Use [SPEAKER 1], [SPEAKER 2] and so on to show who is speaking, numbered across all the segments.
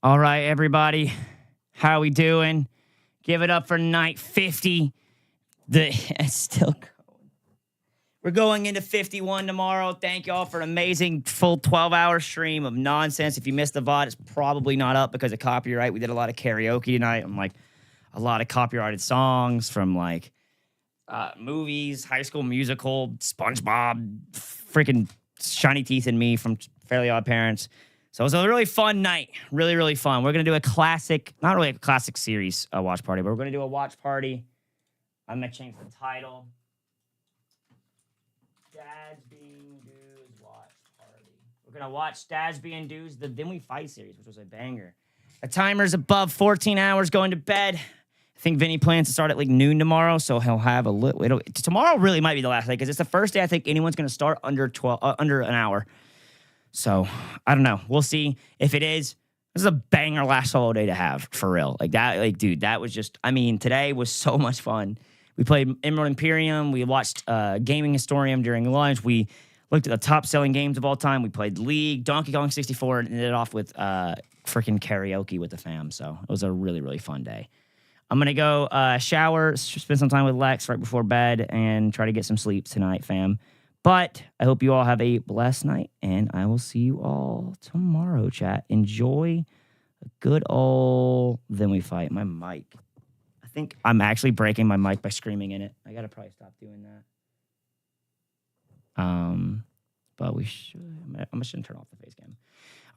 [SPEAKER 1] All right, everybody. How we doing? Give it up for night 50. It's still going. We're going into 51 tomorrow. Thank y'all for an amazing full 12-hour stream of nonsense. If you missed the VOD, it's probably not up because of copyright. We did a lot of karaoke tonight. I'm like a lot of copyrighted songs from like movies, High School Musical, SpongeBob, freaking Shiny Teeth and Me from Fairly Odd Parents. So it was a really fun night. Really, really fun. We're going to do a classic, not really a classic series watch party, but we're going to do a watch party. I'm going to change the title. Dads Being Dudes Watch Party. We're going to watch Dads Being Dudes, the Then We Fight series, which was a banger. The timer's above 14 hours going to bed. I think Vinny plans to start at like noon tomorrow, so he'll have a little. Tomorrow really might be the last day because it's the first day I think anyone's going to start under an hour. So, I don't know. We'll see. If it is, this is a banger last solo day to have, for real. Like, that, like, dude, that was just, I mean, today was so much fun. We played Emerald Imperium. We watched Gaming Historium during lunch. We looked at the top-selling games of all time. We played League, Donkey Kong 64, and ended it off with freaking karaoke with the fam. So, it was a really, really fun day. I'm going to go shower, spend some time with Lex right before bed, and try to get some sleep tonight, fam. But I hope you all have a blessed night, and I will see you all tomorrow, chat. Enjoy a good old Then We Fight. My mic. I think I'm actually breaking my mic by screaming in it. I got to probably stop doing that. But we should. I'm just going to turn off the face cam.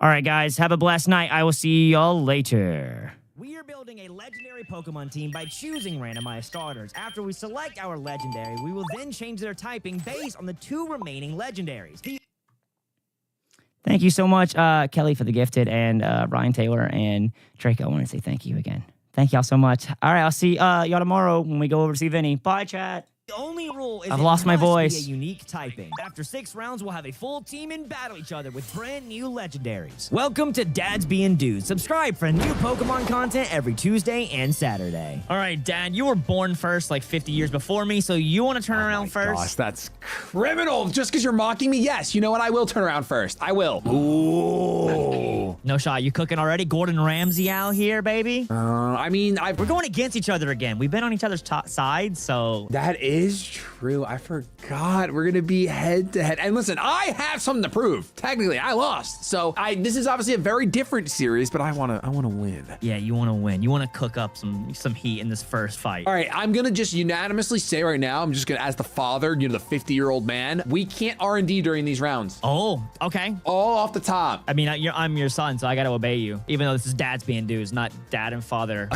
[SPEAKER 1] All right, guys. Have a blessed night. I will see y'all later.
[SPEAKER 2] We are building a legendary Pokemon team by choosing randomized starters. After we select our legendary, we will then change their typing based on the 2 remaining legendaries.
[SPEAKER 1] Thank you so much, Kelly, for the gifted, and Ryan Taylor and Draco. I want to say thank you again. Thank y'all so much. All right, I'll see y'all tomorrow when we go over to see Vinny. Bye, chat.
[SPEAKER 2] The only rule is
[SPEAKER 1] I've lost my voice.
[SPEAKER 2] Be a unique typing. After 6 rounds, we'll have a full team and battle each other with brand new legendaries. Welcome to Dads Being Dudes. Subscribe for new Pokemon content every Tuesday and Saturday.
[SPEAKER 3] All right, Dad, you were born first like 50 years before me, so you want to turn around first?
[SPEAKER 4] Gosh, that's criminal. Just because you're mocking me, yes. You know what? I will turn around first. I will. Ooh.
[SPEAKER 3] No shot. You cooking already? Gordon Ramsay out here, baby?
[SPEAKER 4] I mean,
[SPEAKER 3] we're going against each other again. We've been on each other's sides, so...
[SPEAKER 4] That is true. I forgot. We're gonna be head to head. And listen, I have something to prove. Technically, I lost. So this is obviously a very different series, but I wanna win.
[SPEAKER 3] Yeah, you wanna win. You wanna cook up some heat in this first fight.
[SPEAKER 4] All right, I'm gonna just unanimously say right now, I'm just gonna, as the father, you know, the 50-year-old man, we can't R&D during these rounds.
[SPEAKER 3] Oh, okay.
[SPEAKER 4] All off the top.
[SPEAKER 3] I mean, I'm your son, so I gotta obey you. Even though this is Dads Being Dudes, not dad and father.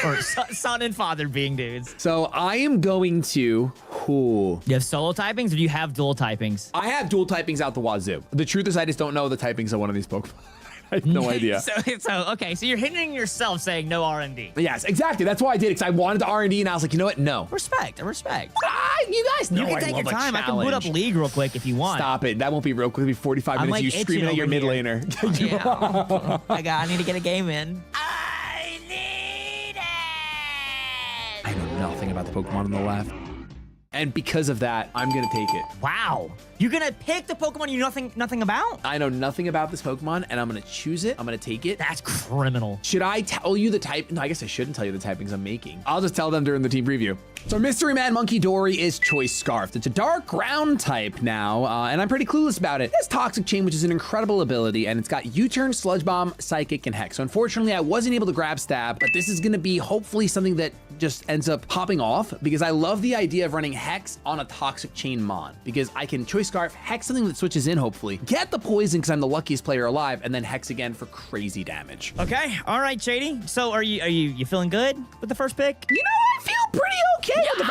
[SPEAKER 3] Or son and father being dudes.
[SPEAKER 4] So I am going to... Ooh.
[SPEAKER 3] You have solo typings, or do you have dual typings?
[SPEAKER 4] I have dual typings out the wazoo. The truth is I just don't know the typings of one of these Pokemon. I have no idea.
[SPEAKER 3] Okay, so you're hindering yourself saying no R&D.
[SPEAKER 4] Yes, exactly. That's why I did it, because I wanted to R&D, and I was like, you know what? No.
[SPEAKER 3] Respect.
[SPEAKER 4] You guys know
[SPEAKER 3] you can take your time. I can boot up League real quick if you want.
[SPEAKER 4] Stop it. That won't be real quick. It'll be 45 minutes
[SPEAKER 3] like
[SPEAKER 4] of you screaming at your mid laner.
[SPEAKER 3] I need to get a game in.
[SPEAKER 2] I need it!
[SPEAKER 4] I know nothing about the Pokemon on the left. And because of that, I'm going to take it.
[SPEAKER 3] Wow. You're going to pick the Pokemon you know nothing about?
[SPEAKER 4] I know nothing about this Pokemon, and I'm going to choose it. I'm going to take it.
[SPEAKER 3] That's criminal.
[SPEAKER 4] Should I tell you the type? No, I guess I shouldn't tell you the typings I'm making. I'll just tell them during the team preview. So Mystery Man Monkey Dory is Choice Scarfed. It's a dark ground type now, and I'm pretty clueless about it. It has Toxic Chain, which is an incredible ability, and it's got U-Turn, Sludge Bomb, Psychic, and Hex. So unfortunately, I wasn't able to grab Stab, but this is going to be hopefully something that just ends up popping off, because I love the idea of running Hex on a Toxic Chain Mon, because I can Choice Scarf, Hex something that switches in, hopefully, get the Poison, because I'm the luckiest player alive, and then Hex again for crazy damage.
[SPEAKER 3] Okay, all right, Shady. So are you feeling good with the first pick?
[SPEAKER 4] You know, I feel pretty okay.
[SPEAKER 3] Yeah, you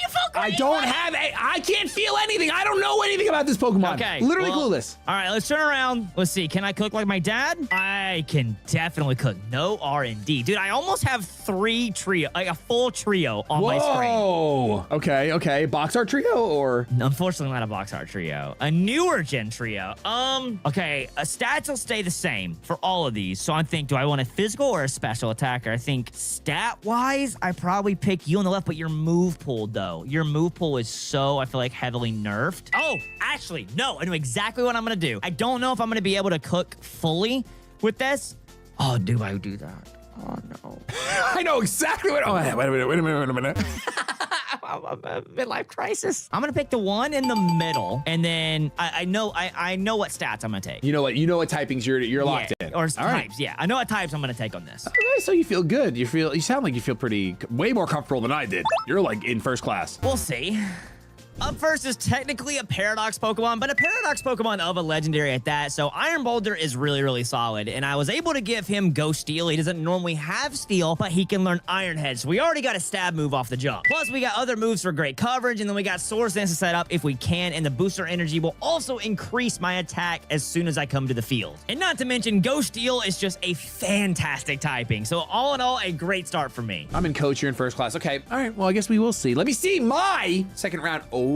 [SPEAKER 3] feel great.
[SPEAKER 4] I don't have I can't feel anything. I don't know anything about this Pokemon.
[SPEAKER 3] Okay.
[SPEAKER 4] Literally clueless.
[SPEAKER 3] All right, let's turn around. Let's see. Can I cook like my dad? I can definitely cook. No R&D. Dude, I almost have 3 trio, like a full trio on my screen.
[SPEAKER 4] Oh, okay. Box art trio or?
[SPEAKER 3] Unfortunately, not a box art trio. A newer gen trio. Okay, stats will stay the same for all of these. So I think, do I want a physical or a special attacker? I think stat-wise, I probably pick you on the left, but your move pool, though. Your move pool is so, I feel like, heavily nerfed. Oh, actually, no. I know exactly what I'm going to do. I don't know if I'm going to be able to cook fully with this, Oh, do I do that? Oh, no.
[SPEAKER 4] I know exactly what. Oh, wait a minute.
[SPEAKER 3] A midlife crisis. I'm gonna pick the one in the middle, and then I know what stats I'm gonna take.
[SPEAKER 4] You know what typings you're locked in.
[SPEAKER 3] Or
[SPEAKER 4] All
[SPEAKER 3] types,
[SPEAKER 4] right.
[SPEAKER 3] yeah. I know what types I'm gonna take on this.
[SPEAKER 4] Okay, so you feel good. You sound like you feel way more comfortable than I did. You're like in first class.
[SPEAKER 3] We'll see. Up first is technically a Paradox Pokemon, but a Paradox Pokemon of a Legendary at that. So Iron Boulder is really, really solid, and I was able to give him Ghost Steel. He doesn't normally have Steel, but he can learn Iron Head. So we already got a stab move off the jump. Plus, we got other moves for great coverage, and then we got Swords Dance to set up if we can, and the booster energy will also increase my attack as soon as I come to the field. And not to mention, Ghost Steel is just a fantastic typing. So all in all, a great start for me.
[SPEAKER 4] I'm in coach, you're in first class. Okay, all right, well, I guess we will see. Let me see my second round. Oh.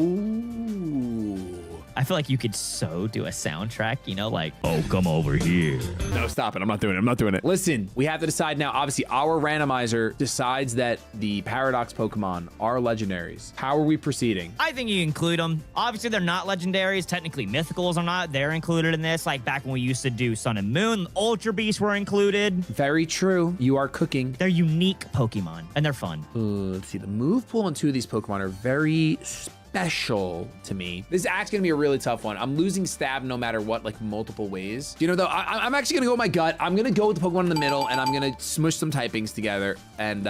[SPEAKER 3] I feel like you could so do a soundtrack, you know, like, oh, come over here.
[SPEAKER 4] No, stop it. I'm not doing it. Listen, we have to decide now. Obviously, our randomizer decides that the Paradox Pokemon are legendaries. How are we proceeding?
[SPEAKER 3] I think you include them. Obviously, they're not legendaries. Technically, mythicals are not. They're included in this. Like back when we used to do Sun and Moon, Ultra Beasts were included.
[SPEAKER 4] Very true. You are cooking.
[SPEAKER 3] They're unique Pokemon, and they're fun.
[SPEAKER 4] Let's see. The move pool on two of these Pokemon are very special to me. This is actually gonna be a really tough one. I'm losing stab no matter what, like multiple ways. You know, though, I'm actually gonna go with my gut. I'm gonna go with the Pokemon in the middle, and I'm gonna smush some typings together. And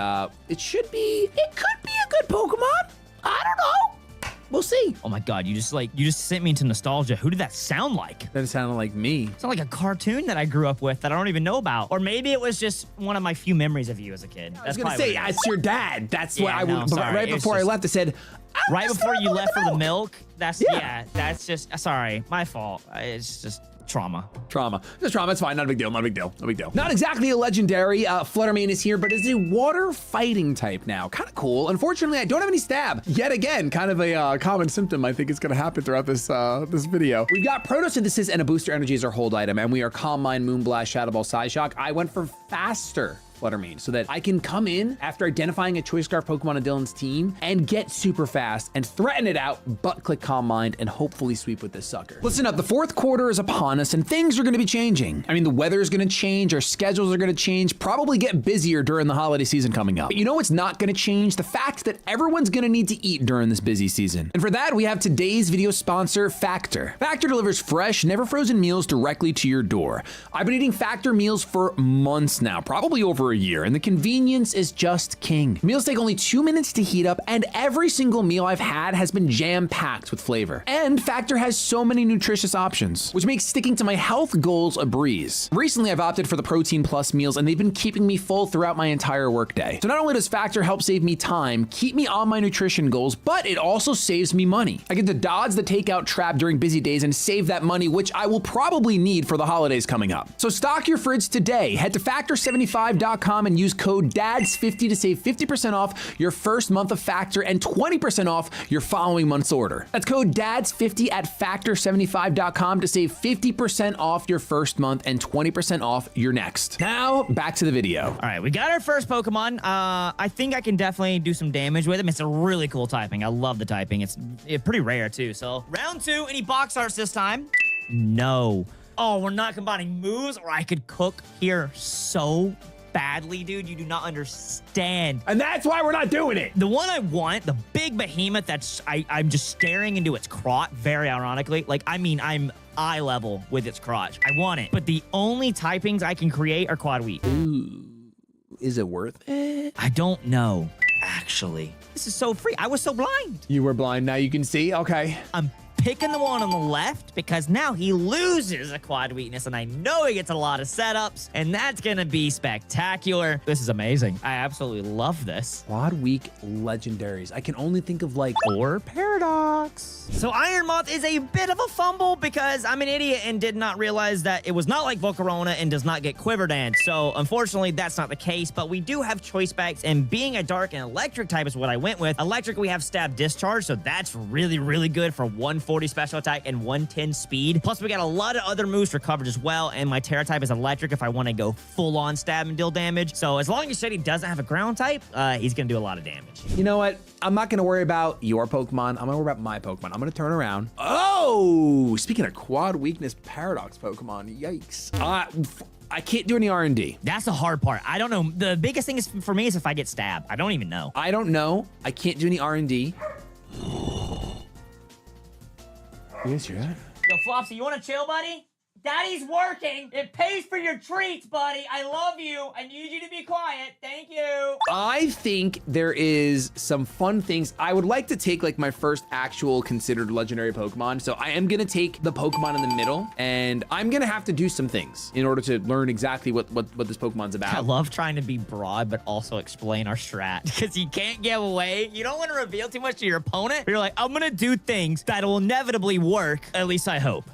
[SPEAKER 4] it could be a good Pokemon. I don't know. We'll see.
[SPEAKER 3] Oh my God, you just sent me into nostalgia. Who did that sound like?
[SPEAKER 4] That sounded like me.
[SPEAKER 3] It's not like a cartoon that I grew up with that I don't even know about. Or maybe it was just one of my few memories of you as a kid.
[SPEAKER 4] I was gonna say, as your dad, that's
[SPEAKER 3] Yeah,
[SPEAKER 4] what I
[SPEAKER 3] no,
[SPEAKER 4] would.
[SPEAKER 3] sorry.
[SPEAKER 4] Right before I left, I said,
[SPEAKER 3] Right before you left for the
[SPEAKER 4] milk.
[SPEAKER 3] milk? That's,
[SPEAKER 4] Yeah.
[SPEAKER 3] that's just, sorry, my fault. It's just trauma.
[SPEAKER 4] Just trauma. It's fine. Not a big deal. Not exactly a legendary. Fluttermane is here, but is a water fighting type now. Kind of cool. Unfortunately, I don't have any stab. Yet again, kind of a common symptom I think is going to happen throughout this this video. We've got Protosynthesis and a booster energy as our hold item, and we are Calm Mind, Moonblast, Shadow Ball, Psyshock. I went for faster Fluttermane so that I can come in after identifying a Choice Scarf Pokemon on Dylan's team and get super fast and threaten it out, but click Calm Mind and hopefully sweep with this sucker. Listen up, the fourth quarter is upon us and things are gonna be changing. I mean, the weather is gonna change, our schedules are gonna change, probably get busier during the holiday season coming up. But you know what's not gonna change? The fact that everyone's gonna need to eat during this busy season. And for that, we have today's video sponsor, Factor. Factor delivers fresh, never frozen meals directly to your door. I've been eating Factor meals for months now, probably over a year, and the convenience is just king. Meals take only 2 minutes to heat up, and every single meal I've had has been jam-packed with flavor. And Factor has so many nutritious options, which makes sticking to my health goals a breeze. Recently, I've opted for the Protein Plus meals, and they've been keeping me full throughout my entire workday. So not only does Factor help save me time, keep me on my nutrition goals, but it also saves me money. I get to dodge the takeout trap during busy days and save that money, which I will probably need for the holidays coming up. So stock your fridge today. Head to factor75.com and use code DADS50 to save 50% off your first month of Factor and 20% off your following month's order. That's code DADS50 at factor75.com to save 50% off your first month and 20% off your next. Now, back to the video.
[SPEAKER 3] All right, we got our first Pokemon. I think I can definitely do some damage with him. It's a really cool typing. I love the typing. It's pretty rare, too. So, round 2, any box arts this time? No. Oh, we're not combining moves, or I could cook here so badly, dude. You do not understand.
[SPEAKER 4] And that's why we're not doing it.
[SPEAKER 3] The one I want, the big behemoth that's I'm just staring into its crotch, very ironically. Like, I mean, I'm eye level with its crotch. I want it. But the only typings I can create are quad wheat.
[SPEAKER 4] Ooh, is it worth it?
[SPEAKER 3] I don't know, actually. This is so free. I was so blind.
[SPEAKER 4] You were blind, now you can see? Okay.
[SPEAKER 3] I'm picking the one on the left because now he loses a quad weakness, and I know he gets a lot of setups, and that's gonna be spectacular. This is amazing. I absolutely love this.
[SPEAKER 4] Quad weak legendaries. I can only think of like
[SPEAKER 3] Or Paradox. So Iron Moth is a bit of a fumble because I'm an idiot and did not realize that it was not like Volcarona and does not get Quiver Dance. So unfortunately, that's not the case, but we do have choice backs, and being a dark and electric type is what I went with. Electric, we have Stab Discharge, so that's really, really good for 140 special attack and 110 speed. Plus, we got a lot of other moves for coverage as well, and my Terra type is electric if I want to go full-on stab and deal damage. So as long as Shady doesn't have a ground type, he's going to do a lot of damage.
[SPEAKER 4] You know what? I'm not going to worry about your Pokemon. I'm going to worry about my Pokemon. I'm going to turn around. Oh, speaking of quad weakness Paradox Pokemon, yikes. I can't do any R&D.
[SPEAKER 3] That's the hard part. I don't know. The biggest thing is for me is if I get stabbed. I don't even know.
[SPEAKER 4] I don't know. I can't do any R&D. Yes, you're right.
[SPEAKER 1] Yo, Flopsy, you want to chill, buddy? Daddy's working. It pays for your treats, buddy. I love you. I need you to be quiet. Thank you.
[SPEAKER 4] I think there is some fun things. I would like to take like my first actual considered legendary Pokemon. So I am gonna take the Pokemon in the middle, and I'm gonna have to do some things in order to learn exactly what this Pokemon's about.
[SPEAKER 3] I love trying to be broad, but also explain our strat because you can't give away. You don't want to reveal too much to your opponent. You're like, I'm gonna do things that will inevitably work. At least I hope.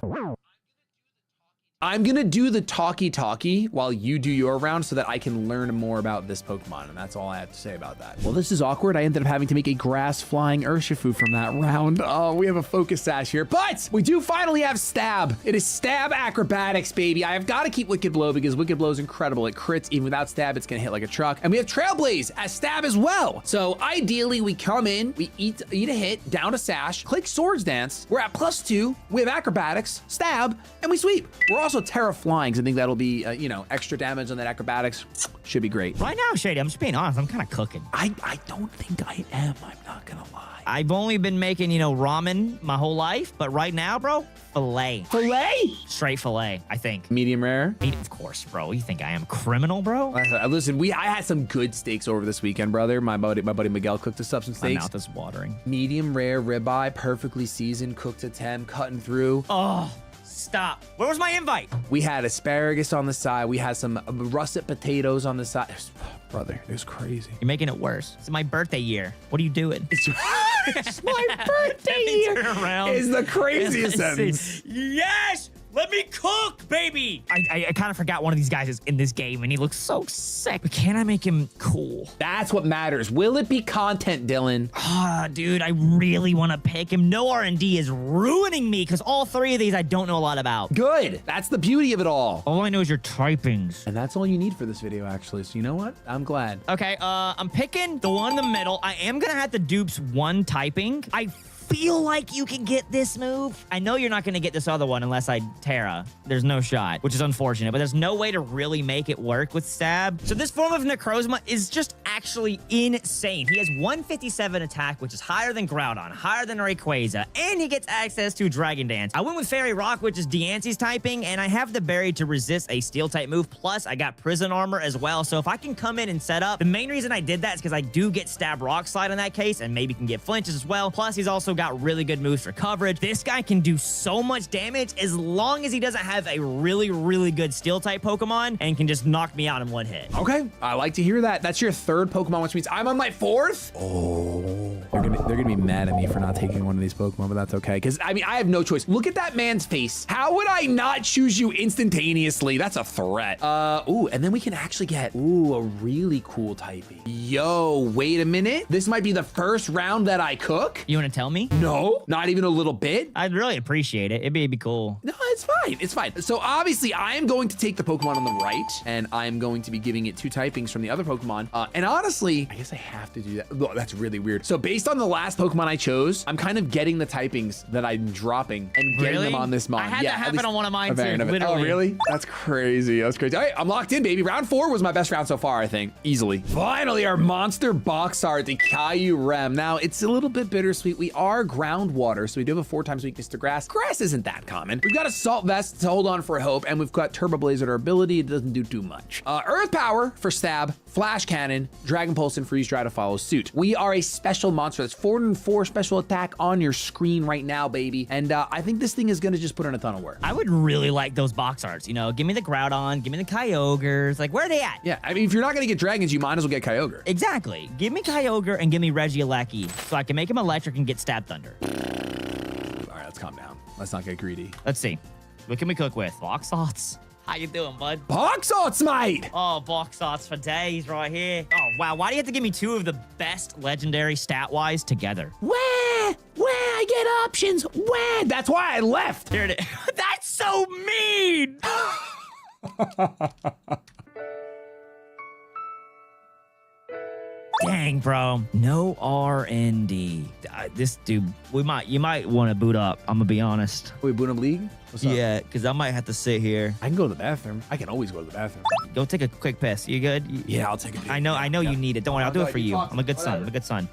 [SPEAKER 4] I'm gonna do the talkie while you do your round so that I can learn more about this Pokemon, and that's all I have to say about that. Well, this is awkward. I ended up having to make a grass flying Urshifu from that round. Oh, we have a focus sash here, but we do finally have Stab. It is Stab Acrobatics, baby. I have got to keep Wicked Blow because Wicked Blow is incredible. It crits. Even without Stab, it's gonna hit like a truck. And we have Trailblaze as Stab as well. So ideally, we come in, we eat a hit, down to Sash, click Swords Dance. We're at +2. We have Acrobatics, Stab, and we sweep. We're also Terra Flying, because I think that'll be, you know, extra damage on that Acrobatics. Should be great.
[SPEAKER 3] Right now, Shady, I'm just being honest. I'm kind of cooking.
[SPEAKER 4] I don't think I am. I'm not gonna lie.
[SPEAKER 3] I've only been making, you know, ramen my whole life, but right now, bro, filet.
[SPEAKER 4] Filet?
[SPEAKER 3] Straight filet, I think.
[SPEAKER 4] Medium rare?
[SPEAKER 3] Of course, bro. You think I am a criminal, bro?
[SPEAKER 4] Listen, I had some good steaks over this weekend, brother. My buddy Miguel cooked us up some
[SPEAKER 3] My
[SPEAKER 4] steaks.
[SPEAKER 3] mouth is watering.
[SPEAKER 4] Medium rare ribeye, perfectly seasoned, cooked to temp, cutting through.
[SPEAKER 3] Oh, stop. Where was my invite?
[SPEAKER 4] We had asparagus on the side. We had some russet potatoes on the side. Brother, it was crazy.
[SPEAKER 3] You're making it worse. It's my birthday year. What are you doing?
[SPEAKER 4] It's my birthday year.
[SPEAKER 3] Turn around.
[SPEAKER 4] Is the craziest sentence.
[SPEAKER 3] Yes! Let me cook, baby! I kind of forgot one of these guys is in this game, and he looks so sick. But can I make him cool?
[SPEAKER 4] That's what matters. Will it be content, Dylan?
[SPEAKER 3] Ah, dude, I really want to pick him. No R&D is ruining me, because all three of these I don't know a lot about.
[SPEAKER 4] Good. That's the beauty of it all.
[SPEAKER 3] All I know is your typings.
[SPEAKER 4] And that's all you need for this video, actually. So you know what? I'm glad.
[SPEAKER 3] Okay, I'm picking the one in the middle. I am gonna have to dupes one typing. I feel like you can get this move. I know you're not gonna get this other one unless I Terra. There's no shot, which is unfortunate, but there's no way to really make it work with Stab. So this form of Necrozma is just actually insane. He has 157 attack, which is higher than Groudon, higher than Rayquaza, and he gets access to Dragon Dance. I went with Fairy Rock, which is Deance's typing, and I have the berry to resist a steel type move, plus I got Prison Armor as well. So if I can come in and set up, the main reason I did that is because I do get Stab Rock Slide in that case, and maybe can get flinches as well. Plus he's also got really good moves for coverage. This guy can do so much damage as long as he doesn't have a really good steel type Pokemon and can just knock me out in one hit.
[SPEAKER 4] Okay, I like to hear that. That's your third Pokemon, which means I'm on my fourth. Oh, they're gonna be mad at me for not taking one of these Pokemon, but that's okay. Because I mean, I have no choice. Look at that man's face. How would I not choose you instantaneously? That's a threat. Ooh, and then we can actually get, ooh, a really cool typing. Yo, wait a minute. This might be the first round that I cook.
[SPEAKER 3] You want to tell me?
[SPEAKER 4] No, not even a little bit.
[SPEAKER 3] I'd really appreciate it. It'd be cool.
[SPEAKER 4] No, it's fine. It's fine. So obviously I am going to take the Pokemon on the right, and I am going to be giving it two typings from the other Pokemon. And honestly, I guess I have to do that. Oh, that's really weird. So based on the last Pokemon I chose, I'm kind of getting the typings that I'm dropping and getting them on this Mon.
[SPEAKER 3] I had that happen on one of mine too, literally.
[SPEAKER 4] Oh, really? That's crazy. That's crazy. All right, I'm locked in, baby. Round 4 was my best round so far, I think. Easily. Finally, our monster box art, the Caillou Rem. Now, it's a little bit bittersweet. We are groundwater, so we do have a 4x weakness to grass. Grass isn't that common. We've got a Salt Vest to hold on for hope, and we've got Turbo Blaze at our ability. It doesn't do too much. Earth Power for Stab, Flash Cannon, Dragon Pulse, and Freeze Dry to follow suit. We are a special monster. That's 404 special attack on your screen right now, baby. And I think this thing is gonna just put in a ton of work.
[SPEAKER 3] I would really like those box arts. You know, give me the Groudon, give me the Kyogres. Like, where are they at?
[SPEAKER 4] Yeah, I mean, if you're not gonna get dragons, you might as well get Kyogre.
[SPEAKER 3] Exactly. Give me Kyogre and give me Regieleki so I can make him electric and get Stab Thunder.
[SPEAKER 4] All right, let's calm down. Let's not get greedy.
[SPEAKER 3] Let's see. What can we cook with? Box arts. How you doing, bud?
[SPEAKER 4] Box arts, mate!
[SPEAKER 3] Oh, box arts for days right here. Oh, wow. Why do you have to give me two of the best legendary stat-wise together?
[SPEAKER 4] Where I get options? Where? That's why I left.
[SPEAKER 3] Here it is. That's so mean! Dang, bro. No R&D. This dude, you might want to boot up. I'm gonna be honest.
[SPEAKER 4] Wait, boot up league? What's up?
[SPEAKER 3] Yeah, because I might have to sit here.
[SPEAKER 4] I can go to the bathroom. I can always go to the bathroom.
[SPEAKER 3] Go take a quick piss. You good?
[SPEAKER 4] Yeah, I'll take a.
[SPEAKER 3] I know you need it. Don't worry, I'll do it for you.
[SPEAKER 4] talk.
[SPEAKER 3] I'm a good son.
[SPEAKER 4] Whatever.
[SPEAKER 3] I'm a good son.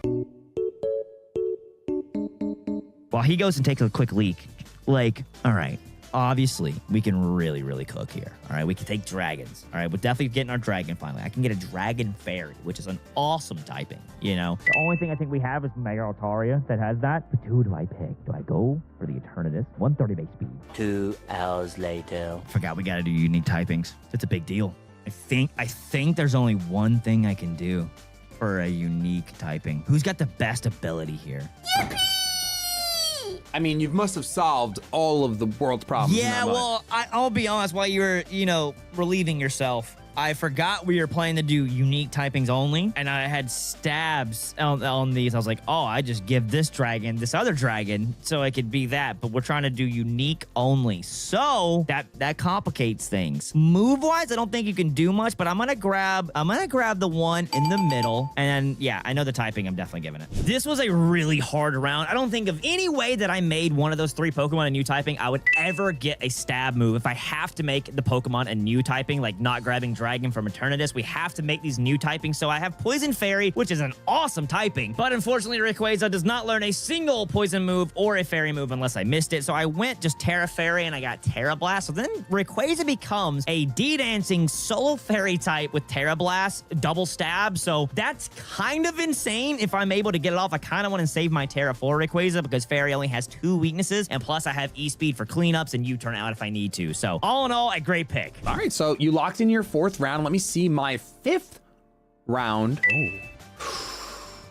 [SPEAKER 3] While he goes and takes a quick leak, like, all right, obviously we can really, really cook here. All right, we can take dragons. All right, we're definitely getting our dragon finally. I can get a dragon fairy, which is an awesome typing, you know? The only thing I think we have is Mega Altaria that has that. But who do I pick? Do I go for the Eternatus? 130 base speed.
[SPEAKER 5] 2 hours later.
[SPEAKER 3] Forgot we gotta do unique typings. It's a big deal. I think there's only one thing I can do for a unique typing. Who's got the best ability here?
[SPEAKER 4] I mean, you must have solved all of the world's problems. in
[SPEAKER 3] Yeah,
[SPEAKER 4] that mode.
[SPEAKER 3] well, I'll be honest. While you were, relieving yourself, I forgot we were planning to do unique typings only, and I had stabs on these. I was like, oh, I just give this dragon this other dragon so it could be that. But we're trying to do unique only, so that complicates things. Move wise, I don't think you can do much, but I'm gonna grab the one in the middle, and yeah, I know the typing. I'm definitely giving it. This was a really hard round. I don't think of any way that I made one of those 3 Pokemon a new typing I would ever get a stab move. If I have to make the Pokemon a new typing, like not grabbing dragon from Eternatus, we have to make these new typings. So I have Poison Fairy, which is an awesome typing, but unfortunately Rayquaza does not learn a single poison move or a fairy move unless I missed it. So I went just Terra Fairy and I got Terra Blast. So then Rayquaza becomes a D-dancing solo fairy type with Terra Blast, double stab. So that's kind of insane. If I'm able to get it off, I kind of want to save my Terra for Rayquaza because Fairy only has 2 weaknesses, and plus I have E-Speed for cleanups and U-turn out if I need to. So all in all, a great pick.
[SPEAKER 4] All right, so you locked in your 4th round. Let me see my 5th round. Oh,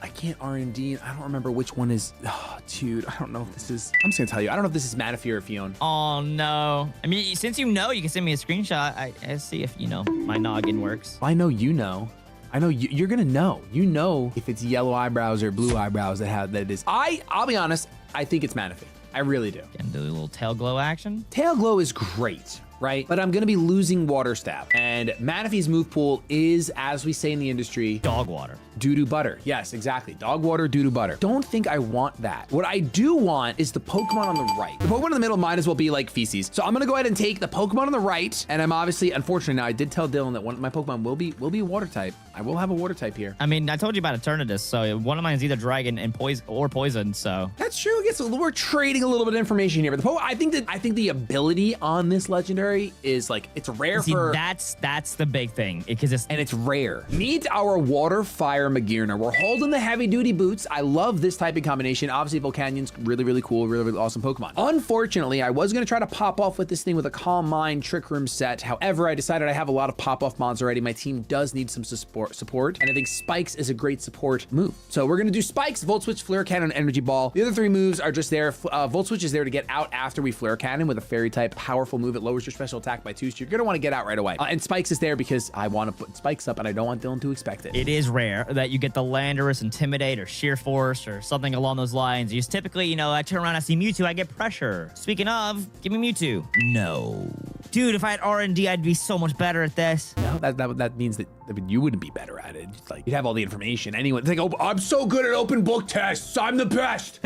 [SPEAKER 4] I can't R&D. I don't remember which one is. Oh, dude, I don't know if this is. I'm just gonna tell you. I don't know if this is Manaphy or Fion.
[SPEAKER 3] Oh no. I mean, since you know, you can send me a screenshot. I see if my noggin works.
[SPEAKER 4] I know you know. I know you're gonna know. You know if it's yellow eyebrows or blue eyebrows that it is. I'll be honest. I think it's Manaphy. I really do.
[SPEAKER 3] Can do a little tail glow action.
[SPEAKER 4] Tail Glow is great, right? But I'm gonna be losing Water Stab. And Manaphy's move pool is, as we say in the industry,
[SPEAKER 3] Dog water.
[SPEAKER 4] doo-doo butter. Yes, exactly. Dog water, doo-doo butter. Don't think I want that. What I do want is the Pokemon on the right. The Pokemon in the middle might as well be like feces. So I'm gonna go ahead and take the Pokemon on the right. And I'm obviously, unfortunately, now I did tell Dylan that one of my Pokemon will be a water type. I will have a water type here.
[SPEAKER 3] I mean, I told you about Eternatus, so one of mine is either dragon and poison, so.
[SPEAKER 4] That's true. I guess we're trading a little bit of information here, but I think the ability on this legendary is like it's rare.
[SPEAKER 3] See,
[SPEAKER 4] for
[SPEAKER 3] that's the big thing because
[SPEAKER 4] it's rare. Meet our water fire Magirna. We're holding the heavy duty boots. I love this typing combination. Obviously, Volcanion's really cool, really awesome Pokemon. Unfortunately, I was gonna try to pop off with this thing with a Calm Mind Trick Room set. However, I decided I have a lot of pop off mons already. My team does need some support, and I think Spikes is a great support move. So we're gonna do Spikes, Volt Switch, Flare Cannon, Energy Ball. The other 3 moves are just there. Volt Switch is there to get out after we Flare Cannon with a Fairy type powerful move. It lowers your special attack by 2, so you're gonna want to get out right away. And Spikes is there because I want to put Spikes up and I don't want Dylan to expect it.
[SPEAKER 3] it is rare that you get the Landorus, Intimidate, or Sheer Force, or something along those lines. You just typically, I turn around, I see Mewtwo, I get pressure. Speaking of, give me Mewtwo. No. Dude, if I had R&D, I'd be so much better at this.
[SPEAKER 4] No, that means that you wouldn't be better at it. It's like you'd have all the information. Anyone, it's like, oh, I'm so good at open book tests. I'm the best.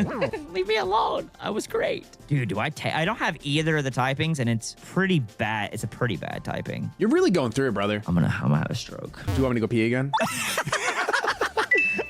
[SPEAKER 3] Leave me alone. I was great. Dude, I don't have either of the typings, and it's pretty bad. It's a pretty bad typing.
[SPEAKER 4] You're really going through it, brother.
[SPEAKER 3] I'm gonna have a stroke.
[SPEAKER 4] Do you want me to go pee again?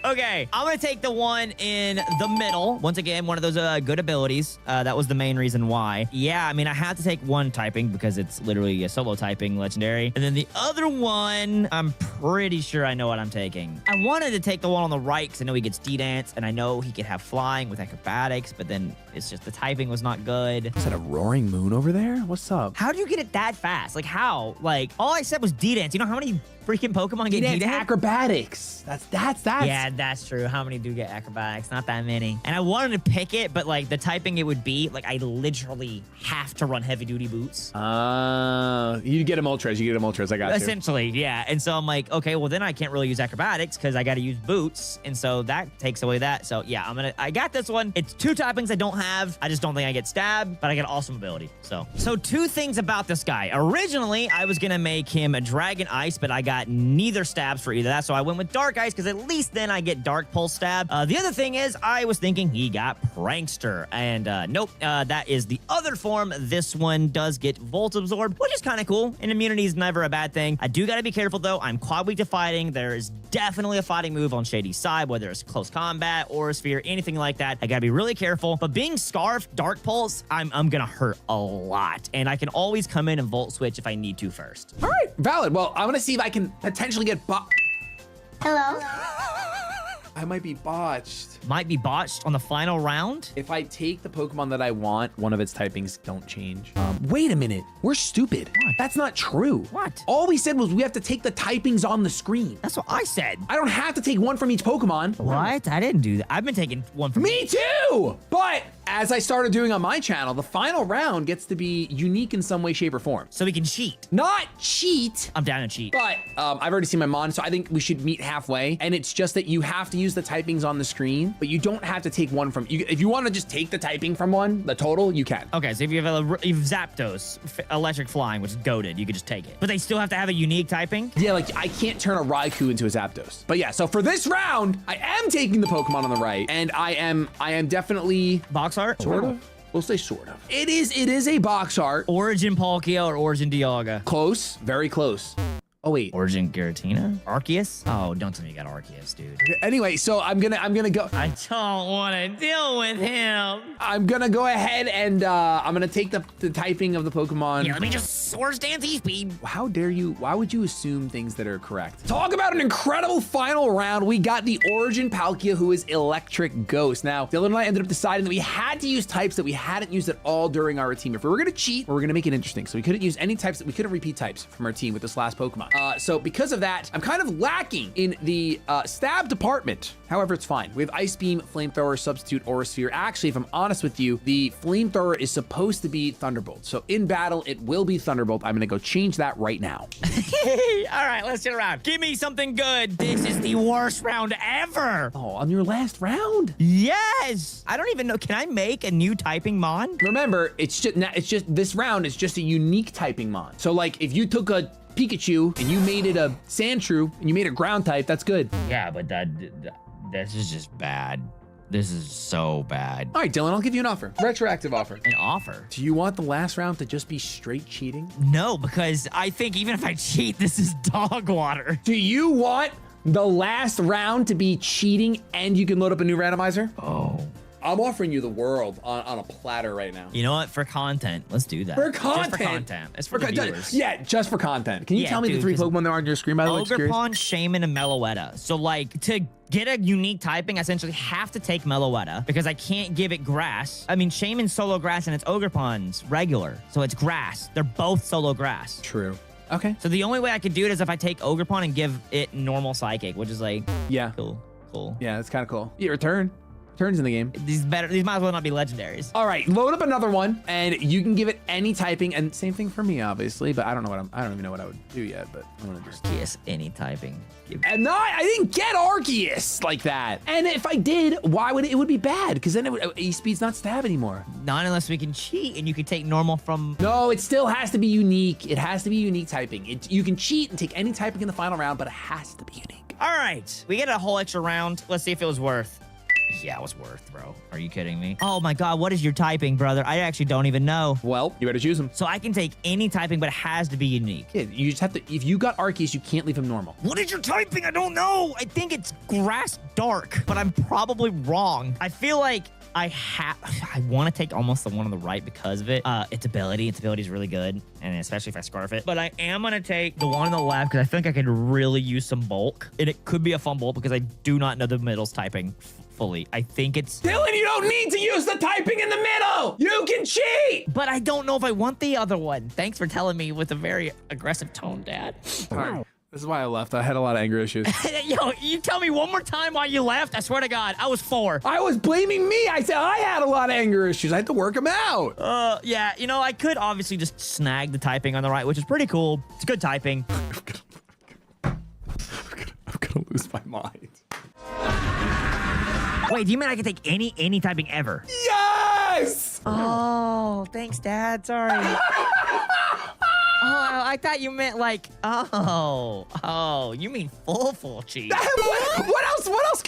[SPEAKER 3] Okay, I'm gonna take the one in the middle. Once again, one of those good abilities. That was the main reason why. Yeah, I mean, I have to take one typing because it's literally a solo typing legendary. And then the other one, I'm pretty sure I know what I'm taking. I wanted to take the one on the right because I know he gets D-Dance, and I know he could have flying with acrobatics, but then it's just the typing was not good.
[SPEAKER 4] Is that a roaring moon over there? What's up?
[SPEAKER 3] How do you get it that fast? Like, how? Like, all I said was D-Dance. You know how many freaking Pokemon get
[SPEAKER 4] D-Dance
[SPEAKER 3] D-Dance?
[SPEAKER 4] acrobatics. That's.
[SPEAKER 3] Yeah, that's true. How many do get acrobatics? Not that many. And I wanted to pick it, but like the typing it would be, like I literally have to run heavy duty boots.
[SPEAKER 4] You get them ultras. I got you.
[SPEAKER 3] Essentially, yeah. And so I'm like, okay, well then I can't really use acrobatics because I got to use boots. And so that takes away that. So yeah, I got this one. It's 2 typings I don't have. I just don't think I get stabbed, but I get an awesome ability. So 2 things about this guy. Originally, I was going to make him a Dragon Ice, but I got neither stabs for either of that. So I went with Dark Ice because at least then I
[SPEAKER 2] get Dark Pulse Stab. The other thing is, I was thinking he got Prankster, and nope, that is the other form. This one does get Volt Absorb, which is kind of cool, and immunity is never a bad thing. I do gotta be careful though. I'm quad weak to fighting. There is definitely a fighting move on Shady's side, whether it's close combat, Aura Sphere, anything like that. I gotta be really careful. But being Scarf, Dark Pulse, I'm gonna hurt a lot, and I can always come in and Volt Switch if I need to first.
[SPEAKER 4] All right, valid. Well, I'm gonna see if I can potentially get
[SPEAKER 6] Hello?
[SPEAKER 4] I might be botched.
[SPEAKER 2] Might be botched on the final round.
[SPEAKER 4] If I take the Pokemon that I want, one of its typings don't change. Wait a minute. We're stupid.
[SPEAKER 2] What?
[SPEAKER 4] That's not true.
[SPEAKER 2] What?
[SPEAKER 4] All we said was we have to take the typings on the screen.
[SPEAKER 2] That's what I said.
[SPEAKER 4] I don't have to take one from each Pokemon.
[SPEAKER 2] What? I didn't do that. I've been taking one from
[SPEAKER 4] Me too! But as I started doing on my channel, the final round gets to be unique in some way, shape, or form.
[SPEAKER 2] so we can cheat.
[SPEAKER 4] Not cheat,
[SPEAKER 2] I'm down to cheat.
[SPEAKER 4] but I've already seen my mon, so I think we should meet halfway. And it's just that you have to use the typings on the screen, but you don't have to take one from. If you want to just take the typing from one, the total, you can.
[SPEAKER 2] Okay, so if you have Zapdos, Electric Flying, which is goated, you could just take it. But they still have to have a unique typing?
[SPEAKER 4] Yeah, like I can't turn a Raikou into a Zapdos. But yeah, so for this round, I am taking the Pokemon on the right, and I am definitely
[SPEAKER 2] Box art?
[SPEAKER 4] sort of. We'll say sort of. It is a box art.
[SPEAKER 2] Origin Palkia or Origin Dialga?
[SPEAKER 4] Close, very close. Oh wait.
[SPEAKER 2] Origin Giratina? Arceus? Oh, don't tell me you got Arceus, dude.
[SPEAKER 4] Anyway, so I'm gonna go.
[SPEAKER 2] I don't want to deal with him.
[SPEAKER 4] I'm gonna go ahead and I'm gonna take the typing of the Pokemon.
[SPEAKER 2] Yeah, let me just Swords Dance E-Speed.
[SPEAKER 4] How dare you? Why would you assume things that are correct? Talk about an incredible final round. We got the Origin Palkia, who is Electric Ghost. Now, Dylan and I ended up deciding that we had to use types that we hadn't used at all during our team. If we were gonna cheat, we were gonna make it interesting. So we couldn't use any types we couldn't repeat types from our team with this last Pokemon. So because of that, I'm kind of lacking in the stab department. However, it's fine. We have Ice Beam, Flamethrower, Substitute, Aura Sphere. Actually, if I'm honest with you, the Flamethrower is supposed to be Thunderbolt. So in battle, it will be Thunderbolt. I'm gonna go change that right now.
[SPEAKER 2] All right, let's get around. Give me something good. This is the worst round ever.
[SPEAKER 4] Oh, on your last round?
[SPEAKER 2] Yes. I don't even know. Can I make a new typing mon?
[SPEAKER 4] Remember, it's just this round is just a unique typing mon. So like if you took a Pikachu and you made it a Sandshrew and you made it ground type, that's good.
[SPEAKER 3] Yeah, but this is just bad. This is so bad.
[SPEAKER 4] All right, Dylan, I'll give you an offer. Retroactive offer.
[SPEAKER 3] An offer?
[SPEAKER 4] Do you want the last round to just be straight cheating?
[SPEAKER 2] No, because I think even if I cheat, this is dog water.
[SPEAKER 4] Do you want the last round to be cheating and you can load up a new randomizer?
[SPEAKER 3] Oh.
[SPEAKER 4] I'm offering you the world on a platter right now.
[SPEAKER 2] You know what? For content, let's do that.
[SPEAKER 4] For content.
[SPEAKER 2] Just for content. It's for the viewers.
[SPEAKER 4] Yeah, just for content. Can you
[SPEAKER 2] Yeah,
[SPEAKER 4] tell me the
[SPEAKER 2] dude,
[SPEAKER 4] three
[SPEAKER 2] 'cause
[SPEAKER 4] Pokemon that are on your screen, by the way? Just curious.
[SPEAKER 2] Ogerpon, Shaman, and Meloetta. So like to get a unique typing, I essentially have to take Meloetta because I can't give it grass. I mean, Shaman's solo grass and it's Ogerpon's regular. So it's grass. They're both solo grass.
[SPEAKER 4] True. Okay.
[SPEAKER 2] So the only way I could do it is if I take Ogerpon and give it normal psychic, which is like,
[SPEAKER 4] Yeah.
[SPEAKER 2] cool.
[SPEAKER 4] Yeah, that's kind of cool. Yeah, return. Turns in the game.
[SPEAKER 2] These might as well not be legendaries.
[SPEAKER 4] All right, load up another one, and you can give it any typing, and same thing for me, obviously. But I don't even know what I would do yet. But I'm gonna just.
[SPEAKER 2] Yes, any typing.
[SPEAKER 4] And I didn't get Arceus like that. And if I did, why would it would be bad? Because then E-Speed's not stab anymore.
[SPEAKER 2] Not unless we can cheat and you can take normal from.
[SPEAKER 4] No, it still has to be unique. It has to be unique typing. You can cheat and take any typing in the final round, but it has to be unique.
[SPEAKER 2] All right, we get a whole extra round. Let's see if it was worth.
[SPEAKER 3] Yeah, it was worth, bro. Are you kidding me?
[SPEAKER 2] Oh my God, what is your typing, brother? I actually don't even know.
[SPEAKER 4] Well, you better choose them.
[SPEAKER 2] So I can take any typing, but it has to be unique.
[SPEAKER 4] Yeah, you just have to. If you got Arceus, you can't leave him normal.
[SPEAKER 2] What is your typing? I don't know. I think it's grass dark, but I'm probably wrong. I feel like I want to take almost the one on the right because of it. Its ability is really good, and especially if I scarf it. But I am gonna take the one on the left because I think I could really use some bulk, and it could be a fun bulk because I do not know the middle's typing fully. I think it's
[SPEAKER 4] Dylan, you don't need to use the typing in the middle. You can cheat.
[SPEAKER 2] but I don't know if I want the other one. Thanks for telling me with a very aggressive tone, Dad.
[SPEAKER 4] All right. This is why I left. I had a lot of anger issues.
[SPEAKER 2] Yo, you tell me one more time why you left. I swear to God, I was 4.
[SPEAKER 4] I was blaming me. I said I had a lot of anger issues. I had to work them out.
[SPEAKER 2] Yeah, you know, I could obviously just snag the typing on the right, which is pretty cool. It's good typing.
[SPEAKER 4] I'm gonna lose my mind.
[SPEAKER 2] Wait, do you mean I can take any typing ever?
[SPEAKER 4] Yes!
[SPEAKER 2] Oh, thanks, Dad. Sorry. Oh,
[SPEAKER 3] I thought you meant like, oh, you mean full cheese.
[SPEAKER 4] What else? What else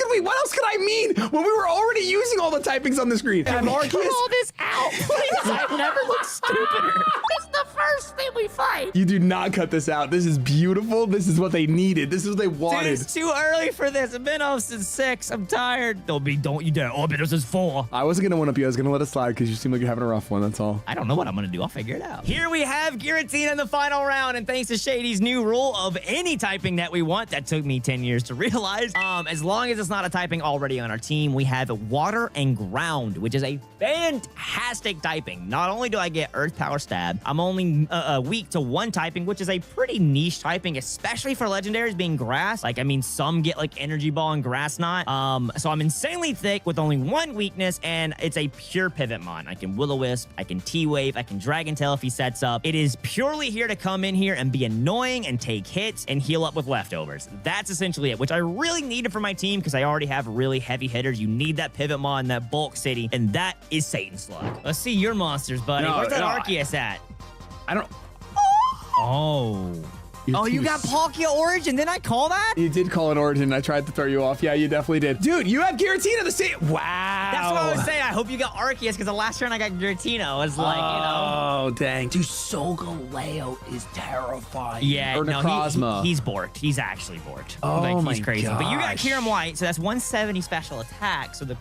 [SPEAKER 4] could I mean when we were already using all the typings on the screen?
[SPEAKER 3] Cut all this out, please. I've never looked stupider. This is the first thing we fight.
[SPEAKER 4] You do not cut this out. This is beautiful. This is what they needed. This is what they wanted.
[SPEAKER 3] Dude, it's too early for this. I've been off since 6. I'm tired. Don't you dare. Oh, but this is 4.
[SPEAKER 4] I wasn't gonna one up you. I was gonna let it slide because you seem like you're having a rough one. That's all.
[SPEAKER 3] I don't know what I'm gonna do. I'll figure it out.
[SPEAKER 2] Here we have Giratina in the final round, and thanks to Shady's new rule of any typing that we want, that took me 10 years to realize. As long as it's not a typing already on our team, we have water and ground, which is a fantastic typing. Not only do I get Earth Power Stab, I'm only weak to 1 typing, which is a pretty niche typing, especially for legendaries being grass. Like, I mean, some get like Energy Ball and Grass Knot. So I'm insanely thick with only 1 weakness, and it's a pure pivot mon. I can Will-O-Wisp, I can T-Wave, I can Dragon Tail if he sets up. It is purely here to come in here and be annoying and take hits and heal up with leftovers. That's essentially it, which I really needed for my team because I already have really heavy hitters. You need that pivot mon, that bulk city, and that is Satan Slug. Let's see your monsters, buddy.
[SPEAKER 4] No,
[SPEAKER 2] Where's that
[SPEAKER 4] no,
[SPEAKER 2] Arceus at?
[SPEAKER 4] I don't.
[SPEAKER 2] Oh. Oh, you got Palkia Origin. Didn't I call that?
[SPEAKER 4] You did call it Origin. I tried to throw you off. Yeah, you definitely did. Dude, you have Giratina the same. Wow.
[SPEAKER 2] That's what I was saying. I hope you got Arceus because the last turn I got Giratina. I was like,
[SPEAKER 4] Oh, dang. Dude, Solgaleo is terrifying.
[SPEAKER 2] Yeah,
[SPEAKER 4] or
[SPEAKER 2] no,
[SPEAKER 4] Necrozma.
[SPEAKER 2] he's borked. He's actually borked.
[SPEAKER 4] Oh
[SPEAKER 2] like,
[SPEAKER 4] my
[SPEAKER 2] he's crazy.
[SPEAKER 4] gosh.
[SPEAKER 2] But you got Kyurem White, so that's 170 special attack. So the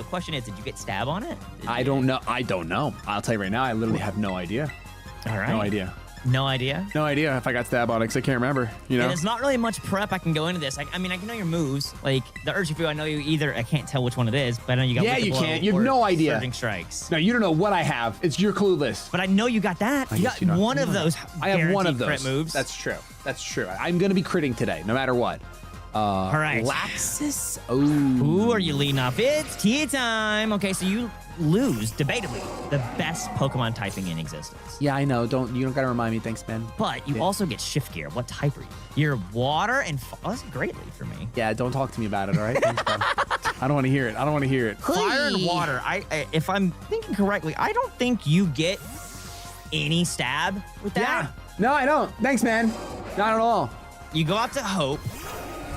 [SPEAKER 2] question is, did you get stab on it?
[SPEAKER 4] I don't know. I don't know. I'll tell you right now, I literally have no idea.
[SPEAKER 2] All right.
[SPEAKER 4] No idea.
[SPEAKER 2] No idea.
[SPEAKER 4] No idea if I got stab on it because I can't remember. You know?
[SPEAKER 2] And there's not really much prep I can go into this. I mean, I can know your moves. Like the Urshifu, I know you either. I can't tell which one it is, but I know you got.
[SPEAKER 4] Yeah,
[SPEAKER 2] Wicked
[SPEAKER 4] you
[SPEAKER 2] Blow
[SPEAKER 4] can't. You have
[SPEAKER 2] or
[SPEAKER 4] no idea.
[SPEAKER 2] Surging Strikes.
[SPEAKER 4] No, you don't know what I have. You're clueless.
[SPEAKER 2] But I know you got that. You
[SPEAKER 4] guess
[SPEAKER 2] got
[SPEAKER 4] you don't.
[SPEAKER 2] one of those.
[SPEAKER 4] I have one of
[SPEAKER 2] guaranteed
[SPEAKER 4] those
[SPEAKER 2] crit moves.
[SPEAKER 4] That's true. That's true. I'm gonna be critting today, no matter what.
[SPEAKER 2] All right.
[SPEAKER 4] Laxus. Oh.
[SPEAKER 2] Who are you leading off? It's tea time. Okay, so you lose, debatably, the best Pokemon typing in existence.
[SPEAKER 4] Yeah, I know. You don't gotta remind me. Thanks, man.
[SPEAKER 2] But you also get Shift Gear. What type are you? You're water and oh, that's a great lead for me.
[SPEAKER 4] Yeah, don't talk to me about it. All right. Thanks, bud. I don't want to hear it. I don't want to hear it.
[SPEAKER 2] Fire and water. I if I'm thinking correctly, I don't think you get any stab with that.
[SPEAKER 4] Yeah. No, I don't. Thanks, man. Not at all.
[SPEAKER 2] You go out to Hope,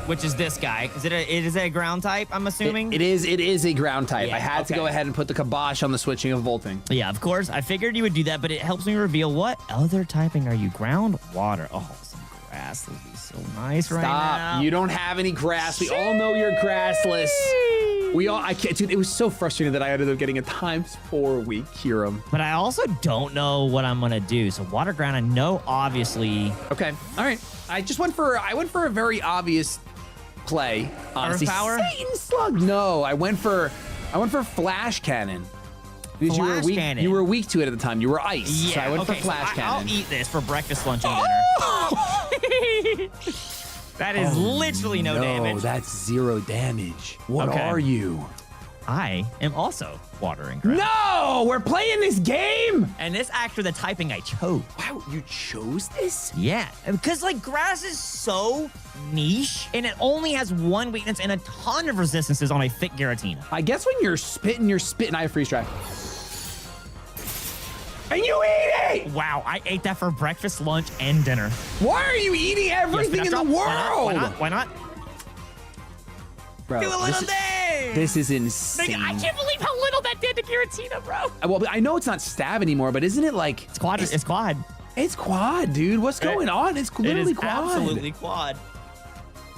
[SPEAKER 2] which is this guy. Is it a ground type, I'm assuming?
[SPEAKER 4] It is a ground type.
[SPEAKER 2] Yeah,
[SPEAKER 4] I had to
[SPEAKER 2] okay.
[SPEAKER 4] go ahead and put the kibosh on the switching of Volting.
[SPEAKER 2] Yeah, of course. I figured you would do that, but it helps me reveal what other typing are you? Ground, water. Oh, some grass would be so nice right now.
[SPEAKER 4] Stop. You don't have any grass. We all know you're grassless. I can't, dude, it was so frustrating that I ended up getting a ×4 weak Kyurem.
[SPEAKER 2] But I also don't know what I'm gonna do. So water ground, I know obviously.
[SPEAKER 4] Okay. All right. I went for a very obvious play. Honestly.
[SPEAKER 2] Earth power?
[SPEAKER 4] Satan Slug. No, I went for Flash Cannon. Because
[SPEAKER 2] Flash Cannon.
[SPEAKER 4] You were weak to it at the time. You were ice.
[SPEAKER 2] Yeah,
[SPEAKER 4] So I went for
[SPEAKER 2] okay,
[SPEAKER 4] Flash
[SPEAKER 2] so
[SPEAKER 4] Cannon.
[SPEAKER 2] I'll eat this for breakfast, lunch, and dinner. That is literally no damage.
[SPEAKER 4] That's 0 damage. What
[SPEAKER 2] Okay.
[SPEAKER 4] are you?
[SPEAKER 2] I am also water and ground.
[SPEAKER 4] No, we're playing this game.
[SPEAKER 2] And this actually the typing I chose.
[SPEAKER 4] Wow, you chose this?
[SPEAKER 2] Yeah, because like grass is so niche and it only has 1 weakness and a ton of resistances on a thick Giratina.
[SPEAKER 4] I guess when you're spitting. I have freeze drive. And you eat it!
[SPEAKER 2] Wow, I ate that for breakfast, lunch, and dinner.
[SPEAKER 4] Why are you eating everything in the world?
[SPEAKER 2] Why not?
[SPEAKER 4] Bro,
[SPEAKER 2] Do a little thing!
[SPEAKER 4] this is insane.
[SPEAKER 2] I can't believe how little that did to Giratina, bro.
[SPEAKER 4] Well, I know it's not stab anymore, but isn't it like...
[SPEAKER 2] It's quad. It's quad.
[SPEAKER 4] It's quad, dude. What's going on? It's literally
[SPEAKER 2] It is
[SPEAKER 4] quad.
[SPEAKER 2] absolutely quad.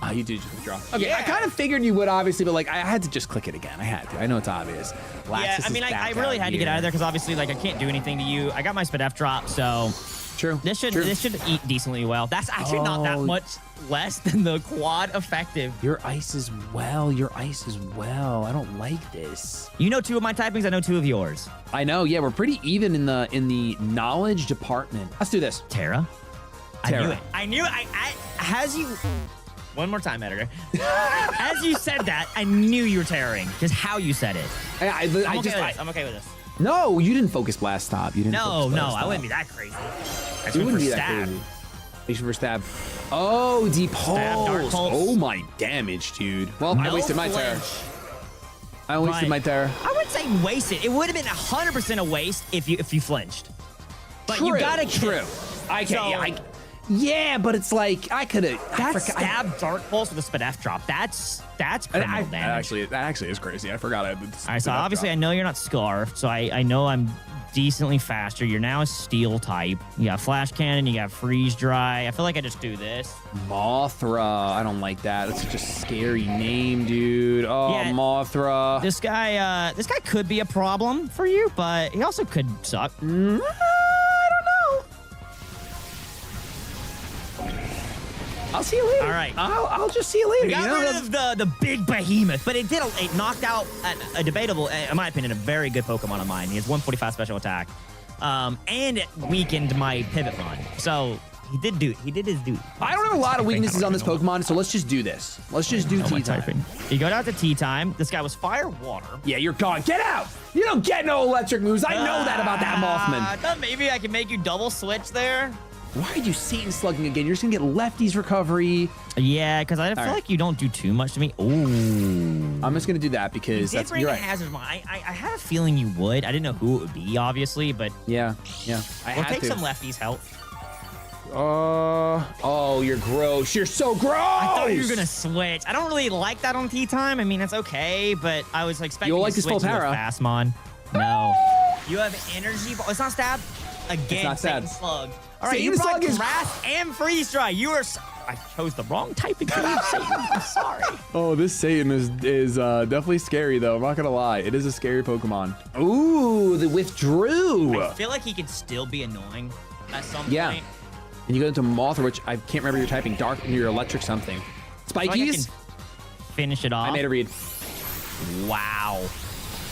[SPEAKER 4] Oh, you did just withdraw. Okay,
[SPEAKER 2] Yeah.
[SPEAKER 4] I kind of figured you would, obviously, but like I had to just click it again. I had to. I know it's obvious.
[SPEAKER 2] Yeah,
[SPEAKER 4] Laxus
[SPEAKER 2] I mean,
[SPEAKER 4] is
[SPEAKER 2] I
[SPEAKER 4] back
[SPEAKER 2] really had to get
[SPEAKER 4] here.
[SPEAKER 2] out of there because obviously, like, I can't do anything to you. I got my Spadef drop, so
[SPEAKER 4] True.
[SPEAKER 2] this should eat decently well. That's actually not that
[SPEAKER 4] Oh.
[SPEAKER 2] much less than the quad effective.
[SPEAKER 4] Your ice as well. Your ice as well. I don't like this.
[SPEAKER 2] You know 2 of my typings. I know 2 of yours.
[SPEAKER 4] I know. Yeah, we're pretty even in the knowledge department. Let's do this.
[SPEAKER 2] Terra.
[SPEAKER 4] Terra.
[SPEAKER 2] I knew it. I knew it. As you. One more time, editor. As you said that, I knew you were tearing. Just how you said it.
[SPEAKER 4] I
[SPEAKER 2] I'm okay
[SPEAKER 4] just.
[SPEAKER 2] with this. I'm okay with this.
[SPEAKER 4] No, you didn't focus blast stop. You didn't.
[SPEAKER 2] No,
[SPEAKER 4] focus
[SPEAKER 2] no,
[SPEAKER 4] blast
[SPEAKER 2] I
[SPEAKER 4] stop.
[SPEAKER 2] wouldn't be that crazy. I just
[SPEAKER 4] You
[SPEAKER 2] went
[SPEAKER 4] wouldn't
[SPEAKER 2] for
[SPEAKER 4] be that
[SPEAKER 2] stab.
[SPEAKER 4] crazy. Station for stab. Oh, deep
[SPEAKER 2] Stab, dark
[SPEAKER 4] pulse.
[SPEAKER 2] pulse.
[SPEAKER 4] Oh my damage, dude. Well, I
[SPEAKER 2] No
[SPEAKER 4] wasted my terror.
[SPEAKER 2] flinch.
[SPEAKER 4] I wasted my terror.
[SPEAKER 2] I would say wasted. It would have been 100% a waste if you flinched. But you gotta
[SPEAKER 4] True. I can't.
[SPEAKER 2] So-
[SPEAKER 4] Yeah, Yeah, but it's like I could have.
[SPEAKER 2] That's stab Dark Pulse with a Spadef drop. That's criminal damage.
[SPEAKER 4] That actually is crazy. I forgot I had this.
[SPEAKER 2] All right, so obviously I know you're not Scarfed, so I know I'm decently faster. You're now a Steel type. You got Flash Cannon, you got Freeze Dry. I feel like I just do this.
[SPEAKER 4] Mothra. I don't like that. That's such a scary name, dude. Oh,
[SPEAKER 2] Yeah.
[SPEAKER 4] Mothra.
[SPEAKER 2] This guy could be a problem for you, but he also could suck.
[SPEAKER 4] I don't know. I'll see you later.
[SPEAKER 2] All right.
[SPEAKER 4] I'll just see you later.
[SPEAKER 2] We got
[SPEAKER 4] you know?
[SPEAKER 2] rid of the big behemoth, but it knocked out a debatable, in my opinion, a very good Pokemon of mine. He has 145 special attack, and it weakened my Pivot Mon. So he did his duty.
[SPEAKER 4] I don't have a lot of weaknesses on this Pokemon, so let's just do this. Let's just do T-typing.
[SPEAKER 2] You go down to T-time. This guy was Fire Water.
[SPEAKER 4] Yeah, you're gone. Get out! You don't get no electric moves. I know that about that Mothman.
[SPEAKER 2] Thought maybe I can make you double switch there.
[SPEAKER 4] Why are you Satan slugging again? You're just gonna get lefties recovery.
[SPEAKER 2] Yeah, because I feel like you don't do too much to me. Ooh.
[SPEAKER 4] I'm just gonna do that because that's
[SPEAKER 2] Different
[SPEAKER 4] you're right.
[SPEAKER 2] hazard. I had a feeling you would. I didn't know who it would be, obviously, but
[SPEAKER 4] Yeah. I
[SPEAKER 2] we'll
[SPEAKER 4] had
[SPEAKER 2] take
[SPEAKER 4] to.
[SPEAKER 2] some lefties help.
[SPEAKER 4] Oh, you're gross. You're so gross.
[SPEAKER 2] I thought you were gonna switch. I don't really like that on Tea Time. I mean, it's okay, but I was expecting
[SPEAKER 4] You'll
[SPEAKER 2] you
[SPEAKER 4] like
[SPEAKER 2] to
[SPEAKER 4] this full
[SPEAKER 2] switch to a
[SPEAKER 4] para.
[SPEAKER 2] Fastmon. No. You have energy ball. It's not stab. Again,
[SPEAKER 4] not stab.
[SPEAKER 2] Satan Slug. All right,
[SPEAKER 4] Satan
[SPEAKER 2] you brought
[SPEAKER 4] Slug is-
[SPEAKER 2] Grass and Freeze Dry. You are. I chose the wrong type again. Satan. I'm sorry.
[SPEAKER 4] Oh, this Satan is definitely scary though. I'm not gonna lie. It is a scary Pokemon. Ooh, the withdrew.
[SPEAKER 2] I feel like he could still be annoying at some
[SPEAKER 4] Yeah.
[SPEAKER 2] point.
[SPEAKER 4] And you go into Mothra, which I can't remember. You're typing dark and you're electric something.
[SPEAKER 2] I feel like I
[SPEAKER 4] Spikies.
[SPEAKER 2] can finish it off.
[SPEAKER 4] I made a read.
[SPEAKER 2] Wow.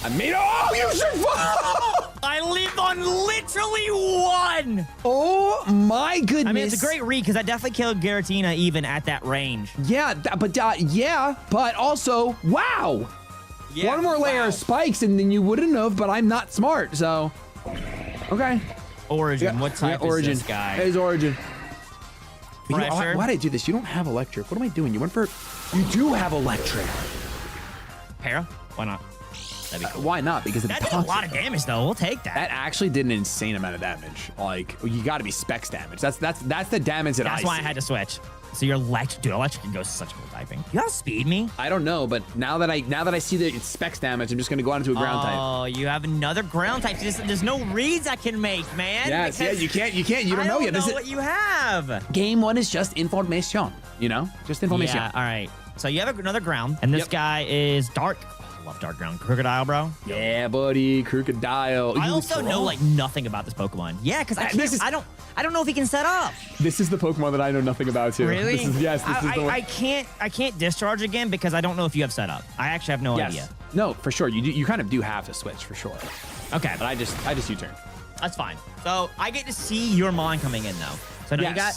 [SPEAKER 4] I made. Oh, you survived!
[SPEAKER 2] I live on literally one.
[SPEAKER 4] Oh my goodness.
[SPEAKER 2] I mean, it's a great read because I definitely killed Giratina even at that range.
[SPEAKER 4] Yeah, but also, wow.
[SPEAKER 2] Yeah,
[SPEAKER 4] One more layer of spikes and then you wouldn't have, but I'm not smart, so. Okay.
[SPEAKER 2] Origin. What type
[SPEAKER 4] Origin.
[SPEAKER 2] is this guy?
[SPEAKER 4] It's Origin.
[SPEAKER 2] Pressure.
[SPEAKER 4] Why did I do this? You don't have electric. What am I doing? You went for. You do have electric.
[SPEAKER 2] Para? Why not? That'd be cool.
[SPEAKER 4] Why not? Because of the
[SPEAKER 2] That did a lot of damage, though. We'll take that.
[SPEAKER 4] That actually did an insane amount of damage. Like you got to be specs damage. That's the damage that
[SPEAKER 2] That's
[SPEAKER 4] I
[SPEAKER 2] why
[SPEAKER 4] see.
[SPEAKER 2] I had to switch. So you're electric. Dude, electric can go such cool typing. You gotta speed me.
[SPEAKER 4] I don't know, but now that I see that it's specs damage, I'm just gonna go on to a ground type.
[SPEAKER 2] Oh, you have another ground type. There's no reads I can make, man.
[SPEAKER 4] Yes, yeah,
[SPEAKER 2] because
[SPEAKER 4] you can't. You don't
[SPEAKER 2] I
[SPEAKER 4] know
[SPEAKER 2] don't
[SPEAKER 4] yet.
[SPEAKER 2] know
[SPEAKER 4] This is
[SPEAKER 2] what you have.
[SPEAKER 4] game one is just information. You know, just information.
[SPEAKER 2] Yeah, all right. So you have another ground, and this
[SPEAKER 4] Yep.
[SPEAKER 2] guy is dark. I love dark ground. Crocodile, bro.
[SPEAKER 4] Yeah, buddy, crocodile.
[SPEAKER 2] I
[SPEAKER 4] You
[SPEAKER 2] also know
[SPEAKER 4] throw-
[SPEAKER 2] like nothing about this Pokemon. Yeah, because
[SPEAKER 4] this is-
[SPEAKER 2] I don't know if he can set up.
[SPEAKER 4] This is the Pokemon that I know nothing about too.
[SPEAKER 2] Really?
[SPEAKER 4] This is the one.
[SPEAKER 2] I can't discharge again because I don't know if you have set up. I actually have no
[SPEAKER 4] Yes.
[SPEAKER 2] idea.
[SPEAKER 4] No, for sure. You kind of do have to switch for sure.
[SPEAKER 2] Okay,
[SPEAKER 4] But I just U-turn.
[SPEAKER 2] that's fine. So I get to see your mon coming in though. So now you got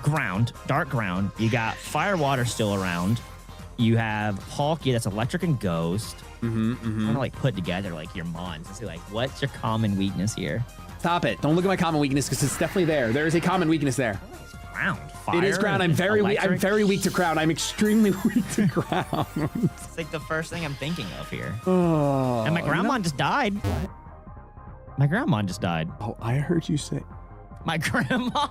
[SPEAKER 2] ground, dark ground. You got fire water still around. You have Palkia that's electric and ghost. I'm gonna like put together like your mons and see like what's your common weakness here.
[SPEAKER 4] Stop it. Don't look at my common weakness because it's definitely there. There is a common weakness there.
[SPEAKER 2] Ground, fire.
[SPEAKER 4] It is ground. I'm very weak. I'm
[SPEAKER 2] electric.
[SPEAKER 4] very weak to ground. I'm extremely weak to ground.
[SPEAKER 2] It's like the first thing I'm thinking of here.
[SPEAKER 4] Oh,
[SPEAKER 2] And my grandma just died. My grandma just died.
[SPEAKER 4] Oh, I heard you say.
[SPEAKER 2] My grandma.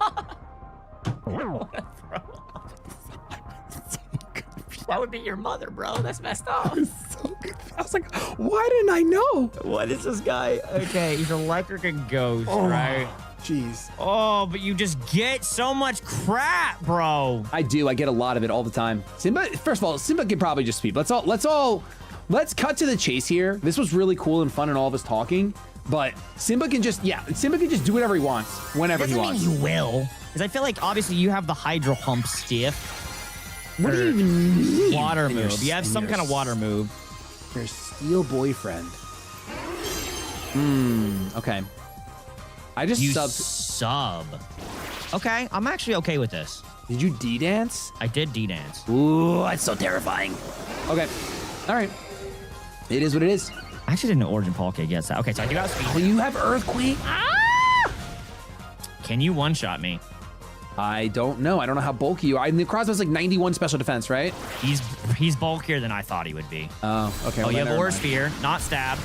[SPEAKER 2] That would be your mother, bro. That's messed up.
[SPEAKER 4] So good. I was like, why didn't I know?
[SPEAKER 2] What is this guy? Okay, he's electric and ghost, right?
[SPEAKER 4] Jeez.
[SPEAKER 2] Oh, but you just get so much crap, bro.
[SPEAKER 4] I do. I get a lot of it all the time. Simba. First of all, Simba can probably just speed. Let's cut to the chase here. This was really cool and fun and all of us talking. But Simba can just do whatever he wants whenever he
[SPEAKER 2] Doesn't
[SPEAKER 4] wants.
[SPEAKER 2] mean you will. Because I feel like obviously you have the Hydro Pump stiff.
[SPEAKER 4] What do you even mean?
[SPEAKER 2] Water
[SPEAKER 4] And
[SPEAKER 2] move. You have some kind of water move.
[SPEAKER 4] Your steel boyfriend. Okay. I just
[SPEAKER 2] You
[SPEAKER 4] subbed.
[SPEAKER 2] sub. Okay, I'm actually okay with this.
[SPEAKER 4] Did you D-dance?
[SPEAKER 2] I did D-dance.
[SPEAKER 4] Ooh, that's so terrifying. Okay. All right. It is what it is.
[SPEAKER 2] I actually didn't know Origin Palkia gets that. Okay, so I do have speed.
[SPEAKER 4] Oh, you have Earthquake?
[SPEAKER 2] Can you one-shot me?
[SPEAKER 4] I don't know. I don't know how bulky you are. The Crossbow's like 91 special defense, right?
[SPEAKER 2] He's bulkier than I thought he would be.
[SPEAKER 4] Oh, okay.
[SPEAKER 2] Oh,
[SPEAKER 4] well,
[SPEAKER 2] you have
[SPEAKER 4] never
[SPEAKER 2] Aura
[SPEAKER 4] mind.
[SPEAKER 2] Sphere, not stab.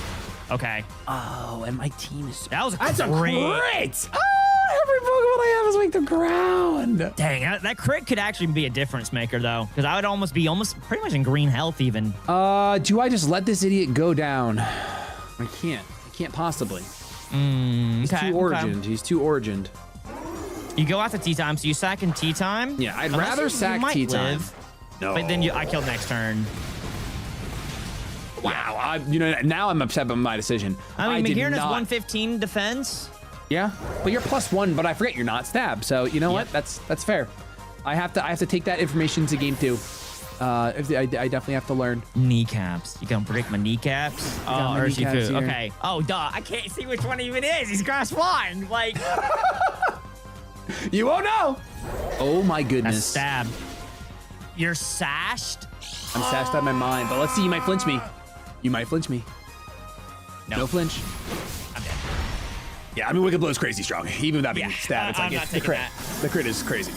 [SPEAKER 2] Okay.
[SPEAKER 4] Oh, and my team is.
[SPEAKER 2] That was a
[SPEAKER 4] That's
[SPEAKER 2] great.
[SPEAKER 4] a crit! Ah, every Pokemon what I have is like the ground.
[SPEAKER 3] Dang, that crit could actually be a difference maker, though. Because I would almost be pretty much in green health, even.
[SPEAKER 4] Do I just let this idiot go down? I can't. I can't possibly. He's too origined. He's too origined.
[SPEAKER 3] You go after tea time, so you sack in tea time.
[SPEAKER 4] Yeah, I'd
[SPEAKER 3] Unless
[SPEAKER 4] rather
[SPEAKER 3] you
[SPEAKER 4] sack
[SPEAKER 3] might
[SPEAKER 4] tea time.
[SPEAKER 3] live,
[SPEAKER 4] No.
[SPEAKER 3] But then I killed next turn.
[SPEAKER 4] Wow. Now I'm upset by my decision.
[SPEAKER 3] I mean,
[SPEAKER 4] did
[SPEAKER 3] McGearn is
[SPEAKER 4] not-
[SPEAKER 3] 115 defense.
[SPEAKER 4] Yeah, but you're +1, but I forget you're not stabbed. So you know what? That's fair. I have to take that information to game 2. I definitely have to learn.
[SPEAKER 3] Kneecaps. You gonna break my kneecaps?
[SPEAKER 4] got my
[SPEAKER 3] Or
[SPEAKER 4] kneecaps
[SPEAKER 3] Shifu.
[SPEAKER 4] here.
[SPEAKER 3] Okay. Oh, duh. I can't see which one even is. He's grass one. Like,
[SPEAKER 4] You won't know. Oh my
[SPEAKER 3] a
[SPEAKER 4] goodness.
[SPEAKER 3] stab. You're sashed.
[SPEAKER 4] I'm sashed out of my mind, but let's see. You might flinch me. You might flinch me. No flinch.
[SPEAKER 3] I'm dead.
[SPEAKER 4] Yeah, I mean, Wicked Blow's crazy strong. Even without being
[SPEAKER 3] Yeah,
[SPEAKER 4] stabbed, it's
[SPEAKER 3] I'm
[SPEAKER 4] like
[SPEAKER 3] not
[SPEAKER 4] it's the
[SPEAKER 3] taking
[SPEAKER 4] crit.
[SPEAKER 3] that.
[SPEAKER 4] The crit is crazy.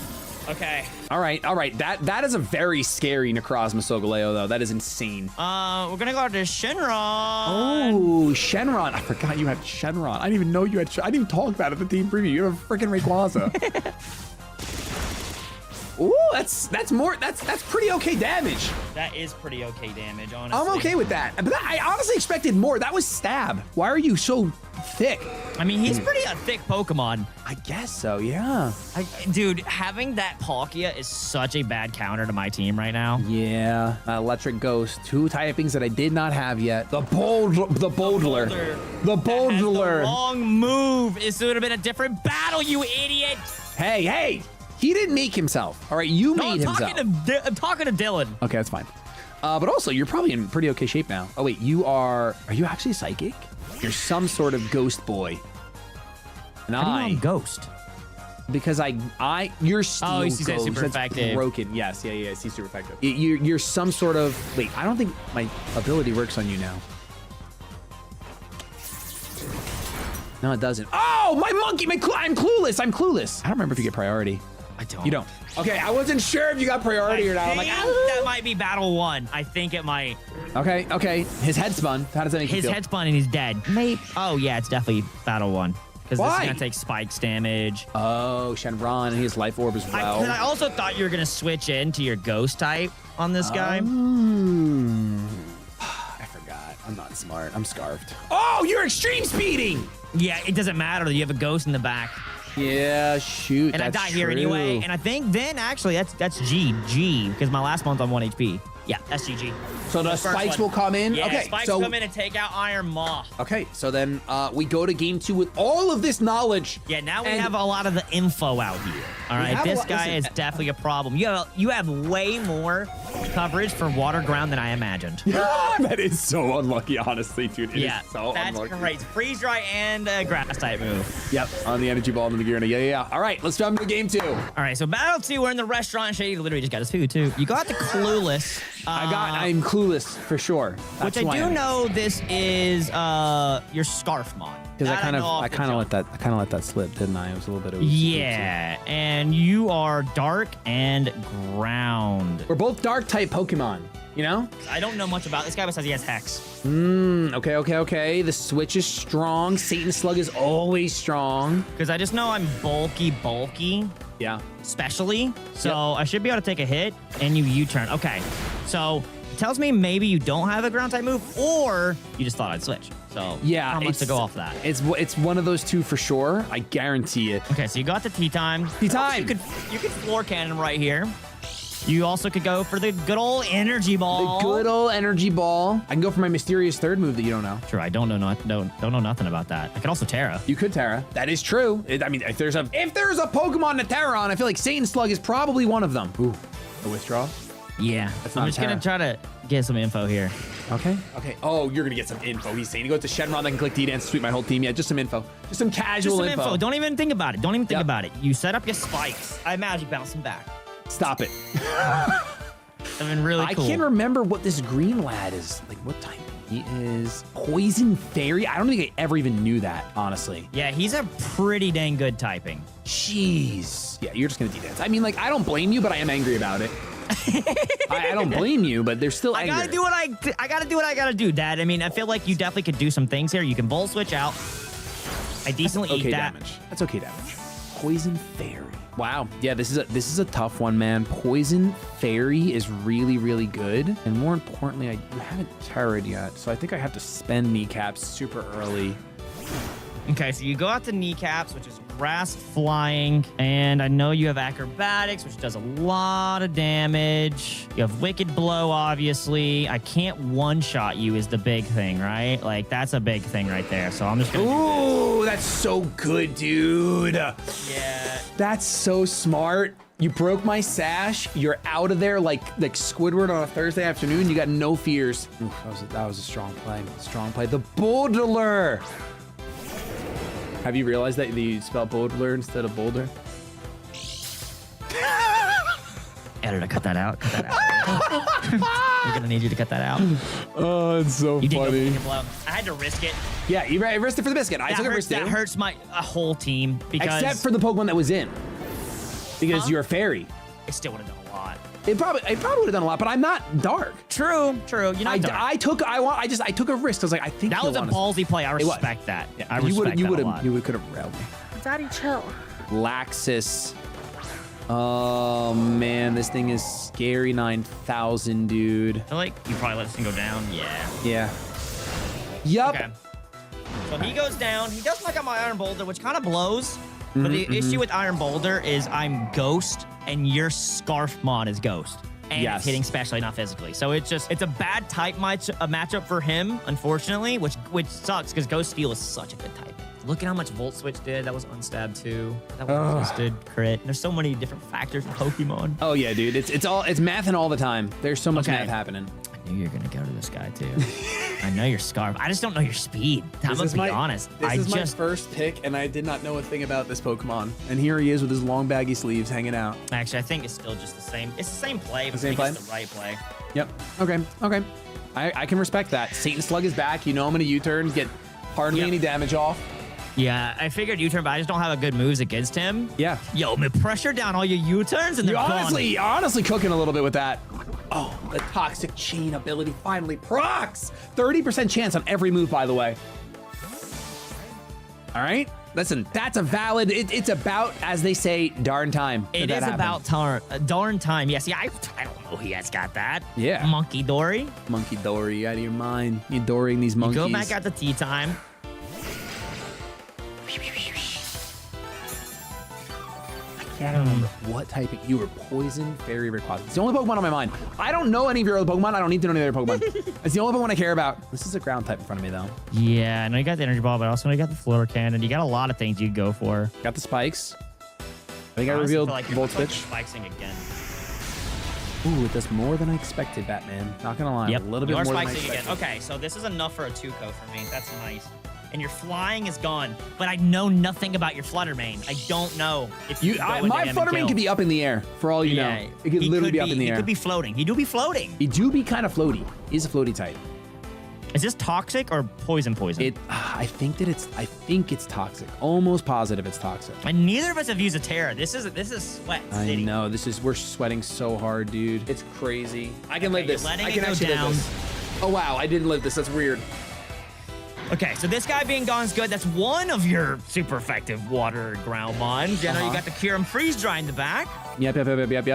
[SPEAKER 3] Okay.
[SPEAKER 4] All right. That is a very scary Necrozma Solgaleo, though. That is insane.
[SPEAKER 3] We're gonna go to Shenron.
[SPEAKER 4] Oh, Shenron. I forgot you had Shenron. I didn't even know you had. I didn't even talk about it at the team preview. You have a freaking Rayquaza. Ooh, that's pretty okay damage.
[SPEAKER 3] That is pretty okay damage, honestly.
[SPEAKER 4] I'm okay with that. But I honestly expected more. That was stab. Why are you so thick?
[SPEAKER 3] I mean, he's pretty a thick Pokemon.
[SPEAKER 4] I guess so, yeah.
[SPEAKER 3] Dude, having that Palkia is such a bad counter to my team right now.
[SPEAKER 4] Yeah, Electric Ghost. 2 typings that I did not have yet. The Boldler.
[SPEAKER 3] The wrong move. This would have been a different battle, you idiot.
[SPEAKER 4] Hey, he didn't make himself. All right, you made himself.
[SPEAKER 3] I'm talking to Dylan.
[SPEAKER 4] Okay, that's fine. But also, you're probably in pretty okay shape now. Oh wait, are you actually psychic? You're some sort of ghost boy. And
[SPEAKER 3] How do you know I'm Ghost?
[SPEAKER 4] because you're steel
[SPEAKER 3] you see that
[SPEAKER 4] ghost.
[SPEAKER 3] super
[SPEAKER 4] That's
[SPEAKER 3] effective.
[SPEAKER 4] broken. Yes, yeah, I see super effective. You're some sort of, wait, I don't think my ability works on you now. No, it doesn't. Oh, my monkey, I'm clueless. I don't remember if you get priority.
[SPEAKER 3] I don't.
[SPEAKER 4] You don't. Okay, I wasn't sure if you got priority or not. I'm like,
[SPEAKER 3] that might be battle 1. I think it might.
[SPEAKER 4] Okay. His head spun. How does that make you
[SPEAKER 3] His
[SPEAKER 4] feel?
[SPEAKER 3] head spun and he's dead. Maybe. Oh, yeah, it's definitely battle 1. Because this
[SPEAKER 4] Why?
[SPEAKER 3] is going to take spikes damage.
[SPEAKER 4] Oh, Shenron and his life orb as well.
[SPEAKER 3] I also thought you were going to switch into your ghost type on this guy.
[SPEAKER 4] I forgot. I'm not smart. I'm scarfed. Oh, you're extreme speeding.
[SPEAKER 3] Yeah, it doesn't matter. You have a ghost in the back.
[SPEAKER 4] Yeah, shoot.
[SPEAKER 3] And I die here anyway. And I think then actually that's G because my last one's on 1 HP. Yeah, that's GG.
[SPEAKER 4] So the
[SPEAKER 3] first
[SPEAKER 4] spikes
[SPEAKER 3] one.
[SPEAKER 4] will come in.
[SPEAKER 3] Yeah,
[SPEAKER 4] Okay,
[SPEAKER 3] spikes
[SPEAKER 4] so
[SPEAKER 3] come in and take out Iron Moth.
[SPEAKER 4] okay, so then we go to game 2 with all of this knowledge.
[SPEAKER 3] Yeah, now we
[SPEAKER 4] And-
[SPEAKER 3] have a lot of the info out here. All right,
[SPEAKER 4] have a
[SPEAKER 3] this
[SPEAKER 4] lot-
[SPEAKER 3] guy
[SPEAKER 4] listen,
[SPEAKER 3] is definitely a problem. You have way more coverage for water ground than I imagined.
[SPEAKER 4] That is so unlucky, honestly, dude. It is
[SPEAKER 3] Yeah,
[SPEAKER 4] so
[SPEAKER 3] that's
[SPEAKER 4] unlucky.
[SPEAKER 3] great. Freeze dry and a grass type move.
[SPEAKER 4] Yep, on the energy ball and the gear. Yeah. All right, let's jump into game 2.
[SPEAKER 3] All right, so battle 2, we're in the restaurant. Shady literally just got his food too. You got the Clueless.
[SPEAKER 4] I'm clueless for sure.
[SPEAKER 3] Which
[SPEAKER 4] That's
[SPEAKER 3] I
[SPEAKER 4] who
[SPEAKER 3] do
[SPEAKER 4] am.
[SPEAKER 3] know this is your scarf mod.
[SPEAKER 4] Because
[SPEAKER 3] That
[SPEAKER 4] I kind
[SPEAKER 3] know
[SPEAKER 4] of
[SPEAKER 3] off the jump.
[SPEAKER 4] let that slip, didn't I? It was a little bit of
[SPEAKER 3] Yeah, and you are dark and ground.
[SPEAKER 4] We're both dark type Pokemon, you know?
[SPEAKER 3] I don't know much about this guy besides he has Hex.
[SPEAKER 4] Okay. The switch is strong. Satan Slug is always strong.
[SPEAKER 3] Because I just know I'm bulky,
[SPEAKER 4] Yeah.
[SPEAKER 3] especially. So I should be able to take a hit and you U-turn. Okay, so it tells me maybe you don't have a ground type move or you just thought I'd switch. So
[SPEAKER 4] Yeah.
[SPEAKER 3] how much to go off that?
[SPEAKER 4] It's one of those two for sure. I guarantee it.
[SPEAKER 3] Okay, so you got the tea time.
[SPEAKER 4] Tea time.
[SPEAKER 3] You could floor cannon right here. You also could go for the good old energy
[SPEAKER 4] The
[SPEAKER 3] ball.
[SPEAKER 4] good old energy ball. I can go for my mysterious third move that you don't know.
[SPEAKER 3] Sure, I don't know nothing about that. I could also Terra.
[SPEAKER 4] You could Terra. That is true. I mean, if there's a Pokemon to Terra on, I feel like Satan Slug is probably one of them. Ooh, a withdraw.
[SPEAKER 3] Yeah,
[SPEAKER 4] That's
[SPEAKER 3] I'm
[SPEAKER 4] not
[SPEAKER 3] just gonna try to get some info here.
[SPEAKER 4] Okay. Oh, you're gonna get some info. He's saying he goes to Shenron, I can click D-Dance, sweep my whole team. Yeah, just some info. Just some
[SPEAKER 3] Just
[SPEAKER 4] casual
[SPEAKER 3] some info. Don't even think about it.
[SPEAKER 4] Yep.
[SPEAKER 3] About it. You set up your spikes. I magic bounce them back.
[SPEAKER 4] Stop it.
[SPEAKER 3] I mean, really cool.
[SPEAKER 4] I can't remember what this green lad is. Like, what type? He is Poison Fairy. I don't think I ever even knew that, honestly.
[SPEAKER 3] Yeah, he's a pretty dang good typing.
[SPEAKER 4] Jeez. Yeah, you're just gonna D-Dance. I mean, like, I don't blame you, but I am angry about it. I don't blame you, but there's still anger.
[SPEAKER 3] I gotta do what I gotta do, Dad. I mean, I feel like you definitely could do some things here. You can bowl switch out. I decently eat
[SPEAKER 4] Okay
[SPEAKER 3] that.
[SPEAKER 4] damage. That's okay damage. Poison Fairy. Wow. Yeah, this is a tough one, man. Poison Fairy is really, really good. And more importantly, you haven't terrored yet. So I think I have to spend kneecaps super early.
[SPEAKER 1] Okay, so you go out to kneecaps, which is grass flying, and I know you have acrobatics, which does a lot of damage. You have wicked blow, obviously. I can't one-shot you is the big thing, right? Like, that's a big thing right there. So I'm just gonna
[SPEAKER 4] Ooh, that's so good, dude.
[SPEAKER 1] Yeah.
[SPEAKER 4] That's so smart. You broke my sash. You're out of there like Squidward on a Thursday afternoon. You got no fears. Oof, that was a strong play. Strong play. The Boulder. Have you realized that you spell Boulder instead of Boulder?
[SPEAKER 1] Editor, cut that out. Cut that out. We're gonna need you to cut that out.
[SPEAKER 4] Oh, it's so
[SPEAKER 1] You did go for
[SPEAKER 4] funny.
[SPEAKER 1] wicked blow. I had to risk it.
[SPEAKER 4] Yeah, you risked it for the biscuit. I took a risk too.
[SPEAKER 1] That hurts my whole team because
[SPEAKER 4] Except for the Pokemon that was in. Because you're a fairy.
[SPEAKER 1] it still would have done a lot.
[SPEAKER 4] It probably would have done a lot, but I'm not dark.
[SPEAKER 1] True. You're not dark.
[SPEAKER 4] I took a risk. I was like, I think
[SPEAKER 1] That was a ballsy play. I respect that.
[SPEAKER 4] Yeah,
[SPEAKER 1] I respect that a lot.
[SPEAKER 4] You could have railed me.
[SPEAKER 6] Daddy, chill.
[SPEAKER 4] Laxus. Oh man, this thing is scary 9,000, dude.
[SPEAKER 1] I feel like you probably let this thing go down. Yeah.
[SPEAKER 4] Yeah. Yup.
[SPEAKER 1] Okay. So he goes down. He does knock out my Iron Boulder, which kind of blows. But the issue with Iron Boulder is I'm Ghost, and your Scarf Mon is Ghost. And
[SPEAKER 4] Yes.
[SPEAKER 1] it's hitting specially, not physically. So it's a bad type matchup for him, unfortunately, which sucks because Ghost Steel is such a good type. Look at how much Volt Switch did. That was unstab too. That one just did crit. There's so many different factors in Pokemon.
[SPEAKER 4] Oh yeah, dude. It's mathing all the time. There's so much
[SPEAKER 1] Okay.
[SPEAKER 4] math happening.
[SPEAKER 1] I knew you were gonna go to this guy too. I know your Scarf. I just don't know your speed. I'm gonna be honest.
[SPEAKER 4] This is my first pick, and I did not know a thing about this Pokemon. And here he is with his long baggy sleeves hanging out.
[SPEAKER 1] Actually, I think it's still just the same. It's the same play, but
[SPEAKER 4] same
[SPEAKER 1] I think
[SPEAKER 4] play?
[SPEAKER 1] it's the right play.
[SPEAKER 4] Yep. Okay. I can respect that. Satan Slug is back. You know I'm gonna U-turn, get hardly
[SPEAKER 1] Yep.
[SPEAKER 4] any damage off.
[SPEAKER 1] Yeah, I figured U-turn, but I just don't have a good moves against him.
[SPEAKER 4] Yeah.
[SPEAKER 1] Yo, man, pressure down all your U-turns and they're
[SPEAKER 4] You're honestly cooking a little bit with that. Oh, the Toxic Chain ability finally procs. 30% chance on every move, by the way. All right. Listen, that's a valid. It's about, as they say, darn time.
[SPEAKER 1] It is about darn time. Yeah, see, I don't know he has got that.
[SPEAKER 4] Yeah.
[SPEAKER 1] Monkey Dory.
[SPEAKER 4] Monkey Dory, out of your mind. You're doring these monkeys.
[SPEAKER 1] Go back out to tea time.
[SPEAKER 4] I can't remember what type you were. Poison, Fairy, Rayquaza. It's the only Pokemon on my mind. I don't know any of your other Pokemon. I don't need to know any other Pokemon. It's the only Pokemon I care about. This is a ground type in front of me, though.
[SPEAKER 1] Yeah, I know you got the Energy Ball, but also you got the Floor Cannon. You got a lot of things you go for.
[SPEAKER 4] Got the spikes. I think I
[SPEAKER 1] honestly
[SPEAKER 4] revealed
[SPEAKER 1] feel like you're
[SPEAKER 4] Volt
[SPEAKER 1] fucking
[SPEAKER 4] Switch.
[SPEAKER 1] Spikesing again.
[SPEAKER 4] Ooh, it does more than I expected, Batman. Not gonna lie,
[SPEAKER 1] Yep,
[SPEAKER 4] a little bit
[SPEAKER 1] you are
[SPEAKER 4] more than I
[SPEAKER 1] spikesing
[SPEAKER 4] expected.
[SPEAKER 1] again. Okay, so this is enough for a 2-co for me. That's nice. And your flying is gone, but I know nothing about your Fluttermane. I don't know if you can go into
[SPEAKER 4] My
[SPEAKER 1] him and
[SPEAKER 4] Fluttermane
[SPEAKER 1] kill.
[SPEAKER 4] could be up in the air, for all you know. It could
[SPEAKER 1] he
[SPEAKER 4] literally be up in the
[SPEAKER 1] He
[SPEAKER 4] air.
[SPEAKER 1] could be floating. He do be floating.
[SPEAKER 4] He do be kind of floaty. He's a floaty type.
[SPEAKER 1] Is this toxic or poison?
[SPEAKER 4] I think it's toxic. Almost positive it's toxic.
[SPEAKER 1] And neither of us have used a Terra. This is Sweat City.
[SPEAKER 4] I know. We're sweating so hard, dude. It's crazy. I can live
[SPEAKER 1] you're
[SPEAKER 4] this.
[SPEAKER 1] letting
[SPEAKER 4] I
[SPEAKER 1] it
[SPEAKER 4] can
[SPEAKER 1] go
[SPEAKER 4] actually
[SPEAKER 1] down.
[SPEAKER 4] live this. Oh wow, I didn't live this. That's weird.
[SPEAKER 1] Okay, so this guy being gone is good. That's one of your super effective water ground mons. You know, you got the Kyurem Freeze Dry in the back.
[SPEAKER 4] Yep.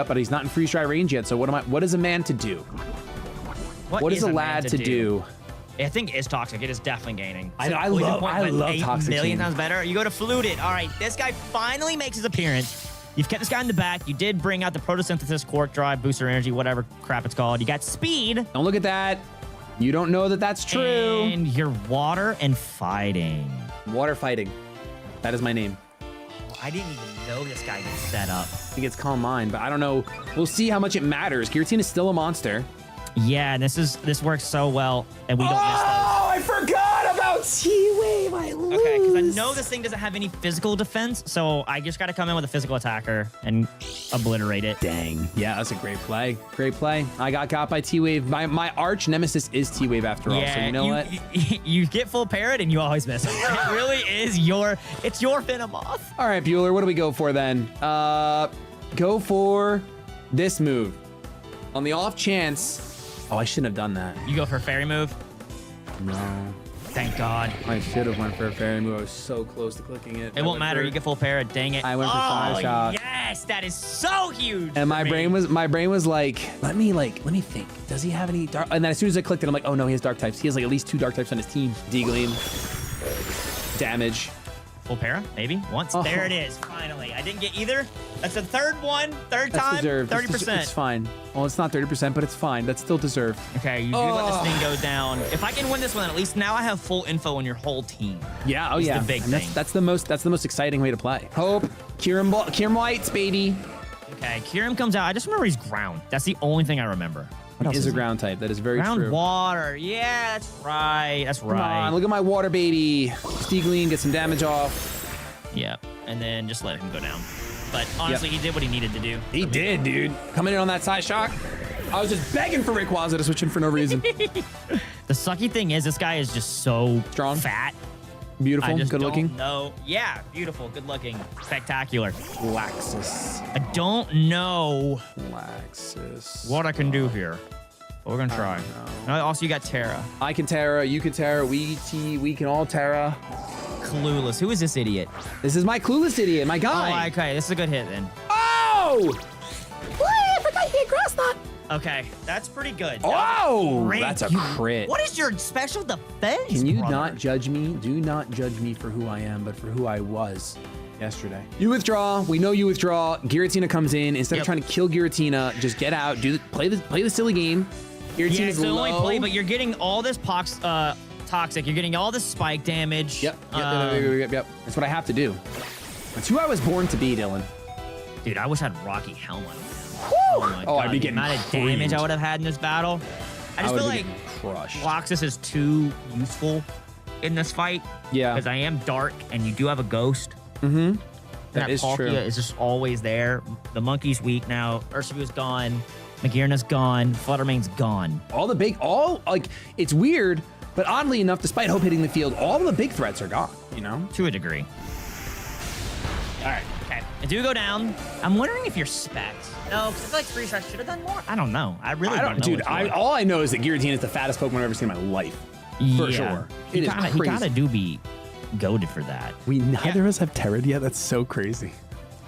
[SPEAKER 4] But he's not in freeze dry range yet. So what is a man to do? What is a lad to do?
[SPEAKER 1] I think it is toxic. It is definitely gaining.
[SPEAKER 4] I know, I
[SPEAKER 1] Poison
[SPEAKER 4] love-
[SPEAKER 1] point,
[SPEAKER 4] I
[SPEAKER 1] but
[SPEAKER 4] love
[SPEAKER 1] 8
[SPEAKER 4] Toxic
[SPEAKER 1] million
[SPEAKER 4] Chain.
[SPEAKER 1] times better. You go to Fluted. All right, this guy finally makes his appearance. You've kept this guy in the back. You did bring out the Photosynthesis, Quark Drive, Booster Energy, whatever crap it's called. You got Speed.
[SPEAKER 4] Don't look at that. You don't know that that's true.
[SPEAKER 1] And you're Water and Fighting.
[SPEAKER 4] Water fighting. That is my name.
[SPEAKER 1] I didn't even know this guy gets set up.
[SPEAKER 4] I think it's Calm Mind, but I don't know. We'll see how much it matters. Giratina is still a monster.
[SPEAKER 1] Yeah, and this works so well, and we don't miss those.
[SPEAKER 4] Oh, I forgot about T-Wave. I lose.
[SPEAKER 1] Okay, because I know this thing doesn't have any physical defense, so I just got to come in with a physical attacker and obliterate it.
[SPEAKER 4] Dang. Yeah, that's a great play. Great play. I got by T-Wave. My arch nemesis is T-Wave after all, so you know what?
[SPEAKER 1] You get full parrot and you always miss it. It really is your Venomoth.
[SPEAKER 4] All right, Bueller, what do we go for then? Go for this move. On the off chance... Oh, I shouldn't have done that.
[SPEAKER 1] You go for a fairy move.
[SPEAKER 4] No.
[SPEAKER 3] Thank God.
[SPEAKER 4] I should have went for a fairy move. I was so close to clicking it.
[SPEAKER 3] It won't matter. You get full para. Dang it.
[SPEAKER 4] I went for Fire Shock.
[SPEAKER 3] Yes, that is so huge.
[SPEAKER 4] And my
[SPEAKER 3] for me.
[SPEAKER 4] brain was like, let me think. Does he have any dark? And then as soon as I clicked it, I'm like, oh no, he has dark types. He has like at least 2 dark types on his team. D-Gleam. Damage.
[SPEAKER 3] Full para, maybe once.
[SPEAKER 4] Oh.
[SPEAKER 3] There it is. Finally, I didn't get either. That's the third one. Third
[SPEAKER 4] That's
[SPEAKER 3] time.
[SPEAKER 4] deserved.
[SPEAKER 3] 30%.
[SPEAKER 4] It's fine. Well, it's not 30%, but it's fine. That's still deserved.
[SPEAKER 3] Okay, you do let this thing go down. If I can win this one, at least now I have full info on your whole team.
[SPEAKER 4] Yeah. Oh
[SPEAKER 3] It's
[SPEAKER 4] yeah.
[SPEAKER 3] the big
[SPEAKER 4] And
[SPEAKER 3] thing.
[SPEAKER 4] that's the most exciting way to play. Hope. Kieran Whites, baby.
[SPEAKER 3] Okay, Kieran comes out. I just remember he's ground. That's the only thing I remember. What else
[SPEAKER 4] Is a
[SPEAKER 3] he?
[SPEAKER 4] ground type. That is very
[SPEAKER 3] Ground
[SPEAKER 4] true.
[SPEAKER 3] water. Yeah, that's right. That's
[SPEAKER 4] Come
[SPEAKER 3] right.
[SPEAKER 4] on, look at my water, baby. Stiegleen, get some damage off.
[SPEAKER 3] Yeah, and then just let him go down. But honestly, he did what he needed to do.
[SPEAKER 4] He did, dude. Coming in on that side shock. I was just begging for Rayquaza to switch in for no reason.
[SPEAKER 3] The sucky thing is, this guy is just so
[SPEAKER 4] Strong.
[SPEAKER 3] fat.
[SPEAKER 4] Beautiful,
[SPEAKER 3] I just
[SPEAKER 4] good looking.
[SPEAKER 3] No, yeah, beautiful, good looking, spectacular.
[SPEAKER 4] Laxus.
[SPEAKER 3] I don't know
[SPEAKER 4] Laxus.
[SPEAKER 3] what I can do here. But we're gonna try. Also, you got Terra.
[SPEAKER 4] I can Terra, you can Terra, we can all Terra.
[SPEAKER 3] Clueless. Who is this idiot?
[SPEAKER 4] This is my clueless idiot, my guy.
[SPEAKER 3] Oh, okay, this is a good hit then.
[SPEAKER 4] Oh! I forgot he had grass knot.
[SPEAKER 3] Okay, that's pretty good.
[SPEAKER 4] Oh!
[SPEAKER 3] Great.
[SPEAKER 4] That's a
[SPEAKER 3] You-
[SPEAKER 4] crit.
[SPEAKER 3] What is your special defense?
[SPEAKER 4] Can you
[SPEAKER 3] brother?
[SPEAKER 4] not judge me? Do not judge me for who I am, but for who I was yesterday. You withdraw. We know you withdraw. Giratina comes in. Instead of trying to kill Giratina, just get out. Play the silly game. Giratina's
[SPEAKER 3] Yeah, it's the
[SPEAKER 4] low.
[SPEAKER 3] only play, but you're getting all this toxic. You're getting all this spike damage.
[SPEAKER 4] Yep. That's what I have to do. That's who I was born to be, Dylan.
[SPEAKER 3] Dude, I wish I had Rocky Helmet.
[SPEAKER 4] Oh,
[SPEAKER 3] my
[SPEAKER 4] I'd be
[SPEAKER 3] the
[SPEAKER 4] getting
[SPEAKER 3] amount of damage
[SPEAKER 4] creamed.
[SPEAKER 3] I would have had in this battle. I just
[SPEAKER 4] would
[SPEAKER 3] feel
[SPEAKER 4] be
[SPEAKER 3] like
[SPEAKER 4] getting crushed.
[SPEAKER 3] Loxus is too useful in this fight.
[SPEAKER 4] Yeah.
[SPEAKER 3] Because I am dark and you do have a ghost.
[SPEAKER 4] Mm-hmm.
[SPEAKER 3] That
[SPEAKER 4] is
[SPEAKER 3] Palkia
[SPEAKER 4] true.
[SPEAKER 3] is just always there. The monkey's weak now. Ursula's gone. Magirna's gone. Fluttermane's gone.
[SPEAKER 4] It's weird, but oddly enough, despite Hope hitting the field, all the big threats are gone, you know?
[SPEAKER 3] To a degree. All right. Okay. I do go down. I'm wondering if you're specs. No, because I feel like Free Shot should have done more. I don't know. I really don't know.
[SPEAKER 4] Dude,
[SPEAKER 3] what's going on.
[SPEAKER 4] all I know is that Giratina is the fattest Pokemon I've ever seen in my life. For
[SPEAKER 3] Yeah.
[SPEAKER 4] sure.
[SPEAKER 3] He
[SPEAKER 4] It is
[SPEAKER 3] kinda,
[SPEAKER 4] crazy.
[SPEAKER 3] do be goaded for that.
[SPEAKER 4] Neither of us have Terra'd yet. That's so crazy.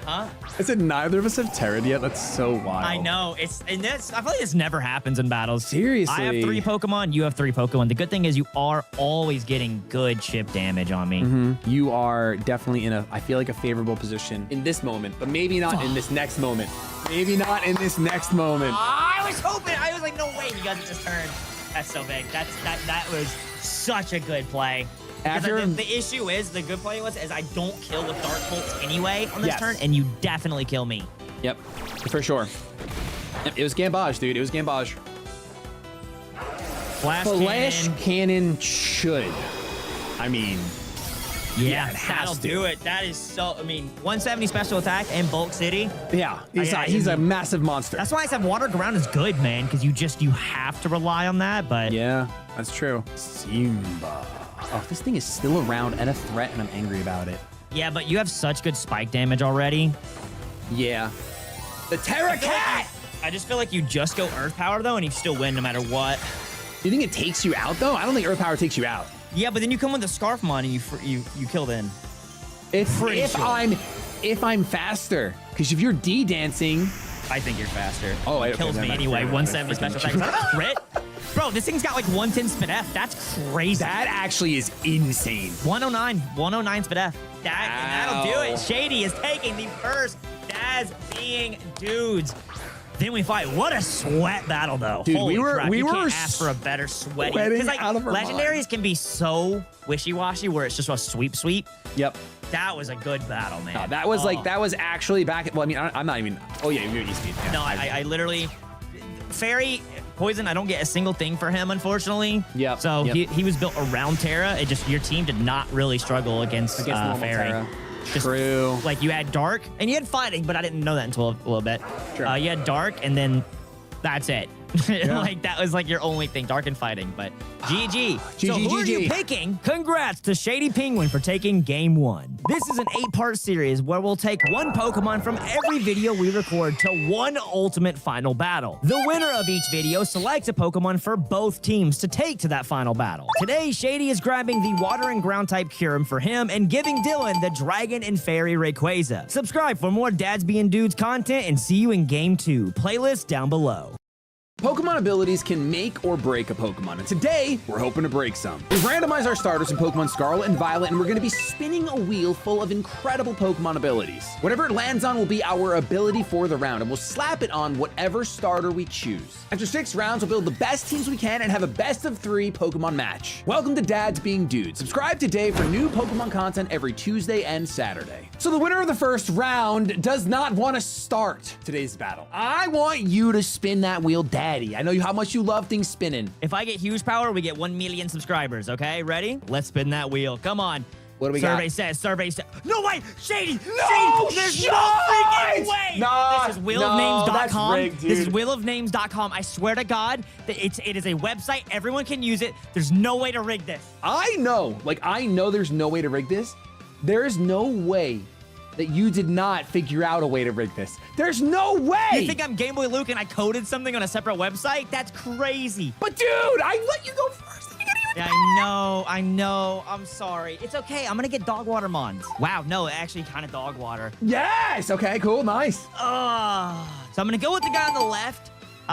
[SPEAKER 3] Huh?
[SPEAKER 4] I said neither of us have Terra'd yet. That's so wild.
[SPEAKER 3] I know. I feel like this never happens in battles.
[SPEAKER 4] Seriously.
[SPEAKER 3] I have 3 Pokemon. You have 3 Pokemon. The good thing is you are always getting good chip damage on me.
[SPEAKER 4] You are definitely in I feel like a favorable position in this moment, but maybe not in this next moment. Maybe not in this next moment.
[SPEAKER 3] I was hoping. I was like, no way. You guys just turned. That's so big. That was such a good play.
[SPEAKER 4] After
[SPEAKER 3] The issue is, the good play is I don't kill with Dark Bolts anyway on this
[SPEAKER 4] Yes.
[SPEAKER 3] turn, and you definitely kill me.
[SPEAKER 4] Yep, for sure. Yep, it was Gambage, dude. It was Gambage.
[SPEAKER 3] Flash
[SPEAKER 4] Flash
[SPEAKER 3] Cannon.
[SPEAKER 4] Cannon should. I mean,
[SPEAKER 3] Yeah,
[SPEAKER 4] it has
[SPEAKER 3] that'll
[SPEAKER 4] to.
[SPEAKER 3] do it. That is so. I mean, 170 special attack and Bulk City.
[SPEAKER 4] yeah, he's a massive monster.
[SPEAKER 3] That's why I said Water Ground is good, man, because you have to rely on that. But
[SPEAKER 4] Yeah, that's true. Simba. Oh, this thing is still around and a threat, and I'm angry about it.
[SPEAKER 3] yeah, but you have such good spike damage already.
[SPEAKER 4] Yeah. The Terra Cat!
[SPEAKER 3] I just feel like you just go Earth Power though, and you still win no matter what.
[SPEAKER 4] Do you think it takes you out, though? I don't think Earth Power takes you out.
[SPEAKER 3] Yeah, but then you come with the Scarfmon and you kill then.
[SPEAKER 4] Pretty
[SPEAKER 3] sure.
[SPEAKER 4] if I'm faster, because if you're D-dancing,
[SPEAKER 3] I think you're faster.
[SPEAKER 4] Oh,
[SPEAKER 3] it kills me anyway. 170 special attack. Is that a crit? Bro, this thing's got like 110 Spit F. That's crazy.
[SPEAKER 4] that actually is insane.
[SPEAKER 3] 109 Spit F. That'll do it.
[SPEAKER 4] Ow.
[SPEAKER 3] Shady is taking the first DADS being dudes. Then we fight. What a sweat battle, though.
[SPEAKER 4] Dude,
[SPEAKER 3] Holy crap.
[SPEAKER 4] we
[SPEAKER 3] you
[SPEAKER 4] were
[SPEAKER 3] can't ask for a better sweaty.
[SPEAKER 4] sweating
[SPEAKER 3] Because like
[SPEAKER 4] out of our
[SPEAKER 3] legendaries
[SPEAKER 4] minds.
[SPEAKER 3] can be so wishy-washy where it's just a sweep.
[SPEAKER 4] Yep.
[SPEAKER 3] That was a good battle, man.
[SPEAKER 4] No, that was actually back. Well, I mean, I'm not even. Oh yeah, you're E-Speed. Yeah,
[SPEAKER 3] No, I literally Fairy Poison. I don't get a single thing for him, unfortunately.
[SPEAKER 4] Yep,
[SPEAKER 3] So
[SPEAKER 4] yep.
[SPEAKER 3] he was built around Terra. It just your team did not really struggle against
[SPEAKER 4] normal
[SPEAKER 3] Fairy.
[SPEAKER 4] Terra.
[SPEAKER 3] Just,
[SPEAKER 4] True.
[SPEAKER 3] Like you had Dark and you had Fighting, but I didn't know that until a little bit.
[SPEAKER 4] Sure.
[SPEAKER 3] You had Dark and then that's it. Like that was like your only thing, dark and fighting. But GG. So who are you picking? Congrats to Shady Penguin for taking game 1. This is an 8-part series where we'll take one Pokemon from every video we record to one ultimate final battle. The winner of each video selects a Pokemon for both teams to take to that final battle. Today, Shady is grabbing the Water and Ground type Kyurem for him and giving Dylan the Dragon and Fairy Rayquaza. Subscribe for more Dads Being Dudes content and see you in game 2. Playlist down below.
[SPEAKER 4] Pokemon abilities can make or break a Pokemon, and today, we're hoping to break some. We randomize our starters in Pokemon Scarlet and Violet, and we're going to be spinning a wheel full of incredible Pokemon abilities. Whatever it lands on will be our ability for the round, and we'll slap it on whatever starter we choose. After 6 rounds, we'll build the best teams we can and have a best of 3 Pokemon match. Welcome to Dads Being Dudes. Subscribe today for new Pokemon content every Tuesday and Saturday. So the winner of the first round does not want to start today's battle. I want you to spin that wheel, Daddy. I know how much you love things spinning.
[SPEAKER 3] If I get huge power, we get 1 million subscribers, okay? Ready? Let's spin that wheel. Come on.
[SPEAKER 4] What do we got?
[SPEAKER 3] Survey says. No way! Shady!
[SPEAKER 4] No!
[SPEAKER 3] Shady! There's
[SPEAKER 4] shot!
[SPEAKER 3] no freaking way!
[SPEAKER 4] No!
[SPEAKER 3] This is wheelofnames.com.
[SPEAKER 4] That's rigged, dude.
[SPEAKER 3] This is wheelofnames.com. I swear to God, that it is a website. Everyone can use it. There's no way to rig this.
[SPEAKER 4] I know there's no way to rig this. There is no way that you did not figure out a way to rig this. There's no way!
[SPEAKER 3] You think I'm Game Boy Luke and I coded something on a separate website? That's crazy.
[SPEAKER 4] But dude, I let you go first. And you didn't even
[SPEAKER 3] Yeah, I know. I'm sorry. It's okay. I'm gonna get dog water mons. Wow, no, actually kind of dog water.
[SPEAKER 4] Yes! Okay, cool, nice.
[SPEAKER 3] So I'm gonna go with the guy on the left.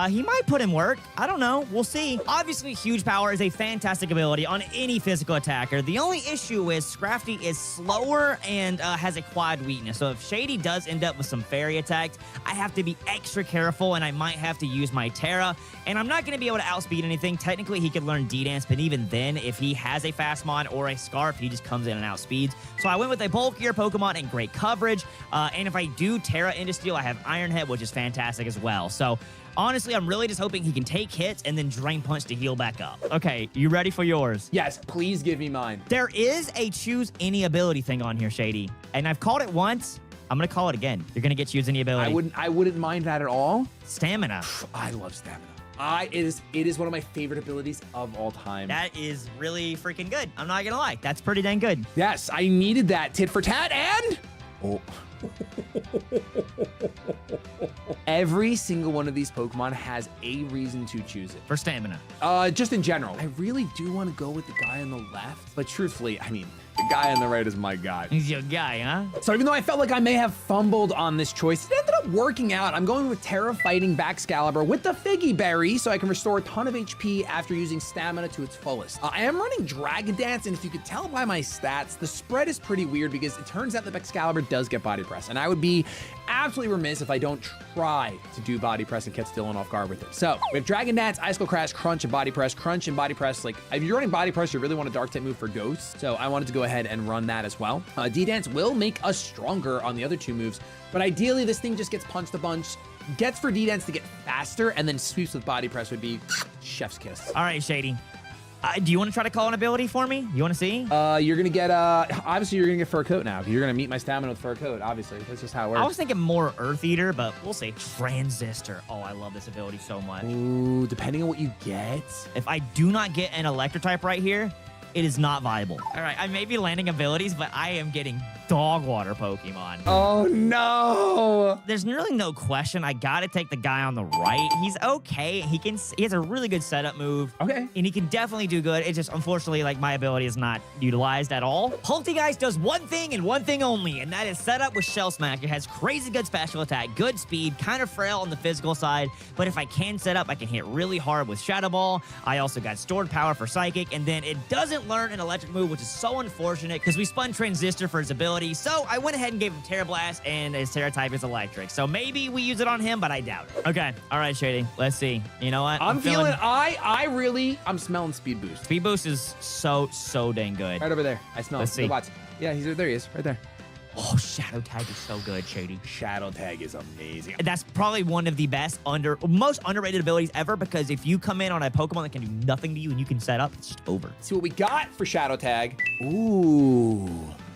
[SPEAKER 3] He might put in work. I don't know. We'll see. Obviously, huge power is a fantastic ability on any physical attacker. The only issue is Scrafty is slower and has a quad weakness. So if Shady does end up with some fairy attacks, I have to be extra careful and I might have to use my Terra. And I'm not going to be able to outspeed anything. Technically, he could learn D-Dance, but even then, if he has a fast mod or a Scarf, he just comes in and outspeeds. So I went with a bulkier Pokemon and great coverage. And if I do Terra into Steel, I have Iron Head, which is fantastic as well. So honestly, I'm really just hoping he can take hits and then Drain Punch to heal back up. Okay, you ready for yours?
[SPEAKER 4] Yes, please give me mine.
[SPEAKER 3] There is a choose any ability thing on here, Shady. And I've called it once. I'm going to call it again. You're going to get choose any ability.
[SPEAKER 4] I wouldn't mind that at all.
[SPEAKER 3] Stamina.
[SPEAKER 4] I love stamina. It is one of my favorite abilities of all time.
[SPEAKER 3] That is really freaking good. I'm not going to lie. That's pretty dang good.
[SPEAKER 4] Yes, I needed that tit for tat and... Oh. Every single one of these Pokemon has a reason to choose it.
[SPEAKER 3] For stamina.
[SPEAKER 4] Just in general. I really do want to go with the guy on the left, but truthfully, I mean, the guy on the right is my guy.
[SPEAKER 3] He's your guy, huh?
[SPEAKER 4] So even though I felt like I may have fumbled on this choice, it ended up working out. I'm going with Terra Fighting Baxcalibur with the Figgy Berry so I can restore a ton of HP after using stamina to its fullest. I am running Dragon Dance, and if you could tell by my stats, the spread is pretty weird because it turns out that Baxcalibur does get Body Press, and I would be absolutely remiss if I don't try to do Body Press and catch Dylan off guard with it. So we have Dragon Dance, Icicle Crash, Crunch, and Body Press. Crunch and Body Press, like if you're running Body Press, you really want a Dark type move for Ghosts. So I wanted to go ahead and run that as well. D-Dance will make us stronger on the other 2 moves, but ideally this thing just gets punched a bunch, gets for D-Dance to get faster, and then sweeps with Body Press would be chef's kiss.
[SPEAKER 3] All right, Shady. Do you want to try to call an ability for me? You want to see?
[SPEAKER 4] You're gonna get obviously you're gonna get Fur Coat now. You're gonna meet my stamina with Fur Coat. Obviously, that's just how it works.
[SPEAKER 3] I was thinking more Earth Eater, but we'll see. Transistor. Oh, I love this ability so much.
[SPEAKER 4] Ooh, depending on what you get.
[SPEAKER 3] If I do not get an Electric type right here, it is not viable. All right, I may be landing abilities, but I am getting dog water Pokemon.
[SPEAKER 4] Oh no!
[SPEAKER 3] There's really no question. I gotta take the guy on the right. He's okay. He has a really good setup move.
[SPEAKER 4] Okay.
[SPEAKER 3] And he can definitely do good. It's just unfortunately like my ability is not utilized at all. Guys does one thing and one thing only, and that is set up with Shell Smack. It has crazy good special attack, good speed, kind of frail on the physical side, but if I can set up, I can hit really hard with Shadow Ball. I also got stored power for Psychic, and then it doesn't learn an electric move, which is so unfortunate because we spun Transistor for his ability. So I went ahead and gave him Terra Blast, and his Terra type is electric. So maybe we use it on him, but I doubt it. Okay. All right, Shady. Let's see. You know what?
[SPEAKER 4] I'm smelling Speed Boost.
[SPEAKER 3] Speed Boost is so dang good.
[SPEAKER 4] Right over there. I smell
[SPEAKER 3] Let's
[SPEAKER 4] it.
[SPEAKER 3] see.
[SPEAKER 4] Watch. Yeah, there he is. Right there.
[SPEAKER 3] Oh, Shadow Tag is so good, Shady.
[SPEAKER 4] Shadow Tag is amazing.
[SPEAKER 3] That's probably one of the most underrated abilities ever, because if you come in on a Pokemon that can do nothing to you and you can set up, it's just over.
[SPEAKER 4] See what we got for Shadow Tag. Ooh.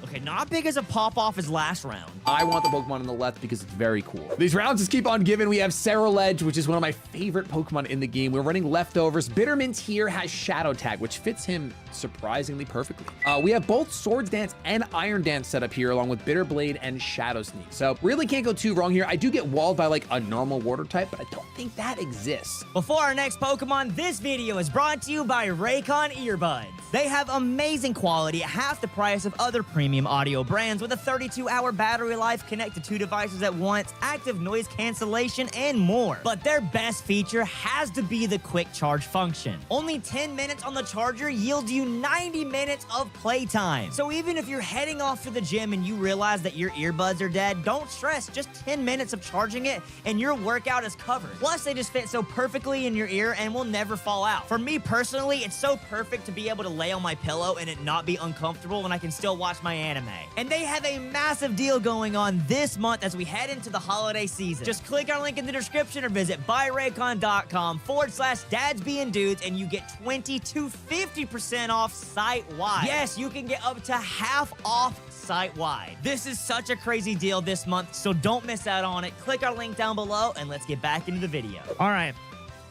[SPEAKER 2] Okay, not big as a pop-off as last round.
[SPEAKER 4] I want the Pokemon on the left because it's very cool. These rounds just keep on giving. We have Ceruledge, which is one of my favorite Pokemon in the game. We're running leftovers. Bittermint here has Shadow Tag, which fits him surprisingly perfectly. We have both Swords Dance and Iron Dance set up here, along with Bitter Blade and Shadow Sneak. So really can't go too wrong here. I do get walled by like a normal water type, but I don't think that exists.
[SPEAKER 2] Before our next Pokemon, this video is brought to you by Raycon earbuds. They have amazing quality at half the price of other premium audio brands with a 32-hour battery life, connect to 2 devices at once, active noise cancellation, and more. But their best feature has to be the quick charge function. Only 10 minutes on the charger yields you 90 minutes of playtime. So even if you're heading off to the gym and you realize that your earbuds are dead, don't stress. Just 10 minutes of charging it and your workout is covered. Plus, they just fit so perfectly in your ear and will never fall out. For me personally, it's so perfect to be able to lay on my pillow and it not be uncomfortable when I can still watch my anime. And they have a massive deal going on this month as we head into the holiday season. Just click our link in the description or visit buyraycon.com/dadsbeingdudes and you get 20 to 50% off site-wide. Yes, you can get up to half off site-wide. This is such a crazy deal this month, so don't miss out on it. Click our link down below and let's get back into the video.
[SPEAKER 3] All right.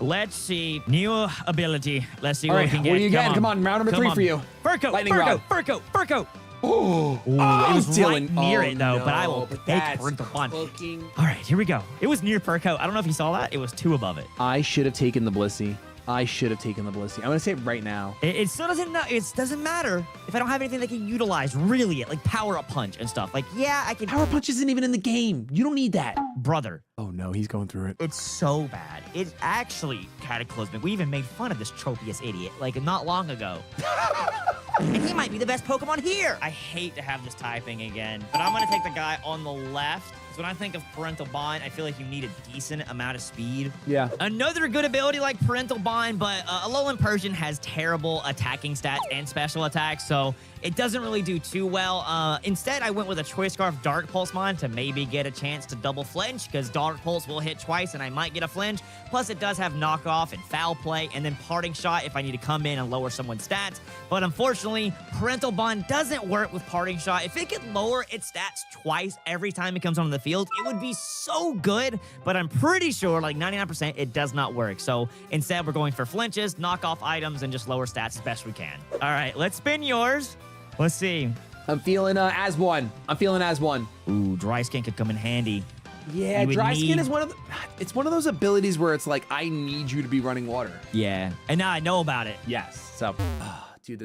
[SPEAKER 3] Let's see. New ability. Let's see
[SPEAKER 4] All
[SPEAKER 3] what
[SPEAKER 4] right,
[SPEAKER 3] we can get.
[SPEAKER 4] what do you get? Come on, round number 3 for you.
[SPEAKER 3] Furco,
[SPEAKER 4] Lightning
[SPEAKER 3] Furco,
[SPEAKER 4] rod.
[SPEAKER 3] Furco, Furco.
[SPEAKER 4] Oh,
[SPEAKER 3] Ooh, it was
[SPEAKER 4] Dylan.
[SPEAKER 3] right near
[SPEAKER 4] Oh,
[SPEAKER 3] it, though,
[SPEAKER 4] no,
[SPEAKER 3] but I will
[SPEAKER 4] but
[SPEAKER 3] take
[SPEAKER 4] that's
[SPEAKER 3] Parental Bond.
[SPEAKER 4] cooking.
[SPEAKER 3] All right, here we go. It was near Furco. I don't know if you saw that. It was 2 above it.
[SPEAKER 4] I should have taken the Blissey. I should have taken the Blissey. I'm going to say it right now.
[SPEAKER 3] It still doesn't know. It doesn't matter if I don't have anything that can utilize, really, like Power Up Punch and stuff. Like, yeah, I can.
[SPEAKER 4] Power Punch isn't even in the game. You don't need that.
[SPEAKER 3] Brother,
[SPEAKER 4] Oh, no, he's going through it.
[SPEAKER 3] it's so bad. It's actually cataclysmic. We even made fun of this Tropius idiot, like, not long ago. And he might be the best Pokemon here. I hate to have this typing again, but I'm going to take the guy on the left. So when I think of Parental Bond, I feel like you need a decent amount of speed.
[SPEAKER 4] Yeah.
[SPEAKER 3] Another good ability like Parental Bond, but Alolan Persian has terrible attacking stats and special attacks, so it doesn't really do too well. Instead, I went with a Choice Scarf Dark Pulse Mon to maybe get a chance to double flinch, because Dark Pulse will hit twice and I might get a flinch. Plus, it does have Knockoff and Foul Play, and then Parting Shot if I need to come in and lower someone's stats. But unfortunately, Parental Bond doesn't work with Parting Shot. If it could lower its stats twice every time it comes onto the field, it would be so good, but I'm pretty sure, like 99%, it does not work. So instead, we're going for flinches, knock off items, and just lower stats as best we can. All right, let's spin yours. Let's see.
[SPEAKER 4] I'm feeling as one. I'm feeling as one.
[SPEAKER 3] Ooh, Dry Skin could come in handy.
[SPEAKER 4] Yeah,
[SPEAKER 3] You would
[SPEAKER 4] Dry Skin
[SPEAKER 3] need-
[SPEAKER 4] is one of the, it's one of those abilities where it's like, I need you to be running water.
[SPEAKER 3] Yeah, and now I know about it.
[SPEAKER 4] Yes. So, dude,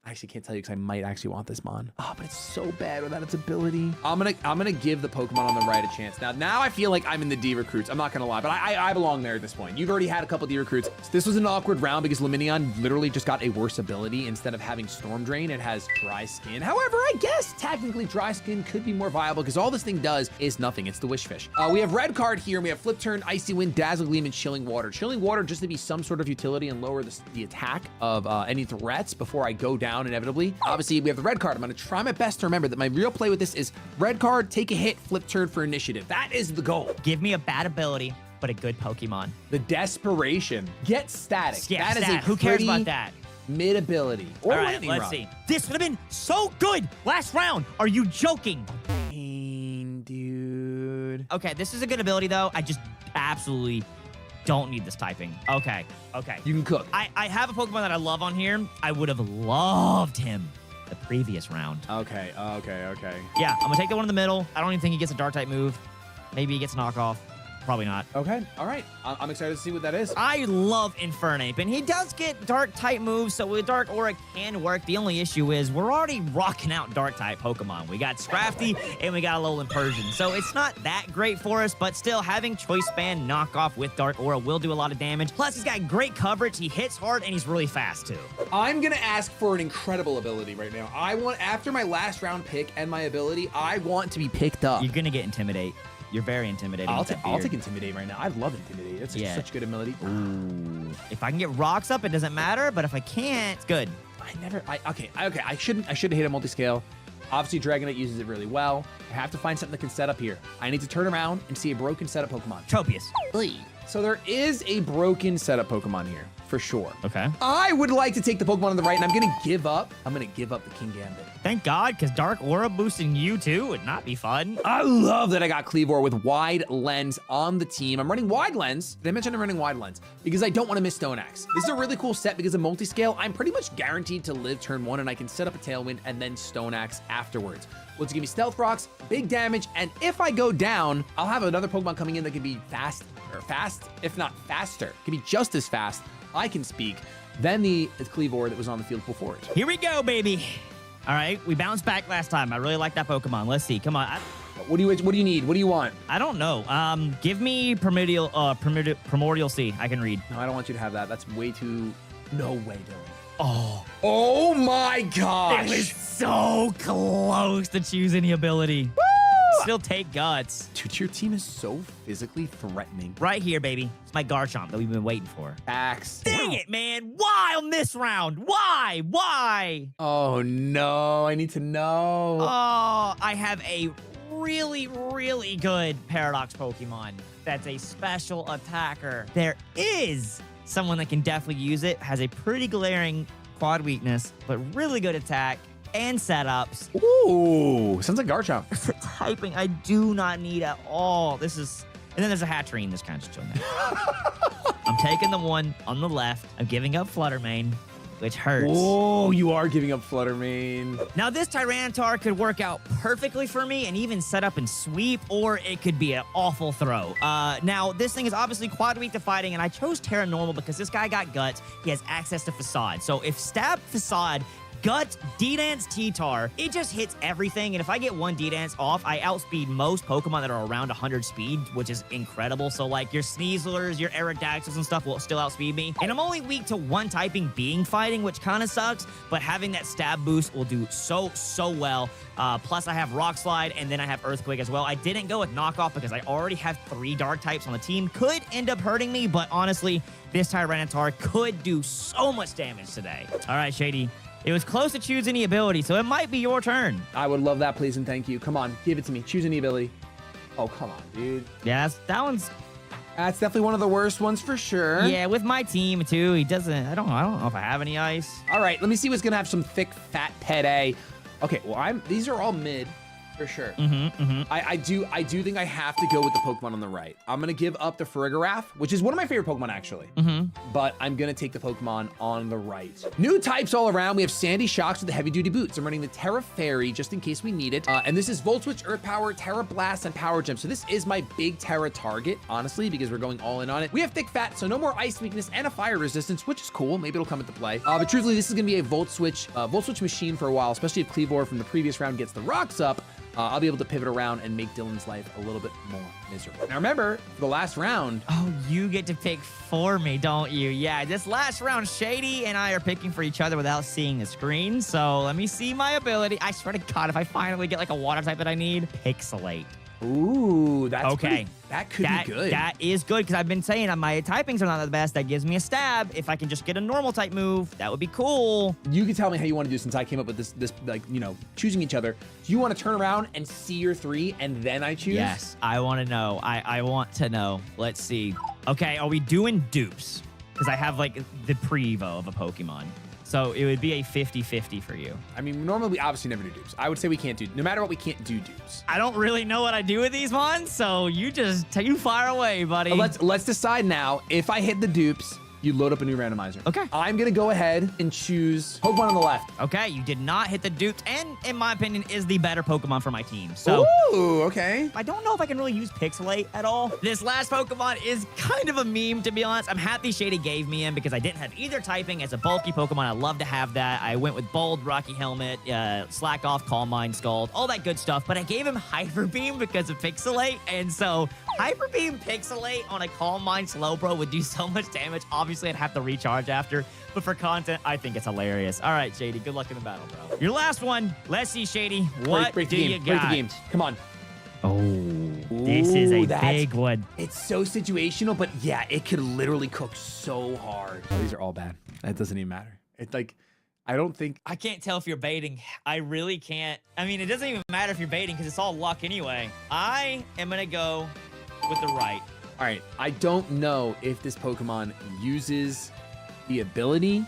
[SPEAKER 4] I actually can't tell you because I might actually want this Mon. Oh, but it's so bad without its ability. I'm gonna give the Pokemon on the right a chance. Now I feel like I'm in the D recruits. I'm not gonna lie, but I belong there at this point. You've already had a couple D recruits. So this was an awkward round because Luminion literally just got a worse ability. Instead of having Storm Drain, it has Dry Skin. However, I guess technically Dry Skin could be more viable because all this thing does is nothing. It's the Wish Fish. We have Red Card here. And we have Flip Turn, Icy Wind, Dazzle Gleam, and Chilling Water. Chilling Water just to be some sort of utility and lower the attack of any threats before I go down inevitably. Obviously, we have the Red Card. I'm going to try my best to remember that my real play with this is Red Card, take a hit, Flip Turn for initiative. That is the goal.
[SPEAKER 3] Give me a bad ability, but a good Pokemon.
[SPEAKER 4] The Desperation. Get Static.
[SPEAKER 3] Yeah,
[SPEAKER 4] that is
[SPEAKER 3] stat.
[SPEAKER 4] a
[SPEAKER 3] Who cares
[SPEAKER 4] pretty
[SPEAKER 3] about that?
[SPEAKER 4] mid ability. Or
[SPEAKER 3] All right,
[SPEAKER 4] Lightning
[SPEAKER 3] let's
[SPEAKER 4] Rod.
[SPEAKER 3] see. This would have been so good last round. Are you joking?
[SPEAKER 4] Pain, dude.
[SPEAKER 3] Okay, this is a good ability, though. I just absolutely don't need this typing. Okay.
[SPEAKER 4] You can cook.
[SPEAKER 3] I have a Pokemon that I love on here. I would have loved him the previous round.
[SPEAKER 4] Okay.
[SPEAKER 3] Yeah, I'm gonna take the one in the middle. I don't even think he gets a Dark type move. Maybe he gets a knockoff. Probably not.
[SPEAKER 4] Okay. All right. I'm excited to see what that is.
[SPEAKER 3] I love Infernape, and he does get Dark type moves, so with Dark Aura can work. The only issue is we're already rocking out Dark type Pokemon. We got Scrafty and we got Alolan Persian, so it's not that great for us, but still having Choice Band knockoff with Dark Aura will do a lot of damage. Plus, he's got great coverage, he hits hard, and he's really fast too.
[SPEAKER 4] I'm going to ask for an incredible ability right now. I want, after my last round pick and my ability, I want to be picked up.
[SPEAKER 3] You're gonna get Intimidate. You're very intimidating.
[SPEAKER 4] I'll
[SPEAKER 3] with that
[SPEAKER 4] take
[SPEAKER 3] beard.
[SPEAKER 4] Intimidate right now. I love Intimidate. That's
[SPEAKER 3] Yeah.
[SPEAKER 4] such a good ability.
[SPEAKER 3] Ooh. If I can get rocks up, it doesn't matter, but if I can't, it's good.
[SPEAKER 4] Okay. I should hit a multi-scale. Obviously, Dragonite uses it really well. I have to find something that can set up here. I need to turn around and see a broken setup Pokemon.
[SPEAKER 3] Tropius.
[SPEAKER 4] So there is a broken setup Pokemon here, for sure.
[SPEAKER 2] Okay.
[SPEAKER 4] I would like to take the Pokemon on the right, and I'm gonna give up. I'm gonna give up the King Gambit.
[SPEAKER 2] Thank God, because Dark Aura boosting you too would not be fun.
[SPEAKER 4] I love that I got Cleavor with Wide Lens on the team. I'm running Wide Lens. Did I mention I'm running Wide Lens? Because I don't want to miss Stone Axe. This is a really cool set because of multi-scale. I'm pretty much guaranteed to live turn 1, and I can set up a Tailwind and then Stone Axe afterwards. Let's give me Stealth Rocks, big damage, and if I go down, I'll have another Pokemon coming in that can be fast, if not faster. Can be just as fast, I can speak, than the Cleavor that was on the field before it.
[SPEAKER 2] Here we go, baby. All right, we bounced back last time. I really like that Pokemon. Let's see. Come on.
[SPEAKER 4] What do you need? What do you want?
[SPEAKER 2] I don't know. Give me Primordial Sea. I can read.
[SPEAKER 4] No, I don't want you to have that. That's way too... No way, Dylan.
[SPEAKER 2] Oh,
[SPEAKER 4] my gosh.
[SPEAKER 2] it was so close to choosing the ability.
[SPEAKER 4] Woo!
[SPEAKER 2] Still take Guts.
[SPEAKER 4] Dude, your team is so physically threatening.
[SPEAKER 2] Right here, baby. It's my Garchomp that we've been waiting for.
[SPEAKER 4] Axe.
[SPEAKER 2] Dang it, man. Why on this round? Why? Why?
[SPEAKER 4] Oh, no. I need to know.
[SPEAKER 2] Oh, I have a really, really good Paradox Pokemon that's a special attacker. There is someone that can definitely use it, has a pretty glaring quad weakness, but really good attack and setups.
[SPEAKER 4] Ooh, sounds like Garchomp.
[SPEAKER 2] Typing I do not need at all. This is, and then there's a Hatterene that's kind of just chilling there. I'm taking the one on the left. I'm giving up Fluttermane, which hurts.
[SPEAKER 4] Oh, you are giving up Fluttermane.
[SPEAKER 2] Now, this Tyranitar could work out perfectly for me and even set up and sweep, or it could be an awful throw. Now, this thing is obviously quad weak to fighting, and I chose Terra Normal because this guy got Guts. He has access to Facade. So if Stab Facade, Guts, D-Dance, T-Tar, it just hits everything, and if I get one D-Dance off, I outspeed most Pokemon that are around 100 speed, which is incredible. So, like, your Sneaslers, your Aerodactyls and stuff will still outspeed me. And I'm only weak to one typing being fighting, which kind of sucks, but having that stab boost will do so well. Plus, I have Rock Slide, and then I have Earthquake as well. I didn't go with Knockoff because I already have 3 Dark types on the team. Could end up hurting me, but honestly, this Tyranitar could do so much damage today. All right, Shady. It was close to choosing the ability, so it might be your turn.
[SPEAKER 4] I would love that, please, and thank you. Come on, give it to me. Choose any ability. Oh, come on, dude.
[SPEAKER 2] Yeah, that one's...
[SPEAKER 4] That's definitely one of the worst ones for sure.
[SPEAKER 2] Yeah, with my team, too. He doesn't... I don't know if I have any ice.
[SPEAKER 4] All right, let me see what's going to have some thick, fat pet A. Okay, well, these are all mid. For sure. I do think I have to go with the Pokemon on the right. I'm gonna give up the Farigiraf, which is one of my favorite Pokemon actually. But I'm gonna take the Pokemon on the right. New types all around. We have Sandy Shocks with the heavy duty boots. I'm running the Terra Fairy just in case we need it. And this is Volt Switch, Earth Power, Terra Blast, and Power Gem. So this is my big Terra target, honestly, because we're going all in on it. We have thick fat, so no more ice weakness and a fire resistance, which is cool. Maybe it'll come into play. But truthfully, this is gonna be a Volt Switch machine for a while, especially if Cleavor from the previous round gets the rocks up. I'll be able to pivot around and make Dylan's life a little bit more miserable. Now remember, for the last round...
[SPEAKER 2] Oh, you get to pick for me, don't you? Yeah, this last round, Shady and I are picking for each other without seeing the screen. So let me see my ability. I swear to God, if I finally get like a water type that I need, Pixelate.
[SPEAKER 4] Ooh, that's
[SPEAKER 2] okay.
[SPEAKER 4] That could be good.
[SPEAKER 2] That is good, because I've been saying my typings are not the best. That gives me a stab. If I can just get a normal type move, that would be cool.
[SPEAKER 4] You can tell me how you want to do since I came up with this like, you know, choosing each other. Do you want to turn around and see your 3 and then I choose?
[SPEAKER 2] Yes, I want to know. I want to know. Let's see. Okay, are we doing dupes? Because I have like the pre-evo of a Pokemon. So it would be a 50-50 for you.
[SPEAKER 4] I mean, normally we obviously never do dupes. I would say we can't do, no matter what, we can't do dupes.
[SPEAKER 2] I don't really know what I do with these ones, so you fire away, buddy.
[SPEAKER 4] Let's decide now. If I hit the dupes, you load up a new randomizer.
[SPEAKER 2] Okay.
[SPEAKER 4] I'm gonna go ahead and choose Pokemon on the left.
[SPEAKER 2] Okay, you did not hit the dupes, and in my opinion, is the better Pokemon for my team. So,
[SPEAKER 4] ooh, okay.
[SPEAKER 2] I don't know if I can really use Pixelate at all. This last Pokemon is kind of a meme, to be honest. I'm happy Shady gave me him because I didn't have either typing. As a bulky Pokemon, I love to have that. I went with Bold, Rocky Helmet, Slack Off, Calm Mind, Scald, all that good stuff. But I gave him Hyper Beam because of Pixelate, and so Hyper Beam Pixelate on a Calm Mind Slowbro would do so much damage. Obviously, I'd have to recharge after, but for content, I think it's hilarious. All right, Shady, good luck in the battle, bro. Your last one. Let's see, Shady. What
[SPEAKER 4] break
[SPEAKER 2] do you got?
[SPEAKER 4] Break the game. Come on.
[SPEAKER 2] Oh, this is a big one.
[SPEAKER 4] It's so situational, but yeah, it could literally cook so hard. Oh, these are all bad. That doesn't even matter. It's like, I don't think...
[SPEAKER 2] I can't tell if you're baiting. I really can't. I mean, it doesn't even matter if you're baiting because it's all luck anyway. I am going to go with the right.
[SPEAKER 4] All right, I don't know if this Pokemon uses the ability,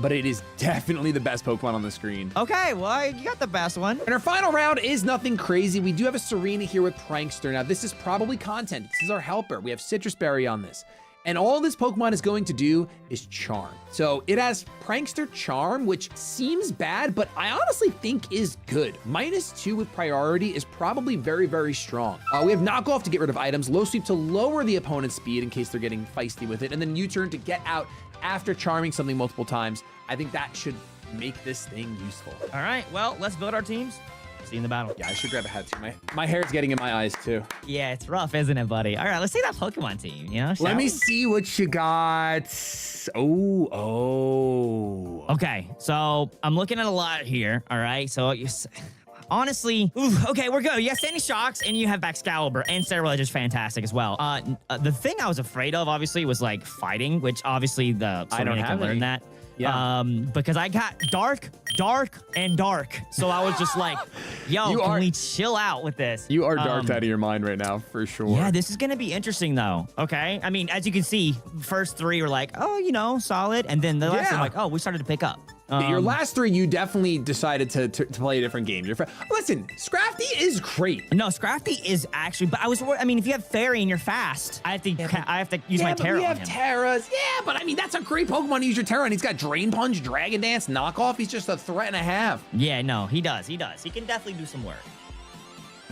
[SPEAKER 4] but it is definitely the best Pokemon on the screen.
[SPEAKER 2] Okay, well, you got the best one.
[SPEAKER 4] And our final round is nothing crazy. We do have a Serena here with Prankster. Now, this is probably content. This is our helper. We have Citrus Berry on this. And all this Pokemon is going to do is Charm. So it has Prankster Charm, which seems bad, but I honestly think is good. -2 with priority is probably very, very strong. We have Knockoff to get rid of items, Low Sweep to lower the opponent's speed in case they're getting feisty with it, and then U-Turn to get out after charming something multiple times. I think that should make this thing useful.
[SPEAKER 2] All right, well, let's build our teams. See you in the battle.
[SPEAKER 4] Yeah, I should grab a hat too. My hair's getting in my eyes too.
[SPEAKER 2] Yeah, it's rough, isn't it, buddy? All right, let's see that Pokemon team, you know? shall
[SPEAKER 4] Let me
[SPEAKER 2] we?
[SPEAKER 4] see what you got. Oh.
[SPEAKER 2] Okay, so I'm looking at a lot here, all right? So honestly, okay, we're good. You have Sandy Shocks, and you have Excalibur, and Cerebral is fantastic as well. The thing I was afraid of, obviously, was like fighting, which obviously the
[SPEAKER 4] I don't
[SPEAKER 2] Serena
[SPEAKER 4] have
[SPEAKER 2] can learn
[SPEAKER 4] any.
[SPEAKER 2] that.
[SPEAKER 4] Yeah.
[SPEAKER 2] Because I got dark, and dark. So I was just like, yo, can we chill out with this?
[SPEAKER 4] You are darked out of your mind right now, for sure.
[SPEAKER 2] Yeah, this is gonna be interesting though. Okay, I mean, as you can see, first 3 were like, oh, you know, solid, and then the last one, like, oh, we started to pick up.
[SPEAKER 4] Your last 3, you definitely decided to play a different game. Listen, Scrafty is great.
[SPEAKER 2] No, Scrafty is actually, but I was worried. I mean, if you have Fairy and you're fast, I have to use my Terra
[SPEAKER 4] we
[SPEAKER 2] on
[SPEAKER 4] have
[SPEAKER 2] him.
[SPEAKER 4] Terras. Yeah, but I mean, that's a great Pokemon to use your Terra, and he's got Drain Punch, Dragon Dance, Knockoff. He's just a threat and a half.
[SPEAKER 2] Yeah, no, he does. He does. He can definitely do some work.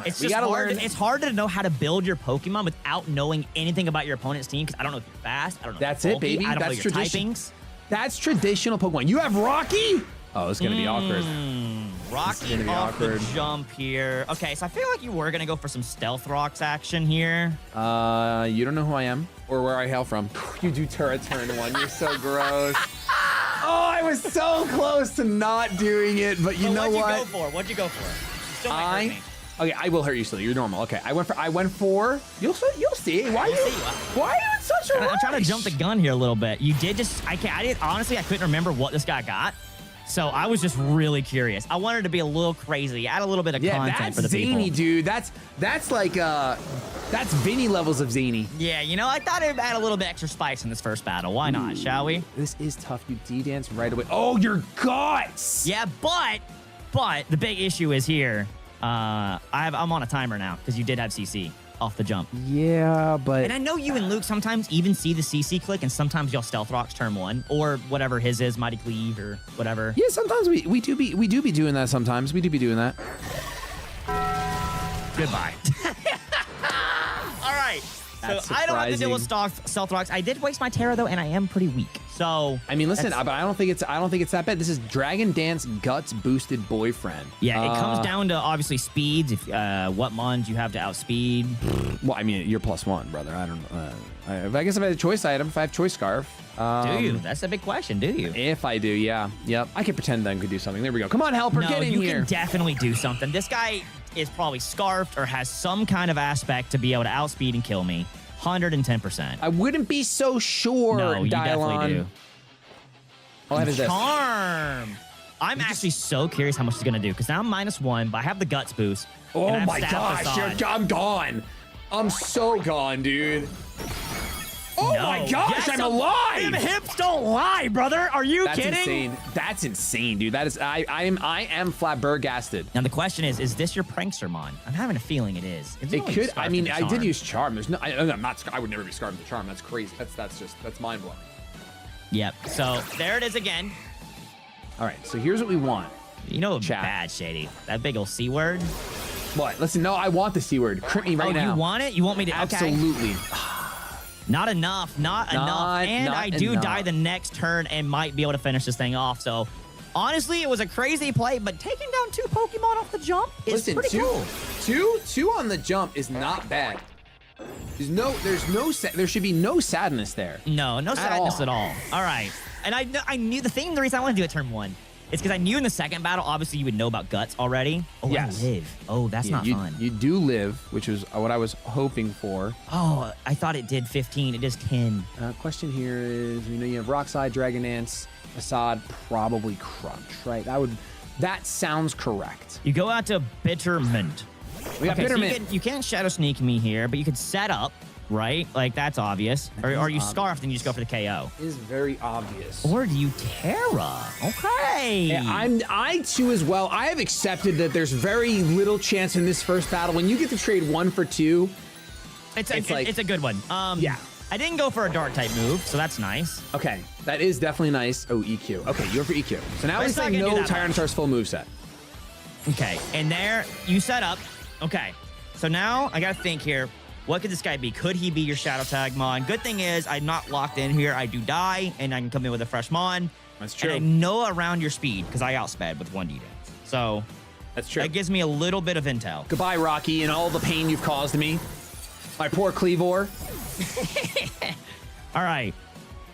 [SPEAKER 2] It's
[SPEAKER 4] we
[SPEAKER 2] just
[SPEAKER 4] gotta
[SPEAKER 2] hard.
[SPEAKER 4] learn-
[SPEAKER 2] It's hard to know how to build your Pokemon without knowing anything about your opponent's team, because I don't know if you're fast. I don't know.
[SPEAKER 4] That's
[SPEAKER 2] if you're
[SPEAKER 4] it, baby.
[SPEAKER 2] bulky, I don't
[SPEAKER 4] That's
[SPEAKER 2] know your
[SPEAKER 4] tradition.
[SPEAKER 2] typings.
[SPEAKER 4] That's traditional Pokemon. You have Rocky? Oh, it's gonna be awkward.
[SPEAKER 2] Rocky
[SPEAKER 4] gonna be
[SPEAKER 2] off
[SPEAKER 4] awkward.
[SPEAKER 2] the jump here. Okay, so I feel like you were gonna go for some Stealth Rocks action here.
[SPEAKER 4] You don't know who I am or where I hail from. You do Terra turn 1. You're so gross. Oh, I was so close to not doing it, but you know what?
[SPEAKER 2] What'd you go for? You still might hurt me.
[SPEAKER 4] Okay, I will hurt you still. You're normal. Okay, I went for. You'll see. Why are you in such a rush?
[SPEAKER 2] I'm trying to jump the gun here a little bit. You did just. I didn't honestly. I couldn't remember what this guy got. So I was just really curious. I wanted to be a little crazy, add a little bit of content
[SPEAKER 4] that's
[SPEAKER 2] for the
[SPEAKER 4] zany,
[SPEAKER 2] people.
[SPEAKER 4] dude. That's like that's Vinny levels of zany.
[SPEAKER 2] Yeah, you know, I thought I'd add a little bit extra spice in this first battle. Why not? Shall we?
[SPEAKER 4] This is tough. You D-dance right away. Oh, your guts!
[SPEAKER 2] Yeah, but the big issue is here. I'm on a timer now because you did have CC off the jump.
[SPEAKER 4] Yeah, but
[SPEAKER 2] And I know you and Luke sometimes even see the CC click, and sometimes y'all Stealth Rocks turn 1 or whatever his is, Mighty Cleave or whatever.
[SPEAKER 4] yeah, sometimes we do be doing that. Sometimes we do be doing that.
[SPEAKER 2] Goodbye. All right.
[SPEAKER 4] That's
[SPEAKER 2] So I don't have to deal with
[SPEAKER 4] surprising.
[SPEAKER 2] Stealth Rocks. I did waste my Terra though, and I am pretty weak. So
[SPEAKER 4] I mean, listen,
[SPEAKER 2] that's-
[SPEAKER 4] but I don't think it's that bad. This is Dragon Dance Guts boosted boyfriend.
[SPEAKER 2] yeah, it comes down to obviously speeds. If what mons you have to outspeed.
[SPEAKER 4] Well, I mean, you're +1, brother. I don't know. I guess if I had a choice item, if I have choice scarf.
[SPEAKER 2] Do you? That's a big question. Do you?
[SPEAKER 4] If I do, yeah. Yep. I could pretend then could do something. There we go. Come on, helper,
[SPEAKER 2] No,
[SPEAKER 4] get in
[SPEAKER 2] you
[SPEAKER 4] here.
[SPEAKER 2] can definitely do something. This guy is probably scarfed or has some kind of aspect to be able to outspeed and kill me. 110%.
[SPEAKER 4] I wouldn't be so sure,
[SPEAKER 2] No, you
[SPEAKER 4] Dylon.
[SPEAKER 2] definitely do.
[SPEAKER 4] All I have is this.
[SPEAKER 2] Charm. I'm actually so curious how much it's gonna do because now I'm -1, but I have the guts boost. and I
[SPEAKER 4] Oh
[SPEAKER 2] have
[SPEAKER 4] my
[SPEAKER 2] Staff
[SPEAKER 4] gosh,
[SPEAKER 2] Facade.
[SPEAKER 4] I'm gone. I'm so gone, dude. Oh
[SPEAKER 2] No.
[SPEAKER 4] my gosh,
[SPEAKER 2] Yes,
[SPEAKER 4] I'm alive.
[SPEAKER 2] Them hips don't lie, brother. Are you
[SPEAKER 4] That's
[SPEAKER 2] kidding?
[SPEAKER 4] insane. That's insane, dude. That is I am flabbergasted.
[SPEAKER 2] Now the question is this your prankster mon? I'm having a feeling it is. It's
[SPEAKER 4] It
[SPEAKER 2] only
[SPEAKER 4] could. I
[SPEAKER 2] scarfed
[SPEAKER 4] mean,
[SPEAKER 2] into
[SPEAKER 4] I did
[SPEAKER 2] Charm.
[SPEAKER 4] use charm. There's no. I'm not. I would never be scarred with charm. That's crazy. That's mind blowing.
[SPEAKER 2] Yep. So there it is again.
[SPEAKER 4] All right. So here's what we want.
[SPEAKER 2] You know,
[SPEAKER 4] Chat.
[SPEAKER 2] bad Shady. That big old C word.
[SPEAKER 4] What? Listen. No, I want the c word. Crit me right
[SPEAKER 2] Oh,
[SPEAKER 4] now.
[SPEAKER 2] you want it? You want me to? Okay.
[SPEAKER 4] Absolutely.
[SPEAKER 2] Not enough. Not enough. And
[SPEAKER 4] not
[SPEAKER 2] I do
[SPEAKER 4] enough.
[SPEAKER 2] die the next turn and might be able to finish this thing off. So honestly, it was a crazy play, but taking down 2 Pokemon off the jump is
[SPEAKER 4] Listen,
[SPEAKER 2] pretty cool.
[SPEAKER 4] two on the jump is not bad. There should be no sadness there.
[SPEAKER 2] No, no sadness at all. All right. And I knew the reason I wanted to do it turn 1 is because I knew in the second battle, obviously you would know about guts already. Oh,
[SPEAKER 4] Yes.
[SPEAKER 2] I live. Oh, that's
[SPEAKER 4] Yeah,
[SPEAKER 2] not fun.
[SPEAKER 4] You do live, which is what I was hoping for.
[SPEAKER 2] Oh, I thought it did 15. It is 10.
[SPEAKER 4] Question here is, we know you have Rockslide, Dragon Dance, Assad, probably Crunch, right? That sounds correct.
[SPEAKER 2] You go out to Bittermint.
[SPEAKER 4] We got
[SPEAKER 2] Okay, so
[SPEAKER 4] Bittermint.
[SPEAKER 2] you can't Shadow Sneak me here, but you could set up. right? Like, that's obvious. Or you Scarf, and you just go for the KO.
[SPEAKER 4] It is very obvious.
[SPEAKER 2] Or do you Terra? Okay.
[SPEAKER 4] Yeah, I too as well. I have accepted that there's very little chance in this first battle. When you get to trade 1 for 2,
[SPEAKER 2] it's a good one.
[SPEAKER 4] Yeah.
[SPEAKER 2] I didn't go for a dark type move, so that's nice.
[SPEAKER 4] Okay, that is definitely nice. Oh, EQ. Okay, you're for EQ. So now
[SPEAKER 2] But
[SPEAKER 4] he's
[SPEAKER 2] it's not
[SPEAKER 4] saying
[SPEAKER 2] gonna
[SPEAKER 4] no
[SPEAKER 2] do that much.
[SPEAKER 4] Tyranitar's full moveset.
[SPEAKER 2] Okay, and there you set up. Okay, so now I gotta think here. What could this guy be? Could he be your Shadow Tag Mon? Good thing is I'm not locked in here. I do die, and I can come in with a fresh Mon.
[SPEAKER 4] That's true.
[SPEAKER 2] And I know around your speed because I outsped with 1 DADS. So
[SPEAKER 4] That's true.
[SPEAKER 2] that gives me a little bit of intel.
[SPEAKER 4] Goodbye, Rocky, and all the pain you've caused me. My poor Cleavor.
[SPEAKER 2] All right.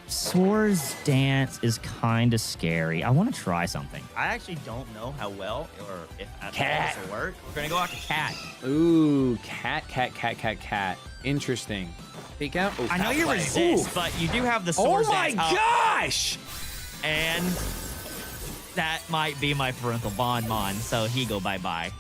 [SPEAKER 2] Soar's Dance is kind of scary. I want to try something. I actually don't know how well or if at all
[SPEAKER 4] Cat.
[SPEAKER 2] this will work. We're going to go after Cat.
[SPEAKER 4] Ooh, cat. Interesting. Peek out. Oh,
[SPEAKER 2] I know
[SPEAKER 4] foul
[SPEAKER 2] you
[SPEAKER 4] play.
[SPEAKER 2] resist,
[SPEAKER 4] Ooh.
[SPEAKER 2] but you do have the
[SPEAKER 4] Oh
[SPEAKER 2] Soar's
[SPEAKER 4] my
[SPEAKER 2] Dance up,
[SPEAKER 4] gosh!
[SPEAKER 2] and that might be my parental bond mon, so he go bye-bye.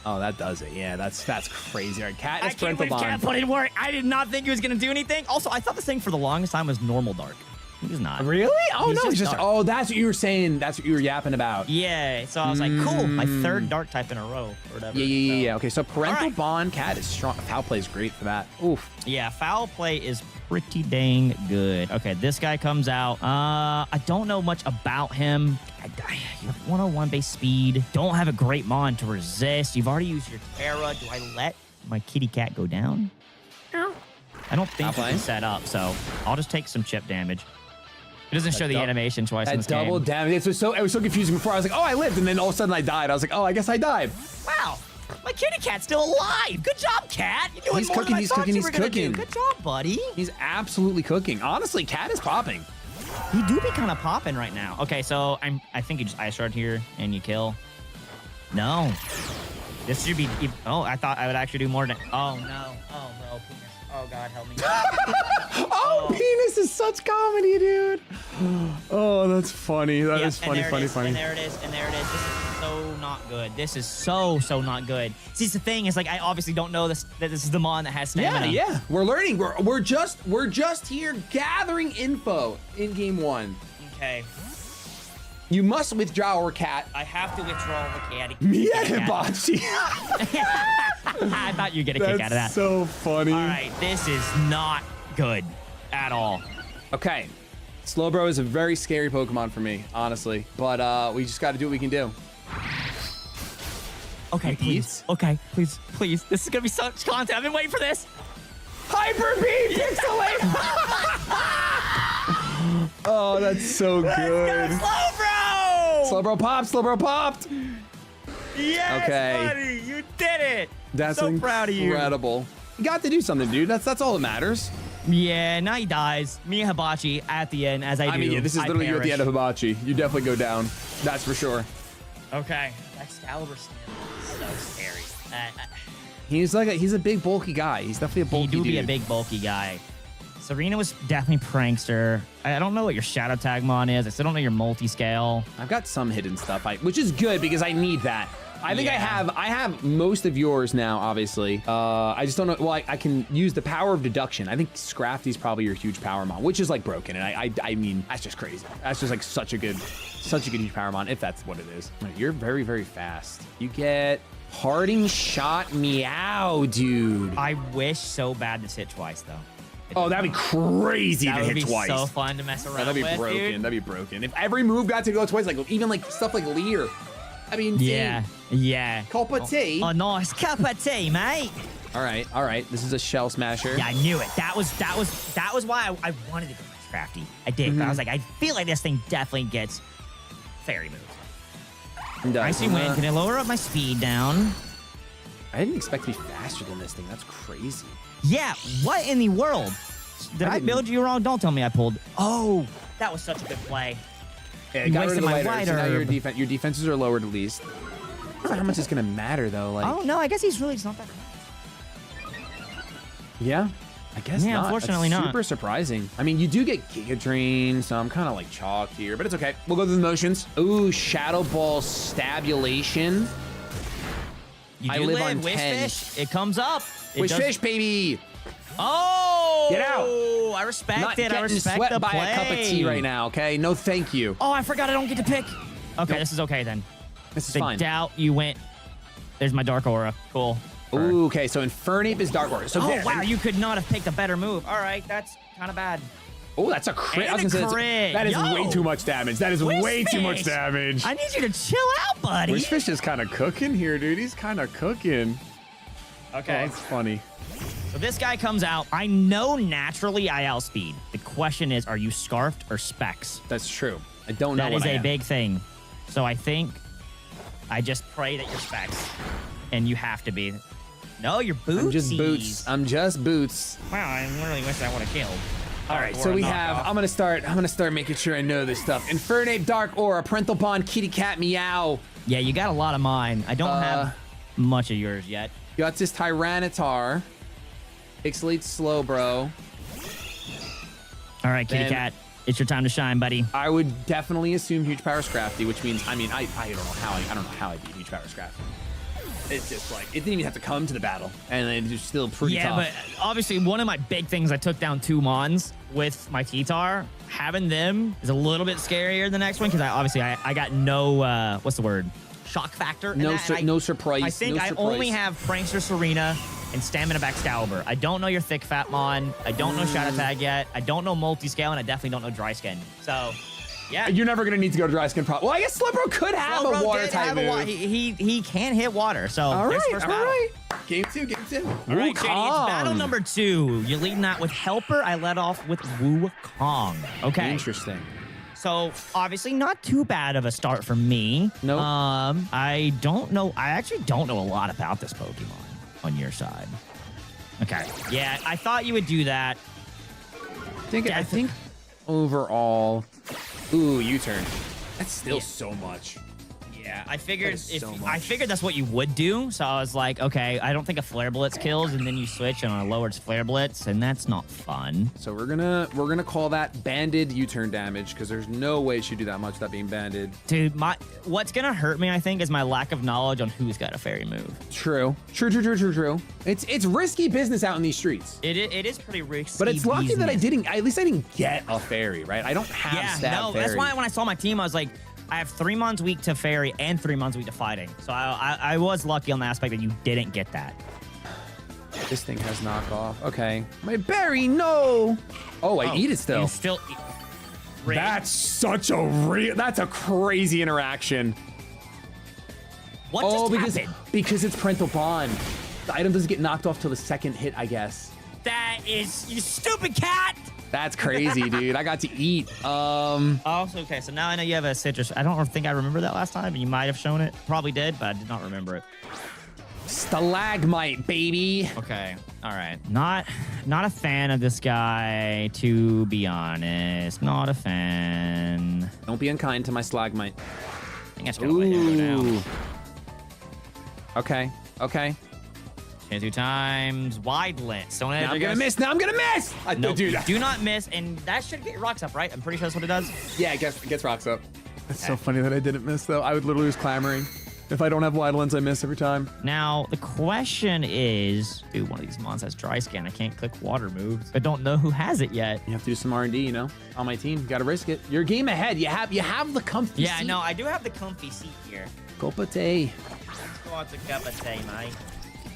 [SPEAKER 4] Oh, that does it. Yeah, that's crazy. All right, cat
[SPEAKER 2] I
[SPEAKER 4] is
[SPEAKER 2] can't
[SPEAKER 4] parental
[SPEAKER 2] believe Cat
[SPEAKER 4] bond.
[SPEAKER 2] put in work. I did not think he was going to do anything. Also, I thought this thing for the longest time was normal dark. He was not.
[SPEAKER 4] Really? Oh
[SPEAKER 2] He's
[SPEAKER 4] no, he's just.
[SPEAKER 2] dark.
[SPEAKER 4] Oh, that's what you were saying. That's what you were yapping about.
[SPEAKER 2] Yeah, so I was like, cool, my 3rd dark type in a row or whatever.
[SPEAKER 4] Yeah.
[SPEAKER 2] So-
[SPEAKER 4] Okay, so parental
[SPEAKER 2] Alright.
[SPEAKER 4] bond cat is strong. Foul play is great for that. Oof.
[SPEAKER 2] Yeah, foul play is pretty dang good. Okay, this guy comes out. I don't know much about him. You have 101 base speed. Don't have a great mon to resist. You've already used your Terra. Do I let my kitty cat go down? I don't think
[SPEAKER 4] Foul
[SPEAKER 2] you
[SPEAKER 4] play.
[SPEAKER 2] can set up, so I'll just take some chip damage. It doesn't show the
[SPEAKER 4] dou-
[SPEAKER 2] animation twice in
[SPEAKER 4] That
[SPEAKER 2] this
[SPEAKER 4] double
[SPEAKER 2] game.
[SPEAKER 4] damage. It was so confusing before. I was like, oh, I lived, and then all of a sudden I died. I was like, oh, I guess I died.
[SPEAKER 2] Wow, my kitty cat's still alive. Good job, cat. You're doing
[SPEAKER 4] He's
[SPEAKER 2] more
[SPEAKER 4] cooking,
[SPEAKER 2] than I
[SPEAKER 4] he's
[SPEAKER 2] thought
[SPEAKER 4] cooking,
[SPEAKER 2] you
[SPEAKER 4] he's
[SPEAKER 2] were gonna do.
[SPEAKER 4] cooking.
[SPEAKER 2] Good job, buddy.
[SPEAKER 4] He's absolutely cooking. Honestly, cat is popping.
[SPEAKER 2] You do be kind of popping right now. Okay, so I think you just ice shard here and you kill. No. This should be. Oh, I thought I would actually do more than. Oh no. Oh no, penis. Oh God, help me.
[SPEAKER 4] Oh, penis is such comedy, dude. Oh, that's funny. That
[SPEAKER 2] Yep,
[SPEAKER 4] is
[SPEAKER 2] and
[SPEAKER 4] funny,
[SPEAKER 2] there it
[SPEAKER 4] funny,
[SPEAKER 2] is,
[SPEAKER 4] funny.
[SPEAKER 2] And there it is. And there it is. This is so not good. This is so not good. See, the thing is, like, I obviously don't know this. That this is the mon that has stamina.
[SPEAKER 4] Yeah. We're learning. We're just here gathering info in game 1.
[SPEAKER 2] Okay.
[SPEAKER 4] You must withdraw our cat.
[SPEAKER 2] I have to withdraw the cat.
[SPEAKER 4] Mia Hibachi.
[SPEAKER 2] I thought you'd get a kick out of that.
[SPEAKER 4] so funny.
[SPEAKER 2] All right, this is not good at all.
[SPEAKER 4] Okay. Slowbro is a very scary Pokemon for me, honestly. But we just got to do what we can do.
[SPEAKER 2] Okay,
[SPEAKER 4] He
[SPEAKER 2] please.
[SPEAKER 4] eats?
[SPEAKER 2] Okay, please. This is gonna be such content. I've been waiting for this.
[SPEAKER 4] Hyper Beam Pixelate! Oh, that's so good.
[SPEAKER 2] Slowbro!
[SPEAKER 4] Slowbro popped.
[SPEAKER 2] Yes,
[SPEAKER 4] Okay.
[SPEAKER 2] buddy, you did it.
[SPEAKER 4] That's
[SPEAKER 2] so proud of you.
[SPEAKER 4] incredible. You got to do something, dude. That's all that matters.
[SPEAKER 2] Yeah, now he dies. Mia Hibachi at the end, as I do.
[SPEAKER 4] I mean, yeah, this is
[SPEAKER 2] I
[SPEAKER 4] literally you at the end of
[SPEAKER 2] perish.
[SPEAKER 4] Hibachi. You definitely go down. That's for sure.
[SPEAKER 2] Okay, Excalibur still is so scary.
[SPEAKER 4] He's a big bulky guy. He's definitely a bulky
[SPEAKER 2] He do
[SPEAKER 4] dude.
[SPEAKER 2] be a big bulky guy. Serena was definitely prankster. I don't know what your Shadow Tagmon is. I still don't know your multi-scale.
[SPEAKER 4] I've got some hidden stuff, which is good because I need that. I think
[SPEAKER 2] Yeah.
[SPEAKER 4] I have most of yours now, obviously. I just don't know. Well, I can use the power of deduction. I think Scrafty's probably your huge power mon, which is like broken. And I mean, that's just crazy. That's just like such a good huge power mon, if that's what it is. You're very, very fast. You get Parting Shot Meow, dude.
[SPEAKER 2] I wish so bad this hit twice, though.
[SPEAKER 4] Oh, that'd be crazy
[SPEAKER 2] That
[SPEAKER 4] to
[SPEAKER 2] would
[SPEAKER 4] hit
[SPEAKER 2] be
[SPEAKER 4] twice.
[SPEAKER 2] so fun to mess around
[SPEAKER 4] That'd be
[SPEAKER 2] with,
[SPEAKER 4] broken.
[SPEAKER 2] dude.
[SPEAKER 4] That'd be broken. If every move got to go twice, like even like stuff like Leer. I mean,
[SPEAKER 2] Yeah.
[SPEAKER 4] Cup of tea.
[SPEAKER 2] A nice cup of tea, mate.
[SPEAKER 4] All right. This is a Shell Smasher.
[SPEAKER 2] Yeah, I knew it. That was why I wanted to go with Crafty. I did, but I was like, I feel like this thing definitely gets fairy moves. Icy Wind. Can I lower up my speed down?
[SPEAKER 4] I didn't expect to be faster than this thing. That's crazy.
[SPEAKER 2] Yeah, what in the world? Did I
[SPEAKER 4] didn't-
[SPEAKER 2] build you wrong? Don't tell me I pulled. Oh, that was such a good play.
[SPEAKER 4] Yeah,
[SPEAKER 2] You
[SPEAKER 4] got rid
[SPEAKER 2] wasted
[SPEAKER 4] of the
[SPEAKER 2] my
[SPEAKER 4] lighter,
[SPEAKER 2] white
[SPEAKER 4] so now your
[SPEAKER 2] herb.
[SPEAKER 4] your defenses are lowered at least. I don't know how much it's gonna matter though. Like,
[SPEAKER 2] Oh, no, I guess he's really just not that.
[SPEAKER 4] yeah, I guess
[SPEAKER 2] Yeah,
[SPEAKER 4] not.
[SPEAKER 2] unfortunately
[SPEAKER 4] That's
[SPEAKER 2] not.
[SPEAKER 4] super surprising. I mean, you do get Giga Drain, so I'm kind of like chalked here, but it's okay. We'll go through the motions. Ooh, Shadow Ball Stabulation.
[SPEAKER 2] You
[SPEAKER 4] I
[SPEAKER 2] do
[SPEAKER 4] live
[SPEAKER 2] live
[SPEAKER 4] on
[SPEAKER 2] Wish
[SPEAKER 4] 10.
[SPEAKER 2] Fish. It comes up. It
[SPEAKER 4] Wish
[SPEAKER 2] does-
[SPEAKER 4] Fish, baby.
[SPEAKER 2] Oh! Oh,
[SPEAKER 4] Get out.
[SPEAKER 2] I respect
[SPEAKER 4] Not
[SPEAKER 2] it. I
[SPEAKER 4] getting
[SPEAKER 2] respect
[SPEAKER 4] swept
[SPEAKER 2] the
[SPEAKER 4] by
[SPEAKER 2] play.
[SPEAKER 4] a cup of tea right now, okay? No, thank you.
[SPEAKER 2] Oh, I forgot I don't get to pick. Okay,
[SPEAKER 4] Nope.
[SPEAKER 2] this is okay then.
[SPEAKER 4] This is
[SPEAKER 2] I
[SPEAKER 4] fine.
[SPEAKER 2] doubt you went. There's my Dark Aura. Cool.
[SPEAKER 4] Ooh, okay, so Infernape is Dark Aura. So
[SPEAKER 2] Oh,
[SPEAKER 4] there.
[SPEAKER 2] wow, you could not have picked a better move. All right, that's kind of bad.
[SPEAKER 4] Oh, that's a crit.
[SPEAKER 2] And
[SPEAKER 4] I was
[SPEAKER 2] a
[SPEAKER 4] gonna say
[SPEAKER 2] crit.
[SPEAKER 4] that is
[SPEAKER 2] Yo.
[SPEAKER 4] way too much damage. That is
[SPEAKER 2] Where's
[SPEAKER 4] way too much
[SPEAKER 2] Fish?
[SPEAKER 4] damage.
[SPEAKER 2] I need you to chill out, buddy.
[SPEAKER 7] Wish Fish is kind of cooking here, dude. He's kind of cooking.
[SPEAKER 2] Okay.
[SPEAKER 7] Oh, that's funny.
[SPEAKER 2] So this guy comes out. I know naturally I outspeed. The question is, are you scarfed or specs?
[SPEAKER 4] That's true. I don't know
[SPEAKER 2] That
[SPEAKER 4] what
[SPEAKER 2] is
[SPEAKER 4] I
[SPEAKER 2] a
[SPEAKER 4] am.
[SPEAKER 2] big thing. So I think I just pray that you're specs. And you have to be. No, you're boots.
[SPEAKER 4] I'm just boots. I'm just boots.
[SPEAKER 2] Wow, I really wish I would have killed.
[SPEAKER 4] All right, so we have. I'm gonna start making sure I know this stuff. Infernape, Dark Aura, Parental Bond, Kitty Cat, Meow,
[SPEAKER 2] Yeah, you got a lot of mine. I don't have much of yours yet.
[SPEAKER 4] Guts' Tyranitar, Pixelate Slowbro.
[SPEAKER 2] All right, Kitty
[SPEAKER 4] Then-
[SPEAKER 2] Cat. It's your time to shine, buddy.
[SPEAKER 4] I would definitely assume Huge Power Scrafty, which means I don't know how I beat Huge Power Scrafty. It's just like it didn't even have to come to the battle, and it's still pretty
[SPEAKER 2] Yeah,
[SPEAKER 4] tough.
[SPEAKER 2] but obviously one of my big things, I took down 2 Mons with my T-Tar. Having them is a little bit scarier than the next one because I got no what's the word? Shock factor. in
[SPEAKER 4] No
[SPEAKER 2] that, and
[SPEAKER 4] sur- no surprise,
[SPEAKER 2] I think
[SPEAKER 4] no
[SPEAKER 2] I
[SPEAKER 4] surprise.
[SPEAKER 2] only have Prankster Serena and Stamina Excalibur. I don't know your Thick Fat Mon. I don't know Shadow Tag yet. I don't know Multi-Scale, and I definitely don't know Dry Skin. So, yeah.
[SPEAKER 4] You're never gonna need to go to Dry Skin. Well, I guess Slowbro could have
[SPEAKER 2] Slowbro
[SPEAKER 4] a water
[SPEAKER 2] did
[SPEAKER 4] type
[SPEAKER 2] have a
[SPEAKER 4] move.
[SPEAKER 2] he can hit water. So,
[SPEAKER 4] All
[SPEAKER 2] there's
[SPEAKER 4] right,
[SPEAKER 2] first
[SPEAKER 4] all
[SPEAKER 2] battle.
[SPEAKER 4] right. Game two.
[SPEAKER 2] All right, Shady, it's battle number 2. You're leading that with Helper. I led off with Wukong. Okay.
[SPEAKER 4] Interesting.
[SPEAKER 2] So obviously not too bad of a start for me.
[SPEAKER 4] Nope.
[SPEAKER 2] I don't know. I actually don't know a lot about this Pokemon on your side. Okay. Yeah, I thought you would do that.
[SPEAKER 4] I think overall, ooh, U-turn. That's still so much.
[SPEAKER 2] Yeah, I figured
[SPEAKER 4] That is so much.
[SPEAKER 2] I figured that's what you would do. So I was like, okay, I don't think a Flare Blitz kills, and then you switch and on a lowered Flare Blitz, and that's not fun.
[SPEAKER 4] So we're gonna call that banded U-turn damage because there's no way she'd do that much without being banded.
[SPEAKER 2] Dude, what's gonna hurt me, I think, is my lack of knowledge on who's got a fairy move.
[SPEAKER 4] True. It's risky business out in these streets.
[SPEAKER 2] It is pretty risky.
[SPEAKER 4] But it's lucky that
[SPEAKER 2] business.
[SPEAKER 4] at least I didn't get a fairy, right? I don't have stab fairy.
[SPEAKER 2] That's why when I saw my team, I was like, I have 3 months week to fairy and 3 months week to fighting. So I was lucky on the aspect that you didn't get that.
[SPEAKER 4] This thing has knockoff. Okay. My berry, no. Oh, I eat it still.
[SPEAKER 2] You still eat.
[SPEAKER 4] That's a crazy interaction.
[SPEAKER 2] What just happened?
[SPEAKER 4] because it's parental bond. The item doesn't get knocked off till the second hit, I guess.
[SPEAKER 2] That is, you stupid cat!
[SPEAKER 4] That's crazy, dude. I got to eat.
[SPEAKER 2] Also, okay, so now I know you have a citrus. I don't think I remember that last time, and you might have shown it. Probably did, but I did not remember it.
[SPEAKER 4] Stalagmite, baby.
[SPEAKER 2] Okay, all right. Not a fan of this guy, to be honest. Not a fan.
[SPEAKER 4] Don't be unkind to my stalagmite.
[SPEAKER 2] I think I just gotta let him go down.
[SPEAKER 4] Okay.
[SPEAKER 2] 2 times. Wide lens. Don't
[SPEAKER 4] Now I'm gonna miss.
[SPEAKER 2] Nope,
[SPEAKER 4] Dude.
[SPEAKER 2] do not miss, and that should get your rocks up, right? I'm pretty sure that's what it does.
[SPEAKER 4] Yeah, it gets rocks up.
[SPEAKER 7] It's so funny that I didn't miss, though. I would literally was clamoring. If I don't have wide lens, I miss every time.
[SPEAKER 2] Now, the question is, dude, one of these mons has dry skin. I can't click water moves. I don't know who has it yet.
[SPEAKER 4] You have to do some R&D, you know, on my team. You gotta risk it. You're a game ahead. You have the comfy
[SPEAKER 2] Yeah,
[SPEAKER 4] seat.
[SPEAKER 2] no, I do have the comfy seat here.
[SPEAKER 4] Copa tea.
[SPEAKER 2] Let's go on to cup of tea, mate.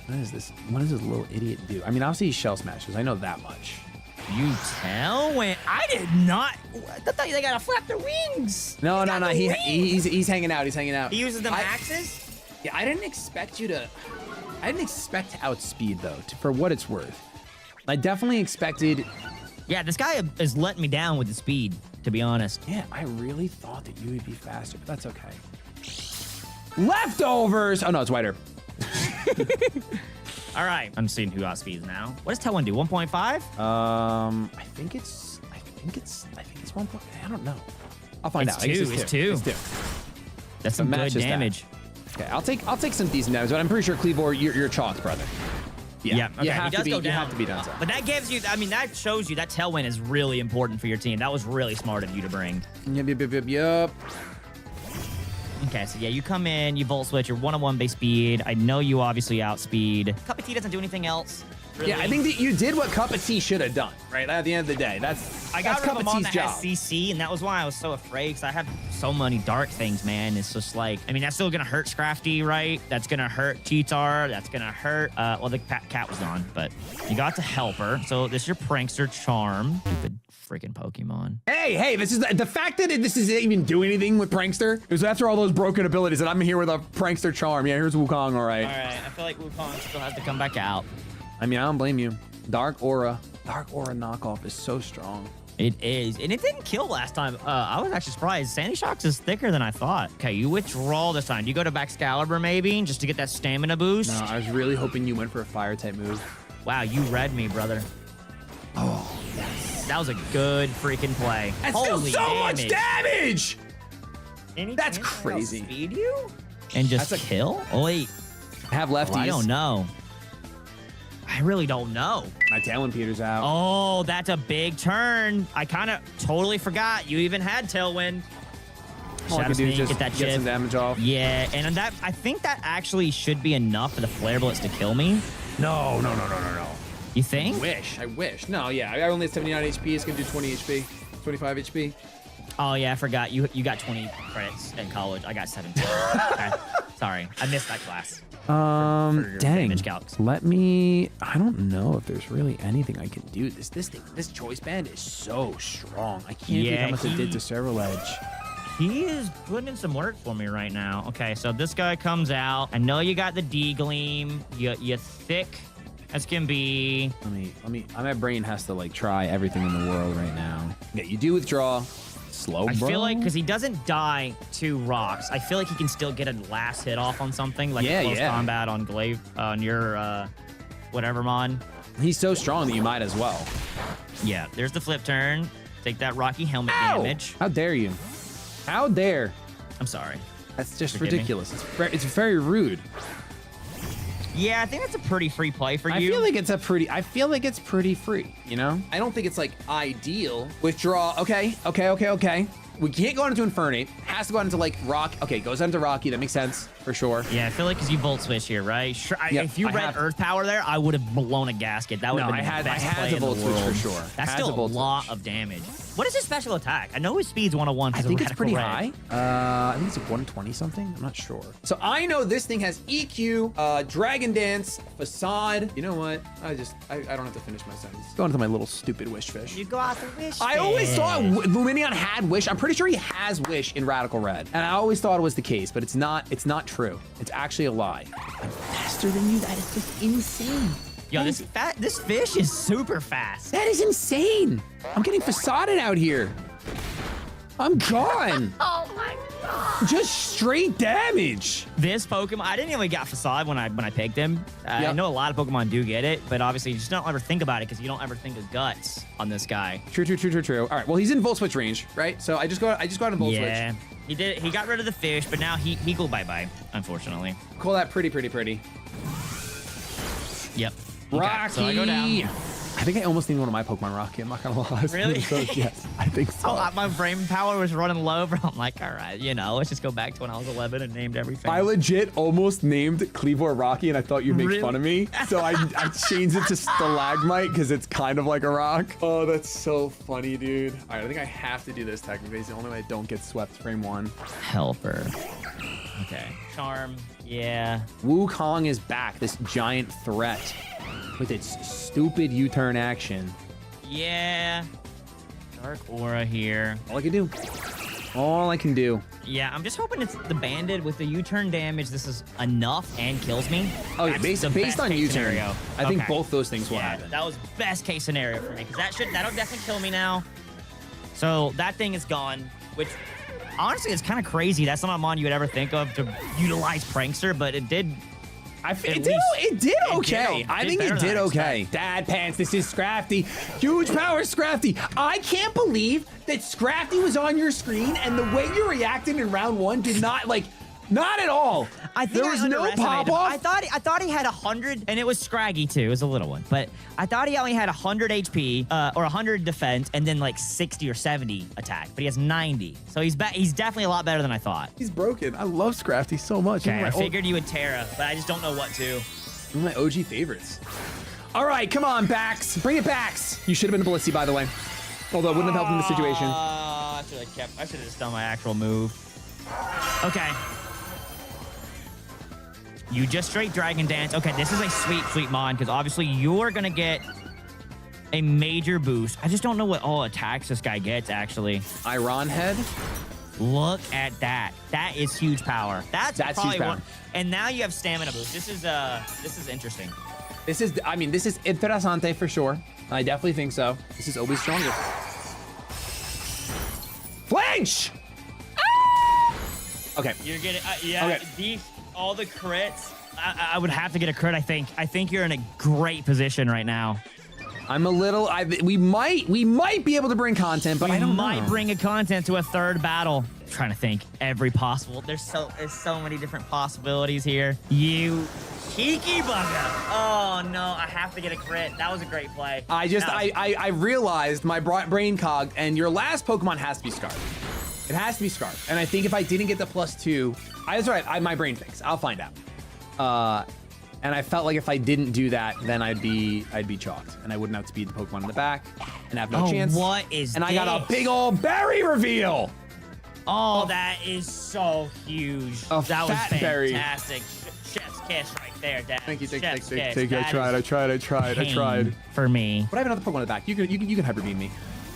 [SPEAKER 4] What is this? What does this little idiot do? I mean, obviously he shell smashes. I know that much.
[SPEAKER 2] You tell when I did not. I thought they gotta flap their wings.
[SPEAKER 4] No.
[SPEAKER 2] He's
[SPEAKER 4] He's hanging out. He's hanging out.
[SPEAKER 2] He uses the
[SPEAKER 4] I-
[SPEAKER 2] maxes.
[SPEAKER 4] Yeah, I didn't expect to outspeed though, for what it's worth. I definitely expected.
[SPEAKER 2] Yeah, this guy is letting me down with the speed, to be honest.
[SPEAKER 4] Yeah, I really thought that you would be faster, but that's okay. Leftovers. Oh no, it's wider.
[SPEAKER 2] All right, I'm seeing who outspeeds now. What does Tailwind do? 1.5?
[SPEAKER 4] I think it's 1 point. I don't know. I'll find
[SPEAKER 2] It's
[SPEAKER 4] out. I guess
[SPEAKER 2] two, it's two.
[SPEAKER 4] It's 2.
[SPEAKER 2] That's some good
[SPEAKER 4] matches that.
[SPEAKER 2] damage.
[SPEAKER 4] Okay, I'll take some decent damage, but I'm pretty sure Cleavor, you're chalked, brother.
[SPEAKER 2] Yeah, okay,
[SPEAKER 4] you have
[SPEAKER 2] he does
[SPEAKER 4] to be.
[SPEAKER 2] go
[SPEAKER 4] You
[SPEAKER 2] down.
[SPEAKER 4] have to be done so.
[SPEAKER 2] But that gives you, I mean, that shows you that Tailwind is really important for your team. That was really smart of you to bring.
[SPEAKER 4] Yep.
[SPEAKER 2] Okay, so yeah, you come in, you volt switch, you're 1-on-1 base speed. I know you obviously outspeed. Cup of Tea doesn't do anything else.
[SPEAKER 4] Yeah, I think that you did what Cup of Tea should have done, right? At the end of the day,
[SPEAKER 3] I got rid
[SPEAKER 4] Cup
[SPEAKER 3] of a
[SPEAKER 4] of
[SPEAKER 3] mon
[SPEAKER 4] Tea's
[SPEAKER 3] that has
[SPEAKER 4] job.
[SPEAKER 3] CC, and that was why I was so afraid, because I have so many dark things, man. It's just like, I mean, that's still gonna hurt Scrafty, right? That's gonna hurt Cheetar. That's gonna hurt. Well, the cat was gone, but you got to help her. So this is your Prankster Charm. Stupid freaking Pokemon.
[SPEAKER 4] Hey, this is the fact that this is even do anything with Prankster. It was after all those broken abilities that I'm here with a Prankster Charm. Yeah, here's Wukong, all right.
[SPEAKER 3] All right, I feel like Wukong still has to come back out.
[SPEAKER 4] I mean, I don't blame you. Dark Aura knockoff is so strong.
[SPEAKER 3] It is, and it didn't kill last time. I was actually surprised. Sandy Shocks is thicker than I thought. Okay, you withdraw this time. Do you go to Excalibur maybe, just to get that stamina boost?
[SPEAKER 4] No, I was really hoping you went for a fire type move.
[SPEAKER 3] Wow, you read me, brother.
[SPEAKER 4] Oh, yes.
[SPEAKER 3] That was a good freaking play.
[SPEAKER 4] That's still
[SPEAKER 3] Holy
[SPEAKER 4] so much damage!
[SPEAKER 3] Any
[SPEAKER 4] That's
[SPEAKER 3] chance I'll
[SPEAKER 4] crazy.
[SPEAKER 3] Speed you? And just
[SPEAKER 4] That's
[SPEAKER 3] kill? Oh, wait.
[SPEAKER 4] I have lefties.
[SPEAKER 3] Oh, I don't know. I really don't know.
[SPEAKER 4] My Talonpeter's out.
[SPEAKER 3] Oh, that's a big turn. I kind of totally forgot you even had Tailwind.
[SPEAKER 4] All I can do is just
[SPEAKER 3] get that
[SPEAKER 4] get
[SPEAKER 3] chip.
[SPEAKER 4] some damage off.
[SPEAKER 3] Yeah, and that I think that actually should be enough for the Flare Blitz to kill me.
[SPEAKER 4] No.
[SPEAKER 3] You think?
[SPEAKER 4] I wish. No, yeah, I only have 79 HP. It's gonna do 20 HP, 25 HP.
[SPEAKER 3] Oh yeah, I forgot. You got 20 credits in college. I got 17. Okay. Sorry, I missed that class. For your
[SPEAKER 4] Dang.
[SPEAKER 3] damage calcs.
[SPEAKER 4] Let me. I don't know if there's really anything I can do. This choice band is so strong. I can't believe how much it did to Serval Edge.
[SPEAKER 3] He is putting in some work for me right now. Okay, so this guy comes out. I know you got the D-Gleam. You thick as can be.
[SPEAKER 4] Let me. My brain has to like try everything in the world right now. Yeah, you do withdraw. Slow,
[SPEAKER 3] I
[SPEAKER 4] bro.
[SPEAKER 3] feel like because he doesn't die to rocks, I feel like he can still get a last hit off on something like close combat on Glaive on your whatever mon.
[SPEAKER 4] He's so strong that you might as well.
[SPEAKER 3] Yeah, there's the flip turn. Take that Rocky helmet damage.
[SPEAKER 4] How dare you? How dare?
[SPEAKER 3] I'm sorry.
[SPEAKER 4] That's just
[SPEAKER 3] Forgive me.
[SPEAKER 4] ridiculous. It's very rude.
[SPEAKER 3] Yeah, I think that's a pretty free play for you.
[SPEAKER 4] I feel like it's pretty free, you know? I don't think it's like ideal. Withdraw. Okay. We can't go out into Infernate. Has to go out into like Rock. Okay, goes out into Rocky. That makes sense for sure.
[SPEAKER 3] Yeah, I feel like because you Volt Switch here, right? Sure.
[SPEAKER 4] Yep,
[SPEAKER 3] if you
[SPEAKER 4] I
[SPEAKER 3] read
[SPEAKER 4] have-
[SPEAKER 3] Earth Power there, I would have blown a gasket. That would have been the best play
[SPEAKER 4] to
[SPEAKER 3] in the
[SPEAKER 4] Volt Switch
[SPEAKER 3] world.
[SPEAKER 4] for sure.
[SPEAKER 3] That's
[SPEAKER 4] Had to
[SPEAKER 3] still a
[SPEAKER 4] Volt
[SPEAKER 3] lot
[SPEAKER 4] Switch.
[SPEAKER 3] of damage. What is his special attack? I know his speed's 101.
[SPEAKER 4] I think it's pretty high. I think it's like 120 something. I'm not sure. So I know this thing has EQ, Dragon Dance, Facade. You know what? I don't have to finish my sentence. Go into my little stupid Wish Fish.
[SPEAKER 3] You go out the wish.
[SPEAKER 4] I always thought Luminion had Wish. I'm pretty sure he has Wish in Radical Red. And I always thought it was the case, but it's not true. It's actually a lie. I'm faster than you. That is just insane.
[SPEAKER 3] Yo, this fish is super fast.
[SPEAKER 4] That is insane. I'm getting facaded out here. I'm gone.
[SPEAKER 6] Oh my god.
[SPEAKER 4] Just straight damage.
[SPEAKER 3] This Pokemon, I didn't even get Facade when I picked him. I
[SPEAKER 4] Yep.
[SPEAKER 3] know a lot of Pokemon do get it, but obviously you just don't ever think about it because you don't ever think of guts on this guy.
[SPEAKER 4] True. All right. Well, he's in Volt Switch range, right? So I just got in Volt
[SPEAKER 3] Yeah,
[SPEAKER 4] Switch.
[SPEAKER 3] he did. He got rid of the fish, but now he go bye-bye, unfortunately.
[SPEAKER 4] Call that pretty.
[SPEAKER 3] Yep.
[SPEAKER 4] Rocky.
[SPEAKER 3] Okay, so I go down.
[SPEAKER 4] I think I almost named one of my Pokemon Rocky. I'm not gonna lie.
[SPEAKER 3] Really?
[SPEAKER 4] Yes, I think so.
[SPEAKER 3] Oh, my brain power was running low, but I'm like, all right, let's just go back to when I was 11 and named everything.
[SPEAKER 4] I legit almost named Cleavor Rocky, and I thought you'd make
[SPEAKER 3] Really?
[SPEAKER 4] fun of me. So I changed it to Stalagmite because it's kind of like a rock. Oh, that's so funny, dude. All right, I think I have to do this technically. It's the only way I don't get swept frame one.
[SPEAKER 3] Helper. Okay. Charm. Yeah.
[SPEAKER 4] Wukong is back, this giant threat with its stupid U-turn action.
[SPEAKER 3] Yeah. Dark Aura here.
[SPEAKER 4] All I can do.
[SPEAKER 3] Yeah, I'm just hoping it's the banded with the U-turn damage. This is enough and kills me.
[SPEAKER 4] Oh, yeah,
[SPEAKER 3] That's
[SPEAKER 4] based
[SPEAKER 3] the
[SPEAKER 4] on
[SPEAKER 3] best case
[SPEAKER 4] U-turn,
[SPEAKER 3] scenario.
[SPEAKER 4] I think
[SPEAKER 3] Okay.
[SPEAKER 4] both those things will
[SPEAKER 3] Yeah,
[SPEAKER 4] happen.
[SPEAKER 3] that was best case scenario for me because that'll definitely kill me now. So that thing is gone, which honestly is kind of crazy. That's not a mon you would ever think of to utilize Prankster, but it did.
[SPEAKER 4] It did okay. I think it
[SPEAKER 3] better
[SPEAKER 4] did
[SPEAKER 3] than I
[SPEAKER 4] okay. Dad Pants, this is Scrafty. Huge power, Scrafty. I can't believe that Scrafty was on your screen and the way you reacted in round one did not not at all.
[SPEAKER 3] I think
[SPEAKER 4] there was no
[SPEAKER 3] underestimated
[SPEAKER 4] pop
[SPEAKER 3] him.
[SPEAKER 4] off.
[SPEAKER 3] I thought he had 100, and it was Scraggy too. It was a little one, but I thought he only had 100 HP or 100 defense, and then like 60 or 70 attack. But he has 90, so he's definitely a lot better than I thought.
[SPEAKER 7] He's broken. I love Scrafty so much.
[SPEAKER 3] Okay, I figured you would Terra, but I just don't know what to.
[SPEAKER 4] One of my OG favorites. All right, come on, Bax. Bring it, Bax. You should have been a Blissey, by the way. Although it wouldn't have helped in the situation.
[SPEAKER 3] I should have just done my actual move. Okay. You just straight Dragon Dance. Okay, this is a sweet, sweet mod because obviously you're going to get a major boost. I just don't know what all attacks this guy gets, actually.
[SPEAKER 4] Iron Head.
[SPEAKER 3] Look at that. That is huge power. That's probably
[SPEAKER 4] huge power.
[SPEAKER 3] one. And now you have stamina boost. This is interesting.
[SPEAKER 4] This is interessante for sure. I definitely think so. This is always stronger. Flinch! Ah! Okay.
[SPEAKER 3] You're getting, yeah,
[SPEAKER 4] Okay.
[SPEAKER 3] all the crits. I would have to get a crit, I think. I think you're in a great position right now.
[SPEAKER 4] I'm a little, we might be able to bring content, but I don't
[SPEAKER 3] might
[SPEAKER 4] know.
[SPEAKER 3] bring a content to a third battle. I'm trying to think every possible. There's so many different possibilities here. You cheeky bugger. Oh no, I have to get a crit. That was a great play.
[SPEAKER 4] I realized my brain cog, and your last Pokemon has to be Scarf. It has to be Scarf. And I think if I didn't get the +2, that's right, my brain thinks. I'll find out. And I felt like if I didn't do that, then I'd be chalked, and I wouldn't have speed the Pokemon in the back and have no chance.
[SPEAKER 3] What is
[SPEAKER 4] And
[SPEAKER 3] this?
[SPEAKER 4] I got a big old berry reveal.
[SPEAKER 3] Oh, that is so huge.
[SPEAKER 4] A
[SPEAKER 3] That was
[SPEAKER 4] fat berry.
[SPEAKER 3] fantastic. Chef's kiss right there, Dad.
[SPEAKER 7] Thank you.
[SPEAKER 3] Chef's kiss.
[SPEAKER 7] I
[SPEAKER 3] That
[SPEAKER 7] tried.
[SPEAKER 3] is
[SPEAKER 7] I tried.
[SPEAKER 3] pain for me.
[SPEAKER 4] But I have another Pokemon in the back. You can Hyper Beam me.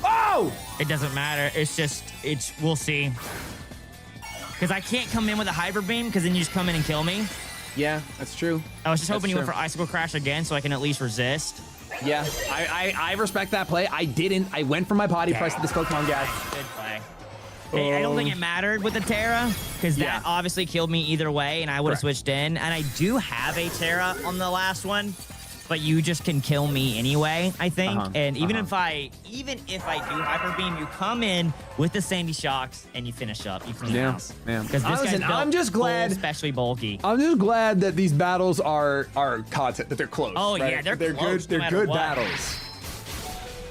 [SPEAKER 4] Oh!
[SPEAKER 3] It doesn't matter. We'll see. Because I can't come in with a Hyper Beam, because then you just come in and kill me.
[SPEAKER 4] Yeah, that's true.
[SPEAKER 3] I was just hoping you went
[SPEAKER 4] true.
[SPEAKER 3] for Icicle Crash again, so I can at least resist.
[SPEAKER 4] Yeah, I respect that play. I didn't. I went for my body press to this Pokemon guy.
[SPEAKER 3] Good play. Hey, I don't think it mattered with the Terra, because that
[SPEAKER 4] Yeah.
[SPEAKER 3] obviously killed me either way, and I would have
[SPEAKER 4] Correct.
[SPEAKER 3] switched in. And I do have a Terra on the last one, but you just can kill me anyway, I think. And even if I do Hyper Beam, you come in with the Sandy Shocks and you finish up. You clean
[SPEAKER 4] Yeah,
[SPEAKER 3] house.
[SPEAKER 4] yeah.
[SPEAKER 3] Because this
[SPEAKER 4] Listen,
[SPEAKER 3] guy's built
[SPEAKER 4] I'm just glad-
[SPEAKER 3] full, especially bulky.
[SPEAKER 7] I'm just glad that these battles are content, that they're close.
[SPEAKER 3] Oh,
[SPEAKER 7] right?
[SPEAKER 3] yeah, they're close,
[SPEAKER 7] good.
[SPEAKER 3] no
[SPEAKER 7] They're
[SPEAKER 3] matter
[SPEAKER 7] good
[SPEAKER 3] what.
[SPEAKER 7] battles.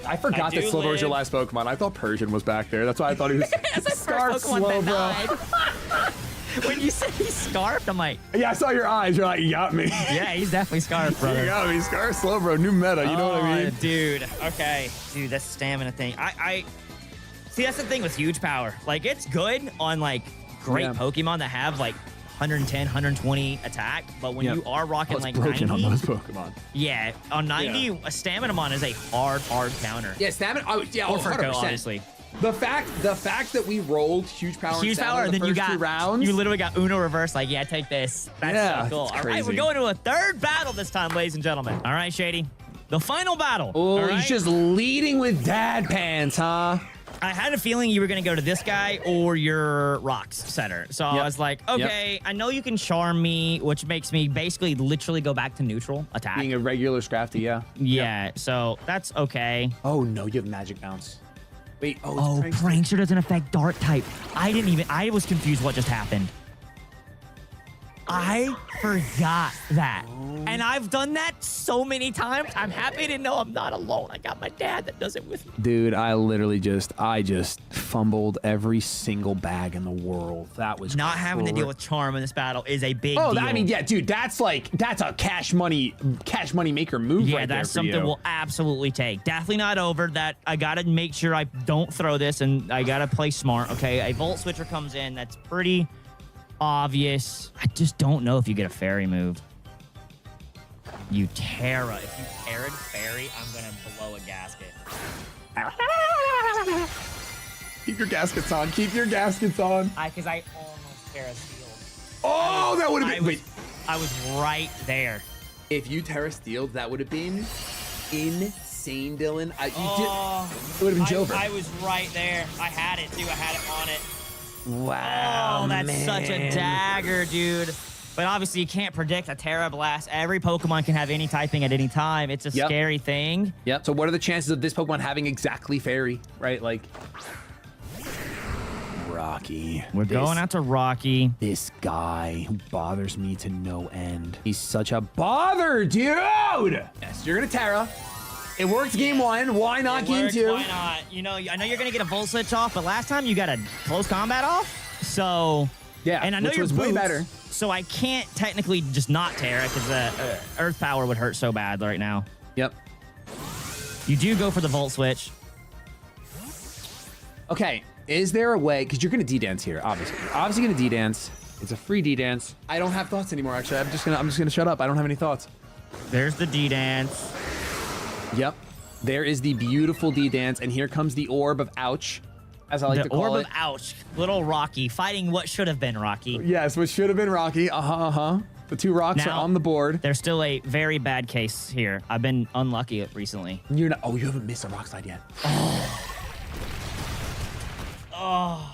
[SPEAKER 7] I forgot
[SPEAKER 3] I
[SPEAKER 7] that
[SPEAKER 3] do
[SPEAKER 7] Slowbro was your
[SPEAKER 3] live-
[SPEAKER 7] last Pokemon. I thought Persian was back there. That's why I thought he was
[SPEAKER 3] That's the
[SPEAKER 7] Scarf
[SPEAKER 3] first Pokemon that
[SPEAKER 7] Slowbro.
[SPEAKER 3] died. When you said he's scarfed, I'm like,
[SPEAKER 7] Yeah, I saw your eyes. You're like, you got me.
[SPEAKER 3] yeah, he's definitely scarfed,
[SPEAKER 7] You
[SPEAKER 3] brother.
[SPEAKER 7] got me. Scarf Slowbro, new meta. You know what I mean?
[SPEAKER 3] Dude, okay. Dude, that's stamina thing. I see, that's the thing with huge power. Like, it's good on, like, great
[SPEAKER 4] Yeah.
[SPEAKER 3] Pokemon that have, like, 110, 120 attack, but when
[SPEAKER 4] Yep.
[SPEAKER 3] you are rocking,
[SPEAKER 7] It's
[SPEAKER 3] like,
[SPEAKER 7] broken
[SPEAKER 3] 90,
[SPEAKER 7] on those Pokemon.
[SPEAKER 3] yeah, on 90, a Stamina Mon is a hard counter.
[SPEAKER 4] Yeah, stamina. Oh, yeah,
[SPEAKER 3] Or for
[SPEAKER 4] 100%.
[SPEAKER 3] obviously.
[SPEAKER 4] The fact that we rolled huge power,
[SPEAKER 3] Huge
[SPEAKER 4] and
[SPEAKER 3] power,
[SPEAKER 4] stamina
[SPEAKER 3] then
[SPEAKER 4] the
[SPEAKER 3] you
[SPEAKER 4] first
[SPEAKER 3] got,
[SPEAKER 4] 2 rounds.
[SPEAKER 3] you literally got Uno reverse, like, yeah, take this. That's
[SPEAKER 4] Yeah,
[SPEAKER 3] so cool.
[SPEAKER 4] it's
[SPEAKER 3] All right, we're
[SPEAKER 4] crazy.
[SPEAKER 3] going to a third battle this time, ladies and gentlemen. All right, Shady. The final battle.
[SPEAKER 4] Oh,
[SPEAKER 3] all right?
[SPEAKER 4] he's just leading with dad pants, huh?
[SPEAKER 3] I had a feeling you were going to go to this guy or your rocks setter. So I
[SPEAKER 4] Yep.
[SPEAKER 3] was like, okay, I know you can charm me, which makes me basically literally go back to neutral attack.
[SPEAKER 4] Being a regular Scrafty, yeah.
[SPEAKER 3] Yeah, so that's okay.
[SPEAKER 4] Oh no, you have magic bounce. Wait,
[SPEAKER 3] Oh,
[SPEAKER 4] it's
[SPEAKER 3] Prankster doesn't affect Dark type. I was confused what just happened. I forgot that. And I've done that so many times. I'm happy to know I'm not alone. I got my dad that does it with me.
[SPEAKER 4] Dude, I just fumbled every single bag in the world. That was
[SPEAKER 3] Not having to deal with charm in this battle is a big
[SPEAKER 4] Oh,
[SPEAKER 3] deal.
[SPEAKER 4] I mean, yeah, dude, that's a cash money maker move
[SPEAKER 3] Yeah,
[SPEAKER 4] right there
[SPEAKER 3] that's
[SPEAKER 4] for
[SPEAKER 3] something
[SPEAKER 4] you.
[SPEAKER 3] we'll absolutely take. Definitely not over that. I got to make sure I don't throw this, and I got to play smart, okay? A Volt Switcher comes in. That's pretty obvious. I just don't know if you get a fairy move. You Terra. If you Terra fairy, I'm going to blow a gasket.
[SPEAKER 7] Keep your gaskets on. Keep your gaskets on.
[SPEAKER 3] Because I almost Terra Steel.
[SPEAKER 7] Oh, that would have been. Wait,
[SPEAKER 3] I was right there.
[SPEAKER 4] If you Terra Steeled, that would have been insane, Dylan. It would have been Jover.
[SPEAKER 3] I was right there. I had it, too. I had it on it.
[SPEAKER 4] Wow,
[SPEAKER 3] Oh, that's
[SPEAKER 4] man.
[SPEAKER 3] such a dagger, dude. But obviously, you can't predict a Terra Blast. Every Pokemon can have any typing at any time. It's a
[SPEAKER 4] Yep.
[SPEAKER 3] scary thing.
[SPEAKER 4] Yep. So what are the chances of this Pokemon having exactly fairy, right? Like, Rocky.
[SPEAKER 3] We're going out to Rocky.
[SPEAKER 4] This guy who bothers me to no end. He's such a bother, dude! Yes, you're gonna Terra. It worked game 1. Why not
[SPEAKER 3] It
[SPEAKER 4] game
[SPEAKER 3] worked,
[SPEAKER 4] 2?
[SPEAKER 3] Why not? You know, I know you're going to get a Volt Switch off, but last time you got a close combat off. So,
[SPEAKER 4] Yeah,
[SPEAKER 3] and I know
[SPEAKER 4] which
[SPEAKER 3] you're
[SPEAKER 4] was way
[SPEAKER 3] boots,
[SPEAKER 4] better.
[SPEAKER 3] So I can't technically just not Terra because Earth Power would hurt so bad right now.
[SPEAKER 4] Yep.
[SPEAKER 2] You do go for the Volt Switch.
[SPEAKER 4] Okay, is there a way, because you're gonna D-dance here, obviously. You're obviously gonna D-dance. It's a free D-dance. I don't have thoughts anymore, actually. I'm just gonna shut up. I don't have any thoughts.
[SPEAKER 2] There's the D-dance.
[SPEAKER 4] Yep. There is the beautiful D-dance, and here comes the orb of ouch, as I like to call
[SPEAKER 2] Orb
[SPEAKER 4] it.
[SPEAKER 2] of Ouch. Little Rocky fighting what should have been Rocky.
[SPEAKER 4] Yes, which should have been Rocky. The 2 rocks are
[SPEAKER 2] Now-
[SPEAKER 4] on the board.
[SPEAKER 2] There's still a very bad case here. I've been unlucky recently.
[SPEAKER 4] You're not. Oh, you haven't missed a rock slide yet.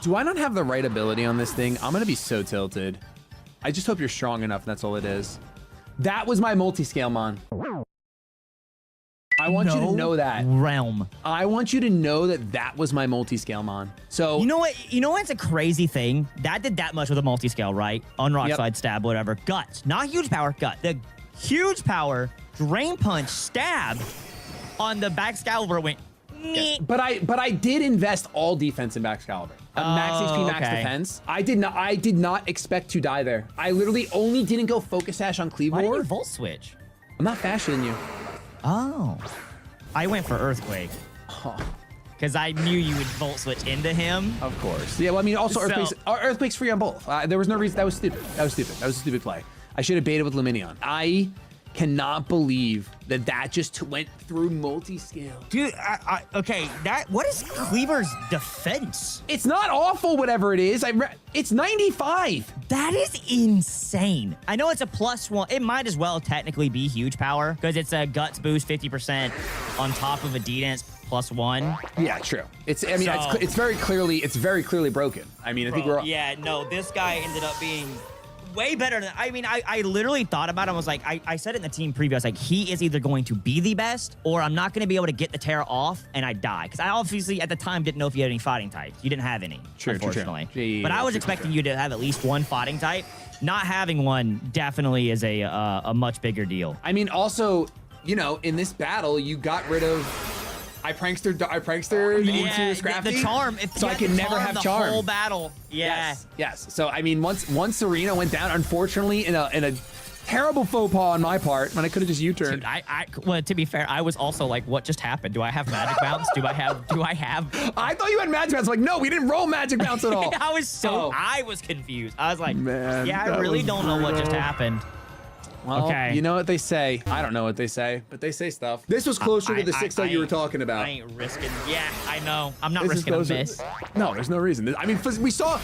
[SPEAKER 4] Do I not have the right ability on this thing? I'm gonna be so tilted. I just hope you're strong enough, and that's all it is. That was my multi-scale mon. I want you to know that.
[SPEAKER 2] Realm.
[SPEAKER 4] I want you to know that that was my multi-scale mon. So
[SPEAKER 2] You know what? You know what's a crazy thing? That did that much with a multi-scale, right? On rock
[SPEAKER 4] Yep.
[SPEAKER 2] slide, stab, whatever. Guts. Not huge power, gut. The huge power, drain punch, stab on the back scale where it went.
[SPEAKER 4] Yes. But I did invest all defense in Excalibur. Max HP, max
[SPEAKER 2] okay.
[SPEAKER 4] defense. I did not expect to die there. I literally only didn't go focus sash on Cleave
[SPEAKER 2] Why did you
[SPEAKER 4] Ward.
[SPEAKER 2] Volt Switch?
[SPEAKER 4] I'm not faster than you.
[SPEAKER 2] Oh. I went for Earthquake. Because I knew you would Volt Switch into him.
[SPEAKER 4] Of course. Yeah, well, I mean, also
[SPEAKER 2] So-
[SPEAKER 4] Earthquake's free on both. There was no reason. That was stupid. That was a stupid play. I should have baited with Luminion. I cannot believe that just went through multi-scale.
[SPEAKER 2] Dude, okay, what is Cleaver's defense?
[SPEAKER 4] It's not awful, whatever it is. It's 95.
[SPEAKER 2] That is insane. I know it's a +1. It might as well technically be huge power because it's a guts boost 50% on top of a D-Dance +1.
[SPEAKER 4] Yeah, true. It's very clearly broken. I mean, I think we're
[SPEAKER 2] Yeah, no, this guy ended up being way better than, I literally thought about it and was like, I said it in the team preview, I was like, he is either going to be the best or I'm not going to be able to get the Terra off and I die. Because I obviously at the time didn't know if you had any fighting types. You didn't have any, unfortunately.
[SPEAKER 4] True.
[SPEAKER 2] But I was expecting you to have at least one fighting type. Not having one definitely is a much bigger deal.
[SPEAKER 4] I mean, also, you know, in this battle, you got rid of I prankster into Scrafty.
[SPEAKER 2] The charm.
[SPEAKER 4] So I can never have charm.
[SPEAKER 2] The whole battle. Yeah.
[SPEAKER 4] Yes. So I mean, once Serena went down, unfortunately, in a terrible faux pas on my part, when I could have just U-turned.
[SPEAKER 3] Dude, well, to be fair, I was also like, what just happened? Do I have magic bounce? Do I have?
[SPEAKER 4] I thought you had magic bounce. Like, no, we didn't roll magic bounce at all.
[SPEAKER 2] I was confused. I was like,
[SPEAKER 7] Man,
[SPEAKER 2] yeah, I
[SPEAKER 7] that
[SPEAKER 2] really
[SPEAKER 7] was
[SPEAKER 2] don't know what just
[SPEAKER 7] brutal.
[SPEAKER 2] happened.
[SPEAKER 4] Well,
[SPEAKER 2] Okay.
[SPEAKER 4] you know what they say. I don't know what they say, but they say stuff. This was closer to the 6-0 you were talking about.
[SPEAKER 2] I ain't risking. Yeah, I know. I'm not
[SPEAKER 4] This is
[SPEAKER 2] risking a
[SPEAKER 4] closer-
[SPEAKER 2] miss.
[SPEAKER 4] No, there's no reason. I mean, if we saw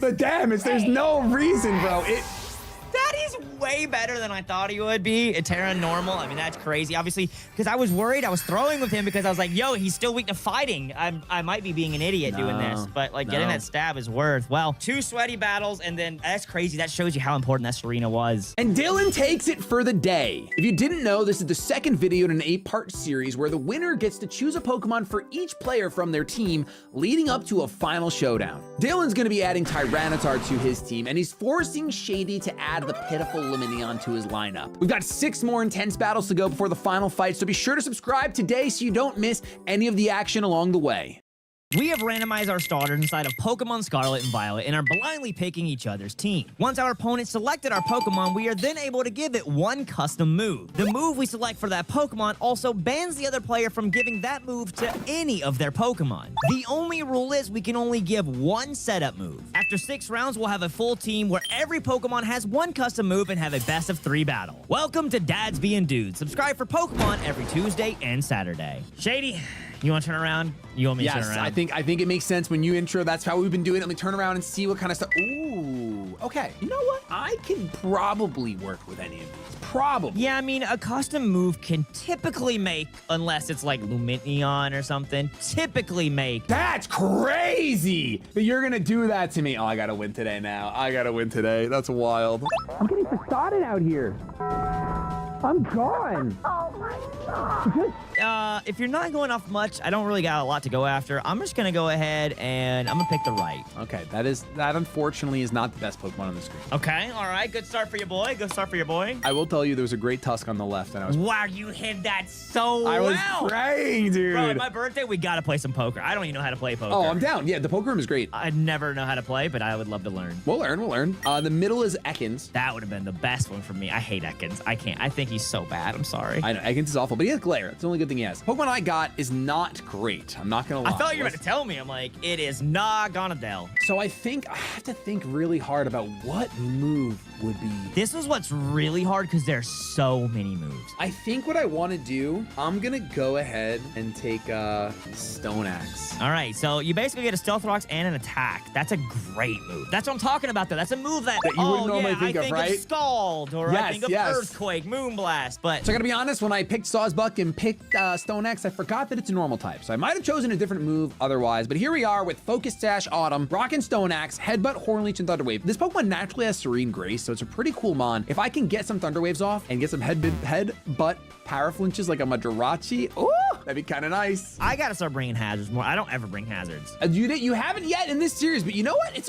[SPEAKER 4] the damage, there's no reason, bro.
[SPEAKER 2] That is way better than I thought he would be. A Terra normal. I mean, that's crazy. Obviously, because I was worried. I was throwing with him because I was like, yo, he's still weak to fighting. I might be being an idiot doing this. But, like, getting that stab is worth. Well, 2 sweaty battles, and then that's crazy. That shows you how important that Serena was.
[SPEAKER 4] And Dylan takes it for the day. If you didn't know, this is the second video in an 8-part series where the winner gets to choose a Pokemon for each player from their team, leading up to a final showdown. Dylan's gonna be adding Tyranitar to his team, and he's forcing Shady to add the pitiful Luminion to his lineup. We've got 6 more intense battles to go before the final fight, so be sure to subscribe today so you don't miss any of the action along the way.
[SPEAKER 2] We have randomized our starters inside of Pokemon Scarlet and Violet and are blindly picking each other's team. Once our opponent selected our Pokemon, we are then able to give it one custom move. The move we select for that Pokemon also bans the other player from giving that move to any of their Pokemon. The only rule is we can only give one setup move. After 6 rounds, we'll have a full team where every Pokemon has one custom move and have a best of 3 battle. Welcome to Dads Being Dudes. Subscribe for Pokemon every Tuesday and Saturday. Shady, you want to turn around? You want me to turn
[SPEAKER 4] Yes,
[SPEAKER 2] around?
[SPEAKER 4] I think it makes sense when you intro. That's how we've been doing it. Let me turn around and see what kind of stuff. Ooh, okay. You know what? I can probably work with any of these. Probably.
[SPEAKER 2] Yeah, I mean, a custom move can typically make, unless it's like Luminion or something, typically make.
[SPEAKER 4] That's crazy that you're gonna do that to me. Oh, I gotta win today now. I gotta win today. That's wild. I'm getting started out here. I'm gone.
[SPEAKER 6] Oh my
[SPEAKER 2] If you're not going off much, I don't really got a lot to go after. I'm just gonna go ahead and I'm gonna pick the right.
[SPEAKER 4] Okay, that unfortunately is not the best Pokemon on the screen.
[SPEAKER 2] Okay, all right. Good start for your boy. Good start for your boy.
[SPEAKER 4] I will tell you, there was a great Tusk on the left, and I was
[SPEAKER 2] Wow, you hit that so
[SPEAKER 4] I was
[SPEAKER 2] well.
[SPEAKER 4] praying, dude.
[SPEAKER 2] Bro, at my birthday, we gotta play some poker. I don't even know how to play poker.
[SPEAKER 4] Oh, I'm down. Yeah, the poker room is great.
[SPEAKER 2] I never know how to play, but I would love to learn.
[SPEAKER 4] We'll learn. The middle is Ekans.
[SPEAKER 2] That would have been the best one for me. I hate Ekans. I can't. I think he's so bad. I'm sorry.
[SPEAKER 4] I know, Ekans is awful, but he has Glare. That's the only good thing he has. Pokemon I got is not great. I'm not gonna lie.
[SPEAKER 2] I thought you were about to tell me. I'm like, it is not Gonadel.
[SPEAKER 4] So I think I have to think really hard about what move would be.
[SPEAKER 2] This is what's really hard because there's so many moves.
[SPEAKER 4] I think what I want to do, I'm gonna go ahead and take Stone Axe.
[SPEAKER 2] All right, so you basically get a Stealth Rocks and an attack. That's a great move. That's what I'm talking about, though. That's a move that
[SPEAKER 4] you wouldn't normally
[SPEAKER 2] yeah,
[SPEAKER 4] think
[SPEAKER 2] I
[SPEAKER 4] of,
[SPEAKER 2] think
[SPEAKER 4] right?
[SPEAKER 2] of Scald, or I
[SPEAKER 4] Yes,
[SPEAKER 2] think of
[SPEAKER 4] yes.
[SPEAKER 2] Earthquake, Moonblast, but
[SPEAKER 4] So I gotta be honest, when I picked Sawsbuck and picked Stone Axe, I forgot that it's a normal type. So I might have chosen a different move otherwise, but here we are with Focus Sash, Autumn, Rock and Stone Axe, Headbutt, Hornleech, and Thunderwave. This Pokemon naturally has Serene Grace, so it's a pretty cool mon. If I can get some Thunderwaves off and get some headbutt power flinches like a Madarachi, ooh, that'd be kind of nice.
[SPEAKER 2] I gotta start bringing hazards more. I don't ever bring hazards.
[SPEAKER 4] You haven't yet in this series, but you know what?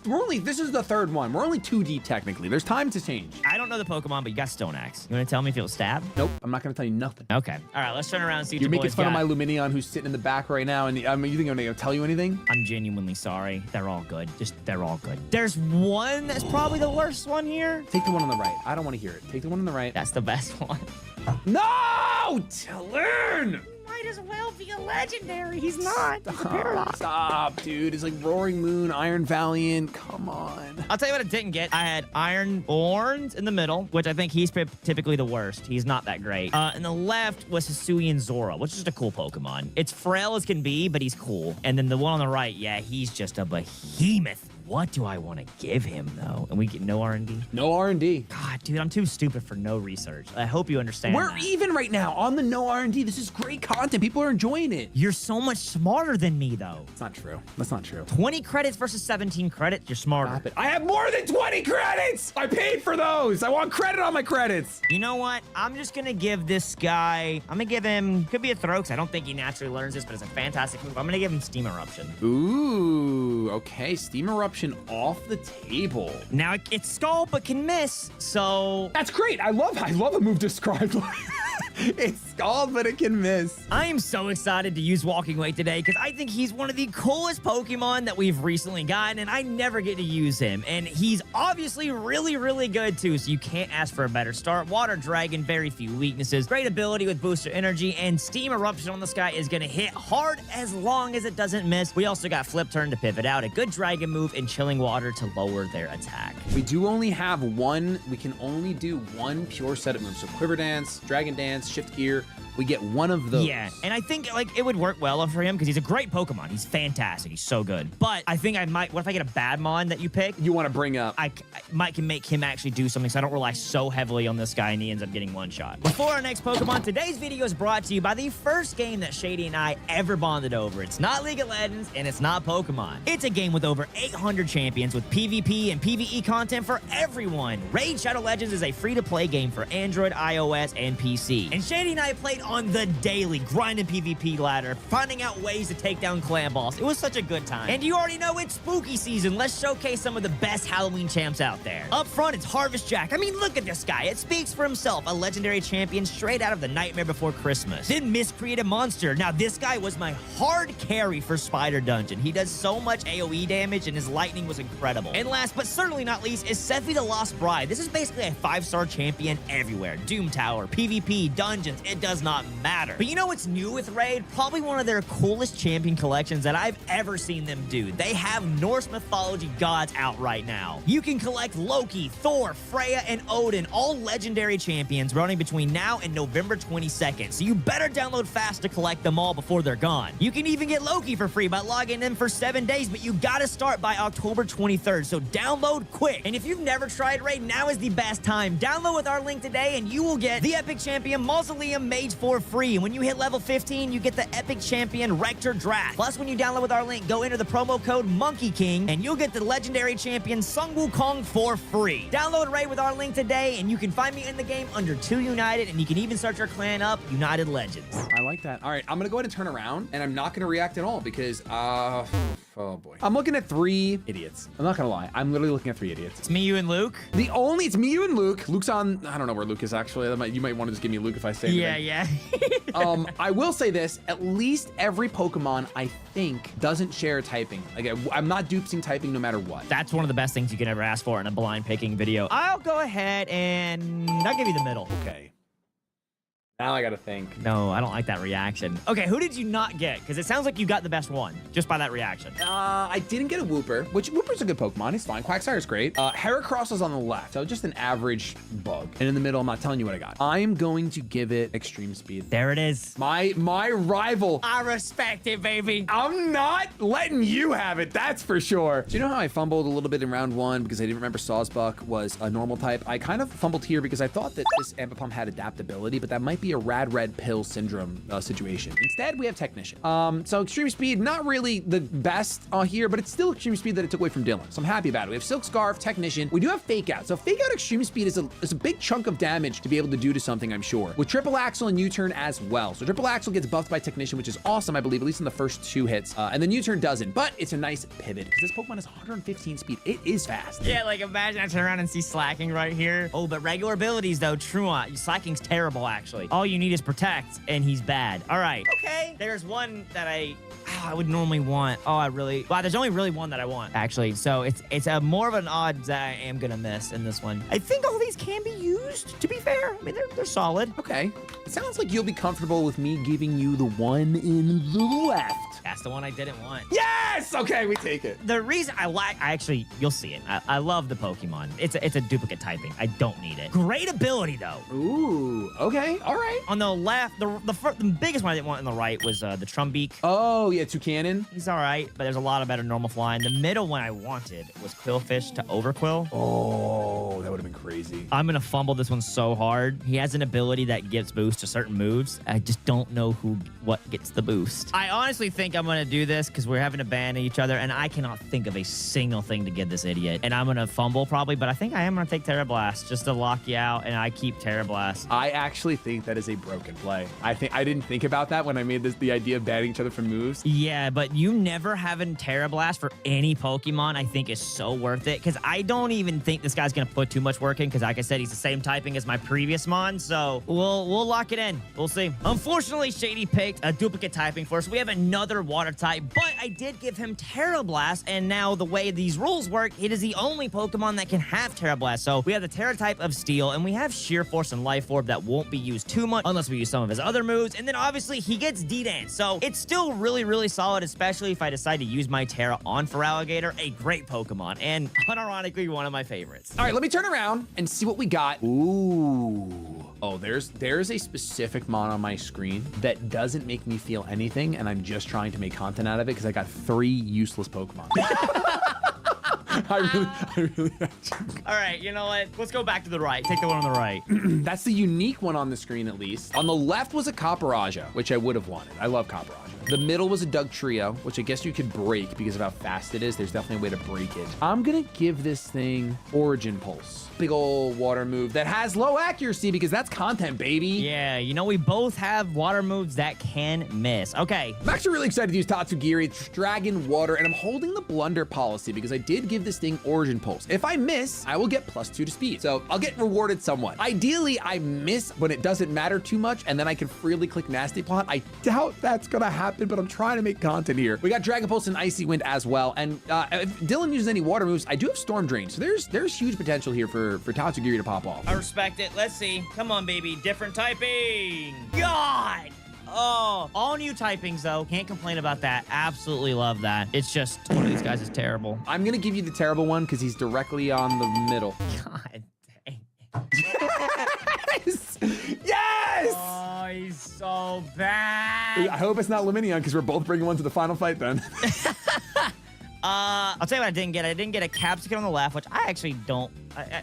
[SPEAKER 4] We're only this is the third one. We're only 2 deep technically. There's time to change.
[SPEAKER 2] I don't know the Pokemon, but you got Stone Axe. You wanna tell me if it was stab?
[SPEAKER 4] Nope, I'm not gonna tell you nothing.
[SPEAKER 2] Okay. All right, let's turn around and see what
[SPEAKER 4] You're
[SPEAKER 2] your
[SPEAKER 4] making
[SPEAKER 2] boys
[SPEAKER 4] fun of
[SPEAKER 2] got.
[SPEAKER 4] my Luminion who's sitting in the back right now, and you think I'm gonna tell you anything?
[SPEAKER 2] I'm genuinely sorry. They're all good. They're all good. There's one that's probably the worst one here.
[SPEAKER 4] Take the one on the right. I don't want to hear it. Take the one on the right.
[SPEAKER 2] That's the best one.
[SPEAKER 4] No! Learn!
[SPEAKER 2] Might as well be a legendary. He's not. He's a paradox.
[SPEAKER 4] Stop, dude. It's like Roaring Moon, Iron Valiant. Come on.
[SPEAKER 2] I'll tell you what I didn't get. I had Iron Orange in the middle, which I think he's typically the worst. He's not that great. And the left was Hisuian Zora, which is just a cool Pokemon. It's frail as can be, but he's cool. And then the one on the right, yeah, he's just a behemoth. What do I want to give him, though? And we get no R&D?
[SPEAKER 4] No R&D.
[SPEAKER 2] God, dude, I'm too stupid for no research. I hope you understand
[SPEAKER 4] We're
[SPEAKER 2] that.
[SPEAKER 4] even right now on the no R&D. This is great content. People are enjoying it.
[SPEAKER 2] You're so much smarter than me, though.
[SPEAKER 4] It's not true. That's not true.
[SPEAKER 2] 20 credits versus 17 credits, you're smarter.
[SPEAKER 4] Stop it. I have more than 20 credits! I paid for those! I want credit on my credits!
[SPEAKER 2] You know what? I'm just gonna give this guy, I'm gonna give him, could be a throw, because I don't think he naturally learns this, but it's a fantastic move. I'm gonna give him Steam Eruption.
[SPEAKER 4] Ooh, okay. Steam Eruption off the table.
[SPEAKER 2] Now, it's Scald, but can miss, so...
[SPEAKER 4] That's great. I love a move described like it's Scald, but it can miss.
[SPEAKER 2] I am so excited to use Walking Away today, because I think he's one of the coolest Pokemon that we've recently gotten, and I never get to use him. And he's obviously really, really good, too, so you can't ask for a better start. Water Dragon, very few weaknesses. Great ability with Booster Energy, and Steam Eruption on this guy is going to hit hard as long as it doesn't miss. We also got Flip Turn to pivot out, a good Dragon move, and Chilling Water to lower their attack.
[SPEAKER 4] We do only have one. We can only do one pure setup move. So Quiver Dance, Dragon Dance, Shift Gear. We get one of those.
[SPEAKER 2] Yeah, and I think like it would work well for him because he's a great Pokemon. He's fantastic. He's so good. But I think I might. What if I get a bad mon that you pick?
[SPEAKER 4] You want to bring up?
[SPEAKER 2] I might can make him actually do something, so I don't rely so heavily on this guy and he ends up getting one shot. Before our next Pokemon, today's video is brought to you by the first game that Shady and I ever bonded over. It's not League of Legends and it's not Pokemon. It's a game with over 800 champions with PvP and PvE content for everyone. Raid Shadow Legends is a free-to-play game for Android, iOS, and PC. And Shady and I played on the daily grinding PvP ladder, finding out ways to take down clan boss. It was such a good time. And you already know it's spooky season. Let's showcase some of the best Halloween champs out there. Up front, it's Harvest Jack. I mean, look at this guy. It speaks for himself. A legendary champion straight out of the Nightmare Before Christmas. Then Miscreated Monster. Now, this guy was my hard carry for Spider Dungeon. He does so much AoE damage and his lightning was incredible. And last but certainly not least is Sephi the Lost Bride. This is basically a 5-star champion everywhere. Doom Tower, PvP, dungeons, it does not matter. But you know what's new with Raid? Probably one of their coolest champion collections that I've ever seen them do. They have Norse mythology gods out right now. You can collect Loki, Thor, Freya, and Odin, all legendary champions running between now and November 22nd. So you better download fast to collect them all before they're gone. You can even get Loki for free by logging in for 7 days, but you gotta start by October 23rd, so download quick. And if you've never tried Raid, now is the best time. Download with our link today and you will get the Epic Champion, Mausoleum, Mage for free. And when you hit level 15, you get the epic champion Rector Drath. Plus, when you download with our link, go enter the promo code Monkey King, and you'll get the legendary champion Sun Wukong for free. Download Raid with our link today, and you can find me in the game under 2 United, and you can even search our clan up, United Legends.
[SPEAKER 4] I like that. All right, I'm gonna go ahead and turn around, and I'm not gonna react at all because, oh boy. I'm looking at 3 idiots. I'm not gonna lie. I'm literally looking at 3 idiots.
[SPEAKER 2] It's me, you, and Luke.
[SPEAKER 4] It's me, you, and Luke. Luke's on, I don't know where Luke is actually. You might want to just give me Luke if I say anything.
[SPEAKER 2] Yeah.
[SPEAKER 4] I will say this, at least every Pokemon, I think, doesn't share typing. Like, I'm not duping typing no matter what.
[SPEAKER 2] That's one of the best things you can ever ask for in a blind picking video. I'll go ahead and I'll give you the middle.
[SPEAKER 4] Okay. Now I gotta think.
[SPEAKER 2] No, I don't like that reaction. Okay, who did you not get? Because it sounds like you got the best one just by that reaction.
[SPEAKER 4] I didn't get a Wooper, which Wooper's a good Pokemon. He's fine. Quagsire's great. Heracross is on the left, so just an average bug. And in the middle, I'm not telling you what I got. I'm going to give it Extreme Speed.
[SPEAKER 2] There it is.
[SPEAKER 4] My rival.
[SPEAKER 2] I respect it, baby.
[SPEAKER 4] I'm not letting you have it, that's for sure. Do you know how I fumbled a little bit in round 1 because I didn't remember Sawsbuck was a normal type? I kind of fumbled here because I thought that this Ambipom had adaptability, but that might be a rad red pill syndrome situation. Instead, we have Technician. So Extreme Speed, not really the best here, but it's still Extreme Speed that it took away from Dylan. So I'm happy about it. We have Silk Scarf, Technician. We do have Fake Out. So Fake Out Extreme Speed is a big chunk of damage to be able to do to something, I'm sure. With Triple Axle and U-Turn as well. So Triple Axle gets buffed by Technician, which is awesome, I believe, at least in the first 2 hits. And then U-Turn doesn't, but it's a nice pivot because this Pokemon has 115 speed. It is fast.
[SPEAKER 2] Yeah, like imagine I turn around and see Slacking right here. Oh, but regular abilities though, Truant. Slacking's terrible, actually. All you need is Protect, and he's bad. All right. Okay. There's one that I would normally want. Wow, there's only really one that I want, actually. So it's a more of an odds that I am gonna miss in this one. I think all these can be used, to be fair. I mean, they're solid.
[SPEAKER 4] Okay. It sounds like you'll be comfortable with me giving you the one in the left.
[SPEAKER 2] That's the one I didn't want.
[SPEAKER 4] Yes! Okay, we take it.
[SPEAKER 2] The reason actually, you'll see it. I love the Pokemon. It's a duplicate typing. I don't need it. Great ability, though.
[SPEAKER 4] Ooh, okay, all right.
[SPEAKER 2] On the left, the biggest one I didn't want on the right was the Trumbeak.
[SPEAKER 4] Oh, yeah, Toucanon.
[SPEAKER 2] He's all right, but there's a lot of better normal flying. The middle one I wanted was Quillfish to Overquill.
[SPEAKER 4] Oh, that would have been crazy.
[SPEAKER 2] I'm going to fumble this one so hard. He has an ability that gives boost to certain moves. I just don't know what gets the boost. I honestly think I'm going to do this because we're having to ban each other, and I cannot think of a single thing to give this idiot. And I'm going to fumble probably, but I think I am going to take Terra Blast just to lock you out, and I keep Terra Blast.
[SPEAKER 4] I actually think that is a broken play. I didn't think about that when I made the idea of banning each other from moves.
[SPEAKER 2] Yeah, but you never having Terra Blast for any Pokemon, I think is so worth it, because I don't even think this guy's going to put too much work in, because like I said, he's the same typing as my previous Mon, so we'll lock it in. We'll see. Unfortunately, Shady picked a duplicate typing for us. We have another water type, but I did give him Terra Blast, and now the way these rules work, it is the only Pokemon that can have Terra Blast. So we have the Terra type of Steel, and we have Sheer Force and Life Orb that won't be used too much unless we use some of his other moves, and then obviously he gets D-Dance, so it's still really, really solid, especially if I decide to use my Terra on Feraligatr, a great Pokemon, and unironically one of my favorites.
[SPEAKER 4] All right, let me turn around and see what we got. Ooh. Oh, there's a specific Mon on my screen that doesn't make me feel anything, and I'm just trying to make content out of it because I got 3 useless Pokemon. I really
[SPEAKER 2] All right, you know what? Let's go back to the right. Take the one on the right.
[SPEAKER 4] That's the unique one on the screen, at least. On the left was a Caparajah, which I would have wanted. I love Caparajah. The middle was a Doug Trio, which I guess you could break because of how fast it is. There's definitely a way to break it. I'm gonna give this thing Origin Pulse. Big old water move that has low accuracy because that's content, baby.
[SPEAKER 2] Yeah, you know, we both have water moves that can miss. Okay.
[SPEAKER 4] I'm actually really excited to use Tatsugiri. It's Dragon Water, and I'm holding the Blunder policy because I did give this thing Origin Pulse. If I miss, I will get +2 to speed. So I'll get rewarded somewhat. Ideally, I miss when it doesn't matter too much, and then I can freely click Nasty Plot. I doubt that's gonna happen, but I'm trying to make content here. We got Dragon Pulse and Icy Wind as well, and if Dylan uses any water moves, I do have Storm Drain, so there's huge potential here for Tatsugiri to pop off.
[SPEAKER 2] I respect it. Let's see. Come on, baby. Different typing. God! Oh, all new typings, though. Can't complain about that. Absolutely love that. It's just one of these guys is terrible.
[SPEAKER 4] I'm gonna give you the terrible one because he's directly on the middle.
[SPEAKER 2] God dang.
[SPEAKER 4] Yes! Yes!
[SPEAKER 2] Oh, he's so bad.
[SPEAKER 7] I hope it's not Luminion because we're both bringing one to the final fight then.
[SPEAKER 1] I'll tell you what I didn't get. I didn't get a Capsicum on the left, which I actually don't.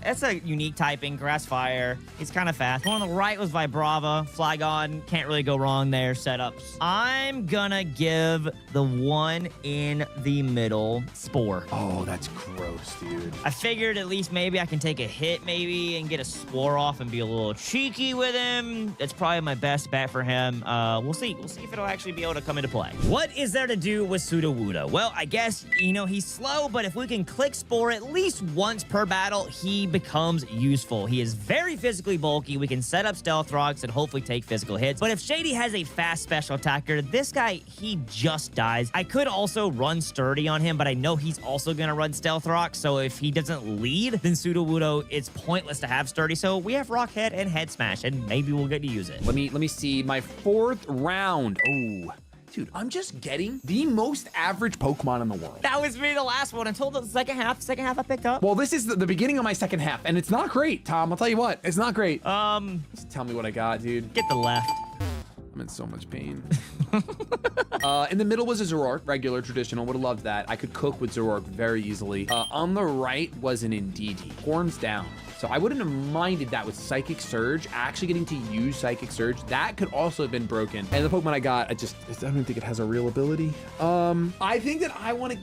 [SPEAKER 1] That's a unique typing. Grass Fire. He's kind of fast. One on the right was Vibrava. Flygon. Can't really go wrong there. Setups. I'm gonna give the one in the middle Spore.
[SPEAKER 4] Oh, that's gross, dude.
[SPEAKER 1] I figured at least maybe I can take a hit maybe and get a Spore off and be a little cheeky with him. That's probably my best bet for him. We'll see. We'll see if it'll actually be able to come into play.
[SPEAKER 2] What is there to do with Sudowoodo? Well, I guess, you know, he's slow, but if we can click Spore at least once per battle, he becomes useful. He is very physically bulky. We can set up Stealth Rocks and hopefully take physical hits. But if Shady has a fast special attacker, this guy, he just dies. I could also run Sturdy on him, but I know he's also going to run Stealth Rock. So if he doesn't lead, then Sudowoodo, it's pointless to have Sturdy. So we have Rock Head and Head Smash, and maybe we'll get to use it.
[SPEAKER 4] Let me see my 4th round. Oh, dude, I'm just getting the most average Pokemon in the world.
[SPEAKER 1] That was me the last one until the second half. Second half I picked up.
[SPEAKER 4] Well, this is the beginning of my second half, and it's not great, Tom. I'll tell you what, it's not great. Just tell me what I got, dude.
[SPEAKER 1] Get the left.
[SPEAKER 4] I'm in so much pain. In the middle was a Zoroark, regular, traditional. Would have loved that. I could cook with Zoroark very easily. On the right was an Indeedee, horns down. So I wouldn't have minded that with Psychic Surge, actually getting to use Psychic Surge. That could also have been broken. And the Pokemon I got, I don't think it has a real ability. I think that I'm gonna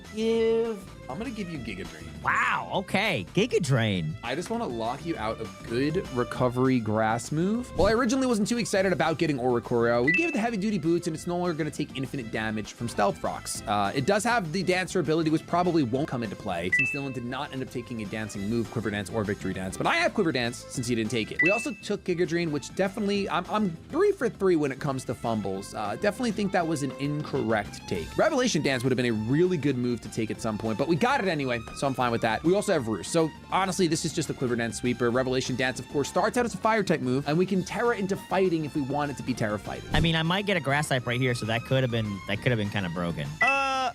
[SPEAKER 4] give you Giga Drain.
[SPEAKER 2] Wow, okay. Giga Drain.
[SPEAKER 4] I just want to lock you out of good recovery grass move. Well, I originally wasn't too excited about getting Oricorio. We gave it the heavy duty boots and it's no longer going to take infinite damage from Stealth Rocks. It does have the Dancer ability, which probably won't come into play since Dylan did not end up taking a dancing move, Quiver Dance or Victory Dance, but I have Quiver Dance since he didn't take it. We also took Giga Drain, which definitely, I'm 3 for 3 when it comes to fumbles. Definitely think that was an incorrect take. Revelation Dance would have been a really good move to take at some point, but we got it anyway, so I'm fine with that. We also have Roost. So honestly, this is just a Quiver Dance sweeper. Revelation Dance, of course, starts out as a fire type move, and we can Terra into fighting if we want it to be Terra fighting.
[SPEAKER 2] I mean, I might get a grass type right here, so that could have been kind of broken.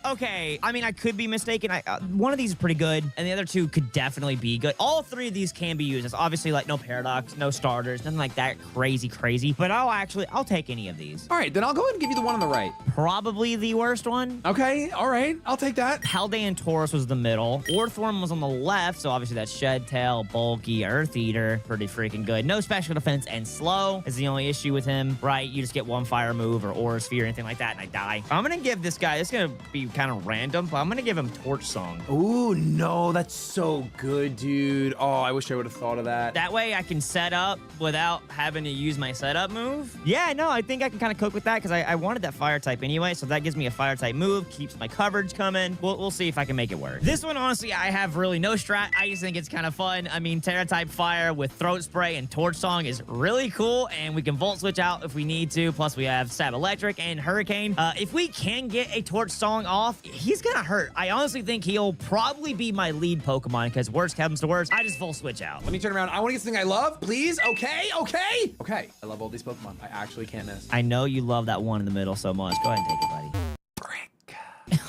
[SPEAKER 1] Okay. I mean, I could be mistaken. One of these is pretty good, and the other two could definitely be good. All 3 of these can be used. It's obviously like no Paradox, no starters, nothing like that crazy. But I'll take any of these.
[SPEAKER 4] All right, then I'll go ahead and give you the one on the right.
[SPEAKER 1] Probably the worst one.
[SPEAKER 4] Okay, all right, I'll take that.
[SPEAKER 1] Haldane Taurus was the middle. Orthworm was on the left, so obviously that's Shed Tail, bulky, Earth Eater. Pretty freaking good. No special defense and slow is the only issue with him, right? You just get one fire move or Aura Sphere or anything like that, and I die. I'm gonna give this guy, it's gonna be kind of random, but I'm gonna give him Torch Song.
[SPEAKER 4] Ooh, no, that's so good, dude. Oh, I wish I would have thought of that.
[SPEAKER 1] That way I can set up without having to use my setup move. Yeah, no, I think I can kind of cook with that because I wanted that fire type anyway, so that gives me a fire type move, keeps my coverage coming. We'll see if I can make it work. This one, honestly, I have really no strat. I just think it's kind of fun. I mean, Terra type fire with Throat Spray and Torch Song is really cool, and we can Volt Switch out if we need to. Plus, we have Stab Electric and Hurricane. If we can get a Torch Song off, he's gonna hurt. I honestly think he'll probably be my lead Pokemon because worst comes to worst, I just Volt Switch out.
[SPEAKER 4] Let me turn around. I want to get something I love, please. Okay. I love all these Pokemon. I actually can't miss.
[SPEAKER 1] I know you love that one in the middle so much. Go ahead and take it, buddy.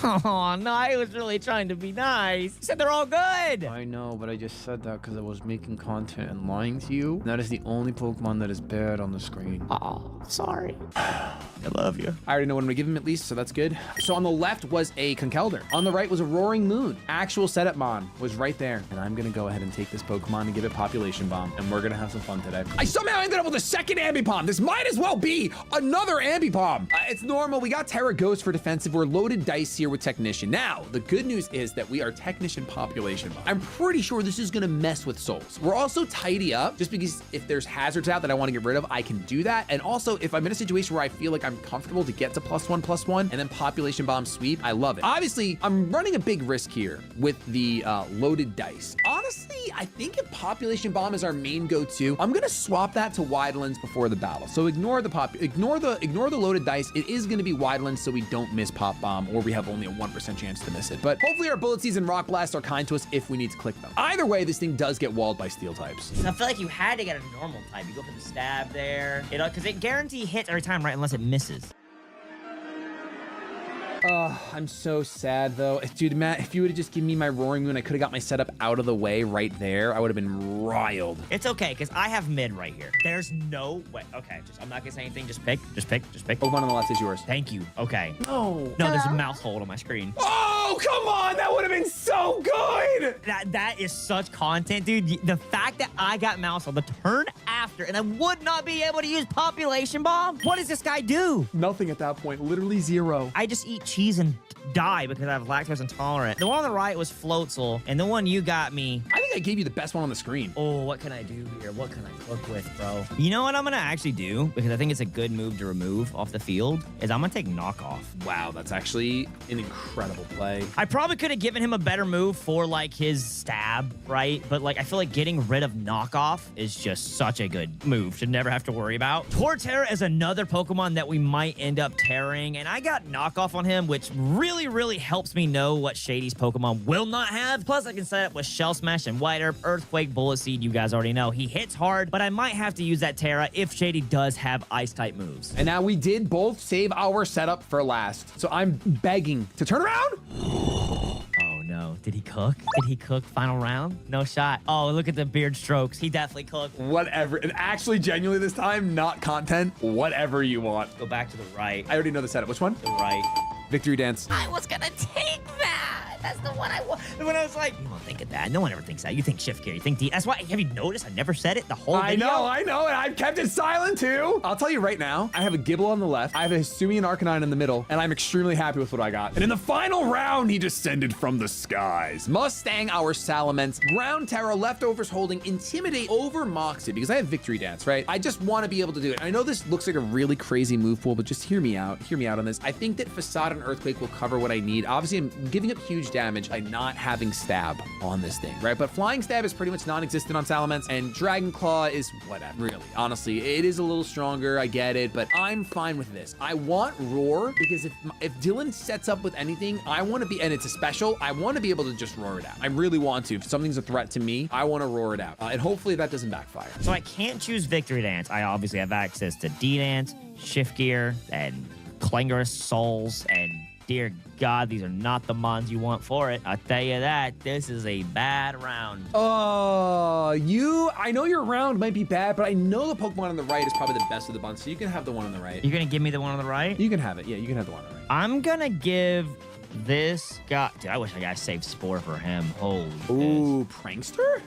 [SPEAKER 1] Oh, no, I was really trying to be nice. You said they're all good.
[SPEAKER 8] I know, but I just said that because I was making content and lying to you. That is the only Pokemon that is bad on the screen.
[SPEAKER 1] Oh, sorry. I love you.
[SPEAKER 4] I already know what I'm gonna give him at least, so that's good. So on the left was a Conkeldurr. On the right was a Roaring Moon. Actual setup mon was right there. And I'm gonna go ahead and take this Pokemon and give it Population Bomb, and we're gonna have some fun today. I somehow ended up with a second Ambipom. This might as well be another Ambipom. It's normal. We got Terra Ghost for defensive. We're loaded dice here with Technician. Now, the good news is that we are Technician Population Bomb. I'm pretty sure this is gonna mess with souls. We're also Tidy Up, just because if there's hazards out that I wanna get rid of, I can do that. And also, if I'm in a situation where I feel like I'm comfortable to get to +1/+1 and then Population Bomb sweep, I love it. Obviously, I'm running a big risk here with the loaded dice. Honestly, I think if Population Bomb is our main go-to, I'm gonna swap that to Widelands before the battle. So ignore the loaded dice. It is gonna be Widelands so we don't miss Pop Bomb, or we have only a 1% chance to miss it. But hopefully our Bullet Seeds and Rock Blast are kind to us if we need to click them. Either way, this thing does get walled by Steel types.
[SPEAKER 1] I feel like you had to get a normal type. You go for the stab there, because it guarantee hits every time, right? Unless it misses.
[SPEAKER 4] I'm so sad though. Dude, Matt, if you would have just given me my Roaring Moon, I could have got my setup out of the way right there. I would have been riled.
[SPEAKER 2] It's okay, because I have mid right here. There's no way. Okay, I'm not gonna say anything. Just pick.
[SPEAKER 4] Pokemon on the left is yours.
[SPEAKER 2] Thank you. Okay.
[SPEAKER 4] No.
[SPEAKER 2] No, there's a mouse hold on my screen.
[SPEAKER 4] Oh, come on. That would have been so good.
[SPEAKER 2] That is such content, dude. The fact that I got mouse on the turn after and I would not be able to use Population Bomb. What does this guy do?
[SPEAKER 7] Nothing at that point. Literally 0.
[SPEAKER 2] I just eat cheese and die because I have lactose intolerant. The one on the right was Floatzel, and the one you got me.
[SPEAKER 4] I think I gave you the best one on the screen.
[SPEAKER 2] Oh, what can I do here? What can I cook with, bro? You know what I'm gonna actually do, because I think it's a good move to remove off the field, is I'm gonna take knockoff.
[SPEAKER 4] Wow, that's actually an incredible play.
[SPEAKER 2] I probably could have given him a better move for like his stab, right? But like I feel like getting rid of knockoff is just such a good move. Should never have to worry about. Torterra is another Pokemon that we might end up tearing, and I got knockoff on him, which really helps me know what Shady's Pokemon will not have. Plus, I can set up with Shell Smash and White Herb, Earthquake, Bullet Seed. You guys already know he hits hard, but I might have to use that Terra if Shady does have Ice-type moves.
[SPEAKER 4] And now we did both save our setup for last. So I'm begging to turn around.
[SPEAKER 2] Oh no, did he cook? Did he cook final round? No shot. Oh, look at the beard strokes. He definitely cooked.
[SPEAKER 4] Whatever. And actually, genuinely this time, not content. Whatever you want.
[SPEAKER 2] Go back to the right.
[SPEAKER 4] I already know the setup. Which one?
[SPEAKER 2] The right.
[SPEAKER 4] Victory Dance.
[SPEAKER 2] I was gonna take that. That's the one I want. When I was like, you don't think of that. No one ever thinks that. You think shift gear. You think D. That's why. Have you noticed? I never said it the whole video.
[SPEAKER 4] I know, and I've kept it silent too. I'll tell you right now, I have a Gible on the left, I have a Hisuian Arcanine in the middle, and I'm extremely happy with what I got. And in the final round, he descended from the skies. Mustang, our Salamence, Ground Terror, Leftovers holding, Intimidate over Moxie, because I have Victory Dance, right? I just want to be able to do it. I know this looks like a really crazy move pool, but just hear me out. Hear me out on this. I think that Facade and Earthquake will cover what I need. Obviously, I'm giving up huge damage by not having Stab on this thing, right? But Flying Stab is pretty much non-existent on Salamence, and Dragon Claw is whatever, really. Honestly, it is a little stronger, I get it, but I'm fine with this. I want Roar, because if Dylan sets up with anything, I want to be, and it's a special, I want to be able to just roar it out. I really want to. If something's a threat to me, I want to roar it out. And hopefully that doesn't backfire.
[SPEAKER 2] So I can't choose Victory Dance. I obviously have access to D-Dance, Shift Gear, and Clangorous Souls, and dear God, these are not the mons you want for it. I'll tell you that. This is a bad round.
[SPEAKER 4] I know your round might be bad, but I know the Pokemon on the right is probably the best of the bunch, so you can have the one on the right.
[SPEAKER 2] You're going to give me the one on the right?
[SPEAKER 4] You can have it. Yeah, you can have the one on the right.
[SPEAKER 2] I'm going to give this guy... Dude, I wish I got saved Spore for him. Holy
[SPEAKER 4] Ooh, Prankster?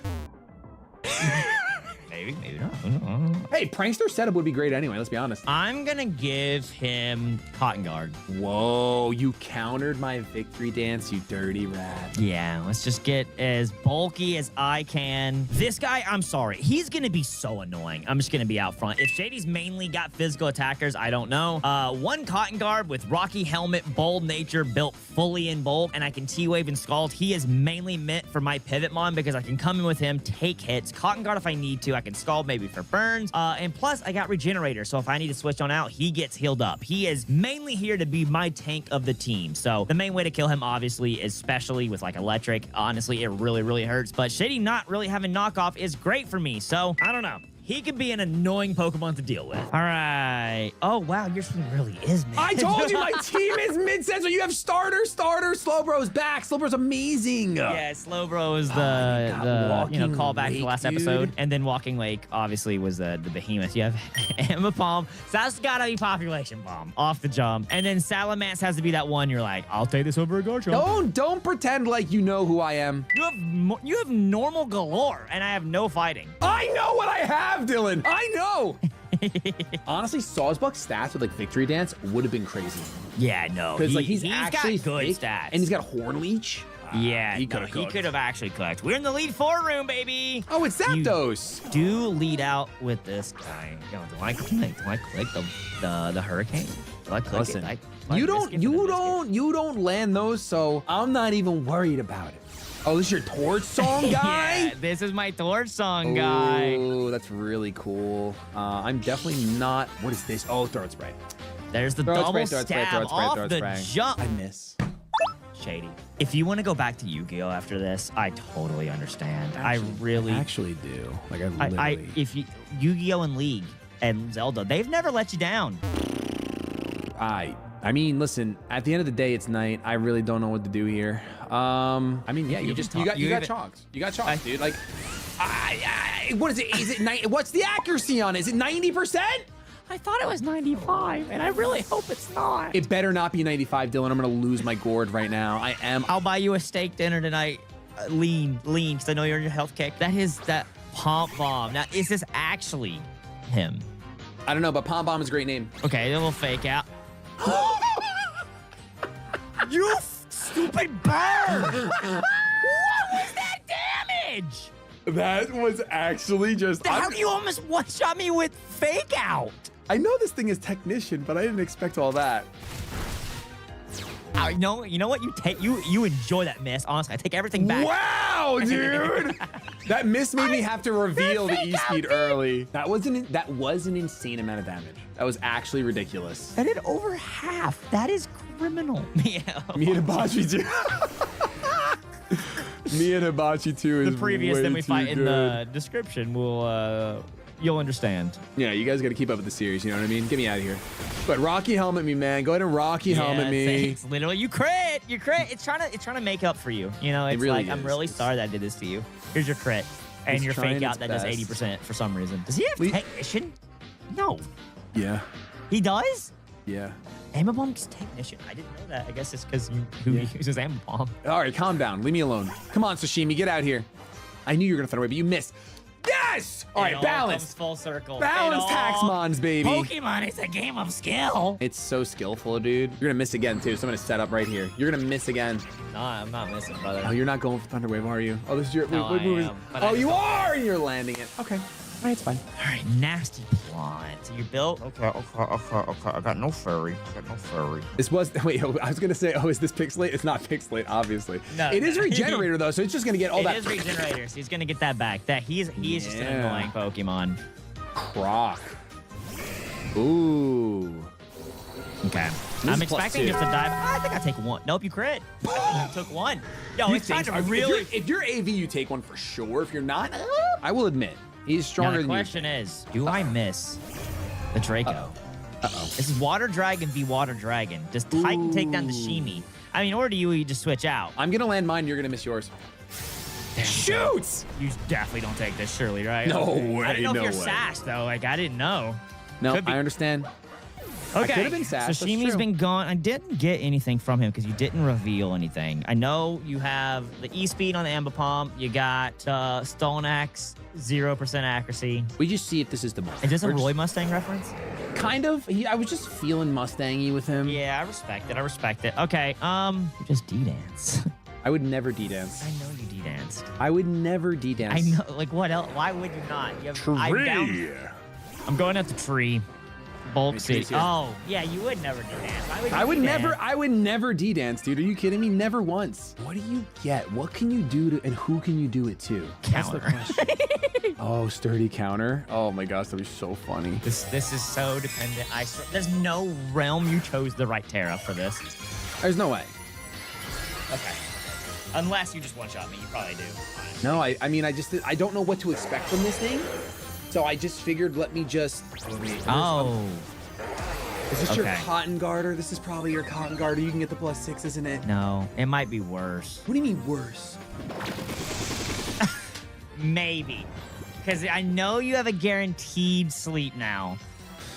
[SPEAKER 2] Maybe not. I don't know.
[SPEAKER 4] Hey, Prankster setup would be great anyway, let's be honest.
[SPEAKER 2] I'm going to give him Cotton Guard.
[SPEAKER 4] Whoa, you countered my Victory Dance, you dirty rat.
[SPEAKER 2] Yeah, let's just get as bulky as I can. This guy, I'm sorry. He's going to be so annoying. I'm just going to be out front. If Shady's mainly got physical attackers, I don't know. One Cotton Guard with Rocky Helmet, Bold Nature, built fully in bulk, and I can T-Wave and Scald. He is mainly meant for my Pivotmon because I can come in with him, take hits. Cotton Guard if I need to. I can Scald maybe for burns. And plus, I got Regenerator, so if I need to switch on out, he gets healed up. He is mainly here to be my tank of the team. So the main way to kill him, obviously, is especially with like Electric. Honestly, it really hurts. But Shady not really having knockoff is great for me. So I don't know. He could be an annoying Pokemon to deal with. All right. Oh, wow. Your team really is mid.
[SPEAKER 4] I told you my team is mid-set, so you have starter. Slowbro's back. Slowbro's amazing.
[SPEAKER 2] Yeah, Slowbro is the callback to the last episode. And then Walking Lake, obviously, was the behemoth. You have Emma Palm. So that's got to be Population Bomb off the jump. And then Salamence has to be that one you're like, I'll take this over a Garchomp.
[SPEAKER 4] Don't pretend like you know who I am.
[SPEAKER 2] You have normal galore, and I have no fighting.
[SPEAKER 4] I know what I have, Dylan. I know. Honestly, Sawsbuck's stats with like Victory Dance would have been crazy.
[SPEAKER 2] Yeah, no.
[SPEAKER 4] Because like he's actually
[SPEAKER 2] got good
[SPEAKER 4] thick,
[SPEAKER 2] stats.
[SPEAKER 4] And he's got Horn Leech.
[SPEAKER 2] Yeah,
[SPEAKER 4] he could have
[SPEAKER 2] actually cooked. We're in the lead 4 room, baby.
[SPEAKER 4] Oh, it's Zapdos.
[SPEAKER 2] Do lead out with this guy. Yo, do I click the Hurricane? Do I click
[SPEAKER 4] Listen,
[SPEAKER 2] it?
[SPEAKER 4] you don't land those, so I'm not even worried about it. Oh, this is your Torch Song guy?
[SPEAKER 2] Yeah, this is my Torch Song guy.
[SPEAKER 4] Oh, that's really cool. I'm definitely not. What is this? Oh, Throat Spray.
[SPEAKER 2] There's the double stab off the jump.
[SPEAKER 4] I miss.
[SPEAKER 2] Shady. If you want to go back to Yu-Gi-Oh after this, I totally understand. I
[SPEAKER 7] actually do. Like I literally.
[SPEAKER 2] If Yu-Gi-Oh and League and Zelda, they've never let you down.
[SPEAKER 7] I
[SPEAKER 4] I mean, listen, at the end of the day, it's night. I really don't know what to do here. I mean, yeah, you got chalks. You got chalks, dude. Like, what is it? Is it what's the accuracy on it? Is it 90%?
[SPEAKER 3] I thought it was 95, and I really hope it's not.
[SPEAKER 4] It better not be 95, Dylan. I'm gonna lose my gourd right now. I am.
[SPEAKER 2] I'll buy you a steak dinner tonight. Lean, because I know you're in your health kick. That is that Pomp Bomb. Now, is this actually him?
[SPEAKER 4] I don't know, but Pom Bomb is a great name.
[SPEAKER 2] Okay, then we'll fake out. You stupid bird! What was that damage?
[SPEAKER 7] That was actually just.
[SPEAKER 2] How do you almost one-shot me with fake out?
[SPEAKER 7] I know this thing is technician, but I didn't expect all that.
[SPEAKER 2] You know what? You enjoy that miss. Honestly, I take everything back.
[SPEAKER 7] Wow, dude! That miss made me have to reveal the E-speed early.
[SPEAKER 4] That was an insane amount of damage. That was actually ridiculous.
[SPEAKER 2] I did over half. That is criminal. Yeah.
[SPEAKER 7] Me and Hibachi too. Me and Hibachi too is
[SPEAKER 2] The previous
[SPEAKER 7] way
[SPEAKER 2] that we
[SPEAKER 7] too
[SPEAKER 2] fight
[SPEAKER 7] good.
[SPEAKER 2] in the description will you'll understand.
[SPEAKER 4] Yeah, you guys got to keep up with the series. You know what I mean? Get me out of here. But Rocky helmet me, man. Go ahead and Rocky helmet me.
[SPEAKER 2] It's literally you crit. It's trying to make up for you. You know, it's
[SPEAKER 4] really
[SPEAKER 2] like I'm
[SPEAKER 4] is.
[SPEAKER 2] really sorry that I did this to you. Here's your crit and
[SPEAKER 4] It's
[SPEAKER 2] your
[SPEAKER 4] trying
[SPEAKER 2] fake out
[SPEAKER 4] its
[SPEAKER 2] that does
[SPEAKER 4] best.
[SPEAKER 2] 80% for some reason. Does he have
[SPEAKER 7] We-
[SPEAKER 2] technician? No,
[SPEAKER 7] Yeah,
[SPEAKER 2] he does.
[SPEAKER 7] yeah.
[SPEAKER 2] Amabom's technician. I didn't know that. I guess it's because who uses Amabom.
[SPEAKER 4] All right, calm down. Leave me alone. Come on, Sashimi, get out here. I knew you were gonna throw away, but you missed. Yes! All right,
[SPEAKER 2] It
[SPEAKER 4] balance.
[SPEAKER 2] comes full circle.
[SPEAKER 4] Balance
[SPEAKER 2] It all-
[SPEAKER 4] Taxmons, baby.
[SPEAKER 2] Pokemon is a game of skill.
[SPEAKER 4] It's so skillful, dude. You're gonna miss again too. So I'm gonna set up right here. You're gonna miss again.
[SPEAKER 2] No, I'm not missing, brother.
[SPEAKER 4] Oh, you're not going for Thunder Wave, are you? Oh, this is your.
[SPEAKER 2] No,
[SPEAKER 4] what
[SPEAKER 2] I
[SPEAKER 4] move is-
[SPEAKER 2] am, but
[SPEAKER 4] Oh,
[SPEAKER 2] I
[SPEAKER 4] you
[SPEAKER 2] just-
[SPEAKER 4] are, and you're landing it. Okay. All right, it's fine.
[SPEAKER 2] All right, nasty plant. You built.
[SPEAKER 3] Okay. I got no furry.
[SPEAKER 4] This was. Wait, I was gonna say, oh, is this Pixelate? It's not Pixelate, obviously.
[SPEAKER 2] No,
[SPEAKER 4] It is
[SPEAKER 2] no.
[SPEAKER 4] Regenerator though, so it's just gonna get all
[SPEAKER 2] It
[SPEAKER 4] that.
[SPEAKER 2] is regenerators. He's gonna get that back. That he is just an
[SPEAKER 4] Yeah.
[SPEAKER 2] annoying Pokemon.
[SPEAKER 4] Croc. Ooh.
[SPEAKER 2] Okay.
[SPEAKER 4] This
[SPEAKER 2] I'm
[SPEAKER 4] is plus
[SPEAKER 2] expecting
[SPEAKER 4] 2.
[SPEAKER 2] just to die. I think I take one. Nope, you crit. I think you took one. Yo, it's time to really.
[SPEAKER 4] If you're AV, you take one for sure. If you're not, I will admit he's
[SPEAKER 2] Now,
[SPEAKER 4] stronger
[SPEAKER 2] the
[SPEAKER 4] than you.
[SPEAKER 2] question is, do I miss the Draco?
[SPEAKER 4] Uh-oh.
[SPEAKER 2] This is Water Dragon v Water Dragon. Does Titan take down the Shimi? I mean, or do you just switch out?
[SPEAKER 4] I'm gonna land mine. You're gonna miss yours. Shoot!
[SPEAKER 2] You definitely don't take this, surely, right?
[SPEAKER 4] No
[SPEAKER 2] Okay.
[SPEAKER 4] way,
[SPEAKER 2] I didn't know
[SPEAKER 4] no
[SPEAKER 2] if you're
[SPEAKER 4] way.
[SPEAKER 2] sash though. Like I didn't know.
[SPEAKER 4] No,
[SPEAKER 2] Could be.
[SPEAKER 4] I understand.
[SPEAKER 2] Okay.
[SPEAKER 4] could've been sash,
[SPEAKER 2] So
[SPEAKER 4] that's
[SPEAKER 2] Shimi's
[SPEAKER 4] true.
[SPEAKER 2] been gone. I didn't get anything from him because you didn't reveal anything. I know you have the E-Speed on the Ambipom. You got Stolen Axe, 0% accuracy.
[SPEAKER 4] We just see if this is the Mustang.
[SPEAKER 2] Is this a
[SPEAKER 4] We're just-
[SPEAKER 2] Roy Mustang reference?
[SPEAKER 4] Kind of. I was just feeling Mustang-y with him.
[SPEAKER 2] Yeah, I respect it. I respect it. Okay. Just D-dance.
[SPEAKER 4] I would never D-dance.
[SPEAKER 2] I know you D-danced.
[SPEAKER 4] I would never D-dance.
[SPEAKER 2] I know. Like what else? Why would you not? You have, I'm going at the tree. Bulk
[SPEAKER 4] Wait,
[SPEAKER 2] seat.
[SPEAKER 4] tree's here.
[SPEAKER 2] Oh, yeah, you would never D-dance. Why would you
[SPEAKER 4] I would
[SPEAKER 2] D-dance?
[SPEAKER 4] never. I would never D-dance, dude. Are you kidding me? Never once. What do you get? What can you do to, and who can you do it to? That's the
[SPEAKER 2] Counter.
[SPEAKER 4] question. Oh, sturdy counter. Oh my gosh, that'd be so funny.
[SPEAKER 2] This is so dependent. There's no realm you chose the right Terra for this.
[SPEAKER 4] There's no way.
[SPEAKER 2] Okay. Unless you just one-shot me, you probably do.
[SPEAKER 4] No, I mean, I don't know what to expect from this thing. So I just figured, let me just.
[SPEAKER 2] Oh.
[SPEAKER 4] Is this your
[SPEAKER 2] okay.
[SPEAKER 4] cotton garter? This is probably your cotton garter. You can get the +6, isn't it?
[SPEAKER 2] No, it might be worse.
[SPEAKER 4] What do you mean worse?
[SPEAKER 2] Maybe. Because I know you have a guaranteed sleep now.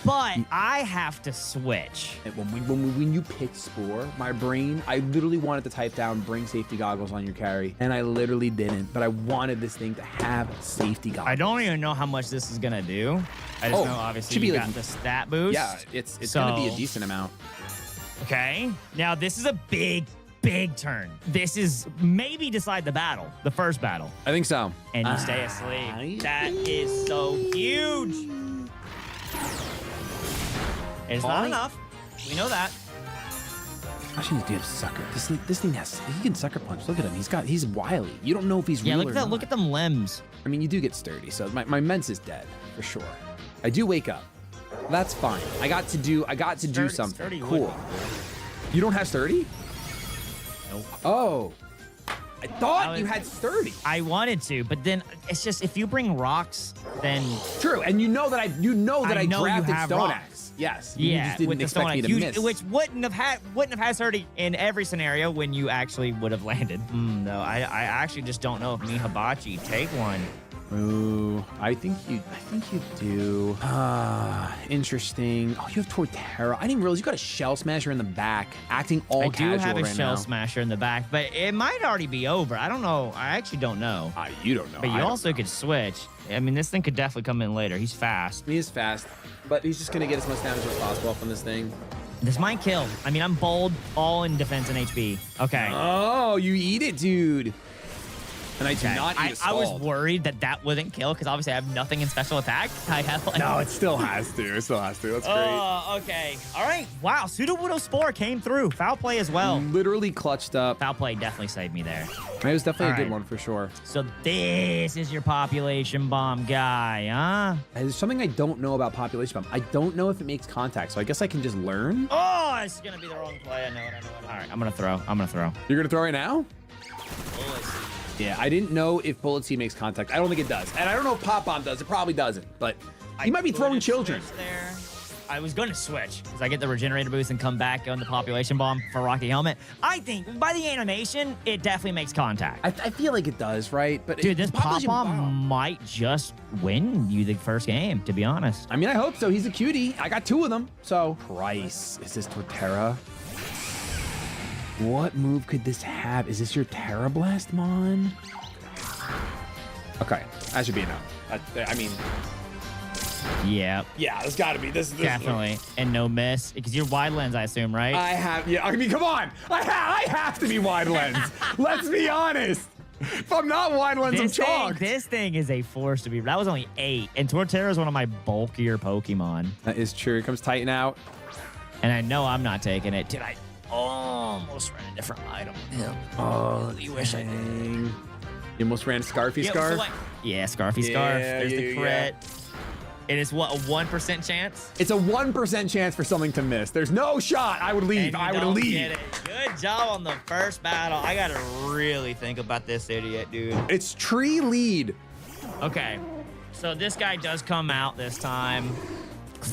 [SPEAKER 2] But I have to switch.
[SPEAKER 4] And when you picked Spore, my brain, I literally wanted to type down bring safety goggles on your carry, and I literally didn't. But I wanted this thing to have safety goggles.
[SPEAKER 2] I don't even know how much this is going to do. I just
[SPEAKER 4] Oh,
[SPEAKER 2] know, obviously,
[SPEAKER 4] should be
[SPEAKER 2] you
[SPEAKER 4] like-
[SPEAKER 2] got the stat boost.
[SPEAKER 4] Yeah, it's gonna be a
[SPEAKER 2] So-
[SPEAKER 4] decent amount.
[SPEAKER 2] Okay. Now, this is a big turn. This is maybe decide the battle, the first battle.
[SPEAKER 4] I think so.
[SPEAKER 2] And you stay asleep. That is so huge. It's not enough. We know that.
[SPEAKER 4] Actually, do have sucker. This thing has. He can sucker punch. Look at him. He's wily. You don't know if he's
[SPEAKER 2] Yeah,
[SPEAKER 4] real
[SPEAKER 2] look
[SPEAKER 4] or
[SPEAKER 2] at that.
[SPEAKER 4] not.
[SPEAKER 2] Look at them limbs.
[SPEAKER 4] I mean, you do get sturdy, so my mence is dead for sure. I do wake up. That's fine. I got to do something.
[SPEAKER 2] Sturdy
[SPEAKER 4] Cool.
[SPEAKER 2] would-
[SPEAKER 4] You don't have sturdy?
[SPEAKER 2] Nope.
[SPEAKER 4] Oh. I thought
[SPEAKER 2] was-
[SPEAKER 4] you had sturdy.
[SPEAKER 2] I wanted to, but then it's just if you bring rocks, then
[SPEAKER 4] True, and you know that I
[SPEAKER 2] know you
[SPEAKER 4] drafted
[SPEAKER 2] have
[SPEAKER 4] Stone
[SPEAKER 2] rocks.
[SPEAKER 4] Axe. Yes. You
[SPEAKER 2] Yeah,
[SPEAKER 4] just didn't
[SPEAKER 2] with the
[SPEAKER 4] expect
[SPEAKER 2] stone
[SPEAKER 4] me
[SPEAKER 2] axe,
[SPEAKER 4] to miss.
[SPEAKER 2] which wouldn't have hazarded in every scenario when you actually would have landed. No, I actually just don't know if me Hibachi take one.
[SPEAKER 4] Ooh, I think you do. Interesting. Oh, you have Torterra. I didn't realize you got a Shell Smasher in the back, acting all
[SPEAKER 2] I
[SPEAKER 4] casual
[SPEAKER 2] do have a
[SPEAKER 4] right
[SPEAKER 2] Shell
[SPEAKER 4] now.
[SPEAKER 2] Smasher in the back, but it might already be over. I don't know. I actually don't know.
[SPEAKER 4] You don't know.
[SPEAKER 2] But you also could switch. I mean, this thing could definitely come in later. He's fast.
[SPEAKER 4] He is fast, but he's just gonna get as much damage as possible from this thing.
[SPEAKER 2] This might kill. I mean, I'm bold, all in defense and HP. Okay.
[SPEAKER 4] Oh, you eat it, dude. And I do not eat a
[SPEAKER 2] I was
[SPEAKER 4] Scald.
[SPEAKER 2] worried that wouldn't kill because obviously I have nothing in special attack. I have like...
[SPEAKER 7] No, it still has to. It still has to. That's great.
[SPEAKER 2] Oh, okay. All right. Wow. Pseudo Spore came through. Foul play as well.
[SPEAKER 4] Literally clutched up.
[SPEAKER 2] Foul play definitely saved me there.
[SPEAKER 4] It was definitely
[SPEAKER 2] All
[SPEAKER 4] a good
[SPEAKER 2] right.
[SPEAKER 4] one for sure.
[SPEAKER 2] So this is your population bomb guy, huh?
[SPEAKER 4] There's something I don't know about population bomb. I don't know if it makes contact, so I guess I can just learn.
[SPEAKER 2] Oh, it's gonna be the wrong play. I know it. All right, I'm gonna throw.
[SPEAKER 4] You're gonna throw right now? Yeah, I didn't know if Bullet Seed makes contact. I don't think it does. And I don't know if Pop Bomb does. It probably doesn't. But he might be throwing children.
[SPEAKER 2] There. I was going to switch because I get the regenerator boost and come back on the population bomb for Rocky Helmet. I think by the animation, it definitely makes contact.
[SPEAKER 4] I feel like it does, right? But
[SPEAKER 2] Dude, this pop
[SPEAKER 4] Population
[SPEAKER 2] bomb might just win you the first game, to be honest.
[SPEAKER 4] I mean, I hope so. He's a cutie. I got 2 of them. So, Price. Is this Torterra? What move could this have? Is this your Terra Blast, Mon? Okay, that should be enough. I mean,
[SPEAKER 2] Yeah,
[SPEAKER 4] yeah, there's got to be. This
[SPEAKER 2] definitely. And no miss. Because you're wide lens, I assume, right?
[SPEAKER 4] I have, yeah, I mean, come on. I have to be wide lens. Let's be honest. If I'm not wide lens, I'm chalked.
[SPEAKER 2] This thing is a force to be. That was only 8. And Torterra is one of my bulkier Pokemon.
[SPEAKER 4] That is true. Here comes Titan out.
[SPEAKER 2] And I know I'm not taking it. Dude, I almost ran a different item. Yeah.
[SPEAKER 4] Oh,
[SPEAKER 2] You wish I did.
[SPEAKER 4] dang. You almost ran Scarfy
[SPEAKER 2] Yeah,
[SPEAKER 4] Scarf.
[SPEAKER 2] Yeah, Scarfy Scarf.
[SPEAKER 4] Yeah,
[SPEAKER 2] There's the
[SPEAKER 4] yeah,
[SPEAKER 2] crit. It is what, a 1% chance?
[SPEAKER 4] It's a 1% chance for something to miss. There's no shot. I would leave.
[SPEAKER 2] And you
[SPEAKER 4] I would
[SPEAKER 2] don't
[SPEAKER 4] leave.
[SPEAKER 2] get it. Good job on the first battle. I gotta really think about this idiot, dude.
[SPEAKER 4] It's tree lead.
[SPEAKER 2] Okay, so this guy does come out this time.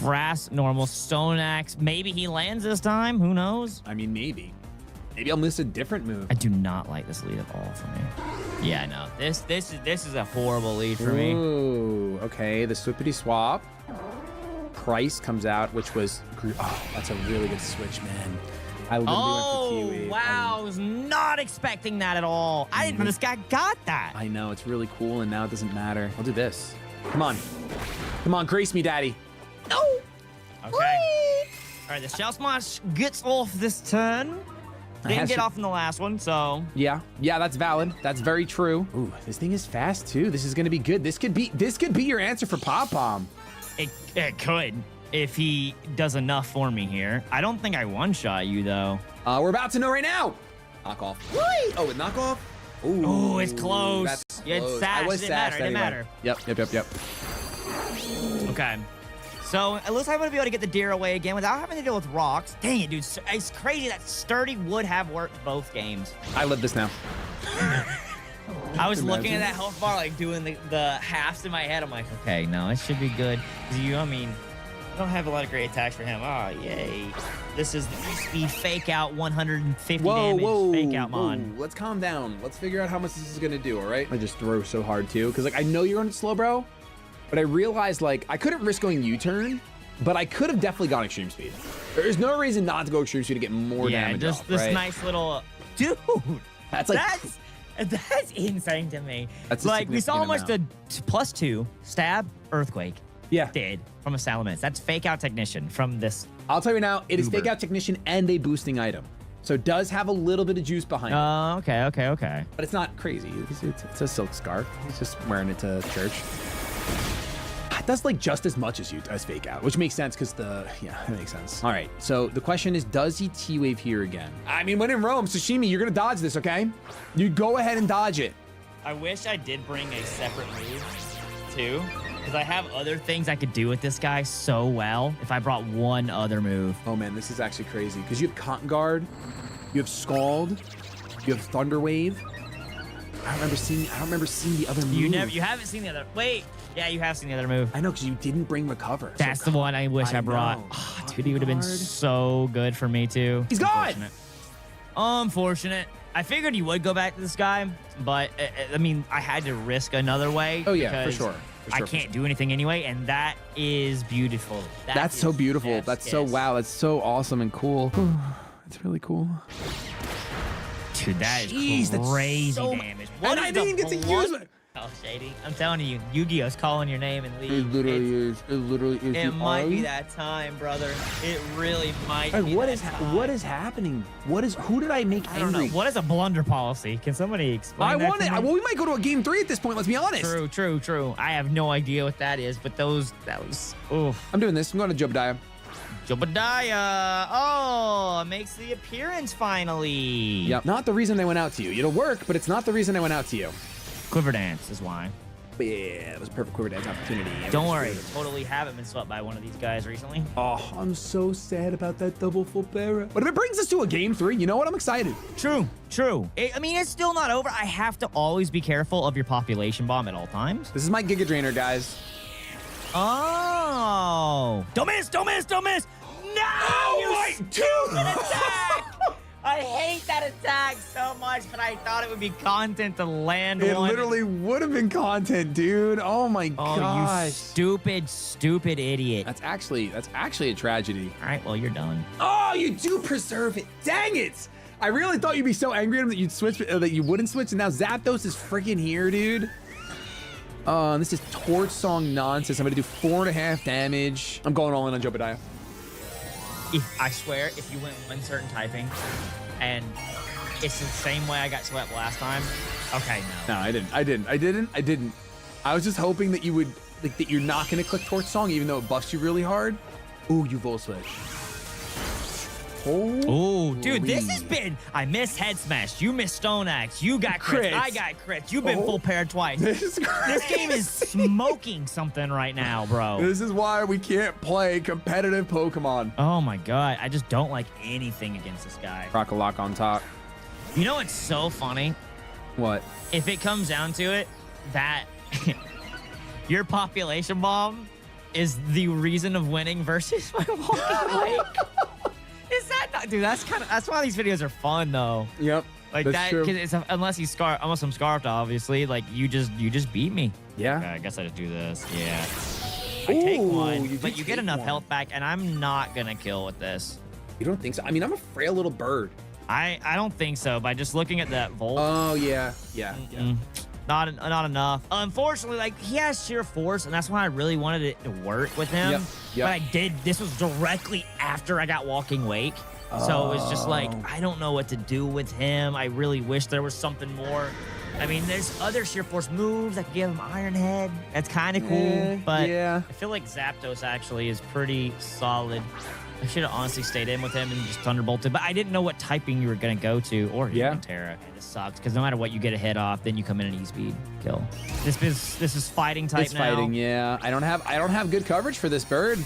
[SPEAKER 2] Grass, normal, stone axe. Maybe he lands this time. Who knows?
[SPEAKER 4] I mean, maybe. Maybe I'll miss a different move.
[SPEAKER 2] I do not like this lead at all for me. Yeah, I know. This is a horrible lead for me.
[SPEAKER 4] Ooh, okay. The Swippity Swap. Price comes out, which was... Oh, that's a really good switch, man. I literally went for Kiwi.
[SPEAKER 2] Wow. I was not expecting that at all. I didn't know this guy got that.
[SPEAKER 4] I know. It's really cool, and now it doesn't matter. I'll do this. Come on. Come on, grace me, daddy. No.
[SPEAKER 2] Okay. All right, the Shell Smash gets off this turn. Didn't get off in the last one, so...
[SPEAKER 4] Yeah, that's valid. That's very true. Ooh, this thing is fast too. This is gonna be good. This could be your answer for Pop Bomb.
[SPEAKER 2] It could, if he does enough for me here. I don't think I one-shot you, though.
[SPEAKER 4] We're about to know right now. Knock off. Whee! Oh, with knock off?
[SPEAKER 2] Ooh, it's close.
[SPEAKER 4] That's
[SPEAKER 2] Yeah, it's
[SPEAKER 4] close.
[SPEAKER 2] sash.
[SPEAKER 4] I was
[SPEAKER 2] It didn't matter.
[SPEAKER 4] sashed
[SPEAKER 2] It didn't
[SPEAKER 4] anyway.
[SPEAKER 2] matter.
[SPEAKER 4] Yep.
[SPEAKER 2] Okay. So at least I'm going to be able to get the deer away again without having to deal with rocks. Dang it, dude. It's crazy that Sturdy would have worked both games.
[SPEAKER 4] I live this now.
[SPEAKER 2] I was looking at that health bar, like doing the halves in my head. I'm like, okay, no, it should be good. I mean, I don't have a lot of great attacks for him. Oh, yay. This is the speed fake out 150 damage fake out mon.
[SPEAKER 4] Let's calm down. Let's figure out how much this is gonna do, all right? I just throw so hard too, because like I know you're on slow, bro, but I realized like I couldn't risk going U-turn, but I could have definitely gone extreme speed. There's no reason not to go extreme speed to get more damage
[SPEAKER 2] just
[SPEAKER 4] off,
[SPEAKER 2] this
[SPEAKER 4] right?
[SPEAKER 2] nice little... Dude,
[SPEAKER 4] That's like...
[SPEAKER 2] that's insane to me.
[SPEAKER 4] That's a
[SPEAKER 2] like, we saw how much
[SPEAKER 4] significant
[SPEAKER 2] the +2 stab earthquake
[SPEAKER 4] Yeah.
[SPEAKER 2] did from a Salamence. That's fake out technician from this.
[SPEAKER 4] I'll tell you now, it is
[SPEAKER 2] Uber.
[SPEAKER 4] fake out technician and a boosting item. So it does have a little bit of juice behind it.
[SPEAKER 2] Okay.
[SPEAKER 4] But it's not crazy. It's a silk scarf. He's just wearing it to church. It does like just as much as fake out, which makes sense because yeah, that makes sense. All right, so the question is, does he T-Wave here again? I mean, when in Rome, Sashimi, you're gonna dodge this, okay? You go ahead and dodge it.
[SPEAKER 2] I wish I did bring a separate move too, because I have other things I could do with this guy so well if I brought one other move.
[SPEAKER 4] Oh man, this is actually crazy because you have Cotton Guard, you have Scald, you have Thunder Wave. I don't remember seeing the other move.
[SPEAKER 3] You haven't seen the other. Wait. Yeah, you have seen the other move.
[SPEAKER 4] I know, because you didn't bring recover.
[SPEAKER 3] That's the one I wish I brought.
[SPEAKER 4] know.
[SPEAKER 3] Oh, dude, he would have been so good for me too.
[SPEAKER 4] He's gone.
[SPEAKER 3] Unfortunate. I figured he would go back to this guy, but I mean, I had to risk another way.
[SPEAKER 4] Oh, yeah, for
[SPEAKER 3] because
[SPEAKER 4] sure.
[SPEAKER 3] I can't do anything anyway, and that is beautiful.
[SPEAKER 4] That's so beautiful.
[SPEAKER 3] chef's
[SPEAKER 4] That's so
[SPEAKER 3] kiss.
[SPEAKER 4] wow. That's so awesome and cool. It's really cool.
[SPEAKER 3] Dude, that
[SPEAKER 4] Jeez,
[SPEAKER 3] is
[SPEAKER 4] that's
[SPEAKER 3] crazy
[SPEAKER 4] so-
[SPEAKER 3] damage.
[SPEAKER 4] And I didn't get to use it.
[SPEAKER 3] Oh, Shady. I'm telling you, Yu-Gi-Oh's calling your name and leave.
[SPEAKER 4] It literally is.
[SPEAKER 3] It might be that time, brother. It really might
[SPEAKER 4] Like,
[SPEAKER 3] be
[SPEAKER 4] what
[SPEAKER 3] that
[SPEAKER 4] is
[SPEAKER 3] time.
[SPEAKER 4] what is happening? Who did I make
[SPEAKER 3] I don't know.
[SPEAKER 4] angry?
[SPEAKER 3] What is a blunder policy? Can somebody explain
[SPEAKER 4] I
[SPEAKER 3] that
[SPEAKER 4] want
[SPEAKER 3] to
[SPEAKER 4] it.
[SPEAKER 3] me?
[SPEAKER 4] Well, we might go to a game 3 at this point. Let's be honest.
[SPEAKER 3] True. I have no idea what that is, but that was, oof.
[SPEAKER 4] I'm doing this. I'm going to Jobadiah.
[SPEAKER 3] Jobadiah. Oh, makes the appearance finally.
[SPEAKER 4] Yep. Not the reason they went out to you. It'll work, but it's not the reason they went out to you.
[SPEAKER 3] Quiver dance is why.
[SPEAKER 4] But yeah, it was a perfect quiver dance opportunity.
[SPEAKER 3] Don't worry. Totally haven't been swept by one of these guys recently.
[SPEAKER 4] Oh, I'm so sad about that double full para. But if it brings us to a game 3, you know what? I'm excited.
[SPEAKER 3] True. I mean, it's still not over. I have to always be careful of your population bomb at all times.
[SPEAKER 4] This is my Giga Drainer, guys.
[SPEAKER 3] Oh. Don't miss. No, you stupid attack. I hate that attack so much, but I thought it would be content to land
[SPEAKER 4] It
[SPEAKER 3] one.
[SPEAKER 4] literally would have been content, dude. Oh my
[SPEAKER 3] Oh,
[SPEAKER 4] gosh.
[SPEAKER 3] you stupid idiot.
[SPEAKER 4] That's actually a tragedy.
[SPEAKER 3] All right, well, you're done.
[SPEAKER 4] Oh, you do preserve it. Dang it. I really thought you'd be so angry at him that you'd switch, that you wouldn't switch, and now Zapdos is freaking here, dude. This is Torch Song nonsense. I'm gonna do 4.5 damage. I'm going all in on Jobadiah.
[SPEAKER 3] I swear, if you went one certain typing, and it's the same way I got swept last time, okay, no.
[SPEAKER 4] No, I didn't. I was just hoping that you would, like, that you're not gonna click Torch Song, even though it buffs you really hard. Ooh, you Volt Switch.
[SPEAKER 3] Oh, dude, this has been. I missed Head Smash. You missed Stone Axe. You got crits.
[SPEAKER 4] Crits.
[SPEAKER 3] I got crits. You've been full paired twice.
[SPEAKER 4] This is
[SPEAKER 3] This game is smoking something right now, bro.
[SPEAKER 4] This is why we can't play competitive Pokemon.
[SPEAKER 3] Oh my god, I just don't like anything against this guy.
[SPEAKER 4] Rock-a-lock on top.
[SPEAKER 3] You know what's so funny?
[SPEAKER 4] What?
[SPEAKER 3] If it comes down to it, that your population bomb is the reason of winning versus my walking lake. Is that not, dude? That's why these videos are fun though.
[SPEAKER 4] Yep.
[SPEAKER 3] Like
[SPEAKER 4] that's
[SPEAKER 3] that,
[SPEAKER 4] true.
[SPEAKER 3] because it's unless I'm scarfed, obviously. Like you just beat me.
[SPEAKER 4] Yeah.
[SPEAKER 3] Okay, I guess I just do this. Yeah. I take
[SPEAKER 4] Ooh,
[SPEAKER 3] one,
[SPEAKER 4] you
[SPEAKER 3] but
[SPEAKER 4] do
[SPEAKER 3] you get
[SPEAKER 4] take
[SPEAKER 3] enough
[SPEAKER 4] one.
[SPEAKER 3] health back, and I'm not gonna kill with this.
[SPEAKER 4] You don't think so? I mean, I'm a frail little bird.
[SPEAKER 3] I don't think so. By just looking at that volt,
[SPEAKER 4] Oh, yeah.
[SPEAKER 3] not enough. Unfortunately, like he has sheer force, and that's why I really wanted it to work with him.
[SPEAKER 4] Yep, yep.
[SPEAKER 3] But I did. This was directly after I got Walking Wake, so it was just like I don't know what to do with him. I really wish there was something more. I mean, there's other sheer force moves. I could give him Iron Head. That's kind of cool, but
[SPEAKER 4] yeah.
[SPEAKER 3] I feel like Zapdos actually is pretty solid. I should have honestly stayed in with him and just Thunderbolted, but I didn't know what typing you were going to go to, or even Terra. And this sucks, because no matter what, you get a hit off, then you come in and E-speed kill. This is fighting type
[SPEAKER 4] It's
[SPEAKER 3] now.
[SPEAKER 4] fighting, yeah. I don't have good coverage for this bird.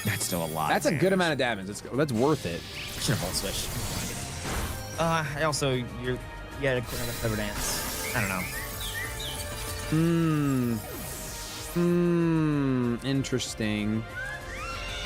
[SPEAKER 3] That's still a lot.
[SPEAKER 4] That's a good amount of damage. That's worth it.
[SPEAKER 3] Should have Volt Switch. I also, you had a Quiver Dance. I don't know.
[SPEAKER 4] Interesting.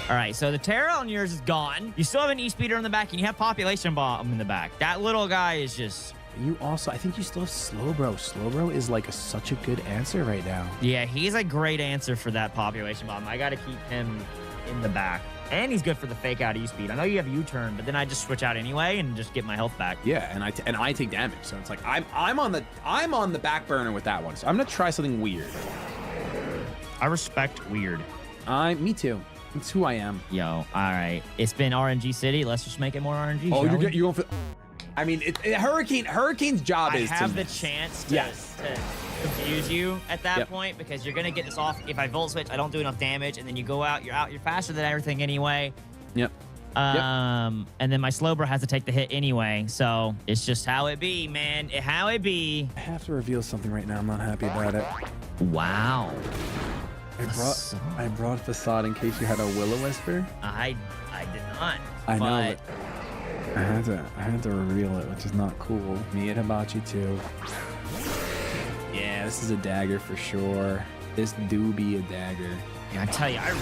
[SPEAKER 3] All right, so the Terra on yours is gone. You still have an E-speeder in the back, and you have Population Bomb in the back. That little guy is just...
[SPEAKER 4] You also, I think you still have Slowbro. Slowbro is like such a good answer right now.
[SPEAKER 3] Yeah, he's a great answer for that Population Bomb. I got to keep him in the back. And he's good for the fake out E-speed. I know you have U-turn, but then I just switch out anyway and just get my health back.
[SPEAKER 4] Yeah, and I take damage, so it's like I'm on the back burner with that one. So I'm gonna try something weird.
[SPEAKER 3] I respect weird.
[SPEAKER 4] Me too. It's who I am.
[SPEAKER 3] Yo, all right. It's been RNG City. Let's just make it more RNG.
[SPEAKER 4] Oh,
[SPEAKER 3] shall we?
[SPEAKER 4] you're going for. I mean, Hurricane's job
[SPEAKER 3] I
[SPEAKER 4] is
[SPEAKER 3] have
[SPEAKER 4] to
[SPEAKER 3] the chance to,
[SPEAKER 4] Yes.
[SPEAKER 3] to confuse you at that
[SPEAKER 4] Yep.
[SPEAKER 3] point, because you're gonna get this off. If I Volt Switch, I don't do enough damage, and then you go out. You're faster than everything anyway.
[SPEAKER 4] Yep.
[SPEAKER 3] And then my Slowbro has to take the hit anyway. So it's just how it be, man. How it be.
[SPEAKER 4] I have to reveal something right now. I'm not happy about it.
[SPEAKER 3] Wow.
[SPEAKER 4] I brought Facade in case you had a Will-O-Wisper.
[SPEAKER 3] I did not.
[SPEAKER 4] I know,
[SPEAKER 3] but
[SPEAKER 7] I had to reveal it, which is not cool. Me and Hibachi too. Yeah, this is a dagger for sure. This do be a dagger.
[SPEAKER 3] Yeah, I tell you, I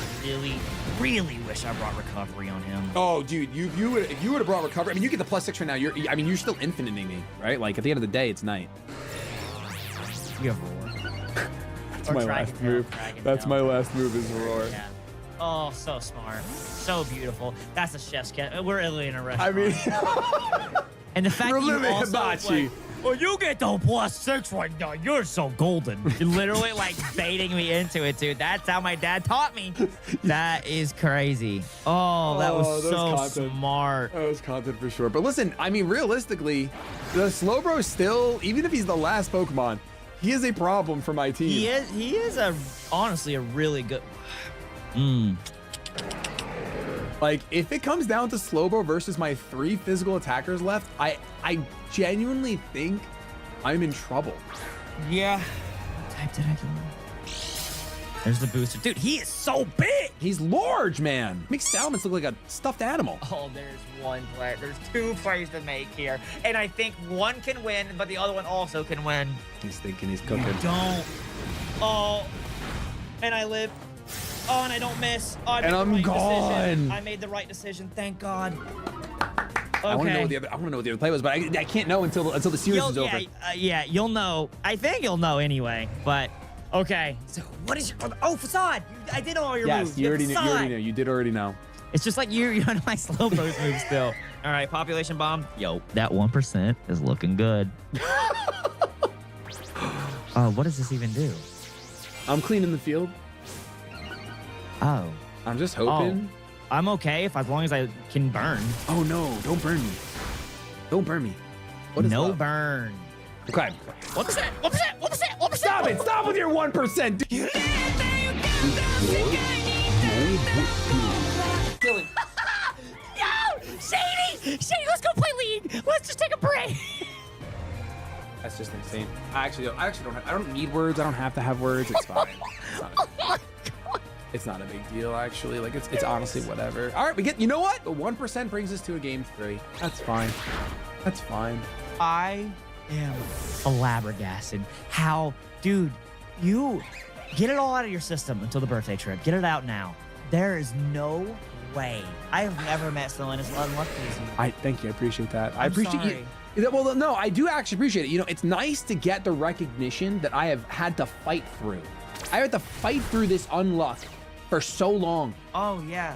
[SPEAKER 3] really wish I brought recovery on him.
[SPEAKER 4] Oh, dude, if you would have brought recovery, I mean, you get the +6 right now. You're still infiniting me, right? Like at the end of the day, it's night.
[SPEAKER 3] You have roar.
[SPEAKER 7] That's my last move. That's my last move is roar.
[SPEAKER 3] Yeah. Oh, so smart, so beautiful. That's a chef's kiss. We're literally in a restaurant.
[SPEAKER 7] I mean,
[SPEAKER 3] and the fact
[SPEAKER 7] we're
[SPEAKER 3] that you
[SPEAKER 7] living
[SPEAKER 3] also
[SPEAKER 7] hibachi.
[SPEAKER 3] like, well, you get the +6 right now. You're so golden. You're literally like baiting me into it, dude. That's how my dad taught me. That is crazy. Oh, that was
[SPEAKER 7] that
[SPEAKER 3] so
[SPEAKER 7] was content.
[SPEAKER 3] smart.
[SPEAKER 7] That was content for sure. But listen, I mean, realistically, the Slowbro still, even if he's the last Pokemon, he is a problem for my team.
[SPEAKER 3] He is honestly a really good.
[SPEAKER 7] Like, if it comes down to Slowbro versus my 3 physical attackers left, I genuinely think I'm in trouble.
[SPEAKER 3] Yeah. What type did I go? There's the booster. Dude, he is so big.
[SPEAKER 4] He's large, man. Makes Salamence look like a stuffed animal.
[SPEAKER 3] Oh, there's one play. There's 2 plays to make here. And I think one can win, but the other one also can win.
[SPEAKER 7] He's thinking he's cooking.
[SPEAKER 3] Don't. Oh. And I live. Oh, and I don't miss. Oh, I made
[SPEAKER 7] And
[SPEAKER 3] the
[SPEAKER 7] I'm
[SPEAKER 3] right
[SPEAKER 7] gone.
[SPEAKER 3] decision. I made the right decision. Thank God. Okay.
[SPEAKER 4] I want to know what the other play was, but I can't know until the series is over.
[SPEAKER 3] Yeah, you'll know. I think you'll know anyway. But okay. So what is your? Oh, facade. I did know all your moves.
[SPEAKER 7] Yes, you already knew. You did already know.
[SPEAKER 3] It's just like you're on my slow pose move still. All right, population bomb. Yo, that 1% is looking good. Oh, what does this even do?
[SPEAKER 7] I'm cleaning the field.
[SPEAKER 3] Oh,
[SPEAKER 7] I'm just hoping.
[SPEAKER 3] I'm okay as long as I can burn.
[SPEAKER 7] Oh no, don't burn me. Don't burn me. What is
[SPEAKER 3] No
[SPEAKER 7] love?
[SPEAKER 3] burn.
[SPEAKER 4] Okay.
[SPEAKER 3] 1%. 1%.
[SPEAKER 4] Stop it! Stop with your 1%. Dude. Dylan.
[SPEAKER 3] No! Shady, let's go play League. Let's just take a break.
[SPEAKER 4] That's just insane. I don't need words. I don't have to have words. It's fine. It's not a big deal, actually. Like, it's honestly whatever. All right, you know what? The 1% brings us to a game 3.
[SPEAKER 7] That's fine. That's fine.
[SPEAKER 3] I am flabbergasted. How, dude, you get it all out of your system until the birthday trip. Get it out now. There is no way. I have never met someone as unlucky as you.
[SPEAKER 7] I thank you. I appreciate that. I
[SPEAKER 3] I'm
[SPEAKER 7] appreciate
[SPEAKER 3] sorry.
[SPEAKER 7] you.
[SPEAKER 4] Well, no, I do actually appreciate it. You know, it's nice to get the recognition that I have had to fight through. I had to fight through this unluck for so long.
[SPEAKER 3] Oh, yeah.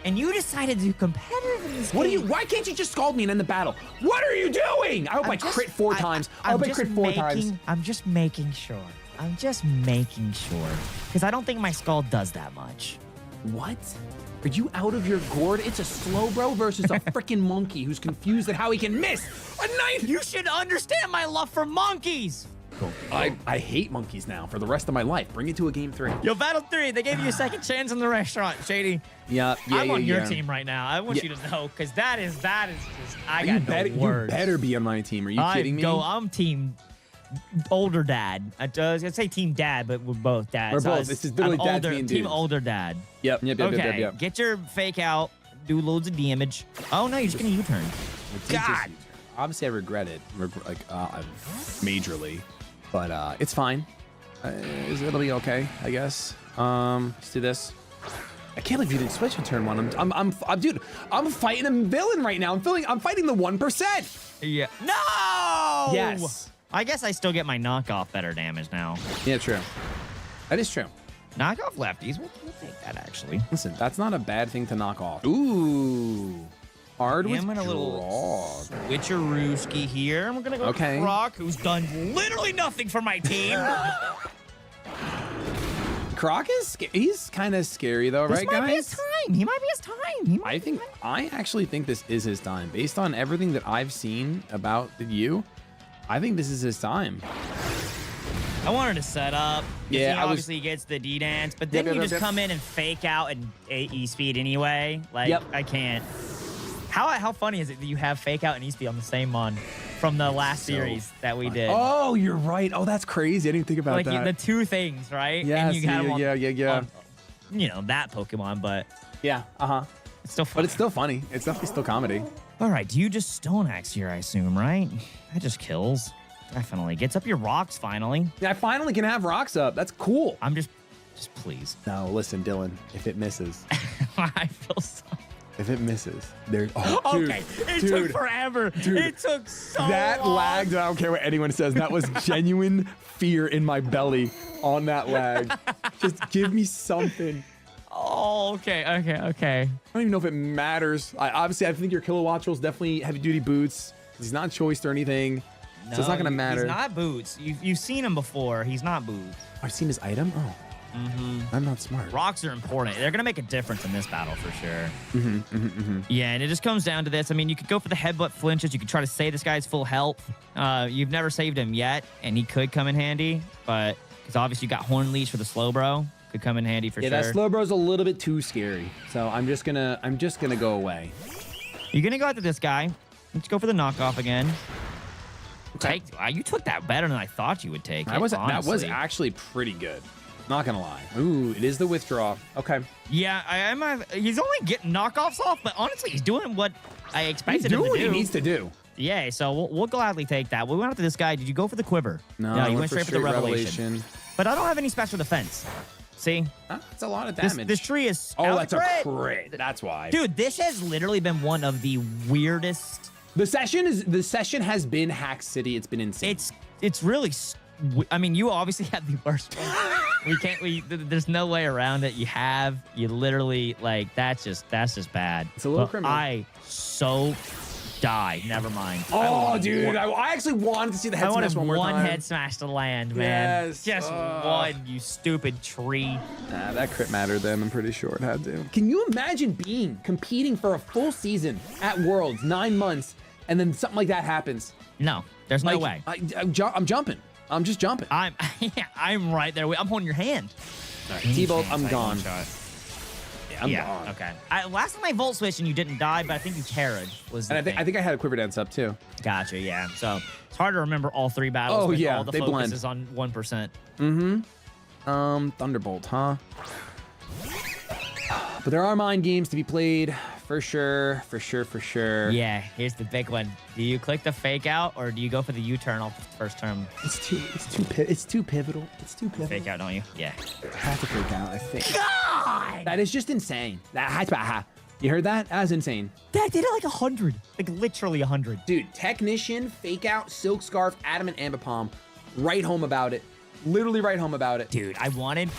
[SPEAKER 3] And you decided to do competitive in this game.
[SPEAKER 4] Why can't you just scald me and end the battle? What are you doing? I hope I crit 4 times. I hope I crit 4 times.
[SPEAKER 3] I'm just making sure. Because I don't think my skull does that much.
[SPEAKER 4] What? Are you out of your gourd? It's a Slowbro versus a freaking monkey who's confused at how he can miss a knife.
[SPEAKER 3] You should understand my love for monkeys.
[SPEAKER 4] I hate monkeys now for the rest of my life. Bring it to a game 3.
[SPEAKER 3] Yo, Battle 3, they gave you a second chance in the restaurant, Shady.
[SPEAKER 4] Yeah,
[SPEAKER 3] I'm on your team right now. I want you to know, because that is just, I got no words.
[SPEAKER 4] You better be on my team. Are you kidding me?
[SPEAKER 3] I'm team older dad. I'd say team dad, but we're both dads.
[SPEAKER 4] We're both. This is literally dads being
[SPEAKER 3] Team
[SPEAKER 4] dudes.
[SPEAKER 3] older dad.
[SPEAKER 4] Yep.
[SPEAKER 3] Okay, get your fake out, do loads of damage. Oh, no, you're just going to U-turn. God.
[SPEAKER 4] Obviously, I regret it. Majorly. But it's fine. It'll be okay, I guess. Let's do this. I can't believe you didn't switch on turn 1. Dude, I'm fighting a villain right now. I'm fighting the 1%.
[SPEAKER 3] Yeah. No!
[SPEAKER 4] Yes.
[SPEAKER 3] I guess I still get my knockoff better damage now.
[SPEAKER 4] Yeah, true. That is true.
[SPEAKER 3] Knockoff lefties. We'll take that, actually.
[SPEAKER 4] Listen, that's not a bad thing to knock off. Ooh. Hard with
[SPEAKER 3] I'm gonna
[SPEAKER 4] draw.
[SPEAKER 3] switcherooski here. And we're gonna go with Croc, who's done literally nothing for my team.
[SPEAKER 4] Croc he's kind of scary though, right, guys?
[SPEAKER 3] Be his time. He might be his time.
[SPEAKER 4] I actually think this is his time. Based on everything that I've seen about you, I think this is his time.
[SPEAKER 3] I wanted to set up.
[SPEAKER 4] Yeah,
[SPEAKER 3] he obviously gets the D-dance, but then you just come in and fake out and E-speed anyway. Like, I can't. How funny is it that you have fake out and E-speed on the same mon from the last series that we did?
[SPEAKER 7] Oh, you're right. Oh, that's crazy. I didn't think about that.
[SPEAKER 3] Like the 2 things, right?
[SPEAKER 7] Yes,
[SPEAKER 3] and you got him on,
[SPEAKER 7] yeah.
[SPEAKER 3] You know, that Pokemon, but
[SPEAKER 4] yeah,
[SPEAKER 3] it's still fun.
[SPEAKER 4] But it's still funny. It's definitely still comedy.
[SPEAKER 3] All right, do you just Stone Axe here, I assume, right? That just kills. Definitely. Gets up your rocks, finally.
[SPEAKER 4] Yeah, I finally can have rocks up. That's cool.
[SPEAKER 3] I'm just please.
[SPEAKER 4] No, listen, Dylan. If it misses,
[SPEAKER 3] I feel so...
[SPEAKER 4] if it misses, there's... Oh,
[SPEAKER 3] Okay, it took forever. It took so
[SPEAKER 4] that
[SPEAKER 3] long.
[SPEAKER 4] lagged. I don't care what anyone says. That was genuine fear in my belly on that lag. Just give me something.
[SPEAKER 3] Oh, okay.
[SPEAKER 4] I don't even know if it matters. Obviously, I think your kilowatts is definitely heavy-duty boots. He's not choiced or anything, so it's not going to matter.
[SPEAKER 3] He's not boots. You've seen him before. He's not boots.
[SPEAKER 4] I've seen his item? Oh. I'm not smart.
[SPEAKER 3] Rocks are important. They're going to make a difference in this battle for sure. Yeah, and it just comes down to this. I mean, you could go for the headbutt flinches. You could try to save this guy's full health. You've never saved him yet, and he could come in handy, but because obviously you got Horn Leash for the slow bro. Could come in handy for sure.
[SPEAKER 4] Yeah, that slow bro's a little bit too scary. So I'm just gonna go away.
[SPEAKER 3] You're gonna go after this guy. Let's go for the knockoff again.
[SPEAKER 4] Okay.
[SPEAKER 3] You took that better than I thought you would take.
[SPEAKER 4] That was
[SPEAKER 3] honestly.
[SPEAKER 4] actually pretty good. Not gonna lie. Ooh, it is the withdraw. Okay.
[SPEAKER 3] Yeah, he's only getting knockoffs off, but honestly, he's doing what I expected him to do.
[SPEAKER 4] What he needs to do.
[SPEAKER 3] Yeah, so we'll gladly take that. We went after this guy. Did you go for the quiver?
[SPEAKER 4] No,
[SPEAKER 3] you went straight for the revelation. But I don't have any special defense. See?
[SPEAKER 4] That's a lot of damage.
[SPEAKER 3] This tree is
[SPEAKER 4] that's a crit. That's why.
[SPEAKER 3] Dude, this has literally been one of the weirdest.
[SPEAKER 4] The session has been Hack City. It's been insane.
[SPEAKER 3] It's really. I mean, you obviously have the worst one. There's no way around it. You literally like that's just bad.
[SPEAKER 4] It's a little
[SPEAKER 3] But
[SPEAKER 4] criminal.
[SPEAKER 3] Die. Never mind.
[SPEAKER 4] Oh, dude, I actually wanted to see the head smash one more time.
[SPEAKER 3] One head smash to land, man.
[SPEAKER 4] Yes.
[SPEAKER 3] Just one, you stupid tree.
[SPEAKER 4] Nah, that crit mattered then. I'm pretty sure it had to. Can you imagine competing for a full season at Worlds, 9 months, and then something like that happens?
[SPEAKER 3] No, there's no way.
[SPEAKER 4] I'm jumping. I'm just jumping.
[SPEAKER 3] I'm right there. I'm holding your hand.
[SPEAKER 4] Right, T-Bolt, I'm gone. I'm gone.
[SPEAKER 3] Okay. Last time I volt switched and you didn't die, but I think you carried.
[SPEAKER 4] And I think I had a quiver dance up too.
[SPEAKER 3] Gotcha. Yeah. So it's hard to remember all three battles.
[SPEAKER 4] Oh,
[SPEAKER 3] with
[SPEAKER 4] yeah,
[SPEAKER 3] all the
[SPEAKER 4] they
[SPEAKER 3] focus
[SPEAKER 4] blend.
[SPEAKER 3] is on 1%.
[SPEAKER 4] Thunderbolt, huh? But there are mind games to be played for sure.
[SPEAKER 3] Yeah. Here's the big one. Do you click the fake out or do you go for the U-turn off the first turn?
[SPEAKER 4] It's too pivotal.
[SPEAKER 3] Fake out, don't you? Yeah.
[SPEAKER 4] I have to fake out, I think.
[SPEAKER 3] God!
[SPEAKER 4] That is just insane. You heard that? That was insane.
[SPEAKER 3] That did it like 100. Like literally 100.
[SPEAKER 4] Dude, Technician, Fake Out, Silk Scarf, Adamant Ambipom. Right home about it. Literally right home about it.
[SPEAKER 3] Dude, I wanted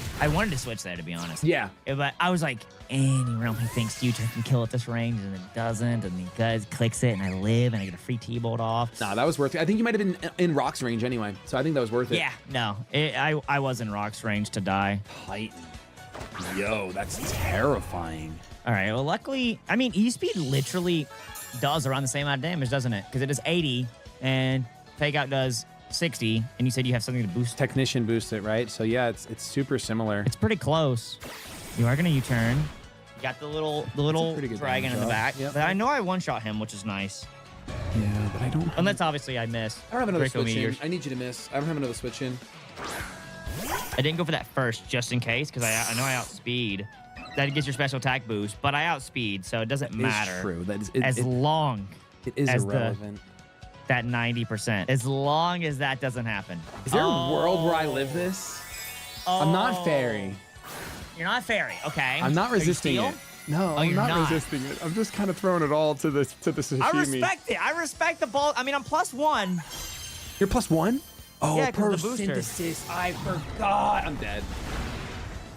[SPEAKER 3] to switch there, to be honest.
[SPEAKER 4] Yeah.
[SPEAKER 3] But I was like, any realm he thinks U-turn can kill at this range, and it doesn't, and he does, clicks it, and I live, and I get a free T-bolt off.
[SPEAKER 4] Nah, that was worth it. I think you might have been in Rock's range anyway, so I think that was worth it.
[SPEAKER 3] Yeah, no. I was in Rock's range to die.
[SPEAKER 4] Titan. Yo, that's terrifying.
[SPEAKER 3] All right, well, luckily, I mean, E-Speed literally does around the same amount of damage, doesn't it? Because it does 80, and Fake Out does 60, and you said you have something to boost.
[SPEAKER 4] Technician boosts it, right? So yeah, it's super similar.
[SPEAKER 3] It's pretty close. You are gonna U-turn. You got the little dragon in the back.
[SPEAKER 4] Yep.
[SPEAKER 3] But I know I one-shot him, which is nice.
[SPEAKER 4] Yeah, but I don't.
[SPEAKER 3] Unless obviously I miss.
[SPEAKER 4] I don't have another
[SPEAKER 3] Draco
[SPEAKER 4] switch in.
[SPEAKER 3] Meteors.
[SPEAKER 4] I need you to miss. I don't have another switch in.
[SPEAKER 3] I didn't go for that first just in case because I know I outspeed. That gets your special attack boost, but I outspeed, so it doesn't matter.
[SPEAKER 4] It's true. That is
[SPEAKER 3] As long
[SPEAKER 4] it is
[SPEAKER 3] as
[SPEAKER 4] irrelevant.
[SPEAKER 3] that 90%. As long as that doesn't happen.
[SPEAKER 4] Is there a world where I live this? I'm not fairy.
[SPEAKER 3] You're not fairy, okay.
[SPEAKER 4] I'm not resisting
[SPEAKER 3] Are you
[SPEAKER 4] it. No,
[SPEAKER 3] Oh,
[SPEAKER 4] I'm
[SPEAKER 3] you're
[SPEAKER 4] not,
[SPEAKER 3] not.
[SPEAKER 4] resisting it. I'm just kind of throwing it all to the sashimi.
[SPEAKER 3] I respect it. I respect the ball. I mean, I'm +1.
[SPEAKER 4] You're +1? Oh,
[SPEAKER 3] Yeah, 'cause
[SPEAKER 4] per
[SPEAKER 3] of the booster.
[SPEAKER 4] synthesis. I forgot. I'm dead.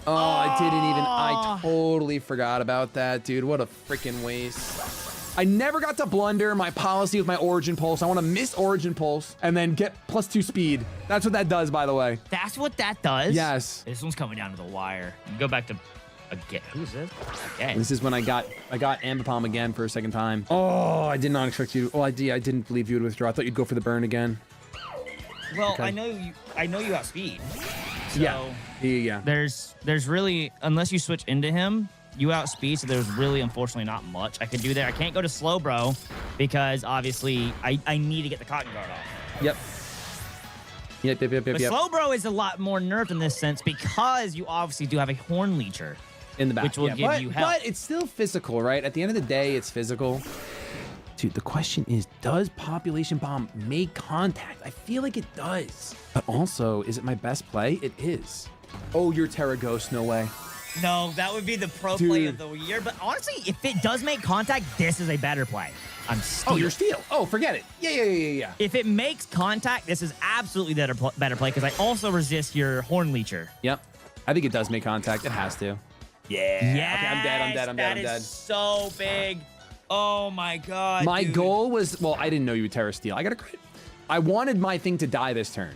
[SPEAKER 4] Oh, I didn't even. I totally forgot about that, dude. What a freaking waste. I never got to blunder my policy with my Origin Pulse. I want to miss Origin Pulse and then get +2 speed. That's what that does, by the way.
[SPEAKER 3] That's what that does?
[SPEAKER 4] Yes.
[SPEAKER 3] This one's coming down to the wire. You go back to again. Who's this? Okay.
[SPEAKER 4] This is when I got Ambipom again for a second time. Oh, I did not expect you. Oh, I didn't believe you would withdraw. I thought you'd go for the burn again.
[SPEAKER 3] Well,
[SPEAKER 4] Okay.
[SPEAKER 3] I know you outspeed. So
[SPEAKER 4] Yeah.
[SPEAKER 3] there's really, unless you switch into him, you outspeed, so there's really unfortunately not much I can do there. I can't go to slow bro because obviously I need to get the cotton guard off.
[SPEAKER 4] Yep.
[SPEAKER 3] But slow bro is a lot more nerfed in this sense because you obviously do have a horn leecher.
[SPEAKER 4] In the back,
[SPEAKER 3] which will give you help.
[SPEAKER 4] But it's still physical, right? At the end of the day, it's physical. Dude, the question is, does Population Bomb make contact? I feel like it does. But also, is it my best play? It is. Oh, you're Terra Ghost. No way.
[SPEAKER 2] No, that would be the pro play of the year. But honestly, if it does make contact, this is a better play. I'm Steel.
[SPEAKER 4] Oh, you're Steel. Oh, forget it. Yeah.
[SPEAKER 2] If it makes contact, this is absolutely better play because I also resist your Horn Leecher.
[SPEAKER 4] Yep. I think it does make contact. It has to. Yeah.
[SPEAKER 2] Yes,
[SPEAKER 4] Okay, I'm dead.
[SPEAKER 2] That is so big. Oh my god.
[SPEAKER 4] My
[SPEAKER 2] dude.
[SPEAKER 4] goal was, well, I didn't know you would Terra Steel. I got a crit. I wanted my thing to die this turn,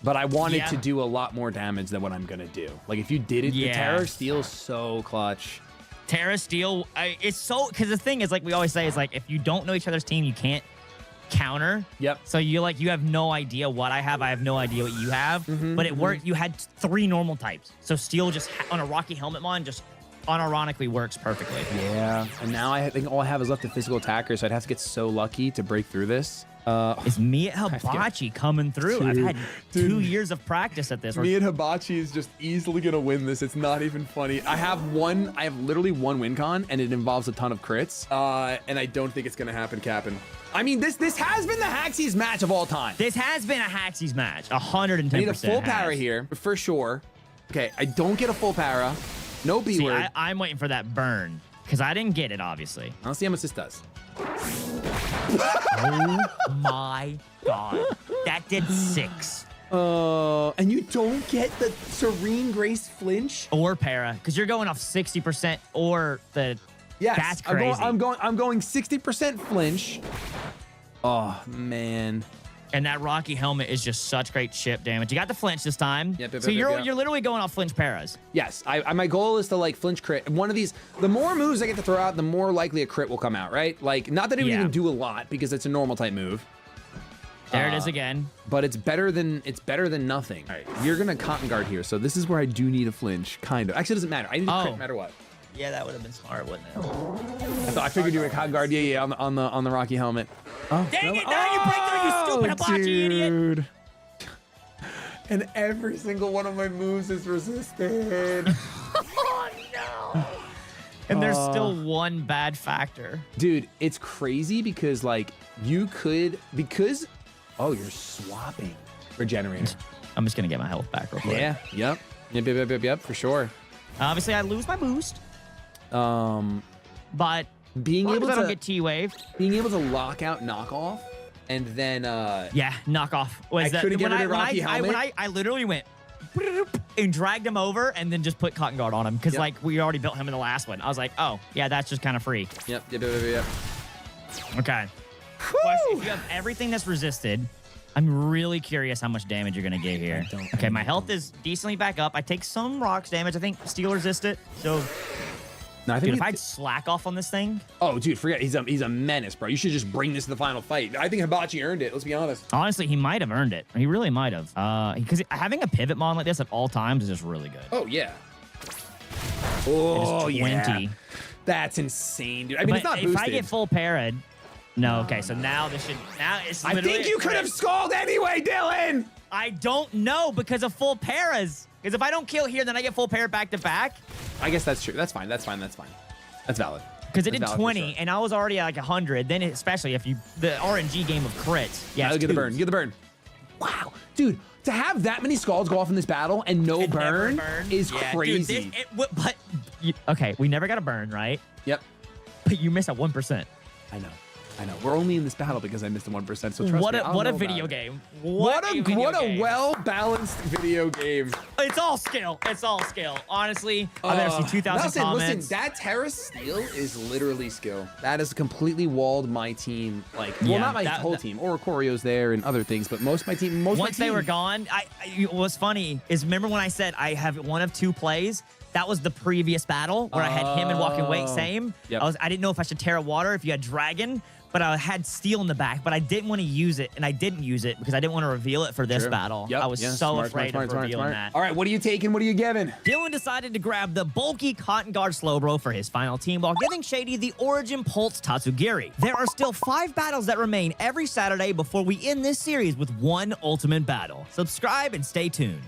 [SPEAKER 4] but I wanted to do a lot more damage than what I'm gonna do. Like if you did it, the Terra Steel is so clutch.
[SPEAKER 2] Terra Steel, it's so, because the thing is, like we always say, is like if you don't know each other's team, you can't counter.
[SPEAKER 4] Yep.
[SPEAKER 2] So you have no idea what I have no idea what you have. But it worked. You had 3 normal types. So Steel just on a Rocky Helmet mon just unironically works perfectly.
[SPEAKER 4] Yeah. And now I think all I have is left a physical attacker, so I'd have to get so lucky to break through this.
[SPEAKER 2] Is me at Hibachi coming through? I've had 2 years of practice at this.
[SPEAKER 4] Me and Hibachi is just easily gonna win this. It's not even funny. I have literally one win con, and it involves a ton of crits. And I don't think it's gonna happen, Captain. I mean, this has been the haxiest match of all time.
[SPEAKER 2] This has been a Haxies match, 110%.
[SPEAKER 4] I need a full para here, for sure. Okay, I don't get a full para. No B word.
[SPEAKER 2] I'm waiting for that burn, because I didn't get it, obviously.
[SPEAKER 4] I'll see how much this does.
[SPEAKER 2] Oh my god. That did 6.
[SPEAKER 4] And you don't get the Serene Grace flinch?
[SPEAKER 2] Or para, because you're going off 60% or the...
[SPEAKER 4] Yes,
[SPEAKER 2] that's crazy.
[SPEAKER 4] I'm going 60% flinch. Oh, man.
[SPEAKER 2] And that Rocky Helmet is just such great chip damage. You got the flinch this time.
[SPEAKER 4] Yep,
[SPEAKER 2] so you're literally going off flinch paras.
[SPEAKER 4] Yes, my goal is to like flinch crit. One of these, the more moves I get to throw out, the more likely a crit will come out, right? Like, not that it would even do a lot because it's a normal type move.
[SPEAKER 2] There it is again.
[SPEAKER 4] But it's better than nothing. All right, you're gonna Cotton Guard here, so this is where I do need a flinch, kind of. Actually, it doesn't matter. I need a crit no matter what.
[SPEAKER 2] Yeah, that would have been smart, wouldn't it?
[SPEAKER 4] I figured you were a Cotton Guard. Yeah, on the Rocky Helmet. Oh,
[SPEAKER 2] dang it! Now you break through, you stupid Hibachi idiot!
[SPEAKER 4] And every single one of my moves is resisted.
[SPEAKER 2] Oh no! And there's still one bad factor.
[SPEAKER 4] Dude, it's crazy because like oh, you're swapping Regenerator.
[SPEAKER 2] I'm just gonna get my health back real quick.
[SPEAKER 4] Yeah. Yep. For sure.
[SPEAKER 2] Obviously, I lose my boost. But
[SPEAKER 4] being able to
[SPEAKER 2] don't get T-waved,
[SPEAKER 4] being able to lock out knockoff, and then
[SPEAKER 2] knock off.
[SPEAKER 4] I couldn't get rid of Rocky Helmet.
[SPEAKER 2] I literally went and dragged him over, and then just put Cotton Guard on him because like we already built him in the last one. I was like, oh yeah, that's just kind of free.
[SPEAKER 4] Yep.
[SPEAKER 2] Okay. Question, if you have everything that's resisted, I'm really curious how much damage you're gonna get here. Okay, my health is decently back up. I take some rocks damage. I think Steel resist it. So,
[SPEAKER 4] no, I think
[SPEAKER 2] if I'd slack off on this thing.
[SPEAKER 4] Oh, dude, forget he's a menace, bro. You should just bring this to the final fight. I think Hibachi earned it. Let's be honest.
[SPEAKER 2] Honestly, he might have earned it. He really might have. Because having a pivot mon like this at all times is just really good.
[SPEAKER 4] Oh yeah. Oh
[SPEAKER 2] 20.
[SPEAKER 4] yeah. That's insane, dude. I mean, it's not boosted.
[SPEAKER 2] If I get full parried. No, okay, so now it's
[SPEAKER 4] I think you could have skulled anyway, Dylan!
[SPEAKER 2] I don't know because of full paras. Because if I don't kill here, then I get full para back to back.
[SPEAKER 4] I guess that's true. That's fine. That's valid.
[SPEAKER 2] Because it did 20, and I was already at like 100. Then especially if the RNG game of crits. Yeah,
[SPEAKER 4] get the burn. Get the burn. Wow. Dude, to have that many skulls go off in this battle and no burn is crazy.
[SPEAKER 2] Dude, okay, we never got a burn, right?
[SPEAKER 4] Yep.
[SPEAKER 2] But you missed at 1%.
[SPEAKER 4] I know. We're only in this battle because I missed the 1%. So trust me.
[SPEAKER 2] What a video game.
[SPEAKER 4] What a well-balanced video game.
[SPEAKER 2] It's all skill. Honestly, I've never seen 2,000 comments.
[SPEAKER 4] Listen, that Terra Steel is literally skill. That has completely walled my team. Not my whole team. Oricorio's there and other things, but most of my team.
[SPEAKER 2] Once they were gone, what's funny is remember when I said I have one of 2 plays. That was the previous battle where I had him and Walking Weight same.
[SPEAKER 4] Yep.
[SPEAKER 2] I didn't know if I should Terra Water if you had Dragon, but I had Steel in the back, but I didn't want to use it, and I didn't use it because I didn't want to reveal it for this battle.
[SPEAKER 4] Yep.
[SPEAKER 2] I was so afraid of revealing that.
[SPEAKER 4] All right, what are you taking? What are you giving?
[SPEAKER 2] Dylan decided to grab the bulky Cotton Guard Slowbro for his final team while giving Shady the Origin Pulse Tatsugiri. There are still 5 battles that remain every Saturday before we end this series with one ultimate battle. Subscribe and stay tuned.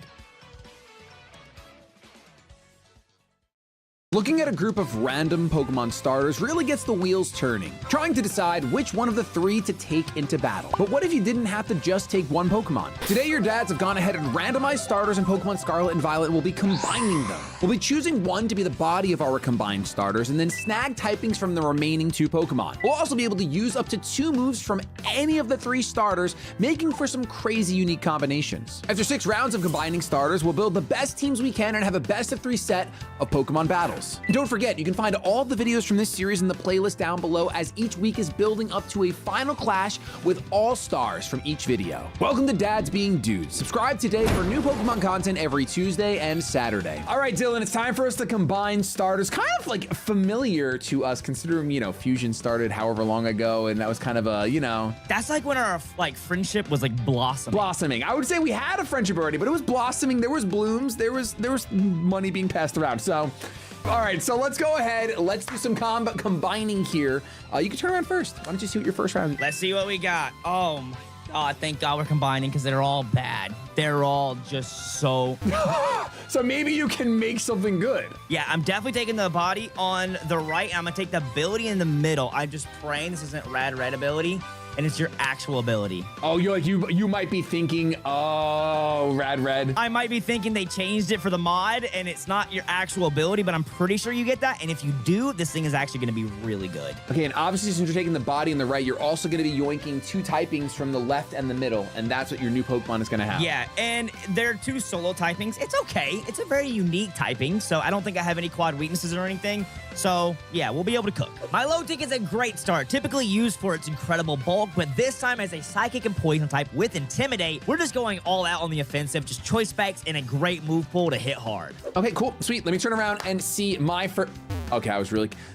[SPEAKER 4] Looking at a group of random Pokemon starters really gets the wheels turning, trying to decide which one of the 3 to take into battle. But what if you didn't have to just take one Pokemon? Today, your dads have gone ahead and randomized starters in Pokemon Scarlet and Violet and will be combining them. We'll be choosing one to be the body of our combined starters and then snag typings from the remaining 2 Pokemon. We'll also be able to use up to 2 moves from any of the 3 starters, making for some crazy unique combinations. After 6 rounds of combining starters, we'll build the best teams we can and have a best of 3 set of Pokemon battles. And don't forget, you can find all the videos from this series in the playlist down below, as each week is building up to a final clash with all stars from each video. Welcome to Dads Being Dudes. Subscribe today for new Pokemon content every Tuesday and Saturday. All right, Dylan, it's time for us to combine starters. Kind of like familiar to us, considering, you know, Fusion started however long ago, and that was kind of a, you know.
[SPEAKER 3] That's like when our like friendship was like blossoming.
[SPEAKER 4] I would say we had a friendship already, but it was blossoming. There was blooms. There was money being passed around. So. All right, so let's go ahead. Let's do some combining here. You can turn around first. Why don't you see what your first round?
[SPEAKER 3] Let's see what we got. Oh my God, thank God we're combining because they're all bad. They're all just so.
[SPEAKER 4] So maybe you can make something good.
[SPEAKER 3] Yeah, I'm definitely taking the body on the right, and I'm gonna take the ability in the middle. I'm just praying this isn't red ability, and it's your actual ability.
[SPEAKER 4] Oh, you might be thinking, oh, red.
[SPEAKER 3] I might be thinking they changed it for the mod, and it's not your actual ability, but I'm pretty sure you get that. And if you do, this thing is actually gonna be really good.
[SPEAKER 4] Okay, and obviously since you're taking the body on the right, you're also gonna be yoinking 2 typings from the left and the middle, and that's what your new Pokemon is gonna have.
[SPEAKER 3] Yeah, and they're 2 solo typings. It's okay. It's a very unique typing, so I don't think I have any quad weaknesses or anything. So yeah, we'll be able to cook. My low tick is a great start, typically used for its incredible bulk, but this time as a psychic and poison type with Intimidate, we're just going all out on the offensive, just choice specs and a great move pool to hit hard.
[SPEAKER 4] Okay, cool, sweet. Let me turn around and see my first. Okay,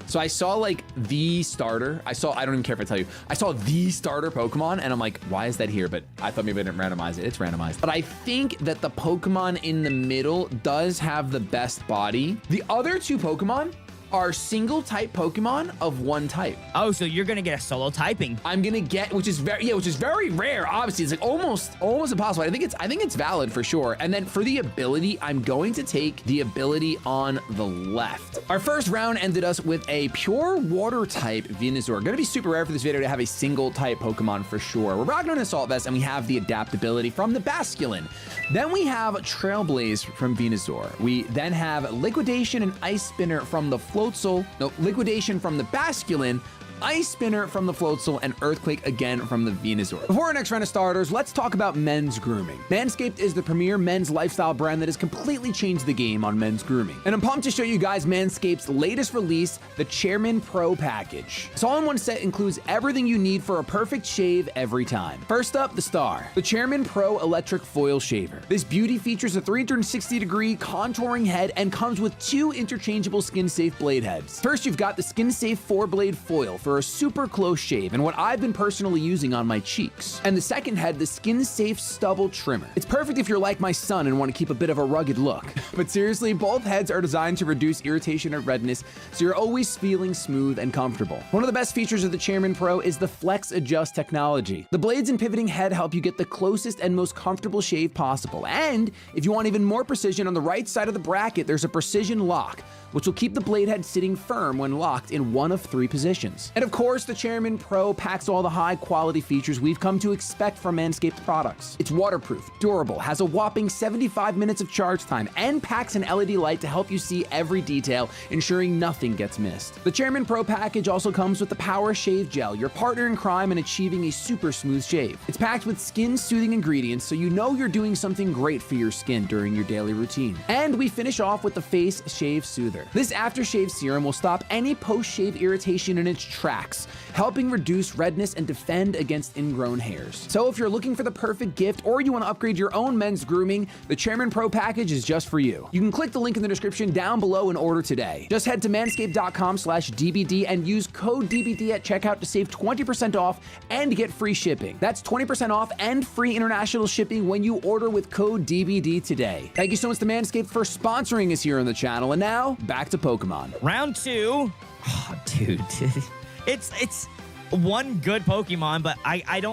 [SPEAKER 4] so I saw like the starter. I don't even care if I tell you. I saw the starter Pokemon and I'm like, why is that here? But I thought maybe I didn't randomize it. It's randomized. But I think that the Pokemon in the middle does have the best body. The other 2 Pokemon are single type Pokemon of 1 type.
[SPEAKER 3] Oh, so you're gonna get a solo typing.
[SPEAKER 4] I'm gonna get, which is very rare. Obviously, it's like almost impossible. I think it's valid for sure. And then for the ability, I'm going to take the ability on the left. Our first round ended us with a pure water type Venusaur. Gonna be super rare for this video to have a single type Pokemon for sure. We're rocking on Assault Vest, and we have the adaptability from the Basculin. Then we have Trailblaze from Venusaur. We then have Liquidation and Ice Spinner from the Floatzel. No, Liquidation from the Basculin, Ice Spinner from the Floatzel, and Earthquake again from the Venusaur. Before our next round of starters, let's talk about men's grooming. Manscaped is the premier men's lifestyle brand that has completely changed the game on men's grooming. And I'm pumped to show you guys Manscaped's latest release, the Chairman Pro package. This all-in-one set includes everything you need for a perfect shave every time. First up, the star, the Chairman Pro Electric Foil Shaver. This beauty features a 360-degree contouring head and comes with 2 interchangeable skin-safe blade heads. First, you've got the skin-safe 4-blade foil for a super close shave and what I've been personally using on my cheeks. And the second head, the Skin Safe Stubble Trimmer. It's perfect if you're like my son and want to keep a bit of a rugged look. But seriously, both heads are designed to reduce irritation and redness, so you're always feeling smooth and comfortable. One of the best features of the Chairman Pro is the Flex Adjust technology. The blades and pivoting head help you get the closest and most comfortable shave possible. And if you want even more precision, on the right side of the bracket, there's a precision lock, which will keep the blade head sitting firm when locked in one of 3 positions. And of course, the Chairman Pro packs all the high quality features we've come to expect from Manscaped products. It's waterproof, durable, has a whopping 75 minutes of charge time, and packs an LED light to help you see every detail, ensuring nothing gets missed. The Chairman Pro package also comes with the Power Shave Gel, your partner in crime in achieving a super smooth shave. It's packed with skin-soothing ingredients, so you know you're doing something great for your skin during your daily routine. And we finish off with the Face Shave Soother. This aftershave serum will stop any post-shave irritation in its tracks, helping reduce redness and defend against ingrown hairs. So if you're looking for the perfect gift or you want to upgrade your own men's grooming, the Chairman Pro package is just for you. You can click the link in the description down below and order today. Just head to manscaped.com/DBD and use code DBD at checkout to save 20% off and get free shipping. That's 20% off and free international shipping when you order with code DBD today. Thank you so much to Manscaped for sponsoring us here on the channel. And now, back to Pokemon.
[SPEAKER 3] Round 2. Oh, dude. It's one good Pokemon, but I'd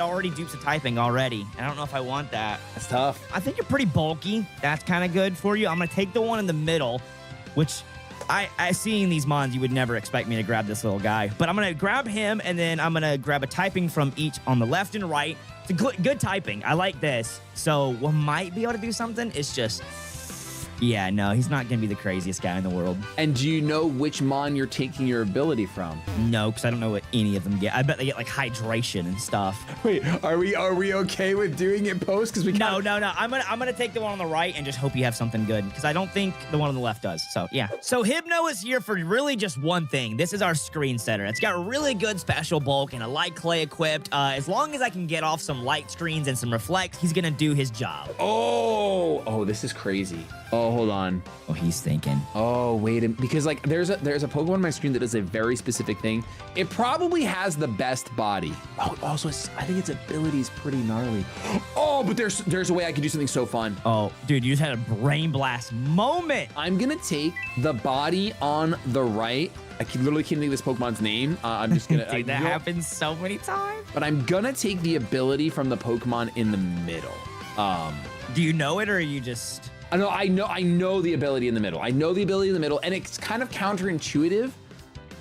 [SPEAKER 3] already duped the typing already. I don't know if I want that.
[SPEAKER 4] That's tough.
[SPEAKER 3] I think you're pretty bulky. That's kind of good for you. I'm going to take the one in the middle, which
[SPEAKER 2] I seeing these mons, you would never expect me to grab this little guy. But I'm going to grab him, and then I'm going to grab a typing from each on the left and right. It's a good typing. I like this. So we might be able to do something. It's just... Yeah, no, he's not going to be the craziest guy in the world.
[SPEAKER 4] And do you know which mon you're taking your ability from?
[SPEAKER 2] No, because I don't know what any of them get. I bet they get like hydration and stuff.
[SPEAKER 4] Wait, are we okay with doing it post? Because we
[SPEAKER 2] No. I'm gonna take the one on the right and just hope you have something good, because I don't think the one on the left does. So yeah. So Hypno is here for really just one thing. This is our screen setter. It's got really good special bulk and a light clay equipped. As long as I can get off some light screens and some reflect, he's gonna do his job.
[SPEAKER 4] Oh, this is crazy. Oh, hold on.
[SPEAKER 2] Oh, he's thinking.
[SPEAKER 4] Oh, wait a minute. Because like there's a Pokemon on my screen that does a very specific thing. It probably has the best body. Oh, also, I think its ability is pretty gnarly. Oh, but there's a way I could do something so fun.
[SPEAKER 2] Oh, dude, you just had a brain blast moment.
[SPEAKER 4] I'm gonna take the body on the right. Literally can't think of this Pokemon's name. I'm just gonna.
[SPEAKER 2] Dude, that happens so many times.
[SPEAKER 4] But I'm gonna take the ability from the Pokemon in the middle.
[SPEAKER 2] Do you know it, or are you just...
[SPEAKER 4] I know the ability in the middle. I know the ability in the middle, and it's kind of counterintuitive,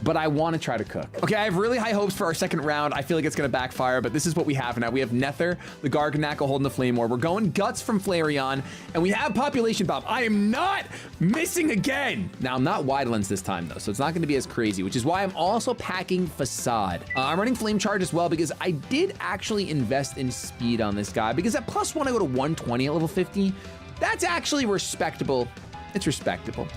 [SPEAKER 4] but I want to try to cook. Okay, I have really high hopes for our second round. I feel like it's gonna backfire, but this is what we have now. We have Nether, the Garganacl holding the Flame Orb. We're going Guts from Flareon, and we have Population Bomb. I am not missing again. Now, I'm not Wide Lens this time, though, so it's not gonna be as crazy, which is why I'm also packing Facade. I'm running Flame Charge as well, because I did actually invest in speed on this guy, because at +1, I go to 120 at level 50. That's actually respectable. It's respectable.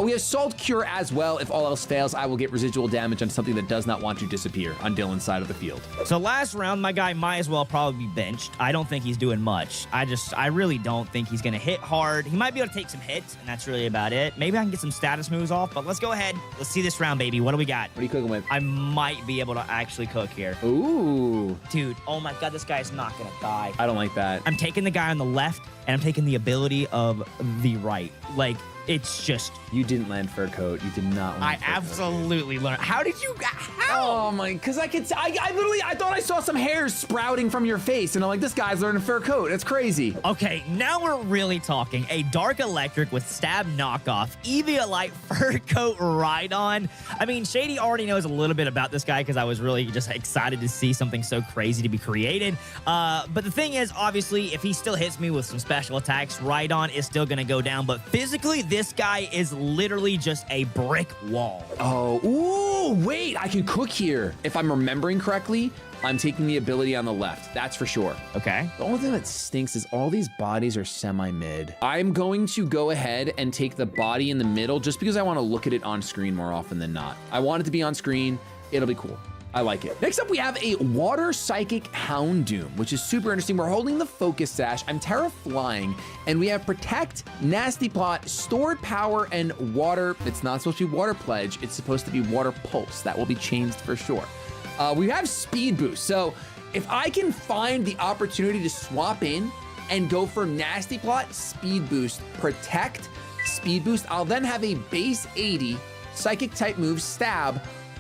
[SPEAKER 4] We have Salt Cure as well. If all else fails, I will get residual damage on something that does not want to disappear on Dylan's side of the field.
[SPEAKER 2] So last round, my guy might as well probably be benched. I don't think he's doing much. I really don't think he's gonna hit hard. He might be able to take some hits, and that's really about it. Maybe I can get some status moves off, but let's go ahead. Let's see this round, baby. What do we got?
[SPEAKER 4] What are you cooking with?
[SPEAKER 2] I might be able to actually cook here.
[SPEAKER 4] Ooh.
[SPEAKER 2] Dude, oh my God, this guy's not gonna die.
[SPEAKER 4] I don't like that.
[SPEAKER 2] I'm taking the guy on the left, and I'm taking the ability of the right. Like, it's just...
[SPEAKER 4] You didn't land Fur Coat. You did not land
[SPEAKER 2] I
[SPEAKER 4] Fur Coat.
[SPEAKER 2] absolutely learned. How did you... How?
[SPEAKER 4] Oh my, because I thought I saw some hairs sprouting from your face, and I'm like, this guy's learning Fur Coat. It's crazy.
[SPEAKER 2] Okay, now we're really talking. A Dark Electric with Stab knockoff, Eviolite Fur Coat Rhydon. I mean, Shady already knows a little bit about this guy because I was really just excited to see something so crazy to be created. But the thing is, obviously, if he still hits me with some special attacks, Rhydon is still going to go down. But physically, this guy is literally just a brick wall.
[SPEAKER 4] Oh, ooh, wait, I can cook here. If I'm remembering correctly, I'm taking the ability on the left. That's for sure.
[SPEAKER 2] Okay.
[SPEAKER 4] The only thing that stinks is all these bodies are semi-mid. I'm going to go ahead and take the body in the middle just because I want to look at it on screen more often than not. I want it to be on screen. It'll be cool. I like it. Next up, we have a Water Psychic Houndoom, which is super interesting. We're holding the Focus Sash. I'm Terra Flying, and we have Protect, Nasty Plot, Stored Power, and Water. It's not supposed to be Water Pledge. It's supposed to be Water Pulse. That will be changed for sure. We have Speed Boost. So if I can find the opportunity to swap in and go for Nasty Plot, Speed Boost, Protect, Speed Boost, I'll then have a base 80 Psychic type move, Stab,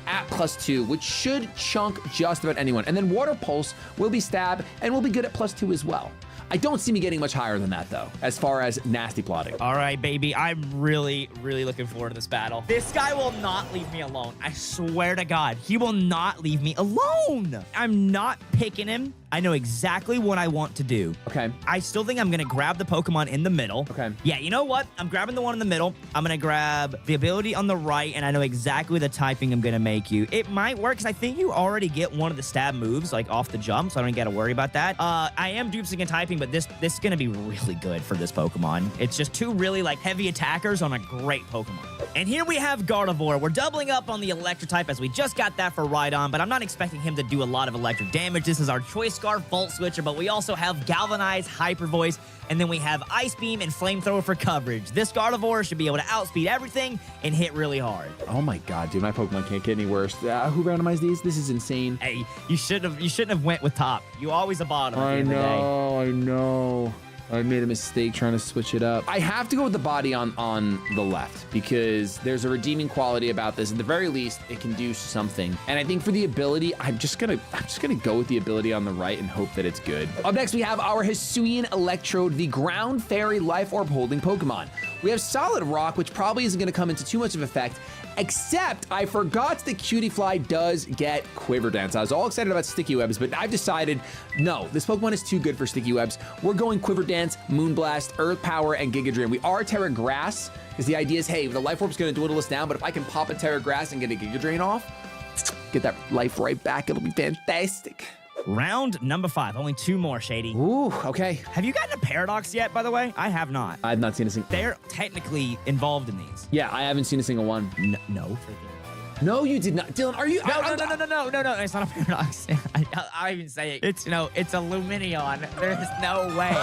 [SPEAKER 4] at +2, which should chunk just about anyone. And then Water Pulse will be Stab and will be good at +2 as well. I don't see me getting much higher than that, though, as far as nasty plotting.
[SPEAKER 2] All right, baby. I'm really, really looking forward to this battle. This guy will not leave me alone. I swear to God, he will not leave me alone. I'm not picking him. I know exactly what I want to do.
[SPEAKER 4] Okay.
[SPEAKER 2] I still think I'm going to grab the Pokemon in the middle.
[SPEAKER 4] Okay.
[SPEAKER 2] Yeah, you know what? I'm grabbing the one in the middle. I'm going to grab the ability on the right, and I know exactly the typing I'm going to make you. It might work, because I think you already get one of the stab moves, like, off the jump, so I don't got to worry about that. I am dupsing and typing, but this is going to be really good for this Pokemon. It's just two really, like, heavy attackers on a great Pokemon. And here we have Gardevoir. We're doubling up on the electric type, as we just got that for Rhydon, but I'm not expecting him to do a lot of electric damage. This is our Choice Scarf Volt Switcher, but we also have Galvanize, Hyper Voice, and then we have Ice Beam and Flamethrower for coverage. This Gardevoir should be able to outspeed everything and hit really hard.
[SPEAKER 4] Oh my God, dude, my Pokemon can't get any worse. Who randomized these? This is insane.
[SPEAKER 2] Hey, you shouldn't have went with top. You always a bottom.
[SPEAKER 4] I know. I made a mistake trying to switch it up. I have to go with the body on the left because there's a redeeming quality about this. At the very least, it can do something. And I think for the ability, I'm just gonna go with the ability on the right and hope that it's good. Up next, we have our Hisuian Electrode, the Ground Fairy Life Orb holding Pokemon. We have Solid Rock, which probably isn't going to come into too much of effect, except I forgot that Cutie Fly does get Quiver Dance. I was all excited about Sticky Webs, but I've decided, no, this Pokemon is too good for Sticky Webs. We're going Quiver Dance, Moonblast, Earth Power, and Giga Drain. We are Terra Grass, because the idea is, hey, the Life Orb's going to dwindle us down, but if I can pop a Terra Grass and get a Giga Drain off, get that life right back, it'll be fantastic.
[SPEAKER 2] Round number 5. Only 2 more, Shady.
[SPEAKER 4] Ooh, okay.
[SPEAKER 2] Have you gotten a Paradox yet, by the way? I have not.
[SPEAKER 4] I've not seen a single.
[SPEAKER 2] They're technically involved in these.
[SPEAKER 4] Yeah, I haven't seen a single one.
[SPEAKER 2] No.
[SPEAKER 4] No, you did not. Dylan, are you?
[SPEAKER 2] No. It's not a Paradox. I even say it. It's a Luminion. There's no way.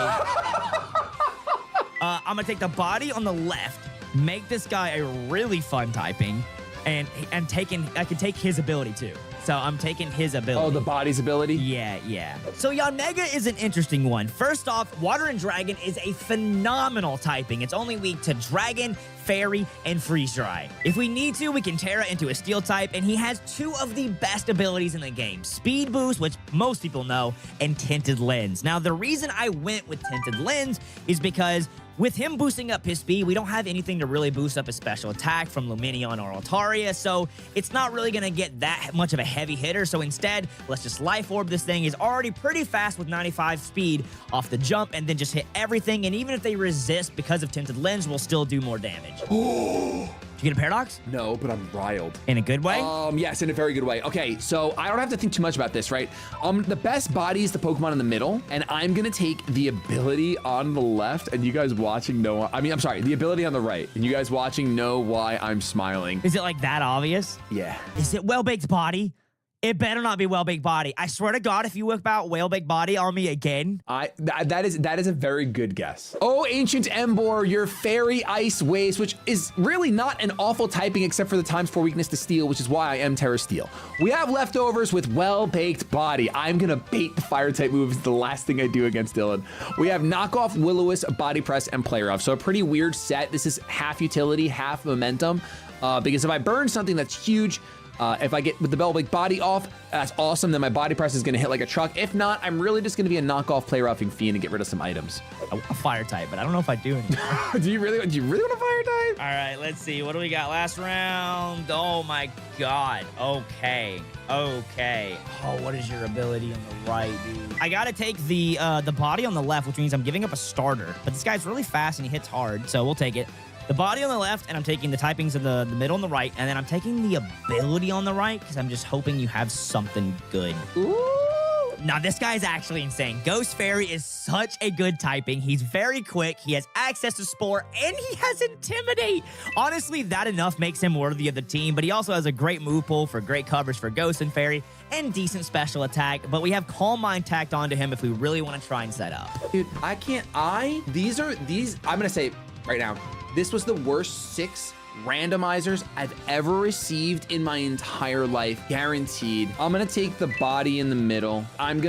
[SPEAKER 2] I'm gonna take the body on the left, make this guy a really fun typing, and I can take his ability too. So I'm taking his ability.
[SPEAKER 4] Oh, the body's ability?
[SPEAKER 2] Yeah. So Yanmega is an interesting one. First off, Water and Dragon is a phenomenal typing. It's only weak to Dragon, Fairy, and Freeze Dry. If we need to, we can Terra into a Steel type, and he has 2 of the best abilities in the game. Speed Boost, which most people know, and Tinted Lens. Now, the reason I went with Tinted Lens is because with him boosting up his speed, we don't have anything to really boost up his special attack from Luminion or Altaria, so it's not really going to get that much of a heavy hitter. So instead, let's just Life Orb this thing. Is already pretty fast with 95 speed off the jump, and then just hit everything. And even if they resist because of Tinted Lens, we'll still do more damage. Did you get a Paradox?
[SPEAKER 4] No, but I'm riled.
[SPEAKER 2] In a good way?
[SPEAKER 4] Yes, in a very good way. Okay, so I don't have to think too much about this, right? The best body is the Pokemon in the middle, and I'm gonna take the ability on the left, and you guys watching know, I'm sorry, the ability on the right, and you guys watching know why I'm smiling.
[SPEAKER 2] Is it like that obvious?
[SPEAKER 4] Yeah.
[SPEAKER 2] Is it Well-Baked Body? It better not be Well-Baked Body. I swear to God, if you whip out Well-Baked Body on me again.
[SPEAKER 4] That is a very good guess. Oh, Ancient Embor, your Fairy Ice Waste, which is really not an awful typing except for the ×4 weakness to Steel, which is why I am Terra Steel. We have leftovers with Well-Baked Body. I'm gonna bait the Fire type moves, the last thing I do against Dylan. We have Knockoff, Will-O-Wisp, Body Press, and Play Rough. So a pretty weird set. This is half utility, half momentum, because if I burn something that's huge, if I get with the Well-Baked Body off, that's awesome. Then my Body Press is going to hit like a truck. If not, I'm really just going to be a knockoff Play Roughing Fiend and get rid of some items.
[SPEAKER 2] A Fire type, but I don't know if I do anymore.
[SPEAKER 4] Do you really want a Fire type?
[SPEAKER 2] All right, let's see. What do we got last round? Oh my God. Okay. Oh, what is your ability on the right, dude? I gotta take the body on the left, which means I'm giving up a starter. But this guy's really fast and he hits hard, so we'll take it. The body on the left, and I'm taking the typings in the middle and the right, and then I'm taking the ability on the right because I'm just hoping you have something good.
[SPEAKER 4] Ooh.
[SPEAKER 2] Now, this guy's actually insane. Ghost Fairy is such a good typing. He's very quick. He has access to Spore, and he has Intimidate. Honestly, that enough makes him worthy of the team, but he also has a great move pool for great coverage for Ghost and Fairy, and decent special attack, but we have Calm Mind tacked onto him if we really want to try and set up.
[SPEAKER 4] Dude, I'm gonna say right now, this was the worst 6 randomizers I've ever received in my entire life, guaranteed. I'm gonna take the body in the middle. I'm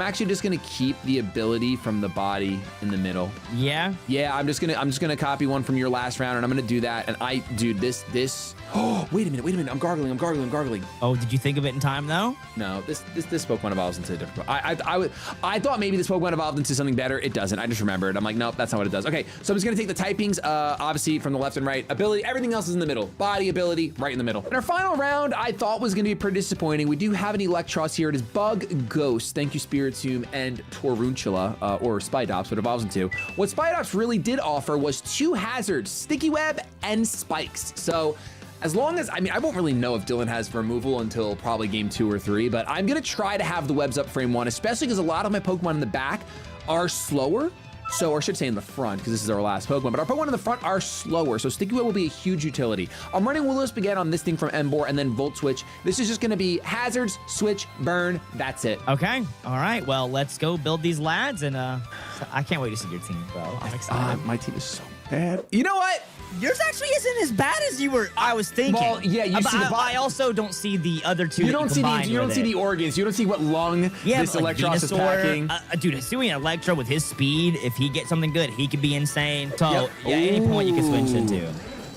[SPEAKER 4] actually just gonna keep the ability from the body in the middle.
[SPEAKER 2] Yeah?
[SPEAKER 4] Yeah, I'm just gonna copy one from your last round, and I'm gonna do that. And dude, this. Oh, wait a minute. I'm gargling.
[SPEAKER 2] Oh, did you think of it in time though?
[SPEAKER 4] No, this Pokemon evolves into a different. I thought maybe this Pokemon evolved into something better. It doesn't. I just remembered. I'm like, nope, that's not what it does. Okay, so I'm just gonna take the typings, obviously from the left and right. Ability, everything else is in the middle. Body, ability, right in the middle. And our final round, I thought was gonna be pretty disappointing. We do have an Electros here. It is Bug, Ghost. Thank you, Spiritomb, and Torrunchula, or Spidops, what it evolves into. What Spidops really did offer was 2 hazards, Sticky Web and Spikes. So, as long as, I won't really know if Dylan has removal until probably game 2 or 3, but I'm gonna try to have the webs up frame 1, especially because a lot of my Pokemon in the back are slower. So, or I should say in the front, because this is our last Pokemon, but our Pokemon in the front are slower, so Sticky Web will be a huge utility. I'm running Will-O-Wisp again on this thing from Embor, and then Volt Switch. This is just gonna be hazards, switch, burn, that's it.
[SPEAKER 2] Okay, all right, well, let's go build these lads, and I can't wait to see your team, bro. I'm excited.
[SPEAKER 4] My team is so bad. You know what?
[SPEAKER 2] Yours actually isn't as bad as I was thinking.
[SPEAKER 4] Well, yeah, you see the
[SPEAKER 2] I also don't see the other two.
[SPEAKER 4] You don't see the organs. You don't see what lung this
[SPEAKER 2] like
[SPEAKER 4] Electros is packing.
[SPEAKER 2] Dude, assuming Electro with his speed, if he gets something good, he could be insane. So, at any point you can switch into.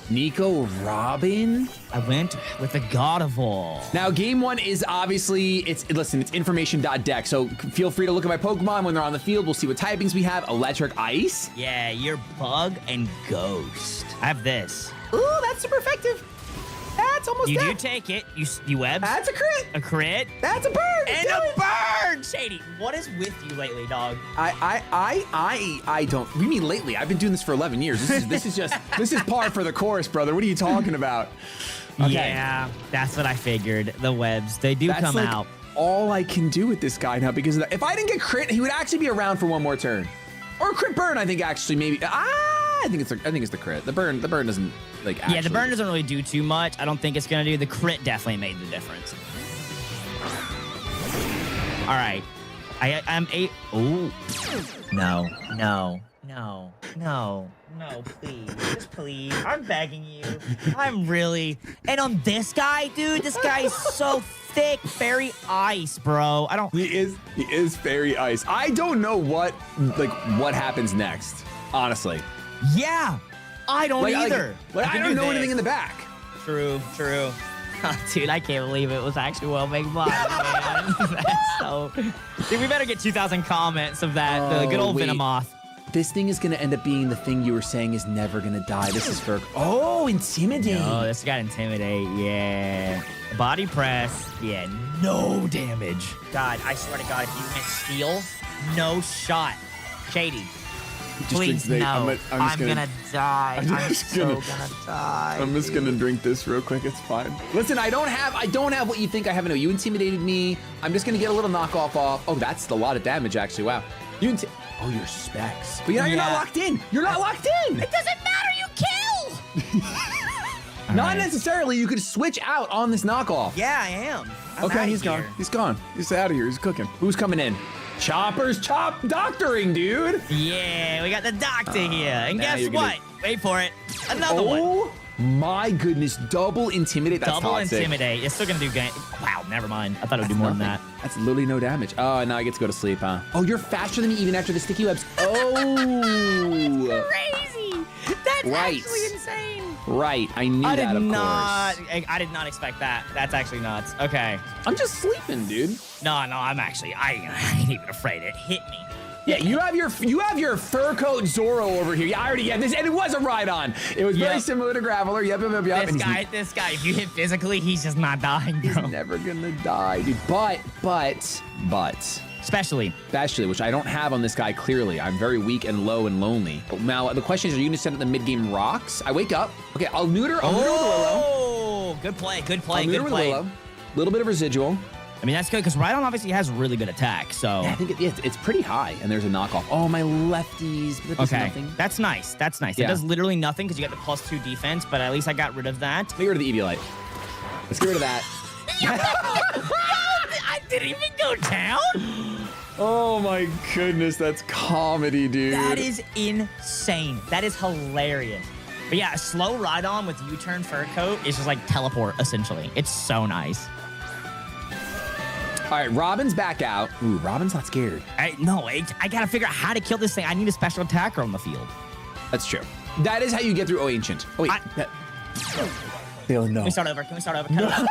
[SPEAKER 4] Nico Robin?
[SPEAKER 3] I went with the Gardevoir.
[SPEAKER 4] Now, game one is obviously, it's information.deck. So feel free to look at my Pokemon when they're on the field. We'll see what typings we have. Electric, Ice.
[SPEAKER 3] Yeah, you're Bug and Ghost. I have this.
[SPEAKER 4] Ooh, that's super effective. That's almost
[SPEAKER 3] You
[SPEAKER 4] dead.
[SPEAKER 3] do take it. You webs.
[SPEAKER 4] That's a crit.
[SPEAKER 3] A crit.
[SPEAKER 4] That's a bird.
[SPEAKER 3] And
[SPEAKER 4] Do
[SPEAKER 3] a
[SPEAKER 4] it.
[SPEAKER 3] bird! Shady, what is with you lately, dog?
[SPEAKER 4] I don't. We mean lately? I've been doing this for 11 years. This is par for the course, brother. What are you talking about? Okay.
[SPEAKER 3] Yeah, that's what I figured. The webs, they do
[SPEAKER 4] That's
[SPEAKER 3] come
[SPEAKER 4] like
[SPEAKER 3] out.
[SPEAKER 4] all I can do with this guy now because of that. If I didn't get crit, he would actually be around for one more turn, or crit burn. I think actually maybe. I think it's the crit. The burn doesn't like. Actually.
[SPEAKER 3] Yeah, the burn doesn't really do too much. I don't think it's gonna do. The crit definitely made the difference. All right, I'm a. Oh, no, please, just please. I'm begging you. I'm really. And on this guy, dude, this guy is so thick, fairy ice, bro. I don't.
[SPEAKER 4] He is fairy ice. I don't know what happens next. Honestly,
[SPEAKER 3] Yeah, I don't either.
[SPEAKER 4] I don't know anything in the back.
[SPEAKER 3] True. Dude, I can't believe it was actually well made mine, man. That's so. Dude, we better get 2,000 comments of that. The good old
[SPEAKER 4] wait.
[SPEAKER 3] Venomoth.
[SPEAKER 4] This thing is gonna end up being the thing you were saying is never gonna die. This is for intimidate.
[SPEAKER 3] Oh, this got intimidate. Yeah. Body press. Yeah, no damage. God, I swear to God, if you went steal, no shot. Shady. Please, no. I'm gonna die. I'm so gonna die.
[SPEAKER 4] I'm just gonna drink this real quick. It's fine. Listen, I don't have what you think I have. No, you intimidated me. I'm just gonna get a little knockoff off. Oh, that's a lot of damage actually. Wow. Your specs. But you're not locked in. You're not locked in.
[SPEAKER 3] It doesn't matter. You kill.
[SPEAKER 4] Not necessarily. You could switch out on this knockoff.
[SPEAKER 3] Yeah, I am. I'm
[SPEAKER 4] Okay,
[SPEAKER 3] outta
[SPEAKER 4] he's
[SPEAKER 3] here.
[SPEAKER 4] gone. He's gone. He's out of here. He's cooking. Who's coming in? Chopper's doctoring, dude.
[SPEAKER 3] Yeah, we got the doctor here. And
[SPEAKER 4] now
[SPEAKER 3] guess
[SPEAKER 4] you're gonna-
[SPEAKER 3] what? Wait for it. Another one.
[SPEAKER 4] Oh my goodness. Double intimidate. That's
[SPEAKER 3] Double
[SPEAKER 4] toxic.
[SPEAKER 3] intimidate. It's still gonna do game. Wow, never mind. I thought it would do more than that.
[SPEAKER 4] That's literally no damage. Oh, and now I get to go to sleep, huh? Oh, you're faster than me even after the sticky webs. Oh.
[SPEAKER 3] Crazy. That's
[SPEAKER 4] Right.
[SPEAKER 3] actually insane.
[SPEAKER 4] Right. I knew that, of course.
[SPEAKER 3] I did not expect that. That's actually nuts. Okay.
[SPEAKER 4] I'm just sleeping, dude.
[SPEAKER 3] No, I'm actually. I ain't even afraid. It hit me.
[SPEAKER 4] Yeah, you have your fur coat Zorro over here. Yeah, I already this, and it was a ride-on. It was very
[SPEAKER 3] Yep.
[SPEAKER 4] similar to Graveler. Yep.
[SPEAKER 3] This guy. If you hit physically, he's just not dying,
[SPEAKER 4] He's
[SPEAKER 3] bro.
[SPEAKER 4] never gonna die, dude. But.
[SPEAKER 3] Especially.
[SPEAKER 4] Which I don't have on this guy, clearly. I'm very weak and low and lonely. But now, the question is, are you gonna send up the mid-game rocks? I wake up. Okay, I'll neuter with Willow.
[SPEAKER 3] Oh, good play.
[SPEAKER 4] I'll neuter with Willow. Little bit of residual.
[SPEAKER 3] I mean, that's good because Rhydon obviously has really good attack. So.
[SPEAKER 4] Yeah, I think it's pretty high, and there's a knockoff. Oh, my lefties. But that does nothing.
[SPEAKER 3] That's nice.
[SPEAKER 4] Yeah.
[SPEAKER 3] It does literally nothing because you got the +2 defense, but at least I got rid of that.
[SPEAKER 4] Get rid of the Eviolite. Let's get rid of that.
[SPEAKER 3] I didn't even go down.
[SPEAKER 4] Oh my goodness, that's comedy, dude.
[SPEAKER 3] That is insane. That is hilarious. But yeah, a slow Rhydon with U-turn fur coat is just like teleport, essentially. It's so nice.
[SPEAKER 4] All right, Robin's back out. Ooh, Robin's not scared.
[SPEAKER 3] I gotta figure out how to kill this thing. I need a special attacker on the field.
[SPEAKER 4] That's true. That is how you get through O Ancient. Oh, wait. Oh, no.
[SPEAKER 3] Can we start over? Cut it off.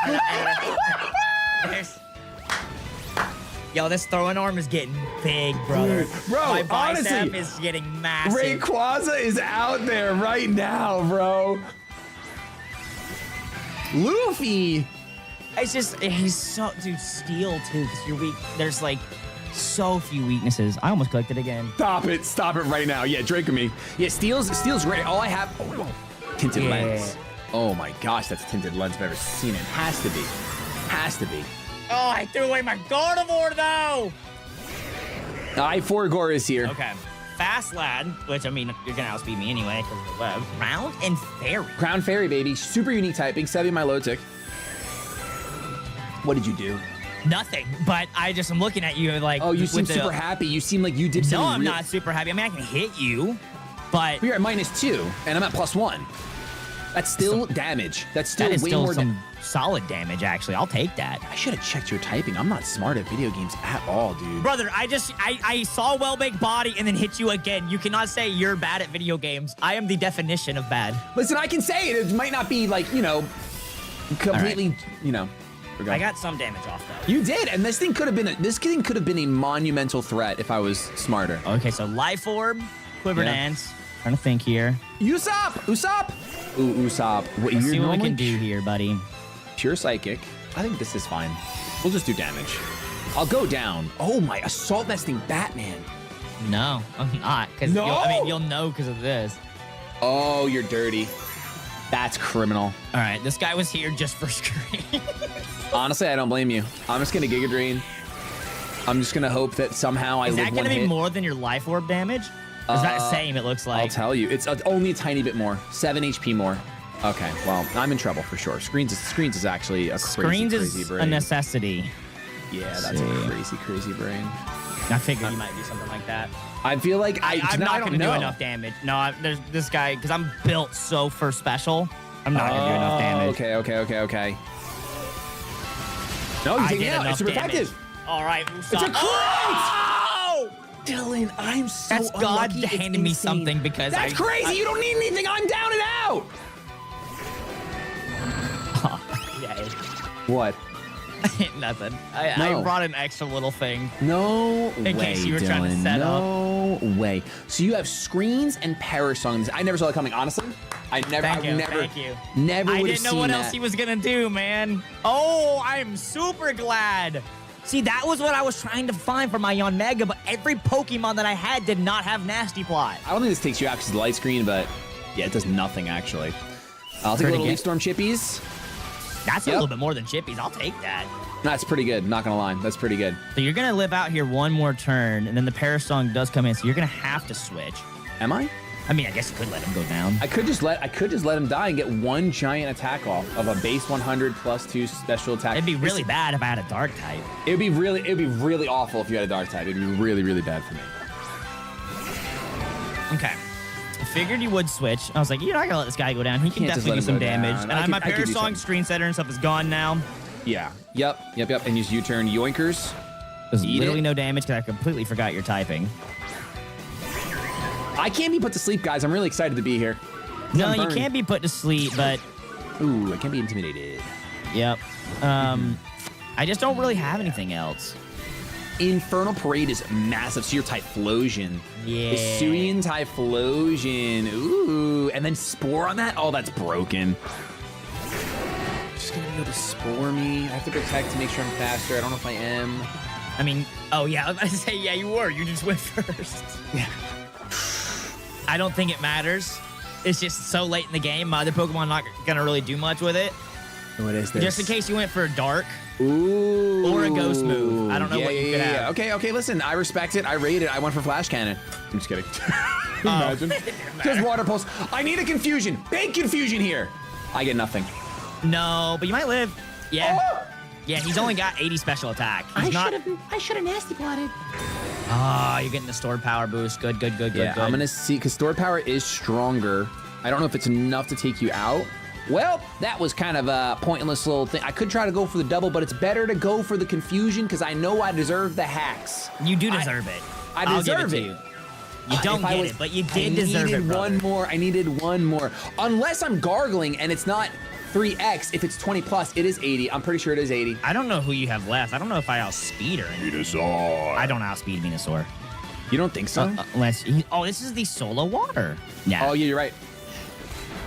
[SPEAKER 3] There's... Yo, this throwing arm is getting big, brother.
[SPEAKER 4] Bro,
[SPEAKER 3] my bicep
[SPEAKER 4] honestly,
[SPEAKER 3] is getting massive.
[SPEAKER 4] Rayquaza is out there right now, bro. Luffy.
[SPEAKER 3] It's just, he's so, dude, steel too, because you're weak. There's like so few weaknesses. I almost clicked it again.
[SPEAKER 4] Stop it right now. Yeah, Drake me. Yeah, Steel's great. All I have, tinted lens. Oh my gosh, that's tinted lens if I've ever seen it. Has to be.
[SPEAKER 3] Oh, I threw away my Gardevoir though.
[SPEAKER 4] I4 is here.
[SPEAKER 3] Okay. Fast Lad, which I mean, you're gonna outspeed me anyway because of the web. Round and Fairy.
[SPEAKER 4] Crown Fairy, baby. Super unique typing. Sevi Milotic. What did you do?
[SPEAKER 3] Nothing, but I just am looking at you like.
[SPEAKER 4] Oh, you seem
[SPEAKER 3] with the-
[SPEAKER 4] super happy. You seem like you did something
[SPEAKER 3] No, I'm
[SPEAKER 4] real-
[SPEAKER 3] not super happy. I mean, I can hit you, but
[SPEAKER 4] You're at -2, and I'm at +1. That's still damage. That's still
[SPEAKER 2] That is
[SPEAKER 4] way
[SPEAKER 2] still
[SPEAKER 4] more
[SPEAKER 2] some solid damage, actually. I'll take that.
[SPEAKER 4] I should have checked your typing. I'm not smart at video games at all, dude.
[SPEAKER 2] Brother, I saw a well-baked body and then hit you again. You cannot say you're bad at video games. I am the definition of bad.
[SPEAKER 4] Listen, I can say it. It might not be like, you know, completely, you know.
[SPEAKER 2] I got some damage off, though.
[SPEAKER 4] You did, and this thing could have been a monumental threat if I was smarter.
[SPEAKER 2] Okay, so Life Orb, Quiver
[SPEAKER 4] Yeah.
[SPEAKER 2] Dance. Trying to think here.
[SPEAKER 4] Usopp! Ooh, Usopp. What,
[SPEAKER 2] Let's
[SPEAKER 4] you're
[SPEAKER 2] see what we
[SPEAKER 4] normally
[SPEAKER 2] can do here, buddy.
[SPEAKER 4] pure psychic. I think this is fine. We'll just do damage. I'll go down. Oh my, assault nesting Batman.
[SPEAKER 2] No, I'm not. Because
[SPEAKER 4] No?
[SPEAKER 2] you'll know because of this.
[SPEAKER 4] Oh, you're dirty. That's criminal.
[SPEAKER 2] All right, this guy was here just for screen.
[SPEAKER 4] Honestly, I don't blame you. I'm just gonna Giga Drain. I'm just gonna hope that somehow I
[SPEAKER 2] Is
[SPEAKER 4] live
[SPEAKER 2] that
[SPEAKER 4] one
[SPEAKER 2] going to be
[SPEAKER 4] hit.
[SPEAKER 2] more than your Life Orb damage? It's not the same, it looks
[SPEAKER 4] I'll
[SPEAKER 2] like.
[SPEAKER 4] tell you, it's only a tiny bit more. 7 HP more. Okay, well, I'm in trouble for sure. Screens is actually a
[SPEAKER 2] Screens
[SPEAKER 4] crazy
[SPEAKER 2] is
[SPEAKER 4] brain.
[SPEAKER 2] a necessity.
[SPEAKER 4] Yeah, that's a crazy brain.
[SPEAKER 2] I figured you might do something like that.
[SPEAKER 4] I feel like
[SPEAKER 2] I'm
[SPEAKER 4] I
[SPEAKER 2] not
[SPEAKER 4] don't
[SPEAKER 2] going to do
[SPEAKER 4] know.
[SPEAKER 2] enough damage. No, there's this guy, because I'm built so for special. I'm not going to do enough damage.
[SPEAKER 4] Okay. No, you're
[SPEAKER 2] I
[SPEAKER 4] taking
[SPEAKER 2] did
[SPEAKER 4] it out.
[SPEAKER 2] enough
[SPEAKER 4] It's super
[SPEAKER 2] damage.
[SPEAKER 4] effective.
[SPEAKER 2] All right, Usopp.
[SPEAKER 4] It's a crit!
[SPEAKER 2] Oh!
[SPEAKER 4] Dylan, I'm so
[SPEAKER 2] That's God
[SPEAKER 4] unlucky. It's
[SPEAKER 2] handing me
[SPEAKER 4] insane.
[SPEAKER 2] something because
[SPEAKER 4] That's crazy. You don't need anything. I'm down and out.
[SPEAKER 2] Yeah,
[SPEAKER 4] What?
[SPEAKER 2] nothing.
[SPEAKER 4] No.
[SPEAKER 2] I brought an extra little thing.
[SPEAKER 4] No way,
[SPEAKER 2] In case you were
[SPEAKER 4] Dylan.
[SPEAKER 2] trying to set up.
[SPEAKER 4] No way. So you have screens and parasongs. I never saw that coming. Honestly,
[SPEAKER 2] Thank you.
[SPEAKER 4] never
[SPEAKER 2] I
[SPEAKER 4] would have
[SPEAKER 2] didn't know
[SPEAKER 4] seen
[SPEAKER 2] what
[SPEAKER 4] that.
[SPEAKER 2] else he was gonna do, man. Oh, I'm super glad. See, that was what I was trying to find for my Yon Mega, but every Pokemon that I had did not have Nasty Plot.
[SPEAKER 4] I don't think this takes you out because of the light screen, but yeah, it does nothing actually. I'll take a
[SPEAKER 2] Pretty
[SPEAKER 4] little
[SPEAKER 2] good.
[SPEAKER 4] Leaf Storm Chippies.
[SPEAKER 2] That's a
[SPEAKER 4] Yep.
[SPEAKER 2] little bit more than Chippies. I'll take that.
[SPEAKER 4] That's pretty good. Not gonna lie, that's pretty good.
[SPEAKER 2] So you're gonna live out here one more turn, and then the Parasong does come in, so you're gonna have to switch.
[SPEAKER 4] Am I?
[SPEAKER 2] I mean, I guess you could let him go down.
[SPEAKER 4] I could just let him die and get one giant attack off of a base 100 +2 special attack.
[SPEAKER 2] It'd be really bad if I had a Dark type.
[SPEAKER 4] It'd be really awful if you had a dark type. It'd be really bad for me.
[SPEAKER 2] Okay. I figured you would switch. I was like, you're not gonna let this guy go down. He can
[SPEAKER 4] can't just
[SPEAKER 2] definitely
[SPEAKER 4] let
[SPEAKER 2] do
[SPEAKER 4] him
[SPEAKER 2] some
[SPEAKER 4] go
[SPEAKER 2] damage.
[SPEAKER 4] down.
[SPEAKER 2] And my
[SPEAKER 4] I could do
[SPEAKER 2] Parasong
[SPEAKER 4] something.
[SPEAKER 2] screen setter and stuff is gone now.
[SPEAKER 4] Yeah. Yep. And use U-turn yoinkers.
[SPEAKER 2] There's
[SPEAKER 4] Eat
[SPEAKER 2] literally
[SPEAKER 4] it.
[SPEAKER 2] no damage because I completely forgot your typing.
[SPEAKER 4] I can't be put to sleep, guys. I'm really excited to be here.
[SPEAKER 2] No,
[SPEAKER 4] I'm
[SPEAKER 2] you
[SPEAKER 4] burned.
[SPEAKER 2] can't be put to sleep, but
[SPEAKER 4] Ooh, I can't be intimidated.
[SPEAKER 2] yep. I just don't really have anything else.
[SPEAKER 4] Infernal Parade is massive, so you're Typhlosion.
[SPEAKER 2] Yeah.
[SPEAKER 4] Hisuian Typhlosion. Ooh, and then Spore on that? Oh, that's broken. Just gonna be able to Spore me. I have to protect to make sure I'm faster. I don't know if I am.
[SPEAKER 2] I mean, oh yeah, I was about to say, yeah, you were. You just went first.
[SPEAKER 4] Yeah.
[SPEAKER 2] I don't think it matters. It's just so late in the game. My other Pokemon not gonna really do much with it.
[SPEAKER 4] What is this?
[SPEAKER 2] Just in case you went for a Dark.
[SPEAKER 4] Ooh.
[SPEAKER 2] Or a ghost move. I don't know what you could have.
[SPEAKER 4] Okay, listen, I respect it. I rate it. I went for Flash Cannon. I'm just kidding. Imagine. Just Water Pulse. I need a confusion. Big confusion here. I get nothing.
[SPEAKER 2] No, but you might live. Yeah.
[SPEAKER 4] Oh!
[SPEAKER 2] Yeah, he's only got 80 special attack. He's not.
[SPEAKER 6] I should have nasty plotted.
[SPEAKER 2] Oh, you're getting the stored power boost. Good.
[SPEAKER 4] Yeah, I'm gonna see, because Stored Power is stronger. I don't know if it's enough to take you out. Well, that was kind of a pointless little thing. I could try to go for the double, but it's better to go for the confusion because I know I deserve the hacks.
[SPEAKER 2] You do deserve it.
[SPEAKER 4] I
[SPEAKER 2] I'll
[SPEAKER 4] deserve
[SPEAKER 2] give it.
[SPEAKER 4] it.
[SPEAKER 2] To you. You don't
[SPEAKER 4] If I
[SPEAKER 2] get
[SPEAKER 4] was-
[SPEAKER 2] it, but you did deserve
[SPEAKER 4] I
[SPEAKER 2] it,
[SPEAKER 4] needed
[SPEAKER 2] brother.
[SPEAKER 4] one more. I needed one more. Unless I'm gargling and it's not 3x. If it's 20 plus, it is 80. I'm pretty sure it is 80.
[SPEAKER 2] I don't know who you have left. I don't know if I outspeed or anything.
[SPEAKER 7] Venusaur.
[SPEAKER 2] I don't outspeed Venusaur.
[SPEAKER 4] You don't think so?
[SPEAKER 2] Unless this is the solo water. Yeah,
[SPEAKER 4] Oh, yeah, you're right.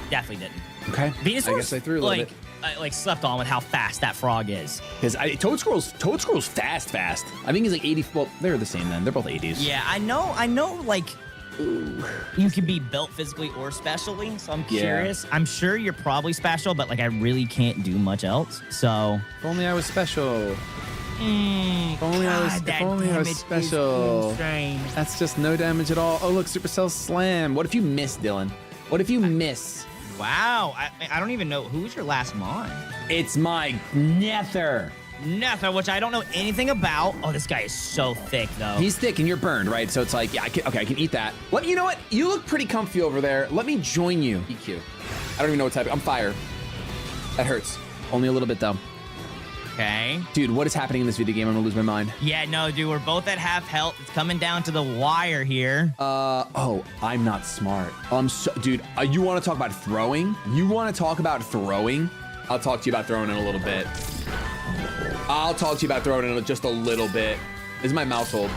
[SPEAKER 2] definitely didn't.
[SPEAKER 4] Okay.
[SPEAKER 2] Venusaur,
[SPEAKER 4] I guess I threw a little bit.
[SPEAKER 2] like slept on with how fast that frog is.
[SPEAKER 4] Because Toadsquirrel's fast. I think he's like 80. Well, they're the same then. They're both 80s.
[SPEAKER 2] Yeah, I know, like, you can be built physically or specially, so I'm
[SPEAKER 4] Yeah.
[SPEAKER 2] curious. I'm sure you're probably special, but, like, I really can't do much else, so...
[SPEAKER 7] If only I was special.
[SPEAKER 2] If
[SPEAKER 7] only I was special.
[SPEAKER 4] That's just no damage at all. Oh, look, Supercell Slam. What if you miss, Dylan? What if you miss?
[SPEAKER 2] Wow, I don't even know. Who's your last Mon?
[SPEAKER 4] It's my Nether.
[SPEAKER 2] Nether, which I don't know anything about. Oh, this guy is so thick, though.
[SPEAKER 4] He's thick and you're burned, right? So it's like, yeah, I can eat that. You know what? You look pretty comfy over there. Let me join you. EQ. I don't even know what type. I'm fire. That hurts. Only a little bit though.
[SPEAKER 3] Okay.
[SPEAKER 4] Dude, what is happening in this video game? I'm gonna lose my mind.
[SPEAKER 3] Yeah, no, dude, we're both at half health. It's coming down to the wire here.
[SPEAKER 4] Oh, I'm not smart. Dude, you want to talk about throwing? You want to talk about throwing? I'll talk to you about throwing in a little bit. I'll talk to you about throwing in just a little bit. This is my mouth hold.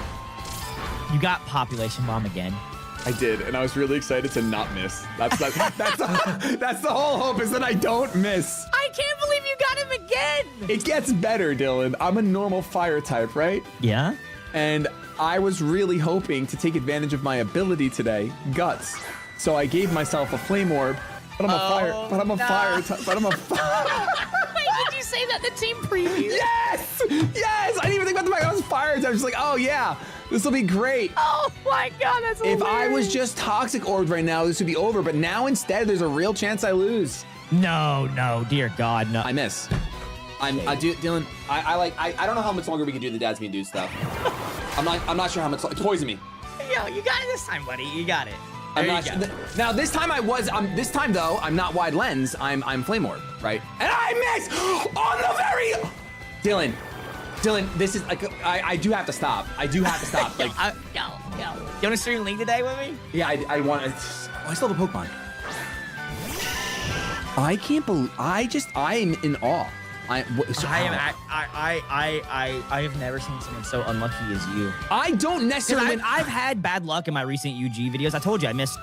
[SPEAKER 3] You got population bomb again.
[SPEAKER 4] I did, and I was really excited to not miss. That's the whole hope, is that I don't miss.
[SPEAKER 3] I can't believe you got him again.
[SPEAKER 4] It gets better, Dylan. I'm a normal fire type, right?
[SPEAKER 3] Yeah.
[SPEAKER 4] And I was really hoping to take advantage of my ability today, Guts. So I gave myself a flame orb, but I'm a fire. But I'm a fire type. But I'm a fire.
[SPEAKER 3] Wait, did you say that in the team preview?
[SPEAKER 4] Yes! Yes! I didn't even think about the fact I was fire type. I was just like, oh yeah, this will be great.
[SPEAKER 3] Oh my God, that's hilarious.
[SPEAKER 4] If I was just toxic orbed right now, this would be over. But now instead, there's a real chance I lose.
[SPEAKER 3] No, dear God, no.
[SPEAKER 4] I miss. Dylan. I don't know how much longer we can do the Dads Being Dudes stuff. I'm not sure how much. Poison me.
[SPEAKER 3] Yo, you got it this time, buddy. You got it.
[SPEAKER 4] I'm not sure. Now this time this time though, I'm not wide lens. I'm flame orb, right? And I miss on the very. Dylan, this is like I do have to stop. I do have to stop. Like,
[SPEAKER 3] Yo. You want to stream League today with me?
[SPEAKER 4] yeah, I want. I still have a Pokemon. I can't believe. I am in awe.
[SPEAKER 3] I have never seen someone so unlucky as you.
[SPEAKER 4] I don't necessarily.
[SPEAKER 3] I've had bad luck in my recent UG videos. I told you I missed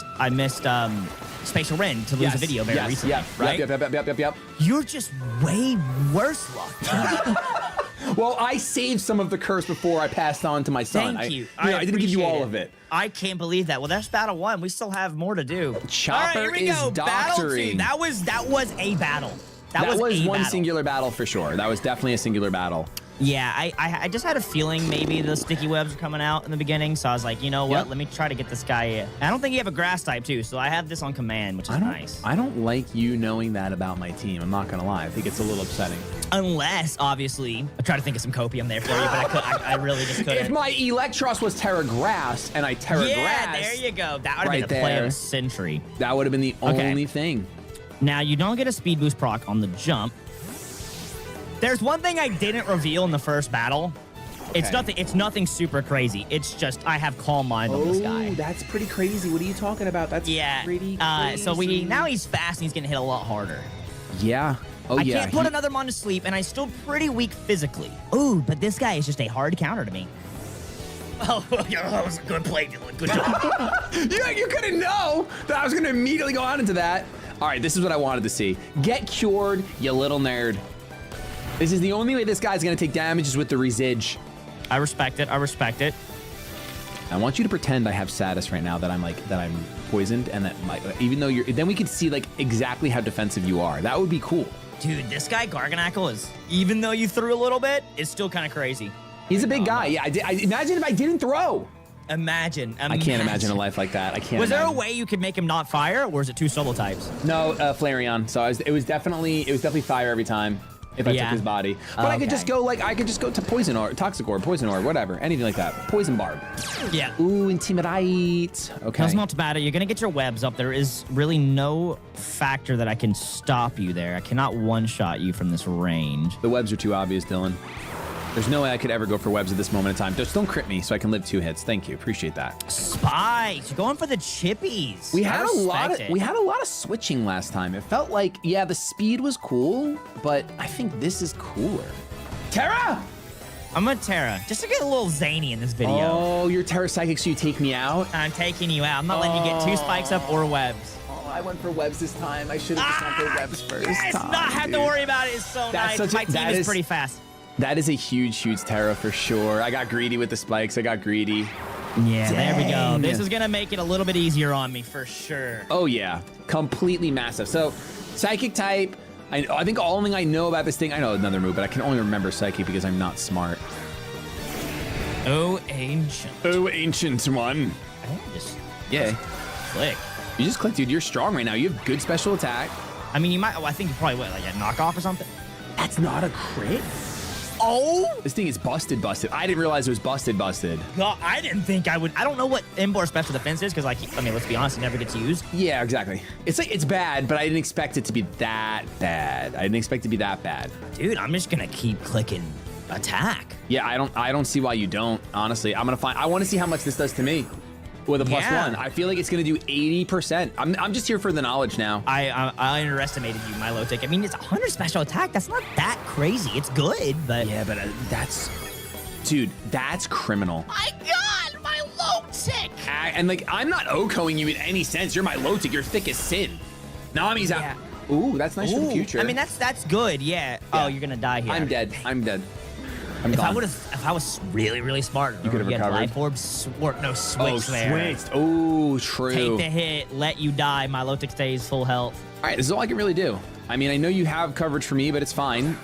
[SPEAKER 3] Spatial Ren to lose a video very recently, right?
[SPEAKER 4] Yep.
[SPEAKER 3] You're just way worse luck.
[SPEAKER 4] Well, I saved some of the curse before I passed on to my son.
[SPEAKER 3] Thank you.
[SPEAKER 4] I didn't give you all of it.
[SPEAKER 3] I can't believe that. Well, that's battle 1. We still have more to do.
[SPEAKER 4] Chopper
[SPEAKER 3] all right, here we
[SPEAKER 4] is
[SPEAKER 3] go. Battle 2.
[SPEAKER 4] doctoring.
[SPEAKER 3] That was a battle.
[SPEAKER 4] That was
[SPEAKER 3] a
[SPEAKER 4] one
[SPEAKER 3] battle.
[SPEAKER 4] singular battle for sure. That was definitely a singular battle.
[SPEAKER 3] Yeah, I just had a feeling maybe the sticky webs were coming out in the beginning, so I was like, you know what?
[SPEAKER 4] Yep.
[SPEAKER 3] Let me try to get this guy in. I don't think you have a grass type too, so I have this on command, which is nice.
[SPEAKER 4] I don't like you knowing that about my team. I'm not gonna lie. I think it's a little upsetting.
[SPEAKER 3] Unless, obviously, I try to think of some copium there for you, but I really just couldn't.
[SPEAKER 4] If my Electros was Terra Grass and I Terra Grass,
[SPEAKER 3] yeah, there you go. That would have
[SPEAKER 4] right
[SPEAKER 3] been a play of
[SPEAKER 4] there.
[SPEAKER 3] the century.
[SPEAKER 4] That would have been the only thing.
[SPEAKER 3] Now, you don't get a speed boost proc on the jump. There's one thing I didn't reveal in the first battle. It's nothing super crazy. It's just I have calm mind on this guy.
[SPEAKER 4] That's pretty crazy. What are you talking about? That's pretty crazy.
[SPEAKER 3] So now he's fast and he's gonna hit a lot harder.
[SPEAKER 4] Yeah. Oh,
[SPEAKER 3] I can't put another mon to sleep, and I'm still pretty weak physically. Ooh, but this guy is just a hard counter to me. Oh, that was a good play, Dylan. Good job.
[SPEAKER 4] You couldn't know that I was gonna immediately go on into that. All right, this is what I wanted to see. Get cured, you little nerd. This is the only way this guy's gonna take damage is with the resige.
[SPEAKER 3] I respect it.
[SPEAKER 4] I want you to pretend I have status right now that I'm poisoned and that even though then we could see like exactly how defensive you are. That would be cool.
[SPEAKER 3] Dude, this guy Garganackle is, even though you threw a little bit, it's still kind of crazy.
[SPEAKER 4] He's a big guy. Yeah, I imagine if I didn't throw.
[SPEAKER 3] Imagine.
[SPEAKER 4] I can't imagine a life like that. I can't.
[SPEAKER 3] Was there a way you could make him not fire, or was it 2 solo types?
[SPEAKER 4] No, Flareon. So it was definitely fire every time. If I took his body, but I could just go to poison or toxic orb, poison orb, whatever, anything like that. Poison barb.
[SPEAKER 3] Yeah.
[SPEAKER 4] Ooh, intimidate. Okay.
[SPEAKER 3] Doesn't have to matter. You're gonna get your webs up. There is really no factor that I can stop you there. I cannot one-shot you from this range.
[SPEAKER 4] The webs are too obvious, Dylan. There's no way I could ever go for webs at this moment in time. Just don't crit me so I can live 2 hits. Thank you. Appreciate that.
[SPEAKER 3] Spikes. You're going for the chippies.
[SPEAKER 4] We had a lot of switching last time. It felt like, yeah, the speed was cool, but I think this is cooler. Terra!
[SPEAKER 3] I'm a Terra. Just to get a little zany in this video.
[SPEAKER 4] Oh, you're Terra Psychic, so you take me out?
[SPEAKER 3] I'm taking you out. I'm not letting you get 2 spikes up or webs.
[SPEAKER 4] Oh, I went for webs this time. I should have just went for webs first.
[SPEAKER 3] Yes,
[SPEAKER 4] time,
[SPEAKER 3] not have to worry about it. It's so nice. My team is pretty fast.
[SPEAKER 4] That is a huge Terra for sure. I got greedy with the spikes. I got greedy.
[SPEAKER 3] Yeah, there we go. This is going to make it a little bit easier on me for sure.
[SPEAKER 4] Oh, yeah. Completely massive. So, Psychic type. I think all thing I know about this thing, I know another move, but I can only remember Psychic because I'm not smart.
[SPEAKER 3] Oh, Ancient.
[SPEAKER 4] Oh, Ancient one.
[SPEAKER 3] I think I just
[SPEAKER 4] click. You just click, dude. You're strong right now. You have good special attack.
[SPEAKER 3] I mean, you might, I think you probably would, like a knockoff or something.
[SPEAKER 4] That's not a crit?
[SPEAKER 2] Oh,
[SPEAKER 4] This thing is busted. I didn't realize it was busted.
[SPEAKER 2] God, I didn't think I would. I don't know what Embor special defense is because, like, I mean, let's be honest, it never gets used.
[SPEAKER 4] Yeah, exactly. It's like, it's bad, but I didn't expect it to be that bad.
[SPEAKER 2] Dude, I'm just gonna keep clicking attack.
[SPEAKER 4] Yeah, I don't see why you don't, honestly. I want to see how much this does to me with a +1. I feel like it's going to do 80%. I'm just here for the knowledge now.
[SPEAKER 2] I underestimated you, Milo Tick. I mean, it's 100 special attack. That's not that crazy. It's good, but...
[SPEAKER 4] Yeah, but dude, that's criminal.
[SPEAKER 2] My God, Milo Tick!
[SPEAKER 4] And like, I'm not OHKOing you in any sense. You're my low tick. You're thick as sin. Nami's out. Ooh, that's nice for the future.
[SPEAKER 2] I mean, that's good, yeah. Oh, you're gonna die here.
[SPEAKER 4] I'm dead. I'm
[SPEAKER 2] If I was really, really smart,
[SPEAKER 4] you could have recovered.
[SPEAKER 2] Life orbs, switch there.
[SPEAKER 4] Switched. Oh, true.
[SPEAKER 2] Take the hit, let you die. Milo Tick stays full health.
[SPEAKER 4] All right, this is all I can really do. I mean, I know you have coverage for me, but it's fine.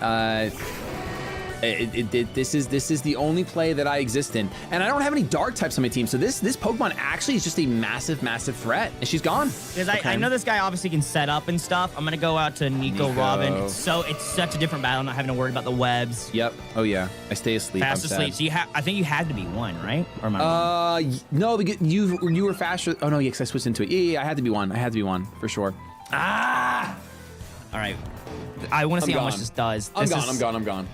[SPEAKER 4] This is the only play that I exist in, and I don't have any dark types on my team. So this Pokemon actually is just a massive threat, and she's gone.
[SPEAKER 2] Because I know this guy obviously can set up and stuff. I'm gonna go out to Nico. Robin. It's such a different battle, not having to worry about the webs.
[SPEAKER 4] Yep. Oh yeah. I stay asleep.
[SPEAKER 2] Fast asleep. So I think you had to be 1, right? Or am I wrong?
[SPEAKER 4] No, because you were faster. Oh no, yeah, because I switched into it. Yeah, I had to be 1. I had to be 1 for sure.
[SPEAKER 2] Ah. All right. I want to see how much this does.
[SPEAKER 4] I'm gone.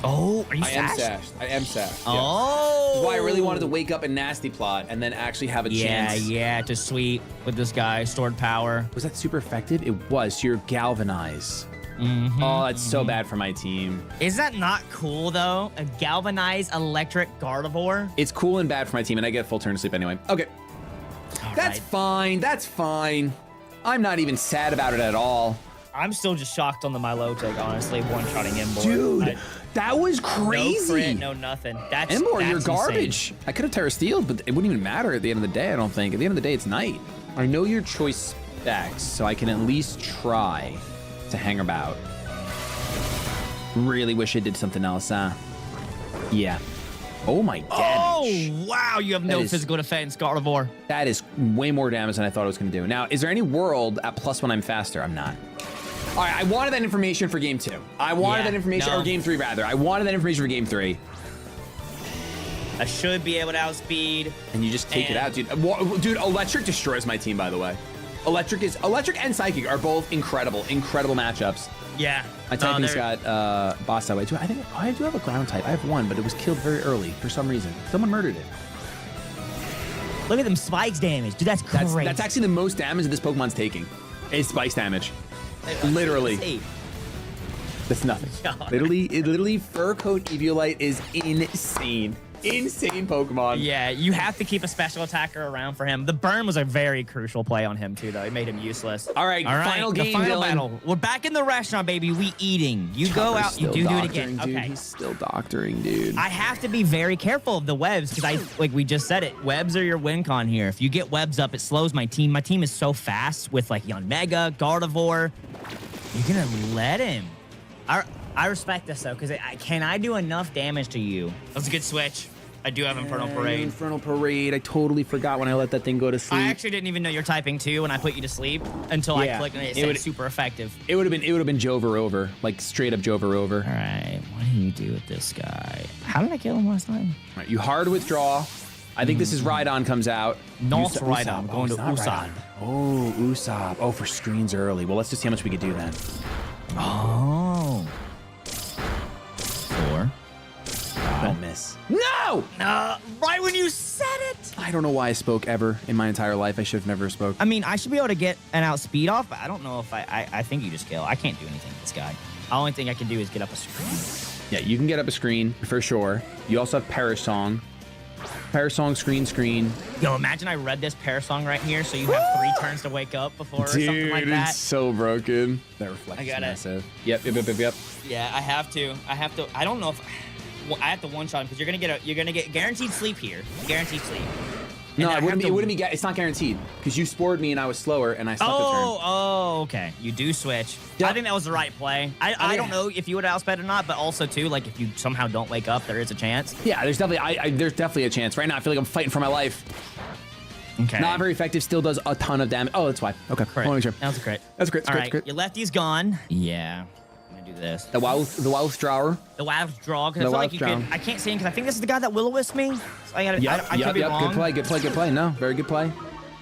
[SPEAKER 2] Oh, are you
[SPEAKER 4] sashed? I am sashed.
[SPEAKER 2] Oh.
[SPEAKER 4] That's why I really wanted to wake up a nasty plot and then actually have a chance.
[SPEAKER 2] Yeah, to sweep with this guy, stored power.
[SPEAKER 4] Was that super effective? It was. So you're galvanize. Oh, that's so bad for my team.
[SPEAKER 2] Is that not cool, though? A galvanized electric Gardevoir?
[SPEAKER 4] It's cool and bad for my team, and I get full turn to sleep anyway. Okay. That's fine. I'm not even sad about it at all.
[SPEAKER 2] I'm still just shocked on the Milo Tick, honestly, one-shotting Embor.
[SPEAKER 4] Dude, that was crazy.
[SPEAKER 2] No crit, no nothing. That's
[SPEAKER 4] Embor, you're garbage.
[SPEAKER 2] Insane.
[SPEAKER 4] I could have Terra Steeled, but it wouldn't even matter at the end of the day, I don't think. At the end of the day, it's night. I know your choice specs, so I can at least try to hang about. Really wish I did something else, huh? Yeah. Oh my damage.
[SPEAKER 2] Oh, wow, you have no physical defense, Gardevoir.
[SPEAKER 4] That is way more damage than I thought it was going to do. Now, is there any world at +1 I'm faster? I'm not. All right, I wanted that information for game 2. I wanted that information, or game 3 rather. I wanted that information for game 3.
[SPEAKER 2] I should be able to outspeed.
[SPEAKER 4] And you just take it out, dude. Dude, Electric destroys my team, by the way. Electric and Psychic are both incredible matchups.
[SPEAKER 2] Yeah.
[SPEAKER 4] My typing's got boss that way too. I do have a ground type. I have 1, but it was killed very early for some reason. Someone murdered it.
[SPEAKER 2] Look at them spikes damage. Dude, that's crazy.
[SPEAKER 4] That's actually the most damage that this Pokemon's taking. It's spikes damage. Literally. That's nothing. Literally, Fur Coat Eviolite is insane. Insane Pokemon.
[SPEAKER 2] Yeah, you have to keep a special attacker around for him. The burn was a very crucial play on him, too, though. It made him useless.
[SPEAKER 4] All right, final game,
[SPEAKER 2] final
[SPEAKER 4] Dylan.
[SPEAKER 2] battle. We're back in the restaurant, baby. We eating. You go out, you do it again.
[SPEAKER 4] Dude.
[SPEAKER 2] Okay.
[SPEAKER 4] He's still doctoring, dude.
[SPEAKER 2] I have to be very careful of the webs, because like we just said it, webs are your win con here. If you get webs up, it slows my team. My team is so fast with, like, Yanmega, Gardevoir. You're going to let him. I respect this, though, because can I do enough damage to you? That's a good switch. I do have Infernal Parade.
[SPEAKER 4] Infernal Parade. I totally forgot when I let that thing go to sleep.
[SPEAKER 2] I actually didn't even know you're typing 2 when I put you to sleep until I clicked and it said super effective.
[SPEAKER 4] It would have been Jover over, like straight up Jover over.
[SPEAKER 2] All right, what do you do with this guy? How did I kill him last time?
[SPEAKER 4] All right, you hard withdraw. I think this is Rhydon comes out.
[SPEAKER 2] Not Rhydon. Going to Usopp.
[SPEAKER 4] Oh, Usopp. Oh, for screens early. Well, let's just see how much we could do then.
[SPEAKER 2] Oh. 4.
[SPEAKER 4] Don't miss. No!
[SPEAKER 2] Right when you said it.
[SPEAKER 4] I don't know why I spoke ever in my entire life. I should have never spoke.
[SPEAKER 2] I mean, I should be able to get an outspeed off, but I don't know if I think you just kill. I can't do anything with this guy. The only thing I can do is get up a screen.
[SPEAKER 4] Yeah, you can get up a screen for sure. You also have Perish Song. Perish Song, screen.
[SPEAKER 2] Yo, imagine I read this Parasong right here, so you have 3 turns to wake up before or something like that.
[SPEAKER 4] It's so broken. That reflects
[SPEAKER 2] I got
[SPEAKER 4] massive.
[SPEAKER 2] it.
[SPEAKER 4] Yep.
[SPEAKER 2] Yeah, I have to. I don't know if I have to one-shot him because you're gonna get guaranteed sleep here. Guaranteed sleep.
[SPEAKER 4] No, it wouldn't be. It's not guaranteed because you spored me and I was slower and I stopped the turn.
[SPEAKER 2] Oh, okay. You do switch.
[SPEAKER 4] Yep.
[SPEAKER 2] I think that was the right play. I don't know if you would have outsped or not, but also too, like if you somehow don't wake up, there is a chance.
[SPEAKER 4] Yeah, there's definitely a chance. Right now, I feel like I'm fighting for my life.
[SPEAKER 2] Okay.
[SPEAKER 4] Not very effective. Still does a ton of damage. Oh, that's why. Okay.
[SPEAKER 2] Crit.
[SPEAKER 4] Make sure.
[SPEAKER 2] That was a crit.
[SPEAKER 4] That's a crit.
[SPEAKER 2] All right. Your lefty's gone. Yeah. I'm gonna do this.
[SPEAKER 4] The Wealth Drawer.
[SPEAKER 2] The wild draw, because I
[SPEAKER 4] The
[SPEAKER 2] feel like
[SPEAKER 4] wild
[SPEAKER 2] you
[SPEAKER 4] draw.
[SPEAKER 2] could. I can't see him because I think this is the guy that will-o-wisp me. So I gotta. I could be wrong.
[SPEAKER 4] Good play. No, very good play.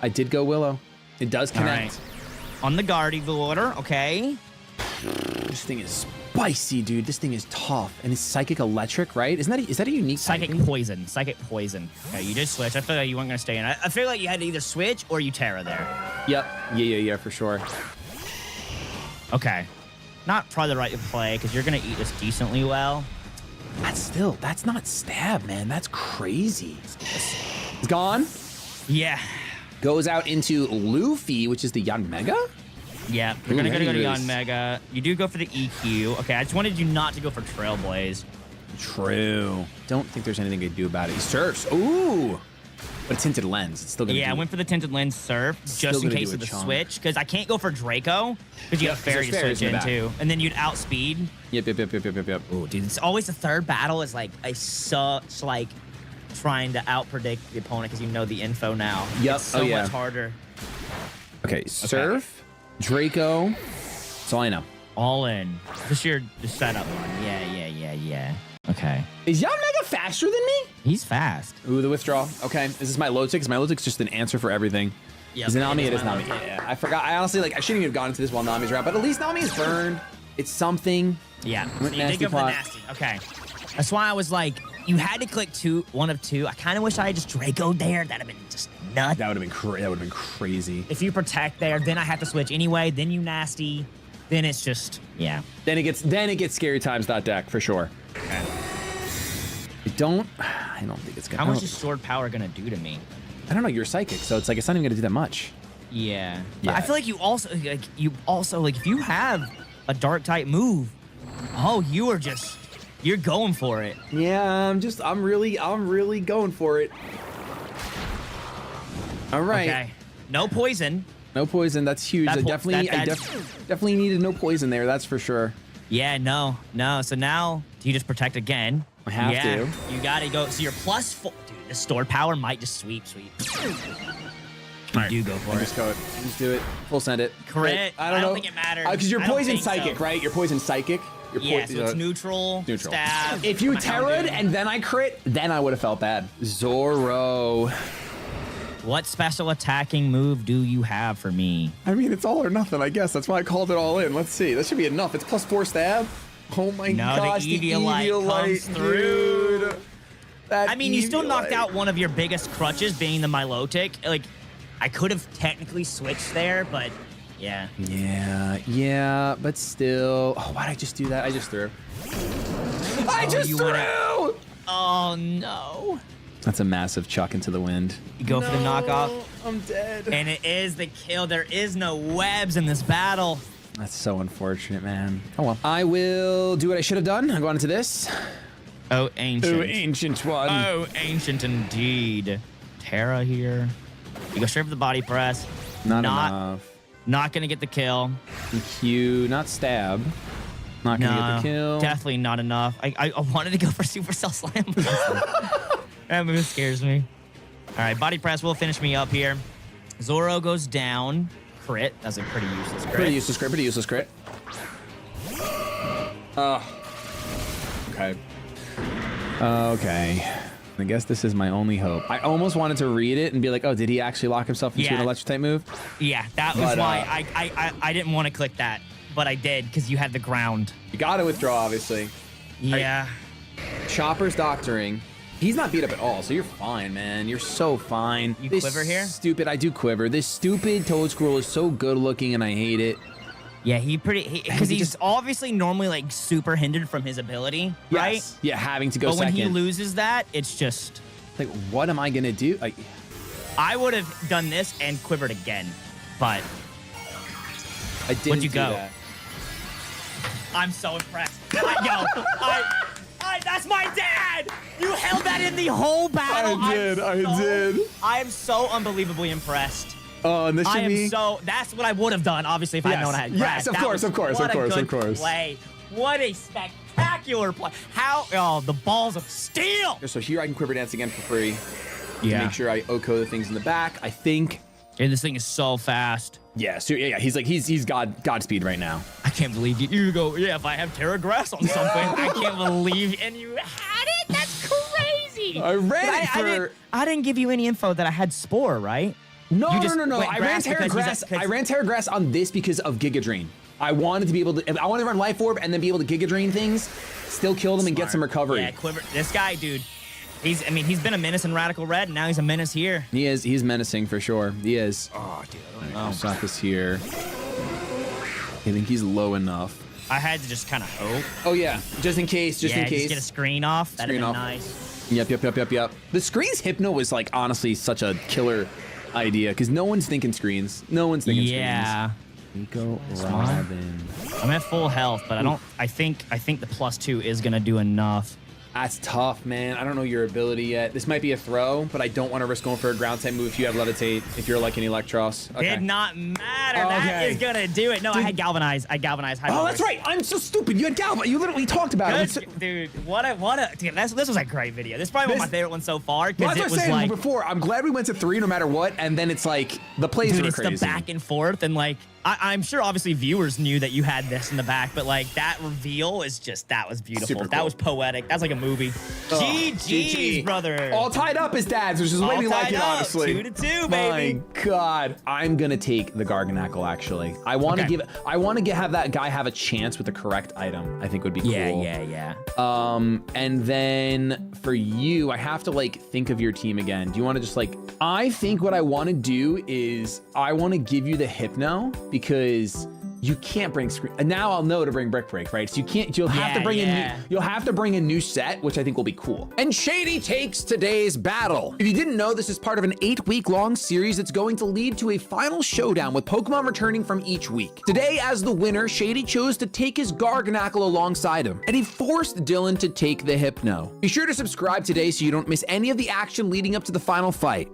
[SPEAKER 4] I did go Willow. It does
[SPEAKER 2] All
[SPEAKER 4] connect.
[SPEAKER 2] right. On the guard order, okay.
[SPEAKER 4] This thing is spicy, dude. This thing is tough, and it's psychic electric, right? Is that a unique
[SPEAKER 2] Psychic
[SPEAKER 4] typing?
[SPEAKER 2] poison. Psychic poison. Okay, you did switch. I feel like you weren't gonna stay in. I feel like you had to either switch or you Terra there.
[SPEAKER 4] Yep. Yeah, for sure.
[SPEAKER 2] Okay. Not probably the right play because you're gonna eat this decently well.
[SPEAKER 4] That's not stab, man. That's crazy. It's gone.
[SPEAKER 2] Yeah.
[SPEAKER 4] Goes out into Luffy, which is the Yan Mega.
[SPEAKER 2] Yeah. You're gonna go to
[SPEAKER 4] really
[SPEAKER 2] Yon Mega. You do go for the EQ. Okay, I just wanted you not to go for Trailblaze.
[SPEAKER 4] True. Don't think there's anything to do about it. He surfs. Ooh. But a tinted lens. It's still gonna.
[SPEAKER 2] Yeah, I went for the tinted lens surf
[SPEAKER 4] Still
[SPEAKER 2] just in
[SPEAKER 4] gonna
[SPEAKER 2] case
[SPEAKER 4] do
[SPEAKER 2] of
[SPEAKER 4] a
[SPEAKER 2] the
[SPEAKER 4] chunk.
[SPEAKER 2] switch because I can't go for Draco because you have
[SPEAKER 4] 'cause
[SPEAKER 2] fairy
[SPEAKER 4] there's
[SPEAKER 2] to
[SPEAKER 4] fairies
[SPEAKER 2] switch
[SPEAKER 4] in the back.
[SPEAKER 2] into, and then you'd outspeed.
[SPEAKER 4] Yep.
[SPEAKER 2] Oh, dude, it's always the third battle is like such like trying to outpredict the opponent because you know the info now.
[SPEAKER 4] Yep.
[SPEAKER 2] It's so much harder.
[SPEAKER 4] Okay, surf, Draco. That's all I know.
[SPEAKER 2] All in. This your setup one. Yeah. Okay.
[SPEAKER 4] Is Yan Mega faster than me?
[SPEAKER 2] He's fast.
[SPEAKER 4] Ooh, the withdrawal. Okay, is this my low tick? Is my low tick just an answer for everything?
[SPEAKER 2] Yep,
[SPEAKER 4] Is it Nami? It is
[SPEAKER 2] my
[SPEAKER 4] Nami.
[SPEAKER 2] low tick.
[SPEAKER 4] Yeah, I forgot. I honestly, I shouldn't even have gone into this while Nami's around, but at least Nami is burned. It's something.
[SPEAKER 2] Yeah. So you
[SPEAKER 4] Nasty
[SPEAKER 2] did go for the
[SPEAKER 4] plot.
[SPEAKER 2] nasty. Okay. That's why I was like, you had to click one of two. I kind of wish I had just Draco'd there. That'd have been just nuts.
[SPEAKER 4] That would have been crazy.
[SPEAKER 2] If you protect there, then I have to switch anyway. Then you nasty. Then it's just, yeah.
[SPEAKER 4] Then it gets scary times that deck for sure.
[SPEAKER 2] Okay.
[SPEAKER 4] I don't think it's gonna.
[SPEAKER 2] How much is sword power gonna do to me?
[SPEAKER 4] I don't know. You're psychic, so it's like it's not even gonna do that much.
[SPEAKER 2] Yeah.
[SPEAKER 4] Yeah.
[SPEAKER 2] But I feel like you also if you have a dark type move, you're going for it.
[SPEAKER 4] Yeah, I'm really going for it. All right.
[SPEAKER 2] Okay. No poison.
[SPEAKER 4] No poison. That's huge.
[SPEAKER 2] That
[SPEAKER 4] I
[SPEAKER 2] po-
[SPEAKER 4] definitely,
[SPEAKER 2] that-
[SPEAKER 4] definitely needed no poison there. That's for sure.
[SPEAKER 2] Yeah, no. So now, do you just protect again?
[SPEAKER 4] I have
[SPEAKER 2] yeah,
[SPEAKER 4] to.
[SPEAKER 2] You gotta go. So you're +4. Dude, the stored power might just sweep. You do go for it.
[SPEAKER 4] Just go it. Just do it. Full send it.
[SPEAKER 2] Crit.
[SPEAKER 4] I don't know.
[SPEAKER 2] think it matters.
[SPEAKER 4] Because you're
[SPEAKER 2] I don't
[SPEAKER 4] poison
[SPEAKER 2] think so.
[SPEAKER 4] psychic, right? You're poison psychic. You're
[SPEAKER 2] Yeah, so it's neutral.
[SPEAKER 4] Neutral.
[SPEAKER 2] Stab.
[SPEAKER 4] If you
[SPEAKER 2] my
[SPEAKER 4] terra'd
[SPEAKER 2] Houndoom.
[SPEAKER 4] and then I crit, then I would have felt bad. Zoro.
[SPEAKER 2] What special attacking move do you have for me?
[SPEAKER 4] I mean, it's all or nothing, I guess. That's why I called it all in. Let's see. That should be enough. It's +4 stab. Oh my
[SPEAKER 2] No,
[SPEAKER 4] gosh,
[SPEAKER 2] the Eviolite comes through.
[SPEAKER 4] dude. That
[SPEAKER 2] I mean, you still knocked
[SPEAKER 4] Eviolite.
[SPEAKER 2] out one of your biggest crutches, being the Milotic. Like, I could have technically switched there, but yeah.
[SPEAKER 4] Yeah, but still. Oh, why'd I just do that? I just threw. I just
[SPEAKER 2] you
[SPEAKER 4] threw!
[SPEAKER 2] wanna- Oh no.
[SPEAKER 4] That's a massive chuck into the wind.
[SPEAKER 2] You go for the knockoff.
[SPEAKER 4] I'm dead.
[SPEAKER 2] And it is the kill. There is no webs in this battle.
[SPEAKER 4] That's so unfortunate, man. Oh well. I will do what I should have done. I'm going into this.
[SPEAKER 2] Oh, ancient.
[SPEAKER 4] ancient one.
[SPEAKER 2] Oh, ancient indeed. Terra here. You go straight for the body press.
[SPEAKER 4] Not enough.
[SPEAKER 2] Not gonna get the kill.
[SPEAKER 4] EQ, not stab. Not gonna get the kill.
[SPEAKER 2] Definitely not enough. I wanted to go for Supercell Slam. That move scares me. All right, body press will finish me up here. Zoro goes down. Crit. That's a pretty useless crit.
[SPEAKER 4] Pretty useless crit. Okay. Okay. I guess this is my only hope. I almost wanted to read it and be like, oh, did he actually lock himself into an electric type move?
[SPEAKER 2] Yeah, that was why I didn't want to click that, but I did because you had the ground.
[SPEAKER 4] You gotta withdraw, obviously.
[SPEAKER 2] Yeah.
[SPEAKER 4] Chopper's doctoring. He's not beat up at all, so you're fine, man. You're so fine.
[SPEAKER 2] You
[SPEAKER 4] This
[SPEAKER 2] quiver here?
[SPEAKER 4] Stupid. I do quiver. This stupid Toad Squirrel is so good looking, and I hate it.
[SPEAKER 2] Yeah, because he's obviously normally like super hindered from his ability, right?
[SPEAKER 4] Yes. Yeah, having to go
[SPEAKER 2] But
[SPEAKER 4] second.
[SPEAKER 2] when he loses that, it's just.
[SPEAKER 4] Like, what am I gonna do? Like,
[SPEAKER 2] I would have done this and quivered again, but
[SPEAKER 4] I didn't
[SPEAKER 2] Where'd you
[SPEAKER 4] do
[SPEAKER 2] go?
[SPEAKER 4] that.
[SPEAKER 2] I'm so impressed. That's my dad. You held that in the whole battle.
[SPEAKER 4] I did.
[SPEAKER 2] I am so unbelievably impressed.
[SPEAKER 4] Oh, and this should
[SPEAKER 2] I am
[SPEAKER 4] be.
[SPEAKER 2] so. That's what I would have done, obviously, if I had known I had
[SPEAKER 4] Yes,
[SPEAKER 2] grass.
[SPEAKER 4] of
[SPEAKER 2] That
[SPEAKER 4] course,
[SPEAKER 2] was-
[SPEAKER 4] of course,
[SPEAKER 2] what
[SPEAKER 4] of course,
[SPEAKER 2] a
[SPEAKER 4] of
[SPEAKER 2] good
[SPEAKER 4] course.
[SPEAKER 2] Play. What a spectacular play. How? Oh, the balls of steel.
[SPEAKER 4] So here I can quiver dance again for free.
[SPEAKER 2] Yeah.
[SPEAKER 4] To make sure I OHKO the things in the back. I think
[SPEAKER 3] Dude, this thing is so fast.
[SPEAKER 4] Yeah, so yeah, he's Godspeed right now.
[SPEAKER 3] I can't believe you go, yeah, if I have Terra Grass on something, I can't believe, and you had it? That's crazy.
[SPEAKER 4] I ran it for...
[SPEAKER 2] I didn't give you any info that I had Spore, right?
[SPEAKER 4] No,
[SPEAKER 2] You just
[SPEAKER 4] no.
[SPEAKER 2] went
[SPEAKER 4] I ran
[SPEAKER 2] grass
[SPEAKER 4] Terra
[SPEAKER 2] because
[SPEAKER 4] Grass.
[SPEAKER 2] he's a-
[SPEAKER 4] I ran Terra Grass on this because of Giga Drain. I wanted to be able to. I wanted to run Life Orb and then be able to Giga Drain things, still kill them and get some recovery.
[SPEAKER 2] Yeah, Quiver. This guy, dude. He's been a menace in Radical Red, and now he's a menace here.
[SPEAKER 4] He is. He's menacing for sure. He is.
[SPEAKER 2] Oh, dude, I don't know.
[SPEAKER 4] I'll stop this here. I think he's low enough.
[SPEAKER 2] I had to just kind of hope.
[SPEAKER 4] Oh yeah, just in case. Just in case.
[SPEAKER 2] Just get a screen off. That'd
[SPEAKER 4] Screen
[SPEAKER 2] be
[SPEAKER 4] off.
[SPEAKER 2] nice.
[SPEAKER 4] Yep. The screens Hypno was like honestly such a killer idea because no one's thinking screens. No one's thinking
[SPEAKER 2] Yeah.
[SPEAKER 4] screens. Nico Robin.
[SPEAKER 2] I'm at full health, but I think the +2 is gonna do enough.
[SPEAKER 4] That's tough, man. I don't know your ability yet. This might be a throw, but I don't want to risk going for a ground type move if you have Levitate, if you're like an Electros. Okay.
[SPEAKER 2] Did not matter. That
[SPEAKER 4] Okay.
[SPEAKER 2] is gonna do it. No, I had Galvanize. High
[SPEAKER 4] Oh, that's right. I'm so stupid. You had Galva. You literally talked about it.
[SPEAKER 2] Dude, what a dude, this was a great video. This is probably one of my favorite ones so far
[SPEAKER 4] Well,
[SPEAKER 2] because
[SPEAKER 4] that's
[SPEAKER 2] it
[SPEAKER 4] what
[SPEAKER 2] was
[SPEAKER 4] I was saying
[SPEAKER 2] like,
[SPEAKER 4] before. I'm glad we went to 3 no matter what, and then it's like the plays
[SPEAKER 2] dude,
[SPEAKER 4] were
[SPEAKER 2] it's
[SPEAKER 4] crazy.
[SPEAKER 2] the back and forth, and like I'm sure obviously viewers knew that you had this in the back, but like that reveal is just that was beautiful.
[SPEAKER 4] Super
[SPEAKER 2] That
[SPEAKER 4] cool.
[SPEAKER 2] was poetic. That's like a movie. GG's, brother.
[SPEAKER 4] All tied up is Dads, which is the way
[SPEAKER 2] All
[SPEAKER 4] we like
[SPEAKER 2] tied
[SPEAKER 4] it,
[SPEAKER 2] up.
[SPEAKER 4] honestly.
[SPEAKER 2] 2-2, baby.
[SPEAKER 4] My God, I'm gonna take the Garganackle. Actually, I want to have that guy have a chance with the correct item. I think would be cool.
[SPEAKER 2] Yeah.
[SPEAKER 4] And then for you, I have to like think of your team again. Do you want to just like? I think what I want to do is I want to give you the Hypno because you can't bring screen. And now I'll know to bring Brick Break, right? So you can't. You'll have to bring you'll have to bring a new set, which I think will be cool. And Shady takes today's battle. If you didn't know, this is part of an 8-week-long series that's going to lead to a final showdown with Pokemon returning from each week. Today, as the winner, Shady chose to take his Garganackle alongside him, and he forced Dylan to take the Hypno. Be sure to subscribe today so you don't miss any of the action leading up to the final fight.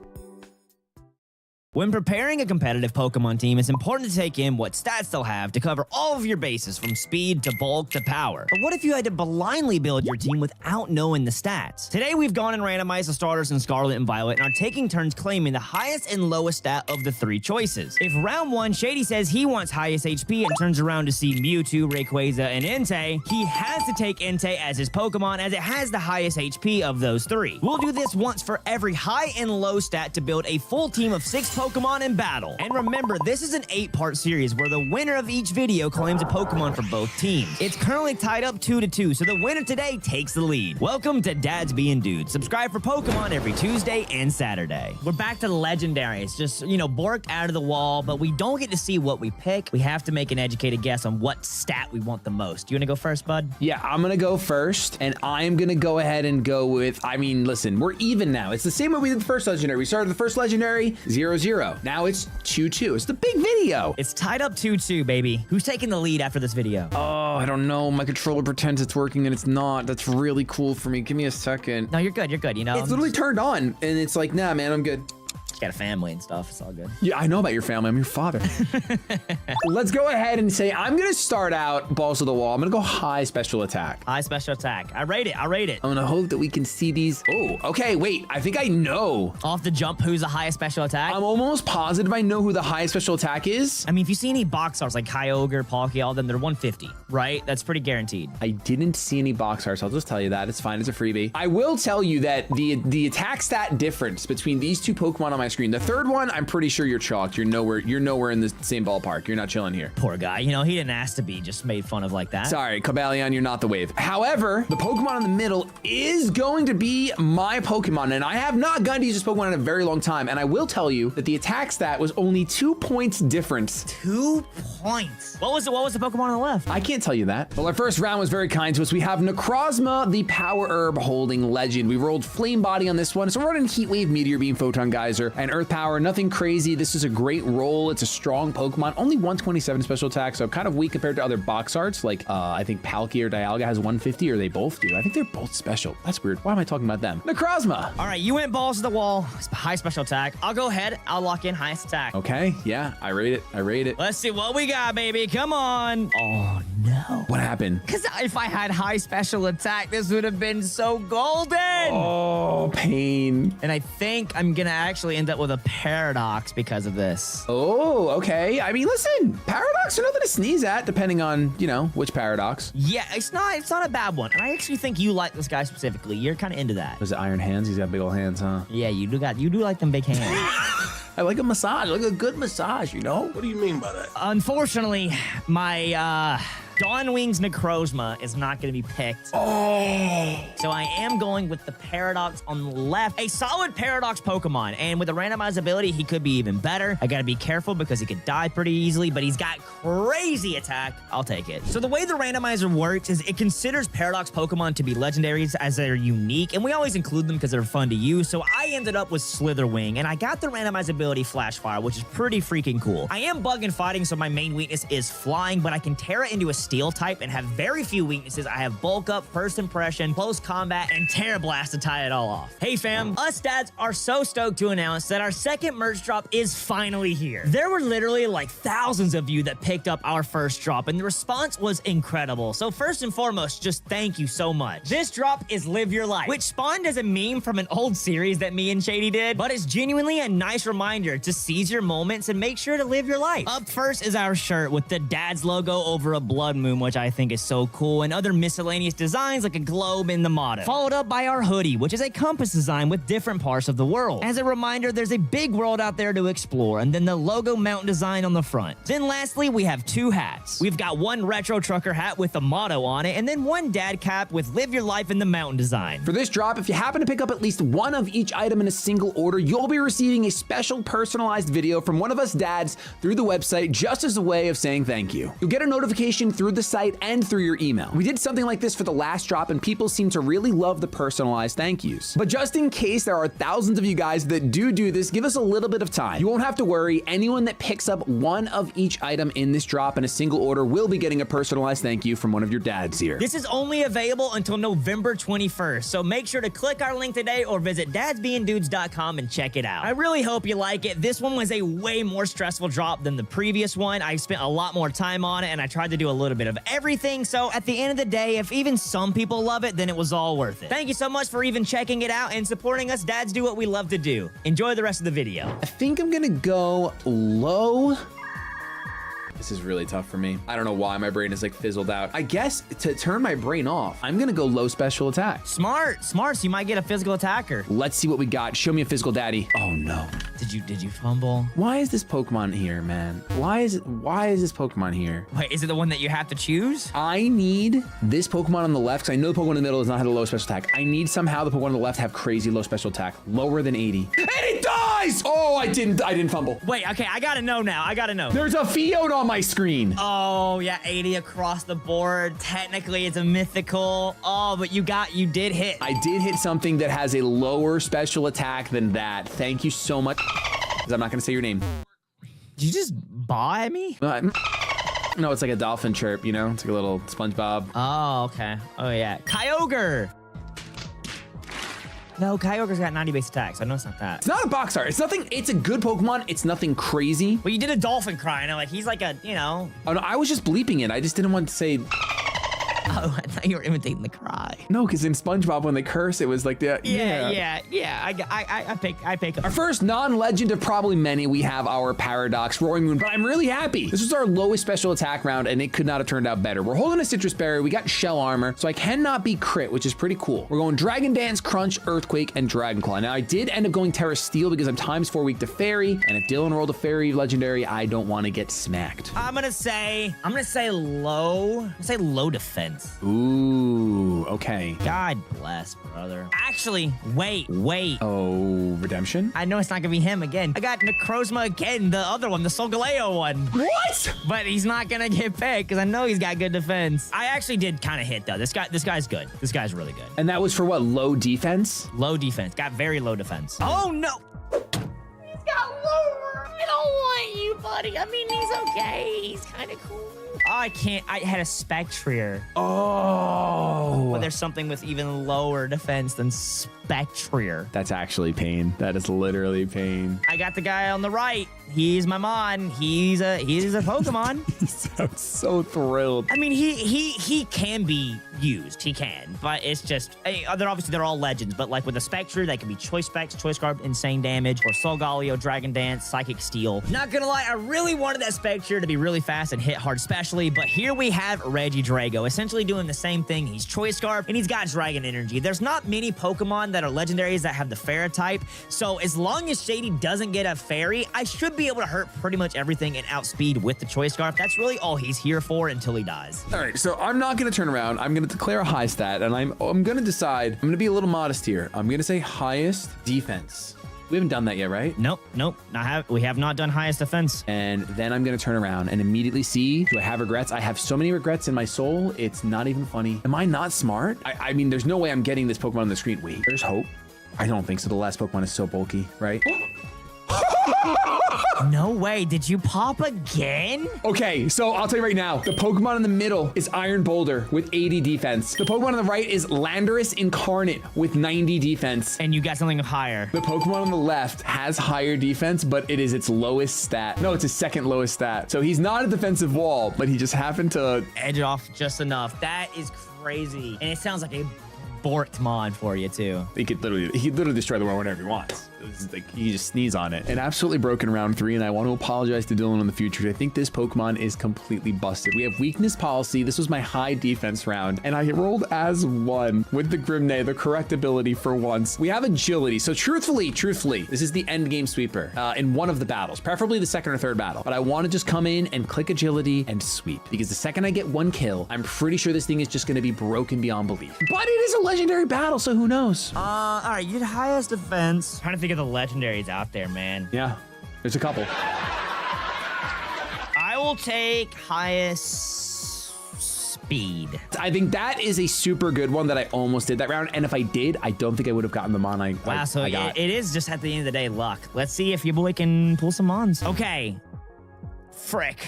[SPEAKER 2] When preparing a competitive Pokemon team, it's important to take in what stats they'll have to cover all of your bases, from speed to bulk to power. But what if you had to blindly build your team without knowing the stats? Today, we've gone and randomized the starters in Scarlet and Violet and are taking turns claiming the highest and lowest stat of the 3 choices. If round 1, Shady says he wants highest HP and turns around to see Mewtwo, Rayquaza, and Entei, he has to take Entei as his Pokemon as it has the highest HP of those 3. We'll do this once for every high and low stat to build a full team of 6 Pokemon in battle. And remember, this is an 8-part series where the winner of each video claims a Pokemon for both teams. It's currently tied up 2-2, so the winner today takes the lead. Welcome to Dads Being Dudes. Subscribe for Pokemon every Tuesday and Saturday. We're back to the legendary. It's just, Bork out of the wall, but we don't get to see what we pick. We have to make an educated guess on what stat we want the most. You want to go first, bud?
[SPEAKER 4] Yeah, I'm gonna go first, and I'm gonna go ahead and go with, listen, we're even now. It's the same way we did the first legendary. We started the first legendary 0-0. Now it's 2-2. It's the big video.
[SPEAKER 2] It's tied up 2-2, baby. Who's taking the lead after this video?
[SPEAKER 8] Oh, I don't know. My controller pretends it's working and it's not. That's really cool for me. Give me a second.
[SPEAKER 2] No, you're good. You're good.
[SPEAKER 4] It's literally turned on, and it's like, nah, man, I'm good.
[SPEAKER 2] Got a family and stuff. It's all good.
[SPEAKER 4] Yeah, I know about your family. I'm your father. Let's go ahead and say I'm going to start out balls to the wall. I'm going to go high special attack.
[SPEAKER 2] High special attack. I rate it.
[SPEAKER 4] I'm going to hope that we can see these. Oh, okay. Wait, I think I know.
[SPEAKER 2] Off the jump, who's the highest special attack?
[SPEAKER 4] I'm almost positive I know who the highest special attack is.
[SPEAKER 2] I mean, if you see any box arts like Kyogre, Palkia, all them, they're 150, right? That's pretty guaranteed.
[SPEAKER 4] I didn't see any box arts. I'll just tell you that. It's fine. It's a freebie. I will tell you that the attack stat difference between these 2 Pokemon on my screen, the third one, I'm pretty sure you're chalked. You're nowhere in the same ballpark. You're not chilling here.
[SPEAKER 2] Poor guy. He didn't ask to be just made fun of like that.
[SPEAKER 4] Sorry, Cobalion, you're not the wave. However, the Pokemon in the middle is going to be my Pokemon, and I have not gotten to use this Pokemon in a very long time, and I will tell you that the attack stat was only 2 points difference.
[SPEAKER 2] 2 points. What was the Pokemon on the left?
[SPEAKER 4] I can't tell you that. Well, our first round was very kind to us. We have Necrozma, the Power Herb holding legend. We rolled Flame Body on this one, so we're running Heat Wave, Meteor Beam, Photon Geyser, and Earth Power. Nothing crazy. This is a great roll. It's a strong Pokemon. Only 127 special attack, so kind of weak compared to other box arts. Like, I think Palkia or Dialga has 150, or they both do. I think they're both special. That's weird. Why am I talking about them? Necrozma.
[SPEAKER 2] All right, you went balls to the wall. High special attack. I'll go ahead. I'll lock in highest attack.
[SPEAKER 4] Okay, yeah, I rate it.
[SPEAKER 2] Let's see what we got, baby. Come on. Oh, no.
[SPEAKER 4] What happened?
[SPEAKER 2] Because if I had high special attack, this would have been so golden.
[SPEAKER 4] Oh, pain.
[SPEAKER 2] And I think I'm going to actually end up with a paradox because of this.
[SPEAKER 4] Oh, okay. I mean, listen, paradox are nothing to sneeze at, depending on, you know, which paradox.
[SPEAKER 2] Yeah, it's not a bad one. And I actually think you like this guy specifically. You're kind of into that.
[SPEAKER 4] Was it iron hands? He's got big old hands, huh?
[SPEAKER 2] Yeah, you do like them big hands.
[SPEAKER 4] I like a massage. I like a good massage, you know?
[SPEAKER 9] What do you mean by that?
[SPEAKER 2] Unfortunately, my Dawn Wings Necrozma is not going to be picked.
[SPEAKER 4] Oh.
[SPEAKER 2] So I am going with the Paradox on the left. A solid Paradox Pokemon. And with the randomized ability, he could be even better. I got to be careful because he could die pretty easily, but he's got crazy attack. I'll take it. So the way the randomizer works is it considers Paradox Pokemon to be legendaries as they're unique. And we always include them because they're fun to use. So I ended up with Slitherwing. And I got the randomized ability Flash Fire, which is pretty freaking cool. I am bug and fighting, so my main weakness is flying, but I can tear it into a Steel type and have very few weaknesses. I have Bulk Up, First Impression, Close Combat, and Terra Blast to tie it all off. Hey fam, us dads are so stoked to announce that our second merch drop is finally here. There were literally like thousands of you that picked up our first drop, and the response was incredible. So first and foremost, just thank you so much. This drop is Live Your Life, which spawned as a meme from an old series that me and Shady did, but it's genuinely a nice reminder to seize your moments and make sure to live your life. Up first is our shirt with the DADS logo over a blood moon, which I think is so cool, and other miscellaneous designs like a globe in the motto. Followed up by our hoodie, which is a compass design with different parts of the world. As a reminder, there's a big world out there to explore, and then the logo mountain design on the front. Then lastly, we have two hats. We've got one retro trucker hat with the motto on it, and then one dad cap with Live Your Life in the mountain design.
[SPEAKER 4] For this drop, if you happen to pick up at least one of each item in a single order, you'll be receiving a special personalized video from one of us dads through the website just as a way of saying thank you. You'll get a notification through the site and through your email. We did something like this for the last drop and people seem to really love the personalized thank yous. But just in case there are thousands of you guys that do this, give us a little bit of time. You won't have to worry. Anyone that picks up one of each item in this drop in a single order will be getting a personalized thank you from one of your dads here.
[SPEAKER 2] This is only available until November 21st, so make sure to click our link today or visit dadsbeingdudes.com and check it out. I really hope you like it. This one was a way more stressful drop than the previous one. I spent a lot more time on it and I tried to do a little bit of everything, so at the end of the day, if even some people love it, then it was all worth it. Thank you so much for even checking it out and supporting us dads do what we love to do. Enjoy the rest of the video.
[SPEAKER 4] I think I'm gonna go low. This is really tough for me. I don't know why my brain is like fizzled out. I guess to turn my brain off, I'm gonna go low special attack.
[SPEAKER 2] Smart, so you might get a physical attacker.
[SPEAKER 4] Let's see what we got. Show me a physical daddy. Oh no.
[SPEAKER 2] Did you fumble?
[SPEAKER 4] Why is this Pokemon here, man? Why is this Pokemon here?
[SPEAKER 2] Wait, is it the one that you have to choose?
[SPEAKER 4] I need this Pokemon on the left, because I know the Pokemon in the middle does not have a low special attack. I need somehow the Pokemon on the left have crazy low special attack, lower than 80. And it dies! Oh, I didn't fumble.
[SPEAKER 2] Wait, okay, I gotta know now.
[SPEAKER 4] There's a Field on my screen.
[SPEAKER 2] Oh, yeah, 80 across the board. Technically, it's a mythical. Oh, but you did hit.
[SPEAKER 4] I did hit something that has a lower special attack than that. Thank you so much. Because I'm not going to say your name.
[SPEAKER 2] Did you just buy me?
[SPEAKER 4] No, it's like a dolphin chirp, you know? It's like a little SpongeBob.
[SPEAKER 2] Oh, okay. Oh, yeah. Kyogre. No, Kyogre's got 90 base attacks. I know it's not that.
[SPEAKER 4] It's not a box art. It's nothing. It's a good Pokemon. It's nothing crazy.
[SPEAKER 2] Well, you did a dolphin cry, and I'm like, he's like a, you know.
[SPEAKER 4] Oh, no, I was just bleeping it. I just didn't want to say.
[SPEAKER 2] Oh, I thought you were imitating the cry.
[SPEAKER 4] No, because in SpongeBob, when they curse, it was like the.
[SPEAKER 2] Yeah. I pick.
[SPEAKER 4] Our first non-legend of probably many, we have our Paradox Roaring Moon, but I'm really happy. This was our lowest special attack round, and it could not have turned out better. We're holding a Citrus Berry. We got Shell Armor, so I cannot be crit, which is pretty cool. We're going Dragon Dance, Crunch, Earthquake, and Dragon Claw. Now, I did end up going Terra Steel because I'm ×4 weak to Fairy, and if Dylan rolled a Fairy Legendary, I don't want to get smacked.
[SPEAKER 2] I'm gonna say low. I'm gonna say low defense.
[SPEAKER 4] Ooh, okay.
[SPEAKER 2] God bless, brother. Actually, wait.
[SPEAKER 4] Oh, Redemption?
[SPEAKER 2] I know it's not gonna be him again. I got Necrozma again, the other one, the Solgaleo one.
[SPEAKER 4] What?
[SPEAKER 2] But he's not gonna get picked because I know he's got good defense. I actually did kind of hit though. This guy's good. This guy's really good.
[SPEAKER 4] And that was for what, low defense?
[SPEAKER 2] Low defense. Got very low defense. Oh no! He's got lower. I don't want you
[SPEAKER 3] buddy. I mean, he's okay. He's kind of cool. Oh, I had a Spectrier.
[SPEAKER 4] Oh.
[SPEAKER 3] But there's something with even lower defense than Spectrier.
[SPEAKER 4] That's actually pain. That is literally pain.
[SPEAKER 3] I got the guy on the right. He's my mon. He's a Pokemon.
[SPEAKER 4] I'm so thrilled.
[SPEAKER 3] I mean, he can be used. He can, but it's just they're all legends. But like with a Spectre, that can be Choice Specs, Choice Scarf, Insane Damage, or Solgaleo, Dragon Dance, Psychic Steel. Not gonna lie, I really wanted that Spectre to be really fast and hit hard, especially. But here we have Regidrago, essentially doing the same thing. He's Choice Scarf and he's got Dragon Energy. There's not many Pokemon that are legendaries that have the Fairy type. So as long as Shady doesn't get a Fairy, I should be able to hurt pretty much everything and outspeed with the Choice Scarf. That's really all he's here for until he dies.
[SPEAKER 4] All right, so I'm not going to turn around. I'm going to declare a high stat, and I'm going to decide. I'm going to be a little modest here. I'm going to say highest defense. We haven't done that yet, right?
[SPEAKER 3] Nope. We have not done highest defense.
[SPEAKER 4] And then I'm going to turn around and immediately see, do I have regrets? I have so many regrets in my soul. It's not even funny. Am I not smart? I mean, there's no way I'm getting this Pokemon on the screen. Wait, there's hope. I don't think so. The last Pokemon is so bulky, right?
[SPEAKER 3] No way. Did you pop again?
[SPEAKER 4] Okay, so I'll tell you right now, the Pokemon in the middle is Iron Boulder with 80 defense. The Pokemon on the right is Landorus Incarnate with 90 defense.
[SPEAKER 3] And you got something higher.
[SPEAKER 4] The Pokemon on the left has higher defense, but it is its lowest stat. No, it's his second lowest stat. So he's not a defensive wall, but he just happened to
[SPEAKER 3] edge off just enough. That is crazy. And it sounds like a borked mod for you too.
[SPEAKER 4] He could literally destroy the world whenever he wants. It's like he just sneeze on it. And absolutely broken round 3, and I want to apologize to Dylan in the future. I think this Pokemon is completely busted. We have weakness policy. This was my high defense round, and I rolled as 1 with the Grimne, the correct ability for once. We have agility. So truthfully, this is the end game sweeper in one of the battles, preferably the second or third battle. But I want to just come in and click agility and sweep, because the second I get 1 kill, I'm pretty sure this thing is just going to be broken beyond belief. But it is a legendary battle, so who knows?
[SPEAKER 3] All right, you did highest defense. I'm trying to think of the legendaries out there, man.
[SPEAKER 4] Yeah, there's a couple.
[SPEAKER 3] I will take highest speed.
[SPEAKER 4] I think that is a super good one that I almost did that round. And if I did, I don't think I would have gotten the mon I got.
[SPEAKER 3] It is just at the end of the day luck. Let's see if your boy can pull some mons. Okay. Frick.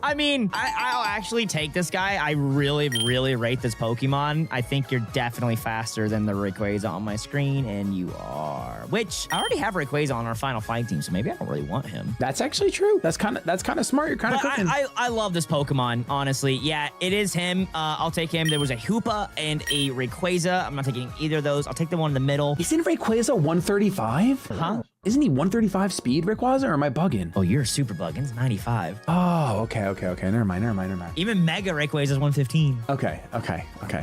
[SPEAKER 3] I mean, I'll actually take this guy. I really, really rate this Pokemon. I think you're definitely faster than the Rayquaza on my screen, and you are. Which, I already have Rayquaza on our final fight team, so maybe I don't really want him.
[SPEAKER 4] That's actually true. That's kind of smart. You're kind of cooking.
[SPEAKER 3] I love this Pokemon, honestly. Yeah, it is him. I'll take him. There was a Hoopa and a Rayquaza. I'm not taking either of those. I'll take the one in the middle.
[SPEAKER 4] Isn't Rayquaza 135?
[SPEAKER 3] Huh?
[SPEAKER 4] Isn't he 135 speed, Rayquaza, or am I bugging?
[SPEAKER 3] Oh, you're super bugging. It's 95.
[SPEAKER 4] Oh, okay. Never mind.
[SPEAKER 3] Even Mega Rayquaza is 115.
[SPEAKER 4] Okay.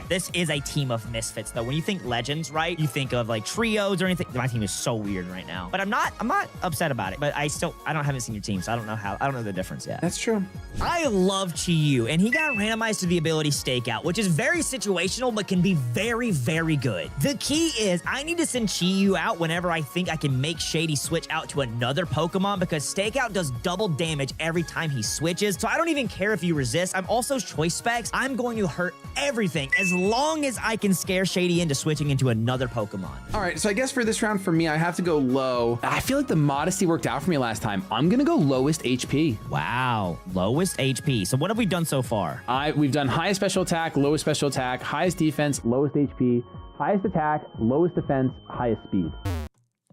[SPEAKER 3] This is a team of misfits, though. When you think legends, right? You think of like trios or anything. My team is so weird right now, but I'm not upset about it. But haven't seen your team, so I don't know the difference yet.
[SPEAKER 4] That's true.
[SPEAKER 3] I love Chi-Yu, and he got randomized to the ability Stakeout, which is very situational, but can be very, very good. The key is I need to send Chi-Yu out whenever I think I can make Shady switch out to another Pokemon, because Stakeout does double damage every time he switches. So I don't even care if you resist. I'm also Choice Specs. I'm going to hurt everything as long as I can scare Shady into switching into another Pokemon.
[SPEAKER 4] All right, so I guess for this round for me, I have to go low. I feel like the modesty worked out for me last time. I'm gonna go lowest HP.
[SPEAKER 3] Wow, lowest HP. So what have we done so far?
[SPEAKER 4] We've done highest special attack, lowest special attack, highest defense, lowest HP, highest attack, lowest defense, highest speed.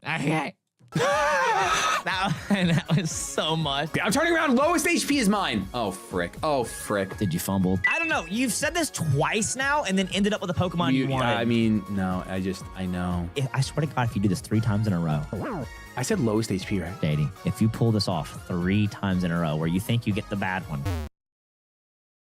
[SPEAKER 3] Okay. that was so much.
[SPEAKER 4] I'm turning around. Lowest HP is mine. Oh, frick.
[SPEAKER 3] Did you fumble? I don't know. You've said this twice now and then ended up with a Pokemon you wanted.
[SPEAKER 4] I mean, no, I know.
[SPEAKER 3] I swear to God, if you do this 3 times in a row.
[SPEAKER 4] I said lowest HP, right?
[SPEAKER 3] Shady, if you pull this off 3 times in a row where you think you get the bad one,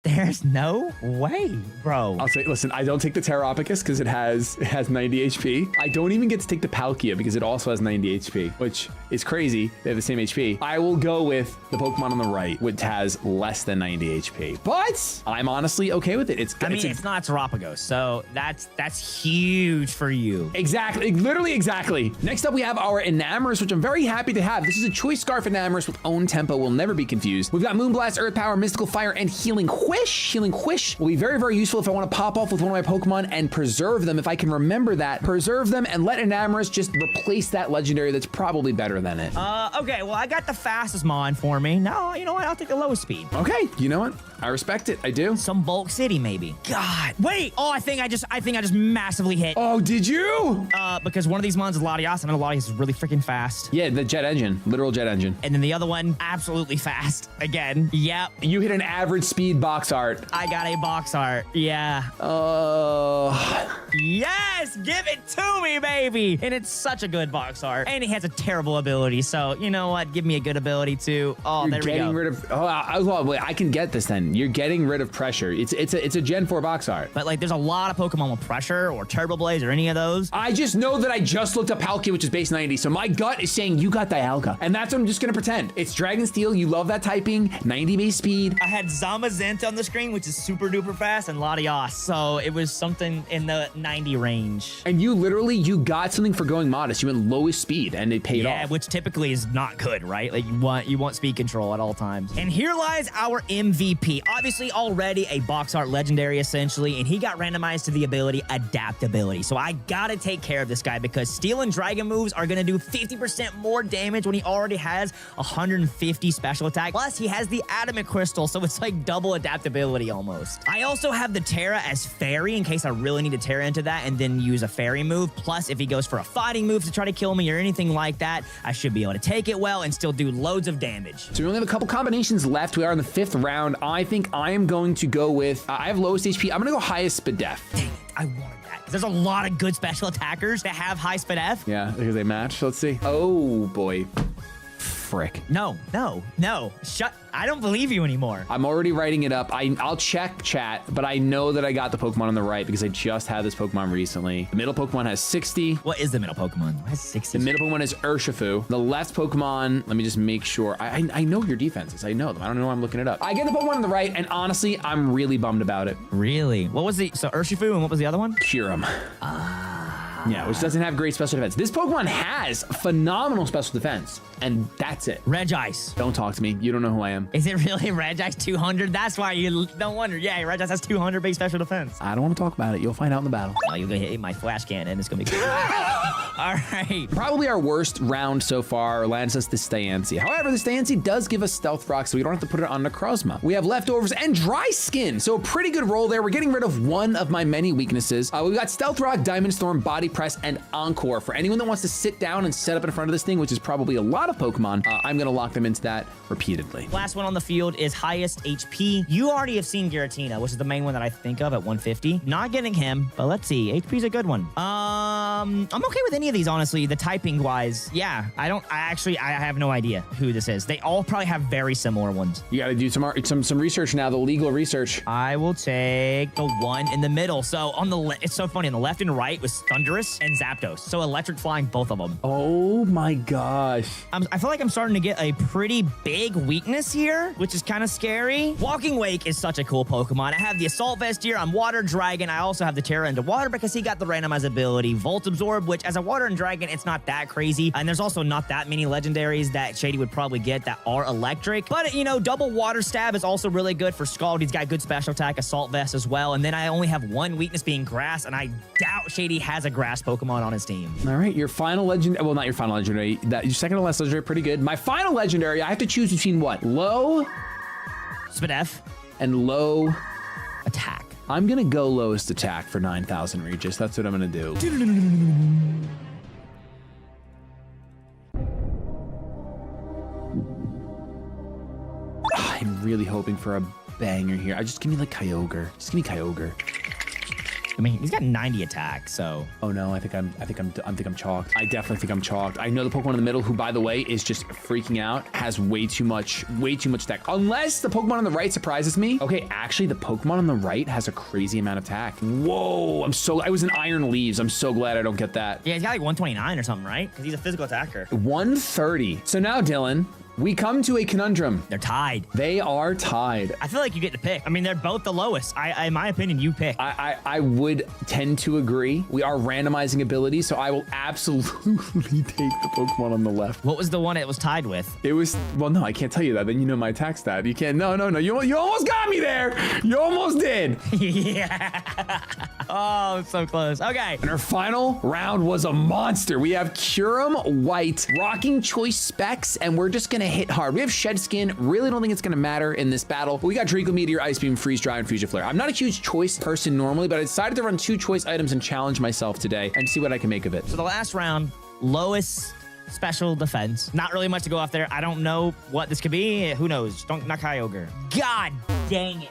[SPEAKER 3] there's no way, bro.
[SPEAKER 4] I'll say, listen, I don't take the Terrapicus because it has 90 HP. I don't even get to take the Palkia because it also has 90 HP, which is crazy. They have the same HP. I will go with the Pokemon on the right, which has less than 90 HP. But I'm honestly okay with it. It's
[SPEAKER 3] not Terrapagos, so that's huge for you.
[SPEAKER 4] Exactly, literally exactly. Next up, we have our Enamorus, which I'm very happy to have. This is a Choice Scarf Enamorus with own tempo. Will never be confused. We've got Moonblast, Earth Power, Mystical Fire, and Healing Quish. Healing Quish will be very, very useful if I want to pop off with one of my Pokemon and preserve them. If I can remember that, preserve them and let Enamorus just replace that legendary that's probably better than it.
[SPEAKER 2] Okay, well, I got the fastest mon for me. No, you know what? I'll take the lowest speed.
[SPEAKER 4] Okay, you know what? I respect it. I do.
[SPEAKER 2] Some bulk city, maybe. God, wait. Oh, I think I just massively hit.
[SPEAKER 4] Oh, did you?
[SPEAKER 2] Because one of these mons is Latias, and I know Latias is really freaking fast.
[SPEAKER 4] Yeah, the jet engine, literal jet engine.
[SPEAKER 2] And then the other one, absolutely fast. Again, yep.
[SPEAKER 4] You hit an average speed box art.
[SPEAKER 2] I got a box art. Yeah. Yes, give it to me, baby. And it's such a good box art. And he has a terrible ability. So, you know what? Give me a good ability too. Oh,
[SPEAKER 4] You're
[SPEAKER 2] there we go.
[SPEAKER 4] getting rid of. Oh, wait, I can get this then. You're getting rid of pressure. It's a Gen 4 box art.
[SPEAKER 2] But like, there's a lot of Pokemon with pressure or Turbo Blaze or any of those.
[SPEAKER 4] I just know that I just looked up Palkia, which is base 90. So my gut is saying you got Dialga. And that's what I'm just going to pretend. It's Dragon Steel. You love that typing. 90 base speed.
[SPEAKER 2] I had Zamazenta on the screen, which is super duper fast, and Latias. So it was something in the 90 range.
[SPEAKER 4] And you got something for going modest. You went lowest speed and it paid off.
[SPEAKER 2] Yeah, which typically is not good, right? Like you want speed control at all times. And here lies our MVP. Obviously already a box art legendary essentially, and he got randomized to the ability Adaptability. So I gotta take care of this guy because Steel and Dragon moves are gonna do 50% more damage when he already has 150 special attack. Plus he has the Adamant Crystal, so it's like double adaptability almost. I also have the Terra as Fairy in case I really need to Terra into that and then use a Fairy move. Plus if he goes for a fighting move to try to kill me or anything like that, I should be able to take it well and still do loads of damage.
[SPEAKER 4] So we only have a couple combinations left. We are in the 5th round. I think I am going to go with, I have lowest HP. I'm going to go highest Spadef.
[SPEAKER 2] Dang it, I wanted that. There's a lot of good special attackers that have high Spadef.
[SPEAKER 4] Yeah, because they match. Let's see. Oh, boy. Frick.
[SPEAKER 2] No. Shut. I don't believe you anymore.
[SPEAKER 4] I'm already writing it up. I'll check chat, but I know that I got the Pokemon on the right because I just had this Pokemon recently. The middle Pokemon has 60.
[SPEAKER 2] What is the middle Pokemon? It has 60.
[SPEAKER 4] The middle Pokemon is Urshifu. The left Pokemon, let me just make sure. I know your defenses. I know them. I don't know why I'm looking it up. I get the Pokemon on the right, and honestly, I'm really bummed about it.
[SPEAKER 2] Really? What was so Urshifu, and what was the other one?
[SPEAKER 4] Kyurem. Yeah, which doesn't have great special defense. This Pokemon has phenomenal special defense, and that's it.
[SPEAKER 2] Regice.
[SPEAKER 4] Don't talk to me. You don't know who I am.
[SPEAKER 2] Is it really Regice 200? That's why you don't wonder. Yeah, Regice has 200 base special defense.
[SPEAKER 4] I don't want to talk about it. You'll find out in the battle.
[SPEAKER 2] Oh, you're gonna hit my flash cannon. It's gonna be cool. All right.
[SPEAKER 4] Probably our worst round so far lands us the Stayancy. However, the Stayancy does give us Stealth Rock, so we don't have to put it on Necrozma. We have leftovers and Dry Skin, so a pretty good roll there. We're getting rid of one of my many weaknesses. We've got Stealth Rock, Diamond Storm, Body Press, and Encore. For anyone that wants to sit down and set up in front of this thing, which is probably a lot of Pokemon, I'm gonna lock them into that repeatedly.
[SPEAKER 2] Last one on the field is highest HP. You already have seen Giratina, which is the main one that I think of at 150. Not getting him, but let's see. HP's a good one. I'm okay with any of these, honestly. The typing wise, yeah. I have no idea who this is. They all probably have very similar ones.
[SPEAKER 4] You gotta do some research now, the legal research.
[SPEAKER 2] I will take the one in the middle. So on the it's so funny. On the left and right was Thundurus and Zapdos. So electric flying, both of them.
[SPEAKER 4] Oh my gosh.
[SPEAKER 2] I feel like I'm starting to get a pretty big weakness here, which is kind of scary. Walking Wake is such a cool Pokemon. I have the Assault Vest here. I'm Water Dragon. I also have the Terra into Water because he got the randomized ability Volt Absorb, which as a Water and Dragon, it's not that crazy. And there's also not that many legendaries that Shady would probably get that are electric. But, you know, double Water Stab is also really good for Scald. He's got good special attack, Assault Vest as well. And then I only have one weakness being Grass, and I doubt Shady has a Grass Pokemon on his team.
[SPEAKER 4] All right, your final legend, well, not your final legendary, your second to last legendary, pretty good. My final legendary, I have to choose between what? Low
[SPEAKER 2] Spadef
[SPEAKER 4] and low
[SPEAKER 2] attack.
[SPEAKER 4] I'm gonna go lowest attack for 9,000 Regis. That's what I'm gonna do. I'm really hoping for a banger here. Just give me like Kyogre. Just give me Kyogre.
[SPEAKER 2] I mean, he's got 90 attack, so.
[SPEAKER 4] Oh no, I think I'm chalked. I definitely think I'm chalked. I know the Pokemon in the middle, who by the way is just freaking out, has way too much attack. Unless the Pokemon on the right surprises me. Okay, actually the Pokemon on the right has a crazy amount of attack. Whoa, I was in Iron Leaves. I'm so glad I don't get that.
[SPEAKER 2] Yeah, he's got like 129 or something, right? Because he's a physical attacker.
[SPEAKER 4] 130. So now, Dylan, We come to a conundrum.
[SPEAKER 2] They're tied.
[SPEAKER 4] They are tied.
[SPEAKER 2] I feel like you get to pick. I mean, they're both the lowest. In my opinion, you pick.
[SPEAKER 4] I would tend to agree. We are randomizing abilities, so I will absolutely take the Pokemon on the left.
[SPEAKER 2] What was the one it was tied with?
[SPEAKER 4] It was, well, no, I can't tell you that. Then you know my attack stat. You can't, no. You almost got me there. You almost did.
[SPEAKER 2] Yeah. Oh, so close. Okay.
[SPEAKER 4] And our final round was a monster. We have Kyurem White, rocking choice specs, and we're just gonna hit hard. We have Shed Skin. Really don't think it's gonna matter in this battle. But we got Draco Meteor, Ice Beam, Freeze Dry, and Fusion Flare. I'm not a huge choice person normally, but I decided to run 2 choice items and challenge myself today and see what I can make of it.
[SPEAKER 2] So the last round, lowest special defense. Not really much to go off there. I don't know what this could be. Who knows? Not Kyogre. God dang it.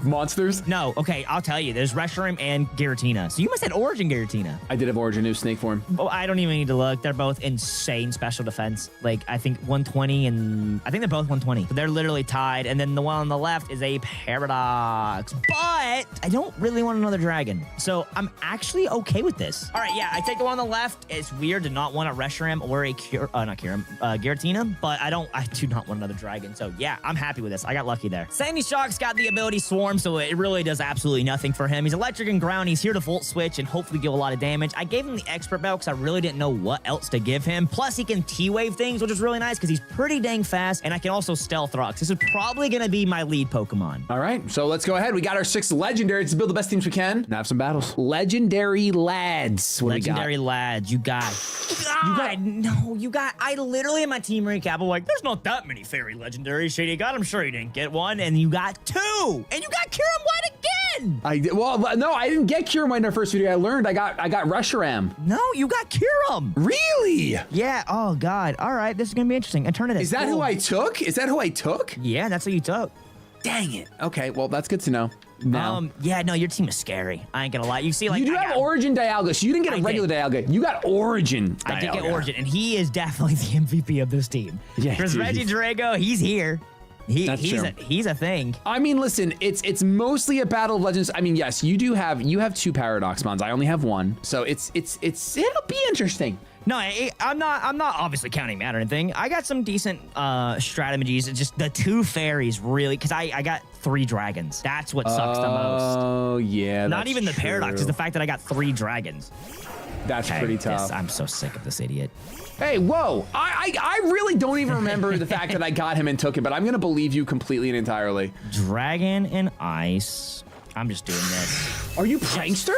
[SPEAKER 4] Monsters?
[SPEAKER 2] No, okay, I'll tell you. There's Reshiram and Giratina. So you must have Origin Giratina.
[SPEAKER 4] I did have Origin, new snake form.
[SPEAKER 2] Oh, I don't even need to look. They're both insane special defense. Like, I think 120 and... I think they're both 120. So they're literally tied. And then the one on the left is a Paradox. But I don't really want another dragon. So I'm actually okay with this. All right, yeah, I take the one on the left. It's weird to not want a Reshiram or a Giratina. But I do not want another dragon. So yeah, I'm happy with this. I got lucky there. Sandy Shock's got the ability Swarm, so it really does absolutely nothing for him. He's electric and ground. He's here to Volt Switch and hopefully deal a lot of damage. I gave him the Expert Belt because I really didn't know what else to give him. Plus, he can T-Wave things, which is really nice because he's pretty dang fast, and I can also Stealth Rocks. This is probably going to be my lead Pokemon.
[SPEAKER 4] All right, so let's go ahead. We got our 6 legendaries to build the best teams we can and have some battles. Legendary Lads. What
[SPEAKER 2] Legendary Lads. You got... I literally in my team recap, I'm like, there's not that many fairy legendaries Shady got. I'm sure you didn't get one, and you got 2. And you got Kyurem White again.
[SPEAKER 4] I did. Well, no, I didn't get Kyurem White in our first video. I learned I got Reshiram.
[SPEAKER 2] No, you got Kyurem.
[SPEAKER 4] Really?
[SPEAKER 2] Yeah. Oh God. All right. This is gonna be interesting. Eternatus.
[SPEAKER 4] Is that who I took? Is that who I took?
[SPEAKER 2] Yeah, that's who you took.
[SPEAKER 4] Dang it. Okay. Well, that's good to know. Now.
[SPEAKER 2] Yeah. No, your team is scary. I ain't gonna lie. You see, like,
[SPEAKER 4] you do have Origin Dialga, so you didn't get a regular Dialga. You got Origin Dialga.
[SPEAKER 2] I did get Origin, and he is definitely the MVP of this team.
[SPEAKER 4] Yeah.
[SPEAKER 2] Because Reggie Drago, he's here. He's a thing.
[SPEAKER 4] I mean, listen, it's mostly a battle of legends. I mean, yes, you have 2 Paradox Mons. I only have 1, so it'll be interesting.
[SPEAKER 2] No, I'm not obviously counting that or anything. I got some decent strategies. It's just the 2 fairies really, because I got 3 dragons. That's what sucks the most.
[SPEAKER 4] Oh yeah.
[SPEAKER 2] Not even the Paradox, is the fact that I got 3 dragons.
[SPEAKER 4] That's pretty tough.
[SPEAKER 2] I'm so sick of this idiot.
[SPEAKER 4] Hey, whoa. I really don't even remember the fact that I got him and took him, but I'm going to believe you completely and entirely.
[SPEAKER 2] Dragon and Ice. I'm just doing this.
[SPEAKER 4] Are you Prankster?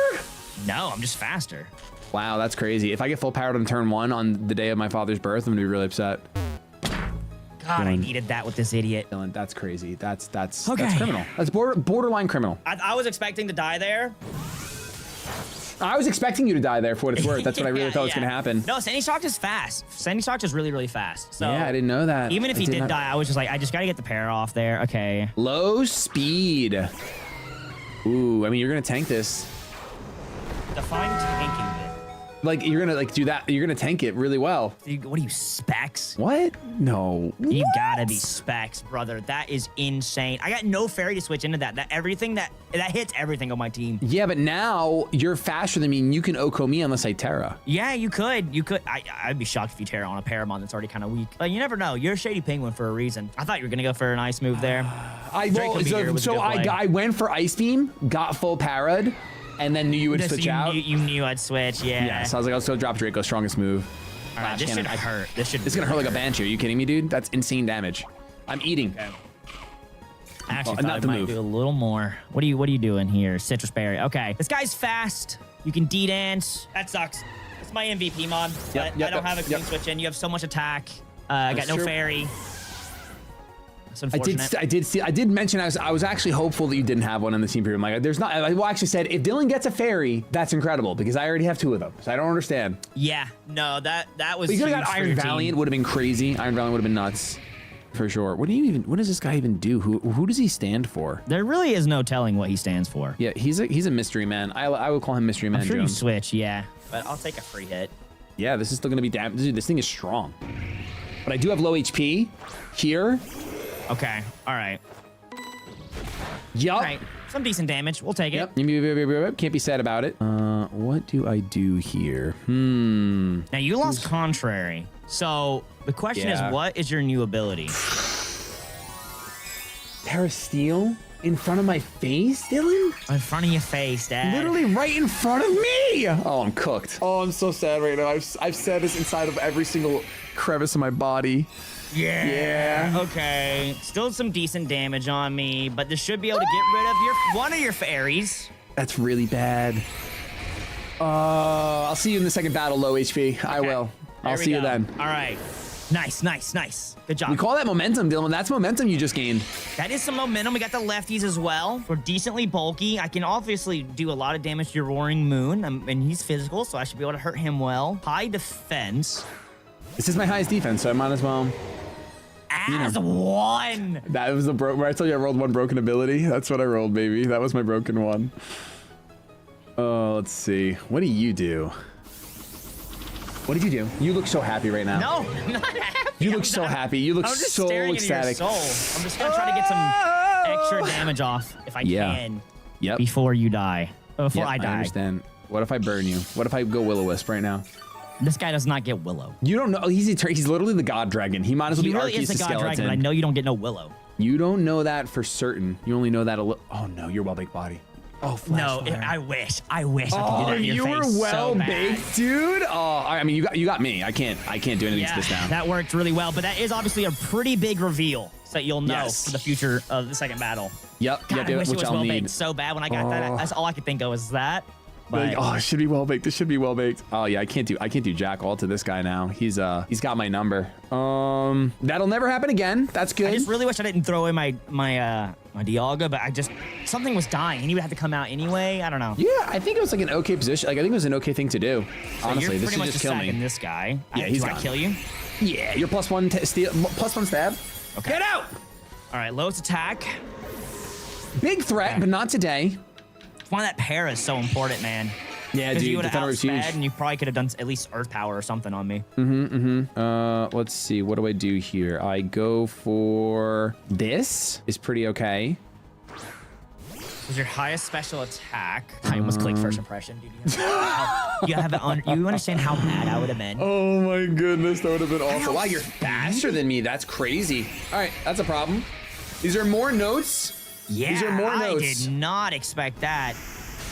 [SPEAKER 2] No, I'm just faster.
[SPEAKER 4] Wow, that's crazy. If I get full powered on turn 1 on the day of my father's birth, I'm going to be really upset.
[SPEAKER 2] God, I needed that with this idiot.
[SPEAKER 4] Dylan, that's crazy. That's
[SPEAKER 2] Okay.
[SPEAKER 4] criminal. That's borderline criminal.
[SPEAKER 2] I was expecting to die there.
[SPEAKER 4] I was expecting you to die there for what it's worth. That's what I really thought was going to happen.
[SPEAKER 2] No, Sandy Shock is fast. Sandy Shock is really, really fast. So
[SPEAKER 4] yeah, I didn't know that.
[SPEAKER 2] Even if he did die, I was just like, I just got to get the pair off there. Okay.
[SPEAKER 4] Low speed. Ooh, I mean, you're going to tank this.
[SPEAKER 2] Define tanking it.
[SPEAKER 4] Like, you're going to do that. You're going to tank it really well.
[SPEAKER 2] What are you, Specs?
[SPEAKER 4] What? No.
[SPEAKER 2] You gotta be Specs, brother. That is insane. I got no fairy to switch into that. That hits everything on my team.
[SPEAKER 4] Yeah, but now you're faster than me and you can Oko me unless I Terra.
[SPEAKER 2] Yeah, you could. I'd be shocked if you Terra on a Paramon that's already kind of weak. Like, you never know. You're a Shady Penguin for a reason. I thought you were gonna go for an ice move there.
[SPEAKER 4] I went for Ice Beam, got full parad, and then knew you would switch out.
[SPEAKER 2] You knew I'd switch, yeah.
[SPEAKER 4] Yeah, so I was like, I'll still drop Draco, strongest move.
[SPEAKER 2] All right, this should hurt. This is
[SPEAKER 4] gonna hurt like a Banshee. Are you kidding me, dude? That's insane damage. I'm eating.
[SPEAKER 2] Okay. I actually thought I might do a little more. What are you doing here? Citrus Berry. Okay. This guy's fast. You can D-dance. That sucks. It's my MVP mod. I don't have a clean switch in. You have so much attack. I got no fairy. That's unfortunate.
[SPEAKER 4] I did mention I was actually hopeful that you didn't have one in the team period. Like, there's not. I actually said if Dylan gets a fairy, that's incredible because I already have 2 of them. So I don't understand.
[SPEAKER 2] Yeah, no, that was.
[SPEAKER 4] But you could have got Iron Valiant. Would have been crazy. Iron Valiant would have been nuts, for sure. What does this guy even do? Who does he stand for?
[SPEAKER 2] There really is no telling what he stands for.
[SPEAKER 4] Yeah, he's a mystery man. I would call him Mystery Man.
[SPEAKER 2] I'm sure
[SPEAKER 4] Jones.
[SPEAKER 2] you switch, yeah, but I'll take a free hit.
[SPEAKER 4] Yeah, this is still gonna be damn. Dude, this thing is strong. But I do have low HP here.
[SPEAKER 2] Okay, all right.
[SPEAKER 4] Yup.
[SPEAKER 2] All right, some decent damage. We'll take it.
[SPEAKER 4] Yep. Can't be sad about it. What do I do here?
[SPEAKER 2] Now, you lost Contrary. So
[SPEAKER 3] The question is,
[SPEAKER 4] Yeah.
[SPEAKER 3] what is your new ability?
[SPEAKER 4] Parasteel in front of my face, Dylan?
[SPEAKER 3] In front of your face, Dad.
[SPEAKER 4] Literally right in front of me. Oh, I'm cooked. Oh, I'm so sad right now. I've said this inside of every single crevice of my body.
[SPEAKER 3] Yeah. Okay. Still some decent damage on me, but this should be able to get rid of one of your fairies.
[SPEAKER 4] That's really bad. I'll see you in the second battle, low HP. I will. I'll see you then.
[SPEAKER 3] All right. Nice, nice, nice. Good job.
[SPEAKER 4] We call that momentum, Dylan. That's momentum you just gained.
[SPEAKER 3] That is some momentum. We got the lefties as well. We're decently bulky. I can obviously do a lot of damage to your Roaring Moon, and he's physical, so I should be able to hurt him well. High defense.
[SPEAKER 4] This is my highest defense, so I might as well.
[SPEAKER 3] As one.
[SPEAKER 4] That was the where I told you I rolled one broken ability. That's what I rolled, baby. That was my broken one. Oh, let's see. What do you do? What did you do? You look so happy right now.
[SPEAKER 3] No, I'm not happy.
[SPEAKER 4] You look so happy. You look
[SPEAKER 3] I'm just
[SPEAKER 4] so
[SPEAKER 3] staring
[SPEAKER 4] ecstatic.
[SPEAKER 3] into your soul. I'm just gonna try to get some extra damage off if I can.
[SPEAKER 4] Yep.
[SPEAKER 3] Before you die. Before I die.
[SPEAKER 4] I understand. What if I burn you? What if I go Will-O-Wisp right now?
[SPEAKER 3] This guy does not get Willow.
[SPEAKER 4] You don't know. He's literally the God Dragon. He might as well
[SPEAKER 3] He
[SPEAKER 4] be
[SPEAKER 3] really
[SPEAKER 4] Arceus
[SPEAKER 3] is the
[SPEAKER 4] the
[SPEAKER 3] God
[SPEAKER 4] skeleton.
[SPEAKER 3] Dragon, but I know you don't get no Willow.
[SPEAKER 4] You don't know that for certain. You only know that a little. Oh no, you're well-baked body. Oh,
[SPEAKER 3] No,
[SPEAKER 4] Flashfire.
[SPEAKER 3] I wish I could do
[SPEAKER 4] Oh,
[SPEAKER 3] that in your
[SPEAKER 4] you
[SPEAKER 3] face
[SPEAKER 4] were
[SPEAKER 3] so
[SPEAKER 4] well
[SPEAKER 3] bad.
[SPEAKER 4] baked, dude. Oh, I mean, you got me. I can't do anything to this now.
[SPEAKER 3] That worked really well, but that is obviously a pretty big reveal so that you'll know
[SPEAKER 4] Yes.
[SPEAKER 3] for the future of the second battle.
[SPEAKER 4] Yep.
[SPEAKER 3] God, I wish it
[SPEAKER 4] which
[SPEAKER 3] was
[SPEAKER 4] I'll
[SPEAKER 3] well
[SPEAKER 4] need.
[SPEAKER 3] baked so bad when I got that. That's all I could think of was that. But
[SPEAKER 4] Like, oh, it should be well baked. This should be well baked. Oh yeah, I can't do jack all to this guy now. He's got my number. That'll never happen again. That's good.
[SPEAKER 3] I just really wish I didn't throw away my Dialga, but something was dying and he would have to come out anyway. I don't know.
[SPEAKER 4] Yeah, I think it was like an okay position. Like I think it was an okay thing to do.
[SPEAKER 3] So
[SPEAKER 4] Honestly,
[SPEAKER 3] you're
[SPEAKER 4] this
[SPEAKER 3] pretty
[SPEAKER 4] should
[SPEAKER 3] much
[SPEAKER 4] just kill me.
[SPEAKER 3] sacking this guy.
[SPEAKER 4] Yeah, he's
[SPEAKER 3] Do I
[SPEAKER 4] gone.
[SPEAKER 3] kill you?
[SPEAKER 4] Yeah, you're +1 steal, +1 stab.
[SPEAKER 3] Okay.
[SPEAKER 4] Get out!
[SPEAKER 3] All right, lowest attack.
[SPEAKER 4] Big threat, but not today.
[SPEAKER 3] That's why that pair is so important, man.
[SPEAKER 4] Yeah,
[SPEAKER 3] Because
[SPEAKER 4] dude,
[SPEAKER 3] you would
[SPEAKER 4] the
[SPEAKER 3] have
[SPEAKER 4] thunder was huge.
[SPEAKER 3] outsped and you probably could have done at least Earth Power or something on me.
[SPEAKER 4] Let's see. What do I do here? I go for this. Is pretty okay.
[SPEAKER 3] Was your highest special attack? I almost clicked first impression, dude. You understand how mad I would have been?
[SPEAKER 4] Oh my goodness, that would have been awful. Wow, you're faster than me. That's crazy. All right, that's a problem. These are more notes.
[SPEAKER 3] Yeah,
[SPEAKER 4] These are more
[SPEAKER 3] I
[SPEAKER 4] notes.
[SPEAKER 3] did not expect that.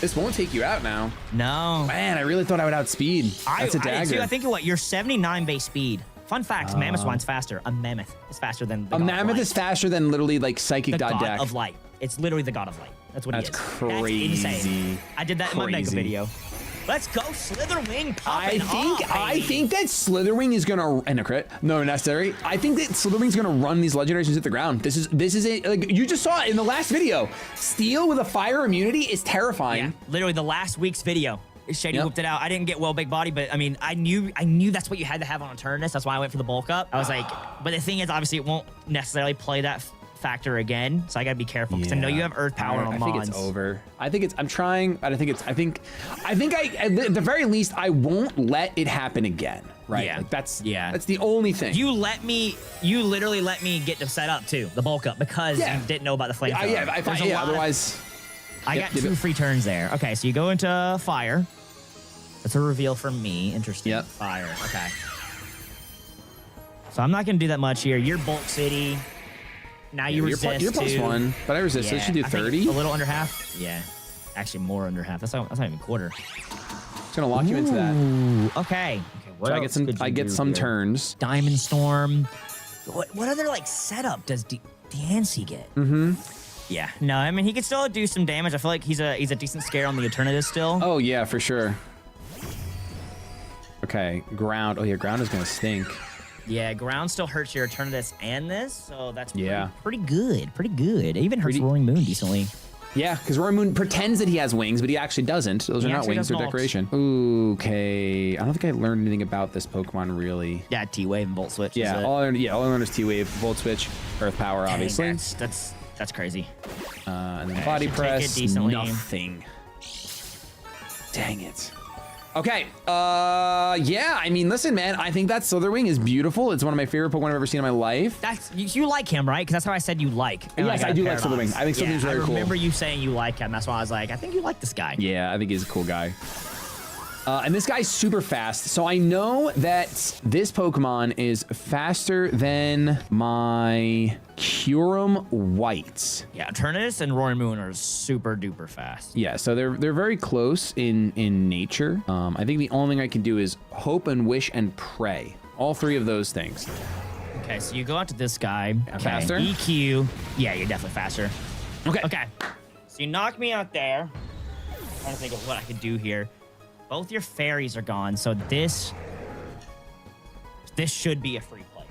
[SPEAKER 4] This won't take you out now.
[SPEAKER 3] No.
[SPEAKER 4] Man, I really thought I would outspeed. That's a
[SPEAKER 3] I did
[SPEAKER 4] dagger.
[SPEAKER 3] too. I think you're 79 base speed. Fun fact, Mammoth one's faster. A mammoth is faster than the
[SPEAKER 4] A
[SPEAKER 3] God of
[SPEAKER 4] mammoth
[SPEAKER 3] Light.
[SPEAKER 4] is faster than literally like psychic
[SPEAKER 3] the
[SPEAKER 4] dot
[SPEAKER 3] God
[SPEAKER 4] deck.
[SPEAKER 3] of Light. It's literally the God of Light. That's what
[SPEAKER 4] That's
[SPEAKER 3] he is.
[SPEAKER 4] crazy.
[SPEAKER 3] That's insane. I did that in my Mega
[SPEAKER 4] Crazy.
[SPEAKER 3] video. Let's go, Slitherwing
[SPEAKER 4] I
[SPEAKER 3] popping off,
[SPEAKER 4] I
[SPEAKER 3] baby.
[SPEAKER 4] think that Slitherwing is gonna and a crit. No, necessary. I think that Slitherwing's gonna run these legendaries into the ground. This is a like you just saw it in the last video. Steel with a fire immunity is terrifying.
[SPEAKER 3] Yeah, literally the last week's video. Shady
[SPEAKER 4] Yep.
[SPEAKER 3] whipped it out. I didn't get well big body, but I mean, I knew that's what you had to have on a Turnus. That's why I went for the bulk up. I was like, but the thing is, obviously, it won't necessarily play that factor again. So I gotta be careful because I know you have Earth Power on
[SPEAKER 4] I think
[SPEAKER 3] Mons.
[SPEAKER 4] it's over. I'm trying, but I think at the very least I won't let it happen again. Right?
[SPEAKER 3] Yeah.
[SPEAKER 4] Like that's
[SPEAKER 3] Yeah.
[SPEAKER 4] That's the only thing.
[SPEAKER 3] You literally let me get the set up too, the bulk up, because
[SPEAKER 4] Yeah.
[SPEAKER 3] you didn't know about the flamethrower.
[SPEAKER 4] Yeah, otherwise.
[SPEAKER 3] I
[SPEAKER 4] Yep,
[SPEAKER 3] got
[SPEAKER 4] give
[SPEAKER 3] 2
[SPEAKER 4] it-
[SPEAKER 3] free turns there. Okay, so you go into fire. That's a reveal from me. Interesting.
[SPEAKER 4] Yep.
[SPEAKER 3] Fire. Okay. So I'm not gonna do that much here. You're Bulk City. Now you resist.
[SPEAKER 4] You're
[SPEAKER 3] too.
[SPEAKER 4] +1, but I resist. So it should do
[SPEAKER 3] I think
[SPEAKER 4] 30.
[SPEAKER 3] A little under half. Yeah. Actually, more under half. That's not even quarter.
[SPEAKER 4] It's gonna lock you into that.
[SPEAKER 3] Ooh, okay.
[SPEAKER 4] So I get some turns.
[SPEAKER 3] Diamond Storm. What other like setup does D'Ancy get? Mm-hmm. Yeah. No, I mean he could still do some damage. I feel like he's a decent scare on the Eternatus still.
[SPEAKER 4] Oh yeah, for sure. Okay, ground. Oh yeah, ground is gonna stink.
[SPEAKER 3] Yeah, ground still hurts your Eternatus and this, so that's
[SPEAKER 4] Yeah.
[SPEAKER 3] pretty good. Pretty good. It even hurts
[SPEAKER 4] Pretty-
[SPEAKER 3] Roaring Moon decently.
[SPEAKER 4] Yeah, because Roaring Moon pretends that he has wings, but he actually doesn't. Those
[SPEAKER 3] He
[SPEAKER 4] are not
[SPEAKER 3] actually
[SPEAKER 4] wings; they're
[SPEAKER 3] does not.
[SPEAKER 4] decoration. Okay, I don't think I learned anything about this Pokemon really.
[SPEAKER 3] Yeah, T-Wave and Volt Switch. is
[SPEAKER 4] Yeah,
[SPEAKER 3] it.
[SPEAKER 4] all I learned is T-Wave, Volt Switch, Earth Power,
[SPEAKER 3] Dang,
[SPEAKER 4] obviously,
[SPEAKER 3] That's crazy.
[SPEAKER 4] and then
[SPEAKER 3] Okay,
[SPEAKER 4] Body
[SPEAKER 3] should take it
[SPEAKER 4] Press.
[SPEAKER 3] decently.
[SPEAKER 4] Nothing. Dang it. Okay, yeah, I mean, listen, man, I think that Slitherwing is beautiful. It's one of my favorite Pokemon I've ever seen in my life.
[SPEAKER 3] That's you like him, right? Because that's how I said you like. And
[SPEAKER 4] Yes,
[SPEAKER 3] got
[SPEAKER 4] I do like
[SPEAKER 3] Paradox.
[SPEAKER 4] Slitherwing. I think Slitherwing's very
[SPEAKER 3] I
[SPEAKER 4] cool.
[SPEAKER 3] remember you saying you like him. That's why I was like, I think you like this guy.
[SPEAKER 4] Yeah, I think he's a cool guy. And this guy's super fast. So I know that this Pokemon is faster than my Kyurem Whites.
[SPEAKER 3] Yeah, Eternatus and Roaring Moon are super duper fast.
[SPEAKER 4] Yeah, so they're very close in nature. I think the only thing I can do is hope and wish and pray. All three of those things.
[SPEAKER 3] Okay, so you go out to this guy. Okay.
[SPEAKER 4] Faster?
[SPEAKER 3] EQ. Yeah, you're definitely faster.
[SPEAKER 4] Okay.
[SPEAKER 3] Okay. So you knock me out there. I'm trying to think of what I could do here. Both your fairies are gone, so this should be a free play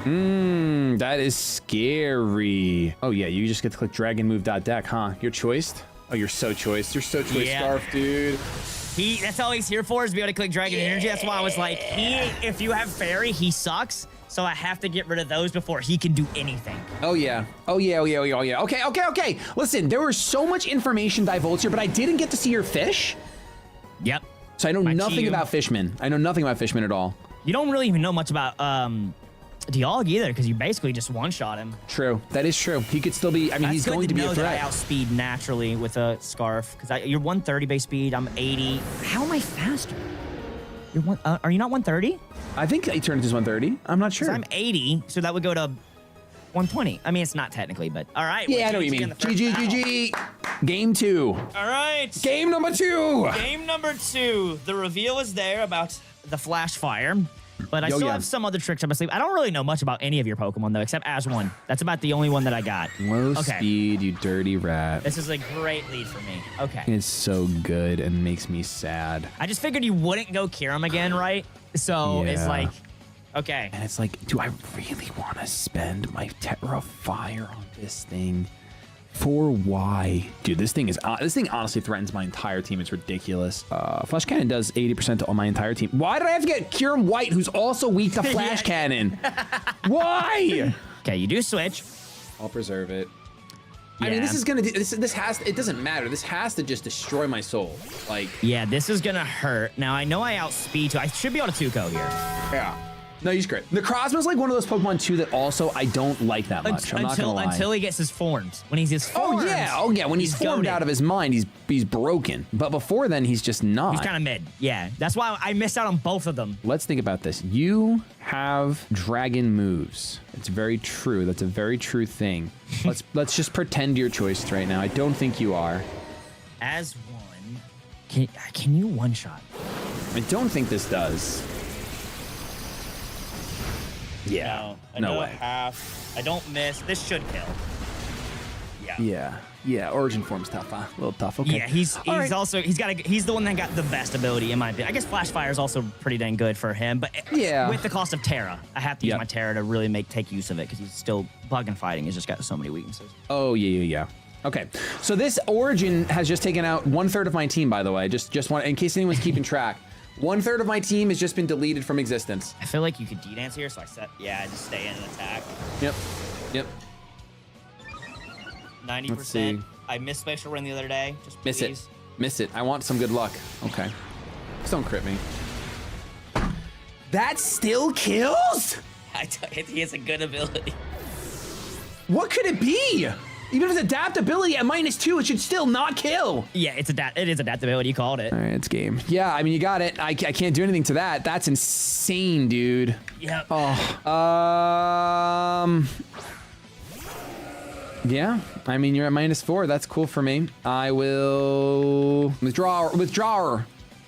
[SPEAKER 3] for me.
[SPEAKER 4] That is scary. Oh yeah, you just get to click Dragon Move .deck, huh? You're choiced? Oh, you're so choiced. You're so choiced,
[SPEAKER 3] Yeah.
[SPEAKER 4] Scarf, dude.
[SPEAKER 3] That's all he's here for, is be able to click Dragon Energy. That's why I was like, if you have fairy, he sucks. So I have to get rid of those before he can do anything.
[SPEAKER 4] Oh yeah. Oh yeah. Oh yeah. Oh yeah. Oh yeah. Okay. Listen, there was so much information divulged here, but I didn't get to see your fish.
[SPEAKER 3] Yep.
[SPEAKER 4] So I know nothing
[SPEAKER 3] Chiyu.
[SPEAKER 4] about Fishman. I know nothing about Fishman at all.
[SPEAKER 3] You don't really even know much about Dialga either, because you basically just one-shot him.
[SPEAKER 4] True. That is true. He could still be, I mean, he's
[SPEAKER 3] That's good
[SPEAKER 4] going to be
[SPEAKER 3] know
[SPEAKER 4] a
[SPEAKER 3] that I
[SPEAKER 4] threat.
[SPEAKER 3] outspeed naturally with a Scarf, because you're 130 base speed, I'm 80. How am I faster? You're are you not 130?
[SPEAKER 4] I think Eternatus is 130. I'm not sure.
[SPEAKER 3] I'm 80, so that would go to 120. I mean, it's not technically, but all right.
[SPEAKER 4] Yeah, I know what you mean. GG. Game 2.
[SPEAKER 3] All right.
[SPEAKER 4] Game number 2.
[SPEAKER 3] Game number 2. The reveal is there about the Flash Fire, but I still have some other tricks up my sleeve. I don't really know much about any of your Pokemon, though, except As one. That's about the only one that I got.
[SPEAKER 4] Low speed, you dirty rat.
[SPEAKER 3] This is a great lead for me. Okay.
[SPEAKER 4] It's so good and makes me sad.
[SPEAKER 3] I just figured you wouldn't go Kyurem again, right? So it's
[SPEAKER 4] Yeah.
[SPEAKER 3] like, okay.
[SPEAKER 4] And it's like, do I really want to spend my Terra Fire on this thing? For why? Dude, this thing honestly threatens my entire team. It's ridiculous. Flash Cannon does 80% to all my entire team. Why did I have to get Kyurem White, who's also weak to Flash Cannon? Why?
[SPEAKER 3] Okay, you do switch.
[SPEAKER 4] I'll preserve it. I
[SPEAKER 3] Yeah.
[SPEAKER 4] mean, this is gonna do, this has, it doesn't matter. This has to just destroy my soul. Like,
[SPEAKER 3] Yeah, this is gonna hurt. Now, I know I outspeed you. I should be able to 2-ko here.
[SPEAKER 4] yeah. No, he's great. The Necrozma's like one of those Pokemon too that also I don't like that much. I'm not gonna lie.
[SPEAKER 3] Until he gets his forms. When he's his
[SPEAKER 4] Oh
[SPEAKER 3] forms.
[SPEAKER 4] yeah. When he's formed
[SPEAKER 3] goated.
[SPEAKER 4] out of his mind, he's broken. But before then, he's just not.
[SPEAKER 3] He's kind of mid. Yeah, that's why I missed out on both of them.
[SPEAKER 4] Let's think about this. You have dragon moves. It's very true. That's a very true thing. Let's just pretend you're choiced right now. I don't think you are.
[SPEAKER 3] As one, can you one shot?
[SPEAKER 4] I don't think this does.
[SPEAKER 3] Yeah.
[SPEAKER 4] No way.
[SPEAKER 3] Half. I don't miss. This should kill.
[SPEAKER 4] Yeah. Origin form's tough, huh? A little tough. Okay.
[SPEAKER 3] Yeah, he's
[SPEAKER 4] right.
[SPEAKER 3] also he's the one that got the best ability in my opinion. I guess Flash Fire is also pretty dang good for him, but
[SPEAKER 4] Yeah.
[SPEAKER 3] with the cost of Terra, I have to use
[SPEAKER 4] Yep.
[SPEAKER 3] my Terra to really take use of it because he's still bug and fighting. He's just got so many weaknesses.
[SPEAKER 4] Oh yeah. Okay, so this Origin has just taken out 1/3 of my team. By the way, just want in case anyone's keeping track. 1/3 of my team has just been deleted from existence.
[SPEAKER 3] I feel like you could D-dance here, so I just stay in and attack.
[SPEAKER 4] Yep.
[SPEAKER 3] 90%. I missed Spatial Run the other day. Just please.
[SPEAKER 4] Miss it. I want some good luck. Okay. Just don't crit me. That still kills?
[SPEAKER 3] He has a good ability.
[SPEAKER 4] What could it be? Even if it's adaptability at -2, it should still not kill.
[SPEAKER 3] Yeah, it is adaptability. You called it.
[SPEAKER 4] All right, it's game. Yeah, I mean, you got it. I can't do anything to that. That's insane, dude.
[SPEAKER 3] Yep.
[SPEAKER 4] Oh. Yeah, I mean, you're at -4. That's cool for me. I will withdraw.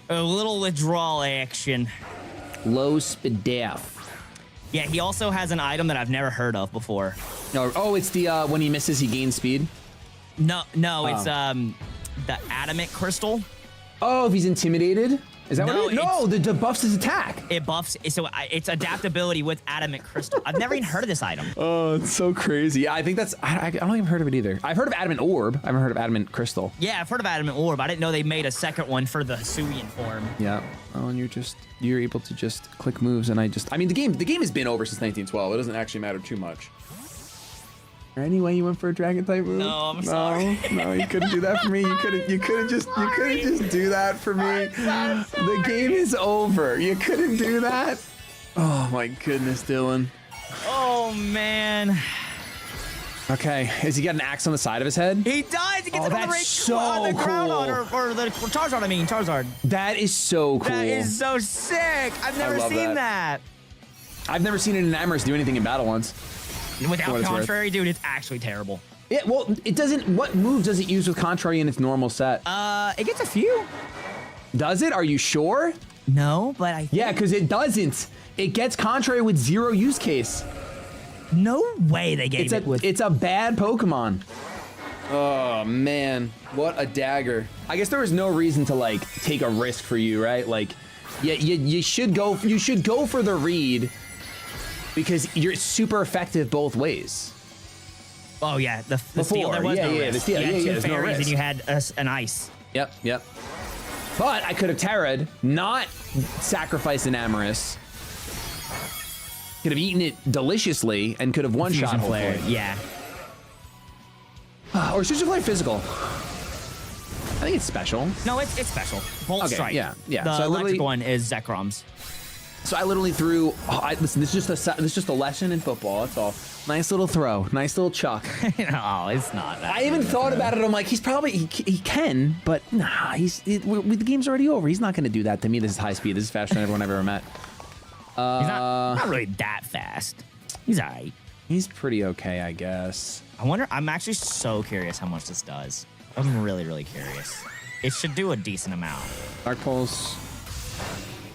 [SPEAKER 3] A little withdrawal action.
[SPEAKER 4] Low speed death.
[SPEAKER 3] Yeah, he also has an item that I've never heard of before.
[SPEAKER 4] No, oh, it's the when he misses, he gains speed.
[SPEAKER 3] No, it's the Adamant Crystal.
[SPEAKER 4] Oh, if he's intimidated, is that
[SPEAKER 3] No,
[SPEAKER 4] what? No, the buffs his attack.
[SPEAKER 3] It buffs, it's adaptability with Adamant Crystal. I've never even heard of this item.
[SPEAKER 4] Oh, it's so crazy. I think that's I don't even heard of it either. I've heard of Adamant Orb. I haven't heard of Adamant Crystal.
[SPEAKER 3] Yeah, I've heard of Adamant Orb. I didn't know they made a second one for the Hisuian form.
[SPEAKER 4] Yeah. Oh, and you're able to just click moves, and I mean the game has been over since 1912. It doesn't actually matter too much. Anyway, you went for a dragon type move?
[SPEAKER 3] No, I'm sorry.
[SPEAKER 4] No, you couldn't do that for me. You couldn't just do that for me. The game is over. You couldn't do that. Oh my goodness, Dylan.
[SPEAKER 3] Oh man.
[SPEAKER 4] Okay, has he got an axe on the side of his head?
[SPEAKER 2] He does. He gets it on the,
[SPEAKER 4] that's so
[SPEAKER 2] on the ground on,
[SPEAKER 4] cool.
[SPEAKER 2] or the Charizard. I mean, Charizard.
[SPEAKER 4] That is so cool.
[SPEAKER 2] That is so sick. I've never
[SPEAKER 4] love
[SPEAKER 2] seen that.
[SPEAKER 4] I've never seen an Amorous do anything in battle once.
[SPEAKER 2] Without
[SPEAKER 4] it's worth.
[SPEAKER 2] contrary, dude, it's actually terrible.
[SPEAKER 4] Yeah, well, it doesn't. What move does it use with Contrary in its normal set?
[SPEAKER 2] It gets a few.
[SPEAKER 4] Does it? Are you sure?
[SPEAKER 2] No, but I.
[SPEAKER 4] Yeah, because it doesn't. It gets Contrary with 0 use case.
[SPEAKER 2] No way they gave it with.
[SPEAKER 4] It's a bad Pokemon. Oh man, what a dagger! I guess there was no reason to like take a risk for you, right? Like, yeah, you should go. You should go for the read because you're super effective both ways.
[SPEAKER 2] Oh yeah, the steel. There was no risk.
[SPEAKER 4] The steel.
[SPEAKER 2] You had two
[SPEAKER 4] there's no
[SPEAKER 2] fairies
[SPEAKER 4] risk.
[SPEAKER 2] and you had an ice.
[SPEAKER 4] Yep. But I could have Terra'd, not sacrificed an Amorous. Could have eaten it deliciously and could have one-shot
[SPEAKER 2] Fusion Flare.
[SPEAKER 4] hopefully.
[SPEAKER 2] Yeah.
[SPEAKER 4] Or Fusion Flare physical. I think it's special.
[SPEAKER 2] No, it's special. Bolt
[SPEAKER 4] Okay,
[SPEAKER 2] Strike.
[SPEAKER 4] yeah.
[SPEAKER 2] The
[SPEAKER 4] So I literally-
[SPEAKER 2] electric one is Zekrom's.
[SPEAKER 4] So I literally threw. Listen, this is just a lesson in football. That's all. Nice little throw. Nice little chuck.
[SPEAKER 2] No, it's not.
[SPEAKER 4] I even thought about it. I'm like, he's probably he can, but nah. The game's already over. He's not going to do that to me. This is high speed. This is faster than everyone I've ever met.
[SPEAKER 2] He's not really that fast. He's alright.
[SPEAKER 4] He's pretty okay, I guess.
[SPEAKER 2] I wonder. I'm actually so curious how much this does. I'm really, really curious. It should do a decent amount.
[SPEAKER 4] Dark Pulse.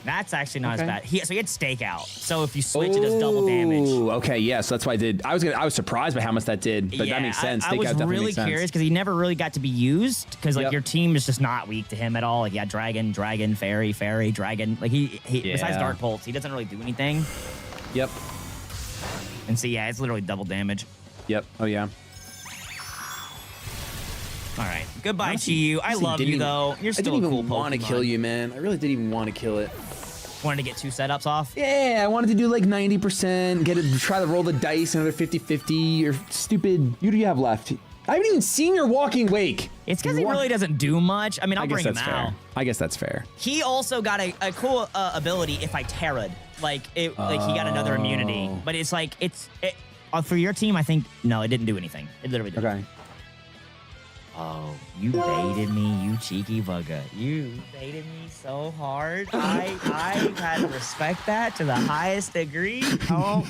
[SPEAKER 2] That's actually not
[SPEAKER 4] Okay.
[SPEAKER 2] as bad. So he had Stakeout. So if you switch, it does double damage.
[SPEAKER 4] Ooh, okay, yeah, so that's why I did. I was surprised by how much that did, but that makes sense.
[SPEAKER 2] I
[SPEAKER 4] Stakeout
[SPEAKER 2] was
[SPEAKER 4] definitely
[SPEAKER 2] really
[SPEAKER 4] makes sense.
[SPEAKER 2] curious because he never really got to be used because like
[SPEAKER 4] Yep.
[SPEAKER 2] your team is just not weak to him at all. Like yeah, Dragon, Fairy, Dragon. Like he besides
[SPEAKER 4] Yeah.
[SPEAKER 2] Dark Pulse, he doesn't really do anything.
[SPEAKER 4] Yep.
[SPEAKER 2] And so yeah, it's literally double damage.
[SPEAKER 4] Yep. Oh yeah.
[SPEAKER 2] All right, goodbye
[SPEAKER 4] Honestly,
[SPEAKER 2] to you. I
[SPEAKER 4] honestly,
[SPEAKER 2] love
[SPEAKER 4] didn't
[SPEAKER 2] you
[SPEAKER 4] even-
[SPEAKER 2] though. You're
[SPEAKER 4] I
[SPEAKER 2] still
[SPEAKER 4] didn't
[SPEAKER 2] a cool
[SPEAKER 4] even want to
[SPEAKER 2] Pokemon.
[SPEAKER 4] kill you, man. I really didn't even want to kill it.
[SPEAKER 2] Wanted to get 2 setups off.
[SPEAKER 4] Yeah, I wanted to do like 90%, try to roll the dice another 50-50 or stupid. What do you have left? I haven't even seen your walking wake.
[SPEAKER 2] It's because he really doesn't do much. I mean, I'll
[SPEAKER 4] I guess
[SPEAKER 2] bring him
[SPEAKER 4] that's
[SPEAKER 2] out.
[SPEAKER 4] fair. I guess that's fair.
[SPEAKER 2] He also got a cool ability if I Terra'd. Like he got another immunity. But it's like for your team, I think no, it didn't do anything. It literally didn't.
[SPEAKER 4] Okay.
[SPEAKER 2] Oh, you baited me, you cheeky bugger. You baited me so hard. I had to respect that to the highest degree. Oh,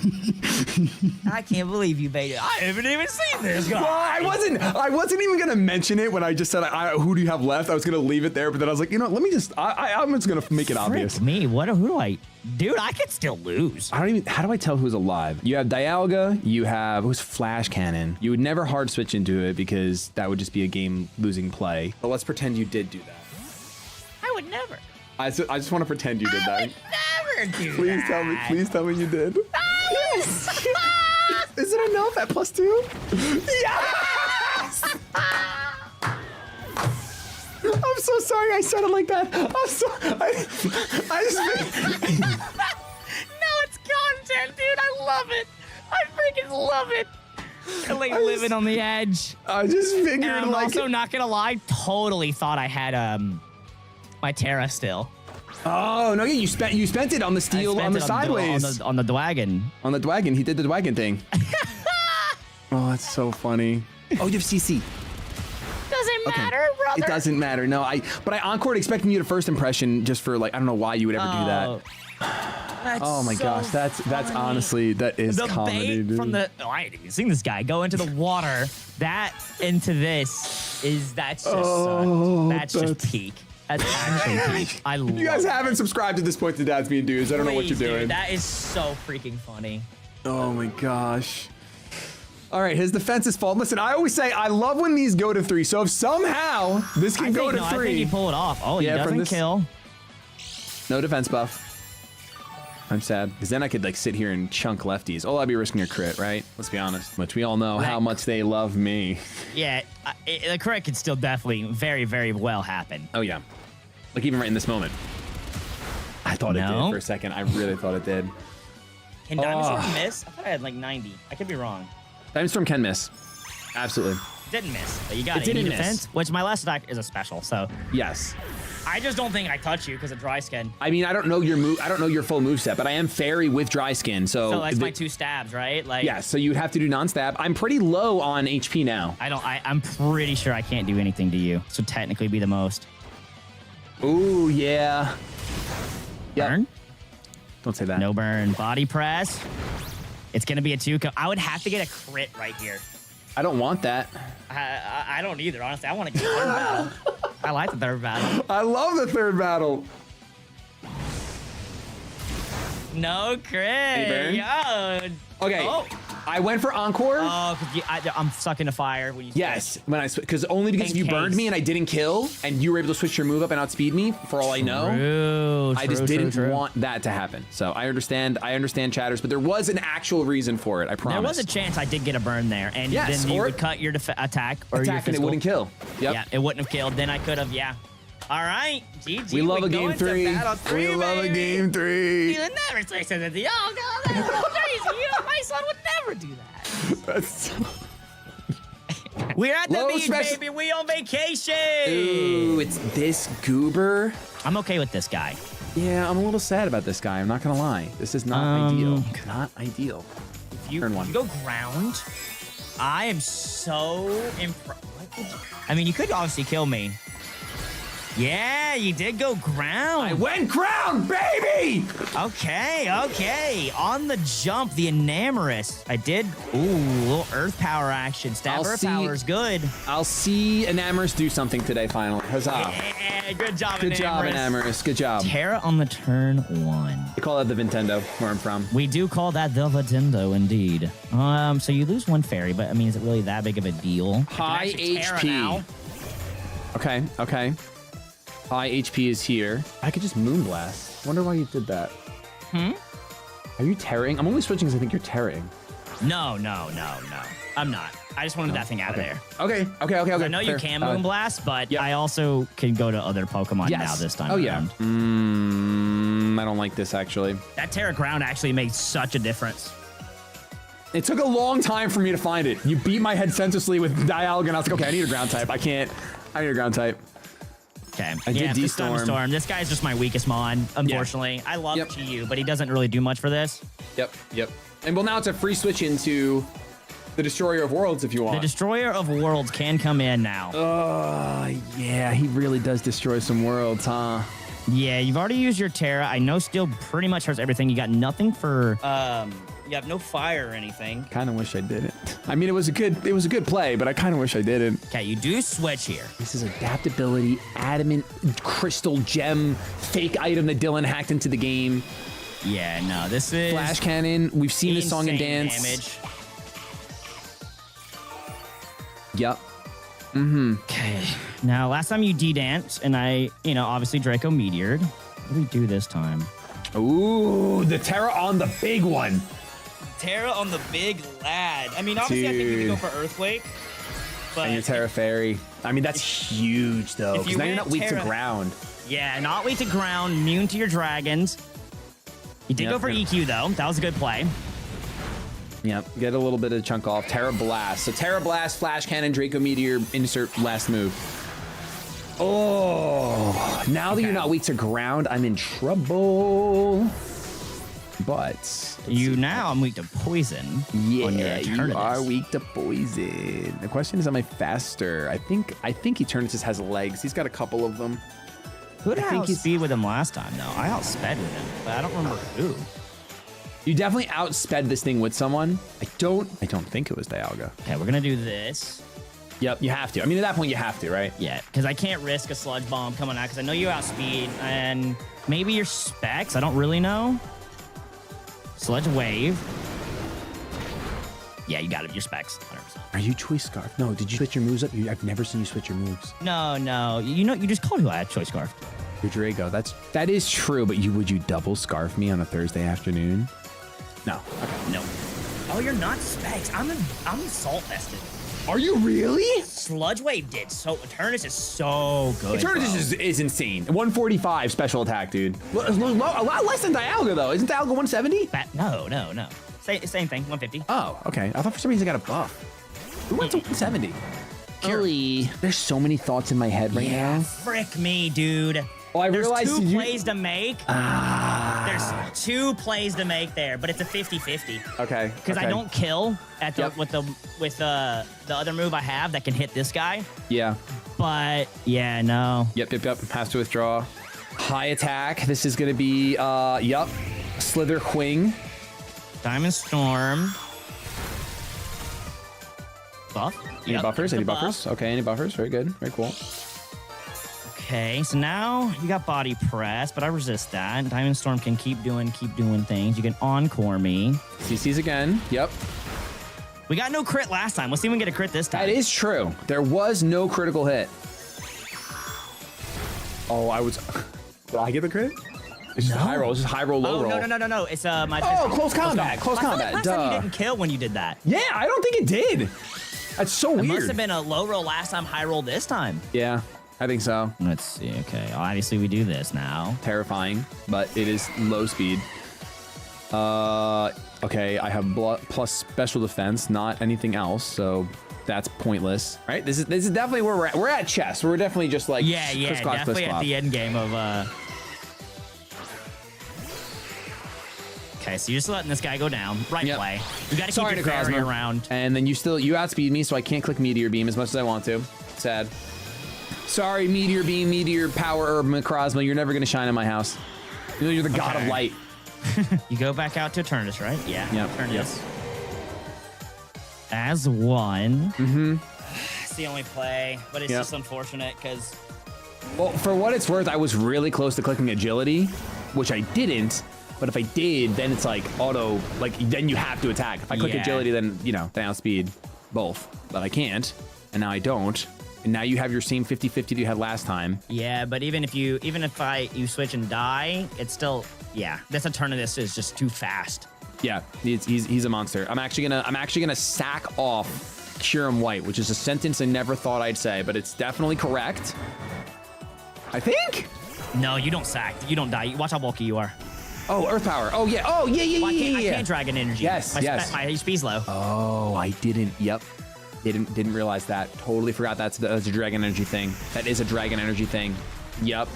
[SPEAKER 2] I can't believe you baited. I haven't even seen this guy.
[SPEAKER 4] Well, I wasn't even gonna mention it when I just said who do you have left. I was gonna leave it there, but then I was like, you know, let me just. I'm just gonna make it obvious.
[SPEAKER 2] Frick me, who do I? Dude, I could still lose.
[SPEAKER 4] I don't even. How do I tell who's alive? You have Dialga. You have who's Flash Cannon. You would never hard switch into it because that would just be a game losing play. But let's pretend you did do that.
[SPEAKER 2] I would never.
[SPEAKER 4] I just want to pretend you did that.
[SPEAKER 2] Never do
[SPEAKER 4] Please
[SPEAKER 2] that.
[SPEAKER 4] tell me. Please tell me you did. Yes. Is it enough at +2? Yes. I'm so sorry I said it like that. I'm so. I just.
[SPEAKER 2] No, it's content, dude. I love it. I freaking love it. I like living on the edge.
[SPEAKER 4] I just figured
[SPEAKER 2] And I'm
[SPEAKER 4] like.
[SPEAKER 2] also not gonna lie, totally thought I had my Terra still.
[SPEAKER 4] Oh no! Yeah, you spent it on the
[SPEAKER 2] I
[SPEAKER 4] steel
[SPEAKER 2] spent
[SPEAKER 4] on the
[SPEAKER 2] it
[SPEAKER 4] sideways
[SPEAKER 2] on the Dwagon.
[SPEAKER 4] on the Dwagon. He did the Dwagon thing. Oh, that's so funny. Oh, you have CC.
[SPEAKER 2] Doesn't
[SPEAKER 4] Okay.
[SPEAKER 2] matter, brother.
[SPEAKER 4] It doesn't matter. No, but I encored expecting you to first impression just for like I don't know why you would ever do that.
[SPEAKER 2] That's
[SPEAKER 4] Oh my
[SPEAKER 2] so
[SPEAKER 4] gosh, that's
[SPEAKER 2] funny.
[SPEAKER 4] honestly that is
[SPEAKER 2] The
[SPEAKER 4] comedy,
[SPEAKER 2] bait
[SPEAKER 4] dude.
[SPEAKER 2] from the I ain't even seen this guy go into the water. That into this that's just that's just peak. That's actually peak. I love
[SPEAKER 4] You guys
[SPEAKER 2] it.
[SPEAKER 4] haven't subscribed at this point to Dads Being Dudes. I don't know what you're
[SPEAKER 2] Please,
[SPEAKER 4] doing.
[SPEAKER 2] dude, that is so freaking funny.
[SPEAKER 4] Oh my gosh. All right, his defense is fault. Listen, I always say I love when these go to 3. So if somehow this can go to 3,
[SPEAKER 2] I think he pulled it off. Oh,
[SPEAKER 4] Yeah,
[SPEAKER 2] he
[SPEAKER 4] from
[SPEAKER 2] doesn't
[SPEAKER 4] this-
[SPEAKER 2] kill.
[SPEAKER 4] no defense buff. I'm sad because then I could like sit here and chunk lefties. Oh, I'd be risking a crit, right? Let's be honest. Which we all know how much they love me.
[SPEAKER 2] Yeah, the crit could still definitely very, very well happen.
[SPEAKER 4] Oh yeah, like even right in this moment. I thought it did
[SPEAKER 2] No.
[SPEAKER 4] for a second. I really thought it did.
[SPEAKER 2] Can Diamond Sword miss? I thought I had like 90. I could be wrong.
[SPEAKER 4] Diamond Storm can miss. Absolutely.
[SPEAKER 2] Didn't miss, but you got
[SPEAKER 4] It
[SPEAKER 2] it. You
[SPEAKER 4] didn't
[SPEAKER 2] need
[SPEAKER 4] miss.
[SPEAKER 2] defense, which my last attack is a special, so
[SPEAKER 4] Yes.
[SPEAKER 1] I just don't think I touch you because of dry skin.
[SPEAKER 4] I mean, I don't know your move. I don't know your full move set, but I am fairy with dry skin.
[SPEAKER 1] So that's my 2 stabs, right? Like,
[SPEAKER 4] yeah, so you'd have to do non-stab. I'm pretty low on HP now.
[SPEAKER 1] I'm pretty sure I can't do anything to you. So technically be the most.
[SPEAKER 4] Ooh, yeah. Yep.
[SPEAKER 1] Burn?
[SPEAKER 4] Don't say that.
[SPEAKER 1] No burn. Body press. It's going to be a 2. I would have to get a crit right here.
[SPEAKER 4] I don't want that.
[SPEAKER 1] I don't either, honestly. I want to get third battle. I like the third battle.
[SPEAKER 4] I love the third battle.
[SPEAKER 1] No crit.
[SPEAKER 4] burn?
[SPEAKER 1] Yo.
[SPEAKER 4] Okay.
[SPEAKER 1] Oh.
[SPEAKER 4] I went for Encore.
[SPEAKER 1] Oh, because I'm sucking the fire when you
[SPEAKER 4] Yes, when I because only because
[SPEAKER 1] In
[SPEAKER 4] you
[SPEAKER 1] case.
[SPEAKER 4] burned me and I didn't kill, and you were able to switch your move up and outspeed me. For all I know, I just didn't want that to happen. So I understand chatters, but there was an actual reason for it. I promise.
[SPEAKER 1] There was a chance I did get a burn there, and
[SPEAKER 4] Yes,
[SPEAKER 1] then you
[SPEAKER 4] or-
[SPEAKER 1] would cut your attack or your
[SPEAKER 4] attack and it
[SPEAKER 1] physical.
[SPEAKER 4] wouldn't kill. Yep.
[SPEAKER 1] Yeah, it wouldn't have killed. Then I could have. Yeah. All right, GG.
[SPEAKER 4] We love a game
[SPEAKER 1] going to
[SPEAKER 4] 3.
[SPEAKER 1] battle 3,
[SPEAKER 4] We love a
[SPEAKER 1] baby.
[SPEAKER 4] game 3.
[SPEAKER 1] You would never say something to y'all. That's crazy. My son would never do that.
[SPEAKER 4] That's
[SPEAKER 1] We're at the
[SPEAKER 4] Low
[SPEAKER 1] beach,
[SPEAKER 4] special-
[SPEAKER 1] baby. We on vacation.
[SPEAKER 4] Ooh, it's this goober.
[SPEAKER 1] I'm okay with this guy.
[SPEAKER 4] Yeah, I'm a little sad about this guy. I'm not gonna lie. This is not ideal.
[SPEAKER 1] okay.
[SPEAKER 4] Not ideal.
[SPEAKER 1] If you,
[SPEAKER 4] Turn 1.
[SPEAKER 1] you go ground, I am so impressed. I mean, you could obviously kill me. Yeah, you did go ground.
[SPEAKER 4] I went ground, baby.
[SPEAKER 1] Okay. On the jump, the Enamorous. I did. Ooh, little Earth Power action. Stab
[SPEAKER 4] I'll
[SPEAKER 1] Earth
[SPEAKER 4] see-
[SPEAKER 1] Power is good.
[SPEAKER 4] I'll see Enamorous do something today, finally. Huzzah.
[SPEAKER 1] Yeah, good job,
[SPEAKER 4] Good job, Enamorous. Good job.
[SPEAKER 1] Terra on the turn 1.
[SPEAKER 4] They call that the Nintendo, where I'm from.
[SPEAKER 1] We do call that the Nintendo, indeed. So you lose 1 fairy, but I mean, is it really that big of a deal?
[SPEAKER 4] High
[SPEAKER 1] I can actually Terra
[SPEAKER 4] HP.
[SPEAKER 1] now.
[SPEAKER 4] Okay. High HP is here. I could just Moonblast. Wonder why you did that. Are you tearing? I'm only switching because I think you're tearing.
[SPEAKER 1] No. I'm not. I just wanted that thing out of there.
[SPEAKER 4] Okay.
[SPEAKER 1] I know you can Moonblast, but
[SPEAKER 4] yep.
[SPEAKER 1] I also can go to other Pokemon now this time around.
[SPEAKER 4] I don't like this, actually.
[SPEAKER 1] That Terra Ground actually made such a difference.
[SPEAKER 4] It took a long time for me to find it. You beat my head senselessly with Dialga, and I was like, okay, I need a ground type. I need a ground type.
[SPEAKER 1] Okay.
[SPEAKER 4] I did
[SPEAKER 1] this
[SPEAKER 4] D-Storm.
[SPEAKER 1] Storm. This guy's just my weakest mon, unfortunately. I love
[SPEAKER 4] Yep.
[SPEAKER 1] GU, but he doesn't really do much for this.
[SPEAKER 4] Yep. And well, now it's a free switch into the Destroyer of Worlds if you want.
[SPEAKER 1] The Destroyer of Worlds can come in now.
[SPEAKER 4] Yeah, he really does destroy some worlds, huh?
[SPEAKER 1] Yeah, you've already used your Terra. I know Steel pretty much hurts everything. You got nothing for you have no fire or anything.
[SPEAKER 4] Kind of wish I didn't. I mean, it was a good play, but I kind of wish I didn't.
[SPEAKER 1] Okay, you do switch here.
[SPEAKER 4] This is adaptability, adamant crystal gem, fake item that Dylan hacked into the game.
[SPEAKER 1] Yeah, no, this is
[SPEAKER 4] Flash cannon. We've seen this song and
[SPEAKER 1] insane
[SPEAKER 4] dance.
[SPEAKER 1] damage.
[SPEAKER 4] Yep.
[SPEAKER 1] Okay. Now, last time you D-danced, and I, obviously Draco Meteored. What do we do this time?
[SPEAKER 4] Ooh, the Terra on the big one.
[SPEAKER 1] Terra on the big lad. I mean, obviously, I think you
[SPEAKER 4] Dude.
[SPEAKER 1] could go for Earthquake. But
[SPEAKER 4] And your Terra Fairy. I mean, that's huge, though,
[SPEAKER 1] if
[SPEAKER 4] because
[SPEAKER 1] you
[SPEAKER 4] now you're
[SPEAKER 1] went
[SPEAKER 4] not weak to
[SPEAKER 1] Terra-
[SPEAKER 4] ground.
[SPEAKER 1] Yeah, not weak to ground, immune to your dragons. You did
[SPEAKER 4] Yep,
[SPEAKER 1] go for
[SPEAKER 4] yep.
[SPEAKER 1] EQ, though. That was a good play.
[SPEAKER 4] Yep, get a little bit of chunk off. Terra Blast. So Terra Blast, Flash Cannon, Draco Meteor, insert last move. Oh, now that you're not weak to ground, I'm in trouble. But
[SPEAKER 1] I'm weak to poison. On your
[SPEAKER 4] yeah, you
[SPEAKER 1] Eternatus.
[SPEAKER 4] are weak to poison. The question is, am I faster? I think Eternatus has legs. He's got a couple of them.
[SPEAKER 1] Who did
[SPEAKER 4] I
[SPEAKER 1] I
[SPEAKER 4] think he's-
[SPEAKER 1] outspeed with him last time, though? I outsped with him, but I don't remember who.
[SPEAKER 4] You definitely outsped this thing with someone. I don't think it was Dialga.
[SPEAKER 1] Okay, we're gonna do this.
[SPEAKER 4] Yep, you have to. I mean, at that point, you have to, right?
[SPEAKER 1] Yeah, because I can't risk a Sludge Bomb coming out, because I know you outspeed, and maybe your specs, I don't really know. Sludge Wave. Yeah, you got it, your specs, 100%.
[SPEAKER 4] Are you Choice Scarf? No, did you switch your moves up? I've never seen you switch your moves.
[SPEAKER 1] No, you just called who I had Choice Scarf.
[SPEAKER 4] You're Drago. That is true, but would you double scarf me on a Thursday afternoon? No. Okay.
[SPEAKER 1] No. Oh, you're not specs. I'm salt vested.
[SPEAKER 4] Are you really?
[SPEAKER 1] Sludge Wave did so. Eternus is so good.
[SPEAKER 4] Eternatus is insane. 145 special attack, dude. A lot less than Dialga, though. Isn't Dialga 170?
[SPEAKER 1] No. Same thing. 150.
[SPEAKER 4] Oh, okay. I thought for some reason I got a buff. We went to 170. There's so many thoughts in my head right now.
[SPEAKER 1] Frick me, dude.
[SPEAKER 4] Oh, I
[SPEAKER 2] There's
[SPEAKER 4] realized
[SPEAKER 2] 2
[SPEAKER 4] you...
[SPEAKER 2] plays to make. There's 2 plays to make there, but it's a 50-50.
[SPEAKER 4] Okay.
[SPEAKER 2] Because I don't kill at the
[SPEAKER 4] Yep.
[SPEAKER 2] with the other move I have that can hit this guy.
[SPEAKER 4] Yeah.
[SPEAKER 2] But yeah, no.
[SPEAKER 4] Yep. Has to withdraw. High attack. This is going to be, yep. Slither Wing.
[SPEAKER 2] Diamond Storm. Buff.
[SPEAKER 4] Any
[SPEAKER 2] Yep,
[SPEAKER 4] buffers?
[SPEAKER 2] the
[SPEAKER 4] Any
[SPEAKER 2] buff.
[SPEAKER 4] buffers? Okay, any buffers? Very good. Very cool.
[SPEAKER 2] Okay, so now you got body press, but I resist that. Diamond Storm can keep doing things. You can encore me.
[SPEAKER 4] CC's again. Yep.
[SPEAKER 2] We got no crit last time. Let's see if we can get a crit this time.
[SPEAKER 4] That is true. There was no critical hit. Oh, I was... Did I get the crit? It's just high roll. It's just high roll, low roll.
[SPEAKER 2] No. It's my.
[SPEAKER 4] Oh, close combat. Close combat.
[SPEAKER 2] Last time you didn't kill when you did that.
[SPEAKER 4] Yeah, I don't think it did. That's so
[SPEAKER 2] It
[SPEAKER 4] weird.
[SPEAKER 2] must have been a low roll last time, high roll this time.
[SPEAKER 4] Yeah, I think so.
[SPEAKER 2] Let's see. Okay, obviously we do this now.
[SPEAKER 4] Terrifying, but it is low speed. Okay, I have plus special defense, not anything else, so that's pointless. Right? This is definitely where we're at. We're at chess. We're definitely just like
[SPEAKER 2] Yeah,
[SPEAKER 4] crisscross,
[SPEAKER 2] definitely
[SPEAKER 4] crisscross.
[SPEAKER 2] at the end game of. Okay, so you're just letting this guy go down. Right
[SPEAKER 4] Yep.
[SPEAKER 2] play. You got to keep
[SPEAKER 4] Sorry,
[SPEAKER 2] your fairy
[SPEAKER 4] Necrozma.
[SPEAKER 2] around.
[SPEAKER 4] And then you outspeed me, so I can't click Meteor Beam as much as I want to. Sad. Sorry, Meteor Beam, Meteor Power, Herb, Necrozma. You're never gonna shine in my house. You know, you're the god of
[SPEAKER 2] Okay.
[SPEAKER 4] light.
[SPEAKER 2] You go back out to Eternus, right? Yeah.
[SPEAKER 4] Yep,
[SPEAKER 2] Eternus. As one.
[SPEAKER 4] Mm-hmm.
[SPEAKER 2] It's the only play, but it's
[SPEAKER 4] Yep.
[SPEAKER 2] just unfortunate because.
[SPEAKER 4] Well, for what it's worth, I was really close to clicking agility, which I didn't. But if I did, then it's like auto, like then you have to attack. If I click
[SPEAKER 2] Yeah.
[SPEAKER 4] agility, then, you know, then outspeed both. But I can't, and now I don't. And now you have your same 50-50 that you had last time.
[SPEAKER 2] Yeah, but even if you switch and die, it's still this Eternus is just too fast.
[SPEAKER 4] Yeah, he's a monster. I'm actually gonna sack off Curum White, which is a sentence I never thought I'd say, but it's definitely correct. I think.
[SPEAKER 2] No, you don't sack. You don't die. Watch how bulky you are.
[SPEAKER 4] Oh, Earth Power. Oh yeah. Oh yeah.
[SPEAKER 2] Well, I can't Dragon Energy.
[SPEAKER 4] Yes, yes.
[SPEAKER 2] My HP's low.
[SPEAKER 4] Oh, I didn't. Yep. Didn't realize that. Totally forgot that's a Dragon Energy thing. That is a Dragon Energy thing. Yep.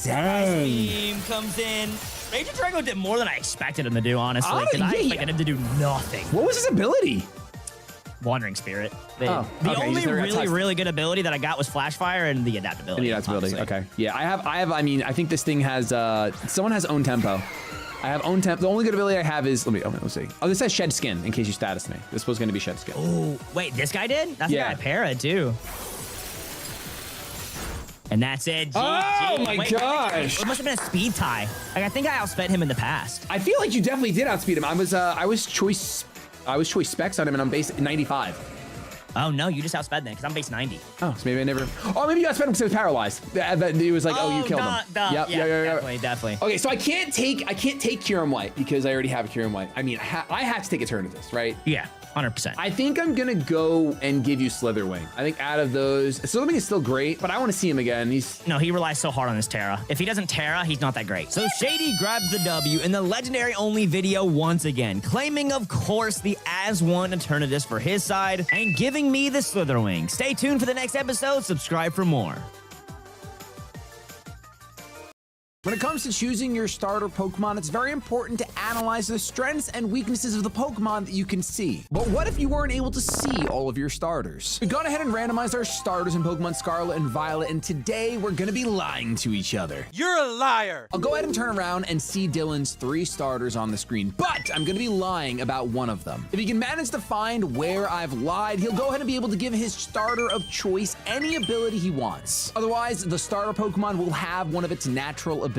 [SPEAKER 4] Dang.
[SPEAKER 2] Team comes in. Major Drago did more than I expected him to do, honestly. Because I
[SPEAKER 4] yeah,
[SPEAKER 2] expected him to do nothing.
[SPEAKER 4] What was his ability?
[SPEAKER 2] Wandering Spirit. The
[SPEAKER 4] Oh, okay, you
[SPEAKER 2] only
[SPEAKER 4] just never got touched.
[SPEAKER 2] really good ability that I got was Flash Fire and the adaptability.
[SPEAKER 4] And the adaptability.
[SPEAKER 2] honestly.
[SPEAKER 4] Okay. Yeah, I mean, I think this thing has, someone has own tempo. I have own tempo. The only good ability I have is, let's see. Oh, this says Shed Skin, in case you status me. This was going to be Shed Skin.
[SPEAKER 2] Oh, wait, this guy did? That's
[SPEAKER 4] Yeah.
[SPEAKER 2] the guy Para, too. And that's it. GG.
[SPEAKER 4] Oh my
[SPEAKER 2] Wait,
[SPEAKER 4] gosh.
[SPEAKER 2] It must have been a speed tie. Like, I think I outsped him in the past.
[SPEAKER 4] I feel like you definitely did outspeed him. I was choice specs on him, and I'm base 95.
[SPEAKER 2] Oh, no, you just outsped then, because I'm base 90.
[SPEAKER 4] Oh, so maybe I never. Oh, maybe you outsped him because he was paralyzed. It was like, oh, you killed him. Yep,
[SPEAKER 2] yeah, definitely.
[SPEAKER 4] Okay, so I can't take Curum White because I already have a Curum White. I mean, I have to take Eternatus, right?
[SPEAKER 2] Yeah, 100%.
[SPEAKER 4] I think I'm gonna go and give you Slitherwing. I think out of those, Slitherwing is still great, but I want to see him again.
[SPEAKER 2] No, he relies so hard on his Terra. If he doesn't Terra, he's not that great. So Shady grabs the W in the legendary only video once again, claiming, of course, the as one Eternatus for his side and giving me the Slitherwing. Stay tuned for the next episode. Subscribe for more.
[SPEAKER 4] When it comes to choosing your starter Pokemon, it's very important to analyze the strengths and weaknesses of the Pokemon that you can see. But what if you weren't able to see all of your starters? We've gone ahead and randomized our starters in Pokemon Scarlet and Violet, and today we're gonna be lying to each other.
[SPEAKER 9] You're a liar!
[SPEAKER 4] I'll go ahead and turn around and see Dylan's 3 starters on the screen, but I'm gonna be lying about one of them. If he can manage to find where I've lied, he'll go ahead and be able to give his starter of choice any ability he wants. Otherwise, the starter Pokemon will have one of its natural abilities.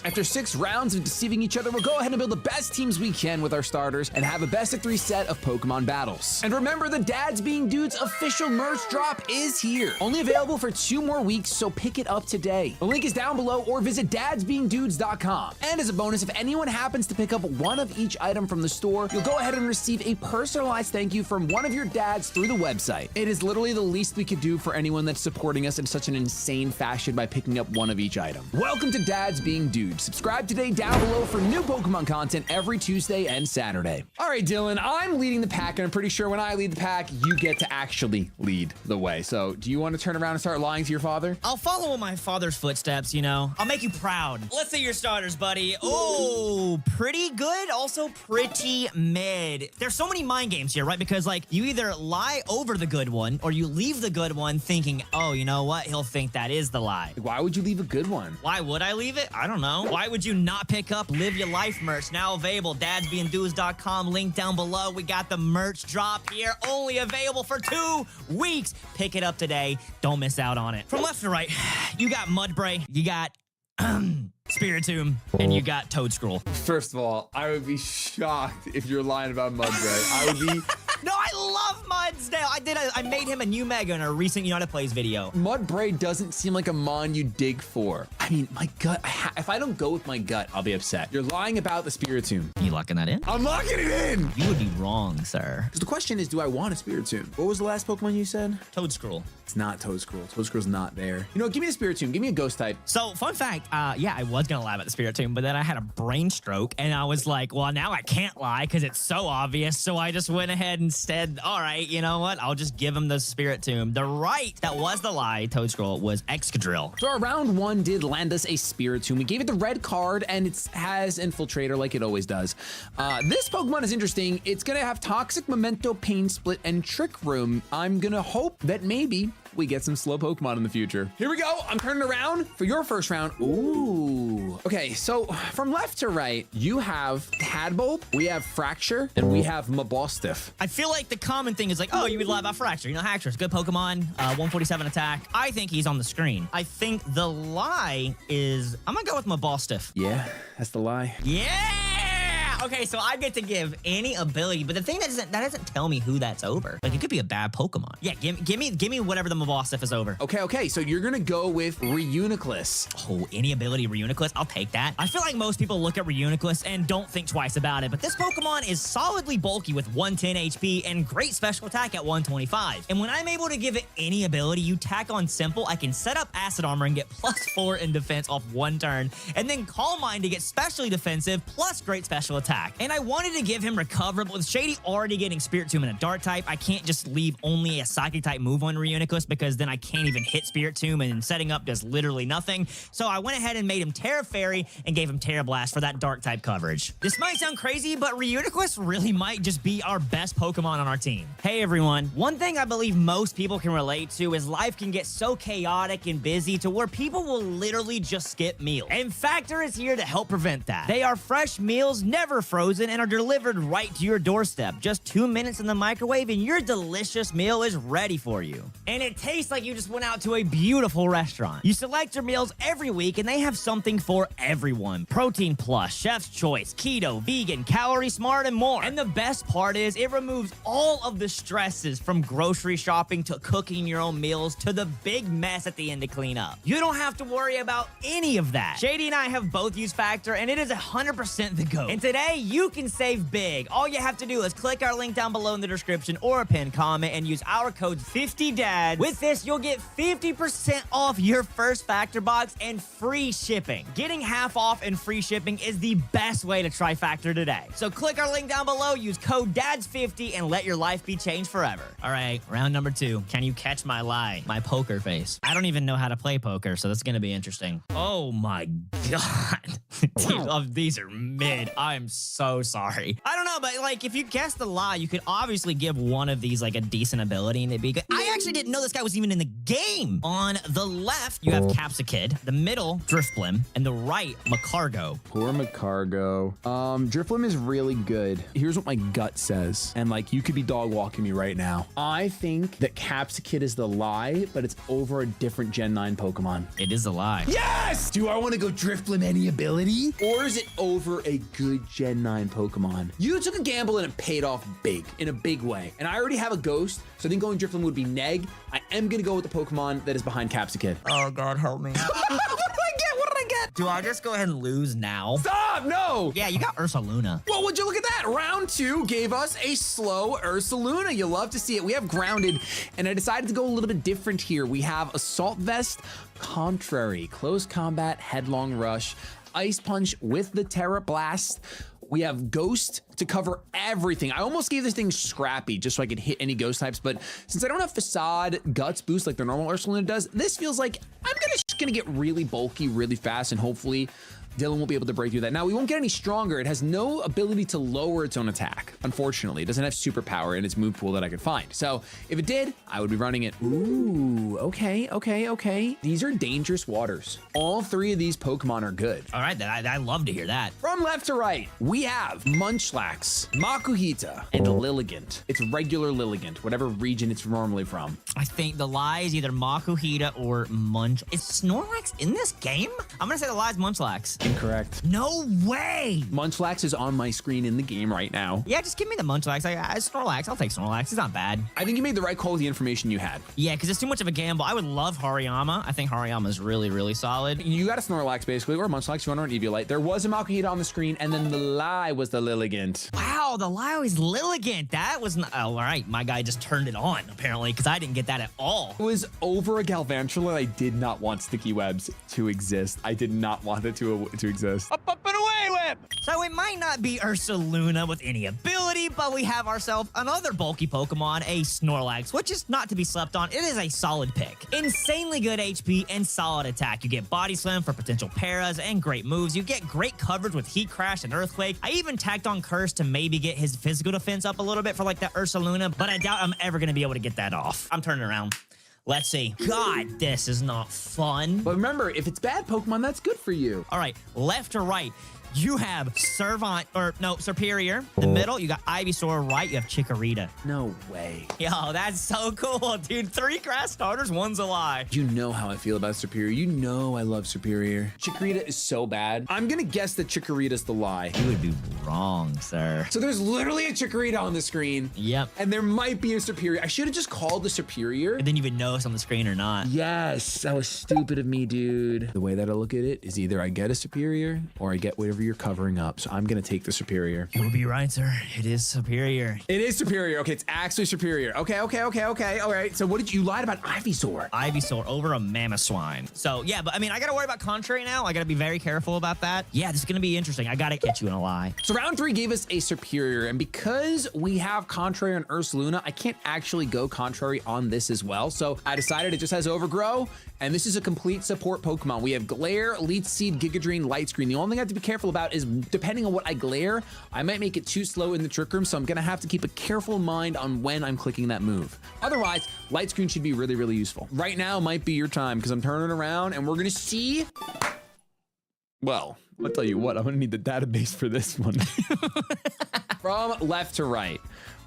[SPEAKER 4] After 6 rounds of deceiving each other, we'll go ahead and build the best teams we can with our starters and have a best of 3 set of Pokemon battles. And remember, the Dads Being Dudes official merch drop is here. Only available for 2 more weeks, so pick it up today. The link is down below, or visit dadsbeingdudes.com. And as a bonus, if anyone happens to pick up one of each item from the store, you'll go ahead and receive a personalized thank you from one of your dads through the website. It is literally the least we could do for anyone that's supporting us in such an insane fashion by picking up one of each item. Welcome to Dads Dads Being Dudes. Subscribe today down below for new Pokemon content every Tuesday and Saturday. All right, Dylan, I'm leading the pack, and I'm pretty sure when I lead the pack, you get to actually lead the way. So do you want to turn around and start lying to your father?
[SPEAKER 2] I'll follow in my father's footsteps, you know. I'll make you proud. Let's see your starters, buddy. Oh, pretty good. Also pretty mid. There's so many mind games here, right? Because like you either lie over the good one or you leave the good one thinking, oh, you know what? He'll think that is the lie.
[SPEAKER 4] Why would you leave a good one?
[SPEAKER 2] Why would I leave it? I don't know. Why would you not pick up Live Your Life merch? Now available. dadsbeingdudes.com. Link down below. We got the merch drop here. Only available for 2 weeks. Pick it up today. Don't miss out on it. From left to right, you got Mudbray. You got Spiritomb, and you got Toedscruel.
[SPEAKER 8] First of all, I would be shocked if you're lying about Mudbray. I would be...
[SPEAKER 2] No, I love Mudsdale. I made him a new Mega in a recent United Plays video.
[SPEAKER 4] Mudbray doesn't seem like a mon you dig for. I mean, my gut, if I don't go with my gut, I'll be upset. You're lying about the Spiritomb.
[SPEAKER 2] You locking that in?
[SPEAKER 4] I'm locking it in!
[SPEAKER 2] You would be wrong, sir.
[SPEAKER 4] Because the question is, do I want a Spiritomb? What was the last Pokemon you said?
[SPEAKER 2] Toedscruel.
[SPEAKER 4] It's not Toedscruel. Toedscruel's not there. You know, give me the Spiritomb. Give me a ghost type.
[SPEAKER 2] So, fun fact, yeah, I was gonna lie about the Spiritomb, but then I had a brain stroke, and I was like, well, now I can't lie because it's so obvious, so I just went ahead and said, all right, you know what? I'll just give him the Spiritomb. The right, that was the lie, Toedscruel, was Excadrill.
[SPEAKER 4] So our round 1 did land us a Spiritomb. We gave it the red card, and it has Infiltrator like it always does. This Pokemon is interesting. It's gonna have Toxic, Memento, Pain Split, and Trick Room. I'm gonna hope that maybe we get some slow Pokemon in the future. Here we go. I'm turning around for your first round. Ooh. Okay, so from left to right, you have Tadbulb, we have Fracture, and we have Mabostiff.
[SPEAKER 2] I feel like the common thing is like, oh, you would lie about Fracture. You know, Haxorus, good Pokemon, 147 attack. I think he's on the screen. I think the lie is, I'm gonna go with Mabostiff.
[SPEAKER 4] Yeah, that's the lie.
[SPEAKER 2] Yeah! Okay, so I get to give any ability, but the thing that doesn't tell me who that's over. Like, it could be a bad Pokemon. Yeah, give me whatever the Mabostiff is over.
[SPEAKER 4] Okay, so you're gonna go with Reuniclus.
[SPEAKER 2] Oh, any ability Reuniclus, I'll take that. I feel like most people look at Reuniclus and don't think twice about it, but this Pokemon is solidly bulky with 110 HP and great special attack at 125. And when I'm able to give it any ability, you tack on Simple, I can set up Acid Armor and get +4 in defense off 1 turn, and then Calm Mind to get specially defensive plus great special attack. And I wanted to give him Recover, but with Shady already getting Spiritomb and a Dark type, I can't just leave only a Psychic type move on Reuniclus because then I can't even hit Spiritomb, and setting up does literally nothing. So I went ahead and made him Terra Fairy and gave him Terra Blast for that Dark type coverage. This might sound crazy, but Reuniclus really might just be our best Pokemon on our team.
[SPEAKER 1] Hey everyone, one thing I believe most people can relate to is life can get so chaotic and busy to where people will literally just skip meals. And Factor is here to help prevent that. They are fresh meals, never frozen, and are delivered right to your doorstep. Just 2 minutes in the microwave and your delicious meal is ready for you. And it tastes like you just went out to a beautiful restaurant. You select your meals every week and they have something for everyone. Protein Plus, Chef's Choice, Keto, Vegan, Calorie Smart, and more. And the best part is it removes all of the stresses from grocery shopping to cooking your own meals to the big mess at the end to clean up. You don't have to worry about any of that. Shady and I have both used Factor and it is 100% the go. And today you can save big. All you have to do is click our link down below in the description or a pinned comment and use our code 50DADS. With this, you'll get 50% off your first Factor box and free shipping. Getting half off and free shipping is the best way to try Factor today. So click our link down below, use code DADS50 and let your life be changed forever.
[SPEAKER 2] All right, round number 2. Can you catch my lie? My poker face. I don't even know how to play poker, so that's gonna be interesting. Oh my God. Dude, these are mid. I'm so sorry. I don't know, but like if you guess the lie, you could obviously give one of these like a decent ability and it'd be good. I actually didn't know this guy was even in the game. On the left, you have Capsakid, the middle, Drifblim, and the right, Macargo.
[SPEAKER 4] Poor Macargo. Drifblim is really good. Here's what my gut says. And like, you could be dog walking me right now. I think that Capsakid is the lie, but it's over a different Gen 9 Pokemon.
[SPEAKER 2] It is a lie.
[SPEAKER 4] Yes! Do I want to go Drifblim any ability? Or is it over a good Gen 9 Pokemon? You took a gamble and it paid off big, in a big way. And I already have a ghost, so I think going Drifblim would be neg. I am gonna go with the Pokemon that is behind Capsakid.
[SPEAKER 2] Oh God, help me.
[SPEAKER 4] What did I get?
[SPEAKER 2] Do I just go ahead and lose now?
[SPEAKER 4] Stop! No!
[SPEAKER 2] Yeah, you got Ursaluna.
[SPEAKER 4] Well, would you look at that? Round 2 gave us a slow Ursaluna. You love to see it. We have Grounded, and I decided to go a little bit different here. We have Assault Vest, Contrary, Close Combat, Headlong Rush, Ice Punch with the Terra Blast. We have Ghost to cover everything. I almost gave this thing Scrappy just so I could hit any ghost types, but since I don't have Facade Guts boost like the normal Ursaluna does, this feels like I'm just gonna get really bulky really fast, and hopefully Dylan won't be able to break through that. Now, we won't get any stronger. It has no ability to lower its own attack, unfortunately. It doesn't have superpower in its move pool that I could find. So if it did, I would be running it. Ooh, okay. These are dangerous waters. All 3 of these Pokemon are good.
[SPEAKER 2] All right, then I love to hear that.
[SPEAKER 4] From left to right, we have Munchlax, Makuhita, and Lilligant. It's regular Lilligant, whatever region it's normally from.
[SPEAKER 2] I think the lie is either Makuhita or Munch. Is Snorlax in this game? I'm gonna say the lie is Munchlax.
[SPEAKER 7] Incorrect.
[SPEAKER 2] No way!
[SPEAKER 4] Munchlax is on my screen in the game right now.
[SPEAKER 2] Yeah, just give me the Munchlax. Snorlax, I'll take Snorlax. It's not bad.
[SPEAKER 4] I think you made the right call with the information you had.
[SPEAKER 2] Yeah, because it's too much of a gamble. I would love Hariyama. I think Hariyama is really, really solid.
[SPEAKER 4] You got a Snorlax basically, or Munchlax, you want to run Eviolite. There was a Makuhita on the screen, and then the lie was the Lilligant.
[SPEAKER 2] Wow, the lie was Lilligant. That was not... Oh, all right, my guy just turned it on, apparently, because I didn't get that at all.
[SPEAKER 4] It was over a Galvantula. I did not want Sticky Webs to exist. I did not want it to exist.
[SPEAKER 3] Up and away, Whip!
[SPEAKER 2] So it might not be Ursaluna with any ability, but we have ourselves another bulky Pokemon, a Snorlax, which is not to be slept on. It is a solid pick. Insanely good HP and solid attack. You get Body Slam for potential paras and great moves. You get great coverage with Heat Crash and Earthquake. I even tacked on Curse to maybe get his physical defense up a little bit for like that Ursaluna, but I doubt I'm ever going to be able to get that off. I'm turning around. Let's see. God, this is not fun.
[SPEAKER 4] But remember, if it's bad Pokemon, that's good for you.
[SPEAKER 2] All right, left to right. You have Superior. The middle, you got Ivysaur. Right, you have Chikorita.
[SPEAKER 4] No way.
[SPEAKER 2] Yo, that's so cool, dude. 3 grass starters, 1's a lie.
[SPEAKER 4] You know how I feel about Superior. You know I love Superior. Chikorita is so bad. I'm gonna guess that Chikorita's the lie.
[SPEAKER 2] You would be wrong, sir.
[SPEAKER 4] So there's literally a Chikorita on the screen.
[SPEAKER 2] Yep.
[SPEAKER 4] And there might be a Superior. I should have just called the Superior.
[SPEAKER 2] And then you would know it's on the screen or not.
[SPEAKER 4] Yes, that was stupid of me, dude. The way that I look at it is either I get a Superior or I get whatever you're covering up. So I'm gonna take the Superior.
[SPEAKER 2] You will be right, sir. It is Superior.
[SPEAKER 4] It is Superior. Okay, it's actually Superior. Okay. All right. So what did you lied about Ivysaur?
[SPEAKER 2] Ivysaur over a Mamoswine. So yeah, but I mean, I gotta worry about Contrary now. I gotta be very careful about that. Yeah, this is gonna be interesting. I gotta catch you in a lie.
[SPEAKER 4] So round 3 gave us a Superior, and because we have Contrary on Ursaluna, I can't actually go Contrary on this as well. So I decided it just has Overgrow, and this is a complete support Pokemon. We have Glare, Leech Seed, Giga Drain, Light Screen. The only thing I have to be careful about is depending on what I glare, I might make it too slow in the Trick Room, so I'm gonna have to keep a careful mind on when I'm clicking that move. Otherwise, Light Screen should be really, really useful. Right now might be your time because I'm turning around and we're gonna see. Well, I'll tell you what, I'm gonna need the database for this one. From left to right,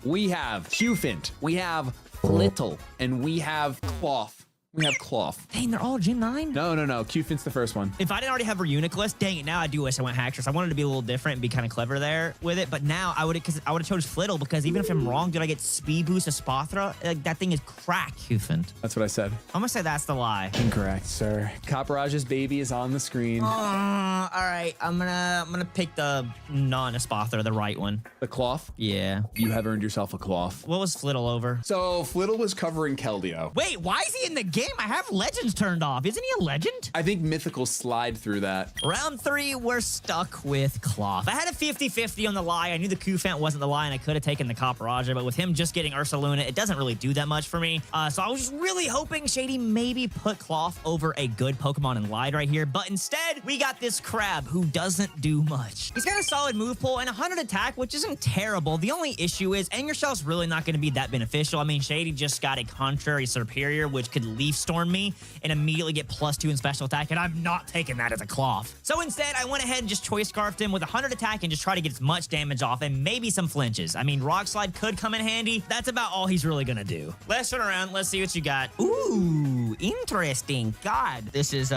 [SPEAKER 4] we have Cufant, we have Flittle, and we have Cloth. We have Cloth.
[SPEAKER 2] Dang, they're all Gen 9?
[SPEAKER 4] No. Cufant's the first one.
[SPEAKER 2] If I didn't already have Reuniclus, dang it, now I do wish I went Haxorus. I wanted to be a little different and be kind of clever there with it, but now I would have chose Flittle because even if I'm wrong, did I get Speed Boost to Spothra? Like, that thing is crack, Cufant.
[SPEAKER 4] That's what I said.
[SPEAKER 2] I'm gonna say that's the lie.
[SPEAKER 7] Incorrect, sir.
[SPEAKER 4] Copperage's baby is on the screen.
[SPEAKER 2] All right, I'm gonna pick the non-Spothra, the right one.
[SPEAKER 4] The Cloth?
[SPEAKER 2] Yeah.
[SPEAKER 4] You have earned yourself a Cloth.
[SPEAKER 2] What was Flittle over?
[SPEAKER 4] So Flittle was covering Keldeo.
[SPEAKER 2] Wait, why is he in the game? I have Legends turned off. Isn't he a legend?
[SPEAKER 4] I think Mythical slide through that.
[SPEAKER 2] Round 3, we're stuck with Cloth. I had a 50-50 on the lie. I knew the Cufant wasn't the lie, and I could have taken the Copperaja, but with him just getting Ursaluna, it doesn't really do that much for me. So I was just really hoping Shady maybe put Cloth over a good Pokemon and lied right here, but instead, we got this Crab who doesn't do much. He's got a solid move pool and 100 attack, which isn't terrible. The only issue is Anger Shell's really not going to be that beneficial. I mean, Shady just got a Contrary Superior, which could Leaf Storm me and immediately get +2 in special attack, and I'm not taking that as a Cloth. So instead, I went ahead and just Choice Scarfed him with 100 attack and just try to get as much damage off and maybe some flinches. I mean, Rock Slide could come in handy. That's about all he's really gonna do. Let's turn around. Let's see what you got. Ooh, interesting. God, this is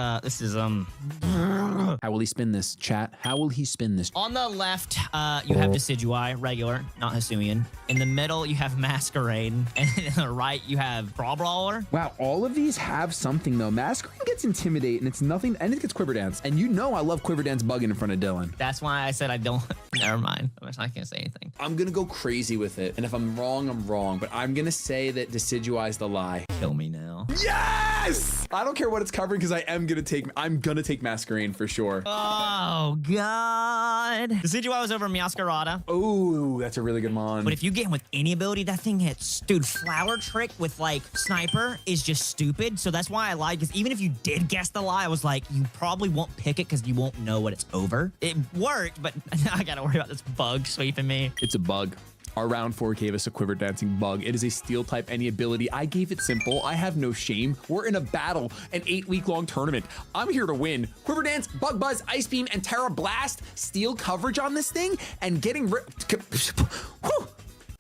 [SPEAKER 4] How will he spin this, chat? How will he spin this?
[SPEAKER 2] On the left, you have Decidueye, regular, not Hisuian. In the middle, you have Masquerade. And in the right, you have Brawl Brawler.
[SPEAKER 4] Wow, all of these have something though. Masquerade gets Intimidate and it's nothing, and it gets Quiver Dance. And you know I love Quiver Dance bugging in front of Dylan.
[SPEAKER 2] That's why I said I don't. Never mind. I'm not gonna say anything.
[SPEAKER 4] I'm gonna go crazy with it. And if I'm wrong, I'm wrong. But I'm gonna say that Decidueye is the lie.
[SPEAKER 2] Kill me now.
[SPEAKER 4] Yes! I don't care what it's covering because I'm gonna take Masquerade for sure.
[SPEAKER 2] Oh, God. Decidueye was over Meowscarada.
[SPEAKER 4] Oh, that's a really good mon.
[SPEAKER 2] But if you get him with any ability, that thing hits. Dude, Flower Trick with, like, Sniper is just stupid. So that's why I lied, because even if you did guess the lie, I was like, you probably won't pick it because you won't know what it's over. It worked, but now I gotta worry about this bug sweeping me.
[SPEAKER 4] It's a bug. Our round 4 gave us a Quiver Dancing bug. It is a steel type any ability. I gave it simple. I have no shame. We're in a battle, an 8-week-long tournament. I'm here to win. Quiver Dance, Bug Buzz, Ice Beam, and Terra Blast. Steel coverage on this thing and getting rid.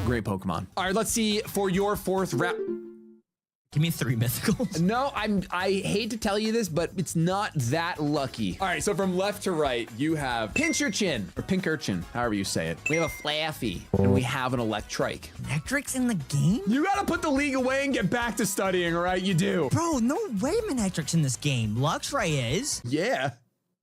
[SPEAKER 4] Great Pokemon. All right, let's see for your 4th round.
[SPEAKER 2] Give me 3 mythicals.
[SPEAKER 4] No, I hate to tell you this, but it's not that lucky. All right, so from left to right, you have Pincurchin, or Pinkurchin, however you say it. We have a Flaffy, and we have an Electrike.
[SPEAKER 2] Manectric's in the game?
[SPEAKER 4] You gotta put the league away and get back to studying, all right? You do.
[SPEAKER 2] Bro, no way Manectric's in this game. Luxray is.
[SPEAKER 4] Yeah,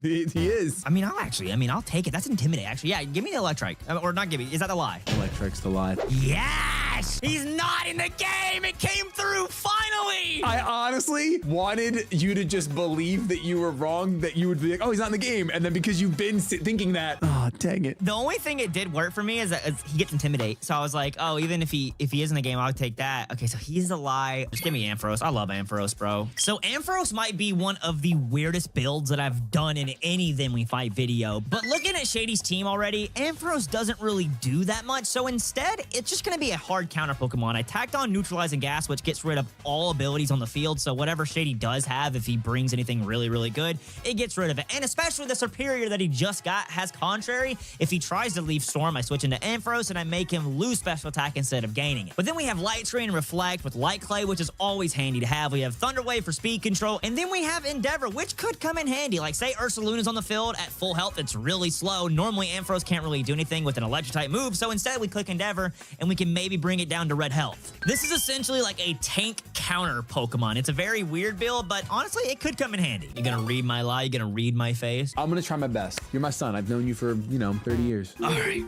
[SPEAKER 4] he is.
[SPEAKER 2] I'll take it. That's Intimidate, actually. Yeah, give me the Electrike. Or not give me. Is that a lie?
[SPEAKER 4] Electrike's the lie.
[SPEAKER 2] Yes! He's not in the game! It came through finally!
[SPEAKER 4] I honestly wanted you to just believe that you were wrong, that you would be like, oh, he's not in the game. And then because you've been thinking that, oh, dang it.
[SPEAKER 2] The only thing it did work for me is that he gets Intimidate. So I was like, oh, even if he is in the game, I would take that. Okay, so he's a lie. Just give me Ampharos. I love Ampharos, bro. So Ampharos might be one of the weirdest builds that I've done in any Then We Fight video. But looking at Shady's team already, Ampharos doesn't really do that much. So instead, it's just going to be a hard counter Pokemon. I tacked on Neutralizing Gas, which gets rid of all abilities on the field. So whatever Shady does have, if he brings anything really, really good, it gets rid of it. And especially the Superior that he just got has Contrary. If he tries to leave Storm, I switch into Ampharos and I make him lose special attack instead of gaining it. But then we have Light Screen and Reflect with Light Clay, which is always handy to have. We have Thunder Wave for speed control. And then we have Endeavor, which could come in handy. Like say Ursaluna's on the field at full health, it's really slow. Normally Ampharos can't really do anything with an electric type move. So instead we click Endeavor and we can maybe bring it down to red health. This is essentially like a tank counter Pokemon. It's a very weird build, but honestly, it could come in handy. You're gonna read my lie? You're gonna read my face?
[SPEAKER 4] I'm gonna try my best. You're my son. I've known you for, 30 years.
[SPEAKER 2] All right.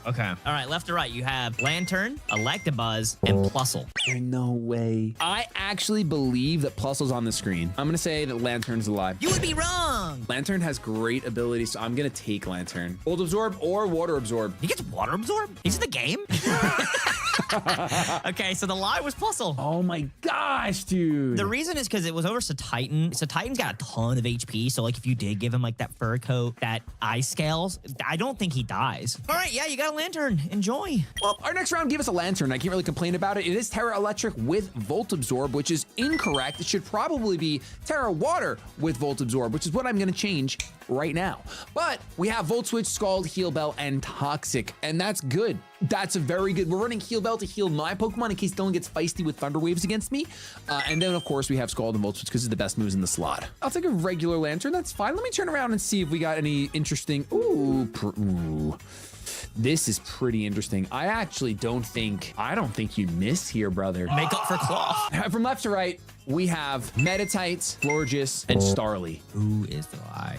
[SPEAKER 2] Okay. All right, left to right, you have Lantern, Electabuzz, and Plusle.
[SPEAKER 4] No way. I actually believe that Plusle's on the screen. I'm gonna say that Lantern's alive.
[SPEAKER 2] You would be wrong.
[SPEAKER 4] Lantern has great abilities, so I'm gonna take Lantern. Volt Absorb or Water Absorb.
[SPEAKER 2] He gets Water Absorb? He's in the game? Okay, so the lie was Plusle.
[SPEAKER 4] Oh my gosh, dude.
[SPEAKER 2] The reason is because it was over Titan. So Titan's got a ton of HP. So like if you did give him like that fur coat, that ice scales, I don't think he dies. All right, yeah, you got a Lantern. Enjoy.
[SPEAKER 4] Well, our next round gave us a Lantern. I can't really complain about it. It is Terra Electric with Volt Absorb, which is incorrect. It should probably be Terra Water with Volt Absorb, which is what I'm gonna change right now. But we have Volt Switch, Scald, Heal Bell, and Toxic, and that's good. That's a very good. We're running Heal Bell to heal my Pokemon in case Dylan gets feisty with Thunder Waves against me. And then, of course, we have Scald and Volt Switch because it's the best moves in the slot. I'll take a regular Lantern. That's fine. Let me turn around and see if we got any interesting. Ooh. This is pretty interesting. I don't think you miss here, brother.
[SPEAKER 2] Make up for Cloth.
[SPEAKER 4] From left to right, we have Meditite, Florges, and Starly.
[SPEAKER 2] Who is the lie?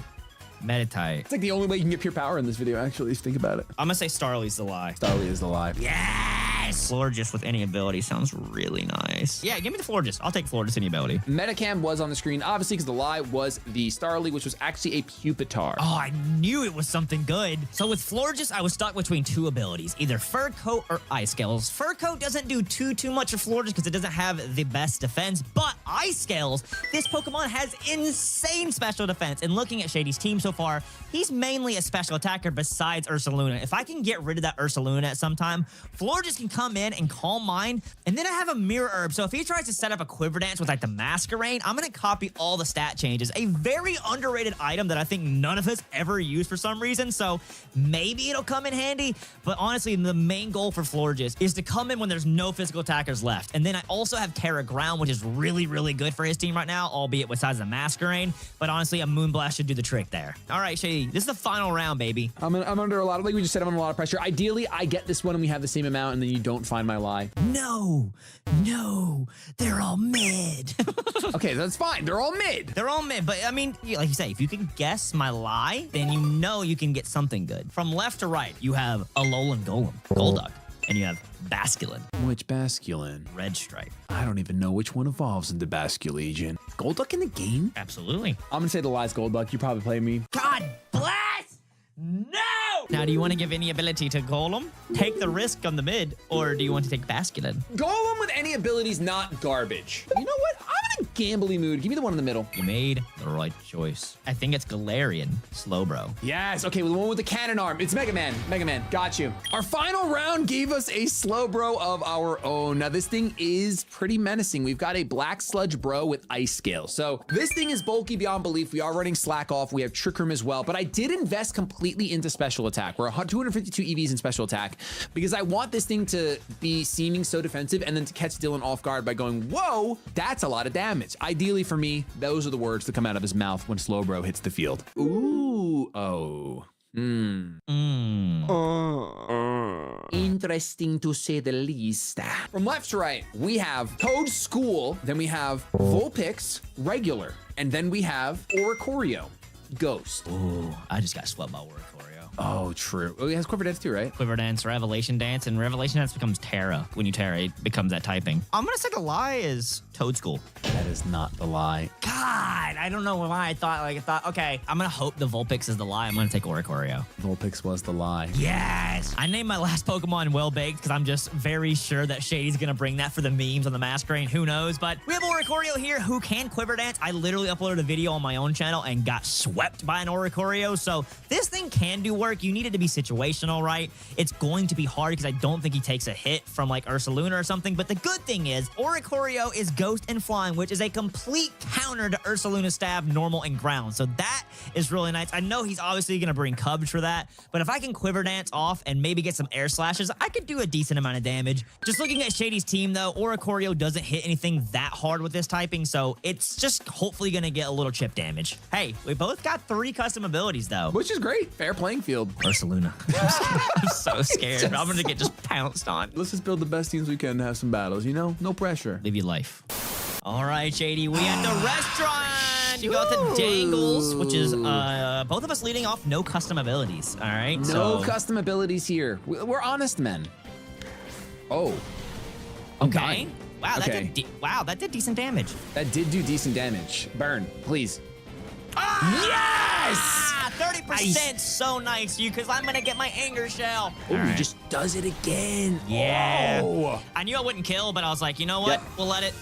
[SPEAKER 2] Meditite.
[SPEAKER 4] It's like the only way you can get pure power in this video, actually, if you think about it.
[SPEAKER 2] I'm gonna say Starly's the lie.
[SPEAKER 4] Starly is the lie.
[SPEAKER 2] Yes! Florges with any ability sounds really nice. Yeah, give me the Florges. I'll take Florges any ability.
[SPEAKER 4] Metacam was on the screen, obviously, because the lie was the Starly, which was actually a Pupitar.
[SPEAKER 2] Oh, I knew it was something good. So with Florges, I was stuck between two abilities, either Fur Coat or Ice Scales. Fur Coat doesn't do too much of Florges because it doesn't have the best defense, but Ice Scales, this Pokemon has insane special defense. And looking at Shady's team so far, he's mainly a special attacker besides Ursaluna. If I can get rid of that Ursaluna at some time, Florges can come in and Calm Mind, and then I have a Mirror Herb. So if he tries to set up a Quiver Dance with like the Masquerade, I'm gonna copy all the stat changes. A very underrated item that I think none of us ever use for some reason. So maybe it'll come in handy. But honestly, the main goal for Florges is to come in when there's no physical attackers left. And then I also have Terra Ground, which is really, really good for his team right now, albeit besides the Masquerade. But honestly, a Moonblast should do the trick there. All right, Shady, this is the final round, baby.
[SPEAKER 4] I'm under a lot of, like we just said, I'm under a lot of pressure. Ideally, I get this one and we have the same amount, and then you don't find my lie.
[SPEAKER 2] No, they're all mid.
[SPEAKER 4] Okay, that's fine. They're all mid.
[SPEAKER 2] They're all mid, but I mean, like you say, if you can guess my lie, then you know you can get something good. From left to right, you have Alolan Golem, Golduck, and you have Basculin,
[SPEAKER 4] Which Basculin?
[SPEAKER 2] Red Stripe.
[SPEAKER 4] I don't even know which one evolves into Basculegion. Golduck in the game?
[SPEAKER 2] Absolutely.
[SPEAKER 4] I'm gonna say the lie's Golduck. You probably play me.
[SPEAKER 2] God bless! No! Now, do you want to give any ability to Golem? Take the risk on the mid, or do you want to take Basculin?
[SPEAKER 4] Golem with any abilities, not garbage. You know what? I'm in a gambly mood. Give me the one in the middle.
[SPEAKER 2] You made the right choice. I think it's Galarian, Slowbro.
[SPEAKER 4] Yes, okay, well, the one with the cannon arm. It's Mega Man. Mega Man, got you. Our final round gave us a Slowbro of our own. Now, this thing is pretty menacing. We've got a Black Sludge Bro with Ice Scale. So this thing is bulky beyond belief. We are running Slack Off. We have Trick Room as well, but I did invest completely into Special Attack. We're 252 EVs in Special Attack because I want this thing to be seeming so defensive and then to catch Dylan off guard by going, whoa, that's a lot of damage. Ideally for me, those are the words that come out of his mouth when Slowbro hits the field. Ooh, oh. Interesting to say the least. From left to right, we have Toad School, then we have Vulpix, regular, and then we have Oricorio, Ghost.
[SPEAKER 2] Ooh, I just got swept by Oricorio.
[SPEAKER 4] Oh, true. Oh, he has Quiver Dance too, right?
[SPEAKER 2] Quiver Dance, Revelation Dance, and Revelation Dance becomes Terra. When you Terra, it becomes that typing. I'm gonna say the lie is Toad School.
[SPEAKER 4] That is not the lie.
[SPEAKER 2] God, I don't know why I thought, okay, I'm gonna hope the Vulpix is the lie. I'm gonna take Oricorio.
[SPEAKER 4] Vulpix was the lie.
[SPEAKER 2] Yes! I named my last Pokemon Well Baked because I'm just very sure that Shady's gonna bring that for the memes on the Masquerade. Who knows? But we have Oricorio here who can Quiver Dance. I literally uploaded a video on my own channel and got swept by an Oricorio. So this thing can do work. You need it to be situational, right? It's going to be hard because I don't think he takes a hit from like Ursaluna or something. But the good thing is Oricorio is Ghost and Flying, which is a complete counter to Ursaluna's Stab, Normal, and Ground. So that is really nice. I know he's obviously going to bring Cubs for that, but if I can Quiver Dance off and maybe get some Air Slashes, I could do a decent amount of damage. Just looking at Shady's team, though, Oricorio doesn't hit anything that hard with this typing, so it's just hopefully going to get a little chip damage. Hey, we both got 3 custom abilities, though.
[SPEAKER 4] Which is great. Fair playing field.
[SPEAKER 2] Ursaluna. I'm so scared. I'm going to get just pounced on.
[SPEAKER 4] Let's just build the best teams we can to have some battles, you know? No pressure.
[SPEAKER 2] Live your life. All right, Shady, we at the restaurant. You got the Dangles, which is both of us leading off no custom abilities. All right,
[SPEAKER 4] no custom abilities here. We're honest men. Oh.
[SPEAKER 2] Okay. Wow,
[SPEAKER 4] Okay.
[SPEAKER 2] that did decent damage.
[SPEAKER 4] That did do decent damage. Burn, please.
[SPEAKER 2] Yes! 30%, so nice, you, because I'm gonna get my Anger Shell.
[SPEAKER 4] Oh,
[SPEAKER 2] All
[SPEAKER 4] he
[SPEAKER 2] right.
[SPEAKER 4] just does it again.
[SPEAKER 2] Yeah.
[SPEAKER 4] Oh.
[SPEAKER 2] I knew I wouldn't kill, but I was like, you know what?
[SPEAKER 4] Yep.
[SPEAKER 2] We'll let it.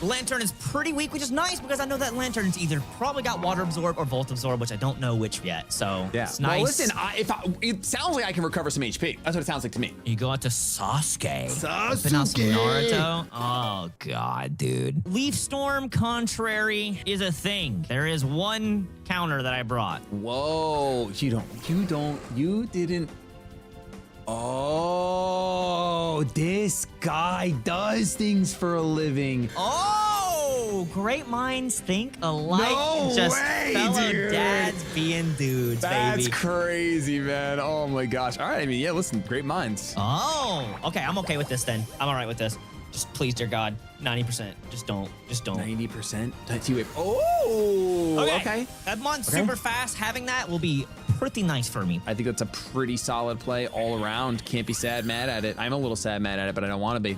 [SPEAKER 2] Lantern is pretty weak, which is nice because I know that Lantern's either probably got Water Absorb or Volt Absorb, which I don't know which yet. So it's nice.
[SPEAKER 4] Well, listen, it sounds like I can recover some HP. That's what it sounds like to me.
[SPEAKER 2] You go out to Sasuke.
[SPEAKER 4] Sasuke.
[SPEAKER 2] But also Naruto. Oh, God, dude. Leaf Storm Contrary is a thing. There is one counter that I brought.
[SPEAKER 4] Whoa, you didn't. Oh, this guy does things for a living.
[SPEAKER 2] Oh, great minds think alike.
[SPEAKER 4] No
[SPEAKER 2] Just
[SPEAKER 4] way,
[SPEAKER 2] fellow
[SPEAKER 4] dude.
[SPEAKER 2] dads being dudes,
[SPEAKER 4] That's
[SPEAKER 2] baby.
[SPEAKER 4] crazy, man. Oh my gosh. All right, I mean, yeah, listen, great minds.
[SPEAKER 2] Oh, okay. I'm okay with this then. I'm all right with this. Just please, dear God, 90%. Just don't.
[SPEAKER 4] 90%? T-Wave. Oh, okay.
[SPEAKER 2] That mon's super fast. Having that will be pretty nice for me.
[SPEAKER 4] I think that's a pretty solid play all around. Can't be sad mad at it. I'm a little sad mad at it, but I don't want to be.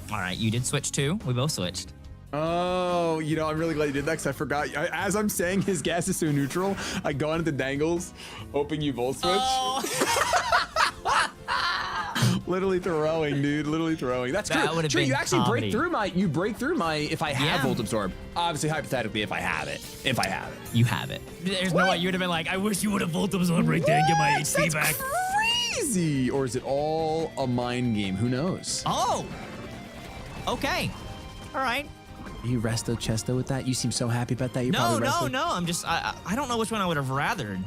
[SPEAKER 2] All right, you did switch too. We both switched.
[SPEAKER 4] Oh, you know, I'm really glad you did that because I forgot. As I'm saying his gas is so neutral, I go into the Dangles, hoping you volt switch.
[SPEAKER 2] Oh.
[SPEAKER 4] Literally throwing, dude. Literally throwing. That's
[SPEAKER 2] That
[SPEAKER 4] true.
[SPEAKER 2] would've
[SPEAKER 4] True,
[SPEAKER 2] been
[SPEAKER 4] you actually
[SPEAKER 2] comedy.
[SPEAKER 4] break through my if I have
[SPEAKER 2] Yeah.
[SPEAKER 4] Volt Absorb. Obviously, hypothetically, if I have it.
[SPEAKER 2] You have it. There's no way you would have been like, I wish you would have Volt Absorb right there and get my HP back.
[SPEAKER 4] crazy. Or is it all a mind game? Who knows?
[SPEAKER 2] Oh. Okay. All right.
[SPEAKER 4] Are you resto chesto with that? You seem so happy about that. You
[SPEAKER 2] No,
[SPEAKER 4] probably
[SPEAKER 2] no,
[SPEAKER 4] resto.
[SPEAKER 2] no. I'm just, I don't know which one I would have rathered.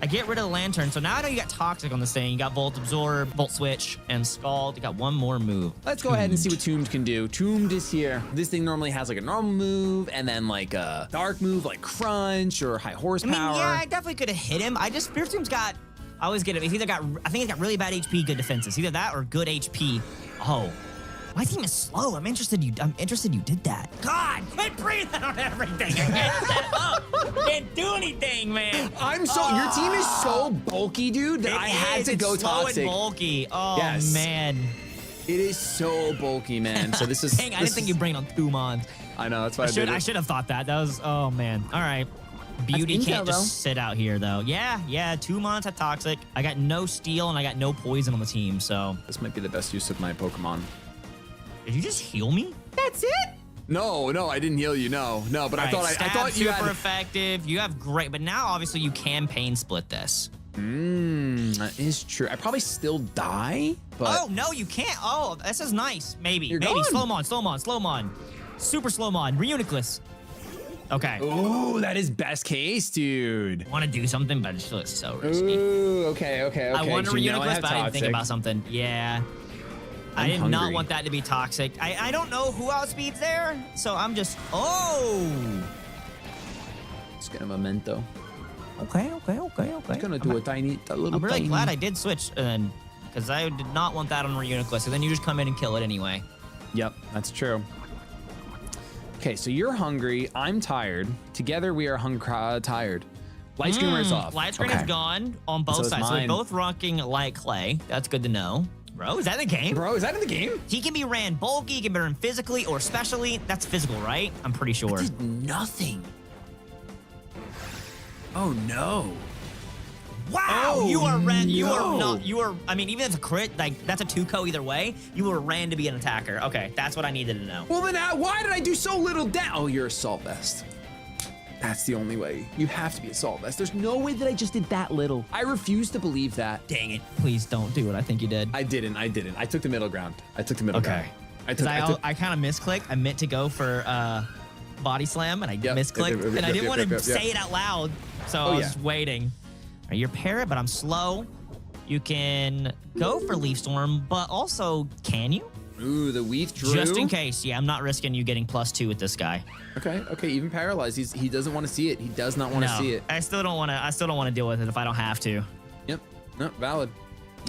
[SPEAKER 2] I get rid of the lantern, so now I know you got toxic on this thing. You got Volt Absorb, Volt Switch, and Scald. You got one more move.
[SPEAKER 4] Let's go ahead and see what Tombed can do. Tombed is here. This thing normally has like a normal move and then like a dark move like Crunch or High
[SPEAKER 2] I
[SPEAKER 4] Horsepower.
[SPEAKER 2] mean, yeah, I definitely could have hit him. Fear Tomb's got, I always get it. It's either got, I think it's got really bad HP, good defenses. Either that or good HP. Oh. My team is slow. I'm interested you did that. God, quit breathing on everything. I can't set up. Can't do anything, man.
[SPEAKER 4] Your team is so bulky, dude, that I had to go
[SPEAKER 2] it's slow
[SPEAKER 4] toxic.
[SPEAKER 2] and bulky. Oh,
[SPEAKER 4] Yes.
[SPEAKER 2] man.
[SPEAKER 4] It is so bulky, man. So this is.
[SPEAKER 2] Dang, I didn't think you'd bring on 2 mons.
[SPEAKER 4] I know, that's why I did
[SPEAKER 2] I
[SPEAKER 4] it.
[SPEAKER 2] should have thought that. That was, oh, man. All right. Beauty
[SPEAKER 4] intel,
[SPEAKER 2] can't
[SPEAKER 4] though.
[SPEAKER 2] just sit out here, though. Yeah, 2 mons at toxic. I got no steel and I got no poison on the team, so.
[SPEAKER 4] This might be the best use of my Pokemon.
[SPEAKER 2] Did you just heal me?
[SPEAKER 4] That's it? No, I didn't heal you. No, but I thought you
[SPEAKER 2] super
[SPEAKER 4] had.
[SPEAKER 2] effective. You have great, but now obviously you can pain split this.
[SPEAKER 4] That is true. I probably still die, but.
[SPEAKER 2] Oh no, you can't. Oh, this is nice. Maybe.
[SPEAKER 4] You're
[SPEAKER 2] Maybe.
[SPEAKER 4] gone.
[SPEAKER 2] Slow mon. Super slow mon. Reuniclus. Okay.
[SPEAKER 4] Ooh, that is best case, dude.
[SPEAKER 2] Want to do something, but it's just so risky.
[SPEAKER 4] Ooh, okay.
[SPEAKER 2] I wanted
[SPEAKER 4] So you know I
[SPEAKER 2] Reuniclus,
[SPEAKER 4] have
[SPEAKER 2] but I didn't think
[SPEAKER 4] toxic.
[SPEAKER 2] about something. Yeah. I
[SPEAKER 4] I'm
[SPEAKER 2] did not
[SPEAKER 4] hungry.
[SPEAKER 2] want that to be toxic. I don't know who outspeeds there, so I'm just. Oh.
[SPEAKER 4] Let's get a memento.
[SPEAKER 2] Okay.
[SPEAKER 4] Gonna do a little.
[SPEAKER 2] I'm really
[SPEAKER 4] tiny.
[SPEAKER 2] glad I did switch, because I did not want that on Reuniclus. So then you just come in and kill it anyway.
[SPEAKER 4] Yep, that's true. Okay, so you're hungry. I'm tired. Together we are tired. Light screen wears off.
[SPEAKER 2] Light screen
[SPEAKER 4] Okay.
[SPEAKER 2] is gone on both
[SPEAKER 4] So is
[SPEAKER 2] sides. So they're
[SPEAKER 4] mine.
[SPEAKER 2] both rocking like clay. That's good to know. Bro, is that in the game?
[SPEAKER 4] Bro, is that in the game?
[SPEAKER 2] He can be ran bulky, he can be ran physically or specially. That's physical, right? I'm pretty sure.
[SPEAKER 4] Did nothing. Oh no.
[SPEAKER 2] Wow,
[SPEAKER 4] Oh,
[SPEAKER 2] you are ran. You are
[SPEAKER 4] no.
[SPEAKER 2] not. You are. I mean, even if it's a crit, like that's a 2-co either way. You were ran to be an attacker. Okay, that's what I needed to know.
[SPEAKER 4] Well then, why did I do so little down? Oh, you're Assault Vest. That's the only way. You have to be Assault Vest. There's no way that I just did that little. I refuse to believe that.
[SPEAKER 2] Dang it! Please don't do what I think you did.
[SPEAKER 4] I didn't. I took the middle ground. I took the middle ground. I
[SPEAKER 2] kind of misclicked. I meant to go for body slam, and I misclicked, and I didn't want to say it out loud, so I was just waiting. All right, you're parrot, but I'm slow. You can go for Leaf Storm, but also, can you?
[SPEAKER 4] Ooh, the Weath Drew.
[SPEAKER 2] Just in case. Yeah, I'm not risking you getting +2 with this guy.
[SPEAKER 4] Okay. Even paralyzed, he doesn't want to see it. He does not want to see it.
[SPEAKER 2] I still don't want to deal with it if I don't have to.
[SPEAKER 4] Yep. No, valid.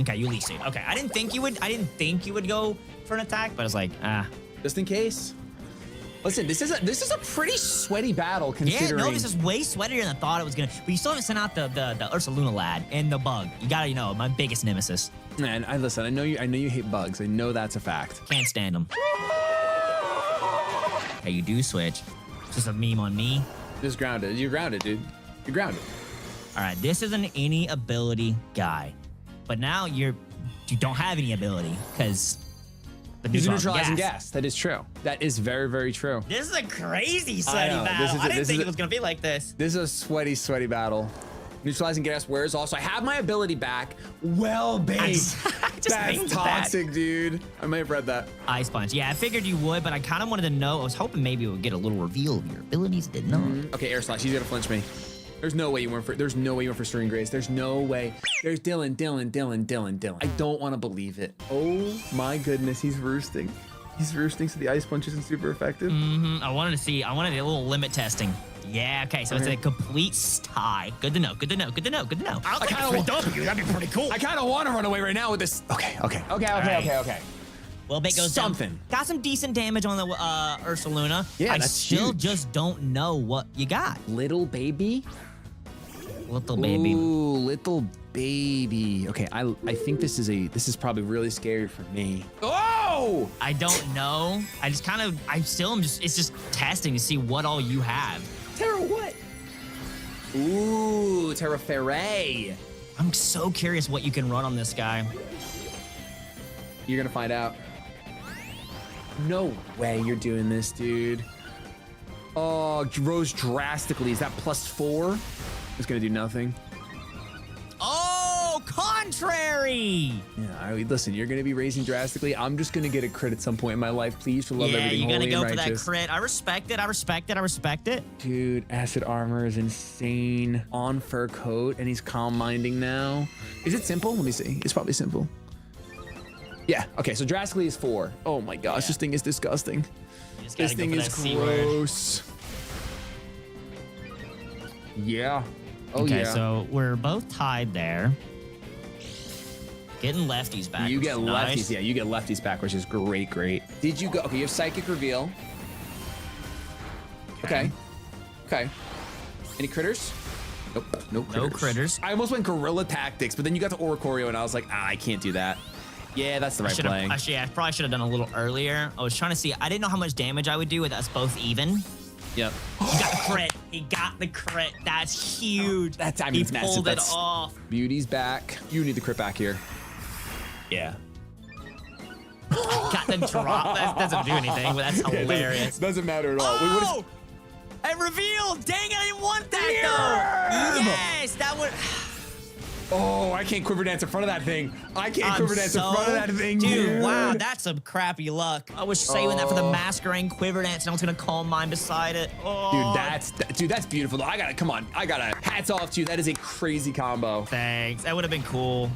[SPEAKER 2] Okay, you Leaf Seed. Okay, I didn't think you would go for an attack, but I was like,
[SPEAKER 4] Just in case. Listen, this is a pretty sweaty battle considering.
[SPEAKER 2] Yeah, no, this is way sweatier than I thought it was gonna. But you still haven't sent out the Ursaluna lad and the bug. You gotta, my biggest nemesis.
[SPEAKER 4] Man, listen. I know you hate bugs. I know that's a fact.
[SPEAKER 2] Can't stand them. Okay, you do switch. It's just a meme on me.
[SPEAKER 4] Just grounded. You're grounded, dude. You're grounded.
[SPEAKER 2] All right, this is an any ability guy, but now you don't have any ability because the
[SPEAKER 4] He's neutralizing gas. That is true. That is very, very true.
[SPEAKER 2] This is a crazy sweaty
[SPEAKER 4] know.
[SPEAKER 2] battle. I didn't think
[SPEAKER 4] is
[SPEAKER 2] it was gonna be like this.
[SPEAKER 4] This is a sweaty battle. Neutralizing gas wears off, so I have my ability back. Well, babe.
[SPEAKER 2] I just
[SPEAKER 4] That's
[SPEAKER 2] named
[SPEAKER 4] toxic, dude. I may have read that.
[SPEAKER 2] Ice Punch. Yeah, I figured you would, but I kind of wanted to know. I was hoping maybe it would get a little reveal of your abilities. Did not.
[SPEAKER 4] Okay, Air Slash. He's gonna flinch me. There's no way you went for Stirring Grace. There's no way. There's Dylan. I don't want to believe it. Oh my goodness, he's roosting. He's roosting, so the Ice Punch isn't super effective.
[SPEAKER 2] I wanted a little limit testing. Yeah, okay, so it's a complete tie. Good to know. I'll take a free W. That'd be pretty cool.
[SPEAKER 4] I kind of want to run away right now with this. Okay.
[SPEAKER 2] Well, bait goes
[SPEAKER 4] Something.
[SPEAKER 2] down. Got some decent damage on the Ursaluna.
[SPEAKER 4] Yeah,
[SPEAKER 2] I
[SPEAKER 4] that's
[SPEAKER 2] still
[SPEAKER 4] huge.
[SPEAKER 2] just don't know what you got.
[SPEAKER 4] Little baby.
[SPEAKER 2] Little baby.
[SPEAKER 4] Ooh, little baby. Okay, I think this is probably really scary for me. Oh!
[SPEAKER 2] I don't know. It's just testing to see what all you have.
[SPEAKER 4] Terra what? Ooh, Terra Ferre.
[SPEAKER 2] I'm so curious what you can run on this guy.
[SPEAKER 4] You're gonna find out. No way you're doing this, dude. Oh, rose drastically. Is that +4? It's gonna do nothing.
[SPEAKER 2] Oh, Contra! contrary.
[SPEAKER 4] Yeah, listen, you're going to be raising drastically. I'm just going to get a crit at some point in my life. Please, for love
[SPEAKER 2] Yeah,
[SPEAKER 4] everything
[SPEAKER 2] you're gonna
[SPEAKER 4] holy
[SPEAKER 2] go
[SPEAKER 4] and
[SPEAKER 2] for that
[SPEAKER 4] righteous.
[SPEAKER 2] crit. I respect it. I respect it. I respect it.
[SPEAKER 4] Dude, acid armor is insane. On fur coat, and he's calm minding now. Is it simple? Let me see. It's probably simple. Yeah. Okay. So drastically is 4. Oh my gosh, this thing is disgusting.
[SPEAKER 2] You just
[SPEAKER 4] This
[SPEAKER 2] gotta
[SPEAKER 4] thing
[SPEAKER 2] go for
[SPEAKER 4] is
[SPEAKER 2] that C word.
[SPEAKER 4] gross. Yeah. Oh
[SPEAKER 2] Okay,
[SPEAKER 4] yeah.
[SPEAKER 2] so we're both tied there. Getting lefties back.
[SPEAKER 4] You
[SPEAKER 2] which
[SPEAKER 4] get
[SPEAKER 2] is
[SPEAKER 4] lefties.
[SPEAKER 2] nice.
[SPEAKER 4] Yeah, you get lefties back, which is great. Great. Did you go? Okay, you have psychic reveal. Okay. Okay. Any critters? Nope. No critters.
[SPEAKER 2] No critters.
[SPEAKER 4] I almost went gorilla tactics, but then you got to Oricorio, and I was like, I can't do that. Yeah, that's the right play.
[SPEAKER 2] Actually, yeah, I probably should have done a little earlier. I was trying to see. I didn't know how much damage I would do with us both even.
[SPEAKER 4] Yep.
[SPEAKER 2] He got the crit. He got the crit. That's huge.
[SPEAKER 4] That's, I mean,
[SPEAKER 2] he
[SPEAKER 4] it's massive.
[SPEAKER 2] pulled it
[SPEAKER 4] That's,
[SPEAKER 2] off.
[SPEAKER 4] Beauty's back. You need the crit back here. Yeah.
[SPEAKER 2] Got the drop. That doesn't do anything, but that's hilarious.
[SPEAKER 4] Doesn't matter at all. Wait, what is-
[SPEAKER 2] Oh! I revealed. Dang it! I didn't want that though. Yes, that would.
[SPEAKER 4] Oh, I can't quiver dance in front of that thing. I can't quiver dance in front of that thing,
[SPEAKER 2] dude. Wow, that's some crappy luck. I was saving that for the
[SPEAKER 4] Oh.
[SPEAKER 2] masquerade quiver dance, and I was gonna calm mine beside it. Oh,
[SPEAKER 4] Dude, that's beautiful. I gotta, come on. I gotta, hats off to you. That is a crazy combo.
[SPEAKER 2] thanks. That would have been cool.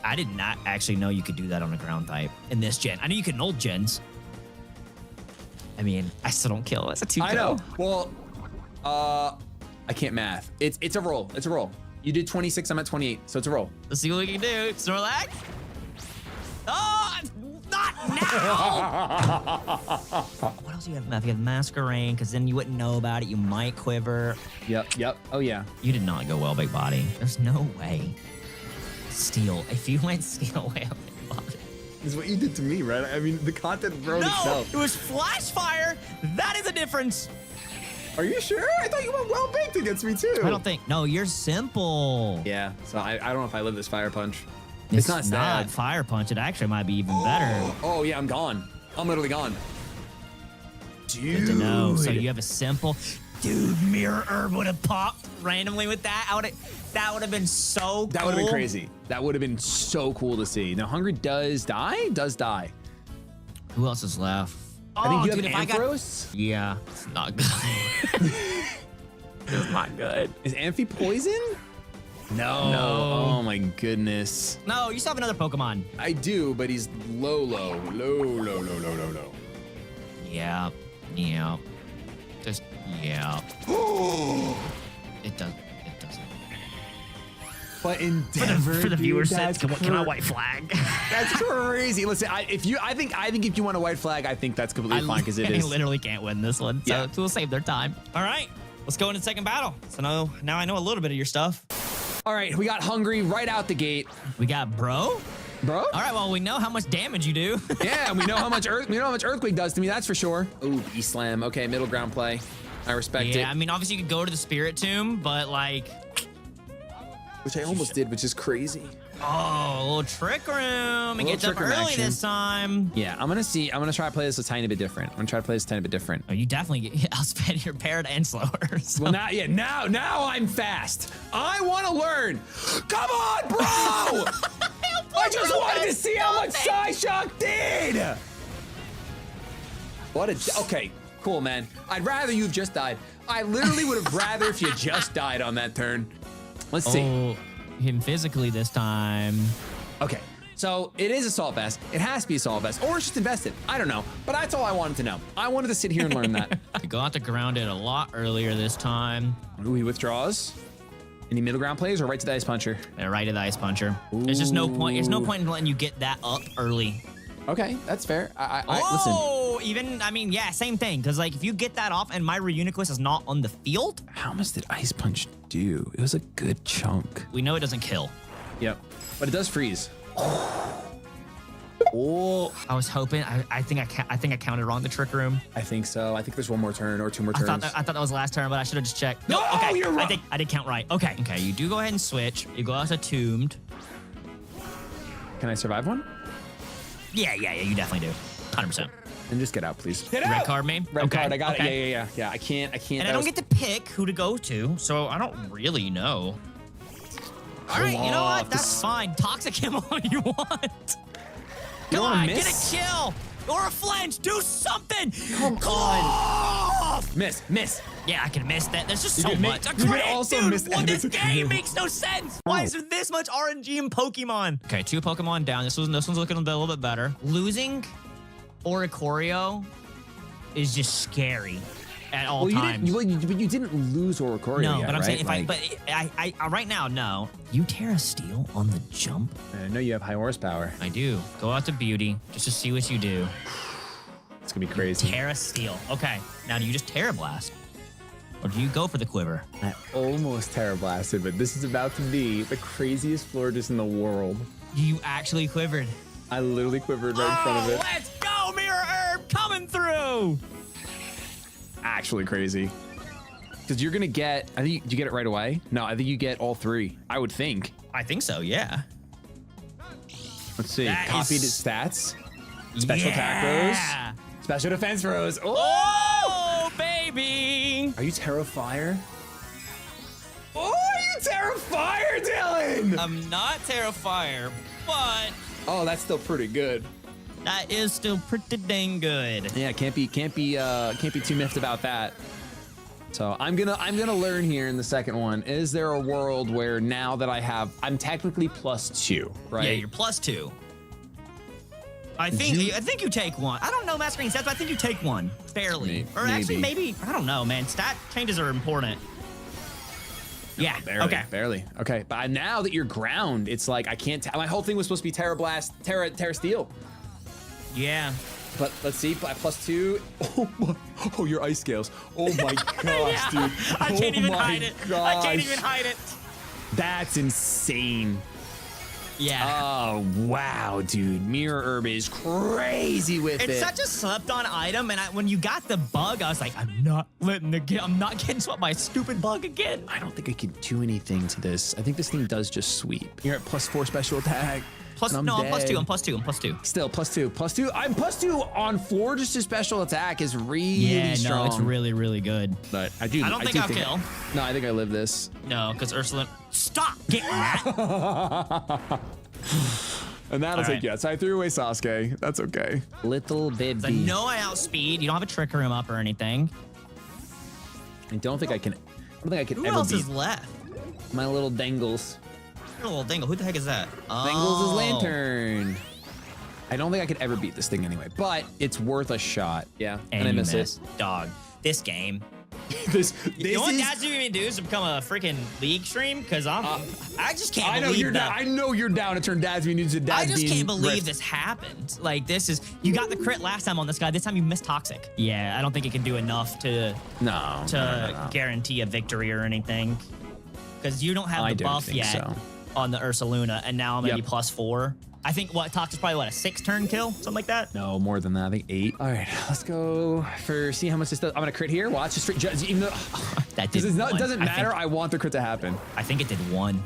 [SPEAKER 2] I did not actually know you could do that on a ground type in this gen. I knew you could in old gens. I mean, I still don't kill. It's a 2
[SPEAKER 4] I know. Well, I can't math. It's a roll. It's a roll. You did 26. I'm at 28, so it's a roll.
[SPEAKER 2] Let's see what we can do. Snorlax. Oh, not now. What else do you have left? You have masquerade, because then you wouldn't know about it. You might quiver.
[SPEAKER 4] Yep. Oh yeah.
[SPEAKER 2] You did not go well, big body. There's no way. Steel. If you went steel, way, big body.
[SPEAKER 4] This is what you did to me, right? I mean, the content wrote
[SPEAKER 2] No,
[SPEAKER 4] itself.
[SPEAKER 2] it was flash fire. That is a difference.
[SPEAKER 4] Are you sure? I thought you went well baked against me too.
[SPEAKER 2] I don't think. No, you're simple.
[SPEAKER 4] Yeah. So I don't know if I live this fire punch.
[SPEAKER 2] It's
[SPEAKER 4] not stab.
[SPEAKER 2] fire punch. It actually might be even better.
[SPEAKER 4] Oh yeah, I'm gone. I'm literally gone. Dude.
[SPEAKER 2] Good to know. So you have a simple. Dude, Mirror Herb would have popped randomly with that. That would have been so cool.
[SPEAKER 4] That would have been crazy. That would have been so cool to see. Now, Hungry does die? Does die.
[SPEAKER 2] Who else is left?
[SPEAKER 4] I think you
[SPEAKER 2] dude,
[SPEAKER 4] have
[SPEAKER 2] if I got-
[SPEAKER 4] Ampharos.
[SPEAKER 2] Yeah, it's not good. It's not good.
[SPEAKER 4] Is Amphi poison? No. Oh my goodness.
[SPEAKER 2] No, you still have another Pokemon.
[SPEAKER 4] I do, but he's low.
[SPEAKER 2] Yeah. Just, yeah. It doesn't.
[SPEAKER 4] But in Denver,
[SPEAKER 2] For the
[SPEAKER 4] dude,
[SPEAKER 2] viewers'
[SPEAKER 4] that's
[SPEAKER 2] sake, can I white flag?
[SPEAKER 4] That's crazy. Listen, I think if you want a white flag, I think that's completely fine because it
[SPEAKER 2] I
[SPEAKER 4] is.
[SPEAKER 2] literally can't win this one, so
[SPEAKER 4] Yeah.
[SPEAKER 2] we'll save their time. All right, let's go into the second battle. So now I know a little bit of your stuff.
[SPEAKER 4] All right, we got Hungry right out the gate,
[SPEAKER 2] We got bro.
[SPEAKER 4] bro.
[SPEAKER 2] All right, well we know how much damage you do.
[SPEAKER 4] Yeah, we know how much Earthquake does to me. That's for sure. Ooh, E-Slam. Okay, middle ground play. I respect
[SPEAKER 2] Yeah, I
[SPEAKER 4] it.
[SPEAKER 2] mean obviously you could go to the Spirit Tomb, but like,
[SPEAKER 4] Which I almost did, which is crazy.
[SPEAKER 2] oh, a little Trick Room and
[SPEAKER 4] Little
[SPEAKER 2] get up
[SPEAKER 4] Trick Room
[SPEAKER 2] early
[SPEAKER 4] action.
[SPEAKER 2] this time.
[SPEAKER 4] Yeah, I'm gonna try to play this a tiny bit different. I'm gonna try to play this a tiny bit different.
[SPEAKER 2] Oh, you definitely outspend your paired and slower. So.
[SPEAKER 4] Well, now I'm fast. I want to learn. Come on, bro! I just wanted to see how much Psyshock did. Okay, cool, man. I'd rather you've just died. I literally would have rather if you just died on that turn. Let's see.
[SPEAKER 2] Oh, him physically this time.
[SPEAKER 4] Okay, so it is Assault Vest. It has to be Assault Vest, or it's just invested. I don't know, but that's all I wanted to know. I wanted to sit here and learn that.
[SPEAKER 2] You got to ground it a lot earlier this time.
[SPEAKER 4] Ooh, he withdraws. Any middle ground plays or right to the Ice Puncher?
[SPEAKER 2] And right to the Ice Puncher. There's just no point. There's no point in letting you get that up early.
[SPEAKER 4] Okay, that's fair. I listen.
[SPEAKER 2] Oh, yeah, same thing. Because like if you get that off and my Reuniclus is not on the field,
[SPEAKER 4] How much did Ice Punch do? It was a good chunk.
[SPEAKER 2] we know it doesn't kill.
[SPEAKER 4] Yep, but it does freeze. Oh,
[SPEAKER 2] I was hoping. I think I counted wrong the Trick Room.
[SPEAKER 4] I think so. I think there's one more turn or two more
[SPEAKER 2] I
[SPEAKER 4] turns.
[SPEAKER 2] thought that was last turn, but I should have just checked.
[SPEAKER 4] No,
[SPEAKER 2] okay.
[SPEAKER 4] you're wrong.
[SPEAKER 2] I did count right. Okay. You do go ahead and switch. You go out to Tombed.
[SPEAKER 4] Can I survive one?
[SPEAKER 2] Yeah. You definitely do. 100%.
[SPEAKER 4] And just get out, please. Get
[SPEAKER 2] Red card me.
[SPEAKER 4] Red
[SPEAKER 2] Okay,
[SPEAKER 4] card. I got
[SPEAKER 2] okay.
[SPEAKER 4] it. Yeah. I can't.
[SPEAKER 2] And I don't get to pick who to go to, so I don't really know. All right, you know what?
[SPEAKER 4] off.
[SPEAKER 2] That's fine. Toxic him all you want.
[SPEAKER 4] You
[SPEAKER 2] Come
[SPEAKER 4] wanna
[SPEAKER 2] on,
[SPEAKER 4] miss?
[SPEAKER 2] get a kill or a flinch. Do something.
[SPEAKER 4] Come on. Miss.
[SPEAKER 2] Yeah, I can miss that. There's just so
[SPEAKER 4] can make-
[SPEAKER 2] much.
[SPEAKER 4] you can
[SPEAKER 2] Great,
[SPEAKER 4] also
[SPEAKER 2] dude,
[SPEAKER 4] miss
[SPEAKER 2] what, this
[SPEAKER 4] enemies.
[SPEAKER 2] game makes no sense. Why is there this much RNG in Pokemon? Okay, 2 Pokemon down. This one's looking a little bit better. Losing Oricorio is just scary at all times.
[SPEAKER 4] But you didn't lose Oricorio
[SPEAKER 2] No,
[SPEAKER 4] yet,
[SPEAKER 2] but I'm
[SPEAKER 4] right?
[SPEAKER 2] saying I right now, no. You Terra Steel on the jump?
[SPEAKER 4] I know you have high horsepower.
[SPEAKER 2] I do. Go out to Beauty just to see what you do.
[SPEAKER 4] It's gonna be crazy.
[SPEAKER 2] Terra Steel. Okay. Now do you just Terra Blast? Or do you go for the quiver?
[SPEAKER 4] I almost Terra Blasted, but this is about to be the craziest Florges in the world.
[SPEAKER 2] You actually quivered.
[SPEAKER 4] I literally quivered right in front of it.
[SPEAKER 2] Let's go, Mirror Herb coming through.
[SPEAKER 4] Actually crazy. Because you're gonna get, I think, do you get it right away? No, I think you get all 3. I would think.
[SPEAKER 2] I think so, yeah.
[SPEAKER 4] Let's see.
[SPEAKER 2] That
[SPEAKER 4] Copied
[SPEAKER 2] is-
[SPEAKER 4] stats. Special attack throws. Special defense throws.
[SPEAKER 2] Oh, baby.
[SPEAKER 4] Are you Terrifier? Oh, are you Terrifier, Dylan?
[SPEAKER 2] I'm not Terrifier, but
[SPEAKER 4] Oh, that's still pretty good.
[SPEAKER 2] that is still pretty dang good.
[SPEAKER 4] Yeah, can't be too miffed about that. So I'm gonna learn here in the second one. Is there a world where now that I'm technically +2, right?
[SPEAKER 2] Yeah, you're +2. I think you take 1. I don't know masquerade stats, but I think you take 1 fairly. Or actually, maybe I don't know, man. Stat changes are important. Yeah.
[SPEAKER 4] Barely,
[SPEAKER 2] Okay.
[SPEAKER 4] barely. Okay, but now that you're ground, it's like I can't. My whole thing was supposed to be Terra Blast, Terra Steel.
[SPEAKER 2] Yeah.
[SPEAKER 4] But let's see, +2. Oh, your ice scales. Oh my gosh, dude.
[SPEAKER 2] I can't even
[SPEAKER 4] Oh my
[SPEAKER 2] hide it. I can't
[SPEAKER 4] gosh.
[SPEAKER 2] even hide it.
[SPEAKER 4] That's insane.
[SPEAKER 2] Yeah.
[SPEAKER 4] Oh wow, dude. Mirror Herb is crazy with
[SPEAKER 2] It's
[SPEAKER 4] it.
[SPEAKER 2] such a slept-on item, and when you got the bug, I was like, I'm not getting swept by a stupid bug again.
[SPEAKER 4] I don't think I can do anything to this. I think this thing does just sweep. You're at +4 special attack.
[SPEAKER 2] Plus,
[SPEAKER 4] and
[SPEAKER 2] no, I'm
[SPEAKER 4] dead.
[SPEAKER 2] +2. I'm +2. I'm +2.
[SPEAKER 4] Still +2. I'm +2 on 4. Just a special attack is really strong.
[SPEAKER 2] no, it's really, really good.
[SPEAKER 4] But I do.
[SPEAKER 2] I don't think I'll kill.
[SPEAKER 4] No, I think I live this.
[SPEAKER 2] No, because Ursula. Stop getting that.
[SPEAKER 4] And that'll
[SPEAKER 2] All
[SPEAKER 4] take
[SPEAKER 2] right.
[SPEAKER 4] you out. So I threw away Sasuke. That's okay. Little baby.
[SPEAKER 2] I know I outspeed. You don't have a trick room up or anything.
[SPEAKER 4] I don't think I can
[SPEAKER 2] Who
[SPEAKER 4] ever
[SPEAKER 2] else
[SPEAKER 4] beat
[SPEAKER 2] is left?
[SPEAKER 4] my little Dangles.
[SPEAKER 2] Your little dingle. Who the heck is that?
[SPEAKER 4] Dangles'
[SPEAKER 2] Oh.
[SPEAKER 4] lantern. I don't think I could ever beat this thing anyway, but it's worth a shot. Yeah,
[SPEAKER 2] And
[SPEAKER 4] I
[SPEAKER 2] you
[SPEAKER 4] miss
[SPEAKER 2] miss. Dog. This game.
[SPEAKER 4] this
[SPEAKER 2] You know what
[SPEAKER 4] is.
[SPEAKER 2] Dad's doing to do is to become a freaking league stream? Because I just can't
[SPEAKER 4] I know
[SPEAKER 2] believe
[SPEAKER 4] you're
[SPEAKER 2] that.
[SPEAKER 4] down. I know you're down to turn Dad's news to Dad's
[SPEAKER 2] I just
[SPEAKER 4] being
[SPEAKER 2] can't believe
[SPEAKER 4] ripped.
[SPEAKER 2] this happened. Like, this is... You got the crit last time on this guy. This time you missed Toxic. Yeah, I don't think it can do enough to
[SPEAKER 4] No.
[SPEAKER 2] guarantee a victory or anything. Because you don't have
[SPEAKER 4] I
[SPEAKER 2] the
[SPEAKER 4] don't
[SPEAKER 2] buff
[SPEAKER 4] think
[SPEAKER 2] yet
[SPEAKER 4] so.
[SPEAKER 2] on the Ursaluna, and now I'm maybe
[SPEAKER 4] Yep.
[SPEAKER 2] +4. I think, Toxic's probably, a 6-turn kill? Something like that?
[SPEAKER 4] No, more than that. I think 8. All right, let's go for see how much this does. I'm gonna crit here. Watch just straight. Even though
[SPEAKER 2] That
[SPEAKER 4] because
[SPEAKER 2] did
[SPEAKER 4] it
[SPEAKER 2] one.
[SPEAKER 4] doesn't matter. I want the crit to happen.
[SPEAKER 2] I think it did 1.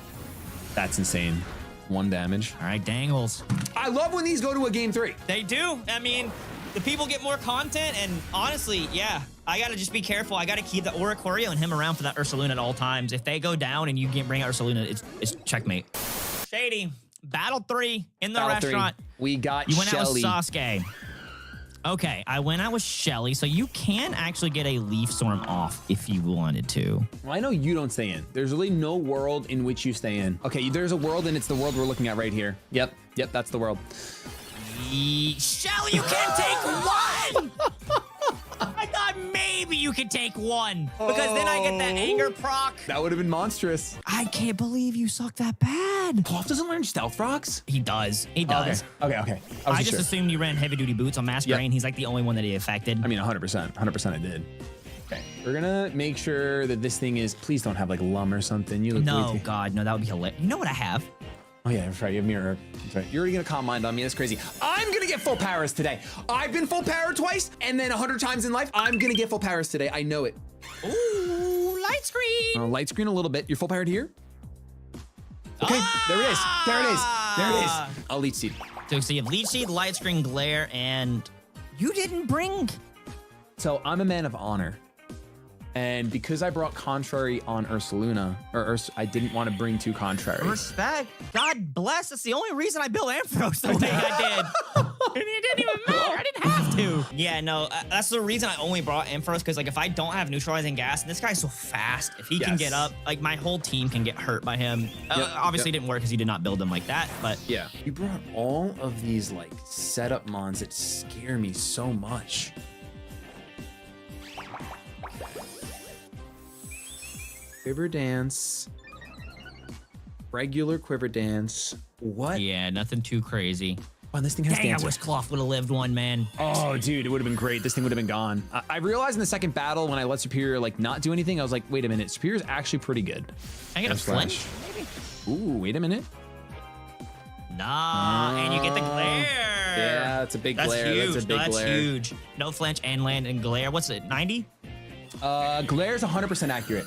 [SPEAKER 4] That's insane. 1 damage.
[SPEAKER 2] All right, dangles.
[SPEAKER 4] I love when these go to a game 3.
[SPEAKER 2] They do. I mean, the people get more content, and honestly, yeah, I gotta just be careful. I gotta keep the Oricorio and him around for that Ursaluna at all times. If they go down and you can't bring out Ursaluna, it's checkmate. Shady, battle 3 in the
[SPEAKER 4] Battle 3.
[SPEAKER 2] restaurant.
[SPEAKER 4] We got
[SPEAKER 2] You went out with
[SPEAKER 4] Shelly.
[SPEAKER 2] Sasuke. Okay, I went out with Shelly, so you can actually get a Leaf Storm off if you wanted to.
[SPEAKER 4] Well, I know you don't stay in. There's really no world in which you stay in. Okay, there's a world, and it's the world we're looking at right here. Yep, that's the world.
[SPEAKER 2] Shelly, you can't take 1! I thought maybe you could take 1, because then I get that anger proc.
[SPEAKER 4] That would have been monstrous.
[SPEAKER 2] I can't believe you suck that bad.
[SPEAKER 4] Cloth doesn't learn stealth rocks?
[SPEAKER 2] He does. He does.
[SPEAKER 4] Okay.
[SPEAKER 2] I just assumed you ran heavy duty boots on Masquerade.
[SPEAKER 4] Yep.
[SPEAKER 2] And he's like the only one that he affected.
[SPEAKER 4] I mean, 100%. 100% I did. Okay. We're gonna make sure that this thing is, please don't have like lum or something. You look way
[SPEAKER 2] no,
[SPEAKER 4] too-
[SPEAKER 2] God, no, that would be hilarious. You know what I have?
[SPEAKER 4] Oh yeah, that's right. You have mirror. That's right. You're already gonna calm mind on me. That's crazy. I'm gonna get full powers today. I've been full power twice, and then 100 times in life. I'm gonna get full powers today. I know it.
[SPEAKER 2] Ooh, light screen.
[SPEAKER 4] Light screen a little bit. You're full powered here. Okay, there it is. There it is. There it is. I'll leech seed.
[SPEAKER 2] So you have leech seed, light screen, glare, and you didn't bring.
[SPEAKER 4] So I'm a man of honor. And because I brought Contrary on Ursaluna, I didn't want to bring 2 Contrary.
[SPEAKER 2] Respect. God bless. That's the only reason I built Ampharos the way I did. And it didn't even matter. I didn't have to. Yeah, no, that's the reason I only brought Ampharos, because like if I don't have neutralizing gas, and this guy's so fast, if he can get up, like my whole team can get hurt by him. Obviously, it didn't work because you did not build him like that, but
[SPEAKER 4] Yeah. You brought all of these like setup mons that scare me so much. Quiver Dance. Regular Quiver Dance. What?
[SPEAKER 2] yeah, nothing too crazy.
[SPEAKER 4] Oh, and this thing has
[SPEAKER 2] Dang, I
[SPEAKER 4] Dancer.
[SPEAKER 2] wish Cloth would have lived one, man.
[SPEAKER 4] Oh, dude, it would have been great. This thing would have been gone. I realized in the second battle when I let Superior like not do anything, I was like, wait a minute, Superior's actually pretty good.
[SPEAKER 2] Can I get a
[SPEAKER 4] Slash.
[SPEAKER 2] flinch?
[SPEAKER 4] Ooh, wait a minute.
[SPEAKER 2] Nah, and you get the glare.
[SPEAKER 4] Yeah, that's a big
[SPEAKER 2] That's
[SPEAKER 4] glare.
[SPEAKER 2] huge.
[SPEAKER 4] That's a big
[SPEAKER 2] No, that's
[SPEAKER 4] glare.
[SPEAKER 2] huge. No flinch and land and glare. What's it, 90?
[SPEAKER 4] Glare's 100% accurate.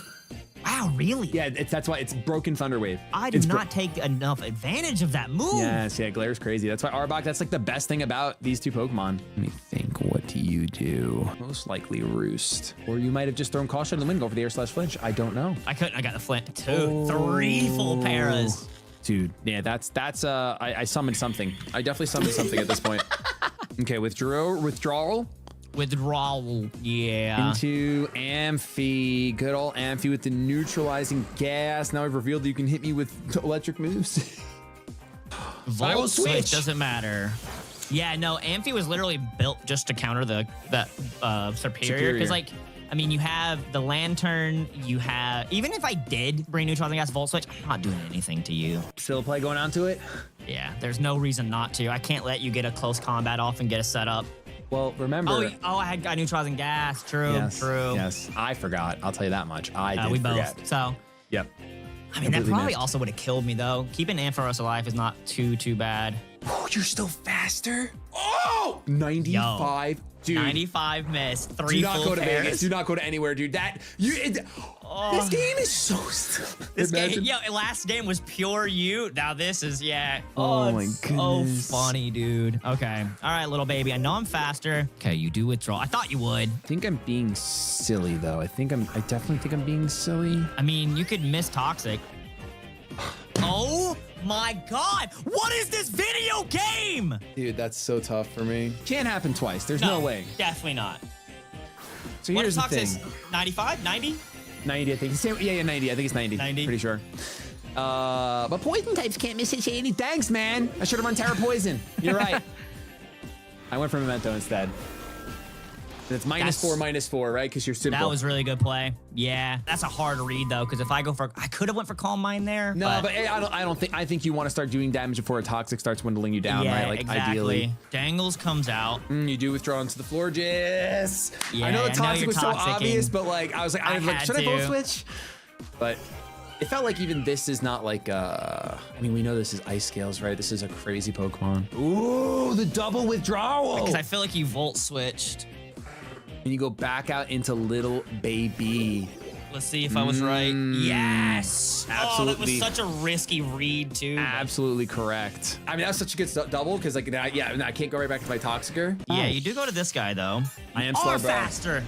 [SPEAKER 2] Wow, really?
[SPEAKER 4] Yeah, that's why it's broken Thunder Wave.
[SPEAKER 2] I did not take enough advantage of that move.
[SPEAKER 4] Yes, yeah, Glare's crazy. That's why Arbok, that's like the best thing about these 2 Pokemon. Let me think, what do you do? Most likely Roost. Or you might have just thrown Caution in the wind, go for the air/flinch. I don't know.
[SPEAKER 2] I couldn't. I got the flint. 2, 3 full paras.
[SPEAKER 4] Dude, yeah, I summoned something. I definitely summoned something at this point. Okay, withdrawal.
[SPEAKER 2] Withdrawal, yeah.
[SPEAKER 4] Into Amphi. Good old Amphi with the neutralizing gas. Now I've revealed that you can hit me with electric moves. I will
[SPEAKER 2] Volt switch
[SPEAKER 4] switch.
[SPEAKER 2] doesn't matter. Yeah, no, Amphi was literally built just to counter that Superior. Because, like, I mean, you have the Lantern, you have... Even if I did bring neutralizing gas Volt Switch, I'm not doing anything to you.
[SPEAKER 4] Still play going on to it?
[SPEAKER 2] Yeah, there's no reason not to. I can't let you get a close combat off and get a setup.
[SPEAKER 4] Well, remember...
[SPEAKER 2] Oh, I got neutralizing gas. True,
[SPEAKER 4] yes,
[SPEAKER 2] true.
[SPEAKER 4] Yes, I forgot. I'll tell you that much. I did
[SPEAKER 2] We
[SPEAKER 4] forget.
[SPEAKER 2] both. So,
[SPEAKER 4] Yep.
[SPEAKER 2] I mean, that
[SPEAKER 4] Completely
[SPEAKER 2] probably
[SPEAKER 4] missed.
[SPEAKER 2] also would have killed me, though. Keeping Ampharos alive is not too bad.
[SPEAKER 4] Oh, you're still faster? Oh! 95. Dude.
[SPEAKER 2] 95 missed. 3
[SPEAKER 4] Do not
[SPEAKER 2] full
[SPEAKER 4] go to
[SPEAKER 2] pairs.
[SPEAKER 4] Vegas. Do not go to anywhere, dude. This game is so
[SPEAKER 2] This
[SPEAKER 4] Imagine-
[SPEAKER 2] game, last game was pure you. Now this is,
[SPEAKER 4] Oh my
[SPEAKER 2] it's
[SPEAKER 4] goodness.
[SPEAKER 2] so funny, dude. Okay. All right, little baby. I know I'm faster. Okay, you do withdraw. I thought you would.
[SPEAKER 4] I think I'm being silly, though. I definitely think I'm being silly.
[SPEAKER 2] I mean, you could miss Toxic. Oh my God. What is this video game?
[SPEAKER 7] Dude, that's so tough for me.
[SPEAKER 4] Can't happen twice. There's no way.
[SPEAKER 2] Definitely not.
[SPEAKER 4] So
[SPEAKER 2] What
[SPEAKER 4] here's
[SPEAKER 2] is
[SPEAKER 4] the
[SPEAKER 2] Toxic?
[SPEAKER 4] thing.
[SPEAKER 2] 95? 90?
[SPEAKER 4] 90, I think. Yeah, 90. I think it's 90.
[SPEAKER 2] 90?
[SPEAKER 4] Pretty sure. But poison types can't miss it, Shady. Thanks, man. I should have run Terra Poison. You're right. I went for Memento instead. It's -4, right? Because you're simple.
[SPEAKER 2] That was really good play. Yeah, that's a hard read though, because if I could have went for Calm Mind there.
[SPEAKER 4] No, but I don't think. I think you want to start doing damage before a Toxic starts dwindling you down,
[SPEAKER 2] yeah,
[SPEAKER 4] right? Like
[SPEAKER 2] exactly.
[SPEAKER 4] ideally.
[SPEAKER 2] Dangles comes out.
[SPEAKER 4] You do withdraw into the floor, Jess.
[SPEAKER 2] Yeah,
[SPEAKER 4] I know the
[SPEAKER 2] I know
[SPEAKER 4] Toxic
[SPEAKER 2] you're
[SPEAKER 4] was so
[SPEAKER 2] toxicing.
[SPEAKER 4] obvious, but like I was like,
[SPEAKER 2] I
[SPEAKER 4] should I
[SPEAKER 2] had
[SPEAKER 4] both
[SPEAKER 2] to.
[SPEAKER 4] switch? But it felt like even this is not like I mean, we know this is Ice Scales, right? This is a crazy Pokemon. Ooh, the double withdrawal.
[SPEAKER 2] Because I feel like you Volt switched.
[SPEAKER 4] And you go back out into Little Baby.
[SPEAKER 2] Let's see if I was right. Yes. Oh, that
[SPEAKER 4] Absolutely.
[SPEAKER 2] was such a risky read too.
[SPEAKER 4] Absolutely correct. I mean, that's such a good double because like, I can't go right back to my Toxicer.
[SPEAKER 2] Yeah, you do go to this guy though.
[SPEAKER 4] I am
[SPEAKER 2] Or
[SPEAKER 4] slow, bro.
[SPEAKER 2] faster.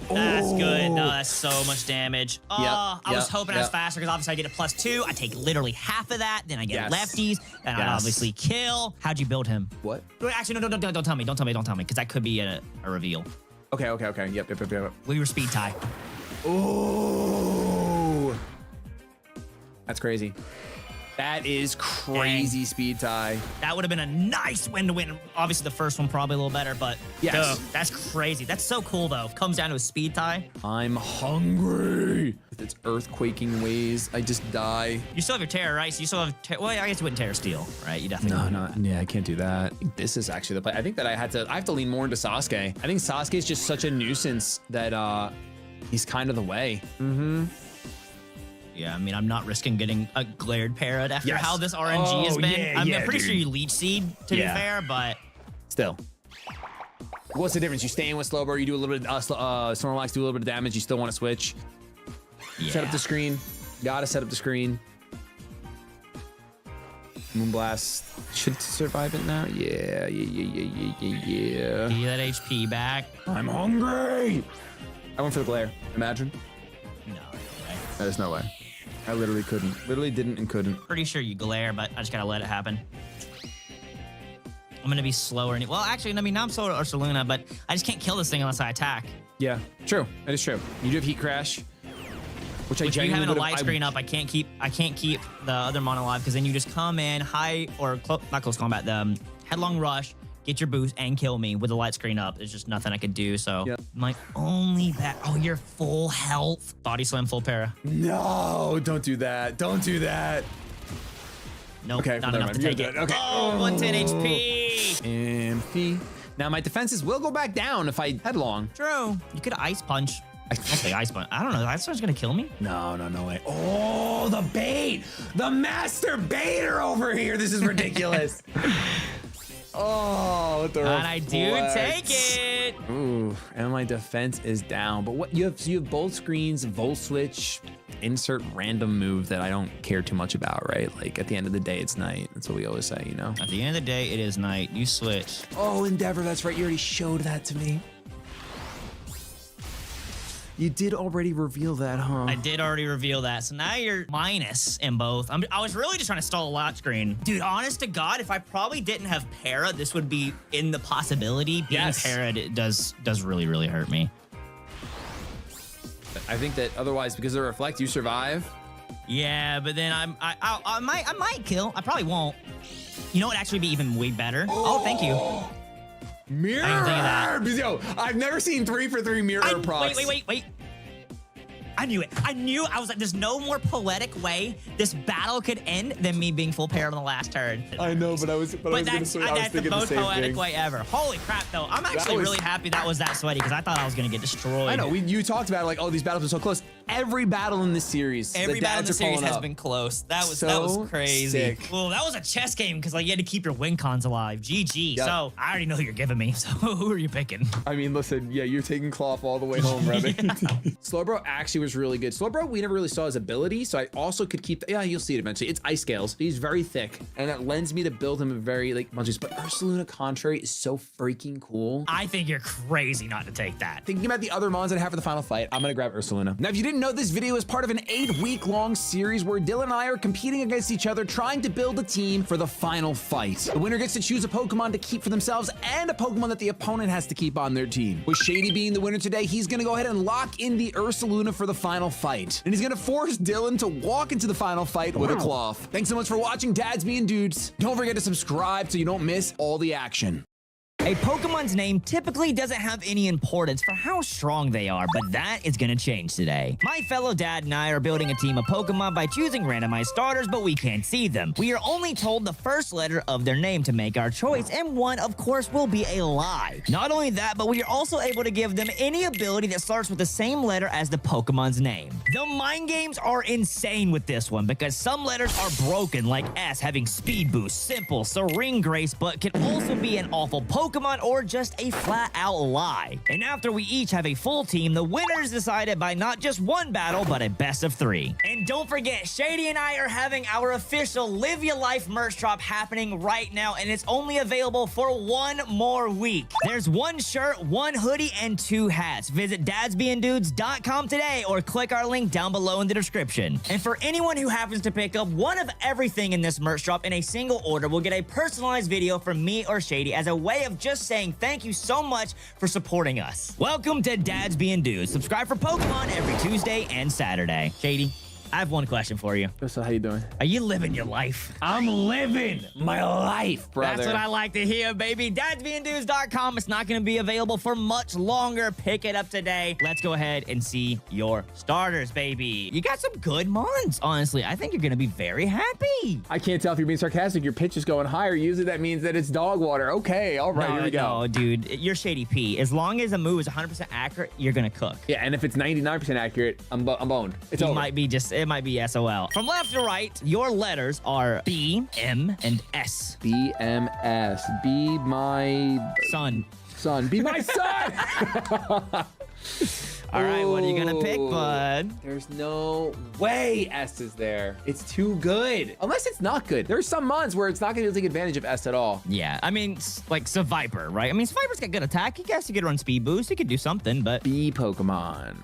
[SPEAKER 2] That's good. No, that's so much damage. Oh, I was hoping I was faster because obviously I get a +2. I take literally half of that. Then I get
[SPEAKER 4] Yes.
[SPEAKER 2] lefties. And I
[SPEAKER 4] Yes.
[SPEAKER 2] obviously kill. How'd you build him?
[SPEAKER 4] What?
[SPEAKER 2] Wait, actually, no, don't tell me. Don't tell me. Because that could be a reveal.
[SPEAKER 4] Okay. Yep.
[SPEAKER 2] We were speed tie.
[SPEAKER 4] Oh, that's crazy. That is crazy speed tie.
[SPEAKER 2] That would have been a nice win to win. Obviously, the first one probably a little better, but
[SPEAKER 4] Yes.
[SPEAKER 2] dude, that's crazy. That's so cool, though. Comes down to a speed tie.
[SPEAKER 4] I'm hungry. With its earthquaking ways, I just die.
[SPEAKER 2] You still have your Terror, right? So you still have... well, I guess you wouldn't Terror Steel, right? You definitely
[SPEAKER 4] No,
[SPEAKER 2] wouldn't.
[SPEAKER 4] yeah, I can't do that. I think this is actually the play. I think that I have to lean more into Sasuke. I think Sasuke is just such a nuisance that he's kind of the way.
[SPEAKER 2] Yeah, I mean, I'm not risking getting a glared parrot after
[SPEAKER 4] Yes.
[SPEAKER 2] how this RNG has
[SPEAKER 4] Oh,
[SPEAKER 2] been.
[SPEAKER 4] yeah,
[SPEAKER 2] I'm
[SPEAKER 4] yeah,
[SPEAKER 2] pretty
[SPEAKER 4] dude.
[SPEAKER 2] sure you Leech Seed, to
[SPEAKER 4] Yeah.
[SPEAKER 2] be fair, but...
[SPEAKER 4] Still. What's the difference? You stay in with Slowbro, you do a little bit, Snorlax do a little bit of damage, you still want to switch.
[SPEAKER 2] Yeah.
[SPEAKER 4] Set up the screen. Gotta set up the screen. Moonblast should survive it now. Yeah.
[SPEAKER 2] Give you that HP back.
[SPEAKER 4] I'm hungry. I went for the glare. Imagine.
[SPEAKER 3] No. Okay.
[SPEAKER 4] There's no way. I literally couldn't. Literally didn't and couldn't.
[SPEAKER 3] Pretty sure you glare, but I just gotta let it happen. I'm gonna be slower. Well, actually, I mean, now I'm slower to Ursaluna, but I just can't kill this thing unless I attack.
[SPEAKER 4] Yeah, true. That is true. You do have heat crash, which I
[SPEAKER 3] If you
[SPEAKER 4] genuinely
[SPEAKER 3] having a
[SPEAKER 4] would've-
[SPEAKER 3] light screen up, I can't keep the other mon alive because then you just come in high or not close combat, the headlong rush, get your boost and kill me with the light screen up. There's just nothing I could do. So
[SPEAKER 4] Yep.
[SPEAKER 3] my only bet. Oh, you're full health. Body slam, full para.
[SPEAKER 4] No, don't do that. Don't do that.
[SPEAKER 3] Nope,
[SPEAKER 4] Okay,
[SPEAKER 3] not
[SPEAKER 4] never
[SPEAKER 3] enough
[SPEAKER 4] mind.
[SPEAKER 3] to
[SPEAKER 4] You're
[SPEAKER 3] take it.
[SPEAKER 4] good. Okay.
[SPEAKER 3] Oh, 110 HP.
[SPEAKER 4] Empty. Now my defenses will go back down if I headlong.
[SPEAKER 3] True. You could ice punch. Okay, ice punch. I don't know. Ice punch is gonna kill me.
[SPEAKER 4] No way. Oh, the bait. The master baiter over here. This is ridiculous. Oh, the
[SPEAKER 3] And I do
[SPEAKER 4] reflex.
[SPEAKER 3] take it.
[SPEAKER 4] Ooh, and my defense is down. But what you have both screens, volt switch, insert random move that I don't care too much about, right? Like at the end of the day, it's night. That's what we always say, you know?
[SPEAKER 3] At the end of the day, it is night. You switch.
[SPEAKER 4] Oh, Endeavor, that's right. You already showed that to me. You did already reveal that, huh?
[SPEAKER 3] I did already reveal that. So now you're minus in both. I was really just trying to stall a lock screen. Dude, honest to God, if I probably didn't have para, this would be in the possibility. Being
[SPEAKER 4] Yes.
[SPEAKER 3] para, it does really, really hurt me.
[SPEAKER 4] I think that otherwise, because of the reflect, you survive.
[SPEAKER 3] Yeah, but then I might kill. I probably won't. You know what? Actually, be even way better. Oh, thank you.
[SPEAKER 4] Mirror!
[SPEAKER 3] I didn't think of that.
[SPEAKER 4] Yo, I've never seen 3 for 3 mirror procs.
[SPEAKER 3] Wait. I knew it. I was like, there's no more poetic way this battle could end than me being full para on the last turn.
[SPEAKER 4] I know, but I was
[SPEAKER 3] That's the most poetic way ever. Holy crap, though. I'm actually really happy that was that sweaty because I thought I was going to get destroyed.
[SPEAKER 4] I know. You talked about it like, oh, these battles are so close. Every battle in this series,
[SPEAKER 3] Every
[SPEAKER 4] the
[SPEAKER 3] battle in
[SPEAKER 4] dads
[SPEAKER 3] the
[SPEAKER 4] are
[SPEAKER 3] series
[SPEAKER 4] calling
[SPEAKER 3] has
[SPEAKER 4] up.
[SPEAKER 3] been close. That was
[SPEAKER 4] So
[SPEAKER 3] crazy.
[SPEAKER 4] sick.
[SPEAKER 3] Well, that was a chess game because like you had to keep your win cons alive. GG.
[SPEAKER 4] Yep.
[SPEAKER 3] So I already know who you're giving me. So who are you picking?
[SPEAKER 4] I mean, listen, yeah, you're taking Cloth all the way home, brother. Slowbro actually was really good. Slowbro, we never really saw his ability, so I also could keep, yeah, you'll see it eventually. It's ice scales. He's very thick, and that lends me to build him a very, like, munchies. But Ursaluna Contrary is so freaking cool.
[SPEAKER 3] I think you're crazy not to take that.
[SPEAKER 4] Thinking about the other mons that I have for the final fight, I'm gonna grab Ursaluna. Now, if you didn't know, this video is part of an 8-week-long series where Dylan and I are competing against each other, trying to build a team for the final fight. The winner gets to choose a Pokemon to keep for themselves and a Pokemon that the opponent has to keep on their team. With Shady being the winner today, he's gonna go ahead and lock in the Ursaluna for the final fight. And he's gonna force Dylan to walk into the final fight with a Cloth. Thanks so much for watching Dads Being Dudes. Don't forget to subscribe so you don't miss all the action.
[SPEAKER 2] A Pokemon's name typically doesn't have any importance for how strong they are, but that is going to change today. My fellow dad and I are building a team of Pokemon by choosing randomized starters, but we can't see them. We are only told the first letter of their name to make our choice, and one, of course, will be a lie. Not only that, but we are also able to give them any ability that starts with the same letter as the Pokemon's name. The mind games are insane with this one because some letters are broken, like S having Speed Boost, Simple, Serene Grace, but can also be an awful Pokemon or just a flat-out lie. And after we each have a full team, the winner is decided by not just one battle, but a best of 3. And don't forget, Shady and I are having our official Live Your Life merch drop happening right now, and it's only available for 1 more week. There's 1 shirt, 1 hoodie, and 2 hats. Visit dadsbeingdudes.com today or click our link down below in the description. And for anyone who happens to pick up one of everything in this merch drop in a single order, will get a personalized video from me or Shady as a way of just saying thank you so much for supporting us. Welcome to Dads Being Dudes. Subscribe for Pokemon every Tuesday and Saturday. Shady, I have one question for you.
[SPEAKER 4] So how you doing?
[SPEAKER 2] Are you living your life?
[SPEAKER 4] I'm living my life, brother.
[SPEAKER 2] That's what I like to hear, baby. dadsbeingdudes.com. It's not going to be available for much longer. Pick it up today. Let's go ahead and see your starters, baby. You got some good mons, honestly. I think you're going to be very happy.
[SPEAKER 4] I can't tell if you're being sarcastic. Your pitch is going higher. Usually that means that it's dog water. Okay, all right, here we go.
[SPEAKER 2] No, dude, you're Shady P. As long as a move is 100% accurate, you're going to cook.
[SPEAKER 4] Yeah, and if it's 99% accurate, I'm boned. It's
[SPEAKER 2] You
[SPEAKER 4] over.
[SPEAKER 2] might be it might be SOL. From left to right, your letters are B, M, and S.
[SPEAKER 4] BMS. Be my
[SPEAKER 2] Son.
[SPEAKER 4] son. Be my son!
[SPEAKER 2] All right, what are you gonna pick,
[SPEAKER 4] Ooh.
[SPEAKER 2] bud?
[SPEAKER 4] There's no way S is there. It's too good. Unless it's not good. There's some mons where it's not gonna take advantage of S at all.
[SPEAKER 2] Yeah, I mean, like Seviper, right? I mean, Seviper's got good attack. He guess he could run speed boost. He could do something, but...
[SPEAKER 4] B Pokemon.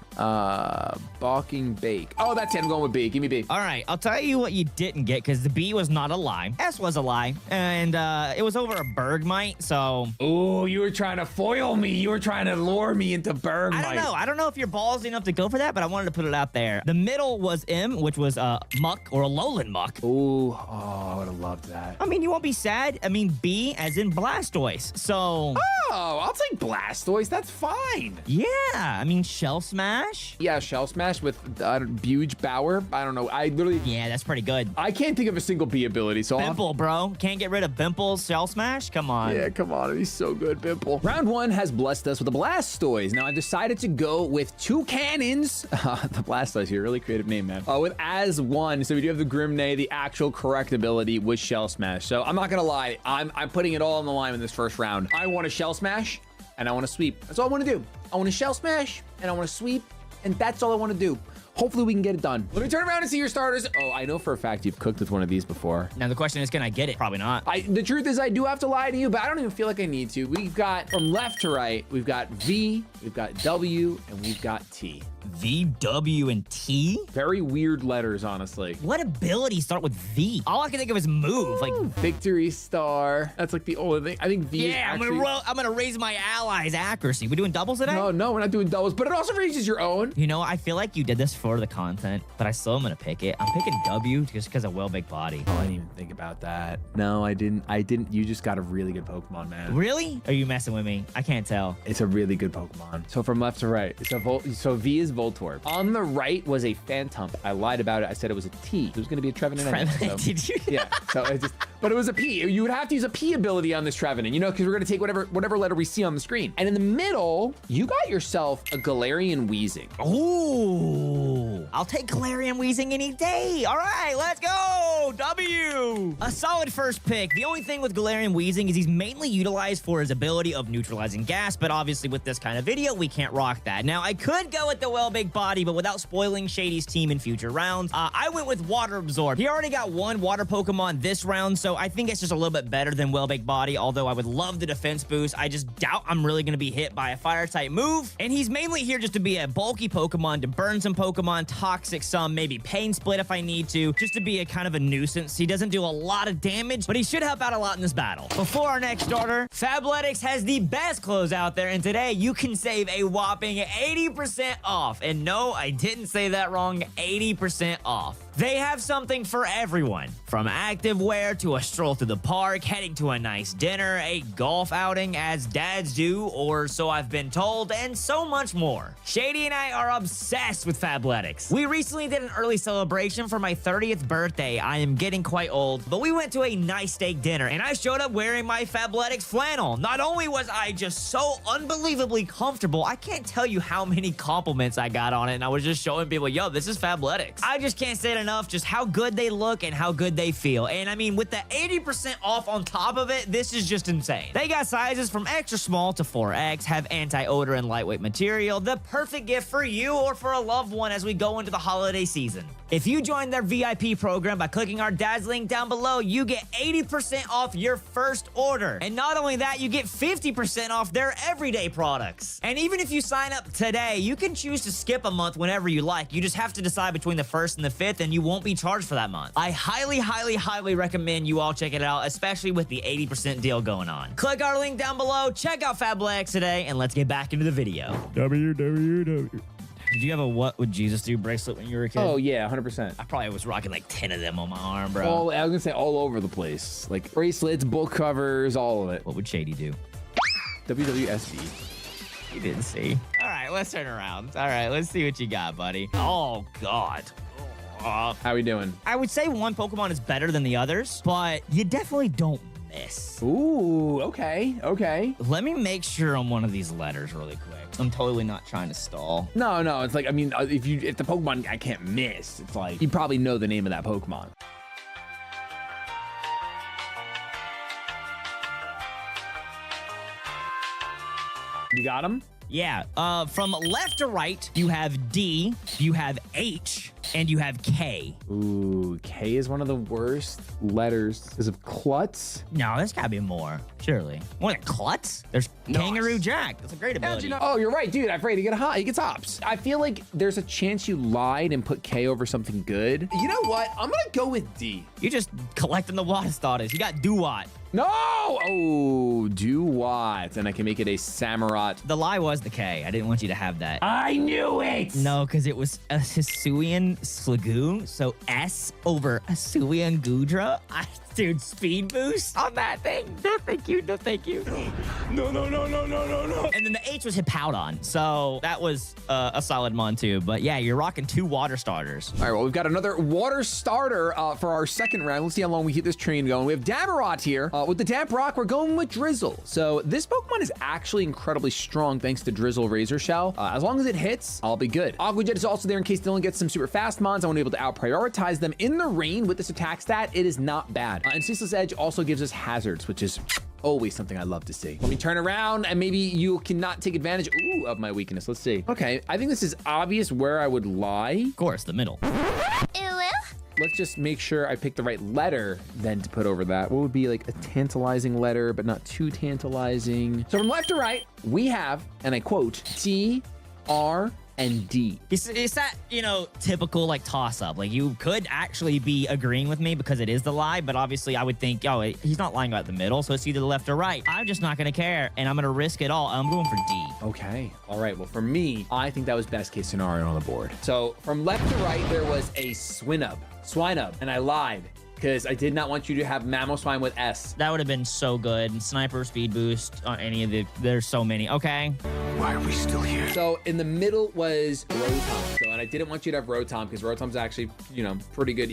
[SPEAKER 4] Balking Bake. Oh, that's it. I'm going with B. Give me B.
[SPEAKER 2] All right, I'll tell you what you didn't get, because the B was not a lie. S was a lie, and it was over a Bergmite, so...
[SPEAKER 4] Oh, you were trying to foil me. You were trying to lure me into Bergmite.
[SPEAKER 2] I don't know. I don't know if you're ballsy enough to go for that, but I wanted to put it out there. The middle was M, which was Muck, or Alolan Muck.
[SPEAKER 4] Ooh, I would have loved that.
[SPEAKER 2] I mean, you won't be sad. I mean, B as in Blastoise, so...
[SPEAKER 4] Oh, I'll take Blastoise. That's fine.
[SPEAKER 2] Yeah, I mean, Shell Smash?
[SPEAKER 4] Yeah, Shell Smash with Buge Bower. I don't know. I literally...
[SPEAKER 2] Yeah, that's pretty good.
[SPEAKER 4] I can't think of a single B ability, so
[SPEAKER 2] Bimple, bro. Can't get rid of Bimple's Shell Smash? Come on.
[SPEAKER 4] Yeah, come on. He's so good, Bimple. Round 1 has blessed us with a Blastoise. Now, I decided to go with 2 cannons. The Blastoise, you're a really creative name, man. With as 1. So we do have the Grimnay. The actual correct ability was Shell Smash. So I'm not going to lie. I'm putting it all on the line in this first round. I want a Shell Smash, and I want to sweep. That's all I want to do. I want to Shell Smash, and I want to sweep, and that's all I want to do. Hopefully we can get it done. Let me turn around and see your starters. Oh, I know for a fact you've cooked with one of these before.
[SPEAKER 2] Now the question is, can I get it? Probably not.
[SPEAKER 4] The truth is I do have to lie to you, but I don't even feel like I need to. We've got, from left to right, we've got V, we've got W, and we've got T.
[SPEAKER 2] V, W, and T?
[SPEAKER 4] Very weird letters, honestly.
[SPEAKER 2] What abilities start with V? All I can think of is move. Like,
[SPEAKER 4] Victory Star. That's like the only thing. I think V is
[SPEAKER 2] yeah,
[SPEAKER 4] actually...
[SPEAKER 2] I'm gonna raise my allies' accuracy. We doing doubles today?
[SPEAKER 4] No, we're not doing doubles, but it also raises your own.
[SPEAKER 2] You know, I feel like you did this for the content, but I still am gonna pick it. I'm picking W just because of Well Big Body.
[SPEAKER 4] Oh, I didn't even think about that. No, I didn't. You just got a really good Pokemon, man.
[SPEAKER 2] Really? Are you messing with me? I can't tell.
[SPEAKER 4] It's a really good Pokemon. So from left to right, so V is Voltorb. On the right was a Phantump. I lied about it. I said it was a T. It was going to be a Trevenant. So,
[SPEAKER 2] Did you?
[SPEAKER 4] yeah. So it just, but it was a P. You would have to use a P ability on this Trevenant, you know, because we're going to take whatever letter we see on the screen. And in the middle, you got yourself a Galarian Wheezing.
[SPEAKER 2] Ooh, I'll take Galarian Weezing any day. All right, let's go. W. A solid first pick. The only thing with Galarian Weezing is he's mainly utilized for his ability of neutralizing gas, but obviously with this kind of video, we can't rock that. Now, I could go with the Well Big Body, but without spoiling Shady's team in future rounds, I went with Water Absorb. He already got one water Pokemon this round, so I think it's just a little bit better than Well Big Body, although I would love the defense boost. I just doubt I'm really going to be hit by a fire-type move, and he's mainly here just to be a bulky Pokemon, to burn some Pokemon, toxic some, maybe Pain Split if I need to, just to be a kind of a nuisance. He doesn't do a lot of damage, but he should help out a lot in this battle. Before our next starter, Fabletics has the best clothes out there, and today you can save a whopping 80% off. And no, I didn't say that wrong, 80% off. They have something for everyone, from activewear to a stroll to the park, heading to a nice dinner, a golf outing as dads do, or so I've been told, and so much more. Shady and I are obsessed with Fabletics. We recently did an early celebration for my 30th birthday. I am getting quite old, but we went to a nice steak dinner, and I showed up wearing my Fabletics flannel. Not only was I just so unbelievably comfortable, I can't tell you how many compliments I got on it, and I was just showing people, yo, this is Fabletics. I just can't say it enough, just how good they look and how good they feel. And I mean, with the 80% off on top of it, this is just insane. They got sizes from extra small to 4X, have anti-odor and lightweight material, the perfect gift for you or for a loved one as we go into the holiday season. If you join their VIP program by clicking our DADS link down below, you get 80% off your first order. And not only that, you get 50% off their everyday products. And even if you sign up today, you can choose to skip a month whenever you like. You just have to decide between the 1st and the 5th, and you won't be charged for that month. I highly recommend you all check it out, especially with the 80% deal going on. Click our link down below, check out Fabletics today, and let's get back into the video.
[SPEAKER 7] www.
[SPEAKER 2] Did you have a What Would Jesus Do bracelet when you were a kid?
[SPEAKER 4] Oh, yeah, 100%.
[SPEAKER 2] I probably was rocking like 10 of them on my arm, bro.
[SPEAKER 4] I was going to say all over the place. Like bracelets, book covers, all of it.
[SPEAKER 2] What would Shady do?
[SPEAKER 4] WWSD.
[SPEAKER 2] You didn't see. All right, let's turn around. All right, let's see what you got, buddy. Oh, God.
[SPEAKER 4] How we doing?
[SPEAKER 2] I would say one Pokemon is better than the others, but you definitely don't miss.
[SPEAKER 4] Ooh, okay.
[SPEAKER 2] Let me make sure on one of these letters really quick. I'm totally not trying to stall.
[SPEAKER 4] No, it's like, I mean, if the Pokemon I can't miss, it's like, you probably know the name of that Pokemon. You got him?
[SPEAKER 2] Yeah, from left to right, you have D, you have H, and you have K.
[SPEAKER 4] Ooh, K is one of the worst letters because of klutz.
[SPEAKER 2] No, there's gotta be more, surely. More than Klutz? There's Kangaroo Jack. That's a great ability.
[SPEAKER 4] Oh, you're right, dude. I'm afraid he gets hops. I feel like there's a chance you lied and put K over something good. You know what? I'm gonna go with D.
[SPEAKER 2] You just collecting the water starters. You got Duat.
[SPEAKER 4] No! Oh, do what? And I can make it a Samurott.
[SPEAKER 2] The lie was the K. I didn't want you to have that.
[SPEAKER 4] I knew it!
[SPEAKER 2] No, because it was a Hisuian Slagoon, so S over Hisuian Gudra. Dude, speed boost on that thing. No, thank you. No, thank you.
[SPEAKER 4] No.
[SPEAKER 2] And then the H was Hippowdon, so that was a solid mon too. But yeah, you're rocking 2 water starters.
[SPEAKER 4] All right, well, we've got another water starter for our second round. Let's see how long we keep this train going. We have Damarot here. With the Damp Rock, we're going with Drizzle. So this Pokemon is actually incredibly strong thanks to Drizzle Razor Shell. As long as it hits, I'll be good. Aqua Jet is also there in case Dylan gets some super fast mons. I want to be able to out-prioritize them in the rain with this attack stat. It is not bad. And Ceaseless Edge also gives us hazards, which is always something I love to see. Let me turn around and maybe you cannot take advantage of my weakness. Let's see. Okay, I think this is obvious where I would lie.
[SPEAKER 2] Of course, the middle.
[SPEAKER 4] Let's just make sure I pick the right letter then to put over that. What would be like a tantalizing letter, but not too tantalizing? So from left to right, we have, and I quote, T, R, and D.
[SPEAKER 2] It's that, typical like toss up. Like you could actually be agreeing with me because it is the lie, but obviously I would think, oh, he's not lying about the middle, so it's either left or right. I'm just not gonna care, and I'm gonna risk it all. I'm going for D.
[SPEAKER 4] Okay. All right. Well, for me, I think that was best case scenario on the board. So from left to right, there was a Swinub, and I lied because I did not want you to have Mamoswine with S.
[SPEAKER 2] That would have been so good. And Sniper, Speed Boost on any of the, there's so many. Okay.
[SPEAKER 9] Why are we still here?
[SPEAKER 4] So in the middle was Rotom. So, and I didn't want you to have Rotom because Rotom's actually, pretty good.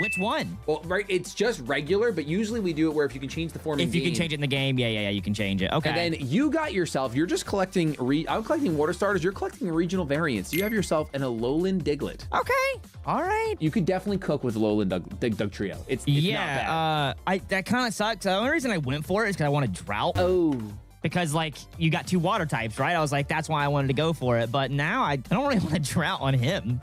[SPEAKER 2] Which one?
[SPEAKER 4] Well, right, it's just regular, but usually we do it where if you can change the form in
[SPEAKER 2] If you can change it in the game, yeah, you can change it. Okay.
[SPEAKER 4] And then you got yourself, you're just collecting, I'm collecting water starters, you're collecting regional variants. You have yourself an Alolan Diglett.
[SPEAKER 2] Okay. All right.
[SPEAKER 4] You could definitely cook with Alolan Doug Trio. It's not bad.
[SPEAKER 2] That kind of sucks. The only reason I went for it is because I wanted Drought.
[SPEAKER 4] Oh.
[SPEAKER 2] Because, you got 2 water types, right? I was like, that's why I wanted to go for it. But now I don't really want to Drought on him.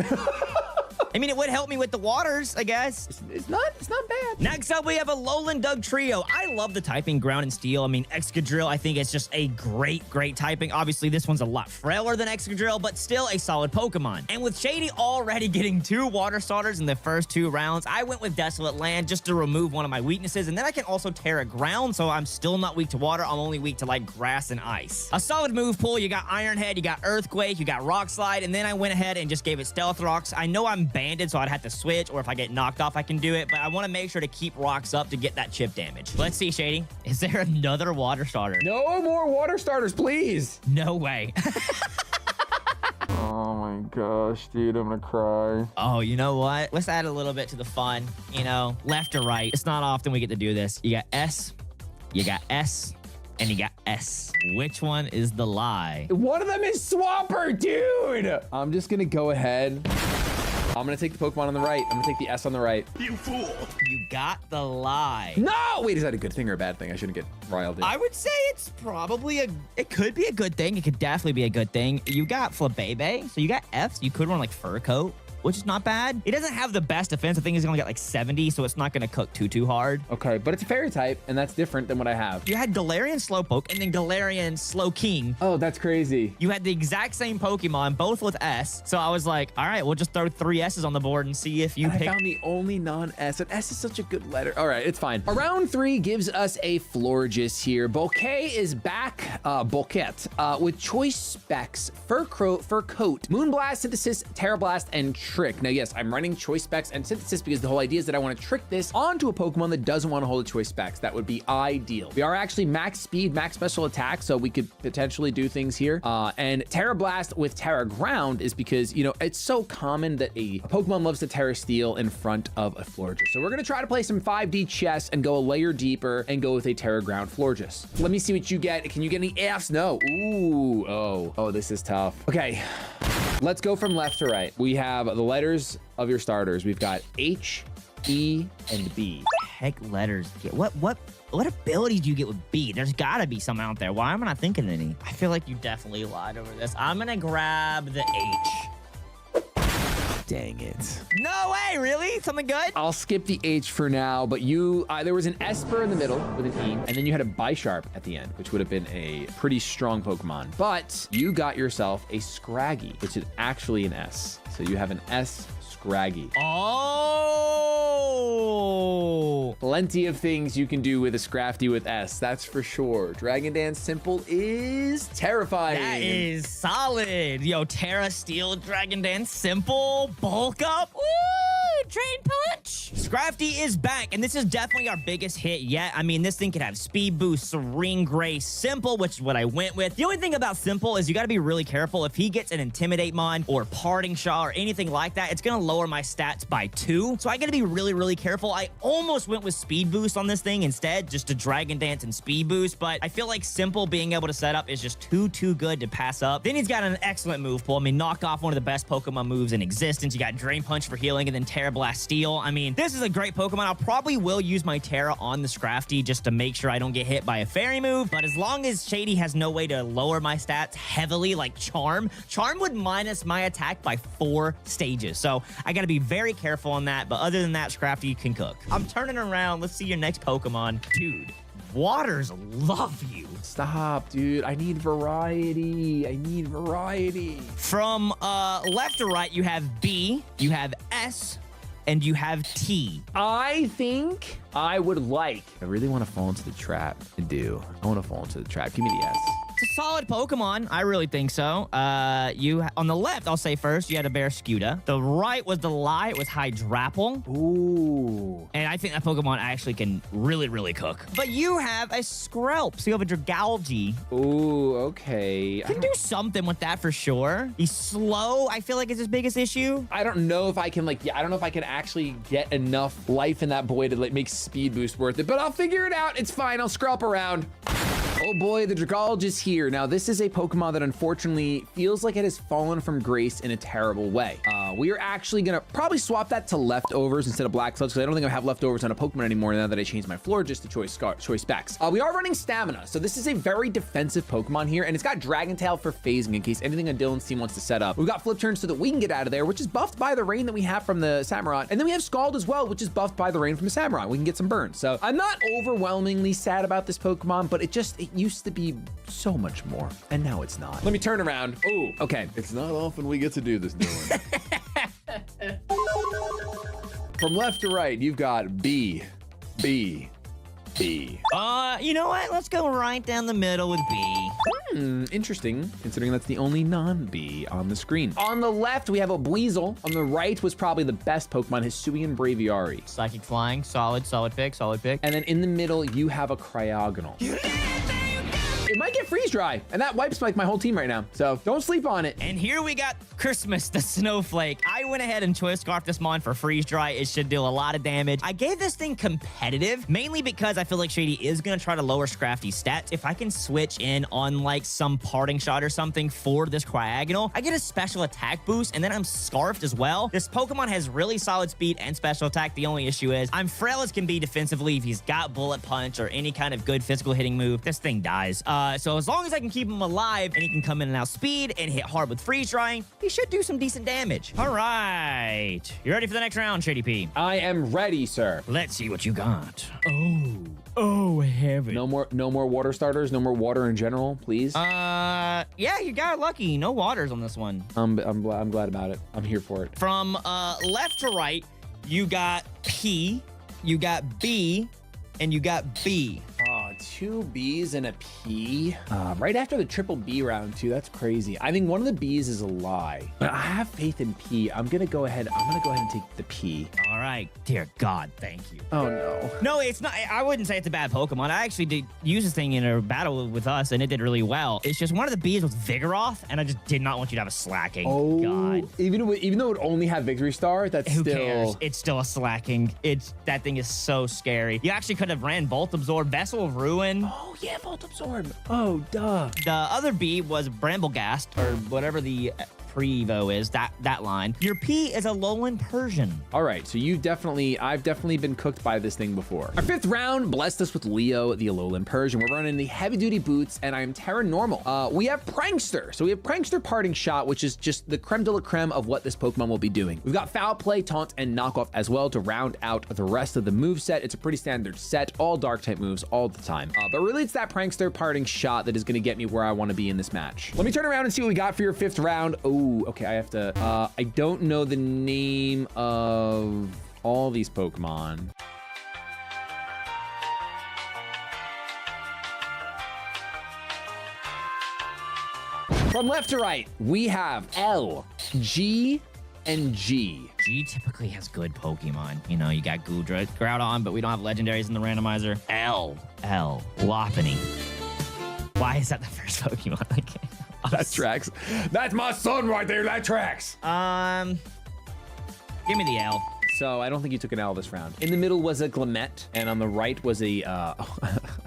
[SPEAKER 2] I mean, it would help me with the waters, I guess.
[SPEAKER 4] It's not bad.
[SPEAKER 2] Next up, we have a Alolan Doug Trio. I love the typing Ground and Steel. I mean, Excadrill, I think it's just a great typing. Obviously, this one's a lot frailer than Excadrill, but still a solid Pokemon. And with Shady already getting 2 water starters in the first 2 rounds, I went with Desolate Land just to remove one of my weaknesses. And then I can also Terra Ground, so I'm still not weak to water. I'm only weak to, grass and ice. A solid move pool. You got Iron Head, you got Earthquake, you got Rock Slide, and then I went ahead and just gave it Stealth Rocks. I know I'm banded, so I'd have to switch, or if I get knocked off, I can do it, but I want to make sure to keep rocks up to get that chip damage. Let's see, Shady. Is there another water starter?
[SPEAKER 4] No more water starters, please.
[SPEAKER 2] No way.
[SPEAKER 7] Oh my gosh, dude, I'm gonna cry.
[SPEAKER 2] Oh, you know what? Let's add a little bit to the fun. Left or right. It's not often we get to do this. You got S, you got S, and you got S. Which one is the lie?
[SPEAKER 4] One of them is Swampert, dude. I'm just gonna go ahead. I'm gonna take the Pokemon on the right. I'm gonna take the S on the right.
[SPEAKER 9] You fool!
[SPEAKER 2] You got the lie.
[SPEAKER 4] No! Wait, is that a good thing or a bad thing? I shouldn't get riled in.
[SPEAKER 2] I would say it's probably it could be a good thing. It could definitely be a good thing. You got Flabébé, so you got Fs. You could run Fur Coat, which is not bad. He doesn't have the best defense. I think he's gonna get 70, so it's not gonna cook too hard.
[SPEAKER 4] Okay, but it's a fairy type, and that's different than what I have.
[SPEAKER 2] You had Galarian Slowpoke and then Galarian Slowking.
[SPEAKER 4] Oh, that's crazy.
[SPEAKER 2] You had the exact same Pokemon, both with S. So I was like, all right, we'll just throw 3 S's on the board and see if you pick.
[SPEAKER 4] I found the only non-S, and S is such a good letter. All right, it's fine. Round 3 gives us a Florges here. Bouquet is back, with choice specs, Fur Coat, Moonblast, Synthesis, Terra Blast, and Trick. Now, yes, I'm running choice specs and Synthesis because the whole idea is that I want to trick this onto a Pokemon that doesn't want to hold a choice specs. That would be ideal. We are actually max speed, max special attack, so we could potentially do things here. And Terra Blast with Terra Ground is because, it's so common that a Pokemon loves to Terra Steel in front of a Florges. So we're going to try to play some 5D chess and go a layer deeper and go with a Terra Ground Florges. Let me see what you get. Can you get any Fs? No. Ooh. Oh, this is tough. Okay. Let's go from left to right. We have the letters of your starters. We've got H, E, and B.
[SPEAKER 2] Heck letters. What
[SPEAKER 3] what ability do you get with B? There's gotta be some out there. Why am I not thinking of any? I feel like you definitely lied over this. I'm gonna grab the H.
[SPEAKER 4] Dang it.
[SPEAKER 3] No way, really? Something good?
[SPEAKER 4] I'll skip the H for now, but there was an Esper in the middle with an E, and then you had a Bisharp at the end, which would have been a pretty strong Pokemon. But you got yourself a Scraggy, which is actually an S. So you have an S Scraggy.
[SPEAKER 3] Oh!
[SPEAKER 4] Plenty of things you can do with a Scrafty with S, that's for sure. Dragon Dance Simple is terrifying.
[SPEAKER 3] That is solid. Yo, Terra Steel, Dragon Dance, Simple, Bulk Up. Woo! Drain Punch. Scrafty is back, and this is definitely our biggest hit yet. I mean, this thing could have Speed Boost, Serene Grace, Simple, which is what I went with. The only thing about Simple is you got to be really careful. If he gets an Intimidate Mon or Parting Shot or anything like that, it's going to lower my stats by 2. So I got to be really, really careful. I almost went with Speed Boost on this thing instead, just to Dragon Dance and Speed Boost, but I feel like Simple being able to set up is just too good to pass up. Then he's got an excellent move pool. I mean, knock off one of the best Pokemon moves in existence. You got Drain Punch for healing and then Terra Blast Steel. I mean, this is a great Pokemon. I probably will use my Terra on the Scrafty just to make sure I don't get hit by a fairy move, but as long as Shady has no way to lower my stats heavily like Charm would minus my attack by 4 stages. So I got to be very careful on that, but other than that, Scrafty can cook. I'm turning around. Let's see your next Pokemon. Dude, waters love you.
[SPEAKER 4] Stop, dude. I need variety.
[SPEAKER 3] From left to right, you have B, you have S, and you have T.
[SPEAKER 4] I think I would like. I really want to fall into the trap. I do. I want to fall into the trap. Give me the S.
[SPEAKER 3] It's a solid Pokemon. I really think so. You on the left, I'll say first, you had a Barraskewda. The right was the lie. It was Hydrapple.
[SPEAKER 4] Ooh.
[SPEAKER 3] And I think that Pokemon actually can really cook. But you have a Skrelp. So you have a Dragalge.
[SPEAKER 4] Ooh, okay.
[SPEAKER 3] You can do something with that for sure. He's slow, I feel like is his biggest issue.
[SPEAKER 4] I don't know if I can I don't know if I can actually get enough life in that boy to make Speed Boost worth it, but I'll figure it out. It's fine. I'll Skrelp around. Oh boy, the Dragalge is here. Now, this is a Pokemon that unfortunately feels like it has fallen from grace in a terrible way. We are actually gonna probably swap that to leftovers instead of Black Sludge, because I don't think I have leftovers on a Pokemon anymore now that I changed my floor just to choice specs. We are running Stamina, so this is a very defensive Pokemon here, and it's got Dragon Tail for phasing in case anything on Dylan's team wants to set up. We've got Flip Turn so that we can get out of there, which is buffed by the rain that we have from the Samurott, and then we have Scald as well, which is buffed by the rain from the Samurott. We can get some burns. So I'm not overwhelmingly sad about this Pokemon, but it used to be so much more, and now it's not. Let me turn around. Oh, okay.
[SPEAKER 8] It's not often we get to do this, Dylan.
[SPEAKER 4] From left to right, you've got B, B, B.
[SPEAKER 3] You know what? Let's go right down the middle with B.
[SPEAKER 4] Interesting, considering that's the only non-B on the screen. On the left, we have a Buizel. On the right was probably the best Pokemon, Hisuian Braviary.
[SPEAKER 3] Psychic Flying, solid pick.
[SPEAKER 4] And then in the middle, you have a Cryogonal. It might get freeze dry, and that wipes like my whole team right now. So don't sleep on it.
[SPEAKER 3] And here we got Christmas, the Snowflake. I went ahead and Choice Scarf this mon for freeze dry. It should deal a lot of damage. I gave this thing competitive, mainly because I feel like Shady is gonna try to lower Scrafty's stats. If I can switch in on like some Parting Shot or something for this Cryogonal, I get a special attack boost, and then I'm scarfed as well. This Pokemon has really solid speed and special attack. The only issue is I'm frail as can be defensively. If he's got Bullet Punch or any kind of good physical hitting move, this thing dies. So as long as I can keep him alive and he can come in and out speed and hit hard with freeze drying, he should do some decent damage. All right. You ready for the next round, Shady P?
[SPEAKER 4] I am ready, sir.
[SPEAKER 3] Let's see what you got. Oh, heaven.
[SPEAKER 4] No more water starters. No more water in general, please.
[SPEAKER 3] Yeah, you got lucky. No waters on this one.
[SPEAKER 4] I'm glad about it. I'm here for it.
[SPEAKER 3] From left to right, you got P, you got B, and you got B.
[SPEAKER 4] 2 Bs and a P. Right after the triple B round too. That's crazy. I think one of the Bs is a lie, but I have faith in P. I'm gonna go ahead and take the P.
[SPEAKER 3] All right. Dear God, thank you.
[SPEAKER 4] Oh no.
[SPEAKER 3] No, it's not. I wouldn't say it's a bad Pokemon. I actually did use this thing in a battle with us, and it did really well. It's just one of the Bs was Vigoroth, and I just did not want you to have a Slacking.
[SPEAKER 4] Oh,
[SPEAKER 3] God.
[SPEAKER 4] Even though it only had Victory Star, that's
[SPEAKER 3] Who
[SPEAKER 4] still...
[SPEAKER 3] cares? It's still a Slacking. That thing is so scary. You actually could have ran Bolt Absorb, Vessel of Ruin.
[SPEAKER 4] Oh yeah, Volt Absorb. Oh duh.
[SPEAKER 3] The other B was Bramblegast, or whatever the
[SPEAKER 2] pre-Evo is, that line. Your P is a Alolan Persian.
[SPEAKER 4] All right, so I've definitely been cooked by this thing before. Our 5th round blessed us with Leo, the Alolan Persian. We're running the heavy-duty boots, and I am Terra Normal. We have Prankster. So we have Prankster Parting Shot, which is just the creme de la creme of what this Pokemon will be doing. We've got Foul Play, Taunt, and Knockoff as well to round out the rest of the move set. It's a pretty standard set, all Dark-type moves all the time. But really, it's that Prankster Parting Shot that is going to get me where I want to be in this match. Let me turn around and see what we got for your 5th round. Oh, okay, I have to... I don't know the name of all these Pokemon. From left to right, we have L, G, and G.
[SPEAKER 2] G typically has good Pokemon. You know, you got Goodra, Groudon, but we don't have legendaries in the randomizer. L, Lopunny. Why is that the first Pokemon?
[SPEAKER 4] That tracks. That's my son right there. That tracks.
[SPEAKER 2] Give me the L.
[SPEAKER 4] So I don't think you took an L this round. In the middle was a Glammet, and on the right was a an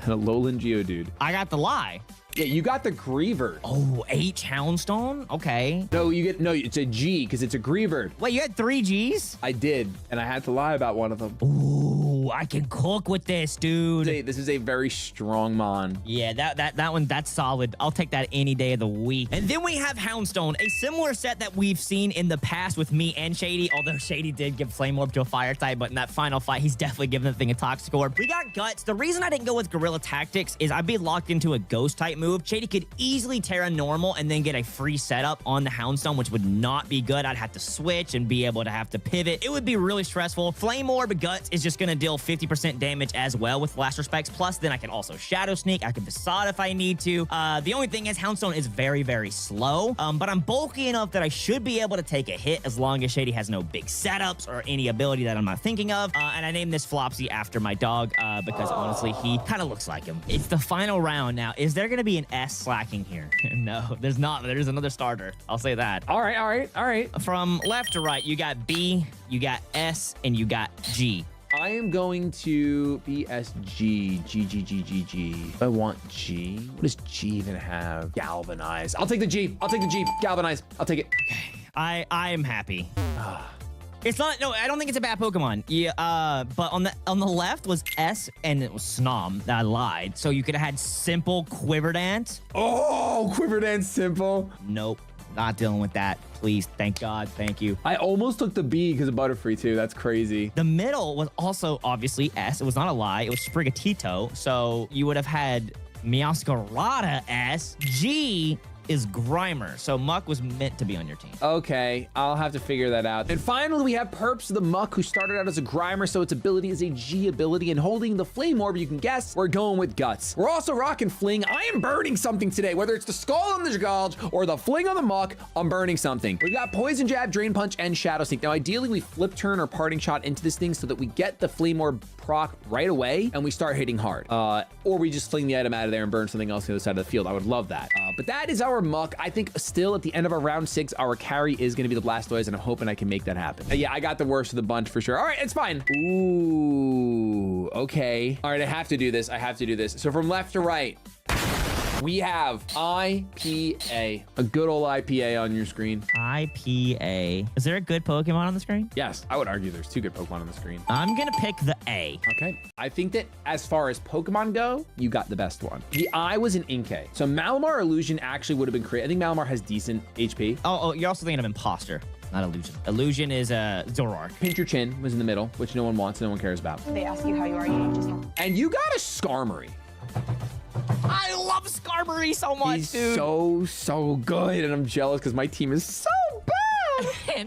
[SPEAKER 4] Alolan Geodude.
[SPEAKER 2] I got the lie.
[SPEAKER 4] Yeah, you got the Greavard.
[SPEAKER 2] Oh, H Houndstone? Okay.
[SPEAKER 4] No, it's a G because it's a Greavard.
[SPEAKER 2] Wait, you had 3 Gs?
[SPEAKER 4] I did, and I had to lie about one of them.
[SPEAKER 2] Ooh, I can cook with this, dude.
[SPEAKER 4] This is a very strong Mon.
[SPEAKER 2] Yeah, that one, that's solid. I'll take that any day of the week. And then we have Houndstone, a similar set that we've seen in the past with me and Shady, although Shady did give Flame Orb to a fire type, but in that final fight, he's definitely giving the thing a Toxic Orb. We got Guts. The reason I didn't go with Guerrilla Tactics is I'd be locked into a Ghost type move. Shady could easily Terra Normal and then get a free setup on the Houndstone, which would not be good. I'd have to switch and be able to have to pivot. It would be really stressful. Flame Orb Guts is just going to deal 50% damage as well with Last Respects. Plus, then I can also Shadow Sneak. I can Facade if I need to. The only thing is Houndstone is very, very slow, but I'm bulky enough that I should be able to take a hit as long as Shady has no big setups or any ability that I'm not thinking of. And I named this Flopsy after my dog because honestly, he kind of looks like him. It's the final round now. Is there going to be an S slacking here? No, there's not. There's another starter. I'll say that.
[SPEAKER 4] All right.
[SPEAKER 2] From left to right, you got B, you got S, and you got G.
[SPEAKER 4] I am going to BSG. G. I want G. What does G even have? Galvanize. I'll take the G. Galvanize. I'll take it.
[SPEAKER 2] I am happy. It's not. No, I don't think it's a bad Pokemon. Yeah. But on the left was S and it was Snom. I lied. So you could have had Simple Quiver-Dance.
[SPEAKER 4] Oh, Quiver-Dance Simple.
[SPEAKER 2] Nope. Not dealing with that. Please. Thank God. Thank you.
[SPEAKER 4] I almost took the B because of Butterfree too. That's crazy.
[SPEAKER 2] The middle was also obviously S. It was not a lie. It was Sprigatito. So you would have had Meowscarada S. G is Grimer. So Muck was meant to be on your team.
[SPEAKER 4] Okay, I'll have to figure that out. And finally, we have Perps the Muck, who started out as a Grimer, so its ability is a G ability, and holding the Flame Orb, you can guess, we're going with Guts. We're also rocking Fling. I am burning something today, whether it's the Skull on the Gulch or the Fling on the Muck, I'm burning something. We've got Poison Jab, Drain Punch, and Shadow Sneak. Now, ideally, we Flip Turn or Parting Shot into this thing so that we get the Flame Orb proc right away, and we start hitting hard. Or we just fling the item out of there and burn something else on the other side of the field. I would love that. But that is our Muck. I think still at the end of our round 6, our carry is going to be the Blastoise, and I'm hoping I can make that happen. Yeah, I got the worst of the bunch for sure. All right, it's fine. Ooh, okay. All right, I have to do this. So from left to right, we have IPA. A good old IPA on your screen.
[SPEAKER 2] IPA. Is there a good Pokemon on the screen?
[SPEAKER 4] Yes, I would argue there's 2 good Pokemon on the screen.
[SPEAKER 2] I'm going to pick the A.
[SPEAKER 4] Okay. I think that as far as Pokemon go, you got the best one. The I was an Inkay. So Malamar Illusion actually would have been great. I think Malamar has decent HP.
[SPEAKER 2] Oh, you're also thinking of Imposter, not Illusion. Illusion is Zoroark.
[SPEAKER 4] Pinch Your Chin was in the middle, which no one wants, no one cares about.
[SPEAKER 6] They ask you how you are, you just have
[SPEAKER 4] And you got a Skarmory.
[SPEAKER 2] I love Skarmory so much,
[SPEAKER 4] He's
[SPEAKER 2] dude.
[SPEAKER 4] so good, and I'm jealous because my team is so bad.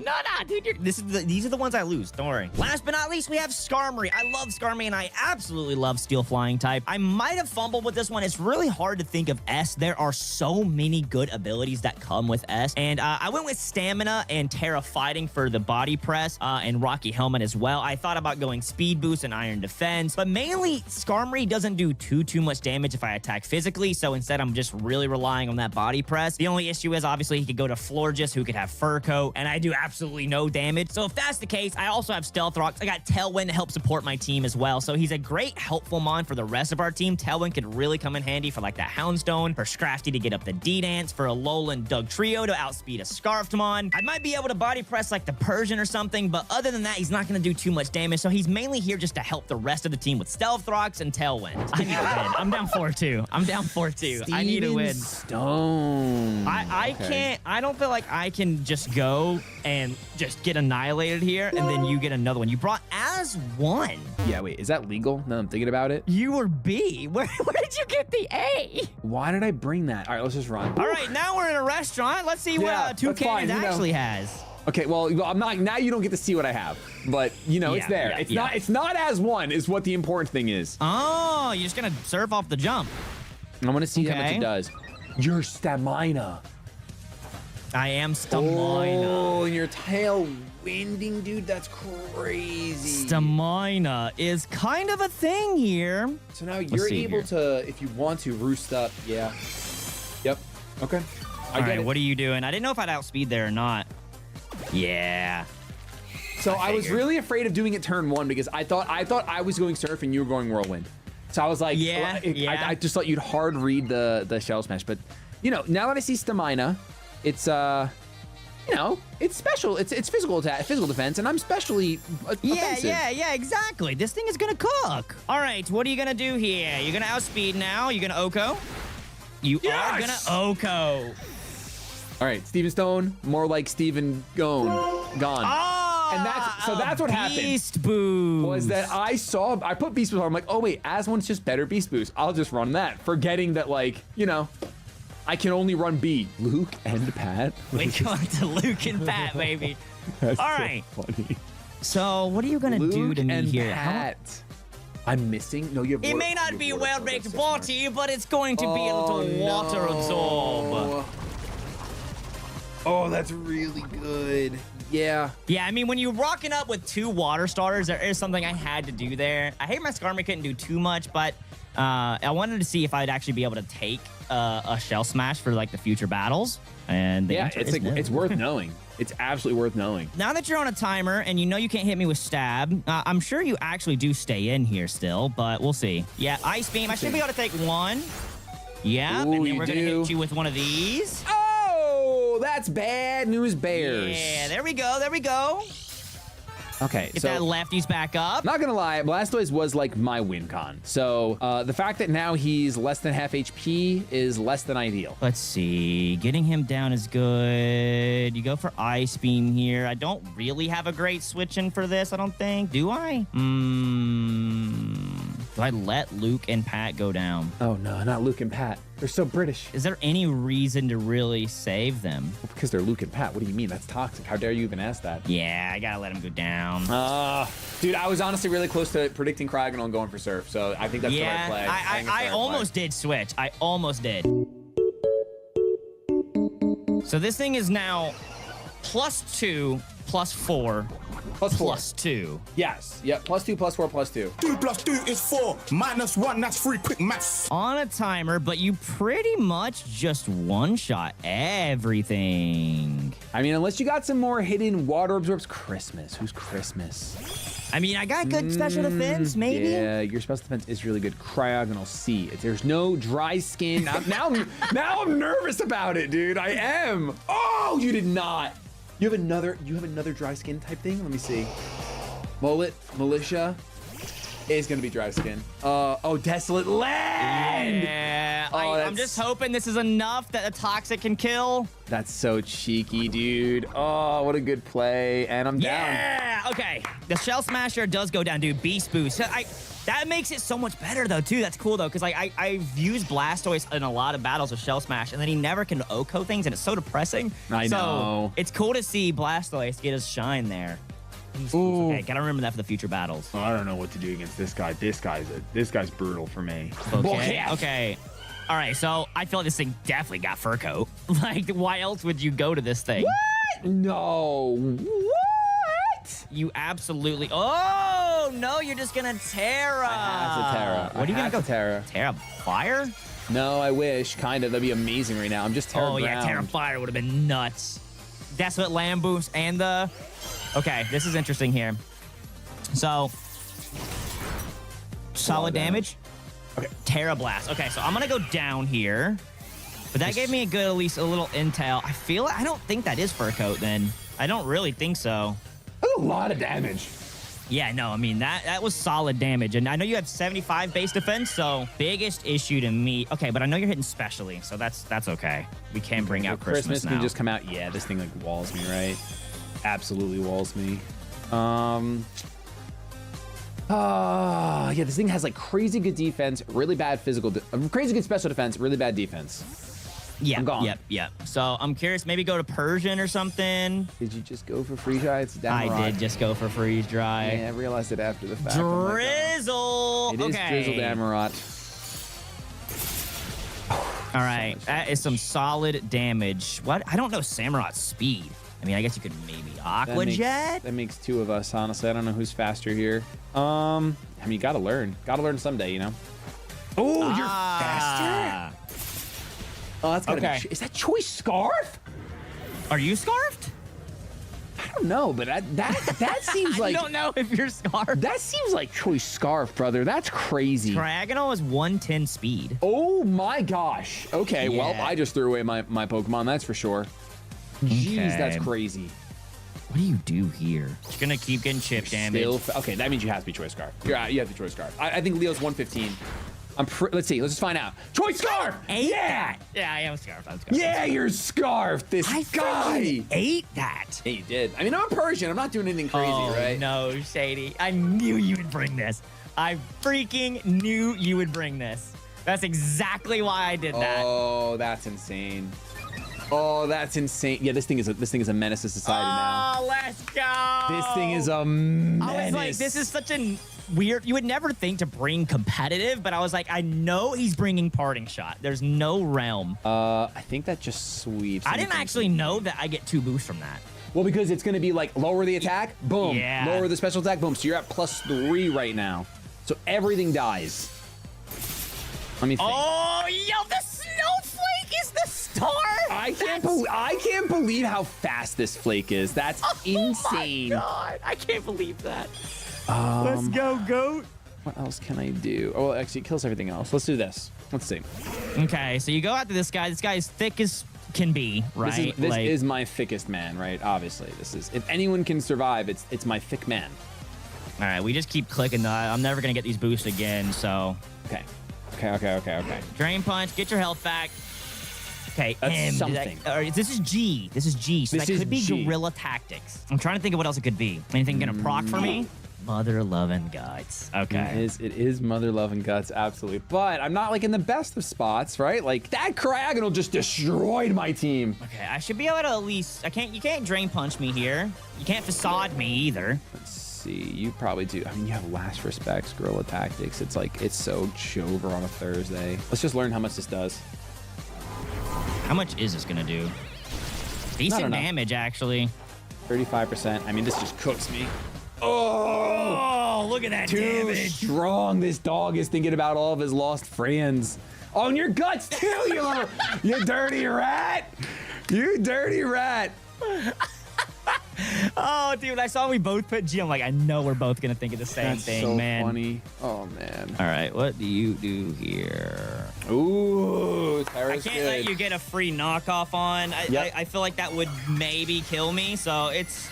[SPEAKER 2] No, dude. These are the ones I lose. Don't worry. Last but not least, we have Skarmory. I love Skarmory, and I absolutely love Steel Flying type. I might have fumbled with this one. It's really hard to think of S. There are so many good abilities that come with S. And I went with Stamina and Terra Fighting for the body press and Rocky Helmet as well. I thought about going Speed Boost and Iron Defense, but mainly Skarmory doesn't do too much damage if I attack physically. So instead, I'm just really relying on that body press. The only issue is obviously he could go to Florges, who could have Fur Coat, and I do absolutely no damage. So if that's the case, I also have Stealth Rocks. I got Tailwind to help support my team as well. So he's a great helpful mon for the rest of our team. Tailwind could really come in handy for like that Houndstone, for Scrafty to get up the D-Dance, for a Alolan Dugtrio to outspeed a Scarfedmon. I might be able to body press like the Persian or something, but other than that, he's not going to do too much damage. So he's mainly here just to help the rest of the team with Stealth Rocks and Tailwind. I need a win. I'm down 4-2. I'm down 4-2. I need a win.
[SPEAKER 4] Stone.
[SPEAKER 2] I can't. I don't feel like I can just go and just get annihilated here, and then you get another one. You brought as one.
[SPEAKER 4] Yeah, wait, is that legal? Now I'm thinking about it.
[SPEAKER 2] You were B. Where did you get the A?
[SPEAKER 4] Why did I bring that? All right, let's just run.
[SPEAKER 2] All right, now we're in a restaurant. Let's see
[SPEAKER 4] Yeah,
[SPEAKER 2] what Two
[SPEAKER 4] that's fine,
[SPEAKER 2] Cannons
[SPEAKER 4] you know.
[SPEAKER 2] actually has.
[SPEAKER 4] Okay, well, I'm not. Now you don't get to see what I have, but you know, it's
[SPEAKER 2] Yeah,
[SPEAKER 4] there.
[SPEAKER 2] yeah,
[SPEAKER 4] It's
[SPEAKER 2] yeah.
[SPEAKER 4] not. It's not as one is what the important thing is.
[SPEAKER 2] Oh, you're just gonna surf off the jump.
[SPEAKER 4] I want to see how much
[SPEAKER 2] Okay.
[SPEAKER 4] it does. Your stamina.
[SPEAKER 2] I am Stamina.
[SPEAKER 4] Oh, and your tail winding, dude. That's crazy.
[SPEAKER 2] Stamina is kind of a thing here.
[SPEAKER 4] So now you're
[SPEAKER 2] see
[SPEAKER 4] able
[SPEAKER 2] here.
[SPEAKER 4] to, if you want to, roost up. Yeah. Yep. Okay.
[SPEAKER 2] All right, what are you doing? I didn't know if I'd outspeed there or not. Yeah.
[SPEAKER 4] So I was
[SPEAKER 2] figured.
[SPEAKER 4] really afraid of doing it turn one because I thought I was going surf and you were going whirlwind. So I was like,
[SPEAKER 2] Yeah, yeah.
[SPEAKER 4] I just thought you'd hard read the shell smash. But you know, now that I see Stamina, it's you know, it's special. It's physical attack, physical defense, and I'm specially offensive.
[SPEAKER 2] Yeah, exactly. This thing is gonna cook. All right, what are you gonna do here? You're gonna outspeed now. You're gonna Oko. You are gonna Oko.
[SPEAKER 4] All right, Steven Stone, more like Steven Gone.
[SPEAKER 2] Oh,
[SPEAKER 4] And that's what happened.
[SPEAKER 2] Beast boost.
[SPEAKER 4] Was that I put Beast Boost on. I'm like, oh wait, Asmon's just better Beast Boost. I'll just run that, forgetting that, like, you know, I can only run B. Luke and Pat.
[SPEAKER 2] We going to Luke and Pat, baby.
[SPEAKER 4] That's
[SPEAKER 2] All
[SPEAKER 4] so
[SPEAKER 2] right.
[SPEAKER 4] funny.
[SPEAKER 2] So what are you gonna do
[SPEAKER 4] Luke
[SPEAKER 2] to me
[SPEAKER 4] and
[SPEAKER 2] here?
[SPEAKER 4] Pat. I'm missing. No, you have.
[SPEAKER 2] It may not be a well-baked body, but it's going to be a little water absorb.
[SPEAKER 4] Oh, that's really good. Yeah.
[SPEAKER 2] Yeah, I mean, when you're rocking up with 2 water starters, there is something I had to do there. I hate my Skarmory couldn't do too much, but I wanted to see if I'd actually be able to take a Shell Smash for, like, the future battles. And the
[SPEAKER 4] Yeah,
[SPEAKER 2] answer
[SPEAKER 4] it's
[SPEAKER 2] is
[SPEAKER 4] like
[SPEAKER 2] no.
[SPEAKER 4] it's worth knowing. It's absolutely worth knowing.
[SPEAKER 2] Now that you're on a timer and you know you can't hit me with Stab, I'm sure you actually do stay in here still, but we'll see. Yeah, Ice Beam. I should be able to take 1. Yeah,
[SPEAKER 4] Ooh,
[SPEAKER 2] and then
[SPEAKER 4] you
[SPEAKER 2] we're going to
[SPEAKER 4] do.
[SPEAKER 2] hit you with one of these.
[SPEAKER 4] Oh, that's bad news, Bears.
[SPEAKER 2] Yeah, there we go. There we go.
[SPEAKER 4] Okay,
[SPEAKER 2] Get
[SPEAKER 4] so
[SPEAKER 2] that lefties back up.
[SPEAKER 4] not gonna lie, Blastoise was like my win con. So the fact that now he's less than half HP is less than ideal.
[SPEAKER 2] Let's see. Getting him down is good. You go for Ice Beam here. I don't really have a great switch in for this, I don't think. Do I? Do I let Luke and Pat go down?
[SPEAKER 4] Oh no, not Luke and Pat. They're so British.
[SPEAKER 2] Is there any reason to really save them?
[SPEAKER 4] Well, because they're Luke and Pat. What do you mean? That's toxic. How dare you even ask that?
[SPEAKER 2] Yeah, I gotta let him go down.
[SPEAKER 4] Dude, I was honestly really close to predicting Cryogonal and going for Surf, so I think that's the right play.
[SPEAKER 2] I
[SPEAKER 4] think it's the right
[SPEAKER 2] almost did switch. I almost did. So this thing is now +2, +4,
[SPEAKER 4] Plus 4.
[SPEAKER 2] +2.
[SPEAKER 4] Yes. Yep. +2, +4, +2.
[SPEAKER 9] 2 + 2 is 4. -1, that's 3. Quick maths.
[SPEAKER 2] On a timer, but you pretty much just one-shot everything.
[SPEAKER 4] I mean, unless you got some more hidden water absorbs. Christmas. Who's Christmas?
[SPEAKER 2] I mean, I got good special defense, maybe?
[SPEAKER 4] Yeah, your special defense is really good. Cryogonal C. There's no dry skin. Now I'm nervous about it, dude. I am. Oh, you did not. You have another dry skin type thing? Let me see. Mullet, Militia is gonna be dry skin. Oh, Desolate Land.
[SPEAKER 2] Yeah,
[SPEAKER 4] Oh,
[SPEAKER 2] I'm
[SPEAKER 4] that's-
[SPEAKER 2] just hoping this is enough that a Toxic can kill.
[SPEAKER 4] That's so cheeky, dude. Oh, what a good play. And I'm down.
[SPEAKER 2] Yeah, okay. The Shell Smasher does go down, dude. Beast Boost. That makes it so much better, though, too. That's cool, though, because I've used Blastoise in a lot of battles with Shell Smash, and then he never can Oko things, and it's so depressing.
[SPEAKER 4] I know.
[SPEAKER 2] So it's cool to see Blastoise get his shine there.
[SPEAKER 4] Ooh.
[SPEAKER 2] Okay, gotta remember that for the future battles.
[SPEAKER 7] I don't know what to do against this guy. This guy's brutal for me.
[SPEAKER 2] Okay. Okay. All right, so I feel like this thing definitely got Fur Coat. Like, why else would you go to this thing?
[SPEAKER 4] No. What?
[SPEAKER 2] You absolutely. Oh no! You're just gonna Terra.
[SPEAKER 4] I have to Terra.
[SPEAKER 2] What are you
[SPEAKER 4] I
[SPEAKER 2] gonna
[SPEAKER 4] have
[SPEAKER 2] go
[SPEAKER 4] to Terra?
[SPEAKER 2] Terra Fire?
[SPEAKER 4] No, I wish. Kind of. That'd be amazing right now. I'm just Terra
[SPEAKER 2] Oh yeah,
[SPEAKER 4] ground.
[SPEAKER 2] Terra Fire would have been nuts. Desolate Land boost and the... Okay, this is interesting here. So, solid damage.
[SPEAKER 4] Okay.
[SPEAKER 2] Terra Blast. Okay, so I'm gonna go down here. But that gave me at least a little intel. I don't think that is Fur Coat then. I don't really think so.
[SPEAKER 4] That's a lot of damage.
[SPEAKER 2] Yeah, no, I mean, that was solid damage. And I know you have 75 base defense, so biggest issue to me. Okay, but I know you're hitting specially, so that's okay. We can bring out Christmas now.
[SPEAKER 4] Can just come out. Yeah, this thing like walls me, right? Absolutely walls me. Yeah, this thing has like crazy good defense, really bad crazy good special defense, really bad defense.
[SPEAKER 2] Yeah,
[SPEAKER 4] I'm gone.
[SPEAKER 2] Yep. So I'm curious, maybe go to Persian or something.
[SPEAKER 4] Did you just go for freeze dry? It's down
[SPEAKER 2] I did just go for freeze dry.
[SPEAKER 4] Yeah, I realized it after the fact.
[SPEAKER 2] Drizzle.
[SPEAKER 4] It is Drizzle Damarot.
[SPEAKER 2] All right, that is some solid damage. What? I don't know Samurot's speed. I mean, I guess you could maybe Aqua Jet.
[SPEAKER 4] That makes two of us, honestly. I don't know who's faster here. I mean, you gotta learn. Gotta learn someday, you know? Oh, you're faster? Oh, that's gotta be... Is that Choice Scarf?
[SPEAKER 2] Are you scarfed?
[SPEAKER 4] I don't know, but that seems like...
[SPEAKER 2] I don't know if you're scarfed.
[SPEAKER 4] That seems like Choice Scarf, brother. That's crazy.
[SPEAKER 2] Triagonal is 110 speed.
[SPEAKER 4] Oh my gosh. Okay,
[SPEAKER 2] Yeah.
[SPEAKER 4] well, I just threw away my Pokemon, that's for sure. Jeez, that's crazy.
[SPEAKER 2] What do you do here? You're gonna keep getting chip damage.
[SPEAKER 4] Okay, that means you have to be Choice Scarf. You have to be Choice Scarf. I think Leo's 115. Let's see. Let's just find out. Choice Scarf! Yeah!
[SPEAKER 2] Yeah, I am scarfed.
[SPEAKER 4] Yeah, you're Scarf. This guy.
[SPEAKER 2] Ate that.
[SPEAKER 4] Yeah, you did. I mean, I'm a Persian. I'm not doing anything crazy, right?
[SPEAKER 2] No, Shady. I knew you would bring this. I freaking knew you would bring this. That's exactly why I did that.
[SPEAKER 4] Oh, that's insane. Oh, that's insane. Yeah, this thing is a menace to society now.
[SPEAKER 2] Oh, let's go.
[SPEAKER 4] This thing is a menace.
[SPEAKER 2] I was like, this is such a weird... You would never think to bring competitive, but I was like, I know he's bringing Parting Shot. There's no realm.
[SPEAKER 4] I think that just sweeps.
[SPEAKER 2] I didn't actually know that I get 2 boosts from that.
[SPEAKER 4] Well, because it's going to be like lower the attack, boom.
[SPEAKER 2] Yeah.
[SPEAKER 4] Lower the special attack, boom. So you're at +3 right now. So everything dies. Let me think.
[SPEAKER 2] Oh, yo, the snowflake is the star.
[SPEAKER 4] I can't believe how fast this flake is. That's insane.
[SPEAKER 2] Oh my God, I can't believe that.
[SPEAKER 4] Let's
[SPEAKER 2] go, goat.
[SPEAKER 4] What else can I do? Oh, actually, it kills everything else. Let's do this. Let's see.
[SPEAKER 2] Okay, so you go after this guy. This guy is thick as can be, right?
[SPEAKER 4] This is my thickest man, right? Obviously, this is. If anyone can survive, it's my thick man.
[SPEAKER 2] All right, we just keep clicking. I'm never gonna get these boosts again. So.
[SPEAKER 4] Okay.
[SPEAKER 2] Drain Punch. Get your health back. Okay,
[SPEAKER 4] that's something.
[SPEAKER 2] This is G. This is G. So
[SPEAKER 4] This
[SPEAKER 2] that
[SPEAKER 4] is
[SPEAKER 2] could be
[SPEAKER 4] G.
[SPEAKER 2] Guerrilla Tactics. I'm trying to think of what else it could be. Anything gonna proc for me? Mother loving guts. Okay.
[SPEAKER 4] It is mother loving guts, absolutely. But I'm not like in the best of spots, right? Like that Karagonal just destroyed my team.
[SPEAKER 2] Okay, I should be able to at least. You can't Drain Punch me here. You can't Facade me either.
[SPEAKER 4] Let's see. You probably do. I mean, you have Last Respects, Guerrilla Tactics. It's like it's so chover on a Thursday. Let's just learn how much this does.
[SPEAKER 2] How much is this gonna do? Decent damage, actually.
[SPEAKER 4] 35%. I mean, this just cooks me.
[SPEAKER 2] Oh, look at that
[SPEAKER 4] Too
[SPEAKER 2] damage.
[SPEAKER 4] strong. This dog is thinking about all of his lost friends. On your guts too, you dirty rat. You dirty rat.
[SPEAKER 2] Oh, dude, I saw we both put G. I'm like, I know we're both gonna think of the same
[SPEAKER 4] That's
[SPEAKER 2] thing,
[SPEAKER 4] so
[SPEAKER 2] man.
[SPEAKER 4] funny. Oh man.
[SPEAKER 2] All right, what do you do here?
[SPEAKER 4] Ooh,
[SPEAKER 2] I
[SPEAKER 4] Terra's
[SPEAKER 2] can't
[SPEAKER 4] good.
[SPEAKER 2] let you get a free knockoff on. I feel like that would maybe kill me, so it's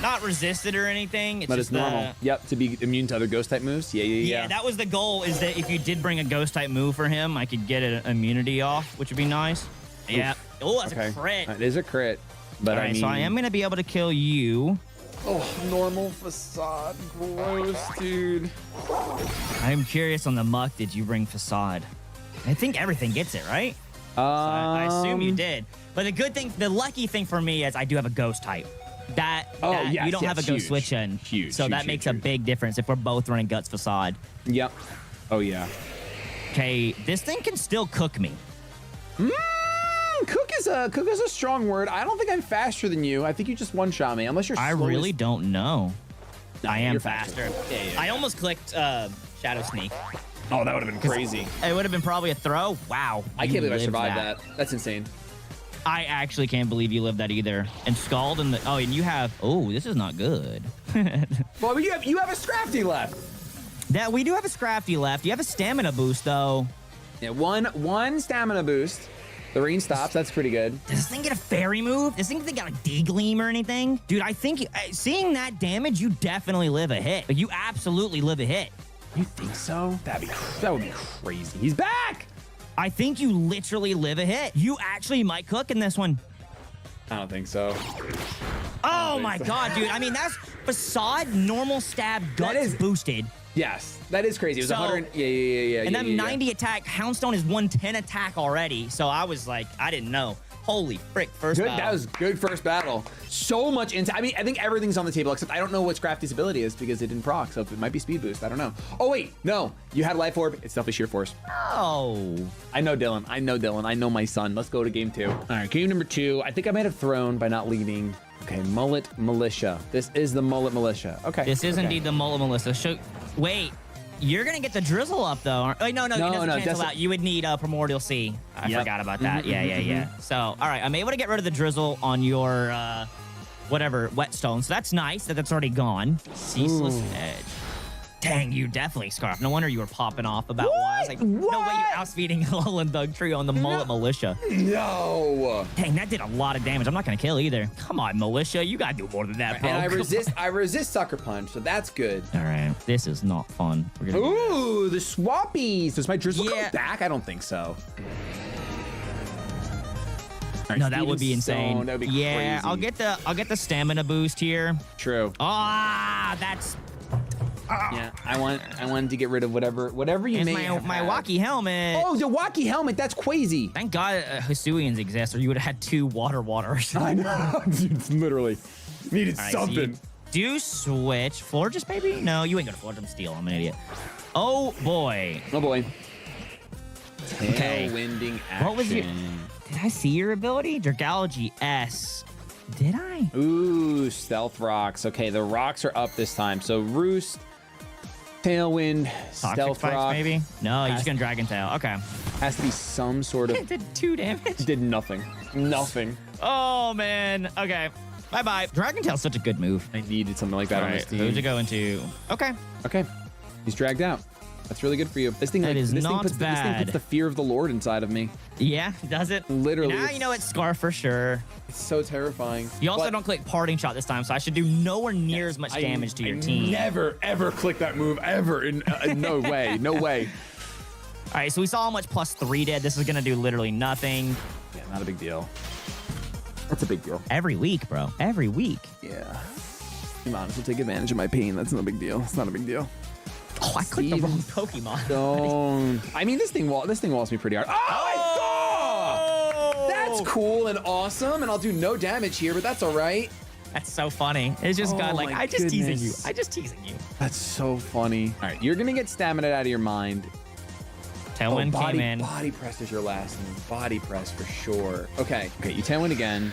[SPEAKER 2] not resisted or anything. It's
[SPEAKER 4] But
[SPEAKER 2] just
[SPEAKER 4] it's normal. Yep, to be immune to other ghost type moves. Yeah.
[SPEAKER 2] Yeah, that was the goal, is that if you did bring a ghost type move for him, I could get an immunity off, which would be nice. Yeah. Oh, that's a crit.
[SPEAKER 4] It is a crit. But
[SPEAKER 2] All right,
[SPEAKER 4] I mean,
[SPEAKER 2] so I am gonna be able to kill you.
[SPEAKER 4] Oh, normal facade. Gross, dude.
[SPEAKER 2] I'm curious on the muck. Did you bring Facade? I think everything gets it, right? So I assume you did. But the lucky thing for me is I do have a ghost type. You don't have a ghost switch in. So that makes a big difference if we're both running Guts Facade.
[SPEAKER 4] Yep. Oh, yeah.
[SPEAKER 2] Okay, this thing can still cook me.
[SPEAKER 4] Cook is a strong word. I don't think I'm faster than you. I think you just one-shot me, unless you're
[SPEAKER 2] I
[SPEAKER 4] slow
[SPEAKER 2] really
[SPEAKER 4] as-
[SPEAKER 2] don't know. I am
[SPEAKER 4] you're
[SPEAKER 2] faster.
[SPEAKER 4] Yeah.
[SPEAKER 2] I almost clicked Shadow Sneak.
[SPEAKER 4] Oh, that would have been crazy.
[SPEAKER 2] It would have been probably a throw. Wow.
[SPEAKER 4] I
[SPEAKER 2] you
[SPEAKER 4] can't believe I
[SPEAKER 2] lived
[SPEAKER 4] survived that. That's insane.
[SPEAKER 3] I actually can't believe you lived that either. And Scald and the... Oh, and you have... Oh, this is not good.
[SPEAKER 4] Well, you have a Scrafty left.
[SPEAKER 3] That we do have a Scrafty left. You have a stamina boost, though.
[SPEAKER 4] Yeah, one stamina boost. The rain stops. That's pretty good.
[SPEAKER 3] Does this thing get a fairy move? Does this thing got like D-Gleam or anything? Dude, I think seeing that damage, you definitely live a hit. Like, you absolutely live a hit.
[SPEAKER 4] You think so? That would be crazy. He's back.
[SPEAKER 3] I think you literally live a hit. You actually might cook in this one.
[SPEAKER 4] I don't think so.
[SPEAKER 3] Oh my God, dude. I mean, that's Facade normal stab guts boosted.
[SPEAKER 4] Yes, that is crazy. It was
[SPEAKER 3] So-
[SPEAKER 4] 100. Yeah.
[SPEAKER 3] And then 90 attack, Houndstone is 110 attack already. So I was like, I didn't know. Holy frick, first
[SPEAKER 4] Good,
[SPEAKER 3] battle.
[SPEAKER 4] that was good first battle. So much I mean, I think everything's on the table except I don't know what Scrafty's ability is because it didn't proc, so it might be speed boost. I don't know. Oh wait, no, you had Life Orb. It's definitely Sheer Force.
[SPEAKER 3] Oh.
[SPEAKER 4] I know Dylan. I know my son. Let's go to game 2. All right, game number 2. I think I might have thrown by not leading. Okay, Mullet Militia. This is the Mullet Militia. Okay.
[SPEAKER 3] This is
[SPEAKER 4] okay.
[SPEAKER 3] indeed the Mullet Melissa. Wait, you're going to get the drizzle up, though. Wait, no, it doesn't cancel out. You would need Primordial Sea. I forgot about that. Yeah. So, all right, I'm able to get rid of the drizzle on your, whatever, whetstone. So that's nice that that's already gone. Ceaseless Edge. Dang, you definitely Scarf. No wonder you were popping off about why. I was like, no way you're outspeeding Alolan Dugtrio on the Mullet Militia.
[SPEAKER 4] No.
[SPEAKER 3] Dang, that did a lot of damage. I'm not going to kill either. Come on, Militia. You got to do more than that, bro.
[SPEAKER 4] And
[SPEAKER 3] Come
[SPEAKER 4] I resist Sucker Punch, so that's good.
[SPEAKER 3] on. All right, this is not fun. We're gonna
[SPEAKER 4] Ooh, the swappies. Does my drizzle
[SPEAKER 3] Yeah.
[SPEAKER 4] come back? I don't think so. All right,
[SPEAKER 3] No, that
[SPEAKER 4] Speed
[SPEAKER 3] would be
[SPEAKER 4] and Stone,
[SPEAKER 3] insane.
[SPEAKER 4] That would be
[SPEAKER 3] Yeah,
[SPEAKER 4] crazy.
[SPEAKER 3] I'll get the stamina boost here.
[SPEAKER 4] True.
[SPEAKER 3] Ah, that's
[SPEAKER 4] Yeah, I wanted to get rid of whatever you
[SPEAKER 3] it's
[SPEAKER 4] may
[SPEAKER 3] my
[SPEAKER 4] have had.
[SPEAKER 3] Waki helmet.
[SPEAKER 4] Oh, the Waki helmet. That's crazy.
[SPEAKER 3] Thank God Hisuians exist, or you would have had 2 waters.
[SPEAKER 4] I know. It's literally needed
[SPEAKER 3] All right, so you do switch Florges, maybe? No, you ain't gonna Florge. I'm Steel. I'm an idiot. Oh boy.
[SPEAKER 4] Oh boy.
[SPEAKER 3] Okay.
[SPEAKER 4] Tailwinding action.
[SPEAKER 3] What was your? Did I see your ability? Dragalgy S. Did I?
[SPEAKER 4] Ooh, stealth rocks. Okay, the rocks are up this time. So Roost, Tailwind,
[SPEAKER 3] Toxic
[SPEAKER 4] stealth
[SPEAKER 3] spikes,
[SPEAKER 4] rock.
[SPEAKER 3] maybe? No, you're just gonna Dragon Tail. Okay.
[SPEAKER 4] Has to be some sort of.
[SPEAKER 3] It did 2 damage.
[SPEAKER 4] Did nothing. Nothing.
[SPEAKER 3] Oh man. Okay. Bye bye. Dragon Tail's such a good move.
[SPEAKER 4] I needed something like that
[SPEAKER 3] All
[SPEAKER 4] on
[SPEAKER 3] right,
[SPEAKER 4] this team.
[SPEAKER 3] who's it going to? Okay.
[SPEAKER 4] Okay, he's dragged out. That's really good for you. This thing,
[SPEAKER 3] That is
[SPEAKER 4] this
[SPEAKER 3] not
[SPEAKER 4] thing
[SPEAKER 3] bad.
[SPEAKER 4] puts the fear of the Lord inside of me.
[SPEAKER 3] Yeah, does it?
[SPEAKER 4] Literally,
[SPEAKER 3] Now you know it's Scarf for sure.
[SPEAKER 4] It's so terrifying.
[SPEAKER 3] You also
[SPEAKER 4] But
[SPEAKER 3] don't click Parting Shot this time, so I should do nowhere near as much damage to your team.
[SPEAKER 4] Never, ever click that move ever. In no way, no way.
[SPEAKER 3] All right, so we saw how much +3 did. This is gonna do literally nothing.
[SPEAKER 4] Yeah, not a big deal. That's a big deal.
[SPEAKER 3] Every week, bro. Every week.
[SPEAKER 4] Yeah. You might as well take advantage of my pain. That's not a big deal. It's not a big deal.
[SPEAKER 3] Oh, I clicked the
[SPEAKER 4] Steven
[SPEAKER 3] wrong Pokemon.
[SPEAKER 4] Don't. I mean, this thing walls me pretty hard. Oh, I saw! That's cool and awesome, and I'll do no damage here, but that's all right.
[SPEAKER 3] That's so funny. It's just got like,
[SPEAKER 4] my
[SPEAKER 3] I just teasing you.
[SPEAKER 4] goodness.
[SPEAKER 3] I just teasing you.
[SPEAKER 4] That's so funny. All right, you're gonna get stamina out of your mind.
[SPEAKER 3] Tailwind came in.
[SPEAKER 4] Body press is your last move. Body press for sure. Okay, you tailwind again.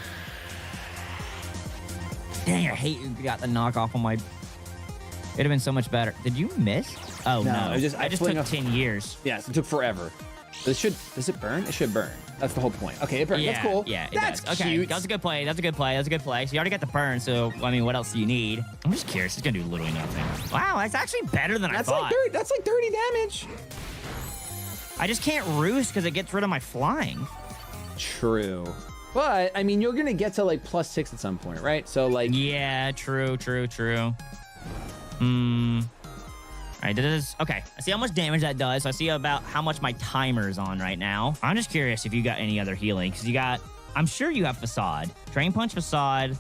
[SPEAKER 3] Dang, I hate you got the knockoff on my... It'd have been so much better. Did you miss? Oh, no.
[SPEAKER 4] I just
[SPEAKER 3] took
[SPEAKER 4] fling
[SPEAKER 3] 10 years.
[SPEAKER 4] Yes, it took forever. Does it burn? It should burn. That's the whole point. Okay, it burns.
[SPEAKER 3] Yeah,
[SPEAKER 4] That's cool.
[SPEAKER 3] Yeah, it
[SPEAKER 4] That's
[SPEAKER 3] does. Okay,
[SPEAKER 4] cute.
[SPEAKER 3] that was a good play. That's a good play. That's a good play. So you already got the burn. So I mean, what else do you need? I'm just curious. It's gonna do literally nothing. Wow, that's actually better than I thought.
[SPEAKER 4] That's like 30 damage.
[SPEAKER 3] I just can't roost because it gets rid of my flying.
[SPEAKER 4] True. But I mean, you're gonna get to like +6 at some point, right? So like,
[SPEAKER 3] Yeah, true. All right, okay. I see how much damage that does. So I see about how much my timer is on right now. I'm just curious if you got any other healing because I'm sure you have Facade, Drain Punch, Facade.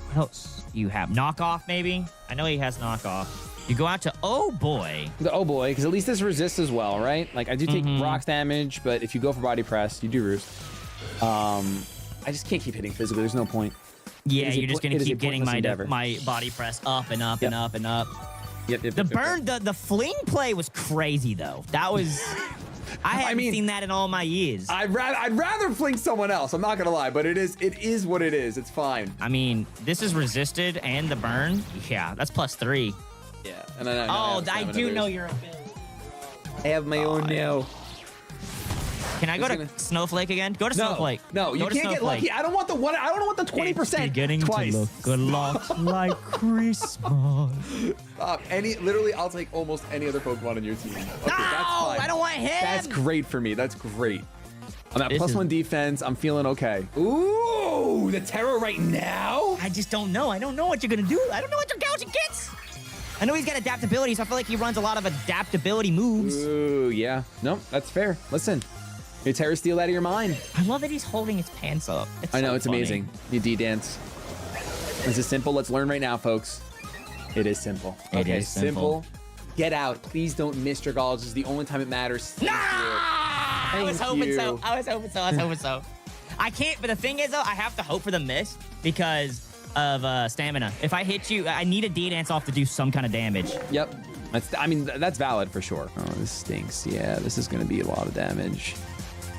[SPEAKER 3] What else do you have? Knockoff, maybe? I know he has Knockoff. You go out to, oh boy.
[SPEAKER 4] oh boy, because at least this resists as well, right? Like I do take rocks damage, but if you go for body press, you do roost. I just can't keep hitting physical. There's no point.
[SPEAKER 3] Yeah,
[SPEAKER 4] It is
[SPEAKER 3] you're just gonna
[SPEAKER 4] it is a
[SPEAKER 3] keep getting
[SPEAKER 4] pointless endeavor.
[SPEAKER 3] my body press up and up and up and up.
[SPEAKER 4] Yep.
[SPEAKER 3] The burn, the fling play was crazy though. That was, I haven't seen that in all my years.
[SPEAKER 4] I'd rather fling someone else. I'm not gonna lie, but it is what it is. It's fine.
[SPEAKER 3] I mean, this is resisted and the burn. Yeah, that's +3.
[SPEAKER 4] Yeah. And I
[SPEAKER 3] I do know your ability.
[SPEAKER 4] I have my own now.
[SPEAKER 2] Can I go to Snowflake again? Go to Snowflake.
[SPEAKER 4] No, you
[SPEAKER 2] Go to
[SPEAKER 4] can't get
[SPEAKER 2] Snowflake.
[SPEAKER 4] lucky. I don't want the one. I don't want the 20%
[SPEAKER 2] It's beginning
[SPEAKER 4] twice.
[SPEAKER 2] to look a lot like Christmas.
[SPEAKER 4] Literally, I'll take almost any other Pokemon in your team. Okay,
[SPEAKER 2] No,
[SPEAKER 4] that's fine.
[SPEAKER 2] I don't want him.
[SPEAKER 4] That's great for me. That's great. I'm at
[SPEAKER 2] This is-
[SPEAKER 4] +1 defense. I'm feeling okay. Ooh, the Terror right now?
[SPEAKER 2] I just don't know. I don't know what you're gonna do. I don't know what your Gouge gets. I know he's got adaptability, so I feel like he runs a lot of adaptability moves.
[SPEAKER 4] Ooh, yeah. Nope, that's fair. Listen, your Terror steal out of your mind.
[SPEAKER 2] I love that he's holding his pants up.
[SPEAKER 4] I know,
[SPEAKER 2] so
[SPEAKER 4] it's
[SPEAKER 2] funny.
[SPEAKER 4] amazing. You D-dance. This is simple. Let's learn right now, folks. It is simple.
[SPEAKER 2] It is simple.
[SPEAKER 4] Get out. Please don't miss your goals. This is the only time it matters. Thank you.
[SPEAKER 2] I was
[SPEAKER 4] Thank
[SPEAKER 2] hoping
[SPEAKER 4] you.
[SPEAKER 2] so. I was hoping so. I can't, but the thing is, though, I have to hope for the miss because of stamina. If I hit you, I need a D-dance off to do some kind of damage.
[SPEAKER 4] Yep. That's valid for sure. Oh, this stinks. Yeah, this is going to be a lot of damage.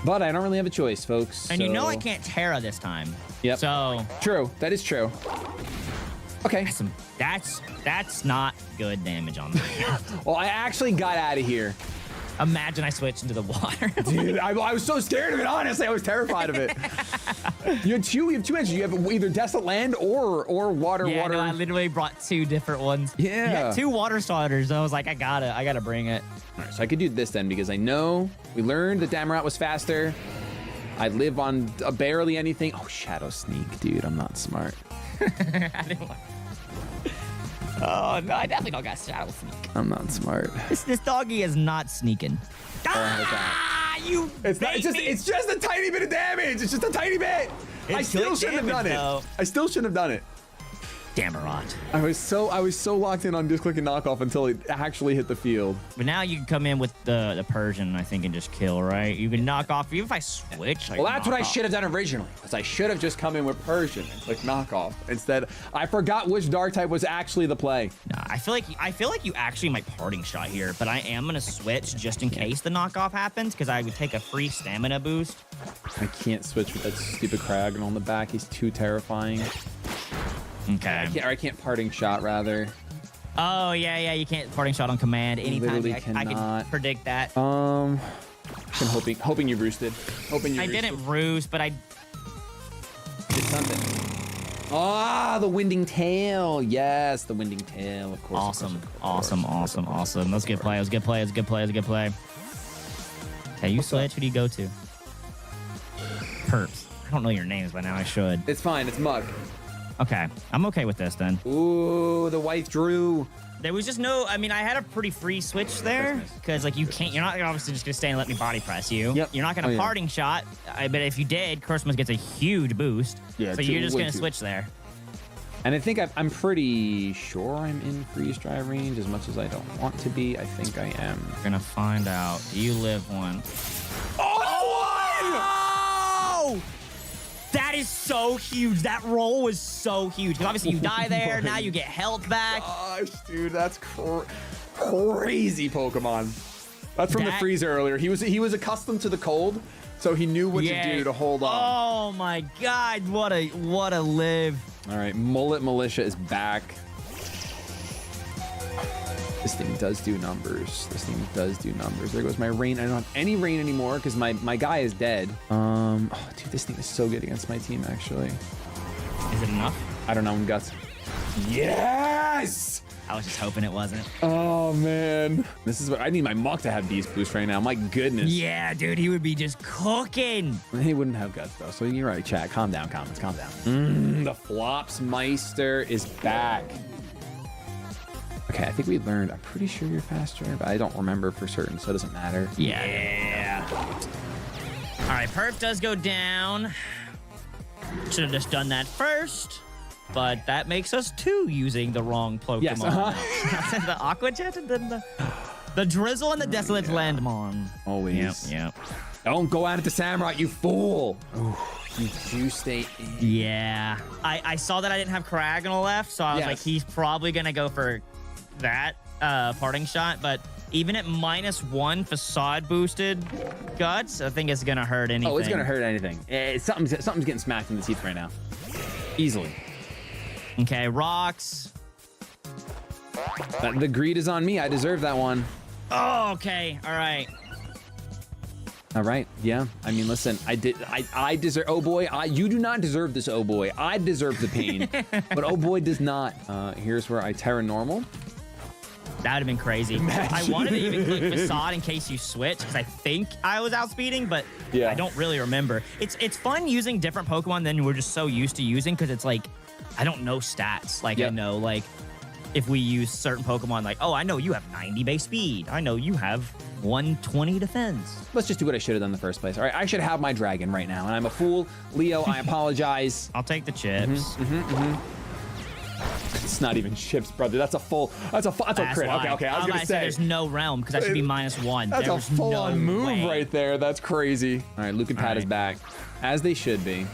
[SPEAKER 4] But I don't really have a choice, folks.
[SPEAKER 2] And you know
[SPEAKER 4] so-
[SPEAKER 2] I can't Terra this time.
[SPEAKER 4] Yep.
[SPEAKER 2] So
[SPEAKER 4] True. That is true. Okay.
[SPEAKER 2] that's not good damage on that.
[SPEAKER 4] Well, I actually got out of here.
[SPEAKER 2] Imagine I switched into the water.
[SPEAKER 4] Dude, I was so scared of it, honestly. I was terrified of it. You have two answers. You have either Desolate Land or water.
[SPEAKER 2] Yeah, no, I literally brought two different ones.
[SPEAKER 4] Yeah.
[SPEAKER 2] You had two water starters. I was like, I gotta bring it.
[SPEAKER 4] All right, so I could do this then because I know we learned that Damorot was faster. I live on barely anything. Oh, Shadow Sneak, dude. I'm not smart.
[SPEAKER 2] I didn't want... Oh no, I definitely don't got Shadow Sneak.
[SPEAKER 4] I'm not smart.
[SPEAKER 2] This doggy is not sneaking. You
[SPEAKER 4] It's just a tiny bit of damage. It's just a tiny bit. I still
[SPEAKER 2] good
[SPEAKER 4] shouldn't have done
[SPEAKER 2] damage,
[SPEAKER 4] it.
[SPEAKER 2] though.
[SPEAKER 4] I still shouldn't have done it.
[SPEAKER 2] Damorot.
[SPEAKER 4] I was so locked in on just clicking knockoff until it actually hit the field.
[SPEAKER 2] But now you can come in with the Persian, I think, and just kill, right? You can knock off, even if I switch.
[SPEAKER 4] Well, that's what I should have done originally. Because I should have just come in with Persian and click knockoff. Instead, I forgot which dark type was actually the play.
[SPEAKER 2] Nah, I feel like you actually might parting shot here, but I am gonna switch just in case the knockoff happens, because I would take a free stamina boost.
[SPEAKER 4] I can't switch with that stupid Kragan on the back. He's too terrifying.
[SPEAKER 2] Okay.
[SPEAKER 4] I can't parting shot, rather.
[SPEAKER 2] Oh yeah, you can't parting shot on command anytime.
[SPEAKER 4] Literally
[SPEAKER 2] I can
[SPEAKER 4] cannot.
[SPEAKER 2] predict that.
[SPEAKER 4] I'm hoping you roosted.
[SPEAKER 2] I didn't roost, but I
[SPEAKER 4] did something. Ah, the Winding Tail. Yes, the Winding Tail, of course.
[SPEAKER 2] Awesome. That's good play. Okay, you switch. Who do you go to? Perps. I don't know your names, but now I should.
[SPEAKER 4] It's fine. It's Mug.
[SPEAKER 2] Okay, I'm okay with this then.
[SPEAKER 4] Ooh, the wife drew.
[SPEAKER 2] There was just no, I mean, I had a pretty free switch there because like you're not obviously just gonna stay and let me body press you.
[SPEAKER 4] Yep.
[SPEAKER 2] You're not gonna parting shot. But if you did, Christmas gets a huge boost.
[SPEAKER 4] Yeah,
[SPEAKER 2] so you're just gonna switch there.
[SPEAKER 4] And I think I'm pretty sure I'm in freeze dry range as much as I don't want to be. I think I am.
[SPEAKER 2] We're gonna find out. Do you live one?
[SPEAKER 4] Oh!
[SPEAKER 2] That is so huge. That roll was so huge. Because obviously you die there. Now you get health back.
[SPEAKER 4] Gosh, dude, that's crazy Pokemon. That's from the freezer earlier. He was accustomed to the cold, so he knew what to do to hold on.
[SPEAKER 2] Oh my God, what a live.
[SPEAKER 4] All right, Mullet Militia is back. This thing does do numbers. There goes my rain. I don't have any rain anymore because my guy is dead. Oh, dude, this thing is so good against my team, actually.
[SPEAKER 2] Is it enough?
[SPEAKER 4] I don't know, Guts. Yes!
[SPEAKER 2] I was just hoping it wasn't.
[SPEAKER 4] Oh, man. This is what I need my Muck to have Beast Boost right now. My goodness.
[SPEAKER 2] Yeah, dude, he would be just cooking.
[SPEAKER 4] He wouldn't have Guts, though. So you're right, chat. Calm down, comments. Calm down. The Flops Meister is back. Okay, I think we learned. I'm pretty sure you're faster, but I don't remember for certain, so it doesn't matter.
[SPEAKER 2] Yeah. All right, Perf does go down. Should have just done that first, but that makes us two using the wrong Pokemon.
[SPEAKER 4] Yes,
[SPEAKER 2] The Aqua Jet and then the Drizzle and the Desolate Landmon.
[SPEAKER 4] Always.
[SPEAKER 2] Yep.
[SPEAKER 4] Don't go out at the Samurott, you fool. You do stay in.
[SPEAKER 2] Yeah. I saw that I didn't have Karaganol left, so I was like, he's probably going to go for that parting shot, but even at -1 facade boosted Guts, I think it's going to hurt anything.
[SPEAKER 4] Oh, it's going to hurt anything. Something's getting smacked in the teeth right now. Easily.
[SPEAKER 2] Okay, rocks.
[SPEAKER 4] The greed is on me. I deserve that one.
[SPEAKER 2] Oh, okay. All right.
[SPEAKER 4] All right. Yeah. I mean, listen, I deserve, oh boy, you do not deserve this, oh boy. I deserve the pain, but oh boy does not. Here's where I Terra normal.
[SPEAKER 2] That would have been crazy. I wanted to even click Facade in case you switch, because I think I was outspeeding, but
[SPEAKER 4] Yeah.
[SPEAKER 2] I don't really remember. It's fun using different Pokemon than we're just so used to using, because it's like, I don't know stats. Like,
[SPEAKER 4] Yep.
[SPEAKER 2] I know, like, if we use certain Pokemon, like, oh, I know you have 90 base speed. I know you have 120 defense.
[SPEAKER 4] Let's just do what I should have done in the first place. All right, I should have my dragon right now, and I'm a fool. Leo, I apologize.
[SPEAKER 2] I'll take the chips.
[SPEAKER 4] It's not even chips, brother. That's a
[SPEAKER 2] That's
[SPEAKER 4] crit.
[SPEAKER 2] why.
[SPEAKER 4] Okay. I was gonna say
[SPEAKER 2] there's no realm, because that should be -1.
[SPEAKER 4] that's
[SPEAKER 2] There's
[SPEAKER 4] a full-on
[SPEAKER 2] no
[SPEAKER 4] move
[SPEAKER 2] way.
[SPEAKER 4] right there. That's crazy. All right, Luke and Pat
[SPEAKER 2] All
[SPEAKER 4] is
[SPEAKER 2] right.
[SPEAKER 4] back, as they should be.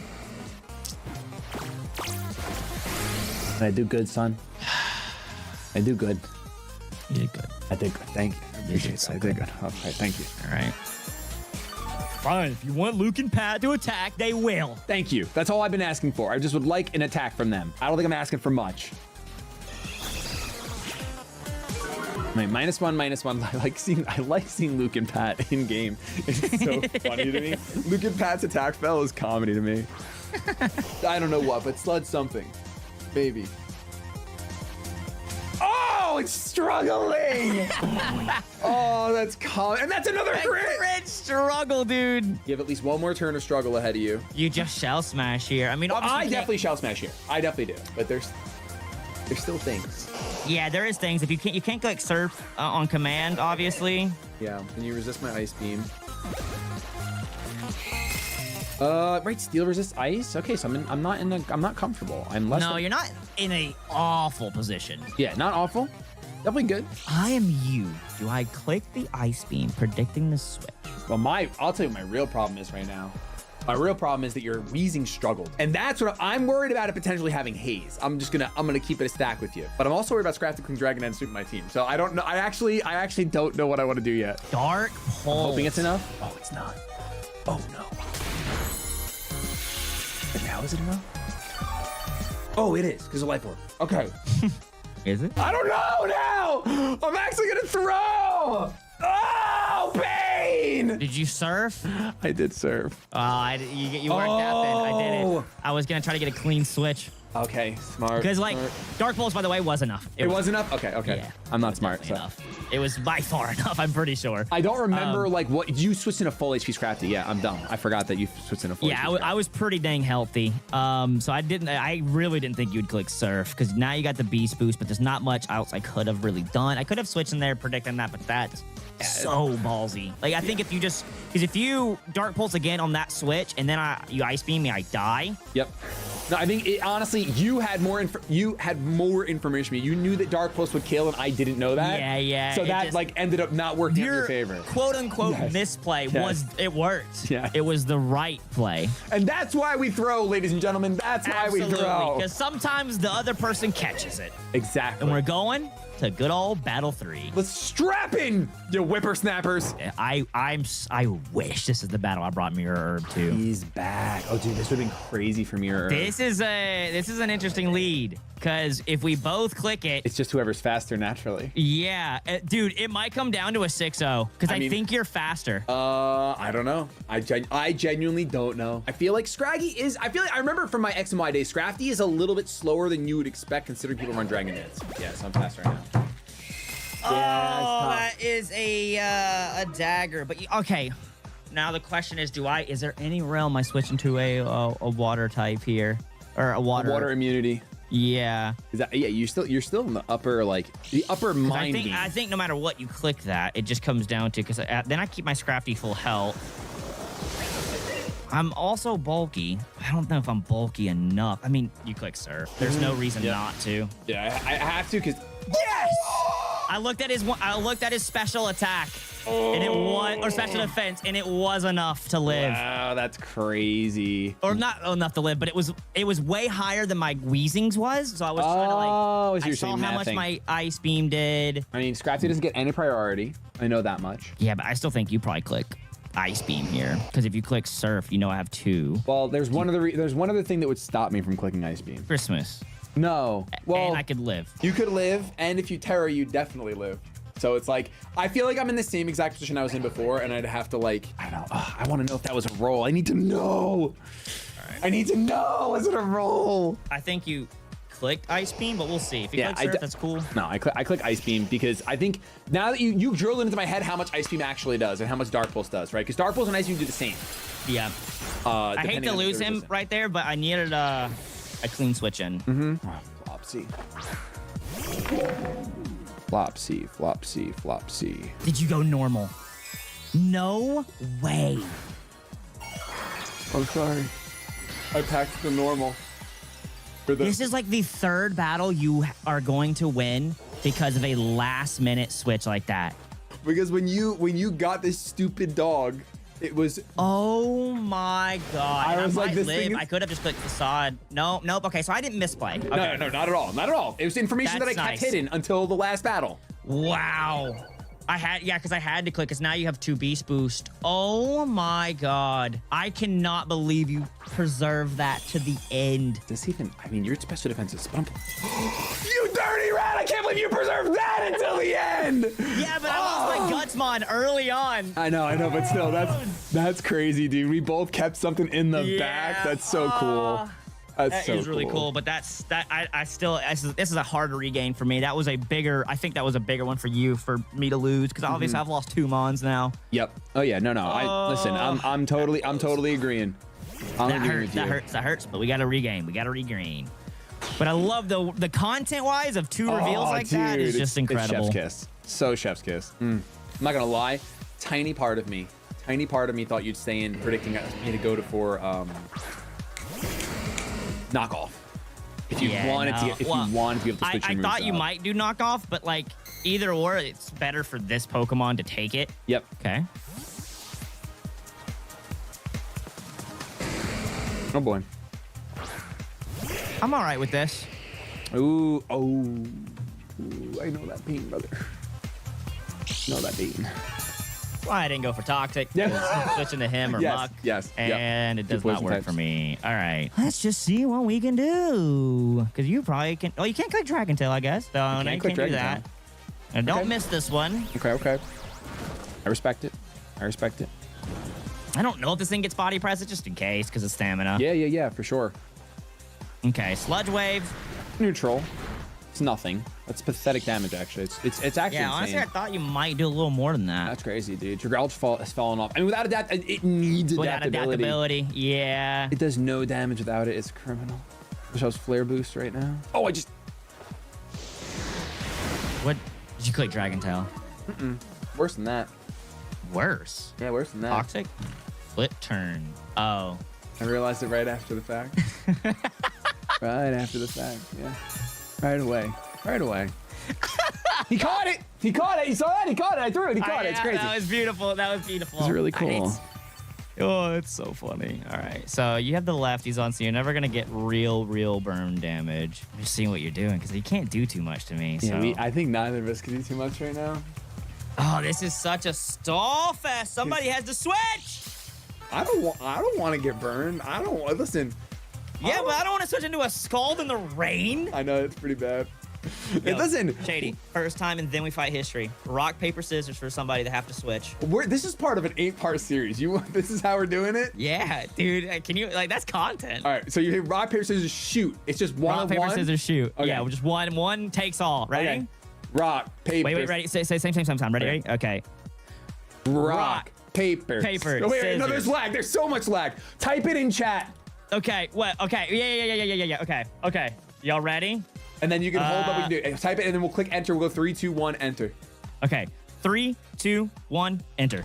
[SPEAKER 4] I do good, son. I do good.
[SPEAKER 2] You did good.
[SPEAKER 4] I did good. Thank you. I appreciate it. I did good. All right, thank you.
[SPEAKER 2] All right. Fine. If you want Luke and Pat to attack, they will.
[SPEAKER 4] Thank you. That's all I've been asking for. I just would like an attack from them. I don't think I'm asking for much. Wait, -1. I like seeing Luke and Pat in game. It's so funny to me. Luke and Pat's attack spell is comedy to me. I don't know what, but Slud's something. Maybe. Oh, it's struggling. Oh, that's and that's another crit.
[SPEAKER 2] Crit struggle, dude.
[SPEAKER 4] You have at least one more turn of struggle ahead of you.
[SPEAKER 2] You just shell smash here. I mean, obviously,
[SPEAKER 4] I definitely shall smash here. I definitely do. But there's still things.
[SPEAKER 2] Yeah, there is things. If you can't like surf on command, obviously.
[SPEAKER 4] Yeah. Can you resist my ice beam? Right. Steel resist ice. Okay, so I'm not comfortable. I'm less.
[SPEAKER 2] No, you're not in a awful position.
[SPEAKER 4] Yeah, not awful. Definitely good.
[SPEAKER 2] I am you. Do I click the ice beam, predicting the switch?
[SPEAKER 4] Well, I'll tell you what my real problem is right now. My real problem is that your wheezing struggled, and that's what I'm worried about. It potentially having haze. I'm gonna keep it a stack with you, but I'm also worried about Scrafty King Dragon and Super my team. So I don't know. I actually don't know what I want to do yet.
[SPEAKER 2] Dark Pulse.
[SPEAKER 4] Hoping it's enough. Oh, it's not. Oh no. And now is it enough? Oh, it is because of Life Orb. Okay.
[SPEAKER 2] Is it?
[SPEAKER 4] I don't know now. I'm actually gonna throw. Oh, pain!
[SPEAKER 2] Did you surf?
[SPEAKER 4] I did serve.
[SPEAKER 2] You weren't that then. I did it. I was gonna try to get a clean switch.
[SPEAKER 4] Okay, smart.
[SPEAKER 2] Because like
[SPEAKER 4] smart.
[SPEAKER 2] Dark Pulse, by the way, was enough.
[SPEAKER 4] It was enough? Okay.
[SPEAKER 2] Yeah,
[SPEAKER 4] I'm not smart, so.
[SPEAKER 2] enough. It was by far enough, I'm pretty sure.
[SPEAKER 4] I don't remember like what you switched in a full HP Scrafty. Yeah, I'm dumb. I forgot that you switched in a full
[SPEAKER 2] Yeah,
[SPEAKER 4] HP
[SPEAKER 2] I was pretty dang healthy. So I really didn't think you'd click Surf, because now you got the Beast Boost, but there's not much else I could have really done. I could have switched in there predicting that, but that's so ballsy. Like, I think if you Dark Pulse again on that switch, and then you Ice Beam me, I die.
[SPEAKER 4] Yep. No, I think honestly, you had more information than me. You knew that Dark Pulse would kill, and I didn't know that.
[SPEAKER 2] Yeah.
[SPEAKER 4] So that like ended up not working in your favor.
[SPEAKER 2] Quote unquote misplay it worked.
[SPEAKER 4] Yeah.
[SPEAKER 2] It was the right play.
[SPEAKER 4] And that's why we throw, ladies and gentlemen. That's why we throw.
[SPEAKER 2] Because sometimes the other person catches it.
[SPEAKER 4] Exactly.
[SPEAKER 2] And we're going to good old Battle 3.
[SPEAKER 4] Let's strap in, you whippersnappers.
[SPEAKER 2] I wish this is the battle I brought Mirror Herb to.
[SPEAKER 4] He's back. Oh, dude, this would have been crazy for Mirror Herb.
[SPEAKER 2] This is an interesting lead, because if we both click it,
[SPEAKER 4] It's just whoever's faster naturally.
[SPEAKER 2] yeah, dude, it might come down to a 6-0, because I think you're faster.
[SPEAKER 4] I don't know. I genuinely don't know. I feel like Scraggy is. I remember from my X and Y days, Scrafty is a little bit slower than you would expect, considering people run Dragon Dance. Yeah, so I'm fast right now.
[SPEAKER 2] That is a dagger. But okay, now the question is, is there any realm I switch into a water type here, or a water
[SPEAKER 4] immunity?
[SPEAKER 2] Yeah.
[SPEAKER 4] Is that you're still in the upper mind game.
[SPEAKER 2] I think no matter what you click that, it just comes down to, because then I keep my Scrafty full health. I'm also bulky. I don't know if I'm bulky enough. I mean, you click Surf. There's no reason not to.
[SPEAKER 4] Yeah, I have to, because
[SPEAKER 2] Yes! I looked at his special attack, and it was, or special defense, and it was enough to live.
[SPEAKER 4] Wow, that's crazy.
[SPEAKER 2] Or not enough to live, but it was way higher than my Wheezings was. So I was trying to like. I saw how much my Ice Beam did.
[SPEAKER 4] I mean, Scrafty doesn't get any priority. I know that much.
[SPEAKER 2] Yeah, but I still think you probably click Ice Beam here, because if you click Surf, you know I have 2.
[SPEAKER 4] Well, there's one other thing that would stop me from clicking Ice Beam.
[SPEAKER 2] Christmas.
[SPEAKER 4] No. Well,
[SPEAKER 2] and I could live.
[SPEAKER 4] You could live, and if you Terra, you definitely live. So it's like, I feel like I'm in the same exact position I was in before, and I'd have to like, I don't know. I want to know if that was a roll. I need to know. I need to know. Is it a roll?
[SPEAKER 2] I think you clicked Ice Beam, but we'll see. If you
[SPEAKER 4] Yeah,
[SPEAKER 2] click Surf, that's cool.
[SPEAKER 4] No, I click Ice Beam because I think now that you drilled into my head how much Ice Beam actually does and how much Dark Pulse does, right? Because Dark Pulse and Ice Beam do the same.
[SPEAKER 2] Yeah. I hate to lose him right there, but I needed a clean switch in.
[SPEAKER 4] Flop C. Flop C, flop C, flop C.
[SPEAKER 2] Did you go normal? No way.
[SPEAKER 4] I'm sorry. I packed the normal.
[SPEAKER 2] This is like the third battle you are going to win because of a last minute switch like that.
[SPEAKER 4] Because when you got this stupid dog, it was.
[SPEAKER 2] Oh my god!
[SPEAKER 4] I was like, this thing is...
[SPEAKER 2] I could have just clicked facade. Nope. Okay, so I didn't misplay. Okay.
[SPEAKER 4] No, not at all. Not at all. It was information
[SPEAKER 2] That's
[SPEAKER 4] that I kept
[SPEAKER 2] nice.
[SPEAKER 4] hidden until the last battle.
[SPEAKER 2] Wow. Because I had to click, because now you have 2 beast boost. Oh my god. I cannot believe you preserved that to the end.
[SPEAKER 4] Does even, I mean, your special defense is spump. You dirty rat! I can't believe you preserved that until the end!
[SPEAKER 2] Yeah, but I lost my guts mod early on.
[SPEAKER 4] I know, but still, that's crazy, dude. We both kept something in the back. That's so cool. That
[SPEAKER 2] is really cool, but this is a harder regain for me. That was a bigger, I think that was a bigger one for you, for me to lose, because obviously I've lost 2 mons now.
[SPEAKER 4] Yep. Oh yeah, no. Listen, I'm totally agreeing.
[SPEAKER 2] That hurts, but we gotta regain. But I love the content-wise of 2 reveals like that is just incredible.
[SPEAKER 4] It's chef's kiss. So chef's kiss. I'm not gonna lie, tiny part of me thought you'd stay in predicting me to go for knockoff. If you wanted to be able to switch your
[SPEAKER 2] I thought
[SPEAKER 4] moves
[SPEAKER 2] you
[SPEAKER 4] up.
[SPEAKER 2] might do knockoff, but like either or, it's better for this Pokemon to take it.
[SPEAKER 4] Yep.
[SPEAKER 2] Okay.
[SPEAKER 4] Oh boy.
[SPEAKER 2] I'm all right with this.
[SPEAKER 4] Ooh, I know that pain, brother. Know that pain.
[SPEAKER 2] Why I didn't go for Toxic.
[SPEAKER 4] Yeah.
[SPEAKER 2] Switching to him or Muck.
[SPEAKER 4] Yes.
[SPEAKER 2] And it does not
[SPEAKER 4] poison
[SPEAKER 2] work
[SPEAKER 4] types.
[SPEAKER 2] for me. All right. Let's just see what we can do. Because you probably can. Oh, you can't click Dragon Tail, I guess. So no, you can't do that. And don't miss this one.
[SPEAKER 4] Okay. I respect it.
[SPEAKER 2] I don't know if this thing gets body press, just in case, because it's stamina.
[SPEAKER 4] Yeah, for sure.
[SPEAKER 2] Okay, Sludge Wave.
[SPEAKER 4] Neutral. It's nothing. That's pathetic damage, actually. It's actually
[SPEAKER 2] Yeah, honestly, I
[SPEAKER 4] insane.
[SPEAKER 2] thought you might do a little more than that.
[SPEAKER 4] That's crazy, dude. Your Grouch has fallen off. I mean, without it needs
[SPEAKER 2] Without adaptability, yeah.
[SPEAKER 4] It does no damage without it. It's criminal. Wish I was Flare Boost right now. Oh, I just...
[SPEAKER 2] What? Did you click Dragon Tail?
[SPEAKER 4] Worse than that.
[SPEAKER 2] Worse?
[SPEAKER 4] Yeah, worse than that.
[SPEAKER 2] Toxic? Flip turn. Oh.
[SPEAKER 4] I realized it right after the fact. Right after the fact, yeah. Right away. He caught it! You saw that? He caught it. I threw it. He caught it. It's crazy.
[SPEAKER 2] That was beautiful.
[SPEAKER 4] It's really cool.
[SPEAKER 2] Oh, it's so funny. All right. So you have the lefties on, so you're never going to get real burn damage. I'm just seeing what you're doing, because you can't do too much to me. So.
[SPEAKER 4] Yeah, I think neither of us can do too much right now.
[SPEAKER 2] Oh, this is such a stall fest. Somebody has to switch.
[SPEAKER 4] I don't want to get burned. Listen.
[SPEAKER 2] Yeah, but I don't want to switch into a Scald in the rain.
[SPEAKER 4] I know, it's pretty bad.
[SPEAKER 2] Yo,
[SPEAKER 4] listen.
[SPEAKER 2] Shady, first time and then we fight history. Rock, paper, scissors for somebody to have to switch.
[SPEAKER 4] This is part of an 8-part series. This is how we're doing it?
[SPEAKER 2] Yeah, dude. Can you, that's content.
[SPEAKER 4] All right, so you hit rock, paper, scissors, shoot. It's just one
[SPEAKER 2] Rock,
[SPEAKER 4] on
[SPEAKER 2] paper,
[SPEAKER 4] one?
[SPEAKER 2] scissors, shoot.
[SPEAKER 4] Okay.
[SPEAKER 2] Yeah, just one takes all. Ready?
[SPEAKER 4] Okay. Rock, paper.
[SPEAKER 2] Wait, ready? Say same time. Ready? Okay.
[SPEAKER 4] Rock, paper.
[SPEAKER 2] Paper,
[SPEAKER 4] Oh, wait, no,
[SPEAKER 2] scissors.
[SPEAKER 4] there's lag. There's so much lag. Type it in chat.
[SPEAKER 2] Okay, what? Okay, yeah. Okay. Y'all ready?
[SPEAKER 4] And then you can hold up. We can do it. Type it, and then we'll click enter. We'll go 3, 2, 1, enter.
[SPEAKER 2] Okay, 3, 2, 1, enter.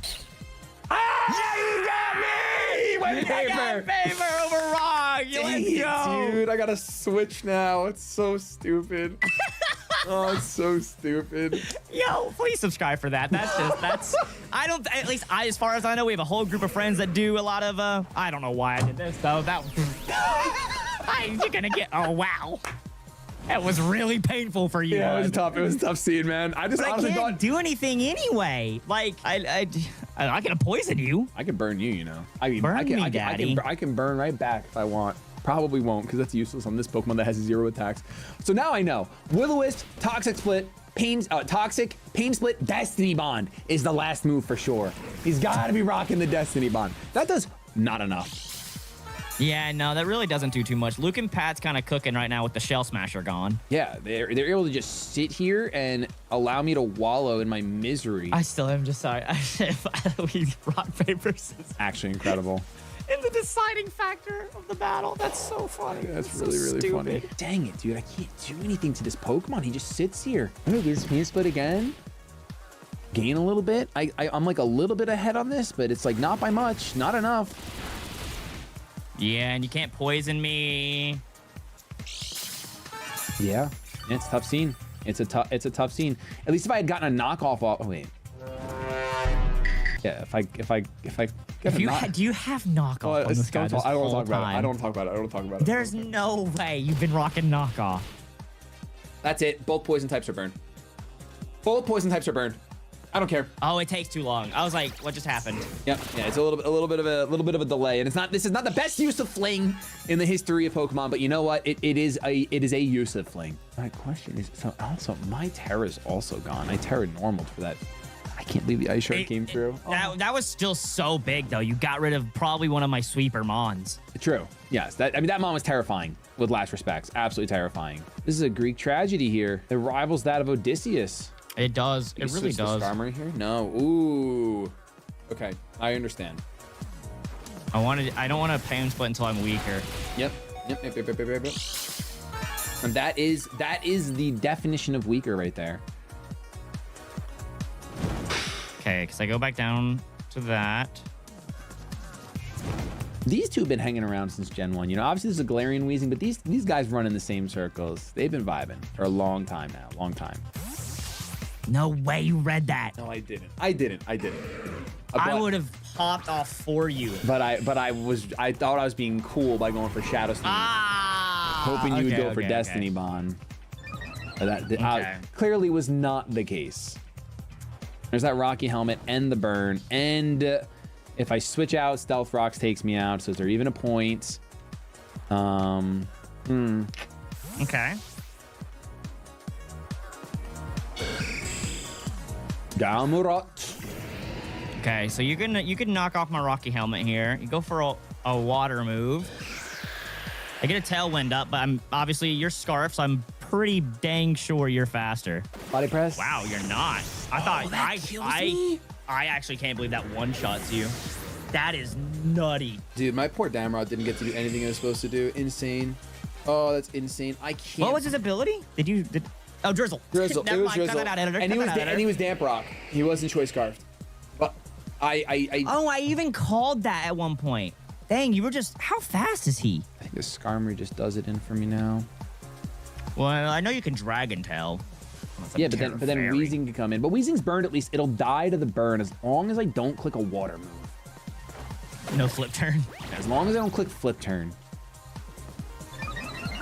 [SPEAKER 4] Ah! Yeah, you got me! He went paper.
[SPEAKER 2] Paper over rock. Let's go.
[SPEAKER 4] Dude, I gotta switch now. It's so stupid. Oh, it's so stupid.
[SPEAKER 2] Yo, please subscribe for that. I don't, at least as far as I know, we have a whole group of friends that do a lot of, I don't know why I did this, though. You're gonna get, oh, wow. That was really painful for you.
[SPEAKER 4] Yeah, it was tough. It was a tough scene, man. I just honestly
[SPEAKER 2] can't do anything anyway. Like, I can poison you.
[SPEAKER 4] I can burn you, you know. I mean,
[SPEAKER 2] Burn me, Daddy.
[SPEAKER 4] I can burn right back if I want. Probably won't, because that's useless on this Pokemon that has 0 attacks. So now I know. Will-O-Wisp, Toxic Split, Toxic, Pain Split, Destiny Bond is the last move for sure. He's got to be rocking the Destiny Bond. That does not enough.
[SPEAKER 3] Yeah, no, that really doesn't do too much. Luke and Pat's kind of cooking right now with the Shell Smasher gone.
[SPEAKER 4] Yeah, they're able to just sit here and allow me to wallow in my misery.
[SPEAKER 3] I still am just sorry. We rock, paper, scissors.
[SPEAKER 4] Actually incredible.
[SPEAKER 3] In the deciding factor of the battle. That's so funny.
[SPEAKER 4] That's
[SPEAKER 3] so
[SPEAKER 4] really, really funny.
[SPEAKER 3] stupid.
[SPEAKER 4] Dang it, dude. I can't do anything to this Pokemon. He just sits here. I'm gonna get his Pain Split again. Gain a little bit. I'm like a little bit ahead on this, but it's like not by much. Not enough.
[SPEAKER 3] Yeah, and you can't poison me.
[SPEAKER 4] Yeah, it's a tough scene. It's a tough scene. At least if I had gotten a knockoff off. Oh wait. Yeah, if I
[SPEAKER 3] Do you have knockoff on this guy this
[SPEAKER 4] I don't
[SPEAKER 3] whole
[SPEAKER 4] want to talk about it.
[SPEAKER 3] time?
[SPEAKER 4] I don't want to talk about it. I don't want to talk about it.
[SPEAKER 3] There's no way you've been rocking knockoff.
[SPEAKER 4] That's it. Both poison types are burned. Both poison types are burned. I don't care.
[SPEAKER 3] Oh, it takes too long. I was like, what just happened?
[SPEAKER 4] Yep. Yeah, it's a little bit of a delay, and this is not the best use of fling in the history of Pokemon, but you know what? It is a use of fling. My question is, so also my Terra's also gone. I Terra normaled for that. I can't believe the Ice Shard came through.
[SPEAKER 3] That was still so big though. You got rid of probably one of my sweeper Mons.
[SPEAKER 4] True. Yes. That Mon was terrifying. With last respects, absolutely terrifying. This is a Greek tragedy here. It rivals that of Odysseus.
[SPEAKER 3] It does. It really does.
[SPEAKER 4] Armor here? No. Ooh. Okay. I understand.
[SPEAKER 3] I don't want to Pain Split until I'm weaker.
[SPEAKER 4] Yep. And that is the definition of weaker right there.
[SPEAKER 3] Okay, because I go back down to that.
[SPEAKER 4] These two have been hanging around since Gen 1. You know, obviously there's a Galarian Weezing, but these guys run in the same circles. They've been vibing for a long time now. Long time.
[SPEAKER 3] No way you read that.
[SPEAKER 4] No, I didn't. I didn't.
[SPEAKER 3] I would have popped off for you.
[SPEAKER 4] But I thought I was being cool by going for Shadow Sneak. Hoping you would go for Destiny Bond. That clearly was not the case. There's that Rocky Helmet and the burn. And if I switch out, Stealth Rocks takes me out. So is there even a point?
[SPEAKER 3] Okay.
[SPEAKER 4] Gamurat.
[SPEAKER 3] Okay, so you can knock off my Rocky Helmet here. You go for a water move. I get a Tailwind up, but I'm obviously you're Scarf, so I'm pretty dang sure you're faster.
[SPEAKER 4] Body press.
[SPEAKER 3] Wow, you're not. I thought I actually can't believe that one shots you. That is nutty.
[SPEAKER 4] Dude, my poor Damrod didn't get to do anything it was supposed to do. Insane. Oh, that's insane. I can't.
[SPEAKER 3] What was his ability? Oh, Drizzle.
[SPEAKER 4] Drizzle.
[SPEAKER 3] Never
[SPEAKER 4] It was
[SPEAKER 3] mind.
[SPEAKER 4] Drizzle.
[SPEAKER 3] Cut that out, editor.
[SPEAKER 4] And he was Damp Rock. He wasn't Choice Scarfed. But
[SPEAKER 3] Oh, I even called that at one point. Dang, you were just... How fast is he?
[SPEAKER 4] I think the Skarmory just does it in for me now.
[SPEAKER 3] Well, I know you can Dragon Tail.
[SPEAKER 4] Yeah, but then Weezing can come in. But Weezing's burned at least. It'll die to the burn as long as I don't click a water move.
[SPEAKER 3] No flip turn.
[SPEAKER 4] As long as I don't click flip turn.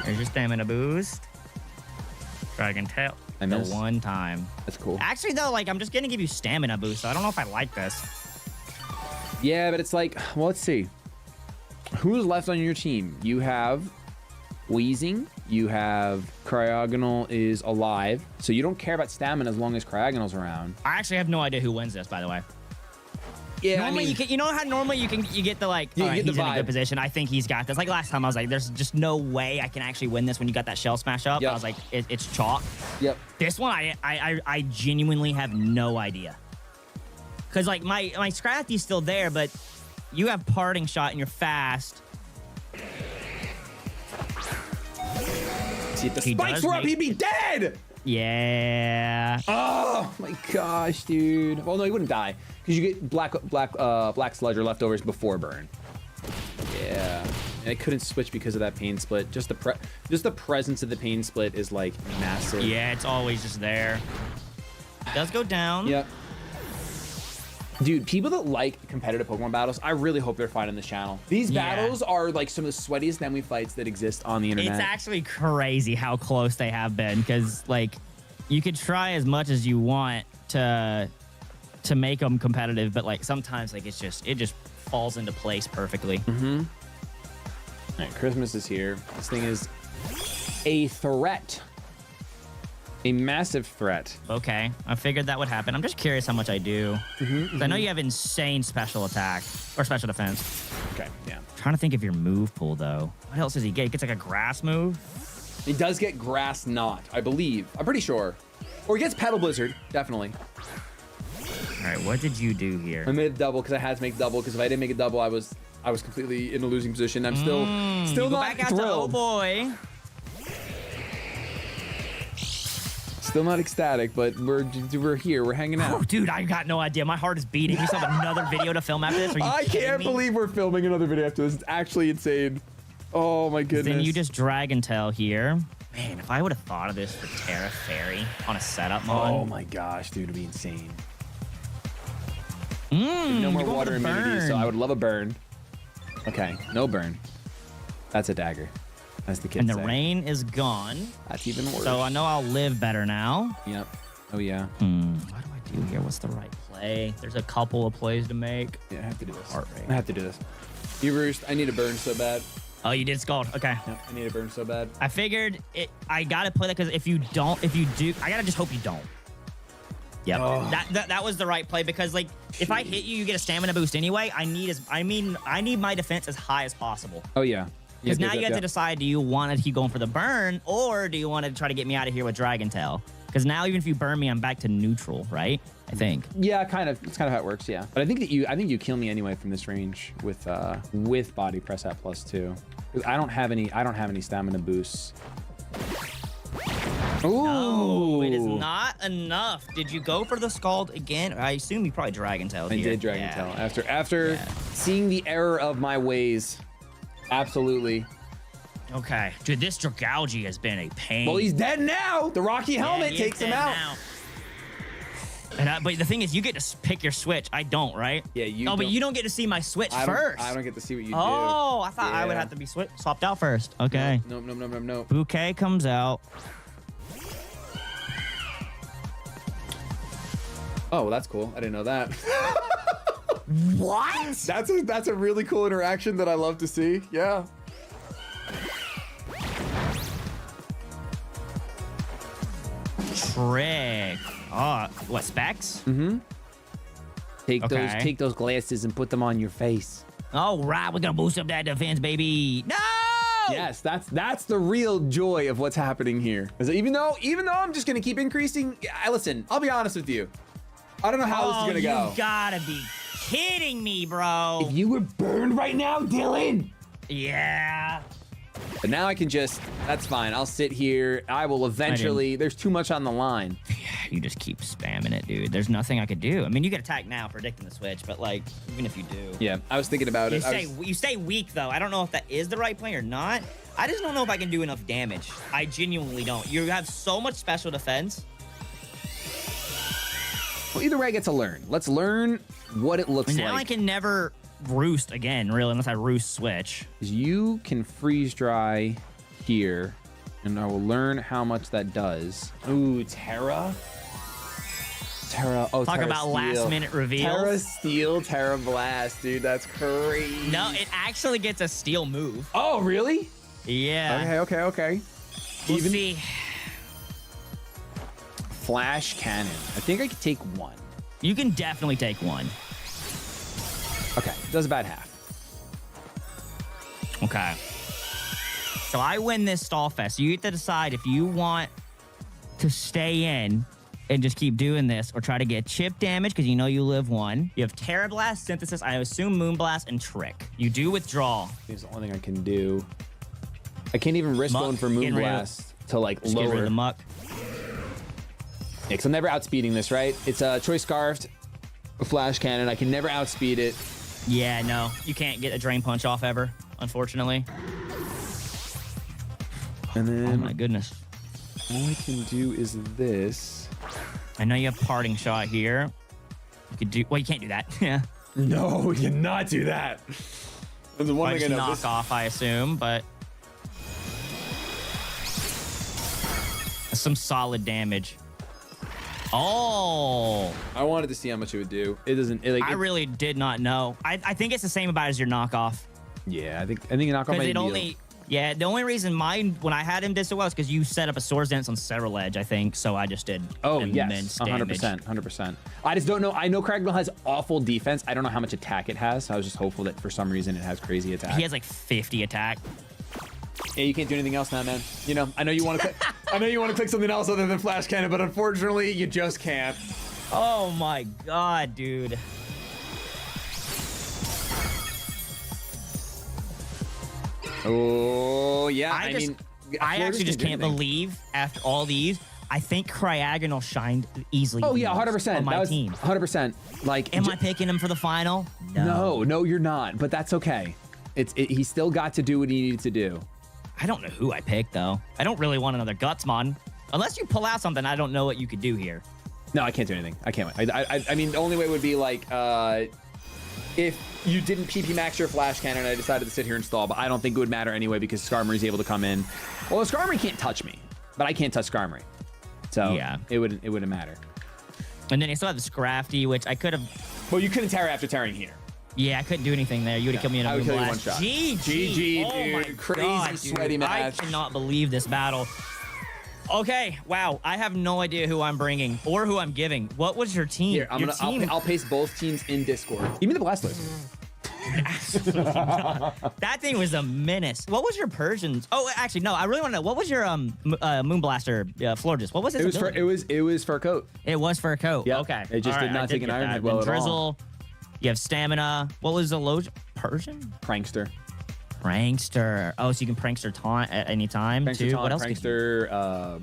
[SPEAKER 3] There's your stamina boost. Dragon Tail.
[SPEAKER 4] I missed.
[SPEAKER 3] The one time.
[SPEAKER 4] That's cool.
[SPEAKER 3] Actually, though, like, I'm just going to give you stamina boost, so I don't know if I like this.
[SPEAKER 4] Yeah, but it's like, well, let's see. Who's left on your team? You have Weezing. You have Cryogonal is alive. So you don't care about stamina as long as Cryogonal's around.
[SPEAKER 3] I actually have no idea who wins this, by the way.
[SPEAKER 4] Yeah,
[SPEAKER 3] normally you know how normally you get the like,
[SPEAKER 4] you
[SPEAKER 3] all right,
[SPEAKER 4] get the
[SPEAKER 3] he's in a
[SPEAKER 4] vibe.
[SPEAKER 3] good position. I think he's got this. Like last time I was like, there's just no way I can actually win this when you got that Shell Smash up.
[SPEAKER 4] Yep.
[SPEAKER 3] I was like, it's chalk.
[SPEAKER 4] Yep.
[SPEAKER 3] This one, I genuinely have no idea. Cause like my Scrafty's still there, but you have Parting Shot and you're fast.
[SPEAKER 4] See, if the spikes were up, he'd be dead!
[SPEAKER 3] Yeah.
[SPEAKER 4] Oh my gosh, dude. Well, no, he wouldn't die because you get black sludger leftovers before burn. Yeah, and I couldn't switch because of that pain split. Just the presence of the pain split is like massive.
[SPEAKER 3] Yeah, it's always just there. It does go down.
[SPEAKER 4] Yep. Dude, people that like competitive Pokemon battles, I really hope they're finding this channel. These battles are like some of the sweatiest Nemi fights that exist on the internet.
[SPEAKER 3] It's actually crazy how close they have been because, like, you could try as much as you want to make them competitive, but like sometimes like it just falls into place perfectly.
[SPEAKER 4] Mm-hmm. All right, Christmas is here. This thing is a threat. A massive threat.
[SPEAKER 3] Okay, I figured that would happen. I'm just curious how much I do. 'Cause I know you have insane special attack or special defense.
[SPEAKER 4] Okay, yeah.
[SPEAKER 3] Trying to think of your move pool though. What else does he get? He gets like a grass move.
[SPEAKER 4] He does get Grass Knot, I believe. I'm pretty sure. Or he gets Petal Blizzard, definitely.
[SPEAKER 3] All right, what did you do here?
[SPEAKER 4] I made a double because I had to make a double, because if I didn't make a double, I was completely in a losing position. I'm still
[SPEAKER 3] You go
[SPEAKER 4] not
[SPEAKER 3] back out to oh
[SPEAKER 4] thrilled.
[SPEAKER 3] boy.
[SPEAKER 4] Still not ecstatic, but we're here. We're hanging
[SPEAKER 3] Oh,
[SPEAKER 4] out.
[SPEAKER 3] dude, I got no idea. My heart is beating. You still have another video to film after this? Are you
[SPEAKER 4] I
[SPEAKER 3] kidding
[SPEAKER 4] can't
[SPEAKER 3] me?
[SPEAKER 4] believe we're filming another video after this. It's actually insane. Oh my goodness.
[SPEAKER 3] Then you just Dragon Tail here. Man, if I would have thought of this for Terra Fairy on a setup mod.
[SPEAKER 4] Oh my gosh, dude, it'd be insane.
[SPEAKER 3] No
[SPEAKER 4] No more water immunity, so I would love a burn. Okay, no burn. That's a dagger. That's the kid.
[SPEAKER 3] And the rain is gone.
[SPEAKER 4] That's even worse.
[SPEAKER 3] So I know I'll live better now.
[SPEAKER 4] Yep. Oh yeah.
[SPEAKER 3] What do I do here? What's the right play? There's a couple of plays to make.
[SPEAKER 4] Yeah, I have to do this.
[SPEAKER 3] Heart rate.
[SPEAKER 4] I have to do this. You roost. I need a burn so bad.
[SPEAKER 3] Oh, you did Scald. Okay.
[SPEAKER 4] Yep, I need a burn so bad.
[SPEAKER 3] I figured it. I gotta play that because if you do, I gotta just hope you don't. Yep.
[SPEAKER 4] Oh.
[SPEAKER 3] That was the right play because like if I hit you, you get a stamina boost anyway. I need my defense as high as possible.
[SPEAKER 4] Oh yeah.
[SPEAKER 3] Because now you have
[SPEAKER 4] yeah.
[SPEAKER 3] to decide: do you want to keep going for the burn, or do you want to try to get me out of here with Dragon Tail? Because now even if you burn me, I'm back to neutral, right? I think.
[SPEAKER 4] Yeah, kind of. It's kind of how it works. Yeah, but I think you kill me anyway from this range with body press at +2. 'Cause I don't have any stamina boosts. Ooh.
[SPEAKER 3] No, it is not enough. Did you go for the Scald again? I assume you probably Dragon Tail.
[SPEAKER 4] I did Dragon Tail after seeing the error of my ways. Absolutely.
[SPEAKER 3] Okay, dude, this Dragalge has been a pain.
[SPEAKER 4] Well, he's dead now. The Rocky helmet
[SPEAKER 3] he is
[SPEAKER 4] takes him
[SPEAKER 3] dead
[SPEAKER 4] out.
[SPEAKER 3] now. And but the thing is, you get to pick your switch. I don't, right?
[SPEAKER 4] Yeah, you.
[SPEAKER 3] No, but
[SPEAKER 4] don't-
[SPEAKER 3] you don't get to see my switch
[SPEAKER 4] I
[SPEAKER 3] first.
[SPEAKER 4] don't get to see what you do.
[SPEAKER 3] Oh, I thought I would
[SPEAKER 4] Yeah.
[SPEAKER 3] have to be swapped out first. Okay.
[SPEAKER 4] No.
[SPEAKER 3] Bouquet comes out.
[SPEAKER 4] Oh, well, that's cool. I didn't know that.
[SPEAKER 3] What?
[SPEAKER 4] That's a really cool interaction that I love to see. Yeah.
[SPEAKER 3] Trick. Oh, what, specs?
[SPEAKER 4] Take those glasses and put them on your face.
[SPEAKER 3] Oh, right. We're going to boost up that defense, baby. No!
[SPEAKER 4] Yes, that's the real joy of what's happening here. Is that even though I'm just gonna keep increasing. Listen, I'll be honest with you. I don't know how this is gonna go.
[SPEAKER 3] You gotta be kidding me, bro.
[SPEAKER 4] If you were burned right now, Dylan.
[SPEAKER 3] Yeah.
[SPEAKER 4] But now I can just. That's fine. I'll sit here. I will eventually. There's too much on the line.
[SPEAKER 3] You just keep spamming it, dude. There's nothing I could do. I mean, you can attack now, predicting the switch, but like, even if you do.
[SPEAKER 4] Yeah, I was thinking about it.
[SPEAKER 3] You stay weak, though. I don't know if that is the right play or not. I just don't know if I can do enough damage. I genuinely don't. You have so much special defense.
[SPEAKER 4] Well, either way, I get to learn. Let's learn what it looks
[SPEAKER 3] Now I
[SPEAKER 4] like.
[SPEAKER 3] can never roost again, really, unless I roost switch.
[SPEAKER 4] You can freeze dry here, and I will learn how much that does. Ooh, Terra. Oh,
[SPEAKER 3] Talk
[SPEAKER 4] Terra
[SPEAKER 3] about
[SPEAKER 4] Steel.
[SPEAKER 3] last-minute reveals.
[SPEAKER 4] Terra Steel, Terra Blast, dude. That's crazy.
[SPEAKER 3] No, it actually gets a steel move.
[SPEAKER 4] Oh, really?
[SPEAKER 3] Yeah.
[SPEAKER 4] Okay.
[SPEAKER 3] We'll see.
[SPEAKER 4] Flash cannon. I think I could take one.
[SPEAKER 3] You can definitely take one.
[SPEAKER 4] Okay, does about half.
[SPEAKER 3] Okay. So I win this stall fest. You get to decide if you want to stay in and just keep doing this or try to get chip damage because you know you live one. You have Terra Blast, Synthesis, I assume Moonblast, and Trick. You do withdraw.
[SPEAKER 4] It's the only thing I can do. I can't even risk
[SPEAKER 3] Muck,
[SPEAKER 4] going for
[SPEAKER 3] getting rid of-
[SPEAKER 4] Moonblast to like
[SPEAKER 3] Just get rid of
[SPEAKER 4] lower.
[SPEAKER 3] the muck.
[SPEAKER 4] Yeah, because I'm never outspeeding this, right? It's a Choice Scarfed Flash Cannon. I can never outspeed it.
[SPEAKER 3] Yeah, no. You can't get a Drain Punch off ever, unfortunately.
[SPEAKER 4] And then
[SPEAKER 3] Oh my goodness.
[SPEAKER 4] all I can do is this.
[SPEAKER 3] I know you have Parting Shot here. You could do... Well, you can't do that. Yeah.
[SPEAKER 4] No, we cannot do that. That's the one
[SPEAKER 3] Or
[SPEAKER 4] thing I
[SPEAKER 3] just
[SPEAKER 4] know.
[SPEAKER 3] knock off, I assume, but... Some solid damage. Oh!
[SPEAKER 4] I wanted to see how much it would do. It doesn't.
[SPEAKER 3] I really did not know. I think it's the same about as your knockoff.
[SPEAKER 4] Yeah, I think a knockoff
[SPEAKER 3] Because
[SPEAKER 4] might
[SPEAKER 3] it
[SPEAKER 4] be
[SPEAKER 3] only... Yeah, the only reason mine, when I had him this well, is because you set up a Swords Dance on Several Edge, I think, so I just did immense damage.
[SPEAKER 4] 100%. I just don't know. I know Cracknell has awful defense. I don't know how much attack it has. So I was just hopeful that for some reason it has crazy attack.
[SPEAKER 3] He has like 50 attack.
[SPEAKER 4] Yeah, you can't do anything else now, man. You know, I know you want to I know you want to click something else other than Flash Cannon, but unfortunately, you just can't.
[SPEAKER 3] Oh my god, dude.
[SPEAKER 4] Oh, yeah.
[SPEAKER 3] I
[SPEAKER 4] mean,
[SPEAKER 3] I actually just can't believe after all these, I think Cryagonal shined easily.
[SPEAKER 4] Oh, yeah, 100%.
[SPEAKER 3] On my team.
[SPEAKER 4] 100%. Like,
[SPEAKER 3] Am I picking him for the final?
[SPEAKER 4] No, you're not. But that's okay. He still got to do what he needed to do.
[SPEAKER 3] I don't know who I picked, though. I don't really want another Gutsmon. Unless you pull out something, I don't know what you could do here.
[SPEAKER 4] No, I can't do anything. I can't wait. I mean, the only way would be like, if you didn't PP max your Flash Cannon, I decided to sit here and stall, but I don't think it would matter anyway because Skarmory's able to come in. Well, Skarmory can't touch me, but I can't touch Skarmory. So
[SPEAKER 3] yeah,
[SPEAKER 4] it wouldn't matter.
[SPEAKER 3] And then you still have the Scrafty, which I could have.
[SPEAKER 4] Well, you couldn't Terra after Terraing here.
[SPEAKER 3] Yeah, I couldn't do anything there. You would have killed me in a
[SPEAKER 4] I would
[SPEAKER 3] Moon
[SPEAKER 4] kill you
[SPEAKER 3] Blast.
[SPEAKER 4] one shot.
[SPEAKER 3] GG,
[SPEAKER 4] GG,
[SPEAKER 3] oh my
[SPEAKER 4] dude. Crazy
[SPEAKER 3] God, dude.
[SPEAKER 4] sweaty match.
[SPEAKER 3] I cannot believe this battle. Okay, wow. I have no idea who I'm bringing or who I'm giving. What was your team?
[SPEAKER 4] Here, I'll paste both teams in Discord. Give me the Blastoise.
[SPEAKER 3] That thing was a menace. What was your Persians? Oh, actually, no. I really want to know. What was your Moonblaster Florges? What was it?
[SPEAKER 4] It was Fur Coat.
[SPEAKER 3] It was Fur Coat.
[SPEAKER 4] Yep.
[SPEAKER 3] Okay.
[SPEAKER 4] It just
[SPEAKER 3] All
[SPEAKER 4] did not take an Iron Head well at all.
[SPEAKER 3] Drizzle. You have Stamina. What was the Persian?
[SPEAKER 4] Prankster.
[SPEAKER 3] Prankster. Oh, so you can Prankster taunt at any time
[SPEAKER 4] Prankster
[SPEAKER 3] too.
[SPEAKER 4] taunt,
[SPEAKER 3] What else?
[SPEAKER 4] Prankster,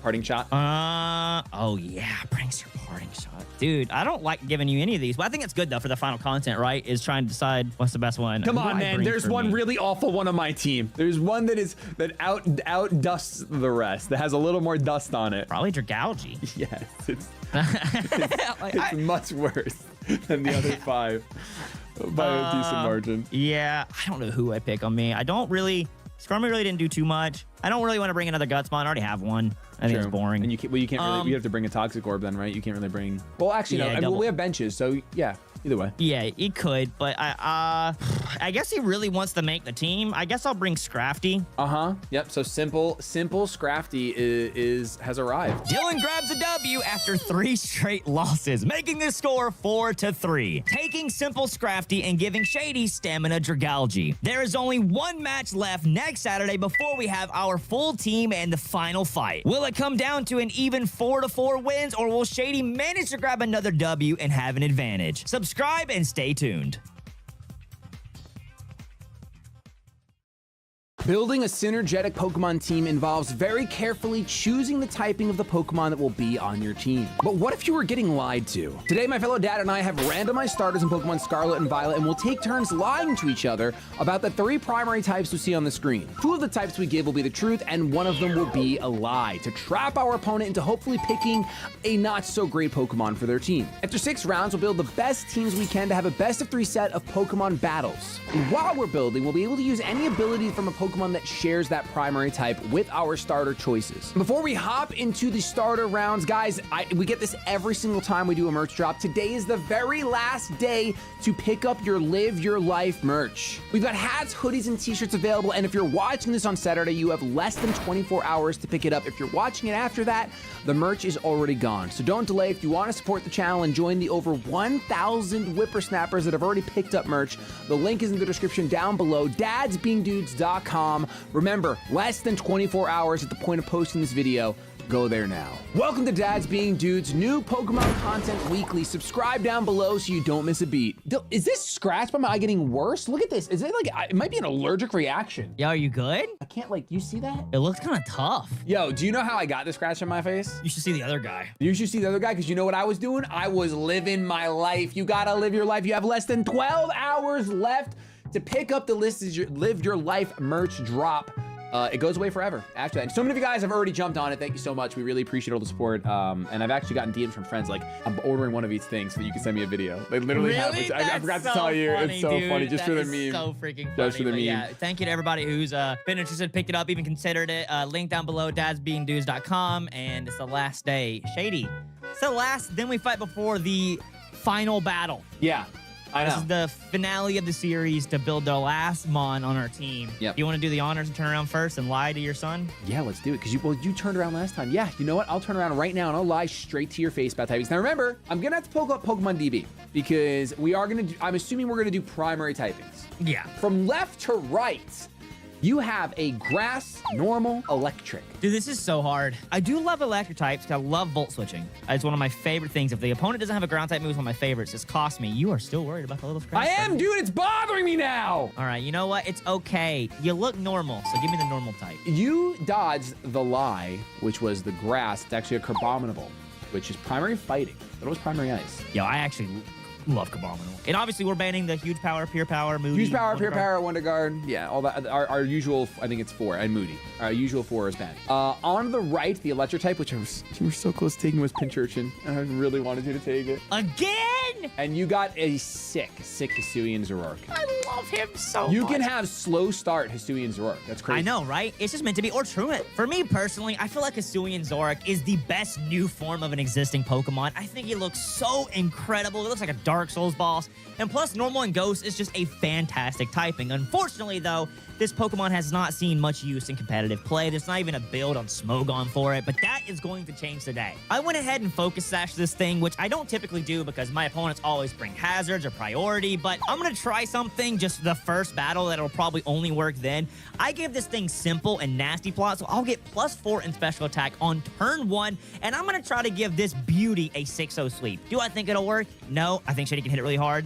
[SPEAKER 4] Parting Shot.
[SPEAKER 3] Oh yeah, Prankster Parting Shot. Dude, I don't like giving you any of these, but I think it's good though for the final content, right? Is trying to decide what's the best one.
[SPEAKER 4] Come
[SPEAKER 3] Who do
[SPEAKER 4] on,
[SPEAKER 3] I
[SPEAKER 4] man.
[SPEAKER 3] bring
[SPEAKER 4] There's
[SPEAKER 3] for
[SPEAKER 4] one
[SPEAKER 3] me?
[SPEAKER 4] really awful one on my team. There's one that outdusts the rest. That has a little more dust on it.
[SPEAKER 3] Probably Dragalge.
[SPEAKER 4] Yes, it's much worse than the other 5 by a decent margin.
[SPEAKER 3] Yeah, I don't know who I pick on me. I don't really. Skarmory really didn't do too much. I don't really want to bring another Gutsmon. I already have one. I think it's boring.
[SPEAKER 4] And you can't really. You have to bring a Toxic Orb then, right? You can't really bring. Well, actually,
[SPEAKER 3] Yeah,
[SPEAKER 4] no. I mean, we have benches, so yeah. Either way.
[SPEAKER 3] Yeah, he could, but I guess he really wants to make the team. I guess I'll bring Scrafty.
[SPEAKER 4] Yep. So simple Scrafty has arrived.
[SPEAKER 3] Dylan grabs a W after 3 straight losses, making the score 4-3. Taking simple Scrafty and giving Shady Stamina Dragalge. There is only one match left next Saturday before we have our full team and the final fight. Will it come down to an even 4-4 wins, or will Shady manage to grab another W and have an advantage? Subscribe and stay tuned.
[SPEAKER 4] Building a synergetic Pokemon team involves very carefully choosing the typing of the Pokemon that will be on your team. But what if you were getting lied to? Today, my fellow dad and I have randomized starters in Pokemon Scarlet and Violet, and we'll take turns lying to each other about the 3 primary types we see on the screen. 2 of the types we give will be the truth, and 1 of them will be a lie, to trap our opponent into hopefully picking a not-so-great Pokemon for their team. After 6 rounds, we'll build the best teams we can to have a best-of-3 set of Pokemon battles. And while we're building, we'll be able to use any ability from a Pokemon that shares that primary type with our starter choices. Before we hop into the starter rounds, guys, we get this every single time we do a merch drop. Today is the very last day to pick up your Live Your Life merch. We've got hats, hoodies, and t-shirts available, and if you're watching this on Saturday, you have less than 24 hours to pick it up. If you're watching it after that, the merch is already gone. So don't delay. If you want to support the channel and join the over 1,000 whippersnappers that have already picked up merch, the link is in the description down below, dadsbeingdudes.com. Remember, less than 24 hours at the point of posting this video. Go there now. Welcome to Dads Being Dudes, new Pokemon content weekly. Subscribe down below so you don't miss a beat. Is this scratch by my eye getting worse? Look at this. Is it like, it might be an allergic reaction.
[SPEAKER 3] Yo, are you good?
[SPEAKER 4] I can't you see that?
[SPEAKER 3] It looks kind of tough.
[SPEAKER 4] Yo, do you know how I got this scratch on my face?
[SPEAKER 3] You should see the other guy.
[SPEAKER 4] You should see the other guy, because you know what I was doing? I was living my life. You gotta live your life. You have less than 12 hours left to pick up the Live Your Life merch drop. It goes away forever after that. And so many of you guys have already jumped on it. Thank you so much. We really appreciate all the support. And I've actually gotten DMs from friends like, I'm ordering one of these things so that you can send me a video. They literally have, which I forgot to tell you. It's so funny, just for the meme.
[SPEAKER 3] So freaking funny.
[SPEAKER 4] Just for the meme.
[SPEAKER 3] Yeah, thank you to everybody who's been interested, picked it up, even considered it. Link down below, dadsbeingdudes.com. And it's the last day. Shady. It's the last, then we fight before the final battle.
[SPEAKER 4] Yeah. I
[SPEAKER 2] This
[SPEAKER 4] know.
[SPEAKER 2] is the finale of the series to build the last Mon on our team.
[SPEAKER 4] Yep.
[SPEAKER 2] You want to do the honors and turn around first and lie to your son?
[SPEAKER 4] Yeah, let's do it. Because you turned around last time. Yeah, you know what? I'll turn around right now and I'll lie straight to your face about typings. Now remember, I'm gonna have to poke up Pokemon DB because we are gonna do, I'm assuming we're gonna do primary typings.
[SPEAKER 2] Yeah.
[SPEAKER 4] From left to right, you have a grass, normal, electric.
[SPEAKER 2] Dude, this is so hard. I do love electric types because I love volt switching. It's one of my favorite things. If the opponent doesn't have a ground type move, it's one of my favorites. It's cost me. You are still worried about the little scratch.
[SPEAKER 4] I am, dude. It's bothering me now.
[SPEAKER 2] All right, you know what? It's okay. You look normal, so give me the normal type.
[SPEAKER 4] You dodged the lie, which was the grass. It's actually a Carbominable, which is primary fighting. But it was primary ice.
[SPEAKER 2] Yo, I actually love Kabominable. And obviously, we're banning the huge power, pure power, Moody.
[SPEAKER 4] Huge power, pure
[SPEAKER 2] Wonder Guard.
[SPEAKER 4] power, Wonder Guard. Yeah, all that. Our usual, I think it's 4, and Moody. Our usual 4 is banned. On the right, the electric type, which you were so close to taking, was Pinchurchin. And I really wanted you to take it.
[SPEAKER 2] Again?
[SPEAKER 4] And you got a sick Hisuian Zoroark.
[SPEAKER 2] I love him so
[SPEAKER 4] You
[SPEAKER 2] much.
[SPEAKER 4] can have slow start Hisuian Zoroark. That's crazy.
[SPEAKER 2] I know, right? It's just meant to be, or Truant. For me personally, I feel like Hisuian Zoroark is the best new form of an existing Pokemon. I think he looks so incredible. It looks like a Dark Souls boss. And plus, Normal and Ghost is just a fantastic typing. Unfortunately, though, this Pokemon has not seen much use in competitive play. There's not even a build on Smogon for it, but that is going to change today. I went ahead and focus sashed this thing, which I don't typically do because my opponents always bring hazards or priority, but I'm gonna try something just the first battle that'll probably only work then. I give this thing simple and nasty plot, so I'll get +4 in special attack on turn 1, and I'm gonna try to give this beauty a 6-0 sweep. Do I think it'll work? No, I think Shady can hit it really hard.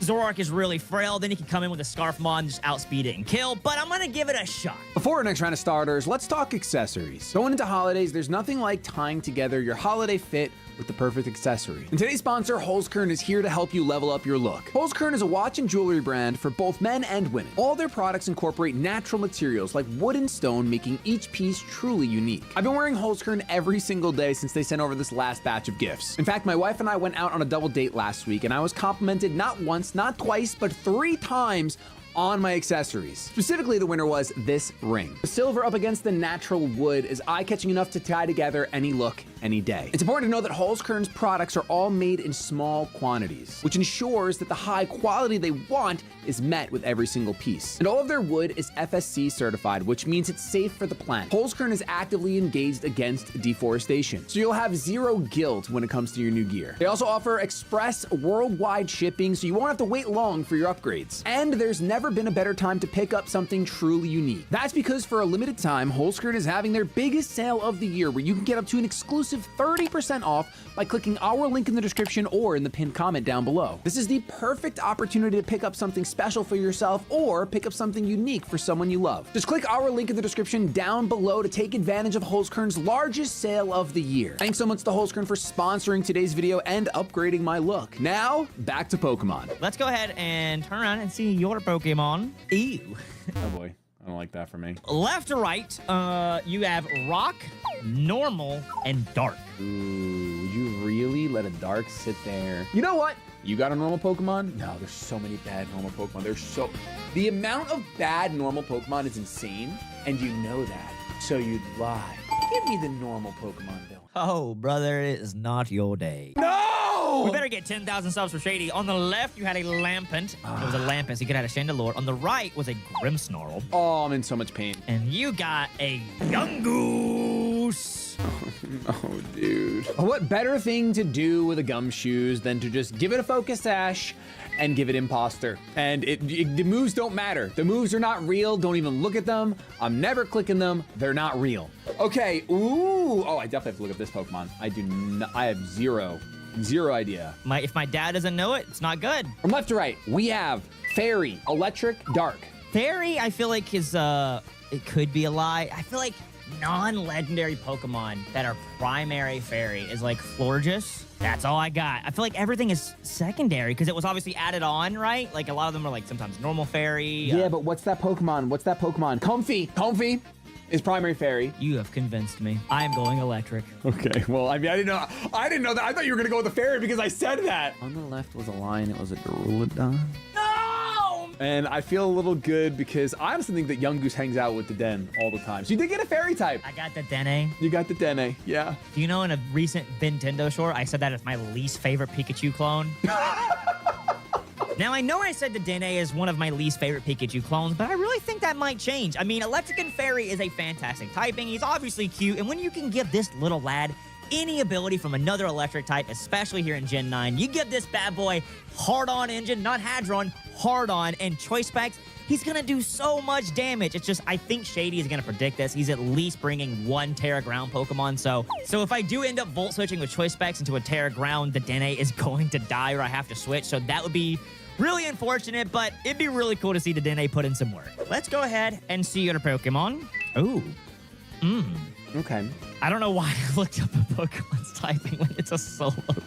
[SPEAKER 2] Zoroark is really frail, then he can come in with a Scarf Mon, just outspeed it and kill, but I'm gonna give it a shot.
[SPEAKER 4] Before our next round of starters, let's talk accessories. Going into holidays, there's nothing like tying together your holiday fit with the perfect accessory. And today's sponsor, Holzkern, is here to help you level up your look. Holzkern is a watch and jewelry brand for both men and women. All their products incorporate natural materials like wood and stone, making each piece truly unique. I've been wearing Holzkern every single day since they sent over this last batch of gifts. In fact, my wife and I went out on a double date last week, and I was complimented not once, not twice, but 3 times on my accessories. Specifically, the winner was this ring. The silver up against the natural wood is eye-catching enough to tie together any look, any day. It's important to know that Holzkern's products are all made in small quantities, which ensures that the high quality they want is met with every single piece. And all of their wood is FSC certified, which means it's safe for the planet. Holzkern is actively engaged against deforestation, so you'll have zero guilt when it comes to your new gear. They also offer express worldwide shipping, so you won't have to wait long for your upgrades. And there's never been a better time to pick up something truly unique. That's because for a limited time, Holzkern is having their biggest sale of the year, where you can get up to an exclusive 30% off by clicking our link in the description or in the pinned comment down below. This is the perfect opportunity to pick up something special for yourself or pick up something unique for someone you love. Just click our link in the description down below to take advantage of Holzkern's largest sale of the year. Thanks so much to Holzkern for sponsoring today's video and upgrading my look. Now, back to Pokemon.
[SPEAKER 2] Let's go ahead and turn around and see your Pokemon. Ew.
[SPEAKER 4] Oh boy, I don't like that for me.
[SPEAKER 2] Left to right, you have Rock, Normal, and Dark.
[SPEAKER 4] Ooh, would you really let a dark sit there? You know what? You got a normal Pokemon? No, there's so many bad normal Pokemon. The amount of bad normal Pokemon is insane, and you know that, so you'd lie. Give me the normal Pokemon villain.
[SPEAKER 2] Oh, brother, it is not your day.
[SPEAKER 4] No!
[SPEAKER 2] We better get 10,000 subs for Shady. On the left, you had a Lampent. It was a Lampent, so you could have a Chandelure. On the right was a Grimmsnarl.
[SPEAKER 4] Oh, I'm in so much pain.
[SPEAKER 2] And you got a Yungoos.
[SPEAKER 4] Oh, dude. What better thing to do with a Gumshoes than to just give it a Focus Sash and give it Imposter? And the moves don't matter. The moves are not real. Don't even look at them. I'm never clicking them. They're not real. Okay. Ooh. Oh, I definitely have to look up this Pokemon. I have zero idea.
[SPEAKER 2] If my dad doesn't know it, it's not good.
[SPEAKER 4] From left to right, we have Fairy, Electric, Dark.
[SPEAKER 2] Fairy, I feel like is, it could be a lie. I feel like non-legendary Pokemon that are primary Fairy is like Florges. That's all I got. I feel like everything is secondary because it was obviously added on, right? Like a lot of them are like sometimes normal Fairy.
[SPEAKER 4] Yeah, but what's that Pokemon? Comfy is primary Fairy.
[SPEAKER 2] You have convinced me. I am going electric.
[SPEAKER 4] Okay, well, I mean, I didn't know that. I thought you were gonna go with the Fairy because I said that.
[SPEAKER 8] On the left was a lion. It was a Duraludon.
[SPEAKER 2] No!
[SPEAKER 4] And I feel a little good because I honestly think that Yungoos hangs out with the Den all the time. So you did get a Fairy type.
[SPEAKER 2] I got the Dene.
[SPEAKER 4] You got the Dene, yeah.
[SPEAKER 2] Do you know in a recent Nintendo short, I said that is my least favorite Pikachu clone? Now, I know I said the Dene is one of my least favorite Pikachu clones, but I really think that might change. I mean, Electric and Fairy is a fantastic typing. He's obviously cute, and when you can give this little lad any ability from another electric type, especially here in Gen 9, you give this bad boy hard-on engine, not Hadron, hard-on, and choice specs, he's gonna do so much damage. It's just, I think Shady is gonna predict this. He's at least bringing one Terra Ground Pokemon, so if I do end up Volt Switching with choice specs into a Terra Ground, the Dene is going to die or I have to switch, so that would be really unfortunate, but it'd be really cool to see the Dene put in some work. Let's go ahead and see your Pokemon. Ooh.
[SPEAKER 4] Okay.
[SPEAKER 2] I don't know why I looked up a Pokemon's typing when it's a solo type.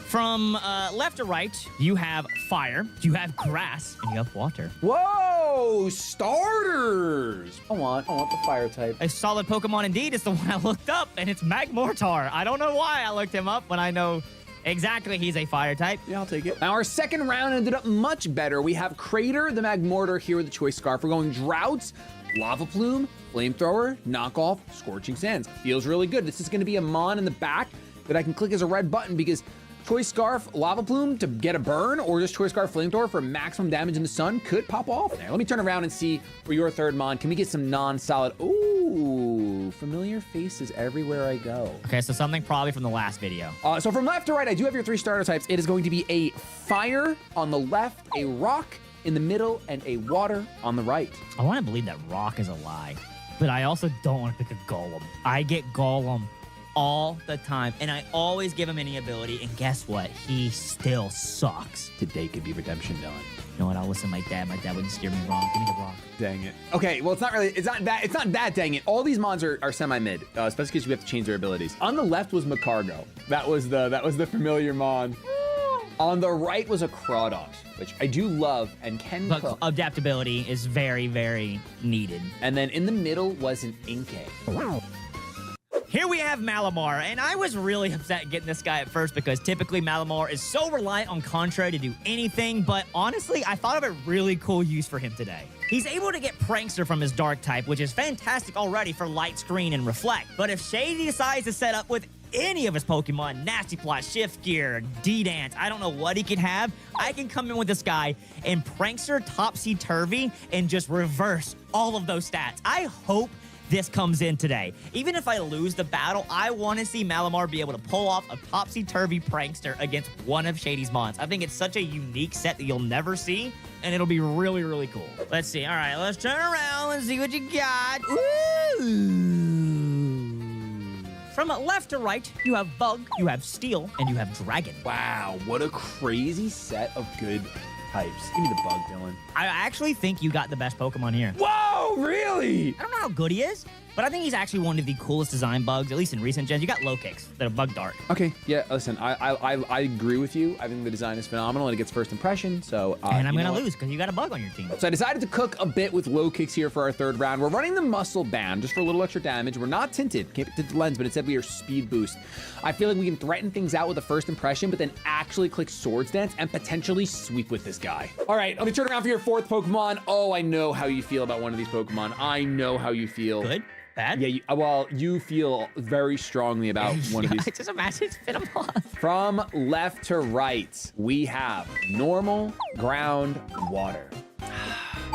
[SPEAKER 2] From left to right, you have fire, you have grass, and you have water.
[SPEAKER 4] Whoa, starters! I want the fire type.
[SPEAKER 2] A solid Pokemon indeed is the one I looked up, and it's Magmortar. I don't know why I looked him up when I know exactly he's a fire type.
[SPEAKER 4] Yeah, I'll take it. Now, our second round ended up much better. We have Crater, the Magmortar here with the Choice Scarf. We're going Droughts, Lava Plume, Flamethrower, Knockoff, Scorching Sands. Feels really good. This is going to be a Mon in the back that I can click as a red button because Choice Scarf, Lava Plume to get a burn, or just Choice Scarf, Flamethrower for maximum damage in the sun could pop off there. Let me turn around and see for your third Mon. Can we get some non-solid? Ooh, familiar faces everywhere I go.
[SPEAKER 2] Okay, so something probably from the last video.
[SPEAKER 4] So from left to right, I do have your 3 starter types. It is going to be a fire on the left, a rock in the middle, and a water on the right.
[SPEAKER 2] I want to believe that rock is a lie, but I also don't want to pick a Golem. I get Golem all the time, and I always give him any ability, and guess what? He still sucks.
[SPEAKER 4] Today could be redemption done.
[SPEAKER 2] You know what? I'll listen to my dad. My dad wouldn't steer me wrong. Give me the rock.
[SPEAKER 4] Dang it. Okay, well, it's not that, dang it. All these mons are semi-mid, especially because we have to change their abilities. On the left was Macargo. That was the familiar mon. On the right was a Crawdaunt, which I do love and can
[SPEAKER 2] But
[SPEAKER 4] cook.
[SPEAKER 2] adaptability is very, very needed.
[SPEAKER 4] And then in the middle was an Inkay.
[SPEAKER 2] Here we have Malamar, and I was really upset getting this guy at first because typically Malamar is so reliant on Contrary to do anything, but honestly, I thought of a really cool use for him today. He's able to get Prankster from his Dark type, which is fantastic already for Light Screen and Reflect, but if Shady decides to set up with any of his Pokemon, Nasty Plot, Shift Gear, D-Dance, I don't know what he could have, I can come in with this guy and Prankster Topsy-Turvy and just reverse all of those stats. I hope this comes in today. Even if I lose the battle, I want to see Malamar be able to pull off a topsy-turvy prankster against one of Shady's mons. I think it's such a unique set that you'll never see, and it'll be really, really cool. Let's see. All right, let's turn around and see what you got. Ooh. From left to right, you have Bug, you have Steel, and you have Dragon.
[SPEAKER 4] Wow, what a crazy set of good types. Give me the Bug, Dylan.
[SPEAKER 2] I actually think you got the best Pokemon here.
[SPEAKER 4] Whoa, really?
[SPEAKER 2] I don't know how good he is, but I think he's actually one of the coolest design bugs, at least in recent gens. You got low kicks that are bug dark.
[SPEAKER 4] Okay, yeah, listen, I agree with you. I think the design is phenomenal and it gets first impression, so...
[SPEAKER 2] and I'm going to lose because you got a bug on your team.
[SPEAKER 4] So I decided to cook a bit with low kicks here for our third round. We're running the Muscle Band just for a little extra damage. We're not tinted, can't tint the lens, but instead we are Speed Boost. I feel like we can threaten things out with a first impression, but then actually click Swords Dance and potentially sweep with this guy. All right, let me turn around for your fourth Pokemon. Oh, I know how you feel about one of these Pokemon. I know how you feel.
[SPEAKER 2] Good? Bad?
[SPEAKER 4] Yeah, you feel very strongly about one of these.
[SPEAKER 2] Just imagine spit them off.
[SPEAKER 4] From left to right, we have normal, ground, water.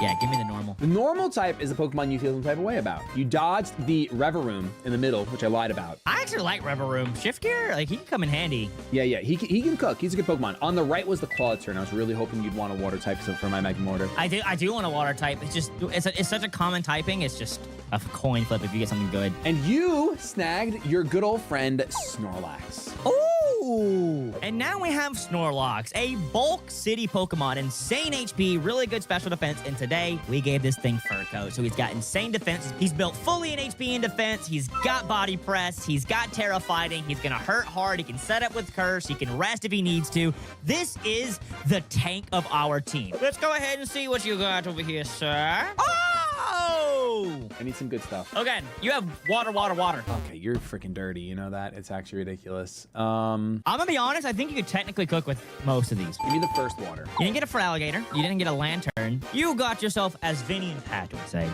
[SPEAKER 2] Yeah, give me the normal.
[SPEAKER 4] The normal type is a Pokemon you feel some type of way about. You dodged the Reveroom in the middle, which I lied about.
[SPEAKER 2] I actually like Reveroom. Shift Gear, like, he can come in handy.
[SPEAKER 4] Yeah, he can cook. He's a good Pokemon. On the right was the Clawitzer, and I was really hoping you'd want a water type for my Magmortar.
[SPEAKER 2] I do want a water type. It's just, it's such a common typing. It's just a coin flip if you get something good.
[SPEAKER 4] And you snagged your good old friend Snorlax.
[SPEAKER 2] Ooh! And now we have Snorlax, a bulk city Pokemon, insane HP, really good special defense, and today we gave this thing Fur Coat. So he's got insane defense, he's built fully in HP and defense, he's got body press, he's got Terra Fighting, he's gonna hurt hard, he can set up with Curse, he can rest if he needs to. This is the tank of our team. Let's go ahead and see what you got over here, sir. Oh!
[SPEAKER 4] I need some good stuff.
[SPEAKER 2] Okay, you have water, water, water.
[SPEAKER 4] Okay, you're freaking dirty. You know that? It's actually ridiculous.
[SPEAKER 2] I'm gonna be honest, I think you could technically cook with most of these.
[SPEAKER 4] Give me the first water.
[SPEAKER 2] You didn't get a Feraligatr. You didn't get a Lantern. You got yourself, as Vinny and Pat would say,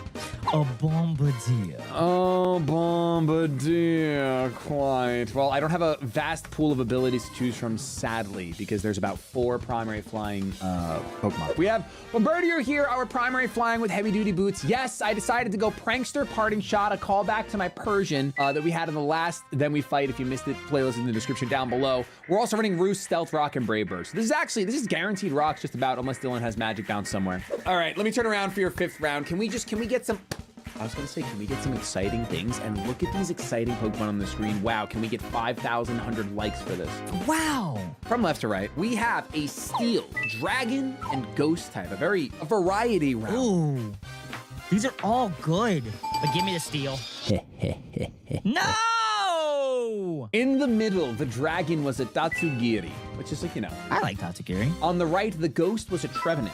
[SPEAKER 3] A bombardier.
[SPEAKER 4] Oh, Bombardier, quite. Well, I don't have a vast pool of abilities to choose from, sadly, because there's about 4 primary flying Pokemon. We have Bombardier here, our primary flying with heavy-duty boots. Yes, I decided to go Prankster, Parting Shot, a callback to my Persian that we had in the last Then We Fight. If you missed it, playlist in the description down below. We're also running Roost, Stealth Rock, and Brave Bird. So this is guaranteed rocks just about, unless Dylan has Magic Bounce somewhere. All right, let me turn around for your 5th round. Can we get some... I was gonna say, can we get some exciting things? And look at these exciting Pokemon on the screen. Wow, can we get 5,100 likes for this?
[SPEAKER 3] Wow.
[SPEAKER 4] From left to right, we have a Steel, Dragon, and Ghost type. A variety round.
[SPEAKER 3] Ooh. These are all good. But give me the steel. No!
[SPEAKER 4] In the middle, the Dragon was a Tatsugiri, which is like, you know.
[SPEAKER 3] I like Tatsugiri.
[SPEAKER 4] On the right, the Ghost was a Trevenant.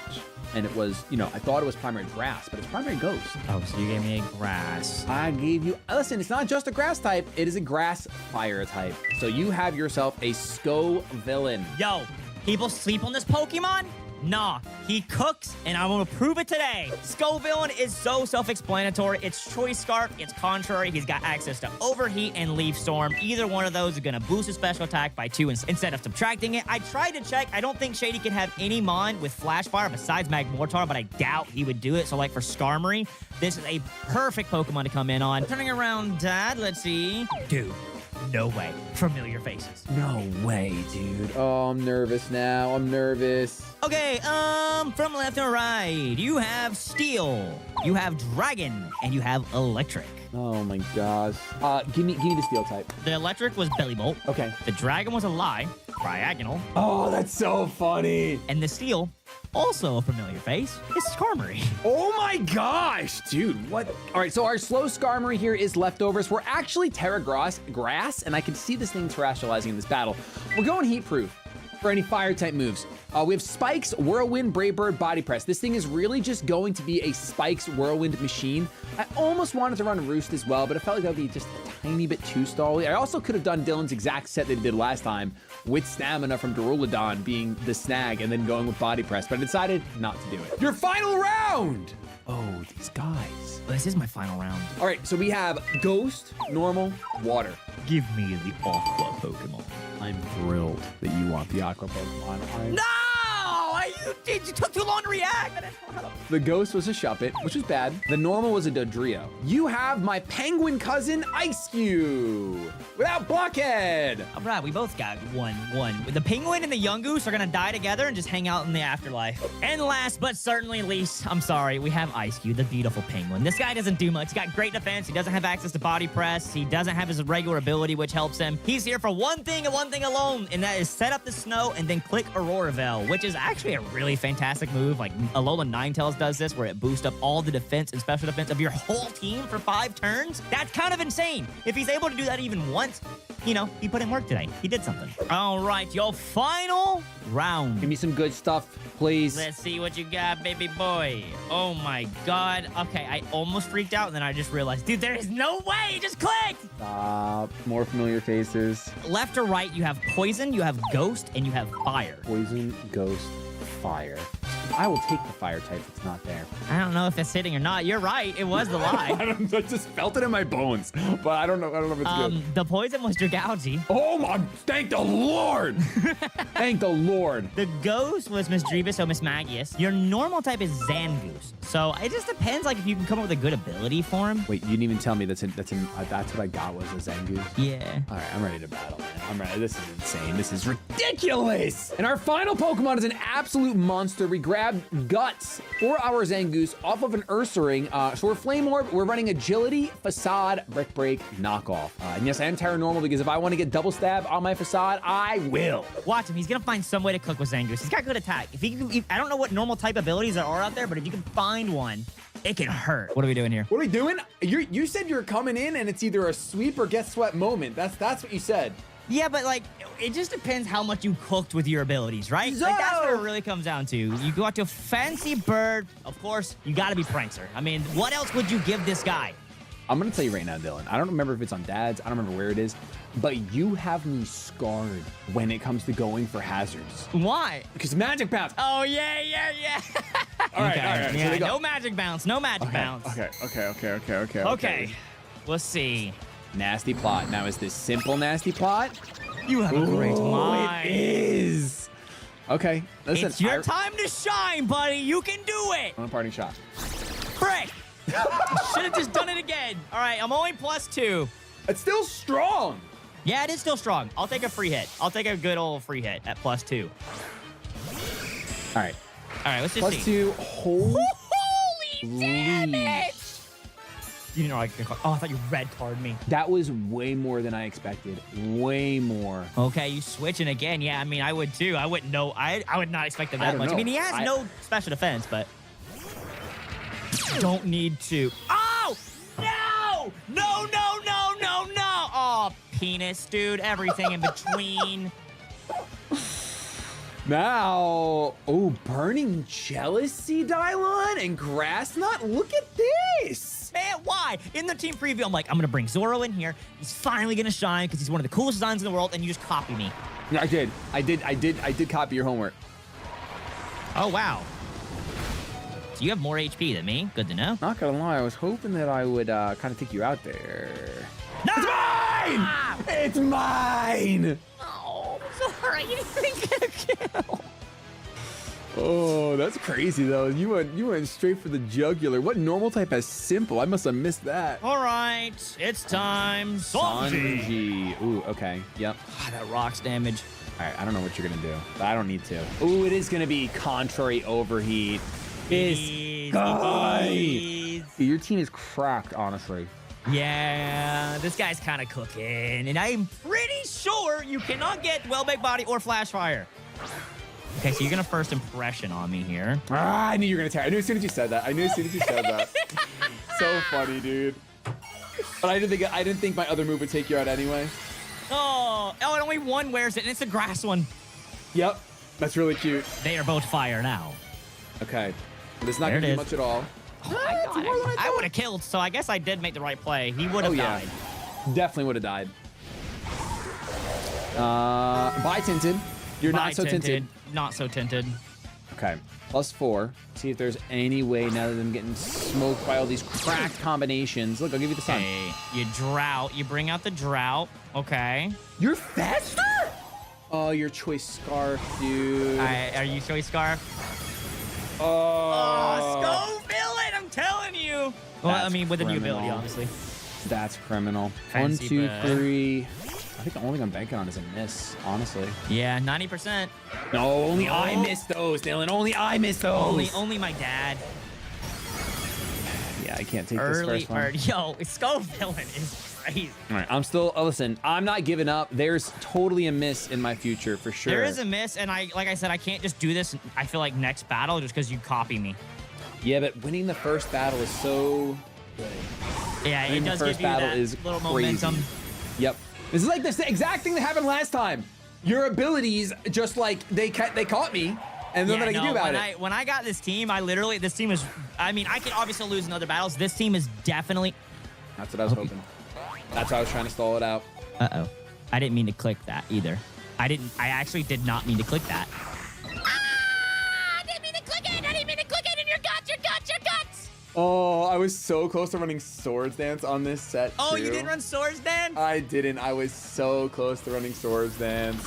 [SPEAKER 4] And it was, you know, I thought it was primary grass, but it's primary ghost.
[SPEAKER 3] Oh, so you gave me a grass.
[SPEAKER 4] I gave you, listen, it's not just a grass type, it is a grass fire type. So you have yourself a Sco villain.
[SPEAKER 3] Yo, people sleep on this Pokemon? Nah, he cooks, and I'm gonna prove it today. Scovillain is so self-explanatory. It's Choice Scarf, it's contrary. He's got access to Overheat and Leaf Storm. Either one of those is gonna boost his special attack by 2 instead of subtracting it. I tried to check. I don't think Shady can have any Mon with Flash Fire besides Magmortar, but I doubt he would do it. So like for Skarmory, this is a perfect Pokemon to come in on. Turning around, Dad, let's see. Dude. No way. Familiar faces.
[SPEAKER 4] No way, dude. Oh, I'm nervous now. I'm nervous.
[SPEAKER 3] Okay, from left to right, you have Steel, you have Dragon, and you have Electric.
[SPEAKER 4] Oh my gosh. Give me the Steel type.
[SPEAKER 3] The Electric was Belly Bolt.
[SPEAKER 4] Okay.
[SPEAKER 3] The Dragon was a lie, Diagonal.
[SPEAKER 4] Oh, that's so funny.
[SPEAKER 3] And the Steel, also a familiar face, is Skarmory.
[SPEAKER 4] Oh my gosh, dude, what? All right, so our slow Skarmory here is leftovers. We're actually Terra Grass, and I can see this thing terrestrializing in this battle. We're going Heat Proof for any fire type moves. We have Spikes, Whirlwind, Brave Bird, Body Press. This thing is really just going to be a Spikes Whirlwind machine. I almost wanted to run Roost as well, but I felt like that would be just a tiny bit too stally. I also could have done Dylan's exact set that he did last time with Stamina from Duraludon being the snag and then going with Body Press, but I decided not to do it. Your final round! Oh, these guys.
[SPEAKER 3] This is my final round.
[SPEAKER 4] All right, so we have Ghost, Normal, Water.
[SPEAKER 3] Give me the Aqua Pokemon.
[SPEAKER 7] I'm thrilled that you want the Aqua Pokemon.
[SPEAKER 3] No! You took too long to react.
[SPEAKER 4] The Ghost was a Shuppet, which was bad. The Normal was a Dodrio. You have my penguin cousin, Ice Cube, without Blockhead.
[SPEAKER 3] All right, we both got one. The Penguin and the Yungoos are gonna die together and just hang out in the afterlife. And last but certainly least, I'm sorry, we have Ice Cube, the beautiful Penguin. This guy doesn't do much. He's got great defense. He doesn't have access to Body Press. He doesn't have his regular ability, which helps him. He's here for one thing and one thing alone, and that is set up the snow and then click Aurora Veil, which is actually a really fantastic move. Like Alola Ninetales does this, where it boosts up all the defense and special defense of your whole team for 5 turns. That's kind of insane. If he's able to do that even once, you know, he put in work today. He did something. All right, your final round.
[SPEAKER 4] Give me some good stuff, please.
[SPEAKER 3] Let's see what you got, baby boy. Oh my God. Okay, I almost freaked out, and then I just realized, dude, there is no way. It just clicked.
[SPEAKER 4] Stop. More familiar faces.
[SPEAKER 3] Left or right, you have Poison, you have Ghost, and you have Fire.
[SPEAKER 4] Poison, Ghost, Fire. I will take the fire type that's not there.
[SPEAKER 3] I don't know if it's hitting or not. You're right. It was the lie.
[SPEAKER 4] I just felt it in my bones, but I don't know if it's good.
[SPEAKER 3] The Poison was Dragalge.
[SPEAKER 4] Oh my, thank the Lord. Thank the Lord.
[SPEAKER 3] The Ghost was Miss Drevis or Miss Magius. Your normal type is Zangoose. So it just depends, like, if you can come up with a good ability for him.
[SPEAKER 4] Wait, you didn't even tell me that's what I got was a Zangoose?
[SPEAKER 3] Yeah.
[SPEAKER 4] All right, I'm ready to battle, man. I'm ready. This is insane. This is ridiculous. And our final Pokemon is an absolute monster. We grabbed Guts for our Zangoose off of an Ursaring. So we're Flame Orb. We're running Agility, Facade, Brick Break, Knockoff. And yes, I am Terra Normal because if I want to get double stab on my Facade, I will.
[SPEAKER 3] Watch him. He's going to find some way to cook with Zangoose. He's got good attack. I don't know what normal type abilities there are out there, but if you can find one, it can hurt. What are we doing here?
[SPEAKER 4] What are we doing? You said you're coming in and it's either a sweep or get swept moment. That's what you said.
[SPEAKER 3] Yeah, but like, it just depends how much you cooked with your abilities, right? Like, that's what it really comes down to. You go out to a Fancy Bird. Of course, you got to be Prankster. I mean, what else would you give this guy?
[SPEAKER 4] I'm gonna tell you right now, Dylan. I don't remember if it's on Dad's. I don't remember where it is, but you have me scarred when it comes to going for hazards.
[SPEAKER 3] Why?
[SPEAKER 4] Because magic bounce.
[SPEAKER 3] Oh, yeah.
[SPEAKER 4] All right.
[SPEAKER 3] Yeah,
[SPEAKER 4] So they go.
[SPEAKER 3] no magic bounce. No magic bounce.
[SPEAKER 4] Okay.
[SPEAKER 3] We'll see.
[SPEAKER 4] Nasty plot. Now, is this simple nasty plot?
[SPEAKER 3] You have a great mind.
[SPEAKER 4] It is. Okay. Listen.
[SPEAKER 3] It's your time to shine, buddy. You can do it.
[SPEAKER 4] I'm a parting shot.
[SPEAKER 3] Frick. Should have just done it again. All right, I'm only +2.
[SPEAKER 4] It's still strong.
[SPEAKER 3] Yeah, it is still strong. I'll take a free hit. I'll take a good old free hit at +2.
[SPEAKER 4] All right.
[SPEAKER 3] All right, let's just see.
[SPEAKER 4] +2. Holy
[SPEAKER 3] damage! You know, I thought you red carded me.
[SPEAKER 4] That was way more than I expected. Way more.
[SPEAKER 3] Okay, you switching again. Yeah, I mean, I would too. I wouldn't know. I would not expect it that much. I mean, he has no special defense, but don't need to. Oh! No! No! Oh, penis, dude. Everything in between.
[SPEAKER 4] Now, burning jealousy, Dylon, and grass knot. Look at this.
[SPEAKER 3] Man, why? In the team preview, I'm like, I'm gonna bring Zoro in here. He's finally gonna shine because he's one of the coolest designs in the world, and you just copy me.
[SPEAKER 4] Yeah, I did copy your homework.
[SPEAKER 3] Oh wow. So you have more HP than me. Good to know.
[SPEAKER 4] Not gonna lie, I was hoping that I would kind of take you out there.
[SPEAKER 3] No!
[SPEAKER 4] It's mine! It's mine!
[SPEAKER 3] Oh, sorry. You didn't get a kill.
[SPEAKER 4] Oh, that's crazy though. You went straight for the jugular. What normal type has simple? I must have missed that.
[SPEAKER 3] All right, it's time. Sanji.
[SPEAKER 4] Ooh, okay. Yep.
[SPEAKER 3] That rocks damage.
[SPEAKER 4] All right, I don't know what you're gonna do, but I don't need to. Ooh, it is gonna be contrary overheat. This guy. Your team is cracked, honestly.
[SPEAKER 3] Yeah, this guy's kind of cooking, and I'm pretty sure you cannot get well-baked body or flash fire. Okay, so you're gonna first impression on me here.
[SPEAKER 4] Ah, I knew you were gonna tear. I knew as soon as you said that. So funny, dude. But I didn't think my other move would take you out anyway.
[SPEAKER 3] Oh, and only one wears it, and it's a grass one.
[SPEAKER 4] Yep, that's really cute.
[SPEAKER 3] They are both fire now.
[SPEAKER 4] Okay, this is not
[SPEAKER 3] There
[SPEAKER 4] gonna
[SPEAKER 3] it
[SPEAKER 4] do
[SPEAKER 3] is.
[SPEAKER 4] much at all.
[SPEAKER 3] Oh my God, I would have killed, so I guess I did make the right play. He would have died.
[SPEAKER 4] Definitely would have died. Bye, Tinted. You're
[SPEAKER 3] Bye,
[SPEAKER 4] not so tinted.
[SPEAKER 3] Not so tinted.
[SPEAKER 4] Okay, +4. See if there's any way now that I'm getting smoked by all these cracked combinations. Look, I'll give you the sun.
[SPEAKER 3] Hey, you drought. You bring out the drought. Okay.
[SPEAKER 4] You're faster? Oh, your choice scarf, dude.
[SPEAKER 3] Are you choice scarf?
[SPEAKER 4] Oh,
[SPEAKER 3] Go villain, I'm telling you. Well, I mean, with a new ability, obviously.
[SPEAKER 4] That's criminal.
[SPEAKER 3] Fancy
[SPEAKER 4] 1, 2,
[SPEAKER 3] bad.
[SPEAKER 4] 3. I think the only thing I'm banking on is a miss, honestly.
[SPEAKER 3] Yeah, 90%.
[SPEAKER 4] No, only I missed those, Dylan. Only I missed those.
[SPEAKER 3] Only my dad.
[SPEAKER 4] Yeah, I can't take this first one.
[SPEAKER 3] Yo, Skull villain is crazy.
[SPEAKER 4] All right, I'm still. Listen, I'm not giving up. There's totally a miss in my future for sure.
[SPEAKER 3] There is a miss, and like I said, I can't just do this. I feel like next battle just because you copy me.
[SPEAKER 4] Yeah, but winning the first battle is so good.
[SPEAKER 3] Yeah,
[SPEAKER 4] Winning
[SPEAKER 3] it does
[SPEAKER 4] the first
[SPEAKER 3] give you
[SPEAKER 4] battle
[SPEAKER 3] that
[SPEAKER 4] is
[SPEAKER 3] little
[SPEAKER 4] crazy.
[SPEAKER 3] momentum.
[SPEAKER 4] Yep. This is like the exact thing that happened last time. Your abilities, just like they caught me, and nothing I can do about it.
[SPEAKER 3] When I got this team, this team is. I mean, I can obviously lose in other battles. This team is definitely.
[SPEAKER 4] That's what I was hoping. That's why I was trying to stall it out.
[SPEAKER 3] Uh-oh. I didn't mean to click that either. I actually did not mean to click that. I didn't mean to click it, and your guts.
[SPEAKER 4] Oh, I was so close to running Swords Dance on this set,
[SPEAKER 3] Oh,
[SPEAKER 4] too.
[SPEAKER 3] you didn't run Swords Dance?
[SPEAKER 4] I didn't. I was so close to running Swords Dance.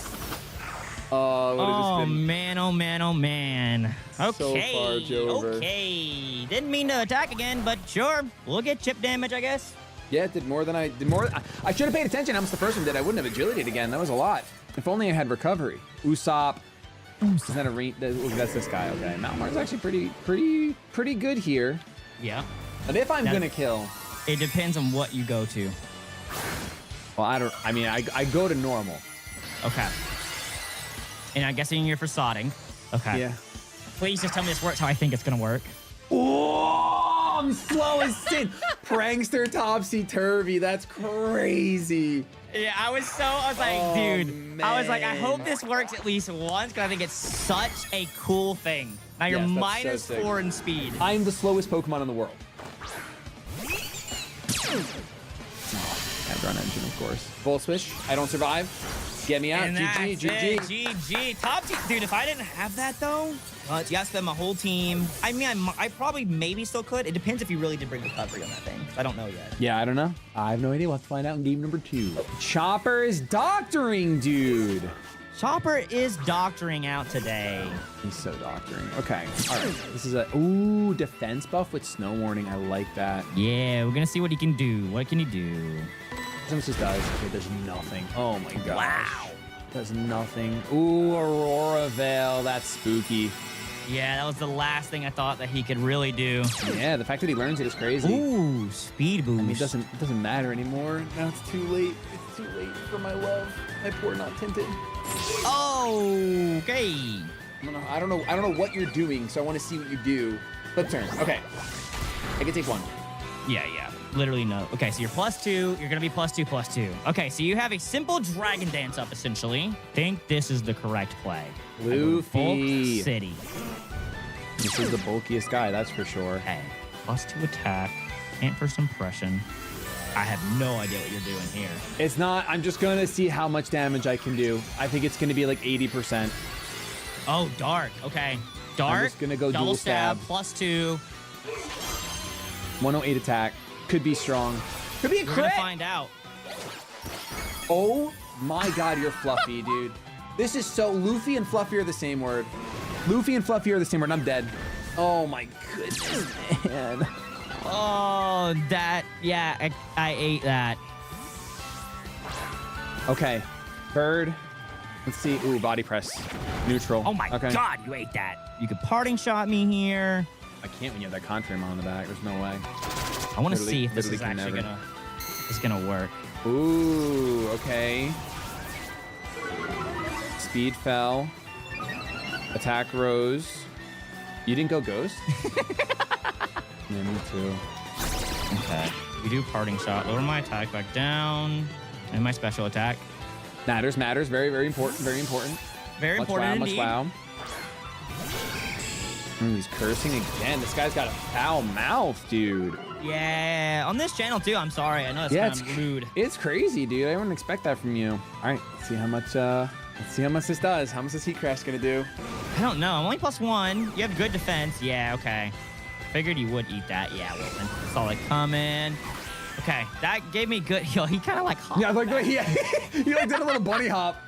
[SPEAKER 4] Oh, it would have just been
[SPEAKER 3] man, oh man. Okay,
[SPEAKER 4] so far over.
[SPEAKER 3] okay. Didn't mean to attack again, but sure. We'll get chip damage, I guess.
[SPEAKER 4] Yeah, it did more than I did. I should have paid attention how much the first one did. I wouldn't have agility again. That was a lot. If only I had recovery. Usopp. Is that a that's this guy. Okay, Malmar's actually pretty good here.
[SPEAKER 3] Yeah.
[SPEAKER 4] But if I'm gonna kill,
[SPEAKER 3] It depends on what you go to.
[SPEAKER 4] well, I go to normal.
[SPEAKER 3] Okay. And I'm guessing you're for sodding. Okay.
[SPEAKER 4] Yeah.
[SPEAKER 3] Please just tell me this works how I think it's gonna work.
[SPEAKER 4] Oh, I'm slow as sin. Prankster topsy-turvy. That's crazy.
[SPEAKER 3] Yeah, I was like,
[SPEAKER 4] Oh,
[SPEAKER 3] dude. I was like, I
[SPEAKER 4] man.
[SPEAKER 3] hope this works at least once, because I think it's such a cool thing. Now you're
[SPEAKER 4] Yes, that's so sick.
[SPEAKER 3] -4 in speed.
[SPEAKER 4] I'm the slowest Pokemon in the world. Run engine, of course. Full swish. I don't survive. Get me out.
[SPEAKER 3] And
[SPEAKER 4] GG,
[SPEAKER 3] that's it.
[SPEAKER 4] GG.
[SPEAKER 3] GG. Top team. Dude, if I didn't have that, though, you gotta spend my whole team. I mean, I probably maybe still could. It depends if you really did bring recovery on that thing. I don't know yet.
[SPEAKER 4] Yeah, I don't know. I have no idea. We'll have to find out in game number 2. Chopper is doctoring, dude.
[SPEAKER 3] Chopper is doctoring out today.
[SPEAKER 4] He's so doctoring. Okay. All right. This is a ooh defense buff with snow warning. I like that.
[SPEAKER 3] Yeah, we're gonna see what he can do. What can he do?
[SPEAKER 4] Sometimes just does. Okay, does nothing. Oh my god.
[SPEAKER 3] Wow.
[SPEAKER 4] Does nothing. Ooh, Aurora Veil. That's spooky.
[SPEAKER 3] Yeah, that was the last thing I thought that he could really do.
[SPEAKER 4] Yeah, the fact that he learns it is crazy.
[SPEAKER 3] Ooh, speed boost.
[SPEAKER 4] I mean, it doesn't matter anymore. Now it's too late. It's too late for my love. My poor not tinted.
[SPEAKER 3] Oh, okay.
[SPEAKER 4] I don't know what you're doing, so I want to see what you do. Flip turn. Okay. I can take one.
[SPEAKER 3] Yeah. Literally no. Okay, so you're +2. You're gonna be +2/+2. Okay, so you have a simple dragon dance up, essentially. Think this is the correct play.
[SPEAKER 4] Luffy.
[SPEAKER 3] Bulk City.
[SPEAKER 4] This is the bulkiest guy, that's for sure.
[SPEAKER 3] Okay, +2 attack. Can't first impression. I have no idea what you're doing here.
[SPEAKER 4] It's not. I'm just going to see how much damage I can do. I think it's going to be like 80%.
[SPEAKER 3] Oh, dark. Okay. Dark.
[SPEAKER 4] I'm just going to go
[SPEAKER 3] double
[SPEAKER 4] dual stab.
[SPEAKER 3] +2.
[SPEAKER 4] 108 attack. Could be strong. Could be a
[SPEAKER 3] We're
[SPEAKER 4] crit.
[SPEAKER 3] gonna find out.
[SPEAKER 4] Oh my god, you're fluffy, dude. This is so... Luffy and fluffy are the same word. Luffy and fluffy are the same word. I'm dead. Oh my goodness, man.
[SPEAKER 3] Oh, that. Yeah, I ate that.
[SPEAKER 4] Okay. Bird. Let's see. Ooh, body press. Neutral.
[SPEAKER 3] Oh my
[SPEAKER 4] okay.
[SPEAKER 3] god, you ate that. You could parting shot me here.
[SPEAKER 4] I can't when you have that contrary on the back. There's no way.
[SPEAKER 3] I want to
[SPEAKER 4] Literally-
[SPEAKER 3] see if this is
[SPEAKER 4] literally can
[SPEAKER 3] actually
[SPEAKER 4] never.
[SPEAKER 3] gonna work.
[SPEAKER 4] Ooh, okay. Speed fell. Attack rose. You didn't go ghost? Yeah, me too.
[SPEAKER 3] Okay. We do parting shot. Lower my attack back down. And my special attack.
[SPEAKER 4] Matters. Very, very important. Very important.
[SPEAKER 3] Very important
[SPEAKER 4] Much
[SPEAKER 3] indeed.
[SPEAKER 4] wow. Ooh, he's cursing again. This guy's got a foul mouth, dude.
[SPEAKER 3] Yeah. On this channel too. I'm sorry. I know it's
[SPEAKER 4] Yeah,
[SPEAKER 3] kind of rude.
[SPEAKER 4] It's crazy, dude. I wouldn't expect that from you. All right, let's see how much. Let's see how much this does. How much is Heat Crash gonna do?
[SPEAKER 3] I don't know. I'm only +1. You have good defense. Yeah. Okay. Figured you would eat that. Yeah. Well, then saw it coming. Okay. That gave me good. Yo, he kind of like.
[SPEAKER 4] Yeah, like he like did a little bunny hop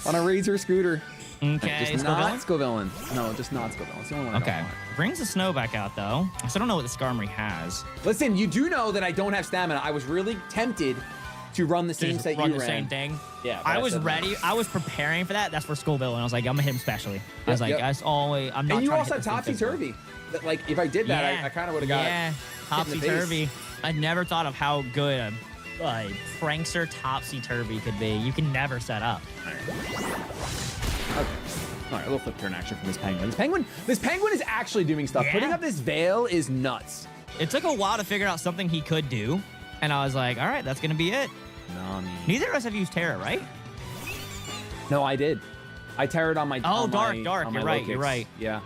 [SPEAKER 4] on a Razor scooter.
[SPEAKER 3] Okay.
[SPEAKER 4] Just
[SPEAKER 3] Still
[SPEAKER 4] not
[SPEAKER 3] going?
[SPEAKER 4] Scovillain. No, just not Scovillain. It's the only one. I don't
[SPEAKER 3] Okay.
[SPEAKER 4] want.
[SPEAKER 3] Brings the snow back out though. I still don't know what the Skarmory has.
[SPEAKER 4] Listen, you do know that I don't have stamina. I was really tempted to run the same
[SPEAKER 3] Just
[SPEAKER 4] set
[SPEAKER 3] run
[SPEAKER 4] you
[SPEAKER 3] the
[SPEAKER 4] ran.
[SPEAKER 3] same thing.
[SPEAKER 4] Yeah, but
[SPEAKER 3] I was
[SPEAKER 4] said no.
[SPEAKER 3] ready. I was preparing for that. That's for Scoville, and I was like, I'm gonna hit him specially. I was like,
[SPEAKER 4] yep.
[SPEAKER 3] that's always. I'm not.
[SPEAKER 4] And you
[SPEAKER 3] trying
[SPEAKER 4] also
[SPEAKER 3] to
[SPEAKER 4] have
[SPEAKER 3] hit this thing
[SPEAKER 4] topsy turvy. Like if I did that, I kind of would have got.
[SPEAKER 3] Yeah,
[SPEAKER 4] hit
[SPEAKER 3] topsy
[SPEAKER 4] in the face.
[SPEAKER 3] turvy. I never thought of how good a prankster topsy turvy could be. You can never set up.
[SPEAKER 4] Okay. All right, a little flip turn action from this penguin. This penguin is actually doing stuff.
[SPEAKER 3] Yeah.
[SPEAKER 4] Putting up this veil is nuts.
[SPEAKER 3] It took a while to figure out something he could do, and I was like, all right, that's gonna be it.
[SPEAKER 4] Nani.
[SPEAKER 3] Neither of us have used Terra, right?
[SPEAKER 4] No, I did. I terrored on my.
[SPEAKER 3] Oh,
[SPEAKER 4] on
[SPEAKER 3] dark.
[SPEAKER 4] my, on my
[SPEAKER 3] You're right.
[SPEAKER 4] low
[SPEAKER 3] You're
[SPEAKER 4] kicks.
[SPEAKER 3] right.
[SPEAKER 4] Yeah.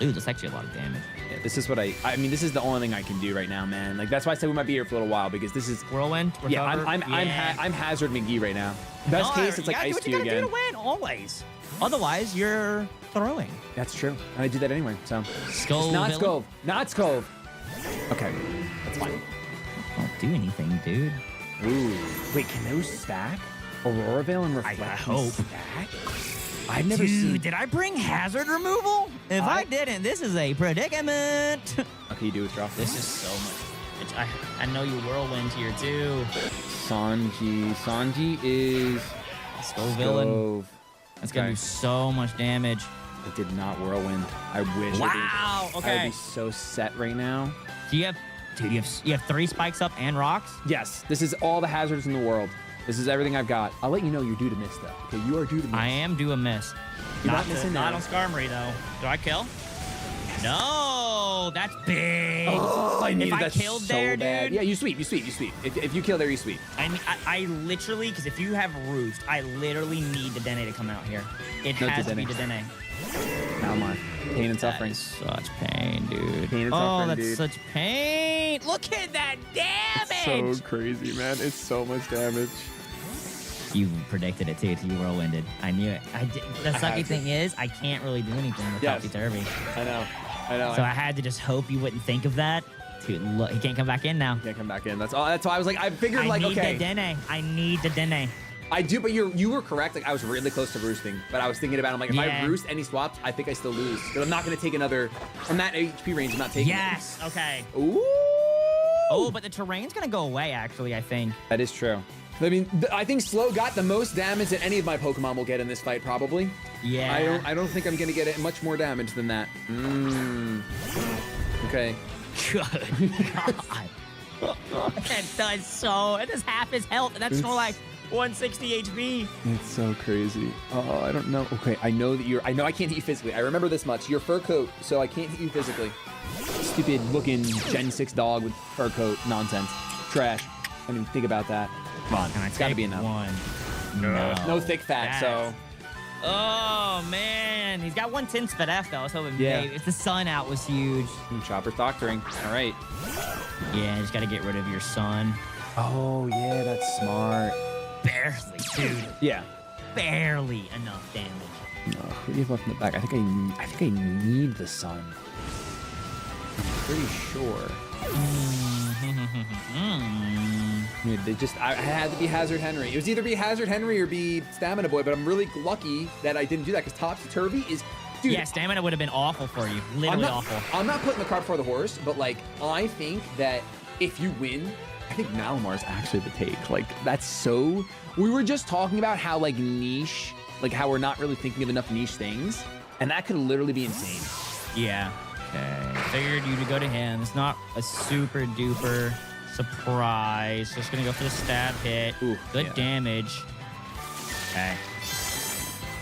[SPEAKER 3] Ooh, that's actually a lot of damage.
[SPEAKER 4] Yeah, this is what I mean, this is the only thing I can do right now, man. Like that's why I said we might be here for a little while because this is.
[SPEAKER 3] Whirlwind.
[SPEAKER 4] Yeah,
[SPEAKER 3] recover.
[SPEAKER 4] I'm Hazard McGee right now. Best
[SPEAKER 3] No,
[SPEAKER 4] case, it's
[SPEAKER 3] you
[SPEAKER 4] like
[SPEAKER 3] gotta do
[SPEAKER 4] Ice
[SPEAKER 3] what you
[SPEAKER 4] Cube
[SPEAKER 3] gotta do
[SPEAKER 4] again.
[SPEAKER 3] to win, always. Otherwise, you're throwing.
[SPEAKER 4] That's true, and I did that anyway. So
[SPEAKER 3] Skull
[SPEAKER 4] it's not
[SPEAKER 3] villain?
[SPEAKER 4] Scove, not Scove. Okay, that's fine.
[SPEAKER 3] Don't do anything, dude.
[SPEAKER 4] Ooh, wait, can those stack? Aurora Veil and Reflection
[SPEAKER 3] hope.
[SPEAKER 4] stack? I've never
[SPEAKER 3] Dude,
[SPEAKER 4] seen.
[SPEAKER 3] did I bring hazard removal? If I didn't, this is a predicament.
[SPEAKER 4] Okay, you do withdraw.
[SPEAKER 3] This is so much. I know you whirlwind here too.
[SPEAKER 4] Sanji is
[SPEAKER 3] Skull villain.
[SPEAKER 4] Scove.
[SPEAKER 3] That's gonna do so much damage.
[SPEAKER 4] I did not whirlwind. I wish.
[SPEAKER 3] Wow.
[SPEAKER 4] I'd
[SPEAKER 3] Okay.
[SPEAKER 4] be so set right now.
[SPEAKER 3] Do you have? Dude, you have 3 spikes up and rocks.
[SPEAKER 4] Yes, this is all the hazards in the world. This is everything I've got. I'll let you know you're due to miss though. Okay, you are due to miss.
[SPEAKER 3] I am due a miss.
[SPEAKER 4] You're not missing
[SPEAKER 3] Not
[SPEAKER 4] now.
[SPEAKER 3] on Skarmory though. Do I kill? No, that's big.
[SPEAKER 4] Oh, I needed
[SPEAKER 3] if I
[SPEAKER 4] that
[SPEAKER 3] killed
[SPEAKER 4] so
[SPEAKER 3] there,
[SPEAKER 4] bad.
[SPEAKER 3] dude.
[SPEAKER 4] Yeah, you sweep. If you kill there, you sweep.
[SPEAKER 3] I literally, because if you have Roost, I literally need the Dene to come out here. It
[SPEAKER 4] No
[SPEAKER 3] has to be
[SPEAKER 4] Dedenne.
[SPEAKER 3] the Dene.
[SPEAKER 4] Now my pain and
[SPEAKER 3] That
[SPEAKER 4] suffering.
[SPEAKER 3] is such pain, dude.
[SPEAKER 4] Pain and
[SPEAKER 3] oh,
[SPEAKER 4] suffering,
[SPEAKER 3] that's
[SPEAKER 4] dude.
[SPEAKER 3] such pain. Look at that damage.
[SPEAKER 2] damage.
[SPEAKER 7] so crazy, man. It's so much damage.
[SPEAKER 2] You predicted it too. You whirlwinded. I knew it. The sucky
[SPEAKER 7] had to.
[SPEAKER 2] thing is, I can't really do anything with
[SPEAKER 7] Yes.
[SPEAKER 2] Topsy Turvy.
[SPEAKER 7] I know.
[SPEAKER 2] So I had to just hope you wouldn't think of that. Dude, look, he can't come back in now.
[SPEAKER 7] Can't come back in. That's all. That's why I was like, I figured
[SPEAKER 2] I
[SPEAKER 7] like,
[SPEAKER 2] need
[SPEAKER 7] okay,
[SPEAKER 2] the dene. I need the dene.
[SPEAKER 4] I do, but you were correct. Like I was really close to roosting, but I was thinking about it. I'm like, if
[SPEAKER 2] Yeah.
[SPEAKER 4] I roost any swaps, I think I still lose. But I'm not gonna take another from that HP range. I'm not taking
[SPEAKER 2] Yes. Okay.
[SPEAKER 4] it. Ooh.
[SPEAKER 2] Oh, but the terrain's gonna go away. Actually, I think.
[SPEAKER 4] That is true. I mean, I think Slow got the most damage that any of my Pokemon will get in this fight, probably.
[SPEAKER 2] Yeah.
[SPEAKER 4] I don't think I'm gonna get much more damage than that. Okay.
[SPEAKER 2] Good God. That does so. It does half his health, and that's more like 160 HP.
[SPEAKER 7] it's so crazy. Oh, I don't know.
[SPEAKER 4] Okay, I know I know I can't hit you physically. I remember this much. You're fur coat, so I can't hit you physically. Stupid looking Gen 6 dog with fur coat nonsense. Trash. I didn't even think about that. Come on, it's gotta be enough.
[SPEAKER 2] One. No.
[SPEAKER 4] No thick fat, so.
[SPEAKER 2] Oh man, he's got 110 speed F though. I was hoping
[SPEAKER 4] Yeah.
[SPEAKER 2] maybe if the sun out was huge.
[SPEAKER 4] Chopper's doctoring. All right.
[SPEAKER 2] Yeah, just gotta get rid of your sun.
[SPEAKER 7] Oh, yeah, that's smart.
[SPEAKER 2] Barely, dude.
[SPEAKER 4] Yeah.
[SPEAKER 2] Barely enough damage.
[SPEAKER 7] No, who do you have left in the back? I think I need the sun. I'm pretty sure.
[SPEAKER 4] Dude, I had to be Hazard Henry. It was either be Hazard Henry or be Stamina Boy, but I'm really lucky that I didn't do that because Topsy Turvy is, dude.
[SPEAKER 2] Yeah, stamina would have been awful for you. Literally awful.
[SPEAKER 4] I'm not putting the cart before the horse, but like I think that if you win, I think Malamar's actually the take. Like that's so. We were just talking about how like niche, like how we're not really thinking of enough niche things, and that could literally be insane.
[SPEAKER 2] Yeah. Okay. Figured you to go to him. It's not a super duper surprise. Just gonna go for the stab hit.
[SPEAKER 4] Ooh,
[SPEAKER 2] Good
[SPEAKER 4] yeah.
[SPEAKER 2] damage. Okay.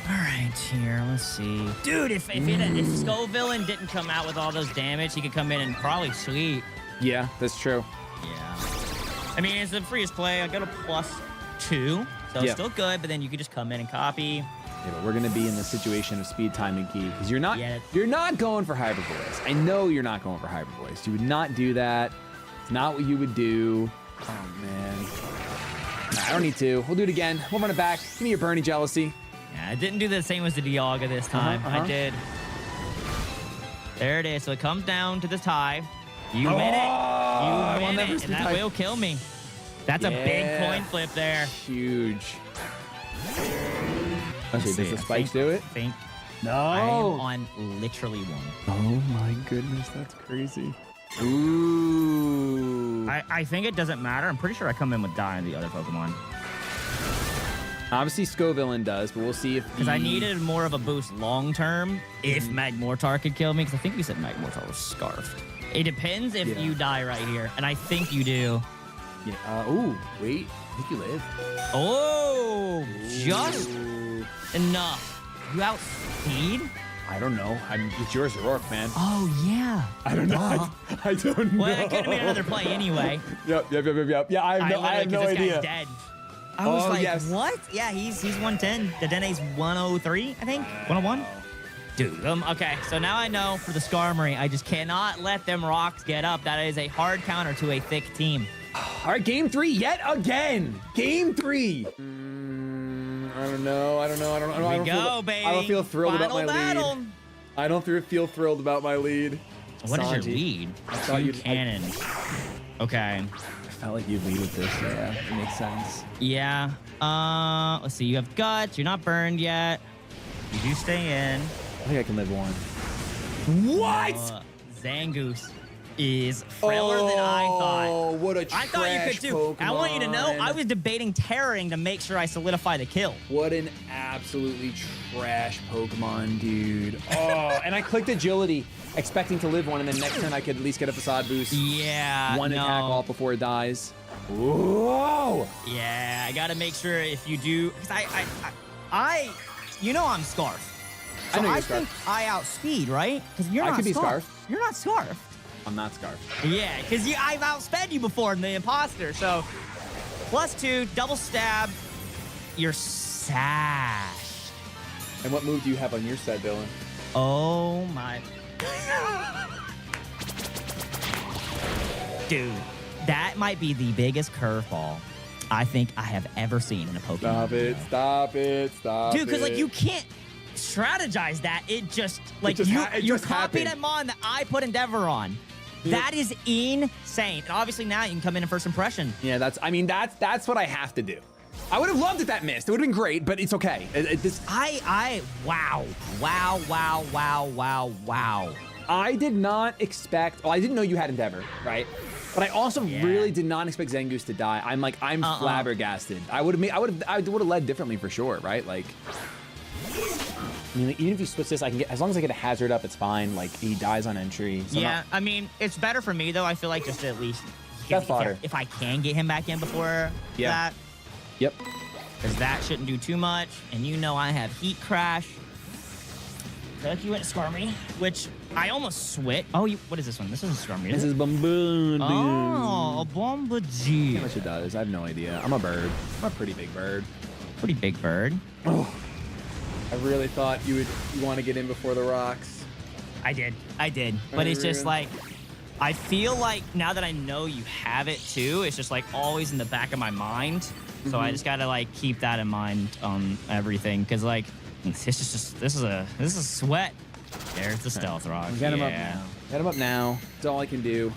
[SPEAKER 2] All right, here. Let's see. Dude, if Scoville didn't come out with all those damage, he could come in and probably sweep.
[SPEAKER 4] Yeah, that's true.
[SPEAKER 2] Yeah. I mean, it's the freest play. I got a +2, so
[SPEAKER 4] Yeah.
[SPEAKER 2] it's still good. But then you could just come in and copy.
[SPEAKER 4] Yeah, but we're gonna be in the situation of speed, time, and key because you're not
[SPEAKER 2] Yeah.
[SPEAKER 4] going for Hybrid Voice. I know you're not going for Hybrid Voice. You would not do that. It's not what you would do. Oh man. Nah, I don't need to. We'll do it again. We'll run it back. Give me your Bernie jealousy.
[SPEAKER 2] Yeah, I didn't do the same as the Dialga this time. I did. There it is. So it comes down to the tie. You win it.
[SPEAKER 4] I
[SPEAKER 2] You
[SPEAKER 4] want
[SPEAKER 2] win
[SPEAKER 4] that
[SPEAKER 2] it,
[SPEAKER 4] first
[SPEAKER 2] and that
[SPEAKER 4] tie.
[SPEAKER 2] will kill me. That's a big
[SPEAKER 4] Yeah.
[SPEAKER 2] coin flip there.
[SPEAKER 4] Huge. Okay, does
[SPEAKER 2] see,
[SPEAKER 4] the
[SPEAKER 2] I
[SPEAKER 4] spikes
[SPEAKER 2] think-
[SPEAKER 4] do it?
[SPEAKER 2] I think
[SPEAKER 4] No.
[SPEAKER 2] I am on literally one.
[SPEAKER 7] Oh my goodness, that's crazy.
[SPEAKER 4] Ooh.
[SPEAKER 1] I think it doesn't matter. I'm pretty sure I come in with Die and the other Pokemon.
[SPEAKER 4] Obviously, Scoville does, but we'll see if
[SPEAKER 2] Because I needed more of a boost long term if Magmortar could kill me. Because I think we said Magmortar was scarfed. It depends if
[SPEAKER 4] Yeah.
[SPEAKER 2] you die right here. And I think you do.
[SPEAKER 4] Yeah. Ooh, wait. I think you live.
[SPEAKER 2] Oh, just
[SPEAKER 4] Ooh.
[SPEAKER 2] enough. You outspeed?
[SPEAKER 4] I don't know. It's yours, Rourke, man.
[SPEAKER 2] Oh, yeah.
[SPEAKER 4] I don't know. I don't know.
[SPEAKER 2] Well, it could have been another play anyway.
[SPEAKER 4] Yep. Yeah, I have no
[SPEAKER 2] this
[SPEAKER 4] idea.
[SPEAKER 2] guy's dead. I was
[SPEAKER 4] Oh,
[SPEAKER 2] like,
[SPEAKER 4] yes.
[SPEAKER 2] what? Yeah, he's 110. The Dene's 103, I think. 101? Dude, okay, so now I know for the Skarmory, I just cannot let them rocks get up. That is a hard counter to a thick team.
[SPEAKER 4] All right, game 3 yet again. Game 3. I don't know. I don't
[SPEAKER 2] Here we go, baby.
[SPEAKER 4] I don't feel thrilled about my
[SPEAKER 2] Final battle.
[SPEAKER 4] lead. I don't feel thrilled about my lead.
[SPEAKER 2] What is your
[SPEAKER 4] Sanji.
[SPEAKER 2] lead?
[SPEAKER 4] I thought
[SPEAKER 2] Two
[SPEAKER 4] you'd-
[SPEAKER 2] cannons. Okay.
[SPEAKER 7] I felt like you'd lead with this. Yeah, it makes sense.
[SPEAKER 2] Yeah. Let's see. You have guts. You're not burned yet. You do stay in.
[SPEAKER 7] I think I can live one.
[SPEAKER 2] What? Zangoose is frailer than I thought.
[SPEAKER 4] Oh, what a trash
[SPEAKER 2] I thought you could too.
[SPEAKER 4] Pokemon.
[SPEAKER 2] I want you to know, I was debating terroring to make sure I solidify the kill.
[SPEAKER 4] What an absolutely trash Pokemon, dude. Oh, and I clicked agility, expecting to live one, and then next turn I could at least get a facade boost.
[SPEAKER 2] Yeah.
[SPEAKER 4] One
[SPEAKER 2] no.
[SPEAKER 4] attack off before it dies. Whoa!
[SPEAKER 2] Yeah, I gotta make sure if you do, because I you know I'm Scarf. So
[SPEAKER 4] I know you're
[SPEAKER 2] think I outspeed, right? Because you're
[SPEAKER 4] I
[SPEAKER 2] not
[SPEAKER 4] could be
[SPEAKER 2] Scarf.
[SPEAKER 4] Scarf.
[SPEAKER 2] You're not Scarf.
[SPEAKER 4] I'm not Scarf.
[SPEAKER 2] Yeah, because I've outsped you before in the imposter. So +2, double stab, you're sash.
[SPEAKER 4] And what move do you have on your side, Dylan?
[SPEAKER 2] Oh my. Dude, That might be the biggest curveball I think I have ever seen in a Pokemon.
[SPEAKER 4] Stop it, stop it, stop
[SPEAKER 2] Dude, because
[SPEAKER 4] it.
[SPEAKER 2] like you can't strategize that. It just like
[SPEAKER 4] just
[SPEAKER 2] you
[SPEAKER 4] it
[SPEAKER 2] you
[SPEAKER 4] just
[SPEAKER 2] copied
[SPEAKER 4] happened.
[SPEAKER 2] a mon that I put Endeavor on. That is insane. And obviously now you can come in first impression.
[SPEAKER 4] Yeah, that's what I have to do. I would have loved it that missed. It would have been great, but it's okay.
[SPEAKER 2] Wow.
[SPEAKER 4] I did not expect, well, I didn't know you had Endeavor, right? But I also really did not expect Zangoose to die. I'm flabbergasted. I would have led differently for sure, right? Like, I mean, like, even if you switch this, I can get, as long as I get a hazard up, it's fine. Like, he dies on entry. So
[SPEAKER 2] Yeah, I mean, it's better for me though. I feel like just to at least
[SPEAKER 4] That's fodder.
[SPEAKER 2] if I can get him back in before that.
[SPEAKER 4] Yep.
[SPEAKER 2] Because that shouldn't do too much. And you know I have Heat Crash. Look, you went to Skarmory, which I almost switched. Oh, what is this one? This isn't Skarmory,
[SPEAKER 4] This
[SPEAKER 2] is
[SPEAKER 4] is
[SPEAKER 2] it?
[SPEAKER 4] Bumboon.
[SPEAKER 2] Oh, a Bombadil.
[SPEAKER 4] How much it does? I have no idea. I'm a bird. I'm a pretty big bird.
[SPEAKER 2] Pretty big bird.
[SPEAKER 4] Oh, I really thought you want to get in before the rocks.
[SPEAKER 2] I did. But it's just like, I feel like now that I know you have it too, it's just like always in the back of my mind. So I just gotta like keep that in mind on everything, because like this is a sweat. There's the stealth rock.
[SPEAKER 4] Get him up now. Get him up now. That's all I can do.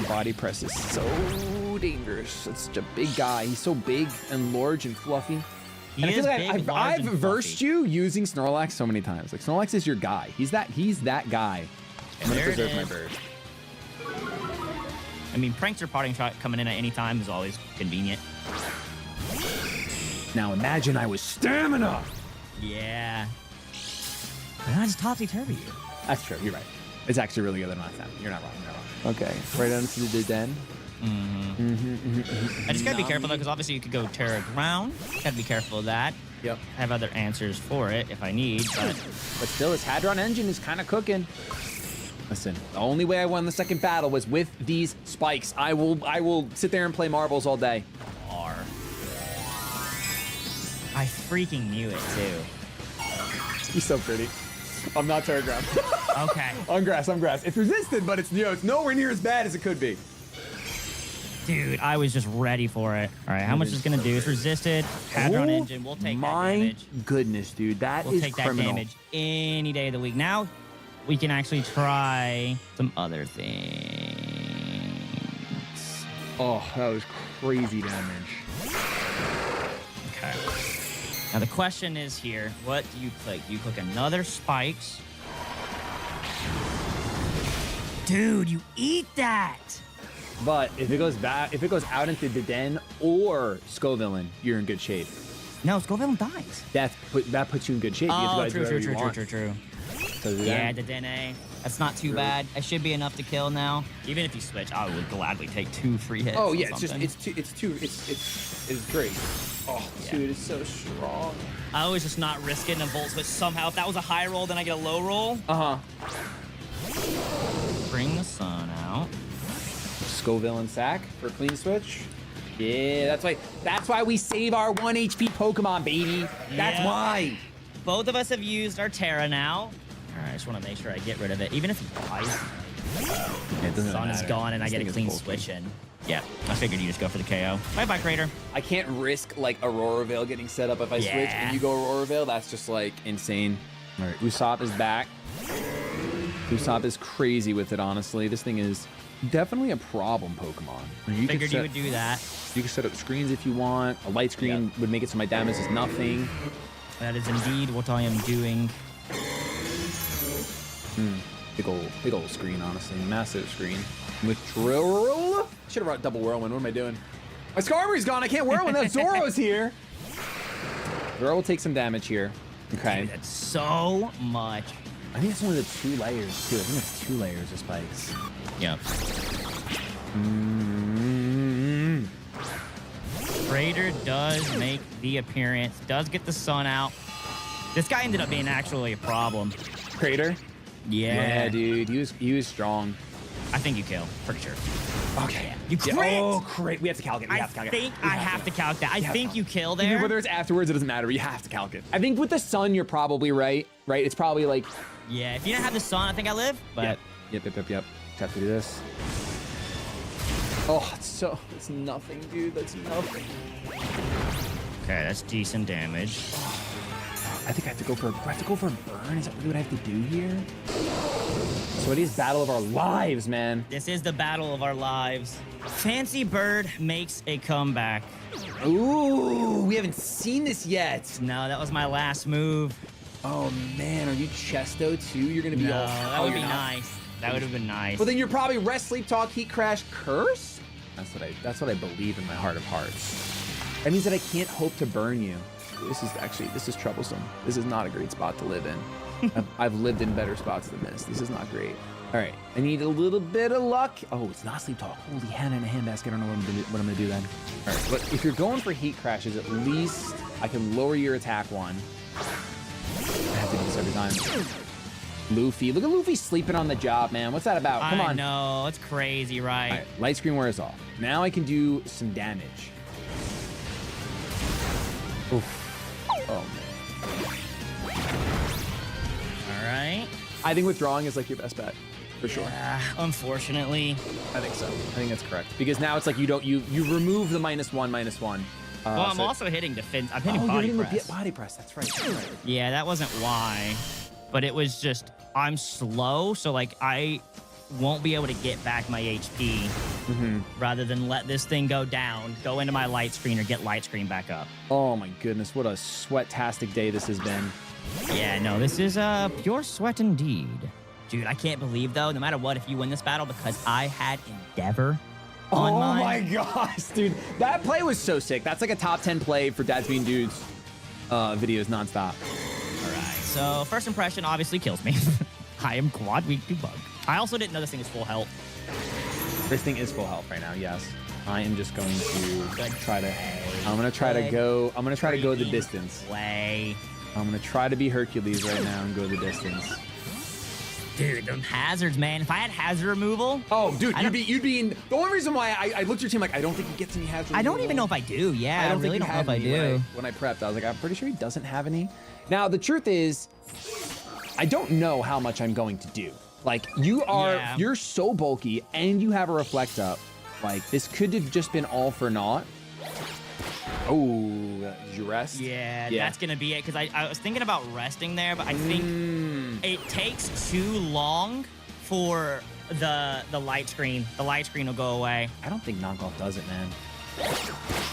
[SPEAKER 4] Body press is so dangerous. It's such a big guy. He's so big and large and fluffy.
[SPEAKER 2] He
[SPEAKER 4] And I
[SPEAKER 2] is
[SPEAKER 4] feel like
[SPEAKER 2] big, large,
[SPEAKER 4] I've
[SPEAKER 2] and
[SPEAKER 4] versed
[SPEAKER 2] fluffy.
[SPEAKER 4] you using Snorlax so many times. Like, Snorlax is your guy. He's that guy. I'm gonna
[SPEAKER 2] there it
[SPEAKER 4] preserve my
[SPEAKER 2] is.
[SPEAKER 4] bird.
[SPEAKER 2] I mean, Prankster Parting Shot coming in at any time is always convenient.
[SPEAKER 4] Now imagine I was stamina.
[SPEAKER 2] Yeah. But I just topsy-turvy you.
[SPEAKER 4] That's true. You're right. It's actually really good than last time. You're not wrong. You're not wrong. Okay. Right onto the den.
[SPEAKER 2] I just gotta be careful though, because obviously you could go Terra Ground. Gotta be careful of that.
[SPEAKER 4] Yep.
[SPEAKER 2] I have other answers for it if I need, but
[SPEAKER 4] But still, this Hadron engine is kind of cooking. Listen, the only way I won the second battle was with these spikes. I will sit there and play marbles all day.
[SPEAKER 2] I freaking knew it too.
[SPEAKER 4] He's so pretty. I'm not Terra Ground.
[SPEAKER 2] Okay.
[SPEAKER 4] On grass, on grass. It's resisted, but it's nowhere near as bad as it could be.
[SPEAKER 2] Dude, I was just ready for it. All right, how much is gonna do? It's resisted. Hadron Engine. We'll take that damage.
[SPEAKER 4] Goodness, dude, that
[SPEAKER 2] We'll
[SPEAKER 4] is
[SPEAKER 2] take
[SPEAKER 4] criminal.
[SPEAKER 2] that damage any day of the week. Now, we can actually try some other things.
[SPEAKER 4] Oh, that was crazy damage.
[SPEAKER 2] Okay. Now the question is here, what do you click? You click another spikes. Dude, you eat that.
[SPEAKER 4] But if it goes back, if it goes out into the den or Scovillain, you're in good shape.
[SPEAKER 2] No, Scovillain dies.
[SPEAKER 4] That puts you in good shape. You
[SPEAKER 2] Oh,
[SPEAKER 4] have to go do whatever you want.
[SPEAKER 2] true.
[SPEAKER 4] So do
[SPEAKER 2] Yeah,
[SPEAKER 4] that.
[SPEAKER 2] the Dene. That's not too bad. It should be enough to kill now. Even if you switch, I would gladly take 2 free hits.
[SPEAKER 4] Oh
[SPEAKER 2] or
[SPEAKER 4] yeah, it's
[SPEAKER 2] something.
[SPEAKER 4] it's great. Oh, dude, it's so strong.
[SPEAKER 2] I always just not risk it in a Volt Switch somehow. If that was a high roll, then I get a low roll. Bring the sun out.
[SPEAKER 4] Scovillain sack for clean switch. Yeah, that's why we save our 1 HP Pokemon, baby. That's
[SPEAKER 2] Yeah.
[SPEAKER 4] why.
[SPEAKER 2] Both of us have used our Terra now. All right, I just want to make sure I get rid of it. Even if it dies, the sun is gone and I get a clean switch in. Yeah, I figured you just go for the KO. Bye-bye, Crater.
[SPEAKER 4] I can't risk like Aurora Veil getting set up if I switch
[SPEAKER 2] Yeah.
[SPEAKER 4] and you go Aurora Veil. That's just like insane. All right, Usopp is back. Usopp is crazy with it, honestly. This thing is definitely a problem Pokemon. You
[SPEAKER 2] Figured you would do that.
[SPEAKER 4] You can set up screens if you want. A light screen would make it so my damage is nothing.
[SPEAKER 2] That is indeed what I am doing.
[SPEAKER 4] Big old screen, honestly. Massive screen. With Drill. Should have brought double Whirlwind. What am I doing? My Skarmory's gone. I can't Whirlwind. That Zoro's here. Zoro will take some damage here. Okay.
[SPEAKER 2] Dude, that's so much.
[SPEAKER 4] I think it's only the 2 layers, too. I think it's 2 layers of spikes.
[SPEAKER 2] Yep. Crater does make the appearance. Does get the sun out. This guy ended up being actually a problem.
[SPEAKER 4] Crater?
[SPEAKER 2] Yeah.
[SPEAKER 4] Dude. He was strong.
[SPEAKER 2] I think you kill. Pretty sure.
[SPEAKER 4] Okay.
[SPEAKER 2] You crit!
[SPEAKER 4] Oh, crit. We have to calc it. We
[SPEAKER 2] I
[SPEAKER 4] have to calc it.
[SPEAKER 2] think I have to calc that. I think you kill
[SPEAKER 4] Even
[SPEAKER 2] there.
[SPEAKER 4] whether it's afterwards, it doesn't matter. You have to calc it. I think with the sun, you're probably right. Right? It's probably like...
[SPEAKER 2] Yeah, if you don't have the sun, I think I live. But
[SPEAKER 4] Yep. Just have to do this. Oh, it's nothing, dude. That's nothing.
[SPEAKER 3] Okay, that's decent damage.
[SPEAKER 4] I think I have to go for a burn. Is that really what I have to do here? So it is battle of our lives, man.
[SPEAKER 3] This is the battle of our lives. Fancy Bird makes a comeback.
[SPEAKER 4] Ooh, we haven't seen this yet.
[SPEAKER 3] No, that was my last move.
[SPEAKER 4] Oh man, are you Chesto too? You're gonna be
[SPEAKER 3] No,
[SPEAKER 4] all.
[SPEAKER 3] that would be nice. That would have been nice.
[SPEAKER 4] Well, then you're probably rest, sleep, talk, heat, crash, curse. That's what I believe in my heart of hearts. That means that I can't hope to burn you. This is troublesome. This is not a great spot to live in. I've lived in better spots than this. This is not great. All right, I need a little bit of luck. Oh, it's not sleep talk. Holy Hannah in a handbasket. I don't know what I'm gonna do then. All right, but if you're going for heat crashes, at least I can lower your attack one. I have to do this every time. Luffy, look at Luffy sleeping on the job, man. What's that about? Come on.
[SPEAKER 3] I know, it's crazy, right?
[SPEAKER 4] All right, light screen wears off. Now I can do some damage. Oof. Oh man.
[SPEAKER 3] All right.
[SPEAKER 4] I think withdrawing is like your best bet, for sure.
[SPEAKER 3] Unfortunately.
[SPEAKER 4] I think so. I think that's correct because now it's like you remove the -1/-1.
[SPEAKER 3] Well, I'm also hitting defense. I'm hitting
[SPEAKER 4] you're
[SPEAKER 3] body
[SPEAKER 4] hitting
[SPEAKER 3] press.
[SPEAKER 4] the body press. That's right. That's right.
[SPEAKER 3] Yeah, that wasn't why, but it was just I'm slow, so like I won't be able to get back my HP rather than let this thing go down, go into my light screen or get light screen back up.
[SPEAKER 4] Oh my goodness, what a sweat-tastic day this has been.
[SPEAKER 3] Yeah, no, this is pure sweat indeed. Dude, I can't believe though, no matter what, if you win this battle, because I had Endeavor on
[SPEAKER 4] Oh
[SPEAKER 3] mine.
[SPEAKER 4] my gosh, dude. That play was so sick. That's like a top 10 play for Dads Being Dudes videos nonstop.
[SPEAKER 3] All right, so first impression obviously kills me. I am quad weak to bug. I also didn't know this thing was full health.
[SPEAKER 4] This thing is full health right now, yes. I am just going to try to go the distance.
[SPEAKER 3] Play.
[SPEAKER 4] I'm gonna try to be Hercules right now and go the distance.
[SPEAKER 3] Dude, them hazards, man. If I had hazard removal,
[SPEAKER 4] Oh, dude, you'd be in. The only reason why I looked at your team like I don't think he gets any hazard.
[SPEAKER 3] I don't even know if I do. Yeah, I really don't know if I do.
[SPEAKER 4] When I prepped, I was like, I'm pretty sure he doesn't have any. Now the truth is, I don't know how much I'm going to do. Like you're so bulky and you have a reflect up. Like this could have just been all for naught. Oh, did you rest?
[SPEAKER 3] Yeah, that's gonna be it. Because I was thinking about resting there, but I think it takes too long for the light screen. The light screen will go away.
[SPEAKER 4] I don't think knockoff does it, man.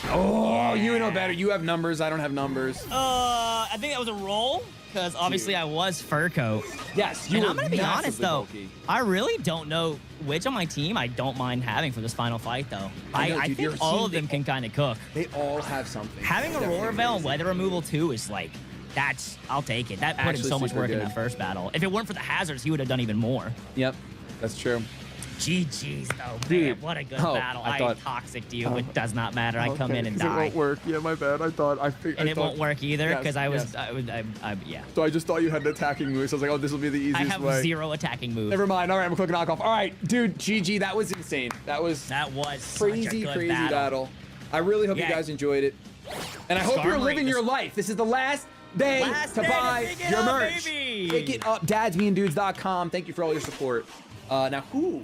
[SPEAKER 4] Oh, you know better. You have numbers. I don't have numbers.
[SPEAKER 3] I think that was a roll. Because obviously I was fur coat.
[SPEAKER 4] Yes, you
[SPEAKER 3] And
[SPEAKER 4] were
[SPEAKER 3] I'm gonna be honest though,
[SPEAKER 4] bulky.
[SPEAKER 3] I really don't know which on my team I don't mind having for this final fight though. I
[SPEAKER 4] dude,
[SPEAKER 3] think all of them can kind of cook.
[SPEAKER 4] They all have something.
[SPEAKER 3] Having Aurora Veil and weather removal too is like, I'll take it. That put in
[SPEAKER 4] Actually
[SPEAKER 3] so much
[SPEAKER 4] super
[SPEAKER 3] work in
[SPEAKER 4] good.
[SPEAKER 3] that first battle. If it weren't for the hazards, he would have done even more.
[SPEAKER 4] Yep, that's true.
[SPEAKER 3] GG's though,
[SPEAKER 4] Dude.
[SPEAKER 3] man, what a good
[SPEAKER 4] Oh,
[SPEAKER 3] battle.
[SPEAKER 4] I
[SPEAKER 3] I
[SPEAKER 4] thought-
[SPEAKER 3] toxic to you, it does not matter. I come in and
[SPEAKER 4] It
[SPEAKER 3] die.
[SPEAKER 4] won't work. Yeah, my bad.
[SPEAKER 3] And it won't work either
[SPEAKER 4] Yes,
[SPEAKER 3] because
[SPEAKER 4] yes.
[SPEAKER 3] yeah.
[SPEAKER 4] So I just thought you had an attacking move. So I was like, oh, this will be the easiest
[SPEAKER 3] I have
[SPEAKER 4] way.
[SPEAKER 3] 0 attacking moves.
[SPEAKER 4] Never mind. All right, I'm clicking knockoff. All right, dude, GG. That was insane. That was
[SPEAKER 3] Crazy,
[SPEAKER 4] crazy,
[SPEAKER 3] good
[SPEAKER 4] crazy
[SPEAKER 3] battle.
[SPEAKER 4] I really hope you
[SPEAKER 3] Yeah.
[SPEAKER 4] guys enjoyed it. And I hope you're
[SPEAKER 3] Skarmory,
[SPEAKER 4] living your life. This is the last day
[SPEAKER 3] Last
[SPEAKER 4] to
[SPEAKER 3] day to
[SPEAKER 4] buy
[SPEAKER 3] pick it
[SPEAKER 4] your
[SPEAKER 3] up,
[SPEAKER 4] merch.
[SPEAKER 3] baby.
[SPEAKER 4] Pick it up, dadsbeingdudes.com. Thank you for all your support. Now, who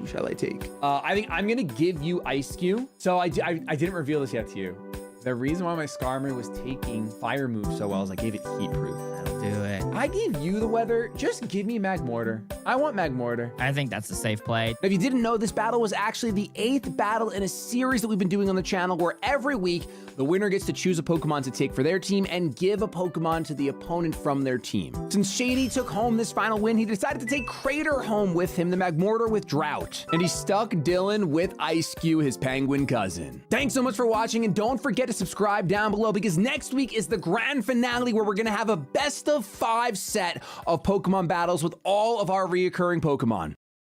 [SPEAKER 4] shall I take? I think I'm gonna give you Ice Cube. So I didn't reveal this yet to you. The reason why my Skarmory was taking fire moves so well is I gave it heat proof.
[SPEAKER 3] That'll do it.
[SPEAKER 4] I gave you the weather. Just give me Magmortar. I want Magmortar.
[SPEAKER 3] I think that's a safe play.
[SPEAKER 4] Now, if you didn't know, this battle was actually the 8th battle in a series that we've been doing on the channel where every week the winner gets to choose a Pokemon to take for their team and give a Pokemon to the opponent from their team. Since Shady took home this final win, he decided to take Crater home with him, the Magmortar with Drought. And he stuck Dylan with Ice Cube, his penguin cousin. Thanks so much for watching, and don't forget to subscribe down below because next week is the grand finale where we're gonna have a best of 5 set of Pokemon battles with all of our reoccurring Pokemon.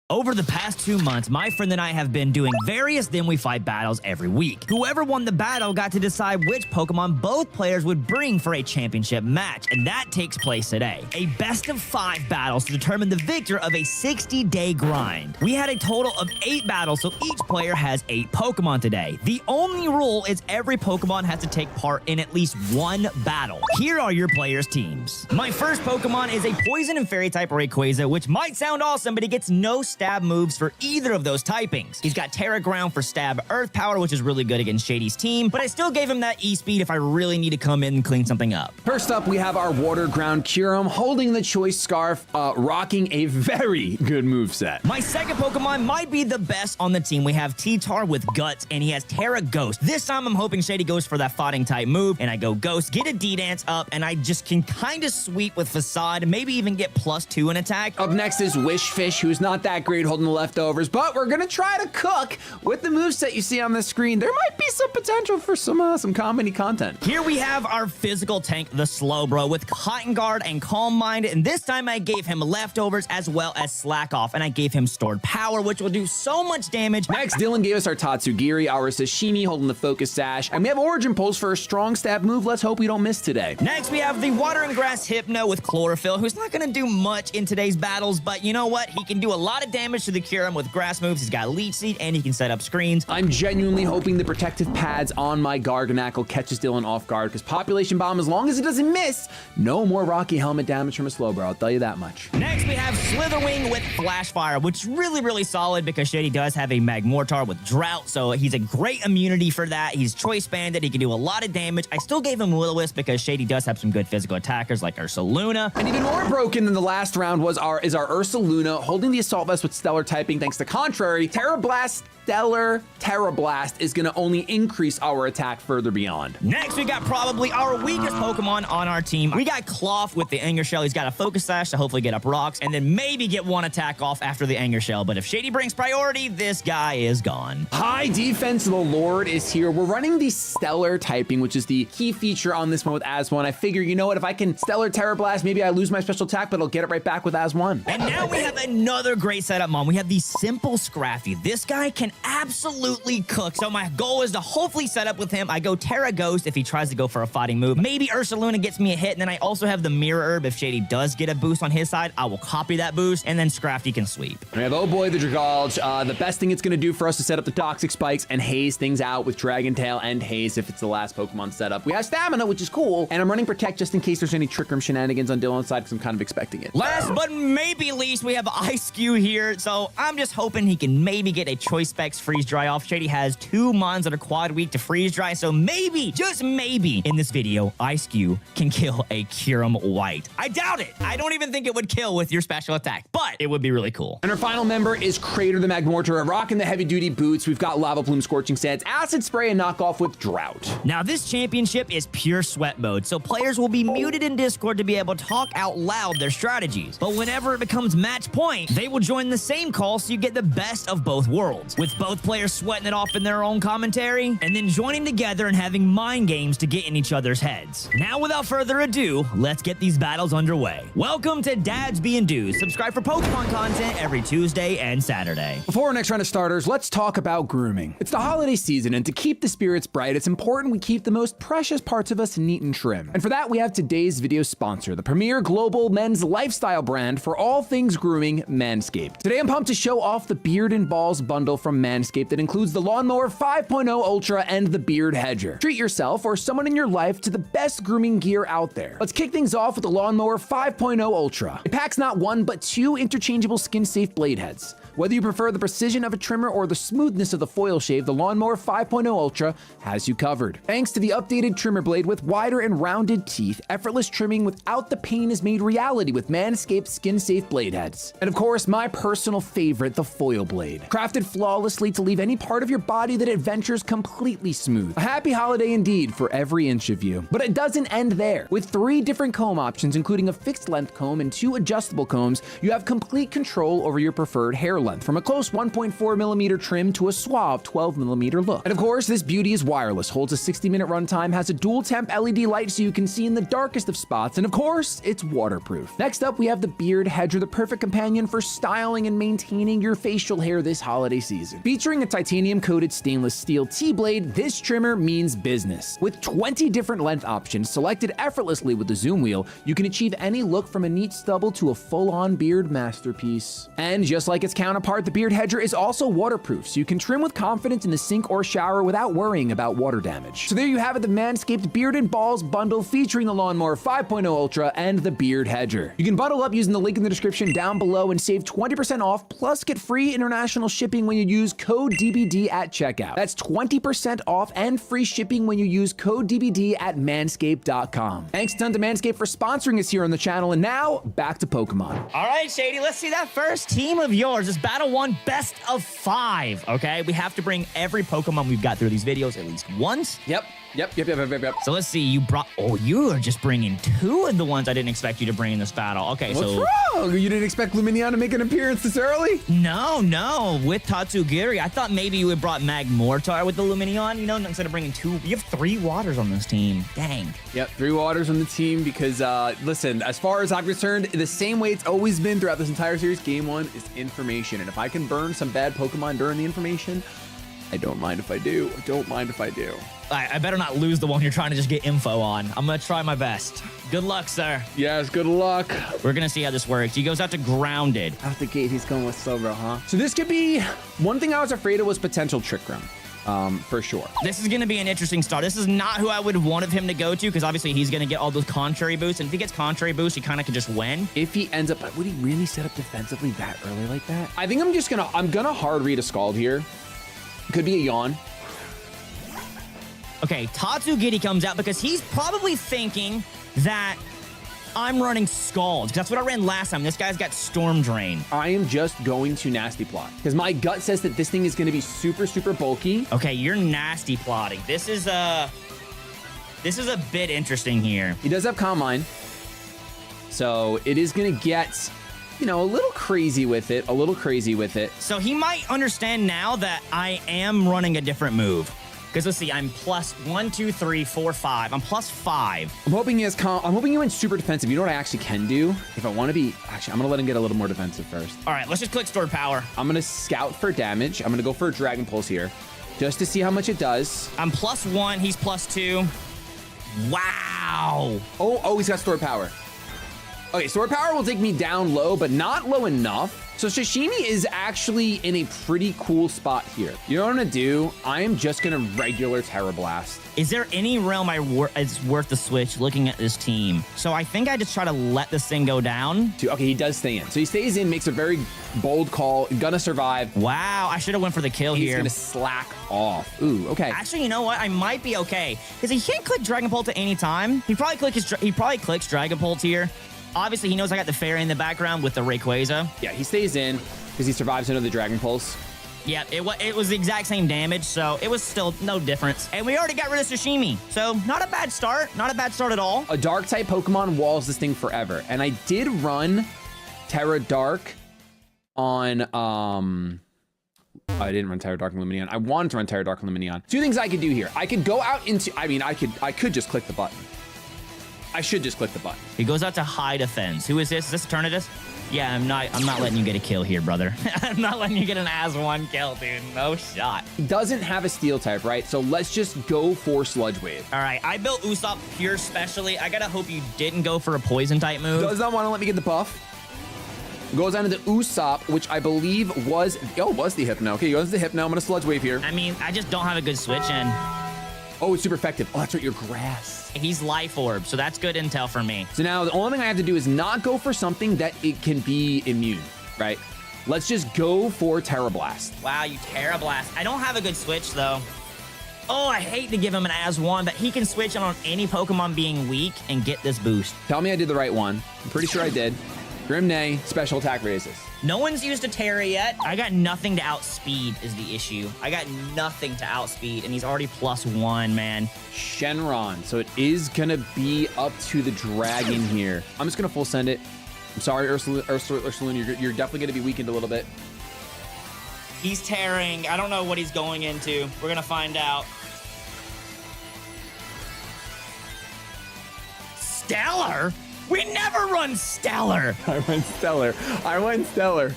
[SPEAKER 3] Over the past 2 months, my friend and I have been doing various Then We Fight battles every week. Whoever won the battle got to decide which Pokemon both players would bring for a championship match, and that takes place today. A best of 5 battles to determine the victor of a 60-day grind. We had a total of 8 battles, so each player has 8 Pokemon today. The only rule is every Pokemon has to take part in at least 1 battle. Here are your players' teams. My first Pokemon is a Poison and Fairy type Rayquaza, which might sound awesome, but it gets no
[SPEAKER 2] stab moves for either of those typings. He's got Terra Ground for stab Earth Power, which is really good against Shady's team, but I still gave him that E-Speed if I really need to come in and clean something up.
[SPEAKER 4] First up, we have our Water Ground Kyurem holding the Choice Scarf, rocking a very good moveset.
[SPEAKER 2] My second Pokemon might be the best on the team. We have T-Tar with Guts, and he has Terra Ghost. This time I'm hoping Shady goes for that fighting type move, and I go Ghost, get a D-Dance up, and I just can kind of sweep with Facade, maybe even get +2 in attack.
[SPEAKER 4] Up next is Wishfish, who's not that great holding the leftovers, but we're gonna try to cook with the moveset you see on the screen. There might be some potential for some comedy content.
[SPEAKER 2] Here we have our physical tank, the Slowbro, with Cotton Guard and Calm Mind, and this time I gave him leftovers as well as Slack Off, and I gave him Stored Power, which will do so much damage.
[SPEAKER 4] Next, Dylan gave us our Tatsugiri, our Sashimi holding the Focus Sash, and we have Origin Pulse for a strong stab move. Let's hope we don't miss today.
[SPEAKER 2] Next, we have the Water and Grass Hypno with Chlorophyll, who's not going to do much in today's battles, but you know what? He can do a lot of damage to the Kyurem with grass moves. He's got Leech Seed, and he can set up screens.
[SPEAKER 4] I'm genuinely hoping the protective pads on my Garganacl catches Dylan off guard, because Population Bomb, as long as it doesn't miss, no more Rocky Helmet damage from a Slowbro, I'll tell you that much.
[SPEAKER 2] Next, we have Slitherwing with Flash Fire, which is really solid because Shady does have a Magmortar with Drought, so he's a great immunity for that. He's Choice Banded. He can do a lot of damage. I still gave him Will-O-Wisp because Shady does have some good physical attackers like Ursaluna.
[SPEAKER 4] And even more broken than the last round is our Ursaluna holding the Assault Vest with Stellar typing. Thanks to Contrary, Terra Blast, Stellar Terra Blast is going to only increase our attack further beyond.
[SPEAKER 2] Next, we got probably our weakest Pokemon on our team. We got Cloth with the Anger Shell. He's got a Focus Sash to hopefully get up rocks and then maybe get one attack off after the Anger Shell. But if Shady brings priority, this guy is gone.
[SPEAKER 4] High Defense, the Lord is here. We're running the Stellar typing, which is the key feature on this one with As1. I figure, you know what, if I can Stellar Terra Blast, maybe I lose my special attack, but I'll get it right back with As1.
[SPEAKER 2] And now we have another great setup, Mom. We have the Simple Scraffy. This guy can absolutely cook. So my goal is to hopefully set up with him. I go Terra Ghost if he tries to go for a fighting move. Maybe Ursaluna gets me a hit, and then I also have the Mirror Herb. If Shady does get a boost on his side, I will copy that boost, and then Scrafty can sweep.
[SPEAKER 4] We have Oh Boy, the Dragalge. The best thing it's going to do for us is set up the Toxic Spikes and haze things out with Dragon Tail and Haze if it's the last Pokemon setup. We have Stamina, which is cool, and I'm running Protect just in case there's any Trick Room shenanigans on Dylan's side because I'm kind of expecting it.
[SPEAKER 2] Last but maybe least, we have Ice Skew here, so I'm just hoping he can maybe get a Choice Specs Freeze Dry off. Shady has 2 Mons that are quad weak to Freeze Dry, so maybe, just maybe, in this video, Ice Skew can kill a Kyurem White. I doubt it. I don't even think it would kill with your special attack, but it would be really cool.
[SPEAKER 4] And our final member is Crater the Magmortar, rocking the heavy-duty boots. We've got Lava Plume, Scorching Sands, Acid Spray, and Knockoff with Drought.
[SPEAKER 2] Now, this championship is pure sweat mode, so players will be muted in Discord to be able to talk out loud their strategies. But whenever it becomes match point, they will join the same call so you get the best of both worlds, with both players sweating it off in their own commentary, and then joining together and having mind games to get in each other's heads. Now, without further ado, let's get these battles underway. Welcome to Dads Being Dudes. Subscribe for Pokemon content every Tuesday and Saturday.
[SPEAKER 4] Before our next round of starters, let's talk about grooming. It's the holiday season, and to keep the spirits bright, it's important we keep the most precious parts of us neat and trim. And for that, we have today's video sponsor, the premier global men's lifestyle brand for all things grooming, Manscaped. Today, I'm pumped to show off the Beard and Balls bundle from Manscaped that includes the Lawnmower 5.0 Ultra and the Beard Hedger. Treat yourself or someone in your life to the best grooming gear out there. Let's kick things off with the Lawnmower 5.0 Ultra. It packs not one, but 2 interchangeable skin-safe blade heads. Whether you prefer the precision of a trimmer or the smoothness of the foil shave, the Lawnmower 5.0 Ultra has you covered. Thanks to the updated trimmer blade with wider and rounded teeth, effortless trimming without the pain is made reality with Manscaped skin-safe blade heads. And of course, my personal favorite, the foil blade. Crafted flawlessly to leave any part of your body that adventures completely smooth. A happy holiday indeed for every inch of you. But it doesn't end there. With 3 different comb options, including a fixed length comb and 2 adjustable combs, you have complete control over your preferred hair length, from a close 1.4mm trim to a suave 12mm look. And of course, this beauty is wireless, holds a 60-minute runtime, has a dual temp LED light so you can see in the darkest of spots, and of course, it's waterproof. Next up, we have the Beard Hedger, the perfect companion for styling and maintaining your facial hair this holiday season. Featuring a titanium-coated stainless steel T-blade, this trimmer means business. With 20 different length options selected effortlessly with the zoom wheel, you can achieve any look from a neat stubble to a full-on beard masterpiece. And just like its counterpart, counterpart, the Beard Hedger is also waterproof, so you can trim with confidence in the sink or shower without worrying about water damage. So there you have it, the Manscaped Beard and Balls bundle featuring the Lawnmower 5.0 Ultra and the Beard Hedger. You can bundle up using the link in the description down below and save 20% off, plus get free international shipping when you use code DBD at checkout. That's 20% off and free shipping when you use code DBD at manscaped.com. Thanks a ton to Manscaped for sponsoring us here on the channel, and now back to Pokemon.
[SPEAKER 3] All right, Shady, let's see that first team of yours. It's Battle 1 best of 5, okay? We have to bring every Pokemon we've got through these videos at least once.
[SPEAKER 4] Yep.
[SPEAKER 3] So let's see, you brought, oh, you are just bringing 2 of the ones I didn't expect you to bring in this battle. Okay,
[SPEAKER 4] What's
[SPEAKER 3] so.
[SPEAKER 4] wrong? You didn't expect Lumineon to make an appearance this early?
[SPEAKER 3] No, with Tatsugiri. I thought maybe you would brought Magmortar with the Lumineon, you know, instead of bringing 2. You have 3 waters on this team. Dang.
[SPEAKER 4] Yep, 3 waters on the team because, listen, as far as I'm concerned, the same way it's always been throughout this entire series, Game 1 is information. And if I can burn some bad Pokemon during the information, I don't mind if I do.
[SPEAKER 3] I better not lose the one you're trying to just get info on. I'm going to try my best. Good luck, sir.
[SPEAKER 4] Yes, good luck.
[SPEAKER 3] We're going to see how this works. He goes out to Grounded.
[SPEAKER 4] Out the gate, he's going with Silver, huh? So this could be, one thing I was afraid of was potential Trick Room. For sure.
[SPEAKER 3] This is going to be an interesting start. This is not who I would have wanted him to go to because obviously he's going to get all those contrary boosts. And if he gets contrary boosts, he kind of could just win.
[SPEAKER 4] If he ends up, would he really set up defensively that early like that? I think I'm gonna hard read a Scald here. Could be a Yawn.
[SPEAKER 3] Okay, Tatsugiri comes out because he's probably thinking that I'm running Scald. That's what I ran last time. This guy's got Storm Drain.
[SPEAKER 4] I am just going to Nasty Plot because my gut says that this thing is going to be super, super bulky.
[SPEAKER 3] Okay, you're nasty plotting. This is a bit interesting here.
[SPEAKER 4] He does have Calm Mind. So it is going to get, you know, a little crazy with it.
[SPEAKER 3] So he might understand now that I am running a different move. Because let's see, I'm plus 1, 2, 3, 4, 5. I'm plus 5.
[SPEAKER 4] I'm hoping he went super defensive. You know what I actually can do? If I want to be, actually, I'm going to let him get a little more defensive first.
[SPEAKER 3] All right, let's just click Stored Power.
[SPEAKER 4] I'm going to scout for damage. I'm going to go for a Dragon Pulse here just to see how much it does.
[SPEAKER 3] I'm plus 1. He's plus 2. Wow.
[SPEAKER 4] Oh, he's got Stored Power. Okay, Stored Power will take me down low, but not low enough. So Sashimi is actually in a pretty cool spot here. You know what I'm gonna do? I am just gonna regular Terra Blast.
[SPEAKER 3] Is there any realm it's worth the switch looking at this team? So I think I just try to let this thing go down.
[SPEAKER 4] Okay, he does stay in. So he stays in, makes a very bold call, gonna survive.
[SPEAKER 3] Wow, I should have went for the kill here.
[SPEAKER 4] He's gonna slack off. Ooh, okay.
[SPEAKER 3] Actually, you know what? I might be okay. Because he can't click Dragon Pulse at any time. He probably clicks Dragon Pulse here. Obviously, he knows I got the fairy in the background with the Rayquaza.
[SPEAKER 4] Yeah, he stays in because he survives into the Dragon Pulse.
[SPEAKER 3] Yeah, it was the exact same damage, so it was still no difference. And we already got rid of Sashimi, so not a bad start. Not a bad start at all.
[SPEAKER 4] A Dark-type Pokemon walls this thing forever. And I did run Terra Dark on... I didn't run Terra Dark and Lumineon. I wanted to run Terra Dark and Lumineon. 2 things I could do here. I could go out into... I could just click the button. I should just click the button.
[SPEAKER 3] He goes out to High Defense. Who is this? Is this Eternatus? Yeah, I'm not letting you get a kill here, brother. I'm not letting you get an as-1 kill, dude. No shot.
[SPEAKER 4] He doesn't have a Steel type, right? So let's just go for Sludge Wave.
[SPEAKER 3] All right, I built Usopp pure specially. I gotta hope you didn't go for a poison type move.
[SPEAKER 4] Does not want to let me get the buff. Goes on to the Usopp, which I believe was the Hypno. Okay, he goes to the Hypno. I'm gonna Sludge Wave here.
[SPEAKER 3] I mean, I just don't have a good switch in.
[SPEAKER 4] Oh, it's super effective. Oh, that's right, your Grass.
[SPEAKER 3] He's Life Orb, so that's good intel for me.
[SPEAKER 4] So now the only thing I have to do is not go for something that it can be immune, right? Let's just go for Terra Blast.
[SPEAKER 3] Wow, you Terra Blast. I don't have a good switch, though. Oh, I hate to give him an as-1, but he can switch on any Pokemon being weak and get this boost.
[SPEAKER 4] Tell me I did the right one. I'm pretty sure I did. Grimnay, special attack raises.
[SPEAKER 3] No one's used a Terra yet. I got nothing to outspeed is the issue. I got nothing to outspeed, and he's already +1, man.
[SPEAKER 4] Shenron. So it is going to be up to the dragon here. I'm just going to full send it. I'm sorry, Ursulune, you're definitely going to be weakened a little bit.
[SPEAKER 3] He's tearing. I don't know what he's going into. We're going to find out. Stellar? We never run Stellar.
[SPEAKER 4] I went Stellar.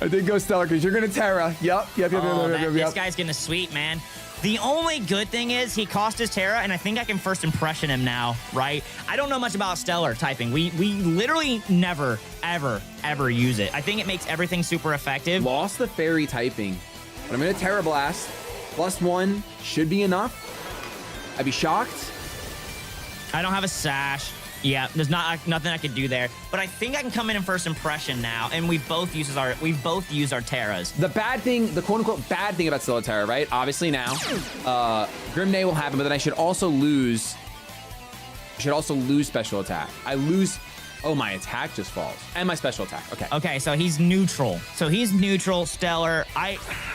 [SPEAKER 4] I did go Stellar because you're going to Terra. Yep.
[SPEAKER 3] This guy's going to sweep, man. The only good thing is he cost his Terra, and I think I can first impression him now, right? I don't know much about Stellar typing. We literally never, ever use it. I think it makes everything super effective.
[SPEAKER 4] Lost the fairy typing, but I'm gonna Terra Blast. +1 should be enough. I'd be shocked.
[SPEAKER 3] I don't have a sash. Yeah, there's nothing I could do there. But I think I can come in first impression now, and we've both used our Terras.
[SPEAKER 4] The bad thing, the quote-unquote bad thing about Still a Terra, right? Obviously now, Grim Day will happen, but then I should also lose special attack. I lose, oh, my attack just falls. And my special attack, okay.
[SPEAKER 3] Okay, so he's neutral. Stellar.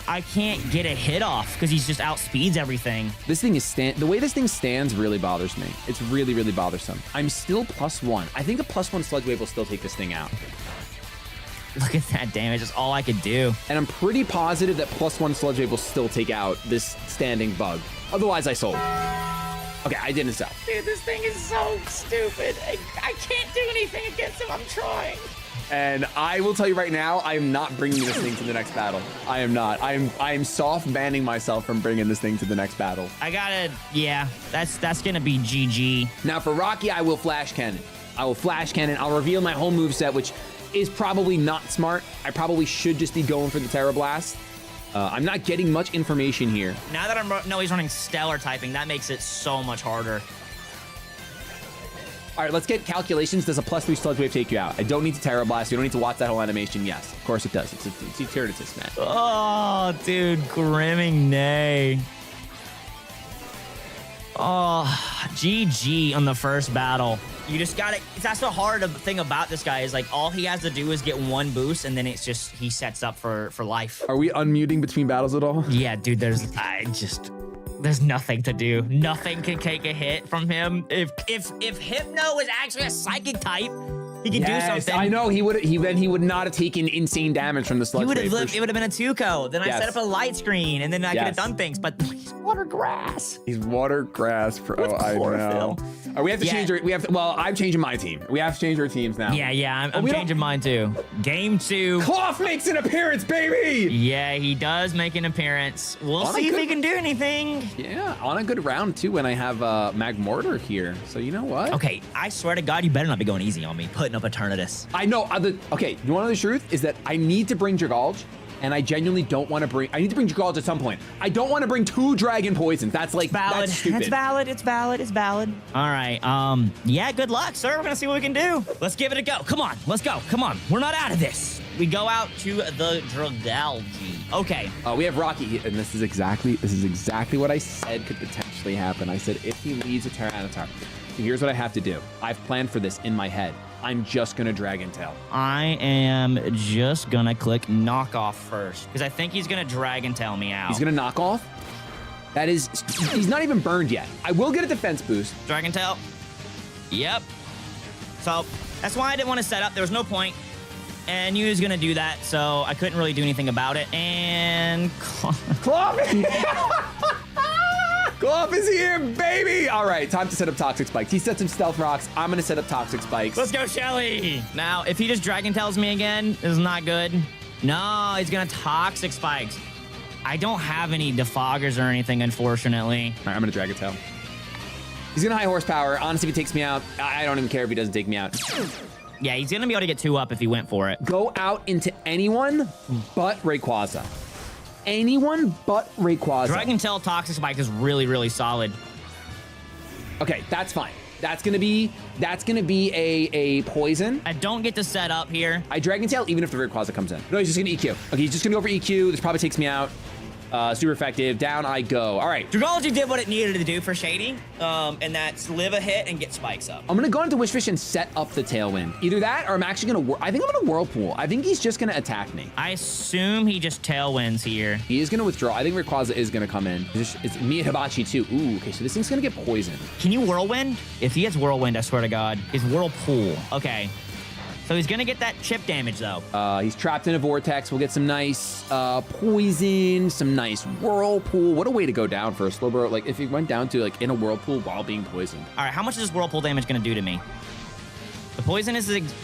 [SPEAKER 3] I can't get a hit off because he's just outspeeds everything.
[SPEAKER 4] This thing is the way this thing stands really bothers me. It's really, really bothersome. I'm still +1. I think a +1 Sludge Wave will still take this thing out.
[SPEAKER 3] Look at that damage. That's all I could do.
[SPEAKER 4] And I'm pretty positive that +1 Sludge Wave will still take out this standing bug. Otherwise, I sold. Okay, I didn't sell.
[SPEAKER 3] Dude, this thing is so stupid. I can't do anything against him. I'm trying.
[SPEAKER 4] And I will tell you right now, I am not bringing this thing to the next battle. I am not. I am soft banning myself from bringing this thing to the next battle.
[SPEAKER 3] Yeah, that's gonna be GG.
[SPEAKER 4] Now for Rocky, I will Flash Cannon. I'll reveal my whole moveset, which is probably not smart. I probably should just be going for the Terra Blast. I'm not getting much information here.
[SPEAKER 3] Now that I know he's running Stellar typing, that makes it so much harder.
[SPEAKER 4] All right, let's get calculations. Does a +3 Sludge Wave take you out? I don't need to Terra Blast. You don't need to watch that whole animation. Yes, of course it does. It's Eternatus, man.
[SPEAKER 3] Oh, dude, Grimming Nay. Oh, GG on the first battle. You just gotta, that's the hard thing about this guy is like all he has to do is get one boost and then it's just, he sets up for life.
[SPEAKER 4] Are we unmuting between battles at all?
[SPEAKER 3] Yeah, dude, there's nothing to do. Nothing can take a hit from him. If Hypno was actually a psychic type, he can do something.
[SPEAKER 4] I know he would not have taken insane damage from the Sludge Wave.
[SPEAKER 3] It would have been a Tuco. Then I set up a light screen and then I could have done things, but he's water grass.
[SPEAKER 4] He's water grass, bro. I know. We have to change well, I'm changing my team. We have to change our teams now.
[SPEAKER 3] Yeah, I'm changing mine too. Game 2.
[SPEAKER 4] Cloth makes an appearance, baby!
[SPEAKER 3] Yeah, he does make an appearance. We'll see if he can do anything.
[SPEAKER 4] Yeah, on a good round too when I have Magmortar here. So you know what?
[SPEAKER 3] Okay, I swear to God, you better not be going easy on me. Putting up Eternatus.
[SPEAKER 4] I know. Okay, you want to know the truth? Is that I need to bring Dragalge, and I genuinely don't want to bring... I need to bring Dragalge at some point. I don't want to bring 2 Dragon Poisons. That's like...
[SPEAKER 3] valid.
[SPEAKER 4] That's stupid.
[SPEAKER 3] It's valid. All right, yeah, good luck, sir. We're gonna see what we can do. Let's give it a go. Come on, let's go. Come on, we're not out of this. We go out to the Dragalge. Okay.
[SPEAKER 4] We have Rocky, and this is exactly what I said could potentially happen. I said if he leads a Tyranitar, here's what I have to do. I've planned for this in my head. I'm just gonna Dragon Tail.
[SPEAKER 3] I am just gonna click knock off first because I think he's gonna Dragon Tail me out.
[SPEAKER 4] He's gonna knock off. That is, he's not even burned yet. I will get a defense boost.
[SPEAKER 3] Dragon Tail. Yep. So that's why I didn't want to set up. There was no point. And you was gonna do that, so I couldn't really do anything about it. And
[SPEAKER 4] Clop! Clop is here, baby! All right, time to set up Toxic Spikes. He set some Stealth Rocks. I'm gonna set up Toxic Spikes.
[SPEAKER 3] Let's go, Shelly! Now, if he just Dragon Tails me again, this is not good. No, he's gonna Toxic Spikes. I don't have any defoggers or anything, unfortunately.
[SPEAKER 4] All right, I'm gonna Dragon Tail. He's gonna high horsepower. Honestly, if he takes me out, I don't even care if he doesn't take me out.
[SPEAKER 3] Yeah, he's gonna be able to get 2 up if he went for it.
[SPEAKER 4] Go out into anyone but Rayquaza. Anyone but Rayquaza.
[SPEAKER 3] Dragon Tail Toxic Spike is really, really solid.
[SPEAKER 4] Okay, that's fine. That's gonna be a poison.
[SPEAKER 3] I don't get to set up here.
[SPEAKER 4] I Dragon Tail even if the Rayquaza comes in. No, he's just gonna EQ. Okay, he's just gonna go for EQ. This probably takes me out. Super effective. Down I go. All right.
[SPEAKER 3] Dragalge did what it needed to do for Shady, and that's live a hit and get spikes up.
[SPEAKER 4] I'm gonna go into Wishfish and set up the Tailwind. Either that, or I'm actually gonna. I think I'm gonna Whirlpool. I think he's just gonna attack me.
[SPEAKER 3] I assume he just Tailwinds here.
[SPEAKER 4] He is gonna withdraw. I think Rayquaza is gonna come in. It's me and Hibachi too. Ooh, okay. So this thing's gonna get poisoned.
[SPEAKER 3] Can you Whirlwind? If he has Whirlwind, I swear to God, is Whirlpool. Okay. So he's gonna get that chip damage though.
[SPEAKER 4] He's trapped in a vortex. We'll get some nice poison, some nice whirlpool. What a way to go down for a Slowbro. Like if he went down to like in a whirlpool while being poisoned.
[SPEAKER 3] All right, how much is this whirlpool damage gonna do to me? The poison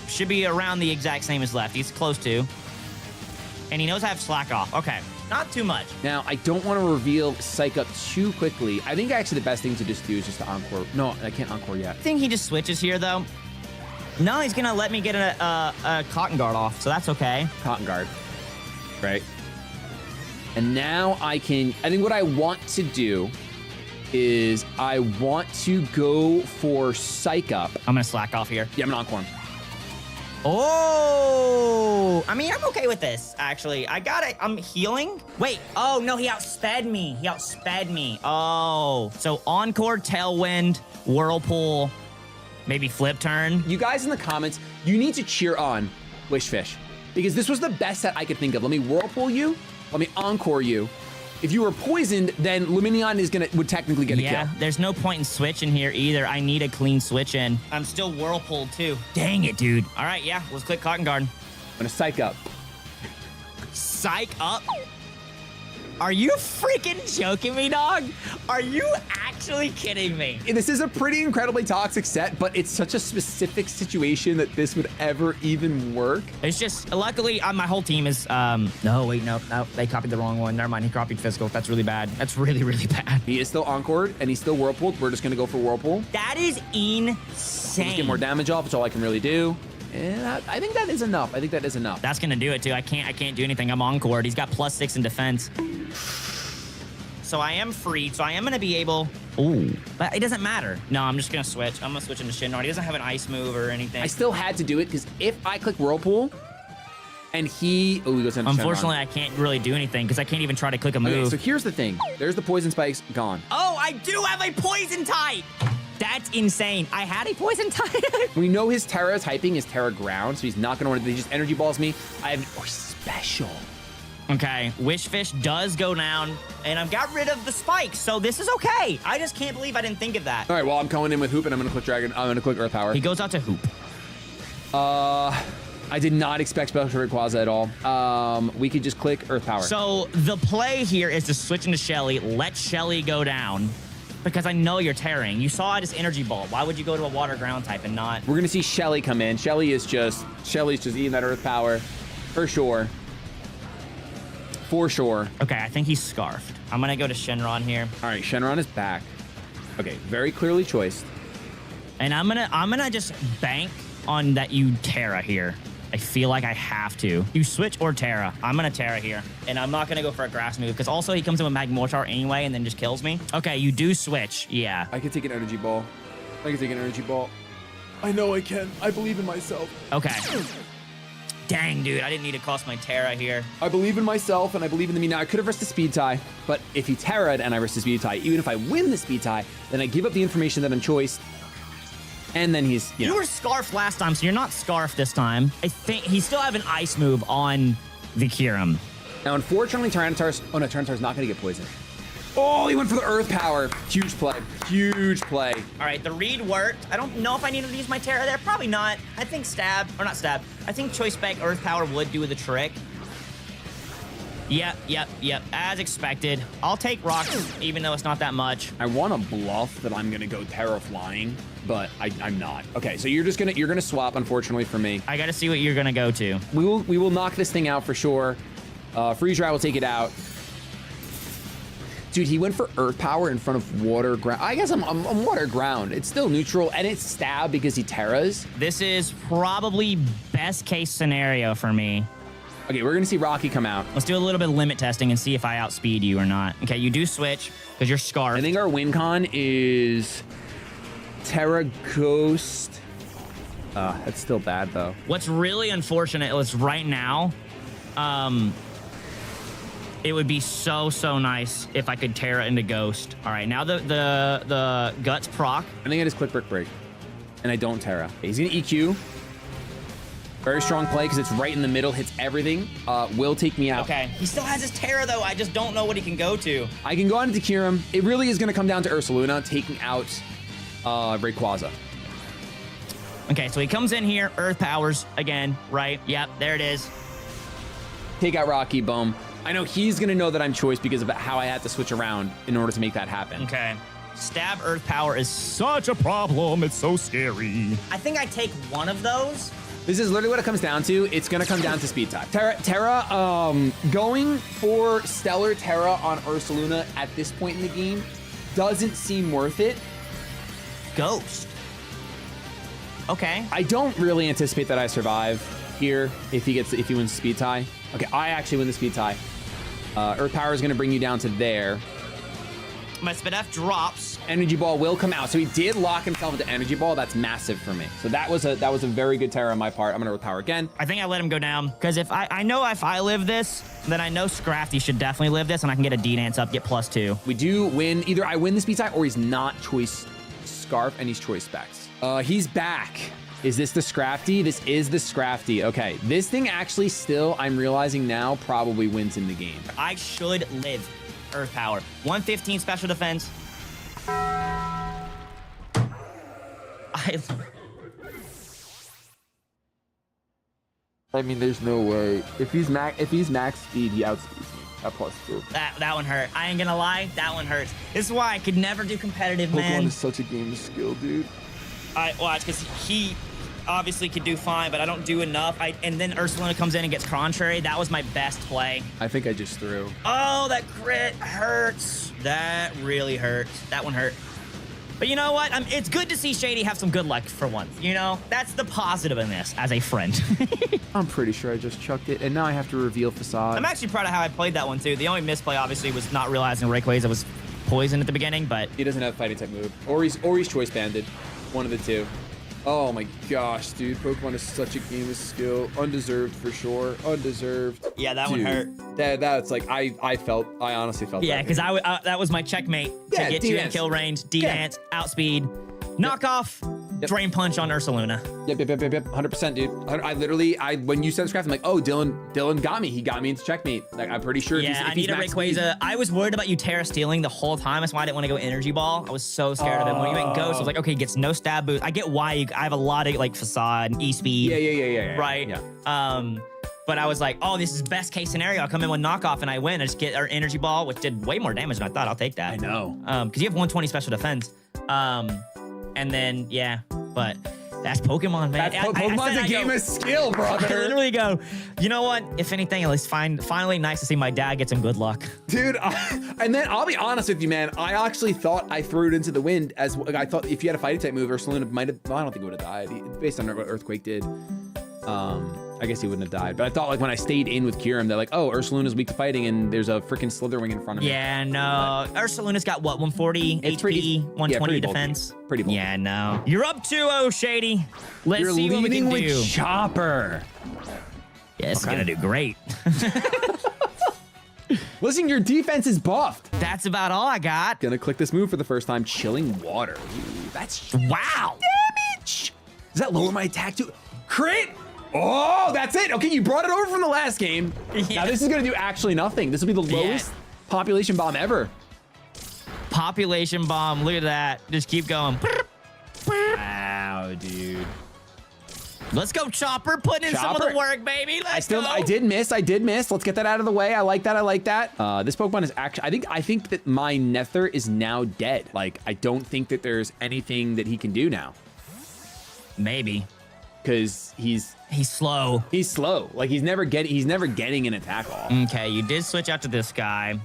[SPEAKER 3] should be around the exact same as left. He's close to. And he knows I have slack off. Okay, not too much.
[SPEAKER 4] Now, I don't want to reveal Psych Up too quickly. I think actually the best thing to just do is just to Encore. No, I can't Encore yet.
[SPEAKER 3] I think he just switches here though.
[SPEAKER 2] No, he's gonna let me get a cotton guard off, so that's okay.
[SPEAKER 4] Cotton guard. Right. And now I think what I want to do is I want to go for Psych Up.
[SPEAKER 2] I'm gonna slack off here.
[SPEAKER 4] Yeah, I'm an Encore.
[SPEAKER 2] Oh, I mean, I'm okay with this, actually. I got it. I'm healing. Wait, oh, no, he outsped me. He outsped me. Oh, so Encore, Tailwind, Whirlpool, maybe Flip Turn.
[SPEAKER 4] You guys in the comments, you need to cheer on Wishfish because this was the best set I could think of. Let me Whirlpool you. Let me Encore you. If you were poisoned, then Lumineon would technically get a kill.
[SPEAKER 2] Yeah, there's no point in switching here either. I need a clean switch in. I'm still Whirlpool too. Dang it, dude. All right, yeah, let's click Cotton Guard.
[SPEAKER 4] I'm gonna Psych Up.
[SPEAKER 2] Psych Up? Are you freaking joking me, dog? Are you actually kidding me?
[SPEAKER 4] This is a pretty incredibly toxic set, but it's such a specific situation that this would ever even work.
[SPEAKER 2] It's just, luckily, my whole team is, no, wait, no, they copied the wrong one. Never mind, he copied Physical. That's really bad. That's really, really bad.
[SPEAKER 4] He is still Encored, and he's still Whirlpooled. We're just gonna go for Whirlpool.
[SPEAKER 2] That is insane.
[SPEAKER 4] Just get more damage off, it's all I can really do. And I think that is enough. I think that is enough.
[SPEAKER 2] That's gonna do it too. I can't do anything. I'm Encored. He's got +6 in defense. So I am free, so I am gonna be able, ooh, but it doesn't matter. No, I'm just gonna switch. I'm gonna switch into Shinron. He doesn't have an ice move or anything.
[SPEAKER 4] I still had to do it because if I click Whirlpool and he goes into
[SPEAKER 2] Unfortunately,
[SPEAKER 4] Shenron.
[SPEAKER 2] I can't really do anything because I can't even try to click a move.
[SPEAKER 4] Okay, so here's the thing. There's the poison spikes gone.
[SPEAKER 2] Oh, I do have a poison type. That's insane. I had a poison type.
[SPEAKER 4] We know his Terra typing is Terra Ground, so he's not gonna want to just energy balls me. I have special.
[SPEAKER 2] Okay, Wishfish does go down, and I've got rid of the spikes, so this is okay. I just can't believe I didn't think of that.
[SPEAKER 4] All right, well, I'm going in with Hoop, and I'm gonna click Dragon. I'm gonna click Earth Power.
[SPEAKER 2] He goes out to Hoop.
[SPEAKER 4] I did not expect Special Rayquaza at all. We could just click Earth Power.
[SPEAKER 2] So the play here is to switch into Shelly, let Shelly go down, because I know you're tearing. You saw it as Energy Ball. Why would you go to a Water Ground type and not?
[SPEAKER 4] We're gonna see Shelly come in. Shelly's just eating that Earth Power, for sure. For sure.
[SPEAKER 2] Okay, I think he's Scarfed. I'm gonna go to Shenron here.
[SPEAKER 4] All right, Shenron is back. Okay, very clearly choiced.
[SPEAKER 2] And I'm gonna just bank on that you Terra here. I feel like I have to. You switch or Terra. I'm gonna Terra here. And I'm not gonna go for a grass move because also he comes in with Magmortar anyway and then just kills me. Okay, you do switch. Yeah.
[SPEAKER 4] I could take an Energy Ball. I know I can. I believe in myself.
[SPEAKER 2] Okay. Dang, dude, I didn't need to cost my Terra here.
[SPEAKER 4] I believe in myself and I believe in me. Now, I could have risked a speed tie, but if he Terra'd and I risked a speed tie, even if I win the speed tie, then I give up the information that I'm choiced. And then he's,
[SPEAKER 2] You were Scarfed last time, so you're not Scarfed this time. I think he still have an ice move on the Kyurem.
[SPEAKER 4] Now, unfortunately, Tyranitar's not going to get poisoned. Oh, he went for the Earth Power. Huge play. Huge play.
[SPEAKER 2] All right, the read worked. I don't know if I needed to use my Terra there. Probably not. I think Stab, or not Stab. I think Choice Spec Earth Power would do the trick. Yep. As expected. I'll take Rocks, even though it's not that much.
[SPEAKER 4] I want to bluff that I'm going to go Terra Flying, but I'm not. Okay, so you're gonna swap, unfortunately for me.
[SPEAKER 2] I got to see what you're going to go to.
[SPEAKER 4] We will knock this thing out for sure. Freeze Dry will take it out. Dude, he went for Earth Power in front of Water Ground. I guess I'm Water Ground. It's still neutral, and it's Stab because he Terras.
[SPEAKER 2] This is probably best case scenario for me.
[SPEAKER 4] Okay, we're gonna see Rocky come out.
[SPEAKER 2] Let's do a little bit of limit testing and see if I outspeed you or not. Okay, you do switch because you're Scarfed.
[SPEAKER 4] I think our win con is Terra Ghost. That's still bad though.
[SPEAKER 2] What's really unfortunate is right now, it would be so nice if I could Terra into Ghost. All right, now the Guts proc.
[SPEAKER 4] I think I just click Brick Break, and I don't Terra. Okay, he's gonna EQ. Very strong play because it's right in the middle, hits everything. Will take me out.
[SPEAKER 2] Okay, he still has his Terra though. I just don't know what he can go to.
[SPEAKER 4] I can go on to Kyurem. It really is gonna come down to Ursaluna taking out Rayquaza.
[SPEAKER 2] Okay, so he comes in here, Earth Powers again, right? Yep, there it is.
[SPEAKER 4] Take out Rocky, boom. I know he's gonna know that I'm choice because of how I had to switch around in order to make that happen.
[SPEAKER 2] Okay. Stab Earth Power is
[SPEAKER 3] Such a problem. It's so scary.
[SPEAKER 2] I think I take one of those.
[SPEAKER 4] This is literally what it comes down to. It's gonna come down to speed type. Terra, going for Stellar Terra on Ursaluna at this point in the game doesn't seem worth it.
[SPEAKER 2] Ghost. Okay.
[SPEAKER 4] I don't really anticipate that I survive here if he wins speed tie. Okay, I actually win the speed tie. Earth power is going to bring you down to there.
[SPEAKER 2] My speed F drops.
[SPEAKER 4] Energy ball will come out. So he did lock himself into energy ball. That's massive for me. So that was a very good terror on my part. I'm going to Earth power again.
[SPEAKER 2] I think I let him go down because if I know if I live this, then I know Scrafty should definitely live this, and I can get a D-Dance up, get +2.
[SPEAKER 4] We do win. Either I win the speed tie or he's not choice scarf and he's choice specs. He's back. Is this the Scrafty? This is the Scrafty. Okay, this thing actually still, I'm realizing now, probably wins in the game.
[SPEAKER 2] I should live Earth Power. 115 special defense.
[SPEAKER 8] I mean, there's no way. If he's max speed, he outspeeds me at +2.
[SPEAKER 2] That one hurt. I ain't gonna lie, that one hurts. This is why I could never do competitive, man.
[SPEAKER 8] Pokemon is such a game of skill, dude.
[SPEAKER 2] I watch because he obviously could do fine, but I don't do enough. And then Ursaluna comes in and gets contrary. That was my best play.
[SPEAKER 4] I think I just threw.
[SPEAKER 2] Oh, that crit hurts. That really hurts. That one hurt. But you know what? It's good to see Shady have some good luck for once. You know, that's the positive in this as a friend.
[SPEAKER 8] I'm pretty sure I just chucked it, and now I have to reveal Facade.
[SPEAKER 2] I'm actually proud of how I played that one too. The only misplay obviously was not realizing Rayquaza was poisoned at the beginning, but
[SPEAKER 4] He doesn't have fighting type move. Or he's choice banded. One of the two.
[SPEAKER 8] Oh my gosh, dude. Pokemon is such a game of skill. Undeserved for sure. Undeserved.
[SPEAKER 2] yeah, that one
[SPEAKER 8] Dude,
[SPEAKER 2] hurt.
[SPEAKER 4] That's like, I honestly felt
[SPEAKER 2] Yeah,
[SPEAKER 4] that.
[SPEAKER 2] because that was my checkmate
[SPEAKER 4] Yeah,
[SPEAKER 2] to get you in
[SPEAKER 4] D-Dance.
[SPEAKER 2] kill range, D-Dance, outspeed, knockoff, Drain Punch on Ursaluna.
[SPEAKER 4] Yep. 100%, dude. I literally, when you said Scrap, I'm like, oh, Dylan got me. He got me into checkmate. Like, I'm pretty sure.
[SPEAKER 2] Yeah, I
[SPEAKER 4] if
[SPEAKER 2] need
[SPEAKER 4] he's
[SPEAKER 2] a
[SPEAKER 4] max speed-
[SPEAKER 2] Rayquaza. I was worried about you Terra stealing the whole time. That's why I didn't want to go Energy Ball. I was so scared of him. When you went Ghost, I was like, okay, he gets no stab boost. I get why I have a lot of like Facade, E-Speed.
[SPEAKER 4] Yeah.
[SPEAKER 2] Right?
[SPEAKER 4] Yeah.
[SPEAKER 2] But I was like, oh, this is best case scenario. I'll come in with knockoff and I win. I just get our Energy Ball, which did way more damage than I thought. I'll take that.
[SPEAKER 4] I know.
[SPEAKER 2] Because you have 120 special defense. And then, yeah, but that's Pokemon, man.
[SPEAKER 4] Pokemon's a game of skill,
[SPEAKER 2] I
[SPEAKER 4] brother.
[SPEAKER 2] literally go, you know what? If anything, at least finally nice to see my dad get some good luck.
[SPEAKER 4] Dude, and then I'll be honest with you, man. I actually thought I threw it into the wind as I thought if you had a fighting type move, Ursaluna might have. Well, I don't think it would have died based on what Earthquake did. I guess he wouldn't have died. But I thought like when I stayed in with Kyurem, they're like, oh, Ursaluna's weak to fighting, and there's a freaking Slitherwing in front of him.
[SPEAKER 2] Yeah, no. Ursaluna's got what? 140
[SPEAKER 4] It's
[SPEAKER 2] HP,
[SPEAKER 4] pretty-
[SPEAKER 2] 120
[SPEAKER 4] yeah, pretty bulky.
[SPEAKER 2] defense.
[SPEAKER 4] Pretty bulky.
[SPEAKER 2] Yeah, no. You're up 2-0, Shady. Let's
[SPEAKER 4] You're
[SPEAKER 2] see what we
[SPEAKER 4] leading
[SPEAKER 2] can
[SPEAKER 4] with
[SPEAKER 2] do.
[SPEAKER 4] Chopper.
[SPEAKER 2] Yeah, this is gonna do great.
[SPEAKER 4] Listen, your defense is buffed.
[SPEAKER 2] That's about all I got.
[SPEAKER 4] Gonna click this move for the first time. Chilling Water. Ooh, that's
[SPEAKER 2] Wow.
[SPEAKER 4] damage. Does that lower my attack too? Crit. Oh, that's it. Okay, you brought it over from the last game.
[SPEAKER 2] Yeah.
[SPEAKER 4] Now this is gonna do actually nothing. This will be the
[SPEAKER 2] Yeah.
[SPEAKER 4] lowest population bomb ever.
[SPEAKER 2] Population bomb. Look at that. Just keep going.
[SPEAKER 4] Wow, dude.
[SPEAKER 2] Let's go, Chopper. Putting in some of
[SPEAKER 4] Chopper.
[SPEAKER 2] the work, baby. Let's go.
[SPEAKER 4] I did miss. Let's get that out of the way. I like that. This Pokemon is actually, I think that my Nether is now dead. Like, I don't think that there's anything that he can do now.
[SPEAKER 2] Maybe.
[SPEAKER 4] Because he's
[SPEAKER 2] slow.
[SPEAKER 4] slow. Like he's never getting an attack off.
[SPEAKER 2] Okay, you did switch out to this guy.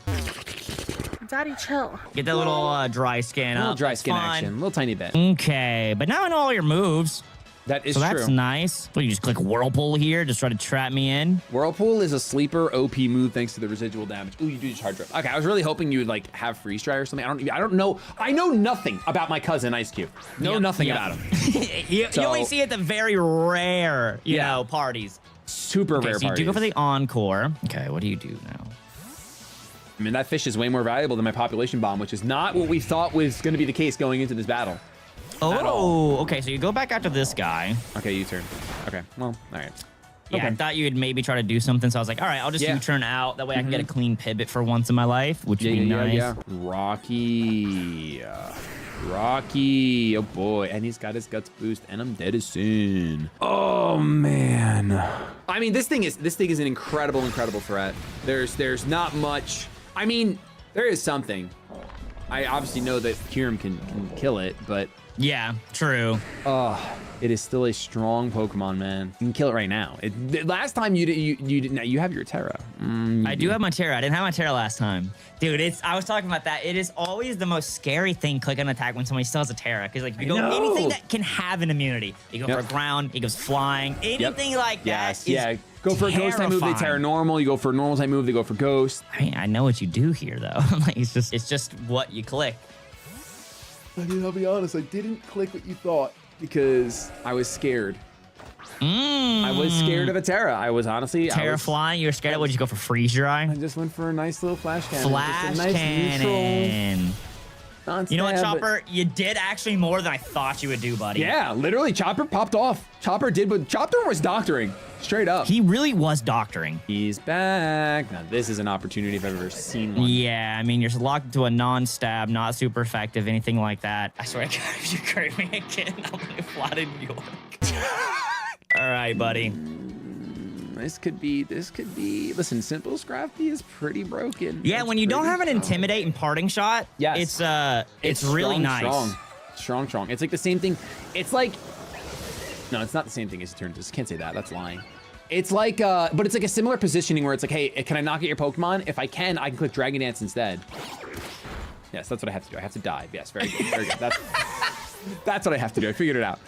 [SPEAKER 6] Daddy, chill.
[SPEAKER 2] Get that little dry skin
[SPEAKER 4] A little
[SPEAKER 2] up.
[SPEAKER 4] dry
[SPEAKER 2] That's
[SPEAKER 4] skin
[SPEAKER 2] fine.
[SPEAKER 4] action, a little tiny bit.
[SPEAKER 2] Okay, but now I know all your moves.
[SPEAKER 4] That is
[SPEAKER 2] So
[SPEAKER 4] true.
[SPEAKER 2] that's nice. What, you just click Whirlpool here, just try to trap me in?
[SPEAKER 4] Whirlpool is a sleeper OP move thanks to the residual damage. Ooh, you do just hard drip. Okay, I was really hoping you would like have freeze dry or something. I don't know. I know nothing about my cousin Ice Cube. Know
[SPEAKER 2] Yep,
[SPEAKER 4] nothing
[SPEAKER 2] yep.
[SPEAKER 4] about him.
[SPEAKER 2] You
[SPEAKER 4] So-
[SPEAKER 2] only see it at the very rare, you
[SPEAKER 4] Yeah.
[SPEAKER 2] know, parties.
[SPEAKER 4] Super
[SPEAKER 2] Okay,
[SPEAKER 4] rare
[SPEAKER 2] so you do go for
[SPEAKER 4] parties.
[SPEAKER 2] the Encore. Okay, what do you do now?
[SPEAKER 4] I mean, that fish is way more valuable than my population bomb, which is not what we thought was going to be the case going into this battle.
[SPEAKER 2] Oh, okay, so you go back after this guy.
[SPEAKER 4] Okay, U-turn. Okay, well, all right.
[SPEAKER 2] Yeah, I
[SPEAKER 4] Okay.
[SPEAKER 2] thought you would maybe try to do something, so I was like, all right, I'll just
[SPEAKER 4] Yeah.
[SPEAKER 2] U-turn out. That way I can get a clean pivot for once in my life, which would be nice.
[SPEAKER 4] Rocky. Oh boy, and he's got his guts boost, and I'm dead as soon. Oh man. I mean, this thing is an incredible threat. There's not much. I mean, there is something. I obviously know that Kyurem can kill it, but
[SPEAKER 3] Yeah, true.
[SPEAKER 4] it is still a strong Pokemon, man. You can kill it right now. Last time you didn't. Now you have your Terra.
[SPEAKER 3] I do have my Terra. I didn't have my Terra last time. Dude, I was talking about that. It is always the most scary thing, click an attack when somebody still has a Terra. Because like, you go anything that can have an immunity. You go for ground, he goes flying. Anything like that is
[SPEAKER 4] Go for a ghost type move, they Terra normal. You go for a normal type move, they go for ghost.
[SPEAKER 3] I mean, I know what you do here though. Like, it's just what you click.
[SPEAKER 4] I mean, I'll be honest, I didn't click what you thought because I was scared. I was scared of a Terra. I was honestly
[SPEAKER 3] Terra flying. You were scared of what? Did you go for freeze dry?
[SPEAKER 4] I just went for a nice little flash cannon.
[SPEAKER 3] Flash
[SPEAKER 4] just a nice
[SPEAKER 3] cannon.
[SPEAKER 4] Neutral,
[SPEAKER 3] you know what, Chopper? You did actually more than I thought you would do, buddy.
[SPEAKER 4] Yeah, literally, Chopper popped off. Chopper was doctoring, straight up.
[SPEAKER 3] He really was doctoring.
[SPEAKER 4] He's back. Now, this is an opportunity if I've ever seen one.
[SPEAKER 3] Yeah, I mean, you're locked into a non-stab, not super effective, anything like that. I swear to God, if you curve me again, I'm gonna fly to New York. All right, buddy.
[SPEAKER 4] This could be. Listen, Simple Scrafty is pretty broken.
[SPEAKER 3] Yeah,
[SPEAKER 4] It's
[SPEAKER 3] when you don't have an
[SPEAKER 4] strong.
[SPEAKER 3] Intimidate and Parting Shot,
[SPEAKER 4] yes,
[SPEAKER 3] it's really nice.
[SPEAKER 4] Strong. It's like the same thing. It's like, no, it's not the same thing as Eternus. Can't say that. That's lying. It's like, but it's like a similar positioning where it's like, hey, can I knock out your Pokemon? If I can click Dragon Dance instead. Yes, that's what I have to do. I have to dive. Yes, very good. Very good. That's what I have to do. I figured it out.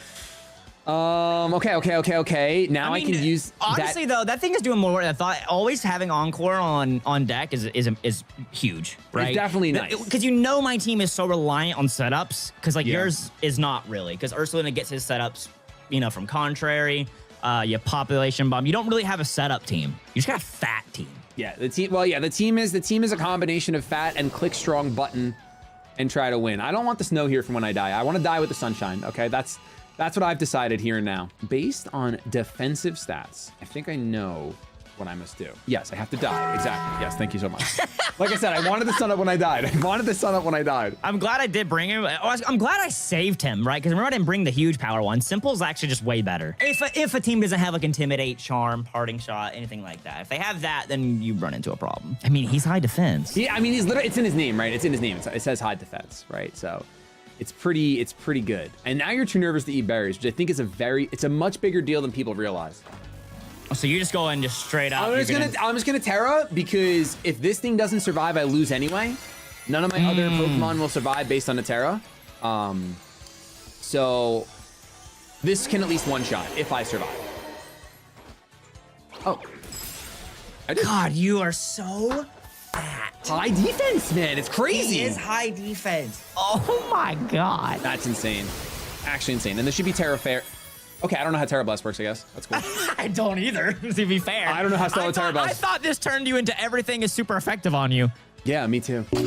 [SPEAKER 4] Okay. Now I can use
[SPEAKER 3] honestly, though, that thing is doing more work than I thought. Always having Encore on deck is huge, right?
[SPEAKER 4] It's definitely nice.
[SPEAKER 3] Because my team is so reliant on setups. Because yours is not really. Because Ursaluna gets his setups, from Contrary, your Population Bomb. You don't really have a setup team. You just got a fat team.
[SPEAKER 4] Yeah, the team. Well, yeah, the team is a combination of fat and click strong button, and try to win. I don't want the snow here from when I die. I want to die with the sunshine. Okay, that's what I've decided here and now. Based on defensive stats, I think I know what I must do. Yes, I have to die. Exactly. Yes, thank you so much. Like I said, I wanted the sun up when I died.
[SPEAKER 3] I'm glad I did bring him. I'm glad I saved him, right? Because remember, I didn't bring the huge power one. Simple's actually just way better. If a team doesn't have like Intimidate, Charm, Parting Shot, anything like that. If they have that, then you run into a problem. I mean, he's high defense.
[SPEAKER 4] Yeah, I mean, he's literally, it's in his name, right? It's in his name. It says high defense, right? So it's pretty good. And now you're too nervous to eat berries, which I think is it's a much bigger deal than people realize.
[SPEAKER 3] So you're just going just straight up.
[SPEAKER 4] I'm just gonna Terra, because if this thing doesn't survive, I lose anyway. None of my other Pokemon will survive based on a Terra. So this can at least one shot if I survive. Oh.
[SPEAKER 3] God, you are so fat.
[SPEAKER 4] High defense, man. It's crazy.
[SPEAKER 3] He is high defense. Oh my God.
[SPEAKER 4] That's insane. Actually insane. And this should be Terra Fair. Okay, I don't know how Terra Blast works, I guess. That's cool.
[SPEAKER 3] I don't either, to be fair.
[SPEAKER 4] I don't know how Stellar Terra Blast.
[SPEAKER 3] I thought this turned you into everything is super effective on you.
[SPEAKER 4] Yeah, me too. All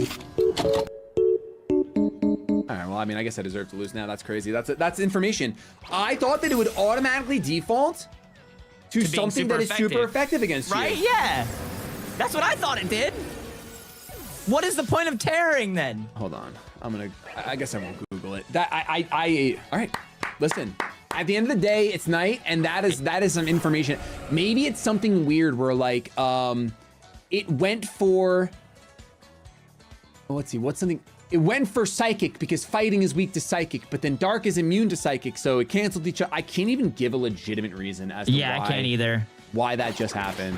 [SPEAKER 4] right, well, I mean, I guess I deserve to lose now. That's crazy. That's information. I thought that it would automatically default to something that is super effective against you.
[SPEAKER 3] Right? Yeah. That's what I thought it did. What is the point of tearing then?
[SPEAKER 4] Hold on. I guess I won't Google it. All right, listen. At the end of the day, it's night, and that is some information. Maybe it's something weird where like, it went for, let's see, what's something, it went for Psychic because fighting is weak to Psychic, but then Dark is immune to Psychic, so it canceled each other. I can't even give a legitimate reason as to
[SPEAKER 3] I can't either.
[SPEAKER 4] Why that just happened.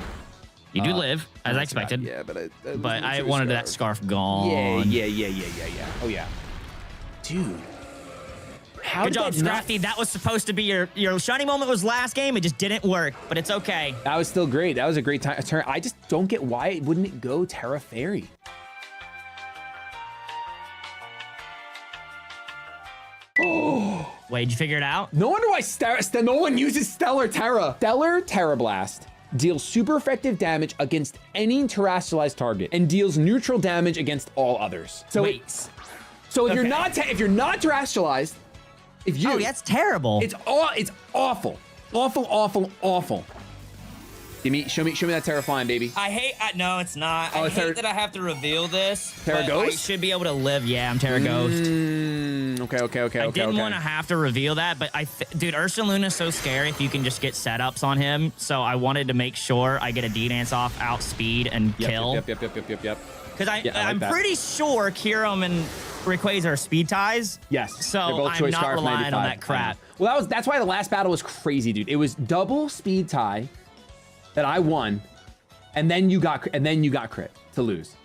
[SPEAKER 3] You do live, as I expected.
[SPEAKER 4] Yeah, but
[SPEAKER 3] I wanted that scarf gone.
[SPEAKER 4] Yeah. Oh yeah. Dude.
[SPEAKER 3] Good job, Scrafty. That was supposed to be your shiny moment was last game. It just didn't work, but it's okay.
[SPEAKER 4] That was still great. That was a great turn. I just don't get why wouldn't it go Terra Fairy?
[SPEAKER 3] Oh. Wait, did you figure it out?
[SPEAKER 4] No wonder why no one uses Stellar Terra. Stellar Terra Blast deals super effective damage against any terrestrialized target and deals neutral damage against all others. So
[SPEAKER 3] wait.
[SPEAKER 4] So if you're not terrestrialized,
[SPEAKER 3] oh, that's terrible.
[SPEAKER 4] It's awful. Awful. Show me that Terra Flying, baby.
[SPEAKER 3] No, it's not. I hate that I have to reveal this.
[SPEAKER 4] Terra Ghost?
[SPEAKER 3] I should be able to live. Yeah, I'm Terra Ghost.
[SPEAKER 4] Okay.
[SPEAKER 3] I didn't want to have to reveal that, but dude, Ursaluna's so scary if you can just get setups on him. So I wanted to make sure I get a D-Dance off, outspeed, and kill.
[SPEAKER 4] Yep.
[SPEAKER 2] Because
[SPEAKER 4] Yeah, I like
[SPEAKER 2] I'm
[SPEAKER 4] that.
[SPEAKER 2] pretty sure Kiram and Rayquaza are speed ties.
[SPEAKER 4] Yes.
[SPEAKER 2] So
[SPEAKER 4] they're both
[SPEAKER 2] I'm
[SPEAKER 4] choice
[SPEAKER 2] not
[SPEAKER 4] scarf,
[SPEAKER 2] relying
[SPEAKER 4] 95.
[SPEAKER 2] on that crap.
[SPEAKER 4] Well, that's why the last battle was crazy, dude. It was double speed tie that I won, and then you got crit to lose.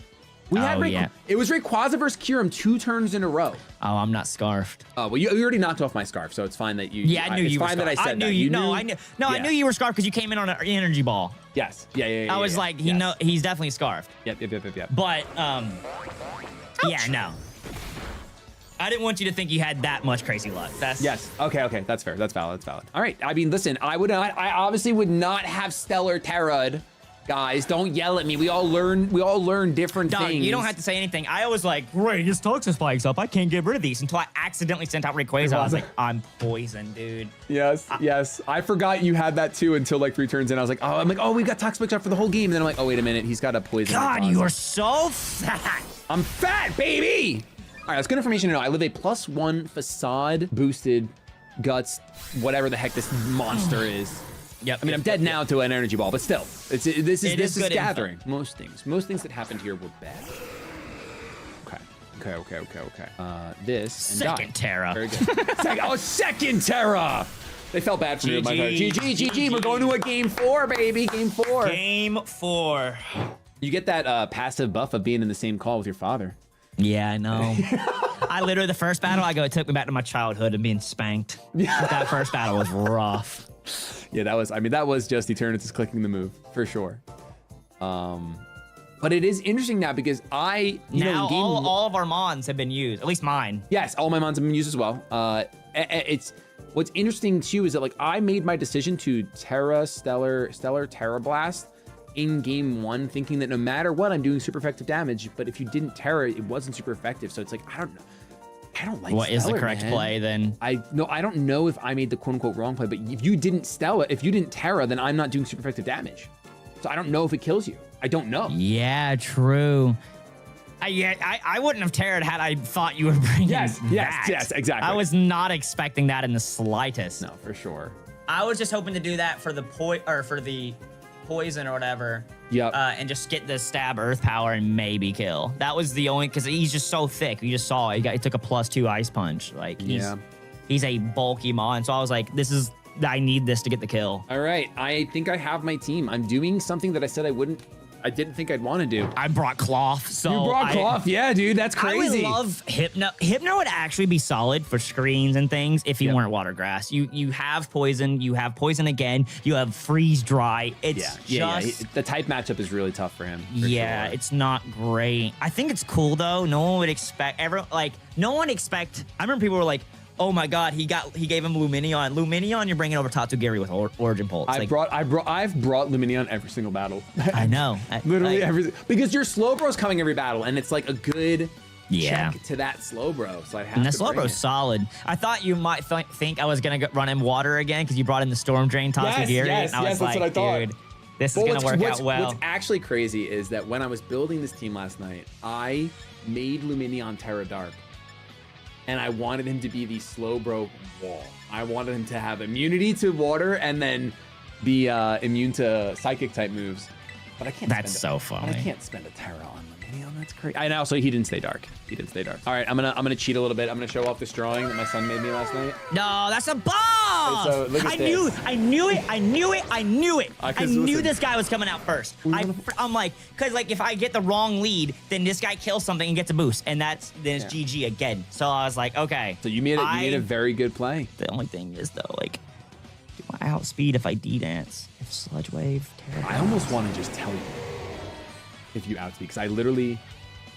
[SPEAKER 4] We had
[SPEAKER 2] yeah.
[SPEAKER 4] It was Rayquaza versus Kiram 2 turns in a row.
[SPEAKER 2] Oh, I'm not scarfed.
[SPEAKER 4] Oh, well, you already knocked off my scarf, so it's fine that you.
[SPEAKER 2] Yeah, I knew you were
[SPEAKER 4] It's fine
[SPEAKER 2] scarfed.
[SPEAKER 4] that I said that.
[SPEAKER 2] you. No,
[SPEAKER 4] knew?
[SPEAKER 2] I knew. No, I
[SPEAKER 4] Yeah.
[SPEAKER 2] knew you were scarfed because you came in on an energy ball.
[SPEAKER 4] Yes. Yeah.
[SPEAKER 2] I was like,
[SPEAKER 4] yes.
[SPEAKER 2] he's definitely scarfed.
[SPEAKER 4] Yep.
[SPEAKER 2] But yeah, no. I didn't want you to think you had that much crazy luck. That's
[SPEAKER 4] Yes. Okay. That's fair. That's valid. All right. I mean, listen. I obviously would not have Stellar Terra'd. Guys, don't yell at me. We all learn different
[SPEAKER 2] Dog,
[SPEAKER 4] things.
[SPEAKER 2] you don't have to say anything. I was like, great, his Toxic spikes up. I can't get rid of these until I accidentally sent out Rayquaza. I was like, I'm poisoned, dude.
[SPEAKER 4] Yes. I forgot you had that too until like 3 turns in. I was like, oh, we got Toxic up for the whole game. And then I'm like, oh, wait a minute. He's got a poison.
[SPEAKER 2] God,
[SPEAKER 4] Rayquaza.
[SPEAKER 2] you are so fat.
[SPEAKER 4] I'm fat, baby. All right, that's good information to know. I live a +1 facade boosted guts, whatever the heck this monster is.
[SPEAKER 2] Yep.
[SPEAKER 4] I mean, I'm dead now to an energy ball, but still, this is
[SPEAKER 2] good
[SPEAKER 4] gathering.
[SPEAKER 2] info.
[SPEAKER 4] Most things that happened here were bad. Okay. This and
[SPEAKER 2] Second
[SPEAKER 4] die.
[SPEAKER 2] Terra.
[SPEAKER 4] Very good. Second Terra. They felt bad for me. GG. We're going to a game 4, baby. Game 4.
[SPEAKER 2] Game 4.
[SPEAKER 4] You get that passive buff of being in the same call with your father.
[SPEAKER 2] Yeah, I know. I literally, the first battle, it took me back to my childhood and being spanked. That first battle was rough.
[SPEAKER 4] Yeah, that was just Eternatus clicking the move for sure. But it is interesting now because
[SPEAKER 2] now all of our mons have been used, at least mine.
[SPEAKER 4] Yes, all my mons have been used as well. It's what's interesting too is that like I made my decision to Stellar Terra Blast in game 1, thinking that no matter what, I'm doing super effective damage. But if you didn't Terra, it wasn't super effective. So it's like I don't know. I don't like
[SPEAKER 2] What
[SPEAKER 4] Stellar,
[SPEAKER 2] is the correct
[SPEAKER 4] man.
[SPEAKER 2] play then?
[SPEAKER 4] I don't know if I made the quote unquote wrong play, but if you didn't Terra, then I'm not doing super effective damage. So I don't know if it kills you. I don't know.
[SPEAKER 2] Yeah, true. I wouldn't have Terra'd had I thought you were bringing
[SPEAKER 4] Yes,
[SPEAKER 2] that.
[SPEAKER 4] exactly.
[SPEAKER 2] I was not expecting that in the slightest.
[SPEAKER 4] No, for sure.
[SPEAKER 2] I was just hoping to do that for the poison or whatever.
[SPEAKER 4] Yep.
[SPEAKER 2] And just get the stab earth power and maybe kill. That was the only, because he's just so thick. You just saw it. He took a +2 ice punch. Like he's a bulky mon. So I was like, I need this to get the kill.
[SPEAKER 4] All right, I think I have my team. I'm doing something that I said I didn't think I'd want to do.
[SPEAKER 2] I brought Cloth. So
[SPEAKER 4] You brought Cloth? Yeah, dude, that's crazy.
[SPEAKER 2] I would love Hypno. Hypno would actually be solid for screens and things if you weren't water grass. You have poison. You have poison again. You have freeze dry. It's
[SPEAKER 4] the type matchup is really tough for him. For sure.
[SPEAKER 2] It's not great. I think it's cool though. No one would expect I remember people were like, oh my God, he gave him Lumineon. Lumineon, you're bringing over Tatsugiri with Origin Pulse.
[SPEAKER 4] I've brought Lumineon every single battle.
[SPEAKER 2] I know.
[SPEAKER 4] Literally every, because your Slowbro's coming every battle, and it's like a good check to that Slowbro. So I have
[SPEAKER 2] and the
[SPEAKER 4] to bring
[SPEAKER 2] Slowbro's
[SPEAKER 4] it.
[SPEAKER 2] solid. I thought you might think I was gonna run in water again because you brought in the Storm Drain Tatsugiri.
[SPEAKER 4] Yes,
[SPEAKER 2] and I was
[SPEAKER 4] that's what I thought.
[SPEAKER 2] dude, this is gonna work out well.
[SPEAKER 4] What's actually crazy is that when I was building this team last night, I made Lumineon Terra Dark. And I wanted him to be the Slowbro wall. I wanted him to have immunity to water and then be immune to psychic type moves. But I can't.
[SPEAKER 2] That's so funny.
[SPEAKER 4] But I can't spend a Terra on Lumineon. That's crazy. I know. So he didn't stay dark. All right, I'm gonna cheat a little bit. I'm gonna show off this drawing that my son made me last night.
[SPEAKER 2] No, that's a bomb.
[SPEAKER 4] So look at
[SPEAKER 2] I knew it. I knew
[SPEAKER 4] listen.
[SPEAKER 2] this guy was coming out first. I'm like, because like if I get the wrong lead, then this guy kills something and gets a boost, and it's GG again. So I was like, okay.
[SPEAKER 4] So you made a very good play.
[SPEAKER 2] The only thing is though, like, do I outspeed if I D-dance? If Sludge Wave, Terra
[SPEAKER 4] I almost want to just tell you if you outspeed, because I literally.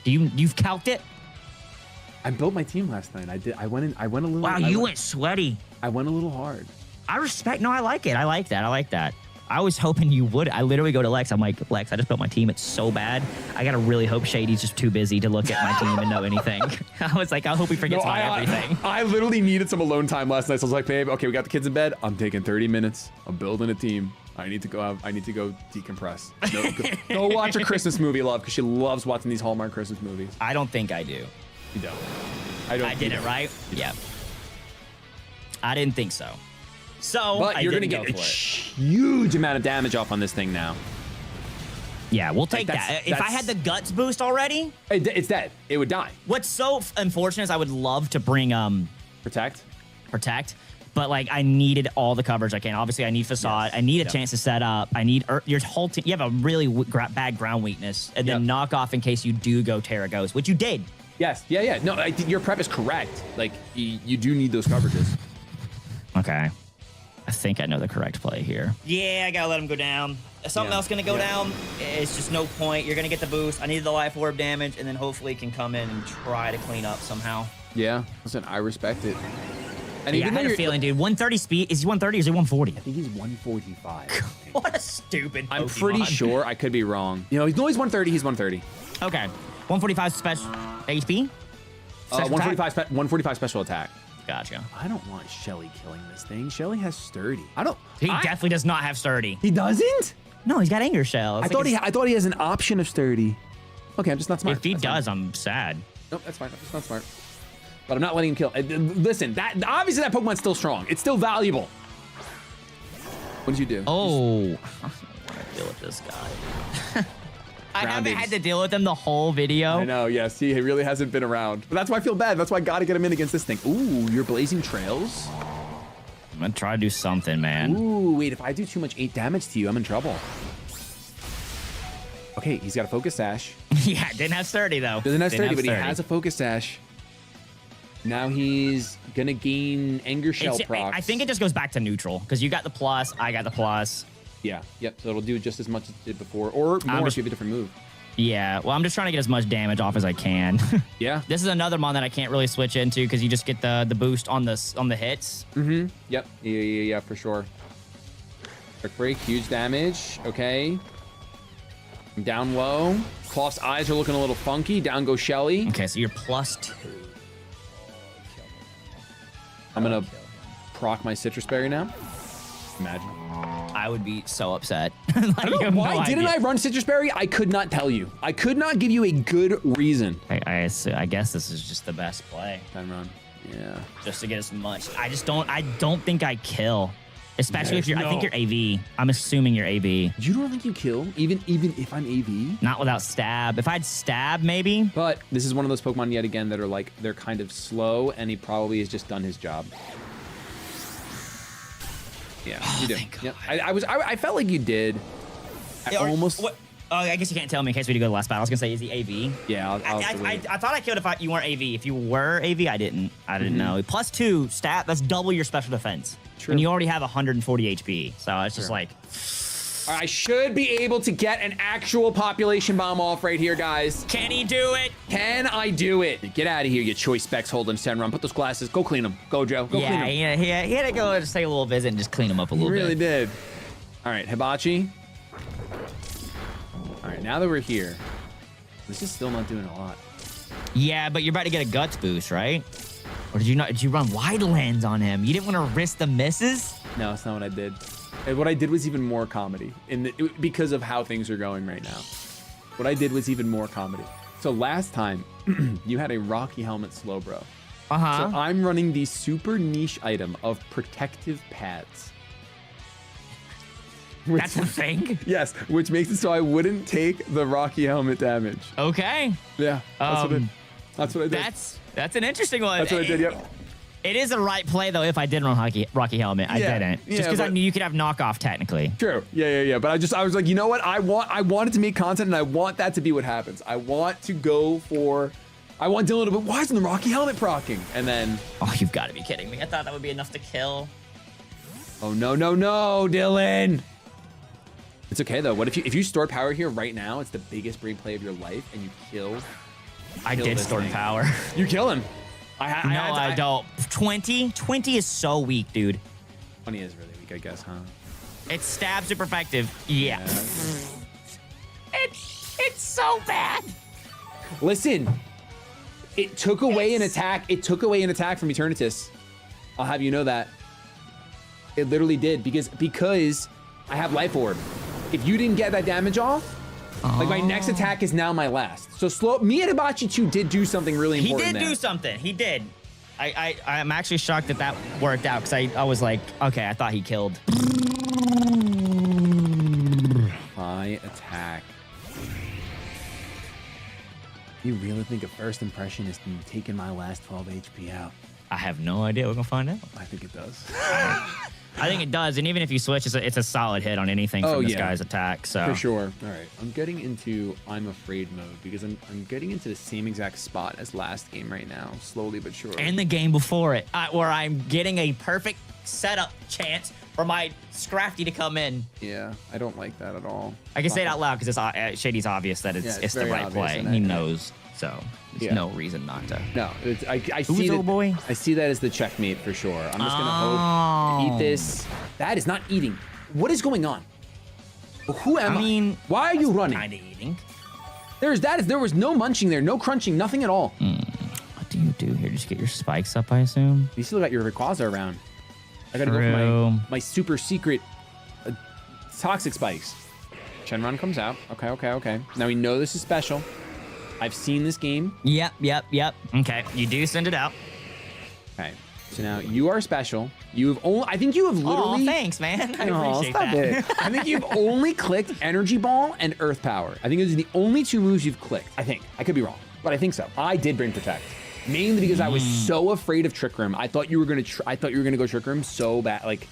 [SPEAKER 2] You've calced it?
[SPEAKER 4] I built my team last night. I went a little.
[SPEAKER 2] Wow, you went sweaty.
[SPEAKER 4] I went a little hard.
[SPEAKER 2] I respect. No, I like it. I like that. I was hoping you would. I literally go to Lex. I'm like, Lex, I just built my team. It's so bad. I gotta really hope Shady's just too busy to look at my team and know anything. I was like, I hope he forgets about everything.
[SPEAKER 4] I literally needed some alone time last night. So I was like, babe, okay, we got the kids in bed. I'm taking 30 minutes. I'm building a team. I need to go decompress. No, go watch a Christmas movie, love, because she loves watching these Hallmark Christmas movies.
[SPEAKER 2] I don't think I do.
[SPEAKER 4] You don't.
[SPEAKER 2] I did it right. Yeah. I didn't think so. So
[SPEAKER 4] but you're gonna get a huge amount of damage off on this thing now.
[SPEAKER 2] Yeah, we'll take
[SPEAKER 4] that's-
[SPEAKER 2] that. If I
[SPEAKER 4] that's-
[SPEAKER 2] had the guts boost already,
[SPEAKER 4] It's dead. It would die.
[SPEAKER 2] what's so unfortunate is I would love to bring
[SPEAKER 4] Protect.
[SPEAKER 2] protect, but like I needed all the coverage I can. Obviously, I need facade. I need a chance to set up. I need your whole team. You have a really bad ground weakness, and then knock off in case you do go Terra Ghost, which you did.
[SPEAKER 4] Yes. Yeah. No, your prep is correct. Like you do need those coverages.
[SPEAKER 2] Okay. I think I know the correct play here. Yeah, I gotta let him go down. If something else gonna go down, it's just no point. You're gonna get the boost. I need the life orb damage, and then hopefully can come in and try to clean up somehow.
[SPEAKER 4] Yeah. Listen, I respect it. And
[SPEAKER 2] Yeah, I had a feeling, dude. 130 speed. Is he 130 or is he 140?
[SPEAKER 4] I think he's 145.
[SPEAKER 2] What a stupid
[SPEAKER 4] I'm
[SPEAKER 2] Pokemon.
[SPEAKER 4] pretty sure. I could be wrong. You know, he's 130. He's 130.
[SPEAKER 2] Okay. 145 special HP? Special
[SPEAKER 4] 145. 145 special attack.
[SPEAKER 2] Gotcha.
[SPEAKER 4] I don't want Shelly killing this thing. Shelly has sturdy. I don't.
[SPEAKER 2] He definitely does not have sturdy.
[SPEAKER 4] He doesn't.
[SPEAKER 2] No, he's got anger shell.
[SPEAKER 4] I thought he has an option of sturdy. Okay, I'm just not smart.
[SPEAKER 2] If he
[SPEAKER 4] That's
[SPEAKER 2] does,
[SPEAKER 4] fine.
[SPEAKER 2] I'm sad.
[SPEAKER 4] Nope, that's fine. I'm just not smart. But I'm not letting him kill. Listen, that obviously that Pokemon's still strong. It's still valuable. What did you do?
[SPEAKER 2] Oh. I don't want to deal with this guy. I haven't
[SPEAKER 4] Grounded.
[SPEAKER 2] had to deal with him the whole video.
[SPEAKER 4] I know, yes. He really hasn't been around. But that's why I feel bad. That's why I got to get him in against this thing. Ooh, you're Blazing Trails?
[SPEAKER 2] I'm going to try to do something, man.
[SPEAKER 4] Ooh, wait. If I do too much 8 damage to you, I'm in trouble. Okay, he's got a Focus Sash.
[SPEAKER 2] Yeah, didn't have sturdy, though.
[SPEAKER 4] Doesn't have
[SPEAKER 2] Didn't
[SPEAKER 4] sturdy, but he has a Focus Sash. Now he's going to gain Anger Shell procs.
[SPEAKER 2] I think it just goes back to neutral, because you got the plus, I got the plus.
[SPEAKER 4] Yeah, yep. So it'll do just as much as it did before, or more if you have a different move.
[SPEAKER 2] Yeah, well, I'm just trying to get as much damage off as I can.
[SPEAKER 4] Yeah.
[SPEAKER 2] This is another mon that I can't really switch into because you just get the boost on the hits.
[SPEAKER 4] Mm-hmm. Yep. Yeah, for sure. Quick break, huge damage. Okay. Down low. Cloth's eyes are looking a little funky. Down goes Shelly.
[SPEAKER 2] Okay, so you're +2.
[SPEAKER 4] I'm gonna proc my Citrus Berry now. Imagine.
[SPEAKER 2] I would be so upset.
[SPEAKER 4] I don't know why didn't I run Citrus Berry? I could not tell you. I could not give you a good reason.
[SPEAKER 2] I guess this is just the best play.
[SPEAKER 4] Time run. Yeah.
[SPEAKER 2] Just to get as much. I don't think I kill. Especially if you're, I think you're AV. I'm assuming you're AV.
[SPEAKER 4] You don't think you kill, even if I'm AV?
[SPEAKER 2] Not without stab. If I'd stab, maybe.
[SPEAKER 4] But this is one of those Pokemon yet again that are like, they're kind of slow, and he probably has just done his job. Yeah, you do. Yep. I felt like you did. Almost.
[SPEAKER 2] What? Oh, I guess you can't tell me in case we do go to the last battle. I was gonna say, is he AV?
[SPEAKER 4] Yeah,
[SPEAKER 2] I thought I killed if you weren't AV. If you were AV, I didn't know. +2 stat, that's double your special defense.
[SPEAKER 4] True.
[SPEAKER 2] And you already have 140 HP. So it's just like...
[SPEAKER 4] I should be able to get an actual population bomb off right here, guys.
[SPEAKER 2] Can he do it?
[SPEAKER 4] Can I do it? Get out of here, you choice specs holding Senron. Put those glasses. Go clean them. Go, Joe. Go clean them.
[SPEAKER 2] Yeah, he had to go and just take a little visit and just clean him up a
[SPEAKER 4] He
[SPEAKER 2] little
[SPEAKER 4] really
[SPEAKER 2] bit.
[SPEAKER 4] did. All right, Hibachi. All right, now that we're here, this is still not doing a lot.
[SPEAKER 2] Yeah, but you're about to get a guts boost, right? Or did you not? Did you run wide lands on him? You didn't want to risk the misses?
[SPEAKER 4] No, that's not what I did. And what I did was even more comedy because of how things are going right now. What I did was even more comedy. So last time, you had a Rocky Helmet Slowbro.
[SPEAKER 2] Uh-huh.
[SPEAKER 4] So I'm running the super niche item of protective pads.
[SPEAKER 2] That's a thing?
[SPEAKER 4] Yes, which makes it so I wouldn't take the Rocky Helmet damage.
[SPEAKER 2] Okay.
[SPEAKER 4] Yeah, that's what I did.
[SPEAKER 2] That's an interesting one.
[SPEAKER 4] That's what I did, yep.
[SPEAKER 2] It is a right play, though, if I did run Rocky Helmet. I didn't. Just because I knew you could have knockoff, technically.
[SPEAKER 4] True. Yeah. But I was like, you know what? I wanted to make content, and I want that to be what happens. I want Dylan to be, why isn't the Rocky Helmet proccing? And then...
[SPEAKER 2] Oh, you've got to be kidding me. I thought that would be enough to kill.
[SPEAKER 4] Oh, no, Dylan. It's okay, though. What if you store power here right now? It's the biggest brain play of your life, and you kill...
[SPEAKER 2] I did store power.
[SPEAKER 4] You kill him.
[SPEAKER 2] I don't. 20 is so weak, dude.
[SPEAKER 4] 20 is really weak, I guess, huh?
[SPEAKER 2] It's stab super effective. Yeah. It's so bad.
[SPEAKER 4] Listen, it took away an attack. It took away an attack from Eternatus. I'll have you know that. It literally did because I have Life Orb. If you didn't get that damage off, like my next attack is now my last. So me and Hibachi 2 did do something really important.
[SPEAKER 2] He did do something. He did. I'm actually shocked that worked out because I was like, okay, I thought he killed.
[SPEAKER 4] High attack. You really think a first impression is taking my last 12 HP out?
[SPEAKER 3] I have no idea. We're gonna find out.
[SPEAKER 4] I think it does.
[SPEAKER 3] I think it does, and even if you switch, it's a solid hit on anything from this guy's attack. So
[SPEAKER 4] For sure. All right. I'm getting into I'm afraid mode because I'm getting into the same exact spot as last game right now, slowly but surely.
[SPEAKER 3] and the game before it, where I'm getting a perfect setup chance for my Scrafty to come in.
[SPEAKER 4] Yeah, I don't like that at all.
[SPEAKER 3] I can say it out loud because it's Shady's obvious that
[SPEAKER 4] Yeah,
[SPEAKER 3] it's the
[SPEAKER 4] very
[SPEAKER 3] right
[SPEAKER 4] obvious,
[SPEAKER 3] play.
[SPEAKER 4] and
[SPEAKER 3] He
[SPEAKER 4] I-
[SPEAKER 3] knows, so there's
[SPEAKER 4] Yeah.
[SPEAKER 3] no reason not to.
[SPEAKER 4] No, I
[SPEAKER 3] Who's
[SPEAKER 4] see that.
[SPEAKER 3] old boy?
[SPEAKER 4] I see that as the checkmate for sure. I'm just gonna hope eat this. That is not eating. What is going on? Who am I?
[SPEAKER 3] I mean,
[SPEAKER 4] why are you running?
[SPEAKER 3] Kind of eating.
[SPEAKER 4] There was no munching there, no crunching, nothing at all.
[SPEAKER 3] What do you do here? Just get your spikes up, I assume.
[SPEAKER 4] You still got your Rayquaza around. I gotta go
[SPEAKER 3] True.
[SPEAKER 4] for my super secret toxic spikes. Shenron comes out. Okay. Now we know this is special. I've seen this game.
[SPEAKER 3] Yep. Okay, you do send it out.
[SPEAKER 4] Okay. So now you are special. I think you have literally.
[SPEAKER 3] Oh, thanks, man. I
[SPEAKER 4] Aw,
[SPEAKER 3] appreciate
[SPEAKER 4] stop
[SPEAKER 3] that.
[SPEAKER 4] it. I think you've only clicked Energy Ball and Earth Power. I think those are the only two moves you've clicked. I think. I could be wrong, but I think so. I did bring Protect. Mainly because I was so afraid of Trick Room. I thought you were gonna go Trick Room so bad. Like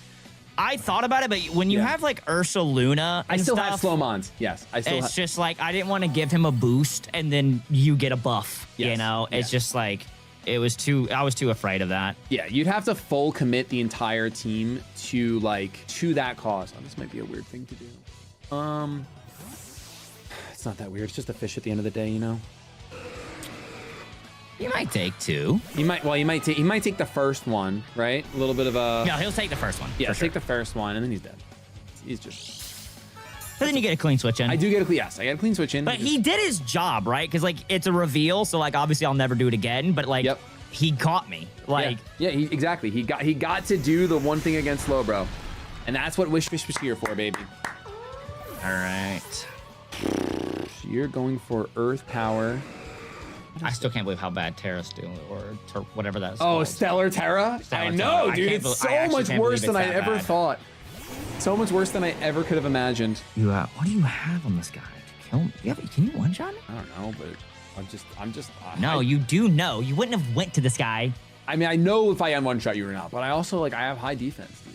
[SPEAKER 3] I thought about it, but when you have like Ursaluna,
[SPEAKER 4] I still
[SPEAKER 3] stuff,
[SPEAKER 4] have Slowmons. Yes, I still.
[SPEAKER 3] It's just like I didn't want to give him a boost and then you get a buff. You
[SPEAKER 4] Yes,
[SPEAKER 3] know, it's
[SPEAKER 4] yes.
[SPEAKER 3] just like I was too afraid of that.
[SPEAKER 4] Yeah, you'd have to full commit the entire team to that cause. Oh, this might be a weird thing to do. It's not that weird. It's just a fish at the end of the day, you know.
[SPEAKER 3] You might take two.
[SPEAKER 4] He might take the first one, right? A little bit of a.
[SPEAKER 3] No, he'll take the first one.
[SPEAKER 4] Yeah,
[SPEAKER 3] for sure.
[SPEAKER 4] take the first one, and then he's dead. He's just.
[SPEAKER 3] But then you get a clean switch in.
[SPEAKER 4] I do get a clean. Yes, I get a clean switch in.
[SPEAKER 3] But he did his job, right? Because like it's a reveal, so like obviously I'll never do it again. But like
[SPEAKER 4] Yep.
[SPEAKER 3] he caught me. Like
[SPEAKER 4] exactly. He got to do the one thing against Slowbro, and that's what Wish Fish was here for, baby.
[SPEAKER 3] all right.
[SPEAKER 4] So you're going for Earth Power.
[SPEAKER 3] I still can't believe how bad Terra's doing, or whatever that is.
[SPEAKER 4] Oh,
[SPEAKER 3] called.
[SPEAKER 4] Stellar Terra?
[SPEAKER 3] Stellar
[SPEAKER 4] I
[SPEAKER 3] Terra.
[SPEAKER 4] know,
[SPEAKER 3] I
[SPEAKER 4] dude.
[SPEAKER 3] can't
[SPEAKER 4] It's
[SPEAKER 3] I
[SPEAKER 4] so
[SPEAKER 3] actually
[SPEAKER 4] much
[SPEAKER 3] can't
[SPEAKER 4] worse
[SPEAKER 3] believe
[SPEAKER 4] than
[SPEAKER 3] it's
[SPEAKER 4] I
[SPEAKER 3] that
[SPEAKER 4] ever
[SPEAKER 3] bad.
[SPEAKER 4] thought. So much worse than I ever could have imagined.
[SPEAKER 3] What do you have on this guy to kill me? Can you one shot him?
[SPEAKER 4] I don't know, but I'm just.
[SPEAKER 3] No, you do know. You wouldn't have went to this guy.
[SPEAKER 4] I mean, I know if I am one shot you or not, but I also I have high defense, dude.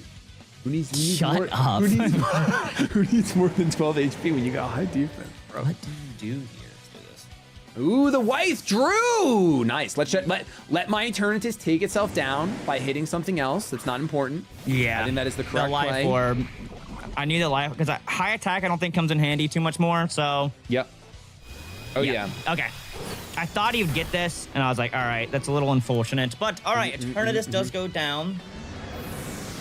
[SPEAKER 4] Who needs
[SPEAKER 3] Shut
[SPEAKER 4] more,
[SPEAKER 3] up.
[SPEAKER 4] Who needs more than 12 HP when you got high defense, bro?
[SPEAKER 3] What do you do here? Let's do this.
[SPEAKER 4] Ooh, the wife drew. Nice. Let my Eternatus take itself down by hitting something else that's not important.
[SPEAKER 3] Yeah.
[SPEAKER 4] I think that is the correct
[SPEAKER 3] the life
[SPEAKER 4] play.
[SPEAKER 3] orb. I need the life because high attack I don't think comes in handy too much more. So
[SPEAKER 4] Yep. Oh yeah.
[SPEAKER 3] Okay. I thought he would get this, and I was like, all right, that's a little unfortunate. But all right, Eternatus does go down.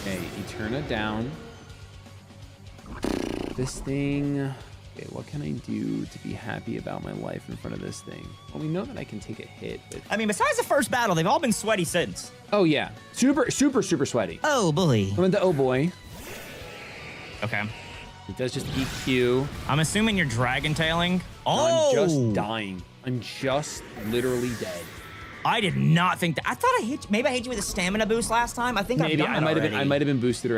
[SPEAKER 4] Okay, Eterna down. This thing. Okay, what can I do to be happy about my life in front of this thing? Well, we know that I can take a hit, but.
[SPEAKER 3] I mean, besides the first battle, they've all been sweaty since.
[SPEAKER 4] Oh yeah, super sweaty.
[SPEAKER 3] Oh, boy.
[SPEAKER 4] I went to oh boy.
[SPEAKER 3] Okay.
[SPEAKER 4] It does just EQ.
[SPEAKER 3] I'm assuming you're dragon tailing. Oh!
[SPEAKER 4] I'm just dying. I'm just literally dead.
[SPEAKER 3] I did not think that. I thought I hit you. Maybe I hit you with a stamina boost last time. I think
[SPEAKER 4] Maybe
[SPEAKER 3] I've done
[SPEAKER 4] I might have been.
[SPEAKER 3] already.
[SPEAKER 4] I might have been boosted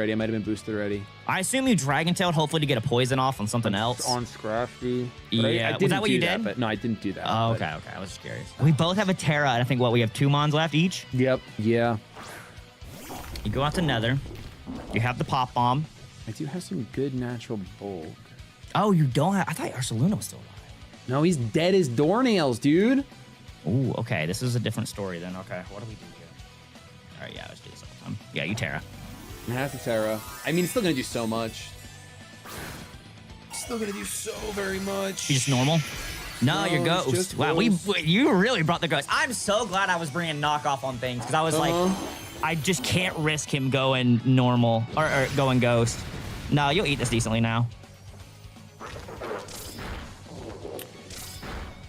[SPEAKER 4] already.
[SPEAKER 3] I assume you dragon tailed, hopefully to get a poison off on something else.
[SPEAKER 4] On Scrafty.
[SPEAKER 3] Yeah.
[SPEAKER 4] I
[SPEAKER 3] Was
[SPEAKER 4] didn't
[SPEAKER 3] that what
[SPEAKER 4] do
[SPEAKER 3] you
[SPEAKER 4] that,
[SPEAKER 3] did?
[SPEAKER 4] But no, I didn't do that.
[SPEAKER 3] Oh,
[SPEAKER 4] but-
[SPEAKER 3] okay. I was just curious. We both have a Terra, and I think we have 2 Mons left each.
[SPEAKER 4] Yep. Yeah.
[SPEAKER 3] You go out to Nether. You have the pop bomb.
[SPEAKER 4] I do have some good natural bulk.
[SPEAKER 3] Oh, you don't have. I thought Ursaluna was still alive.
[SPEAKER 4] No, he's dead as doornails, dude.
[SPEAKER 3] Ooh, okay. This is a different story then. Okay, what do we do here? All right, yeah, let's do this all the time. Yeah, you Terra.
[SPEAKER 4] I have to Terra. I mean, it's still gonna do so much. Still gonna do so very much.
[SPEAKER 3] You just normal? No,
[SPEAKER 4] No,
[SPEAKER 3] you're
[SPEAKER 4] it's
[SPEAKER 3] ghost.
[SPEAKER 4] just
[SPEAKER 3] Wow,
[SPEAKER 4] ghost.
[SPEAKER 3] you really brought the ghost. I'm so glad I was bringing knockoff on things because I was like, I just can't risk him going normal or going ghost. No, you'll eat this decently now.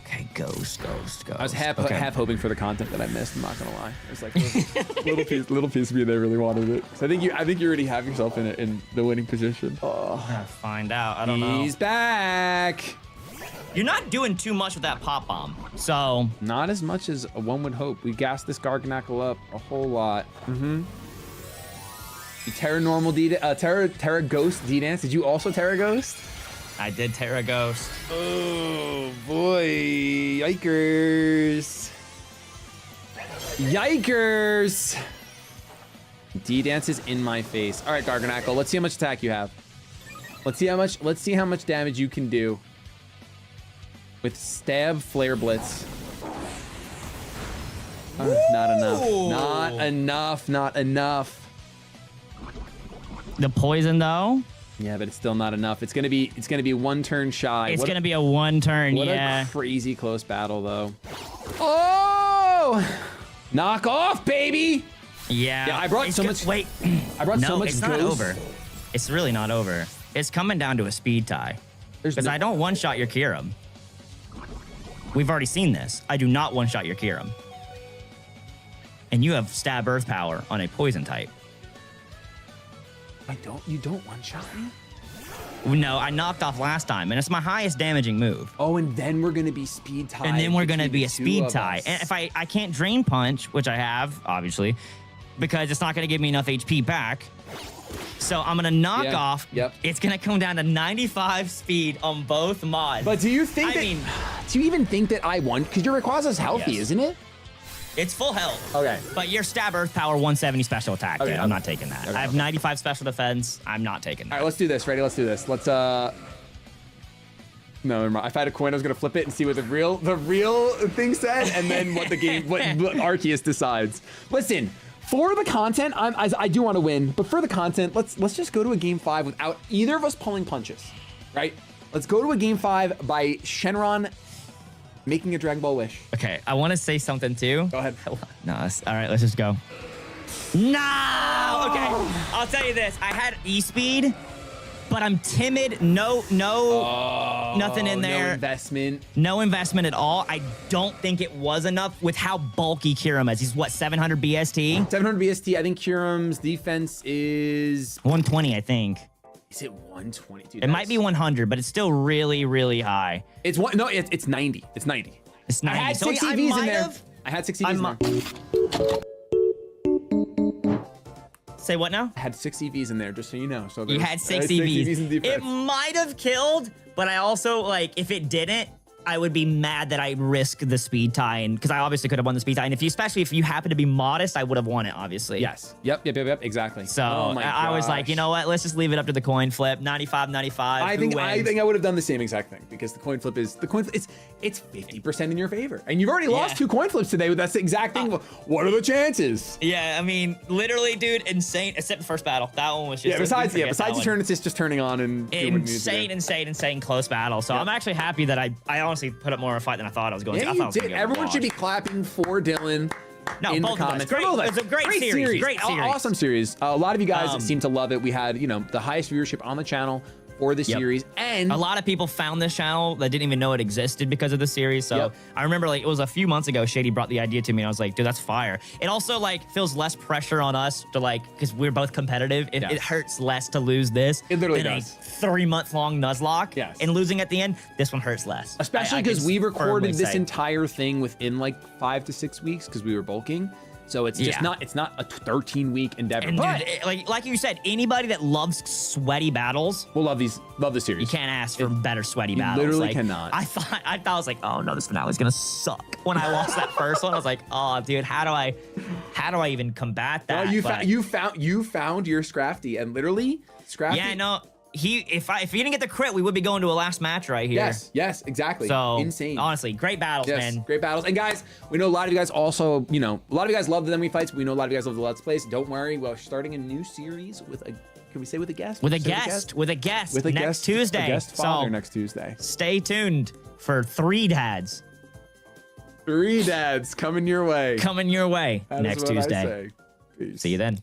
[SPEAKER 3] Okay, ghost.
[SPEAKER 4] I was half
[SPEAKER 3] Okay.
[SPEAKER 4] hoping for the content that I missed. I'm not gonna lie. It was like little piece of me that really wanted it. So I think you already have yourself in the winning position. Oh,
[SPEAKER 3] I'm gonna find out. I don't know.
[SPEAKER 4] he's back.
[SPEAKER 3] You're not doing too much with that pop bomb, so
[SPEAKER 4] Not as much as one would hope. We gassed this Garganackle up a whole lot. You Terra normal Terra Ghost D-Dance. Did you also Terra Ghost?
[SPEAKER 3] I did Terra Ghost.
[SPEAKER 4] Oh boy, yikers. Yikers. D-Dance is in my face. All right, Garganackle, let's see how much attack you have. Let's see how much damage you can do with Stab Flare Blitz. Not enough. Not enough. Not enough.
[SPEAKER 1] The poison though.
[SPEAKER 4] Yeah, but it's still not enough. It's gonna be one turn shy.
[SPEAKER 1] It's gonna be a one turn.
[SPEAKER 4] What
[SPEAKER 1] Yeah.
[SPEAKER 4] a crazy close battle though. Oh! Knock off, baby!
[SPEAKER 1] Yeah.
[SPEAKER 4] Yeah, I brought so much.
[SPEAKER 1] Wait.
[SPEAKER 4] I brought so much.
[SPEAKER 1] It's not
[SPEAKER 4] ghost.
[SPEAKER 1] over. It's really not over. It's coming down to a speed tie. Because I don't one-shot your Kyurem. We've already seen this. I do not one-shot your Kyurem. And you have Stab Earth Power on a poison type.
[SPEAKER 4] You don't one-shot me?
[SPEAKER 1] No, I knocked off last time, and it's my highest damaging move.
[SPEAKER 4] Oh, and then we're gonna be speed tie.
[SPEAKER 1] And then we're gonna be a
[SPEAKER 4] between the two
[SPEAKER 1] speed
[SPEAKER 4] of
[SPEAKER 1] tie.
[SPEAKER 4] us.
[SPEAKER 1] And if I can't Drain Punch, which I have, obviously, because it's not gonna give me enough HP back. So I'm gonna knock off.
[SPEAKER 4] Yep.
[SPEAKER 1] It's gonna come down to 95 speed on both mods.
[SPEAKER 4] But do you think do you even think that I won? Because your Rayquaza's healthy,
[SPEAKER 1] Yes.
[SPEAKER 4] isn't it?
[SPEAKER 1] It's full health.
[SPEAKER 4] Okay.
[SPEAKER 1] But your Stab Earth Power 170 special attack, dude.
[SPEAKER 4] Okay,
[SPEAKER 1] I'm
[SPEAKER 4] okay.
[SPEAKER 1] not taking that.
[SPEAKER 4] Okay,
[SPEAKER 1] I have
[SPEAKER 4] okay.
[SPEAKER 1] 95 special defense. I'm not taking that.
[SPEAKER 4] All right, let's do this. Ready? Let's do this. Let's No, never mind. If I had a coin, I was gonna flip it and see what the real thing said, and then what the game, what Arceus decides. Listen, for the content, I do want to win, but for the content, let's just go to a game 5 without either of us pulling punches, right? Let's go to a game 5 by Shenron making a Dragon Ball wish.
[SPEAKER 1] Okay, I want to say something too.
[SPEAKER 4] Go ahead.
[SPEAKER 1] No, all right, let's just go. No! Okay, I'll tell you this. I had E-Speed, but I'm timid. Nothing in there.
[SPEAKER 4] No investment.
[SPEAKER 1] No investment at all. I don't think it was enough with how bulky Kyurem is. He's what, 700 BST?
[SPEAKER 4] 700 BST. I think Kyurem's defense is
[SPEAKER 1] 120, I think.
[SPEAKER 4] Is it 120? Dude,
[SPEAKER 1] It might be 100, but it's still really, really high.
[SPEAKER 4] It's one. No, it's 90. It's 90.
[SPEAKER 1] It's
[SPEAKER 4] I
[SPEAKER 1] 90.
[SPEAKER 4] had
[SPEAKER 1] So
[SPEAKER 4] 6
[SPEAKER 1] I
[SPEAKER 4] EVs in
[SPEAKER 1] might
[SPEAKER 4] there.
[SPEAKER 1] have-
[SPEAKER 4] I had 6 EVs in there.
[SPEAKER 1] Say what now?
[SPEAKER 4] I had 6 EVs in there, just so you know. So
[SPEAKER 1] You
[SPEAKER 4] there's-
[SPEAKER 1] had
[SPEAKER 4] I
[SPEAKER 1] six
[SPEAKER 4] in
[SPEAKER 1] EVs.
[SPEAKER 4] defense.
[SPEAKER 1] It might have killed, but I also, like, if it didn't, I would be mad that I risked the speed tie, and because I obviously could have won the speed tie. And especially if you happen to be modest, I would have won it, obviously.
[SPEAKER 4] Yes. Yep. Exactly.
[SPEAKER 1] So
[SPEAKER 4] Oh my
[SPEAKER 1] I was like,
[SPEAKER 4] gosh.
[SPEAKER 1] you know what? Let's just leave it up to the coin flip. 95, 95.
[SPEAKER 4] I
[SPEAKER 1] Who
[SPEAKER 4] think
[SPEAKER 1] wins?
[SPEAKER 4] I would have done the same exact thing because the coin flip is it's 50% in your favor, and you've already lost 2 coin flips today. But that's the exact thing. What are the chances?
[SPEAKER 1] Yeah, I mean, literally, dude, insane. Except the first battle. That one was just.
[SPEAKER 4] Besides
[SPEAKER 1] that
[SPEAKER 4] the
[SPEAKER 1] one.
[SPEAKER 4] turn, it's just turning on and doing what it needs to do.
[SPEAKER 1] insane close battle. So I'm actually happy that I honestly put up more of a fight than I thought I was going to.
[SPEAKER 4] Yeah,
[SPEAKER 1] I thought I
[SPEAKER 4] you
[SPEAKER 1] was gonna
[SPEAKER 4] did.
[SPEAKER 1] get
[SPEAKER 4] Everyone should be
[SPEAKER 1] washed.
[SPEAKER 4] clapping for Dylan.
[SPEAKER 1] No,
[SPEAKER 4] in
[SPEAKER 1] both
[SPEAKER 4] the
[SPEAKER 1] of us.
[SPEAKER 4] comments.
[SPEAKER 1] Great.
[SPEAKER 4] Both of us.
[SPEAKER 1] It was a great series. Great series.
[SPEAKER 4] Awesome series. A lot of you guys seem to love it. We had, the highest viewership on the channel for the series, and
[SPEAKER 1] a lot of people found this channel that didn't even know it existed because of the series. So I remember, like, it was a few months ago, Shady brought the idea to me, and I was like, dude, that's fire. It also, like, feels less pressure on us to, like, because we're both competitive. It hurts less to lose this.
[SPEAKER 4] It literally
[SPEAKER 1] than
[SPEAKER 4] does.
[SPEAKER 1] a 3-month-long Nuzlocke.
[SPEAKER 4] Yes.
[SPEAKER 1] And losing at the end, this one hurts less.
[SPEAKER 4] especially
[SPEAKER 1] I
[SPEAKER 4] because
[SPEAKER 1] can
[SPEAKER 4] we recorded
[SPEAKER 1] firmly
[SPEAKER 4] this
[SPEAKER 1] say.
[SPEAKER 4] entire thing within like 5 to 6 weeks because we were bulking. So it's just
[SPEAKER 1] Yeah.
[SPEAKER 4] it's not a 13-week endeavor.
[SPEAKER 1] And
[SPEAKER 4] but
[SPEAKER 1] dude, like you said, anybody that loves sweaty battles,
[SPEAKER 4] we'll love the series.
[SPEAKER 1] you can't ask for better sweaty battles.
[SPEAKER 4] literally
[SPEAKER 1] Like,
[SPEAKER 4] cannot.
[SPEAKER 1] I thought I was like, oh no, this finale's gonna suck. When I lost that first one, I was like, oh dude, how do I even combat that?
[SPEAKER 4] Well,
[SPEAKER 1] But-
[SPEAKER 4] you found your Scrafty, and literally Scrafty.
[SPEAKER 1] yeah, no. If he didn't get the crit, we would be going to a last match right here.
[SPEAKER 4] Yes, exactly.
[SPEAKER 1] So
[SPEAKER 4] insane.
[SPEAKER 1] honestly, great battles,
[SPEAKER 4] Yes,
[SPEAKER 1] man.
[SPEAKER 4] great battles. And guys, we know a lot of you guys also, a lot of you guys love the Then We Fights. We know a lot of you guys love the Let's Plays. Don't worry, we're starting a new series with can we say with a guest?
[SPEAKER 1] With a
[SPEAKER 4] Say
[SPEAKER 1] guest
[SPEAKER 4] With a
[SPEAKER 1] next
[SPEAKER 4] guest,
[SPEAKER 1] Tuesday.
[SPEAKER 4] A guest father
[SPEAKER 1] So
[SPEAKER 4] next Tuesday.
[SPEAKER 1] stay tuned for 3 dads
[SPEAKER 4] 3 dads coming your way.
[SPEAKER 1] coming your way
[SPEAKER 4] That is
[SPEAKER 1] next
[SPEAKER 4] what I
[SPEAKER 1] Tuesday.
[SPEAKER 4] say. Peace.
[SPEAKER 1] See you then.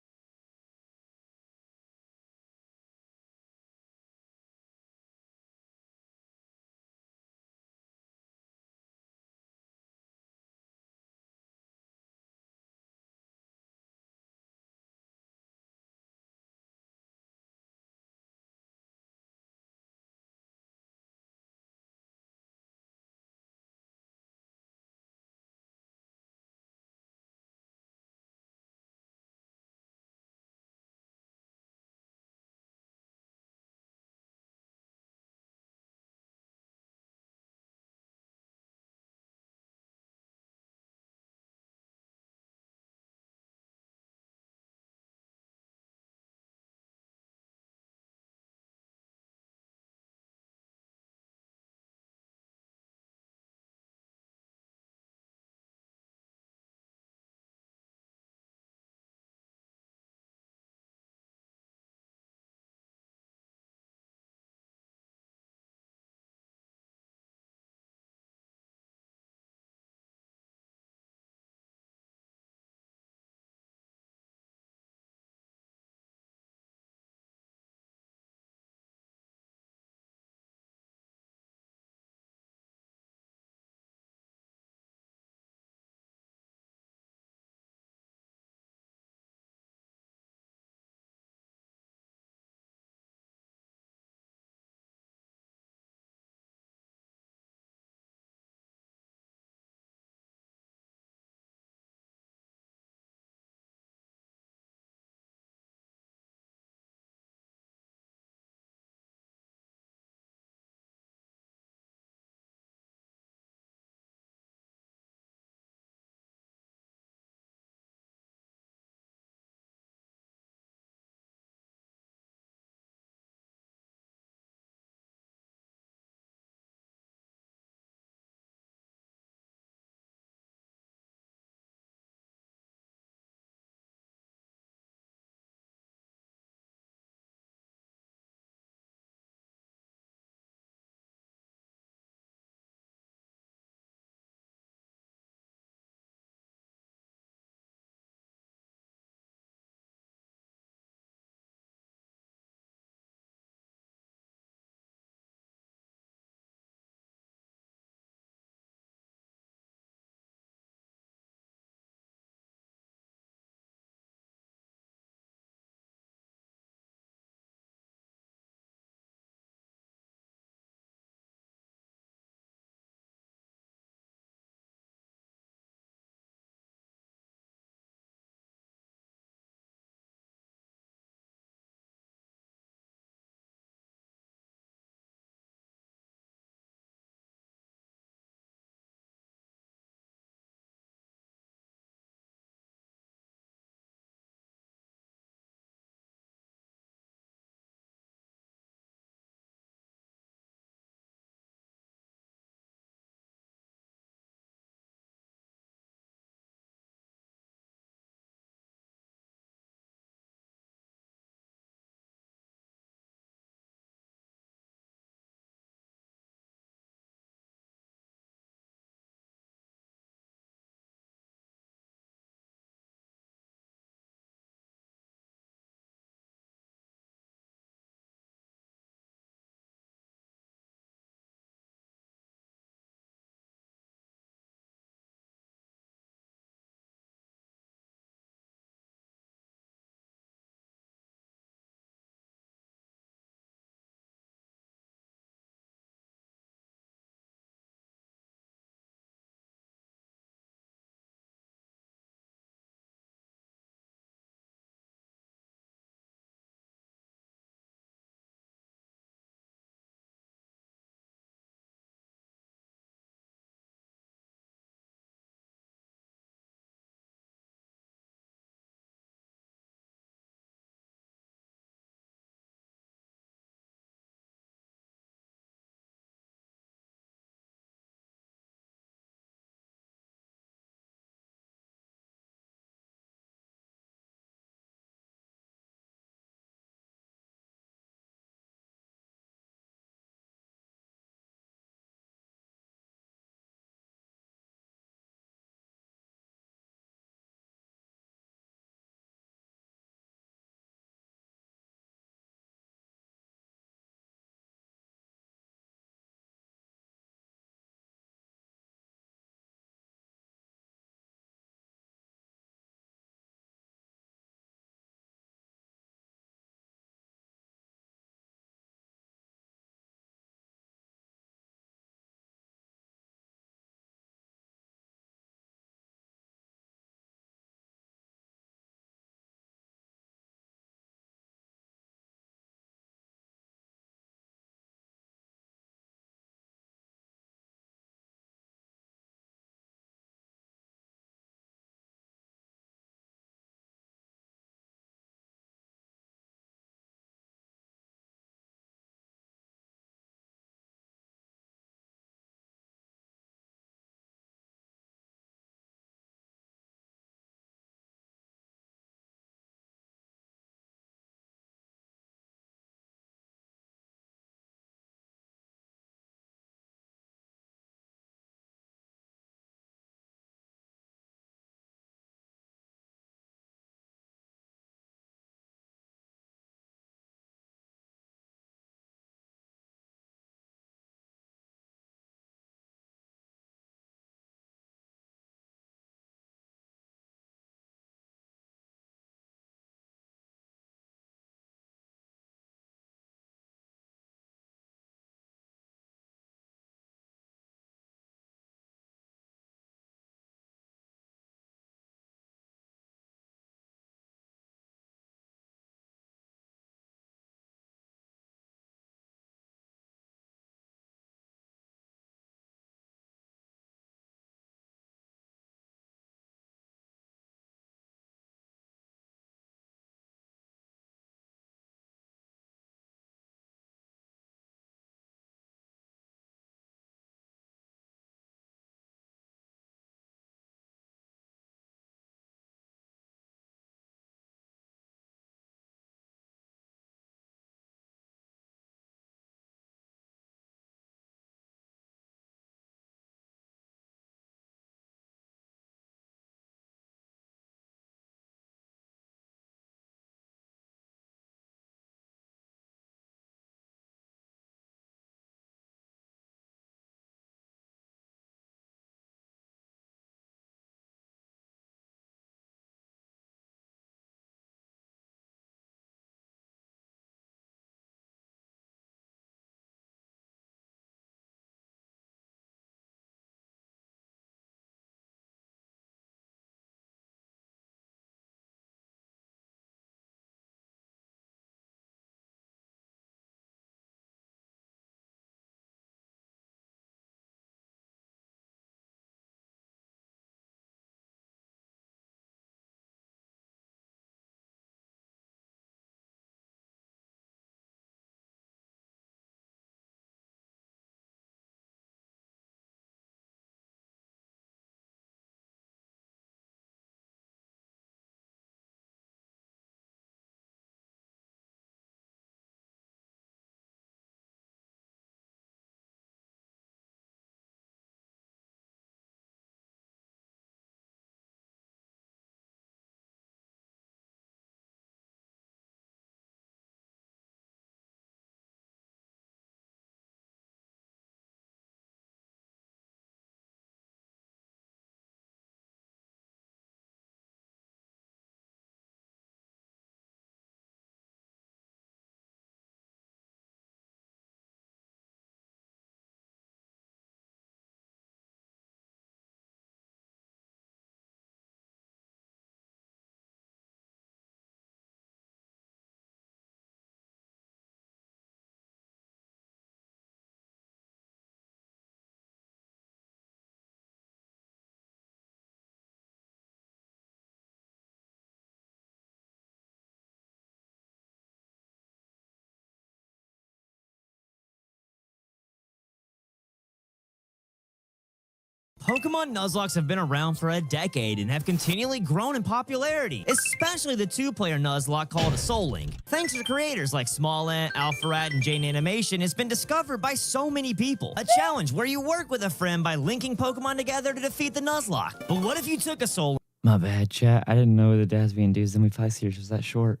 [SPEAKER 2] Pokemon Nuzlocke have been around for a decade and have continually grown in popularity, especially the two-player Nuzlocke called a Soul Link. Thanks to creators like Smallent, Alpharat, and Jane Animation, it's been discovered by so many people. A challenge where you work with a friend by linking Pokemon together to defeat the Nuzlocke. But what if you took a Soul
[SPEAKER 1] My bad, chat. I didn't know the DADS being dudes then we fight series was that short.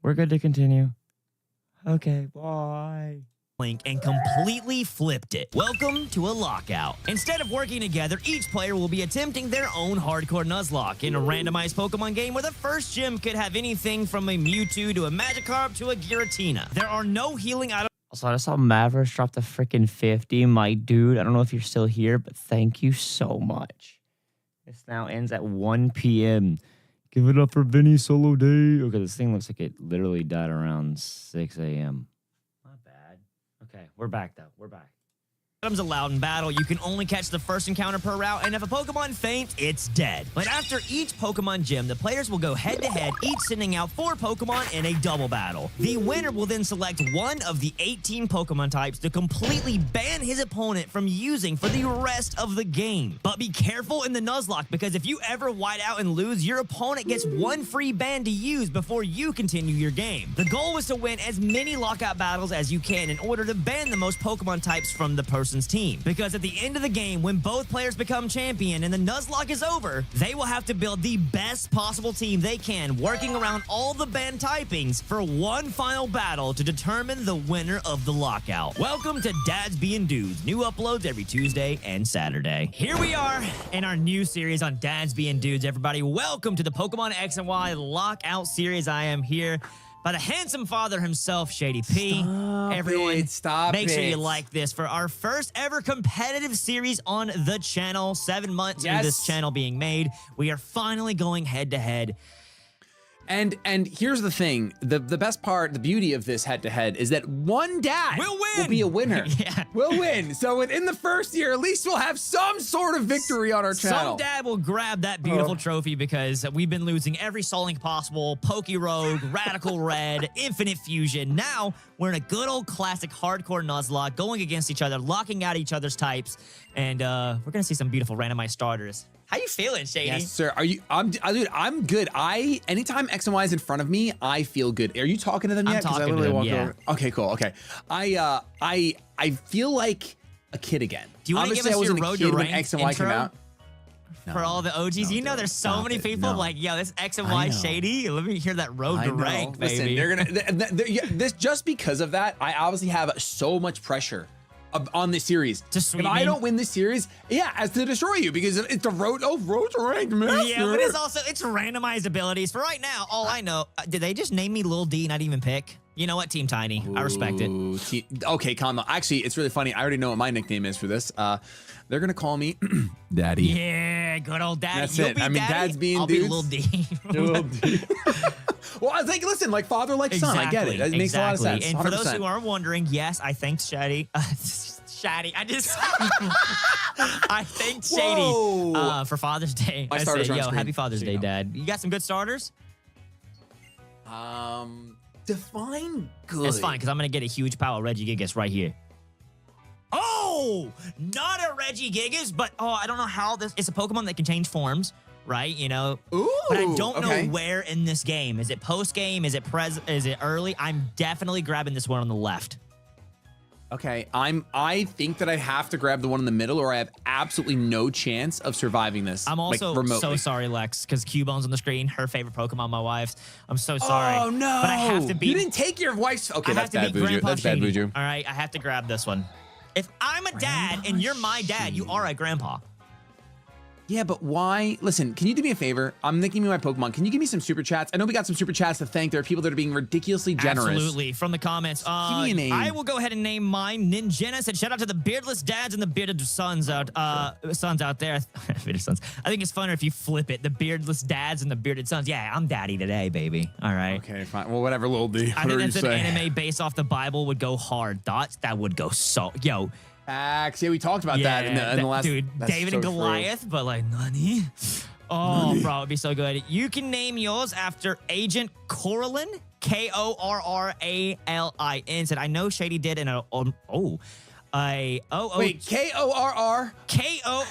[SPEAKER 1] We're good to continue. Okay, bye.
[SPEAKER 2] Link and completely flipped it? Welcome to a lockout. Instead of working together, each player will be attempting their own hardcore Nuzlocke in a randomized Pokemon game where the first gym could have anything from a Mewtwo to a Magikarp to a Giratina. There are no healing items.
[SPEAKER 1] Also, I saw Mavericks drop the freaking 50. My dude, I don't know if you're still here, but thank you so much. This now ends at 1 p.m. Give it up for Vinny Solo Day. Okay, this thing looks like it literally died around 6 a.m. Not bad. Okay, we're back, though. We're back.
[SPEAKER 2] Items allowed in battle. You can only catch the first encounter per route, and if a Pokemon faints, it's dead. But after each Pokemon gym, the players will go head-to-head, each sending out 4 Pokemon in a double battle. The winner will then select one of the 18 Pokemon types to completely ban his opponent from using for the rest of the game. But be careful in the Nuzlocke, because if you ever white out and lose, your opponent gets 1 free ban to use before you continue your game. The goal is to win as many lockout battles as you can in order to ban the most Pokemon types from the person's team. Because at the end of the game, when both players become champion and the Nuzlocke is over, they will have to build the best possible team they can, working around all the banned typings for one final battle to determine the winner of the lockout. Welcome to Dads Being Dudes. New uploads every Tuesday and Saturday. Here we are in our new series on Dads Being Dudes, everybody. Welcome to the Pokemon X and Y Lockout series. I am here by the handsome father himself, Shady P. Everyone, make sure you like this for our first ever competitive series on the channel. 7 months into this channel being made, we are finally going head to head.
[SPEAKER 4] And here's the thing, the best part, the beauty of this head-to-head is that one dad will be a winner.
[SPEAKER 2] Yeah.
[SPEAKER 4] We'll win. So within the first year, at least we'll have some sort of victory on our channel.
[SPEAKER 2] Some dad will grab that beautiful trophy because we've been losing every Soul Link possible, Pokerogue, Radical Red, Infinite Fusion. Now we're in a good old classic hardcore Nuzlocke, going against each other, locking out each other's types, and we're gonna see some beautiful randomized starters. How you feeling, Shady?
[SPEAKER 4] Yes, sir. Are you? Dude, I'm good. Anytime X and Y is in front of me, I feel good. Are you talking to them yet?
[SPEAKER 2] I'm talking to them, yeah.
[SPEAKER 4] Okay, cool. Okay. I feel like a kid again.
[SPEAKER 2] Do you want to give us your road to rank
[SPEAKER 4] X and Y came out?
[SPEAKER 2] For all the OGs, you know, there's so many people like, yo, this X and Y Shady. Let me hear that road to rank, baby.
[SPEAKER 4] Listen, this just because of that, I obviously have so much pressure on this series. If I don't win this series, as to destroy you, because it's the road to rank, man.
[SPEAKER 2] Yeah, but it's randomized abilities. For right now, all I know, did they just name me Lil D, not even pick? You know what, Team Tiny, I respect it.
[SPEAKER 4] Okay, calm down. Actually, it's really funny. I already know what my nickname is for this. They're gonna call me Daddy.
[SPEAKER 2] Yeah, good old Daddy.
[SPEAKER 4] That's
[SPEAKER 2] You'll
[SPEAKER 4] it.
[SPEAKER 2] be
[SPEAKER 4] I mean,
[SPEAKER 2] Daddy,
[SPEAKER 4] Dad's being
[SPEAKER 2] I'll
[SPEAKER 4] dudes.
[SPEAKER 2] be Lil D.
[SPEAKER 4] Lil D. Well, I think, listen, like father, like son. I get it. It makes a lot of sense. 100%.
[SPEAKER 2] And for those who are wondering, yes, I thanked Shady. Shady. I thanked Shady for Father's Day.
[SPEAKER 4] My
[SPEAKER 2] I
[SPEAKER 4] starters
[SPEAKER 2] said,
[SPEAKER 4] are on
[SPEAKER 2] yo,
[SPEAKER 4] screen,
[SPEAKER 2] happy Father's
[SPEAKER 4] so
[SPEAKER 2] Day,
[SPEAKER 4] you know.
[SPEAKER 2] Dad. You got some good starters?
[SPEAKER 4] Define good.
[SPEAKER 2] That's fine, because I'm going to get a huge pile of Regigigas right here. Oh, not a Regigigas, but I don't know how this. It's a Pokemon that can change forms, right? You know.
[SPEAKER 4] Ooh,
[SPEAKER 2] but I don't know where in this game. Is it post game? Is it Is it early? I'm definitely grabbing this one on the left.
[SPEAKER 4] Okay, I think that I have to grab the one in the middle, or I have absolutely no chance of surviving this.
[SPEAKER 2] I'm also so sorry, Lex, because Cubone's on the screen. Her favorite Pokemon, my wife's. I'm so sorry.
[SPEAKER 4] Oh no!
[SPEAKER 2] But I have to beat.
[SPEAKER 4] You didn't take your wife's. Okay, that's bad, Buju. That's bad, Buju.
[SPEAKER 2] All right, I have to grab this one. If I'm a dad and you're my dad, you are a grandpa.
[SPEAKER 4] Yeah, but why? Listen, can you do me a favor? I'm thinking of my Pokemon. Can you give me some super chats? I know we got some super chats to thank. There are people that are being ridiculously generous.
[SPEAKER 2] Absolutely. From the comments.
[SPEAKER 4] Give me a name.
[SPEAKER 2] I will go ahead and name mine. Ninjena said, shout out to the beardless dads and the bearded sons out there. Bearded sons. I think it's funner if you flip it. The beardless dads and the bearded sons. Yeah, I'm daddy today, baby. All right.
[SPEAKER 4] Okay, fine. Well, whatever, Lil D.
[SPEAKER 2] I think that's an anime based off the Bible would go hard. Thoughts? That would go so... Yo.
[SPEAKER 4] Facts. Yeah, we talked about that in the last...
[SPEAKER 2] Dude, David and Goliath, but like, nani? Oh, bro, it'd be so good. You can name yours after Agent Coralin, Korralin. Said, I know Shady did, and
[SPEAKER 4] Wait, K-O-R-R?
[SPEAKER 2] Korralin.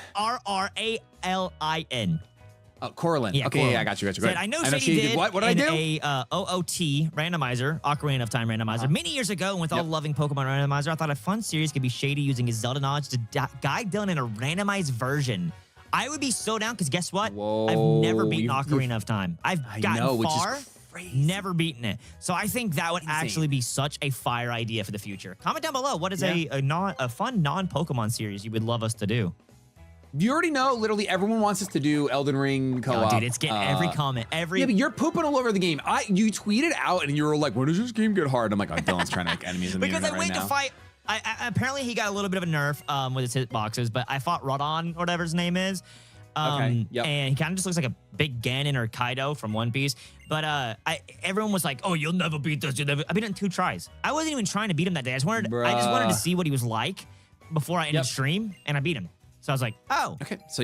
[SPEAKER 4] Oh, Corlin.
[SPEAKER 2] Yeah,
[SPEAKER 4] Okay,
[SPEAKER 2] Corlin.
[SPEAKER 4] yeah, I got you. Go
[SPEAKER 2] Said,
[SPEAKER 4] ahead.
[SPEAKER 2] I know
[SPEAKER 4] Shady
[SPEAKER 2] Shady did
[SPEAKER 4] what? What did I do?
[SPEAKER 2] a OOT randomizer, Ocarina of Time randomizer, many years ago. And with all loving Pokemon randomizer, I thought a fun series could be Shady using his Zelda knowledge to guide Dylan in a randomized version. I would be so down because guess what?
[SPEAKER 4] Whoa,
[SPEAKER 2] I've never beaten Ocarina of Time. I've gotten
[SPEAKER 4] which
[SPEAKER 2] far,
[SPEAKER 4] is crazy.
[SPEAKER 2] never beaten it. So I think that would actually be such a fire idea for the future. Comment down below what is a fun non-Pokemon series you would love us to do.
[SPEAKER 4] You already know, literally everyone wants us to do Elden Ring co-op.
[SPEAKER 2] Oh, dude, it's getting every comment, every.
[SPEAKER 4] Yeah, but you're pooping all over the game. You tweeted out and you were like, when does this game get hard? I'm like, oh, Dylan's trying to make enemies in the
[SPEAKER 2] because I
[SPEAKER 4] internet
[SPEAKER 2] went
[SPEAKER 4] right
[SPEAKER 2] to
[SPEAKER 4] now.
[SPEAKER 2] fight. Apparently he got a little bit of a nerf with his hitboxes, but I fought Rodon, or whatever his name is. And he kind of just looks like a big Ganon or Kaido from One Piece. But everyone was like, "Oh, you'll never beat this. You'll never." I beat it in 2 tries. I wasn't even trying to beat him that day. I just wanted to see what he was like before I ended stream, and I beat him. So I was like, "Oh,
[SPEAKER 4] okay." So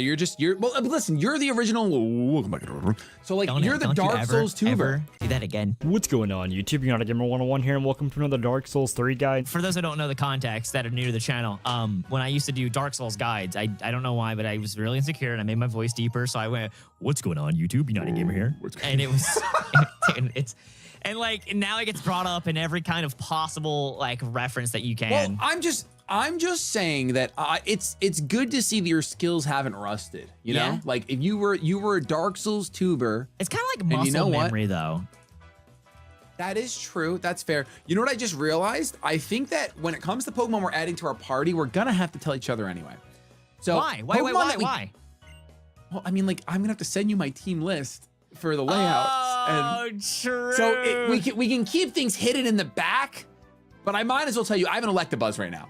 [SPEAKER 4] well, listen, you're the original. Welcome back to the room. So like, you're the
[SPEAKER 2] don't
[SPEAKER 4] Dark Souls tuber.
[SPEAKER 2] Do that again.
[SPEAKER 10] What's going on, YouTube? You're not a gamer 101 here, and welcome to another Dark Souls 3 guide.
[SPEAKER 2] For those who don't know the context that are new to the channel, when I used to do Dark Souls guides, I don't know why, but I was really insecure and I made my voice deeper. So I went, "What's going on, YouTube? You're not a gamer here," and it was, and like now it gets brought up in every kind of possible like reference that you can.
[SPEAKER 4] Well, I'm just saying that it's good to see that your skills haven't rusted. You know, like if you were a Dark Souls tuber,
[SPEAKER 2] it's kind of like muscle memory, though.
[SPEAKER 4] That is true. That's fair. You know what I just realized? I think that when it comes to Pokemon we're adding to our party, we're gonna have to tell each other anyway. So
[SPEAKER 2] why? Why?
[SPEAKER 4] Well, I mean, like I'm gonna have to send you my team list for the layouts.
[SPEAKER 2] Oh, true.
[SPEAKER 4] So we can keep things hidden in the back, but I might as well tell you I have an Electabuzz right now.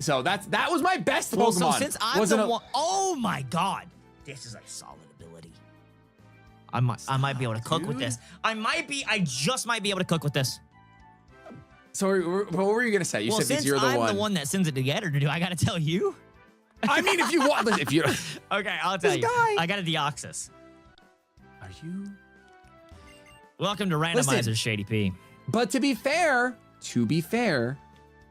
[SPEAKER 4] So that was my best Pokemon.
[SPEAKER 2] So since I'm the one, oh my god, this is a solid ability. I might be able to cook with this. I just might be able to cook with this.
[SPEAKER 4] So what were you gonna say? You said
[SPEAKER 2] since
[SPEAKER 4] you're the
[SPEAKER 2] I'm
[SPEAKER 4] one.
[SPEAKER 2] the one that sends it together, do I gotta tell you?
[SPEAKER 4] I mean, if you want, listen, if you.
[SPEAKER 2] Okay, I'll tell you. I got a Deoxys.
[SPEAKER 4] Are you?
[SPEAKER 2] Welcome to Randomizer, Shady P.
[SPEAKER 4] But to be fair,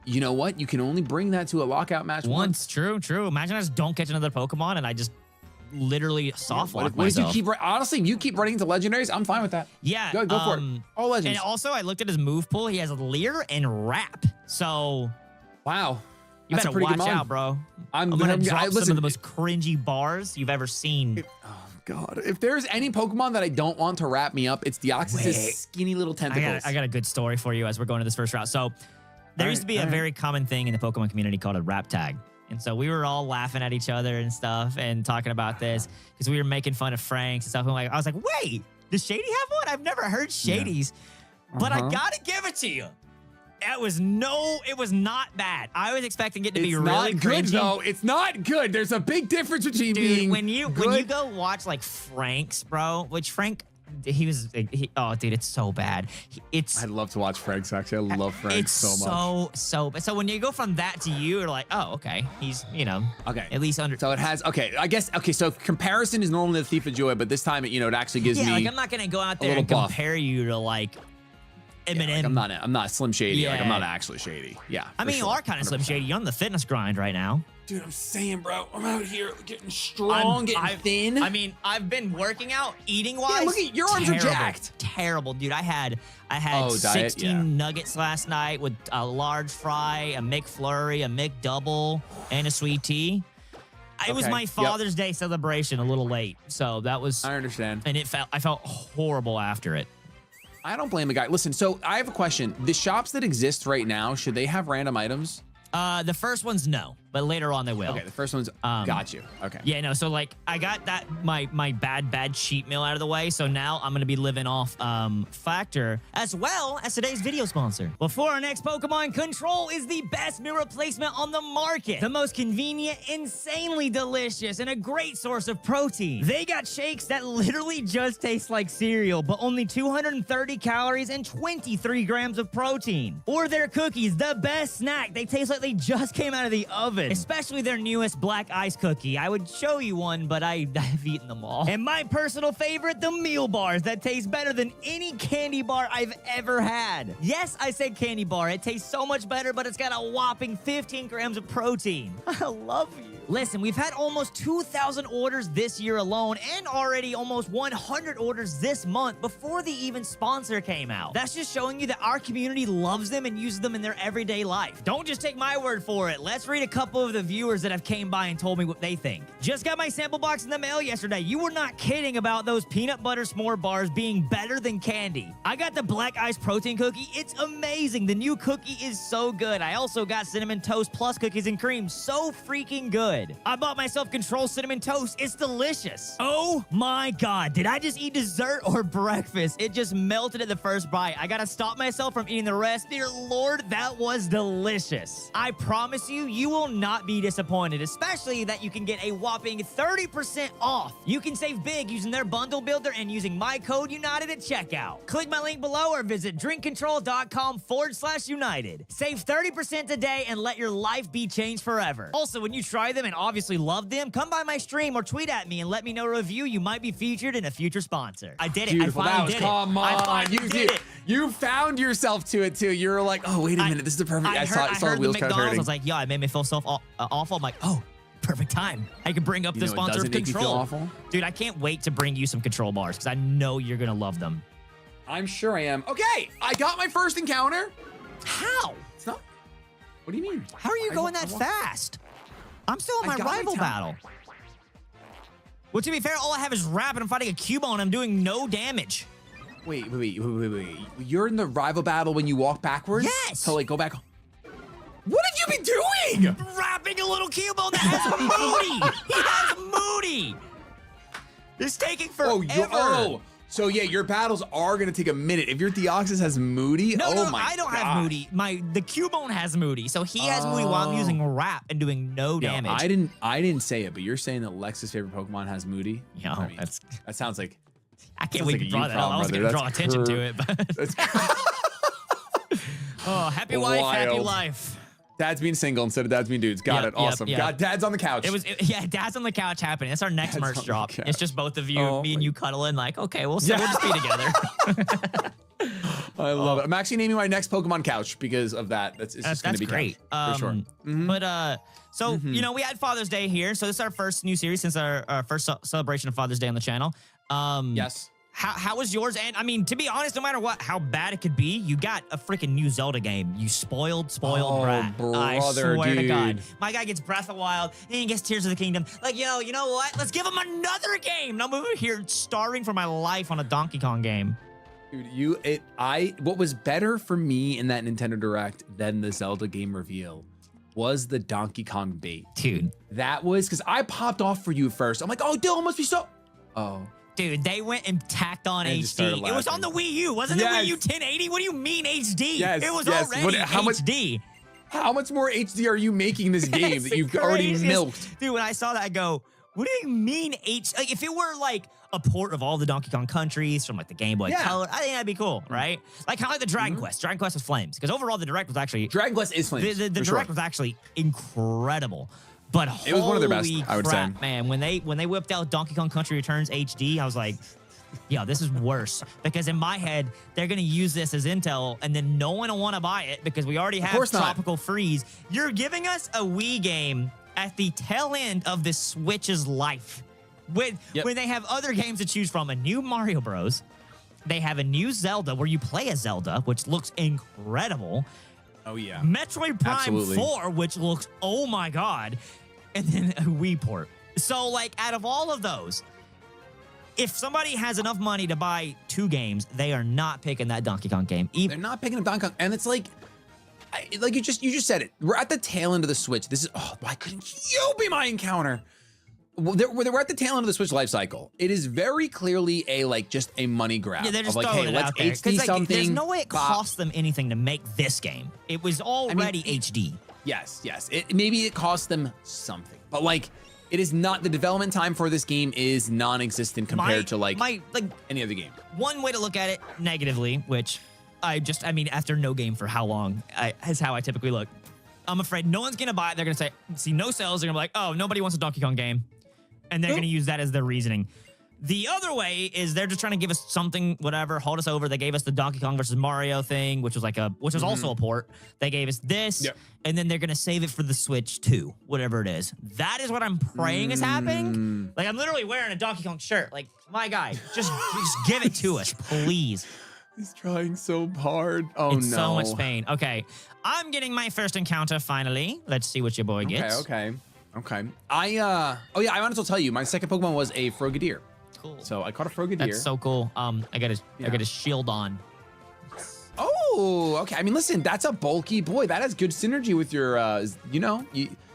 [SPEAKER 4] you know what? You can only bring that to a lockout match once.
[SPEAKER 2] True. Imagine I just don't catch another Pokemon and I just literally soft lock myself.
[SPEAKER 4] Honestly, you keep running into legendaries, I'm fine with that.
[SPEAKER 2] Yeah.
[SPEAKER 4] Go for it. All legends.
[SPEAKER 2] And also, I looked at his move pool. He has Leer and Wrap. So,
[SPEAKER 4] wow.
[SPEAKER 2] You better watch out, bro. I'm gonna drop some of the most cringy bars you've ever seen.
[SPEAKER 4] Oh god! If there's any Pokemon that I don't want to wrap me up, it's Deoxys' skinny little tentacles.
[SPEAKER 2] I got a good story for you as we're going to this first route. So, there used to be a very common thing in the Pokemon community called a Wrap Tag. And so we were all laughing at each other and stuff and talking about this because we were making fun of Franks and stuff. And I was like, wait, does Shady have one? I've never heard Shady's, but I gotta give it to you. It was not bad. I was expecting it to be really
[SPEAKER 4] good,
[SPEAKER 2] cringy.
[SPEAKER 4] though. It's not good. There's a big difference between being
[SPEAKER 2] when you go watch like Frank's, bro, which Frank, oh dude, it's so bad.
[SPEAKER 4] I'd love to watch Frank's actually. I love Frank so much.
[SPEAKER 2] So when you go from that to you, you're like, oh, okay. He's, at least under.
[SPEAKER 4] So it has, so comparison is normally the thief of joy, but this time it actually gives me.
[SPEAKER 2] Yeah, like I'm not gonna go out there and compare you to like Eminem.
[SPEAKER 4] Yeah, like I'm not Slim Shady. Yeah. Like I'm not actually Shady. Yeah.
[SPEAKER 2] I mean, you are kind of Slim Shady. You're on the fitness grind right now.
[SPEAKER 4] Dude, I'm saying, bro, I'm out here getting strong, getting thin.
[SPEAKER 2] I mean, I've been working out, eating wise.
[SPEAKER 4] Yeah, look at your arms are jacked.
[SPEAKER 2] Terrible, dude. I had 16 nuggets last night with a large fry, a McFlurry, a McDouble, and a sweet tea. It was my Father's Day celebration a little late, so that was.
[SPEAKER 4] I understand.
[SPEAKER 2] And I felt horrible after it.
[SPEAKER 4] I don't blame the guy. Listen, so I have a question. The shops that exist right now, should they have random items?
[SPEAKER 2] The first one's no, but later on they will.
[SPEAKER 4] Okay, the first one's got you. Okay.
[SPEAKER 2] Yeah, no, so like I got that my bad cheat meal out of the way, so now I'm gonna be living off Factor as well as today's video sponsor. Before our next Pokemon, Control is the best meal replacement on the market. The most convenient, insanely delicious, and a great source of protein. They got shakes that literally just taste like cereal, but only 230 calories and 23 grams of protein. Or their cookies, the best snack. They taste like they just came out of the oven. oven. Especially their newest black ice cookie. I would show you one, but I've eaten them all. And my personal favorite, the meal bars that taste better than any candy bar I've ever had. Yes, I said candy bar. It tastes so much better, but it's got a whopping 15 grams of protein. I love you. Listen, we've had almost 2,000 orders this year alone and already almost 100 orders this month before the even sponsor came out. That's just showing you that our community loves them and uses them in their everyday life. Don't just take my word for it. Let's read a couple of the viewers that have came by and told me what they think. Just got my sample box in the mail yesterday. You were not kidding about those peanut butter s'more bars being better than candy. I got the black ice protein cookie. It's amazing. The new cookie is so good. I also got cinnamon toast plus cookies and cream. So freaking good. I bought myself Control Cinnamon Toast. It's delicious. Oh my God. Did I just eat dessert or breakfast? It just melted at the first bite. I gotta stop myself from eating the rest. Dear Lord, that was delicious. I promise you, you will not be disappointed, especially that you can get a whopping 30% off. You can save big using their bundle builder and using my code United at checkout. Click my link below or visit drinkcontrol.com/United. Save 30% today and let your life be changed forever. Also, when you try them and obviously love them, come by my stream or tweet at me and let me know a review. You might be featured in a future sponsor. I did it.
[SPEAKER 4] Beautiful.
[SPEAKER 2] I finally
[SPEAKER 4] That was,
[SPEAKER 2] did it.
[SPEAKER 4] come
[SPEAKER 2] I
[SPEAKER 4] on.
[SPEAKER 2] finally did it.
[SPEAKER 4] You found yourself to it too. You were like, oh, wait a minute. This is the perfect. I saw
[SPEAKER 2] I
[SPEAKER 4] the
[SPEAKER 2] heard
[SPEAKER 4] wheels
[SPEAKER 2] the
[SPEAKER 4] kind of
[SPEAKER 2] McDonald's. I
[SPEAKER 4] hurting.
[SPEAKER 2] was like, yeah, it made me feel so awful. I'm like, oh, perfect time. I can bring up
[SPEAKER 4] You
[SPEAKER 2] the
[SPEAKER 4] know what
[SPEAKER 2] sponsor of
[SPEAKER 4] doesn't make you feel
[SPEAKER 2] Control.
[SPEAKER 4] awful?
[SPEAKER 2] Dude, I can't wait to bring you some Control bars because I know you're going to love them.
[SPEAKER 4] I'm sure I am. Okay, I got my first encounter.
[SPEAKER 2] How?
[SPEAKER 4] It's not. What do you mean?
[SPEAKER 2] How are you going that fast? I'm still in my
[SPEAKER 4] got my
[SPEAKER 2] rival
[SPEAKER 4] time.
[SPEAKER 2] battle. Well, to be fair, all I have is rap and I'm fighting a Cubone and I'm doing no damage.
[SPEAKER 4] Wait. You're in the rival battle when you walk backwards?
[SPEAKER 2] Yes.
[SPEAKER 4] So, like, go back. What have you been doing?
[SPEAKER 2] Rapping a little Cubone that has Moody. He has Moody. It's taking forever.
[SPEAKER 4] So yeah, your battles are gonna take a minute. If your Deoxys has Moody,
[SPEAKER 2] No,
[SPEAKER 4] my
[SPEAKER 2] I don't
[SPEAKER 4] gosh.
[SPEAKER 2] have Moody. The Cubone has Moody, so he has Moody while I'm using rap and doing no damage.
[SPEAKER 4] I didn't say it, but you're saying that Lex's favorite Pokemon has Moody.
[SPEAKER 2] Yo,
[SPEAKER 4] I mean, that sounds like.
[SPEAKER 2] I can't
[SPEAKER 4] sounds
[SPEAKER 2] wait
[SPEAKER 4] like
[SPEAKER 2] to
[SPEAKER 4] a
[SPEAKER 2] draw
[SPEAKER 4] you
[SPEAKER 2] that up. I was
[SPEAKER 4] problem,
[SPEAKER 2] going to
[SPEAKER 4] brother.
[SPEAKER 2] draw attention to it, but
[SPEAKER 4] That's
[SPEAKER 2] oh, happy wife, happy
[SPEAKER 4] Wild.
[SPEAKER 2] life.
[SPEAKER 4] Dad's being single instead of dad's being dudes. Got
[SPEAKER 2] Yep,
[SPEAKER 4] it. Awesome.
[SPEAKER 2] yep.
[SPEAKER 4] Got dad's on the couch.
[SPEAKER 2] Yeah, Dad's on the couch happening. That's our next
[SPEAKER 4] Dad's on
[SPEAKER 2] merch
[SPEAKER 4] the
[SPEAKER 2] drop.
[SPEAKER 4] couch.
[SPEAKER 2] It's just both of you,
[SPEAKER 4] Oh
[SPEAKER 2] me and
[SPEAKER 4] my-
[SPEAKER 2] you cuddling like, okay, we'll
[SPEAKER 4] Yeah.
[SPEAKER 2] just be together.
[SPEAKER 4] I love it. I'm actually naming my next Pokemon couch because of that. It's just going to be
[SPEAKER 2] great.
[SPEAKER 4] couch, for sure.
[SPEAKER 2] But you know, we had Father's Day here, so this is our first new series since our first celebration of Father's Day on the channel.
[SPEAKER 4] Yes.
[SPEAKER 2] How was yours? And I mean, to be honest, no matter how bad it could be, you got a freaking new Zelda game. You spoiled brat. I
[SPEAKER 4] brother,
[SPEAKER 2] swear to God.
[SPEAKER 4] dude.
[SPEAKER 2] My guy gets Breath of the Wild, and he gets Tears of the Kingdom. Like, yo, you know what? Let's give him another game. And I'm over here starving for my life on a Donkey Kong game.
[SPEAKER 4] Dude, what was better for me in that Nintendo Direct than the Zelda game reveal was the Donkey Kong bait.
[SPEAKER 2] Dude.
[SPEAKER 4] That was because I popped off for you first. I'm like, oh, Dylan must be so. Oh.
[SPEAKER 2] Dude, they went and tacked on
[SPEAKER 4] And just started
[SPEAKER 2] HD. It was on the Wii U. Wasn't
[SPEAKER 4] Yes.
[SPEAKER 2] it Wii U 1080? What do you mean HD?
[SPEAKER 4] Yes,
[SPEAKER 2] It was
[SPEAKER 4] yes.
[SPEAKER 2] already
[SPEAKER 4] How much-
[SPEAKER 2] HD.
[SPEAKER 4] How much more HD are you making this game
[SPEAKER 2] That's
[SPEAKER 4] that
[SPEAKER 2] the
[SPEAKER 4] you've already
[SPEAKER 2] craziest-
[SPEAKER 4] milked?
[SPEAKER 2] Dude, when I saw that, I go, what do you mean Like, if it were like a port of all the Donkey Kong countries from like the Game Boy
[SPEAKER 4] Yeah.
[SPEAKER 2] Color, I think that'd be cool, right? Like kind of like the Dragon Quest. Dragon Quest was flames. Because overall, the Direct was actually...
[SPEAKER 4] Dragon Quest is flames.
[SPEAKER 2] The
[SPEAKER 4] for
[SPEAKER 2] Direct
[SPEAKER 4] sure.
[SPEAKER 2] was actually incredible. But
[SPEAKER 4] It was one of their best,
[SPEAKER 2] holy
[SPEAKER 4] I would
[SPEAKER 2] crap,
[SPEAKER 4] say.
[SPEAKER 2] man. When they whipped out Donkey Kong Country Returns HD, I was like, yo, this is worse. Because in my head, they're going to use this as intel, and then no one will want to buy it because we already have
[SPEAKER 4] course not.
[SPEAKER 2] Tropical Freeze. You're giving us a Wii game at the tail end of the Switch's life. When they have other games to choose from, a new Mario Bros. They have a new Zelda where you play as Zelda, which looks incredible.
[SPEAKER 4] Oh, yeah.
[SPEAKER 2] Metroid Prime
[SPEAKER 4] Absolutely.
[SPEAKER 2] 4, which looks, oh my God, and then a Wii port. So, like, out of all of those, if somebody has enough money to buy 2 games, they are not picking that Donkey Kong game.
[SPEAKER 4] They're not picking up Donkey Kong, and it's like you just said it. We're at the tail end of the Switch. This is why couldn't you be my encounter? Well, we're at the tail end of the Switch life cycle. It is very clearly just a money grab.
[SPEAKER 2] Yeah, they're just
[SPEAKER 4] of like,
[SPEAKER 2] throwing
[SPEAKER 4] hey,
[SPEAKER 2] it
[SPEAKER 4] let's
[SPEAKER 2] out there.
[SPEAKER 4] HD something.
[SPEAKER 2] There's no way it
[SPEAKER 4] bop.
[SPEAKER 2] cost them anything to make this game. It was already HD.
[SPEAKER 4] Yes. Maybe it cost them something, but it is not. The development time for this game is non-existent compared to any other game.
[SPEAKER 2] One way to look at it negatively, which I mean, after no game for how long, is how I typically look. I'm afraid no one's gonna buy it. They're gonna say, see no sales. They're gonna be like, oh, nobody wants a Donkey Kong game. And they're gonna use that as their reasoning. The other way is they're just trying to give us something, whatever, hold us over. They gave us the Donkey Kong versus Mario thing, which was also a port. They gave us this, and then they're gonna save it for the Switch 2, whatever it is. That is what I'm praying is happening. Like, I'm literally wearing a Donkey Kong shirt. Like, my guy, just give it to us, please.
[SPEAKER 4] He's trying so hard. Oh,
[SPEAKER 2] it's
[SPEAKER 4] no.
[SPEAKER 2] so much pain. Okay, I'm getting my first encounter finally. Let's see what your boy gets.
[SPEAKER 4] Okay. I might as well tell you, my second Pokemon was a Frogadier.
[SPEAKER 2] Cool.
[SPEAKER 4] So I caught a Frogadier.
[SPEAKER 2] That's so cool. I got a shield on.
[SPEAKER 4] Oh, okay. I mean, listen, that's a bulky boy. That has good synergy with your,
[SPEAKER 2] Well,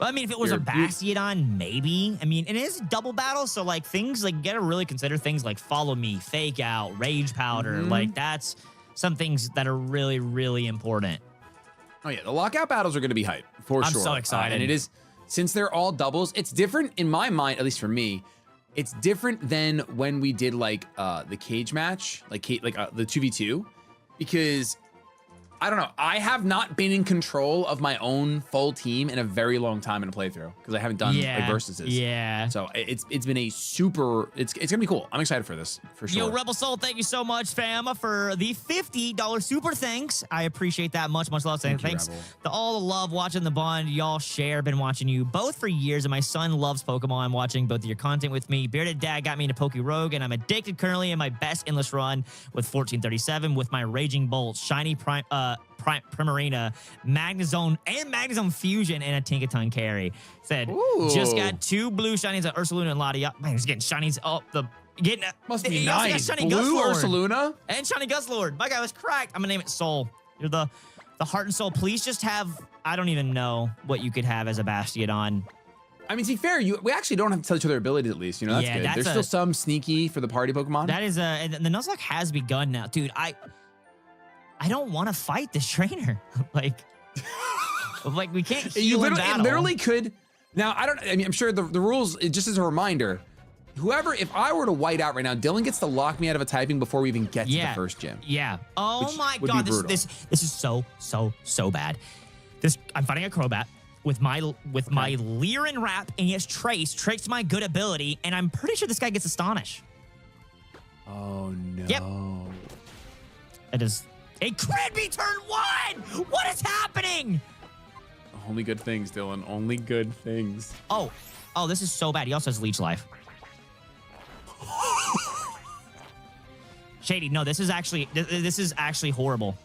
[SPEAKER 2] I mean, if it was a Bastiodon, maybe. I mean, it is a double battle, so like things like you gotta really consider things like Follow Me, Fake Out, Rage Powder. Like that's some things that are really, really important.
[SPEAKER 4] Oh yeah, the lockout battles are gonna be hype for sure.
[SPEAKER 2] I'm so excited.
[SPEAKER 4] And it is, since they're all doubles, it's different in my mind, at least for me. It's different than when we did like the cage match, like the 2v2, because I don't know. I have not been in control of my own full team in a very long time in a playthrough because I haven't done like versuses.
[SPEAKER 2] Yeah.
[SPEAKER 4] So it's been a super. It's gonna be cool. I'm excited for this for sure.
[SPEAKER 2] Yo, Rebel Soul, thank you so much, fam, for the $50 super thanks. I appreciate that much love. Thanks to all the love watching the bond y'all share. Been watching you both for years, and my son loves Pokemon. Watching both of your content with me. Bearded Dad got me into Poke Rogue, and I'm addicted currently in my best endless run with 1437 with my Raging Bolt, Shiny Primarina, Magnezone, and Magnezone Fusion, and a Tinkaton carry. Said, just got 2 blue shinies at Ursaluna and Latias. Man, he's getting shinies up the...
[SPEAKER 4] Must be nice. Blue Ursaluna?
[SPEAKER 2] And Shiny Guzzlord. My guy was cracked. I'm gonna name it Soul. You're the heart and soul. Please just have... I don't even know what you could have as a Bastiodon.
[SPEAKER 4] I mean, to be fair, we actually don't have to tell each other abilities at least. You know, that's good. There's still some sneaky for the party Pokemon.
[SPEAKER 2] That is and the Nuzlocke has begun now. Dude, I don't want to fight this trainer. like we can't heal in battle.
[SPEAKER 4] It literally could. Now, I mean, I'm sure the rules, just as a reminder, if I were to white out right now, Dylan gets to lock me out of a typing before we even get to the first gym.
[SPEAKER 2] Yeah. Oh my God, this is so bad. I'm fighting a Crobat with my Leer and Wrap, and he has Trace. Trace my good ability, and I'm pretty sure this guy gets Astonish.
[SPEAKER 4] Oh no.
[SPEAKER 2] Yep. It is. It could be turn 1! What is happening?
[SPEAKER 4] Only good things, Dylan. Only good things.
[SPEAKER 2] Oh, this is so bad. He also has Leech Life. Shady, no, this is actually horrible.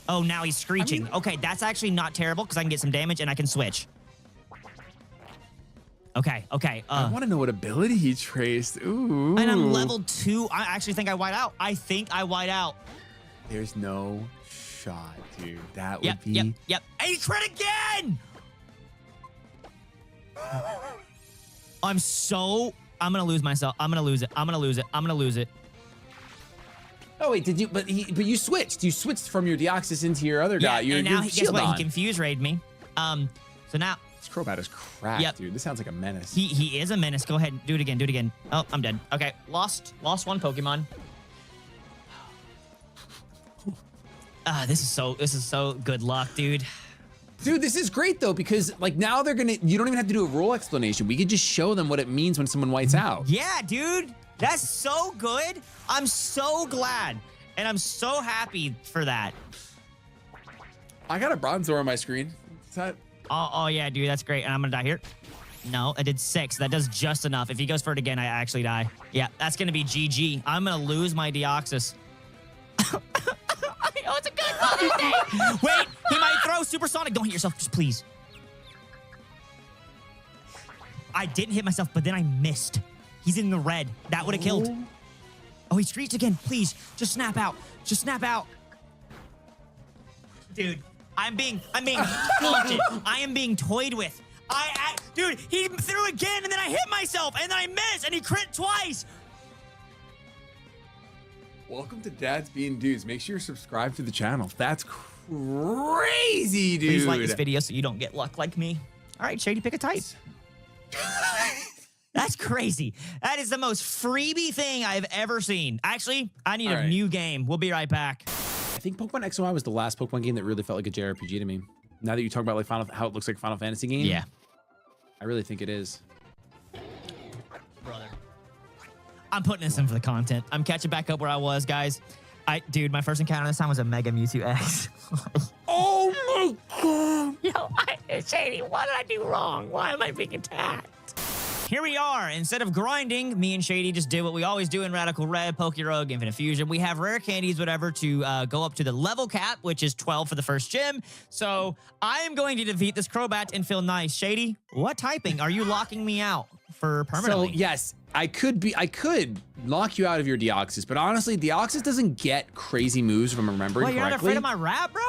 [SPEAKER 2] Oh, now he's screeching. Okay, that's actually not terrible because I can get some damage and I can switch. Okay.
[SPEAKER 4] I want to know what ability he traced. Ooh.
[SPEAKER 2] And I'm level 2. I actually think I white out.
[SPEAKER 4] There's no shot, dude. That would be...
[SPEAKER 2] Yep. And he crit again! I'm gonna lose myself. I'm gonna lose it.
[SPEAKER 4] Oh, wait, did you... But you switched. You switched from your Deoxys into your other guy.
[SPEAKER 2] And now, guess what? He confused raid me. So now...
[SPEAKER 4] This Crobat is cracked, dude. This sounds like a menace.
[SPEAKER 2] He is a menace. Go ahead. Do it again. Oh, I'm dead. Okay, lost one Pokemon. This is so good luck, dude.
[SPEAKER 4] Dude, this is great though, because like now you don't even have to do a rule explanation. We could just show them what it means when someone whites out.
[SPEAKER 2] Yeah, dude. That's so good. I'm so glad. And I'm so happy for that.
[SPEAKER 4] I got a Bronzor on my screen. Is that...
[SPEAKER 2] Oh yeah, dude, that's great. And I'm gonna die here. No, I did 6. That does just enough. If he goes for it again, I actually die. Yeah, that's gonna be GG. I'm gonna lose my Deoxys. Oh, it's a good Mother's Day. Wait, he might throw Supersonic. Don't hit yourself, just please. I didn't hit myself, but then I missed. He's in the red. That would have killed. Oh, he screeched again. Please, just snap out. Dude, I'm being taunted. I am being toyed with. Dude, he threw again, and then I hit myself, and then I missed, and he crit twice.
[SPEAKER 4] Welcome to Dads Being Dudes. Make sure you're subscribed to the channel. That's crazy, dude.
[SPEAKER 2] Please like this video so you don't get luck like me. All right, Shady, pick a type. That's crazy. That is the most freebie thing I've ever seen. Actually, I need a new game. We'll be right back.
[SPEAKER 4] I think Pokemon X and Y was the last Pokemon game that really felt like a JRPG to me. Now that you talk about like how it looks like a Final Fantasy game.
[SPEAKER 2] Yeah.
[SPEAKER 4] I really think it is.
[SPEAKER 2] Brother. I'm putting this in for the content. I'm catching back up where I was, guys. Dude, my first encounter this time was a Mega Mewtwo X.
[SPEAKER 4] Oh my god!
[SPEAKER 2] Yo, Shady, what did I do wrong? Why am I being attacked? Here we are. Instead of grinding, me and Shady just did what we always do in Radical Red, Pokérogue, Infinite Fusion. We have rare candies, whatever, to go up to the level cap, which is 12 for the first gym. So I am going to defeat this Crobat and feel nice. Shady, what typing are you locking me out for permanently?
[SPEAKER 4] So yes, I could lock you out of your Deoxys, but honestly, Deoxys doesn't get crazy moves if I'm remembering
[SPEAKER 2] What, you're
[SPEAKER 4] correctly.
[SPEAKER 2] not afraid of my rap, bro?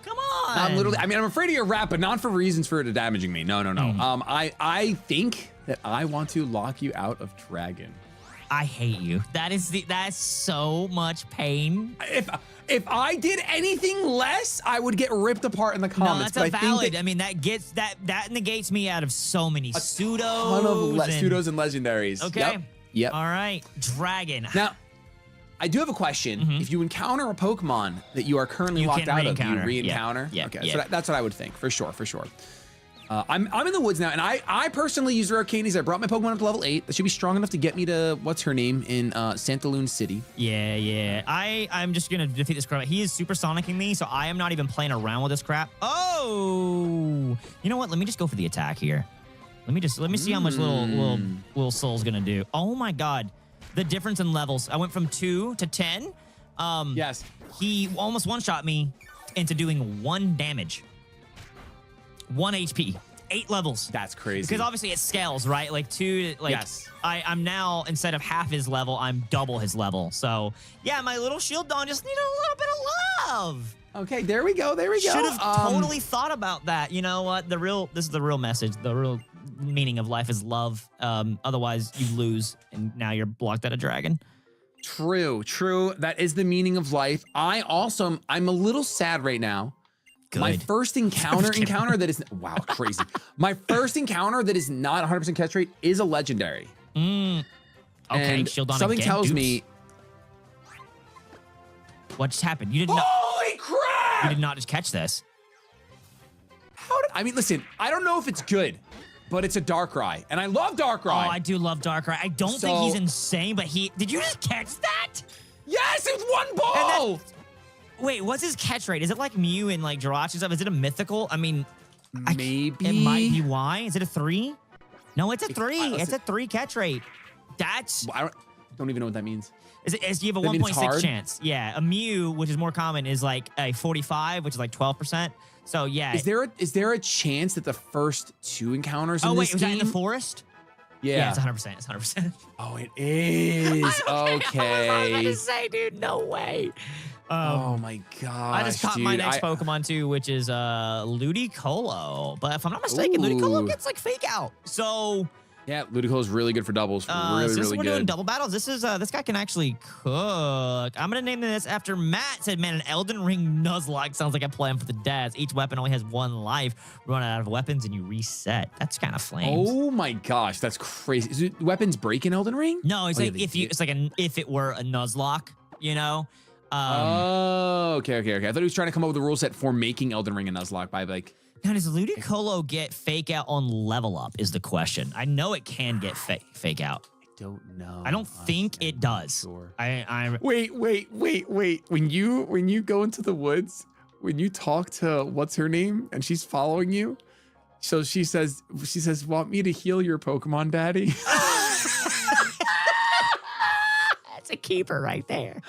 [SPEAKER 2] Come on.
[SPEAKER 4] I'm afraid of your rap, but not for reasons for it damaging me. No. I think that I want to lock you out of Dragon.
[SPEAKER 2] I hate you. That's so much pain.
[SPEAKER 4] If I did anything less, I would get ripped apart in the comments.
[SPEAKER 2] No, that's
[SPEAKER 4] but
[SPEAKER 2] valid. I mean, that negates me out of so many pseudos.
[SPEAKER 4] Ton of pseudos and legendaries.
[SPEAKER 2] Okay.
[SPEAKER 4] Yep.
[SPEAKER 2] All right. Dragon.
[SPEAKER 4] Now, I do have a question. If you encounter a Pokemon that you are currently
[SPEAKER 2] You
[SPEAKER 4] locked
[SPEAKER 2] can
[SPEAKER 4] out of, do you
[SPEAKER 2] re-encounter.
[SPEAKER 4] re-encounter?
[SPEAKER 2] Yeah.
[SPEAKER 4] Okay,
[SPEAKER 2] Yeah.
[SPEAKER 4] so that's what I would think, for sure. I'm in the woods now, and I personally use rare candies. I brought my Pokemon up to level 8. That should be strong enough to get me to, what's her name, in Santaloon City.
[SPEAKER 2] Yeah. I'm just going to defeat this crap. He is supersonicing me, so I am not even playing around with this crap. Oh! You know what? Let me just go for the attack here. Let me see how much little Soul's going to do. Oh my god. The difference in levels. I went from 2 to 10.
[SPEAKER 4] Yes.
[SPEAKER 2] He almost one-shot me into doing 1 damage. 1 HP. 8 levels.
[SPEAKER 4] That's crazy.
[SPEAKER 2] Because obviously it scales, right? Like 2, like
[SPEAKER 4] Yes.
[SPEAKER 2] I'm now, instead of half his level, I'm double his level. So yeah, my little shield Dawn just needed a little bit of love.
[SPEAKER 4] Okay, there we go.
[SPEAKER 2] Should have totally thought about that. You know what? This is the real message. The real meaning of life is love. Otherwise you lose and now you're blocked out of Dragon.
[SPEAKER 4] True. That is the meaning of life. I'm a little sad right now.
[SPEAKER 2] Good.
[SPEAKER 4] My first encounter that is, wow, crazy. My first encounter that is not 100% catch rate is a legendary.
[SPEAKER 2] Okay,
[SPEAKER 4] And
[SPEAKER 2] shield on
[SPEAKER 4] something
[SPEAKER 2] again.
[SPEAKER 4] tells
[SPEAKER 2] Dupes.
[SPEAKER 4] me,
[SPEAKER 2] What just happened? You did not.
[SPEAKER 4] holy crap!
[SPEAKER 2] You did not just catch this.
[SPEAKER 4] Listen, I don't know if it's good, but it's a Darkrai, and I love Darkrai.
[SPEAKER 2] Oh, I do love Darkrai. I don't think he's insane, but did you just catch that?
[SPEAKER 4] Yes, it's 1 ball!
[SPEAKER 2] Wait, what's his catch rate? Is it like Mew and like Jirachi stuff? Is it a mythical? I mean,
[SPEAKER 4] maybe.
[SPEAKER 2] It might be why. Is it a 3? No, it's a 3.
[SPEAKER 4] Listen.
[SPEAKER 2] It's a 3 catch rate. That's...
[SPEAKER 4] I don't even know what that means.
[SPEAKER 2] You have a
[SPEAKER 4] That means it's
[SPEAKER 2] 1.6
[SPEAKER 4] hard?
[SPEAKER 2] chance. Yeah, a Mew, which is more common, is like a 45, which is like 12%. So yeah.
[SPEAKER 4] Is there a chance that the first 2 encounters in this
[SPEAKER 2] was
[SPEAKER 4] game?
[SPEAKER 2] that in the forest?
[SPEAKER 4] Yeah.
[SPEAKER 2] It's 100%. It's 100%.
[SPEAKER 4] Oh, it is.
[SPEAKER 2] I was
[SPEAKER 4] Okay.
[SPEAKER 2] gonna say, dude, no way.
[SPEAKER 4] Oh my gosh.
[SPEAKER 2] I just caught
[SPEAKER 4] dude.
[SPEAKER 2] my next Pokemon too, which is Ludicolo. But if I'm not mistaken, Ludicolo gets like fake out. So
[SPEAKER 4] yeah, Ludicolo is really good for doubles. Really,
[SPEAKER 2] since
[SPEAKER 4] really
[SPEAKER 2] we're
[SPEAKER 4] good.
[SPEAKER 2] doing double battles, this guy can actually cook. I'm gonna name this after Matt said, man, an Elden Ring Nuzlocke sounds like a plan for the DADS. Each weapon only has 1 life. Run out of weapons and you reset. That's kind of flames.
[SPEAKER 4] Oh my gosh, that's crazy. Is it weapons break in Elden Ring?
[SPEAKER 2] No, it's
[SPEAKER 4] Oh,
[SPEAKER 2] like
[SPEAKER 4] yeah,
[SPEAKER 2] if it were a Nuzlocke, you know.
[SPEAKER 4] Okay. I thought he was trying to come up with a rule set for making Elden Ring a Nuzlocke by like.
[SPEAKER 2] Now, does Ludicolo get fake out on level up is the question. I know it can get fake out.
[SPEAKER 4] I don't know.
[SPEAKER 2] I don't think it does.
[SPEAKER 4] Sure.
[SPEAKER 7] Wait. When you go into the woods, when you talk to what's her name and she's following you, so she says, "Want me to heal your Pokemon, Daddy?"
[SPEAKER 2] That's a keeper right there.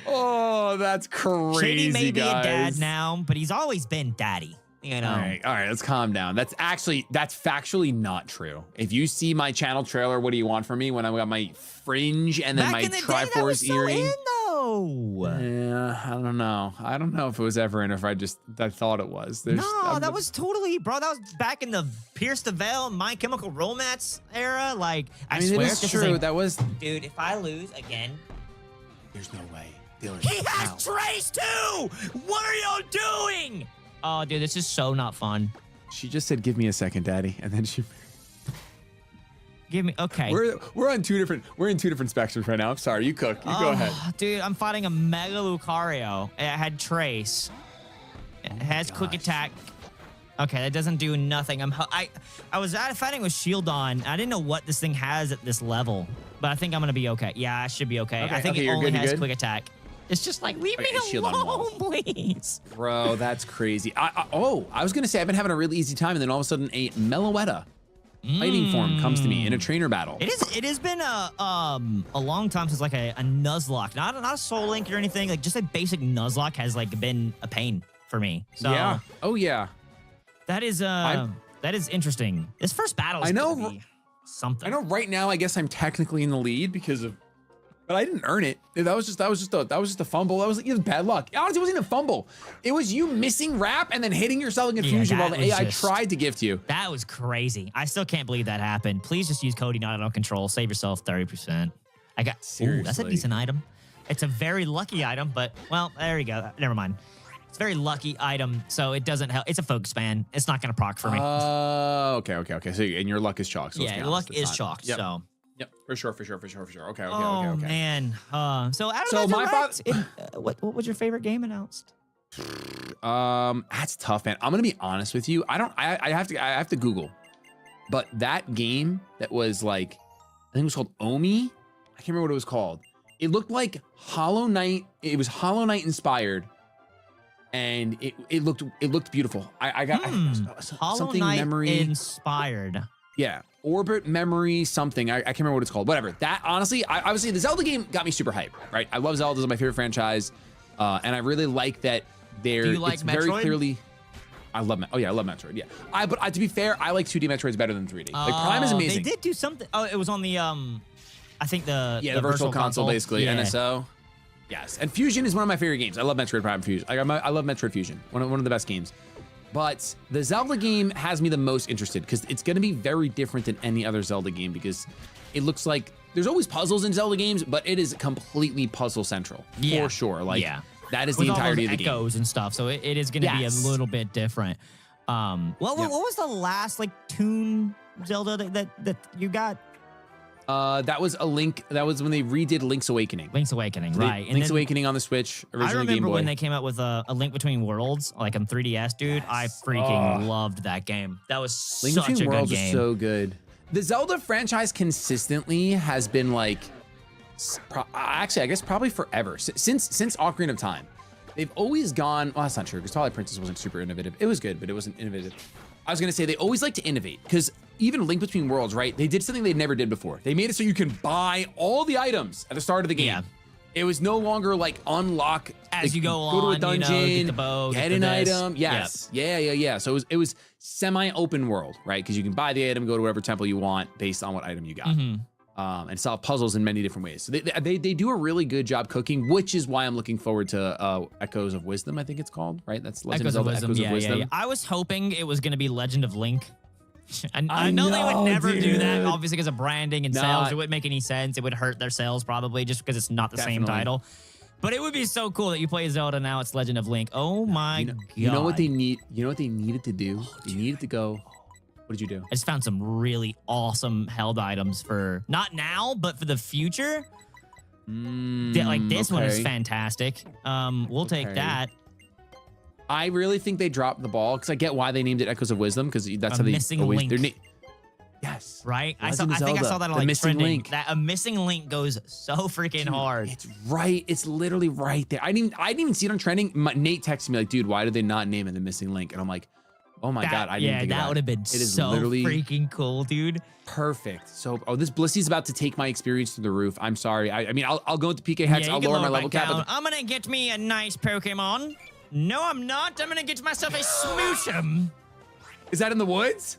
[SPEAKER 7] Oh, that's crazy,
[SPEAKER 2] Shady may be
[SPEAKER 7] guys.
[SPEAKER 2] a dad now, but he's always been daddy. You know.
[SPEAKER 4] All right, let's calm down. That's factually not true. If you see my channel trailer, what do you want from me when I got my fringe and then
[SPEAKER 2] Back
[SPEAKER 4] my
[SPEAKER 2] in the day, that was
[SPEAKER 4] Triforce
[SPEAKER 2] so
[SPEAKER 4] earring?
[SPEAKER 2] in, though.
[SPEAKER 4] Yeah, I don't know. I don't know if it was ever in, or if I thought it was.
[SPEAKER 2] That was totally, bro. That was back in the Pierce the Veil, My Chemical Romance era. Like, I
[SPEAKER 4] mean,
[SPEAKER 2] swear,
[SPEAKER 4] it is
[SPEAKER 2] this
[SPEAKER 4] true.
[SPEAKER 2] is
[SPEAKER 4] That was.
[SPEAKER 2] dude. If I lose again,
[SPEAKER 4] There's no way. Dylan,
[SPEAKER 2] he has Trace too. What are y'all doing? Oh, dude, this is so not fun.
[SPEAKER 7] She just said, "Give me a second, Daddy," and then she.
[SPEAKER 2] Give me okay.
[SPEAKER 7] We're in two different spectrums right now. I'm sorry. You cook. You go ahead.
[SPEAKER 2] Dude, I'm fighting a Mega Lucario. It had Trace. It has quick attack. Okay, that doesn't do nothing. I was fighting with shield on. I didn't know what this thing has at this level, but I think I'm gonna be okay. Yeah, I should be okay. I think it only has quick attack. It's just like, leave me alone, please.
[SPEAKER 4] Bro, that's crazy. I was gonna say I've been having a really easy time, and then all of a sudden a Meloetta fighting form comes to me in a trainer battle.
[SPEAKER 2] It has been a long time since like a Nuzlocke, not a Soul Link or anything. Like just a basic Nuzlocke has like been a pain for me. So
[SPEAKER 4] yeah. Oh yeah.
[SPEAKER 2] That is interesting. This first battle is gonna be something.
[SPEAKER 4] I know right now I guess I'm technically in the lead but I didn't earn it. That was just a fumble. It was bad luck. Honestly, it wasn't even a fumble. It was you missing wrap and then hitting yourself in confusion while the AI tried to gift you.
[SPEAKER 2] That was crazy. I still can't believe that happened. Please just use Cody not on control. Save yourself 30%. Ooh, that's a decent item. It's a very lucky item, but well, there you go. Never mind. It's a very lucky item, so it doesn't help. It's a focus ban. It's not going to proc for me.
[SPEAKER 4] Okay. So and your luck is chalked. So
[SPEAKER 2] yeah, luck is chalked.
[SPEAKER 4] Yep.
[SPEAKER 2] So.
[SPEAKER 4] Yep, for sure. Okay.
[SPEAKER 2] Oh man. So out of what was your favorite game announced?
[SPEAKER 4] That's tough, man. I'm gonna be honest with you. I have to Google, but that game that was like, I think it was called Omi. I can't remember what it was called. It looked like Hollow Knight. It was Hollow Knight inspired, and it looked beautiful. I got
[SPEAKER 2] Hollow
[SPEAKER 4] something
[SPEAKER 2] Knight
[SPEAKER 4] memory
[SPEAKER 2] inspired.
[SPEAKER 4] Yeah, Orbit Memory something. I can't remember what it's called. Whatever. That honestly, obviously the Zelda game got me super hyped. Right, I love Zelda. It's my favorite franchise, and I really like that.
[SPEAKER 2] Do you like
[SPEAKER 4] it's
[SPEAKER 2] Metroid?
[SPEAKER 4] Very clearly. I love Metroid. Yeah, but to be fair, I like 2D Metroids better than 3D. Like Prime is amazing.
[SPEAKER 2] They did do something. Oh, it was on the I think the
[SPEAKER 4] virtual console basically. Yeah. NSO. Yes, and Fusion is one of my favorite games. I love Metroid Prime Fusion. I love Metroid Fusion. One of the best games. But the Zelda game has me the most interested because it's going to be very different than any other Zelda game because it looks like there's always puzzles in Zelda games, but it is completely puzzle central for sure. Like that is the entirety of the game.
[SPEAKER 2] Echoes and stuff, so it is going to be a little bit different. What was the last like Toon Zelda that you got?
[SPEAKER 4] That was a Link. That was when they redid Link's Awakening.
[SPEAKER 2] Right.
[SPEAKER 4] Link's Awakening on the Switch, originally
[SPEAKER 2] I remember
[SPEAKER 4] Game Boy.
[SPEAKER 2] when they came out with a Link Between Worlds, like on 3DS, dude. Yes. I freaking loved that game. That was such a good game.
[SPEAKER 4] Link Between Worlds is so good. The Zelda franchise consistently has been like, actually, I guess probably forever since Ocarina of Time. They've always gone. Well, that's not true because Twilight Princess wasn't super innovative. It was good, but it wasn't innovative. I was gonna say they always like to innovate because even Link Between Worlds, right? They did something they never did before. They made it so you can buy all the items at the start of the game. Yeah. It was no longer like unlock
[SPEAKER 2] as you go on,
[SPEAKER 4] go to a dungeon,
[SPEAKER 2] get the bow,
[SPEAKER 4] get an item. Yes. Yep. Yeah. So it was semi-open world, right? Because you can buy the item, go to whatever temple you want based on what item you got. And solve puzzles in many different ways. So they do a really good job cooking, which is why I'm looking forward to Echoes of Wisdom, I think it's called, right? That's Legend of Zelda Echoes of Wisdom.
[SPEAKER 2] Yeah. I was hoping it was going to be Legend of Link. I know they would never do that, obviously, because of branding and sales. It wouldn't make any sense. It would hurt their sales probably just because it's not the same title. But it would be so cool that you play Zelda now. It's Legend of Link. Oh my God.
[SPEAKER 4] You know what they need? You know what they needed to do? They needed to go. What did you do?
[SPEAKER 2] I just found some really awesome held items for not now, but for the future. Like this one is fantastic. We'll take that.
[SPEAKER 4] I really think they dropped the ball because I get why they named it Echoes of Wisdom because that's how they always. Yes.
[SPEAKER 2] Right. I think I saw that on like
[SPEAKER 4] missing link.
[SPEAKER 2] That a missing link goes so freaking hard.
[SPEAKER 4] It's right. It's literally right there. I didn't even see it on trending. Nate texted me like, dude, why did they not name it the missing link? And I'm like, oh my God, I didn't think
[SPEAKER 2] that would have been so freaking cool, dude.
[SPEAKER 4] Perfect. So, this Blissy's about to take my experience to the roof. I'm sorry. I mean, I'll go into PK Hex. I'll lower my level cap.
[SPEAKER 2] I'm gonna get me a nice Pokemon. No, I'm not. I'm gonna get myself a Smoochum.
[SPEAKER 4] Is that in the woods?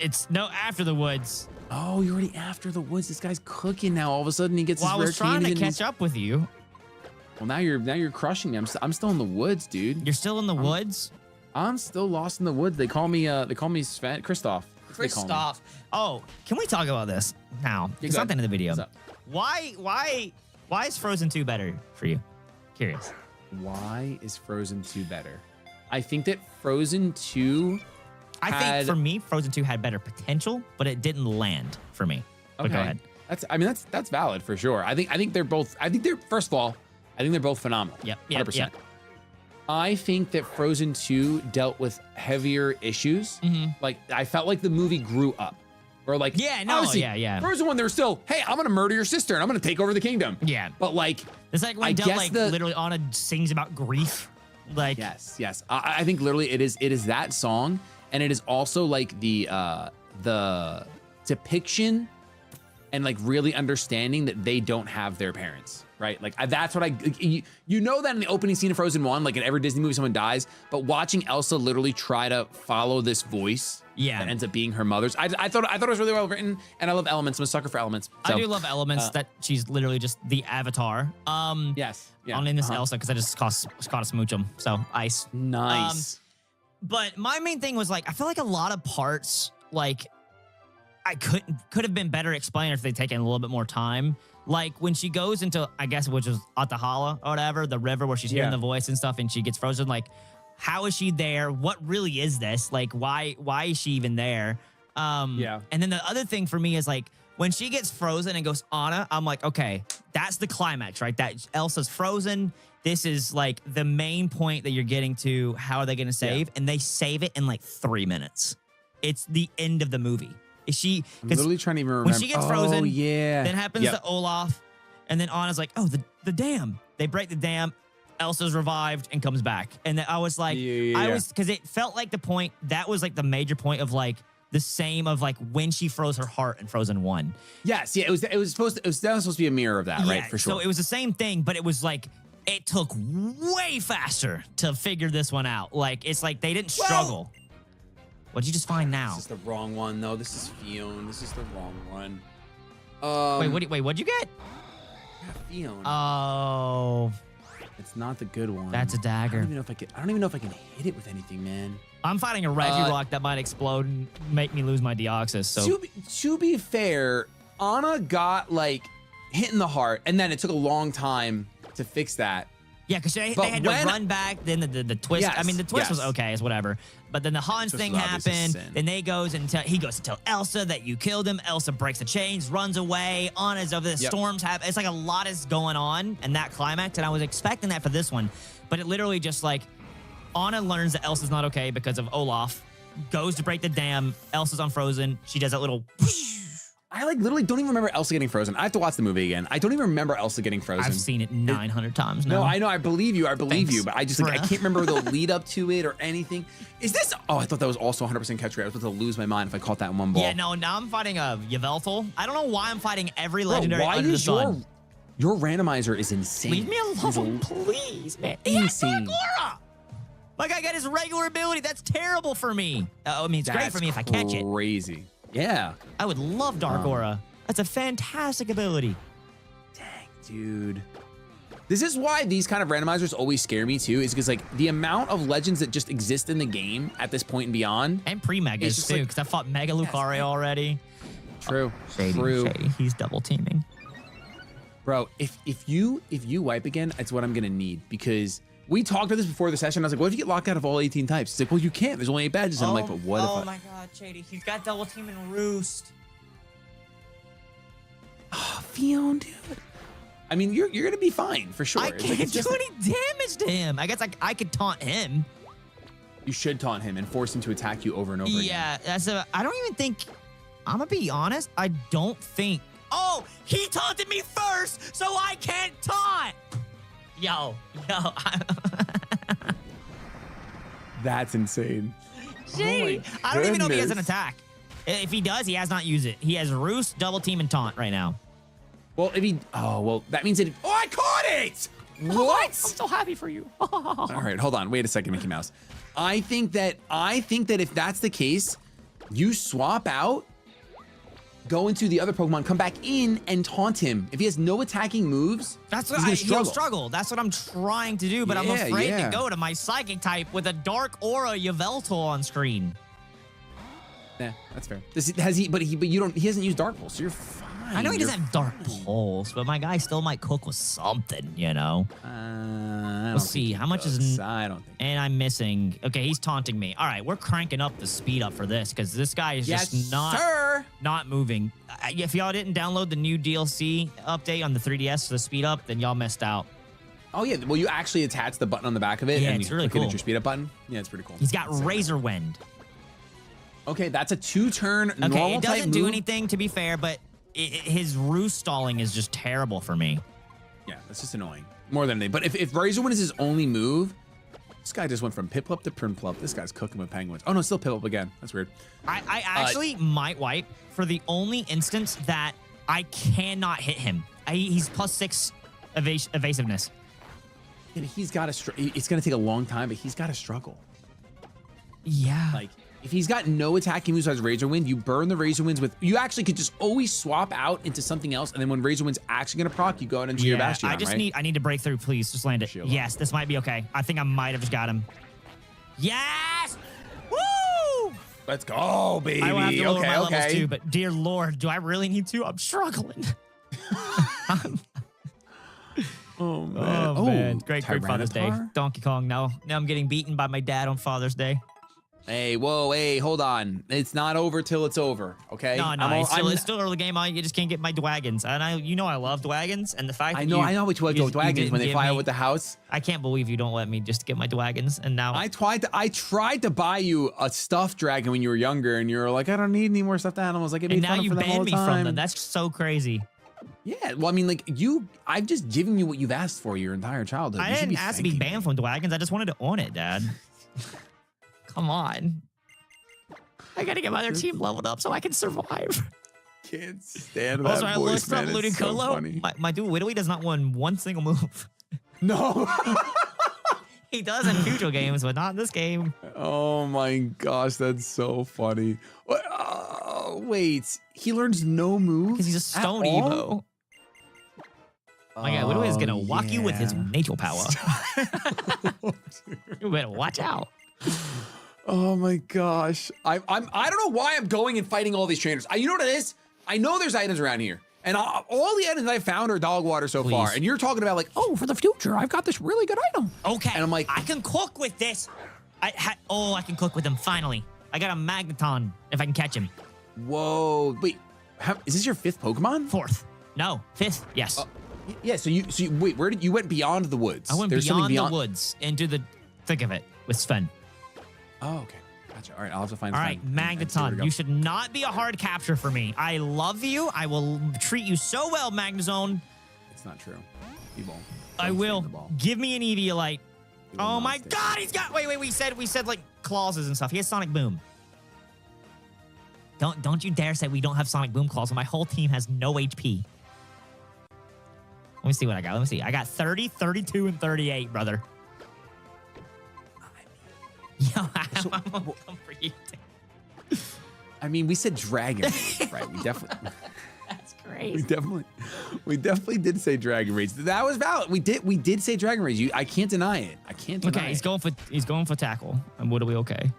[SPEAKER 2] It's after the woods.
[SPEAKER 4] Oh, you're already after the woods. This guy's cooking now. All of a sudden, he gets his rare
[SPEAKER 2] I was trying to catch up with you.
[SPEAKER 4] Well, now you're crushing me. I'm still in the woods, dude.
[SPEAKER 2] You're still in the woods?
[SPEAKER 4] I'm still lost in the woods. They call me Sven Kristoff.
[SPEAKER 2] Kristoff. Oh, can we talk about this now? It's not the end of the video. Why is Frozen 2 better for you? Curious.
[SPEAKER 4] Why is Frozen 2 better? I think that Frozen 2
[SPEAKER 2] I think for me, Frozen 2 had better potential, but it didn't land for me. Okay. But go ahead.
[SPEAKER 4] That's valid for sure. I think they're both. First of all, I think they're both phenomenal.
[SPEAKER 2] Yep.
[SPEAKER 4] 100%. I think that Frozen 2 dealt with heavier issues. Like, I felt like the movie grew up. Or like,
[SPEAKER 3] Yeah, no,
[SPEAKER 4] obviously,
[SPEAKER 3] yeah.
[SPEAKER 4] Frozen 1, they were still, hey, I'm gonna murder your sister and I'm gonna take over the kingdom.
[SPEAKER 3] Yeah.
[SPEAKER 4] But like,
[SPEAKER 3] It's like when
[SPEAKER 4] I
[SPEAKER 3] dealt
[SPEAKER 4] guess
[SPEAKER 3] like
[SPEAKER 4] the-
[SPEAKER 3] literally Anna sings about grief. Like,
[SPEAKER 4] yes. I think literally it is that song, and it is also like the depiction and like really understanding that they don't have their parents, right? Like that's what you know that in the opening scene of Frozen 1, like in every Disney movie, someone dies, but watching Elsa literally try to follow this voice that ends up being her mother's. I thought it was really well written, and I love Elements. I'm a sucker for Elements. So,
[SPEAKER 3] I do love Elements that she's literally just the avatar.
[SPEAKER 4] Yes. Yeah.
[SPEAKER 3] On in this Elsa because I just caught a smooch 'em. So ice.
[SPEAKER 4] Nice.
[SPEAKER 3] But my main thing was like I feel like a lot of parts like I could have been better explained if they'd taken a little bit more time. Like when she goes into, I guess, which is Atahala or whatever, the river where she's hearing the voice and stuff, and she gets frozen. Like, how is she there? What really is this? Like, why is she even there? And then the other thing for me is like when she gets frozen and goes Anna, I'm like, okay, that's the climax, right? That Elsa's frozen. This is like the main point that you're getting to. How are they going to save? And they save it in like 3 minutes. It's the end of the movie. Is she
[SPEAKER 4] I'm literally trying to even remember.
[SPEAKER 3] when she gets frozen?
[SPEAKER 4] Oh, yeah.
[SPEAKER 3] Then happens to Olaf, and then Anna's like, oh, the dam. They break the dam. Elsa's revived and comes back. And then I was like, I was because it felt like the point that was like the major point of like the same of like when she froze her heart in Frozen 1.
[SPEAKER 4] Yes, yeah, it was supposed to be a mirror of that, right? For sure.
[SPEAKER 3] So it was the same thing, but it was like it took way faster to figure this one out. Like it's like they didn't struggle. What'd you just find now?
[SPEAKER 4] This is the wrong one, though. This is Fiona. This is the wrong one.
[SPEAKER 3] What'd you get?
[SPEAKER 4] Fiona.
[SPEAKER 3] Oh,
[SPEAKER 4] It's not the good one.
[SPEAKER 3] that's a dagger.
[SPEAKER 4] I don't even know if I can hit it with anything, man.
[SPEAKER 3] I'm fighting a Regirock that might explode and make me lose my Deoxys. So
[SPEAKER 4] To be fair, Anna got like hit in the heart, and then it took a long time to fix that.
[SPEAKER 3] yeah, because they
[SPEAKER 4] But
[SPEAKER 3] had to
[SPEAKER 4] when-
[SPEAKER 3] run back. Then the twist.
[SPEAKER 4] Yes,
[SPEAKER 3] I mean, the twist was
[SPEAKER 4] yes.
[SPEAKER 3] okay, is whatever. But then the Hans
[SPEAKER 4] Twist
[SPEAKER 3] thing
[SPEAKER 4] was obviously
[SPEAKER 3] happened.
[SPEAKER 4] sin.
[SPEAKER 3] Then he goes to tell Elsa that you killed him. Elsa breaks the chains, runs away. Anna's over the storms happen. It's like a lot is going on in that climax, and I was expecting that for this one, but it literally just like Anna learns that Elsa's not okay because of Olaf. Goes to break the dam. Elsa's unfrozen. She does that little.
[SPEAKER 4] I like literally don't even remember Elsa getting frozen. I have to watch the movie again. I don't even remember Elsa getting frozen.
[SPEAKER 3] I've seen it 900 times now.
[SPEAKER 4] No, I know. I believe you.
[SPEAKER 3] Thanks,
[SPEAKER 4] But I just like I
[SPEAKER 3] bruh.
[SPEAKER 4] can't remember the lead up to it or anything. Is this? Oh, I thought that was also 100% catch rate. I was about to lose my mind if I caught that in one ball.
[SPEAKER 3] Yeah, no, now I'm fighting a Yveltal. I don't know why I'm fighting every
[SPEAKER 4] Bro,
[SPEAKER 3] legendary
[SPEAKER 4] why
[SPEAKER 3] under the
[SPEAKER 4] is
[SPEAKER 3] sun.
[SPEAKER 4] your randomizer is insane?
[SPEAKER 3] Leave me alone, please, man. He has
[SPEAKER 4] Insane.
[SPEAKER 3] Dark Aura! My guy got his regular ability. That's terrible for me. I mean, it's great for me if I catch it.
[SPEAKER 4] Crazy. Yeah.
[SPEAKER 3] I would love Dark Aura. That's a fantastic ability.
[SPEAKER 4] Dang, dude. This is why these kind of randomizers always scare me too, is because like the amount of legends that just exist in the game at this point and beyond.
[SPEAKER 3] And pre-Megas
[SPEAKER 4] It's just
[SPEAKER 3] too,
[SPEAKER 4] like-
[SPEAKER 3] because I fought Mega Lucario already.
[SPEAKER 4] True.
[SPEAKER 3] Shady,
[SPEAKER 4] True.
[SPEAKER 3] Shady. He's double teaming.
[SPEAKER 4] Bro, if you wipe again, it's what I'm gonna need, because we talked about this before the session. I was like, what if you get locked out of all 18 types? It's like, well, you can't. There's only 8 badges. And I'm like, but what if I...
[SPEAKER 3] my God, Shady. He's got double teaming Roost.
[SPEAKER 4] Oh, Fiona, dude. I mean, you're gonna be fine for sure.
[SPEAKER 3] I
[SPEAKER 4] It's
[SPEAKER 3] can't
[SPEAKER 4] like, it's
[SPEAKER 3] do
[SPEAKER 4] just like-
[SPEAKER 3] any damage to him. I guess I could taunt him.
[SPEAKER 4] you should taunt him and force him to attack you over and over again.
[SPEAKER 3] Yeah, I don't even think. I'm gonna be honest. I don't think. Oh, he taunted me first, so I can't taunt. Yo.
[SPEAKER 4] That's insane.
[SPEAKER 3] Shady.
[SPEAKER 4] Oh
[SPEAKER 3] I don't even know if he has an
[SPEAKER 4] goodness.
[SPEAKER 3] attack. If he does, he has not used it. He has Roost, double team, and taunt right now.
[SPEAKER 4] Well, if he... Oh, well, that means that... Oh, I caught it! What?
[SPEAKER 3] I'm so happy for you.
[SPEAKER 4] All right, hold on. Wait a second, Mickey Mouse. I think that if that's the case, you swap out, go into the other Pokemon, come back in, and taunt him. If he has no attacking moves,
[SPEAKER 3] That's
[SPEAKER 4] he's
[SPEAKER 3] what
[SPEAKER 4] gonna
[SPEAKER 3] he'll struggle. That's what I'm trying to do, but I'm
[SPEAKER 4] Yeah,
[SPEAKER 3] afraid
[SPEAKER 4] yeah.
[SPEAKER 3] to go to my Psychic type with a Dark Aura Yveltal on screen.
[SPEAKER 4] Yeah, that's fair. But he hasn't used Dark Pulse, so you're fine.
[SPEAKER 3] I know he
[SPEAKER 4] You're
[SPEAKER 3] doesn't have Dark Pulse, but my guy still might cook with something, you know?
[SPEAKER 4] I don't
[SPEAKER 3] Let's see,
[SPEAKER 4] think
[SPEAKER 3] how
[SPEAKER 4] he
[SPEAKER 3] much is...
[SPEAKER 4] does. I don't think.
[SPEAKER 3] And I'm missing... Okay, he's taunting me. All right, we're cranking up the speed up for this, because this guy is
[SPEAKER 4] Yes,
[SPEAKER 3] just
[SPEAKER 4] sir.
[SPEAKER 3] not moving. If y'all didn't download the new DLC update on the 3DS for the speed up, then y'all missed out.
[SPEAKER 4] Oh yeah, well you actually attach the button on the back of it,
[SPEAKER 2] Yeah,
[SPEAKER 4] and
[SPEAKER 2] it's
[SPEAKER 4] you
[SPEAKER 2] really
[SPEAKER 4] click it
[SPEAKER 2] cool.
[SPEAKER 4] at your speed up button. Yeah, it's pretty cool.
[SPEAKER 2] He's got Razor Wind.
[SPEAKER 4] Okay, that's a 2-turn
[SPEAKER 2] Okay,
[SPEAKER 4] normal
[SPEAKER 2] it
[SPEAKER 4] type
[SPEAKER 2] doesn't do
[SPEAKER 4] move.
[SPEAKER 2] anything, to be fair, but his roost stalling is just terrible for me.
[SPEAKER 4] Yeah, that's just annoying. More than anything. But if Razor Wind is his only move, this guy just went from Piplup to Prinplup. This guy's cooking with penguins. Oh no, still Piplup again. That's weird.
[SPEAKER 2] I actually might wipe for the only instance that I cannot hit him. He's +6 evasiveness.
[SPEAKER 4] Yeah, but he's got to. It's gonna take a long time, but he's got to struggle.
[SPEAKER 2] Yeah.
[SPEAKER 4] Like if he's got no attacking moves as Razor Wind, you burn the Razor Winds with. You actually could just always swap out into something else, and then when Razor Wind's actually gonna proc, you go out into your Bastion.
[SPEAKER 2] I need to break through, please. Just land it.
[SPEAKER 4] Shield
[SPEAKER 2] Yes, this might be okay. I think I might have just got him. Yes! Woo!
[SPEAKER 4] Let's go, baby.
[SPEAKER 2] I will have to lower my levels
[SPEAKER 4] okay.
[SPEAKER 2] too, but dear Lord, do I really need to? I'm struggling.
[SPEAKER 4] Oh man.
[SPEAKER 2] Oh, man. Great Father's Day.
[SPEAKER 4] Tyranitar?
[SPEAKER 2] Donkey Kong. Now I'm getting beaten by my dad on Father's Day.
[SPEAKER 4] Hey, whoa, hey, hold on. It's not over till it's over, okay?
[SPEAKER 2] No, it's still early game. You just can't get my Dwagons. And I love Dwagons. And the fact
[SPEAKER 4] I
[SPEAKER 2] that
[SPEAKER 4] know which one
[SPEAKER 2] you
[SPEAKER 4] Dwagons when they
[SPEAKER 2] didn't
[SPEAKER 4] fly
[SPEAKER 2] give
[SPEAKER 4] out
[SPEAKER 2] me-
[SPEAKER 4] with the house.
[SPEAKER 2] I can't believe you don't let me just get my Dwagons. And now
[SPEAKER 4] I tried to buy you a stuffed dragon when you were younger, and you were like, I don't need any more stuffed animals. Like, I made
[SPEAKER 2] and now
[SPEAKER 4] fun
[SPEAKER 2] you
[SPEAKER 4] of them all
[SPEAKER 2] banned
[SPEAKER 4] the
[SPEAKER 2] me from
[SPEAKER 4] time.
[SPEAKER 2] them. That's so crazy.
[SPEAKER 4] Yeah, well, I mean, like I've just given you what you've asked for your entire childhood.
[SPEAKER 2] I
[SPEAKER 4] You should
[SPEAKER 2] didn't ask to be
[SPEAKER 4] thanking
[SPEAKER 2] banned from Dwagons. I just wanted to own it, Dad. Come on. I gotta get my other team leveled up so I can survive.
[SPEAKER 4] Can't stand that
[SPEAKER 2] Also, I
[SPEAKER 4] voice,
[SPEAKER 2] looked up
[SPEAKER 4] man. It's so
[SPEAKER 2] Ludicolo.
[SPEAKER 4] funny.
[SPEAKER 2] My dude Whittly does not win one single move.
[SPEAKER 4] No.
[SPEAKER 2] He does in future games, but not in this game.
[SPEAKER 7] Oh my gosh, that's so funny. Wait, he learns no moves?
[SPEAKER 2] Because he's a stone
[SPEAKER 7] at all?
[SPEAKER 2] Evo. Oh my god, Whittly is gonna walk you with his nature power. You better watch out.
[SPEAKER 7] Oh my gosh.
[SPEAKER 4] I don't know why I'm going and fighting all these trainers. You know what it is? I know there's items around here. And all the items I found are dog water so far. And you're talking about like, oh, for the future, I've got this really good item.
[SPEAKER 2] Okay.
[SPEAKER 4] And I'm like,
[SPEAKER 2] I can cook with this. I can cook with him, finally. I got a Magneton, if I can catch him.
[SPEAKER 4] whoa, wait, is this your 5th Pokemon?
[SPEAKER 2] 4th. No, 5th, yes.
[SPEAKER 4] Yeah, so you wait, where did you went beyond the woods?
[SPEAKER 2] I went beyond the woods into the thick of it with Sven.
[SPEAKER 4] Oh, okay. Gotcha. All right, I'll have to find
[SPEAKER 2] All
[SPEAKER 4] Sven
[SPEAKER 2] right,
[SPEAKER 4] and see where to
[SPEAKER 2] Magneton,
[SPEAKER 4] go.
[SPEAKER 2] you should not be a hard capture for me. I love you. I will treat you so well, Magnezone.
[SPEAKER 4] It's not true. You won't.
[SPEAKER 2] I
[SPEAKER 4] Don't
[SPEAKER 2] will.
[SPEAKER 4] stand the ball.
[SPEAKER 2] Give me an Eviolite.
[SPEAKER 4] You will
[SPEAKER 2] Oh
[SPEAKER 4] not
[SPEAKER 2] my
[SPEAKER 4] stand.
[SPEAKER 2] god, he's got we said like clauses and stuff. He has Sonic Boom. Don't you dare say we don't have Sonic Boom claws. My whole team has no HP. Let me see what I got. Let me see. I got 30, 32, and 38, brother. Yo, I'm gonna come for you.
[SPEAKER 4] I mean, we said Dragon Rage, right? We definitely.
[SPEAKER 2] That's crazy.
[SPEAKER 4] We definitely did say Dragon Rage. That was valid. We did say Dragon Rage. I can't deny it. I can't deny
[SPEAKER 2] Okay,
[SPEAKER 4] it.
[SPEAKER 2] he's going for tackle. And what are we okay?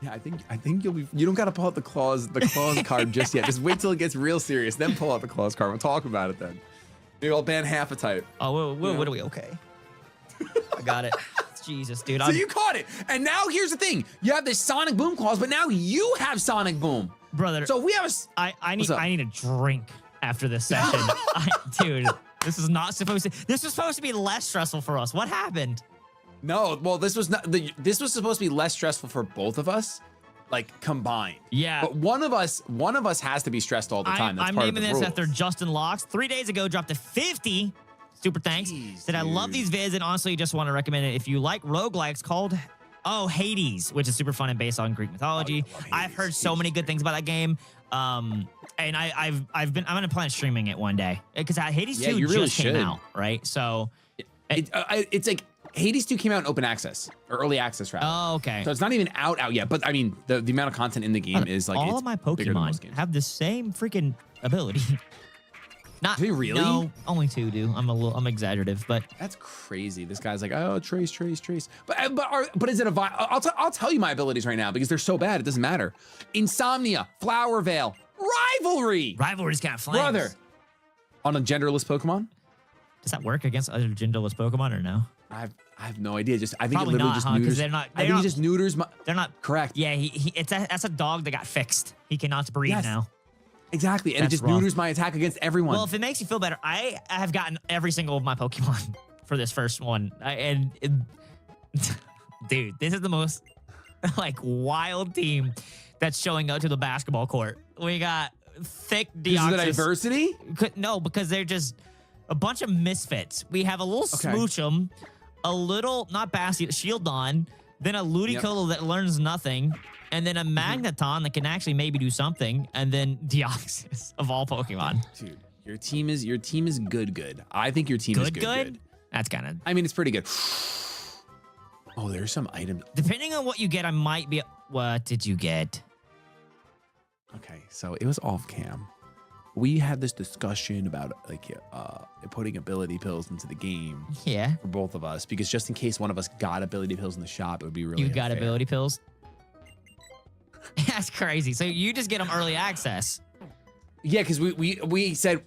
[SPEAKER 4] Yeah, I think you'll be. You don't gotta pull out the claws card just yet. Just wait till it gets real serious, then pull out the claws card. We'll talk about it then. Maybe I'll ban half a type.
[SPEAKER 2] Oh, what are we okay? I got it. Jesus, dude.
[SPEAKER 4] So you caught it. And now here's the thing. You have this Sonic Boom claws, but now you have Sonic Boom.
[SPEAKER 2] Brother.
[SPEAKER 4] So we have a.
[SPEAKER 2] I need a drink after this session. Dude, this is not supposed to. This was supposed to be less stressful for us. What happened?
[SPEAKER 4] No, well, this was not. This was supposed to be less stressful for both of us, like combined.
[SPEAKER 2] Yeah.
[SPEAKER 4] But one of us has to be stressed all the time. That's
[SPEAKER 2] I'm
[SPEAKER 4] part
[SPEAKER 2] naming
[SPEAKER 4] of the
[SPEAKER 2] this
[SPEAKER 4] rules.
[SPEAKER 2] after Justin Locks. 3 days ago, dropped to 50. Super thanks.
[SPEAKER 4] Jeez,
[SPEAKER 2] Said I love these vids and honestly just want to recommend it if you like roguelikes called Hades, which is super fun and based on Greek mythology. I've heard so many good things about that game. And I'm gonna plan streaming it one day because Hades 2
[SPEAKER 4] you really
[SPEAKER 2] just came
[SPEAKER 4] should.
[SPEAKER 2] out, right? So
[SPEAKER 4] It's like Hades 2 came out in open access or early access rather.
[SPEAKER 2] oh, okay.
[SPEAKER 4] So it's not even out yet. But I mean, the amount of content in the game is like
[SPEAKER 2] all
[SPEAKER 4] it's
[SPEAKER 2] of my
[SPEAKER 4] bigger than most
[SPEAKER 2] Pokemon
[SPEAKER 4] games.
[SPEAKER 2] have the same freaking ability. Not
[SPEAKER 4] Do they really?
[SPEAKER 2] No, only 2 do. I'm exaggerative, but
[SPEAKER 4] That's crazy. This guy's like, oh, trace. But is it a? I'll tell you my abilities right now because they're so bad it doesn't matter. Insomnia, Flower Veil, Rivalry,
[SPEAKER 2] Rivalry's kind of flames.
[SPEAKER 4] brother. On a genderless Pokemon,
[SPEAKER 2] Does that work against other genderless Pokemon or no?
[SPEAKER 4] I have no idea. I think
[SPEAKER 2] Probably
[SPEAKER 4] it literally
[SPEAKER 2] not,
[SPEAKER 4] just
[SPEAKER 2] huh? 'Cause
[SPEAKER 4] neuters.
[SPEAKER 2] they're not-
[SPEAKER 4] I
[SPEAKER 2] they're
[SPEAKER 4] think
[SPEAKER 2] not-
[SPEAKER 4] he just neuters my.
[SPEAKER 2] They're not.
[SPEAKER 4] Correct.
[SPEAKER 2] Yeah, that's a dog that got fixed. He cannot breed
[SPEAKER 4] Yes.
[SPEAKER 2] now.
[SPEAKER 4] Exactly, and
[SPEAKER 2] That's
[SPEAKER 4] it just
[SPEAKER 2] rough.
[SPEAKER 4] neuters my attack against everyone.
[SPEAKER 2] Well, if it makes you feel better, I have gotten every single of my Pokemon for this first one. Dude, this is the most like wild team that's showing up to the basketball court. We got thick
[SPEAKER 4] Because of the
[SPEAKER 2] Deoxys.
[SPEAKER 4] diversity?
[SPEAKER 2] No, because they're just a bunch of misfits. We have a little Smoochum, a little, not Bastion, Shieldon, then a Ludicolo that learns nothing, and then a Magneton that can actually maybe do something, and then Deoxys of all Pokemon.
[SPEAKER 4] Dude, your team is good. I think your team is good.
[SPEAKER 2] That's kind of...
[SPEAKER 4] I mean, it's pretty good. Oh, there's some items.
[SPEAKER 2] Depending on what you get, I might be... What did you get?
[SPEAKER 4] Okay, so it was off cam. We had this discussion about like putting ability pills into the game.
[SPEAKER 2] Yeah.
[SPEAKER 4] For both of us, because just in case one of us got ability pills in the shop, it would be really
[SPEAKER 2] You got
[SPEAKER 4] unfair.
[SPEAKER 2] ability pills? That's crazy. So you just get them early access.
[SPEAKER 4] Yeah, because we said,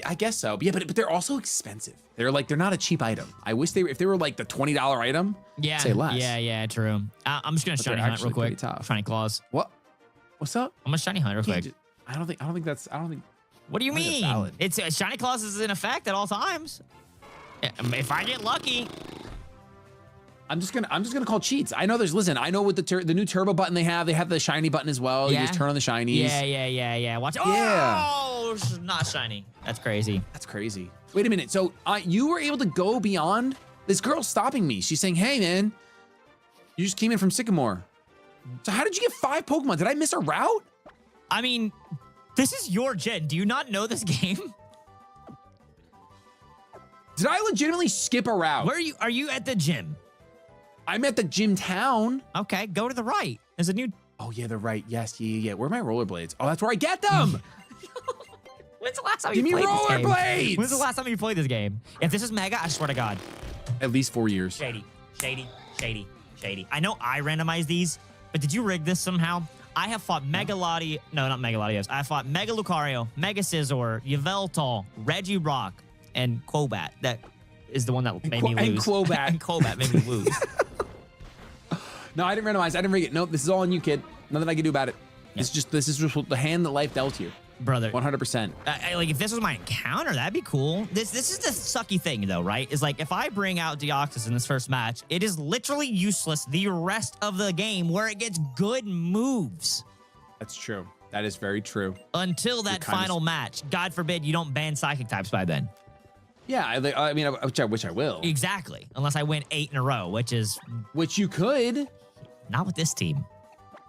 [SPEAKER 4] I guess so. Yeah, but they're also expensive. They're not a cheap item. I wish if they were like the $20 item,
[SPEAKER 2] Yeah.
[SPEAKER 4] say less.
[SPEAKER 2] Yeah, true. I'm just gonna
[SPEAKER 4] But they're
[SPEAKER 2] shiny hunt
[SPEAKER 4] actually
[SPEAKER 2] real quick.
[SPEAKER 4] pretty tough.
[SPEAKER 2] Shiny claws.
[SPEAKER 4] What's up?
[SPEAKER 2] I'm gonna shiny hunt real quick.
[SPEAKER 4] I don't think.
[SPEAKER 2] What do you
[SPEAKER 4] I think
[SPEAKER 2] mean?
[SPEAKER 4] that's valid.
[SPEAKER 2] It's shiny claws is in effect at all times. If I get lucky.
[SPEAKER 4] I'm just gonna call cheats. I know I know with the new turbo button they have the shiny button as well.
[SPEAKER 2] Yeah.
[SPEAKER 4] You just turn on the shinies.
[SPEAKER 2] Yeah. Watch.
[SPEAKER 4] Yeah.
[SPEAKER 2] Oh, not shiny. That's crazy.
[SPEAKER 4] That's crazy. Wait a minute. So you were able to go beyond? This girl's stopping me. She's saying, hey, man, you just came in from Sycamore. So how did you get 5 Pokemon? Did I miss a route?
[SPEAKER 2] I mean, this is your gen. Do you not know this game?
[SPEAKER 4] Did I legitimately skip a route?
[SPEAKER 2] Where are you? Are you at the gym?
[SPEAKER 4] I'm at the gym town.
[SPEAKER 2] Okay, go to the right. There's a new...
[SPEAKER 4] Oh, yeah, they're right. Yes, yeah. Where are my rollerblades? Oh, that's where I get them.
[SPEAKER 2] When's the last time
[SPEAKER 4] Give
[SPEAKER 2] you
[SPEAKER 4] me
[SPEAKER 2] played this game?
[SPEAKER 4] rollerblades.
[SPEAKER 2] When's the last time you played this game? If this is Mega, I swear to God.
[SPEAKER 4] At least 4 years.
[SPEAKER 2] Shady. I know I randomized these, but did you rig this somehow? I have fought Mega Latios. No, not Mega Latios. I fought Mega Lucario, Mega Scizor, Yveltal, Regirock, and Quobat. That is the one that made me lose.
[SPEAKER 4] And Quobat.
[SPEAKER 2] And Quobat made me lose.
[SPEAKER 4] No, I didn't randomize. I didn't rig it. Nope, this is all on you, kid. Nothing I can do about it.
[SPEAKER 2] Yeah.
[SPEAKER 4] This is just the hand that life dealt you.
[SPEAKER 2] Brother.
[SPEAKER 4] 100%.
[SPEAKER 2] Like, if this was my encounter, that'd be cool. This is the sucky thing, though, right? Is like, if I bring out Deoxys in this first match, it is literally useless the rest of the game where it gets good moves.
[SPEAKER 4] That's true. That is very true.
[SPEAKER 2] Until that final match. God forbid you don't ban psychic types by then.
[SPEAKER 4] Yeah, I mean, which I will.
[SPEAKER 2] Exactly. Unless I win 8 in a row, which
[SPEAKER 4] you could.
[SPEAKER 2] Not with this team.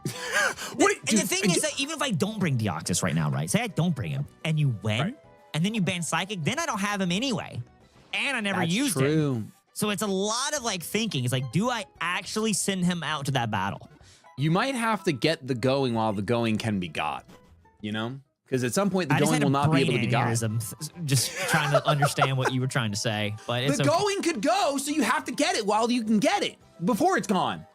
[SPEAKER 4] Dude,
[SPEAKER 2] the thing is that even if I don't bring Deoxys right now, right? Say I don't bring him, and you win, and then you ban Psychic, then I don't have him anyway. And I never used him. So it's a lot of like thinking. It's like, do I actually send him out to that battle?
[SPEAKER 4] You might have to get the going while the going can be got, you know? Because at some point, the going will not be able to be got.
[SPEAKER 2] Just trying to understand what you were trying to say. But it's
[SPEAKER 4] the going could go, so you have to get it while you can get it before it's gone.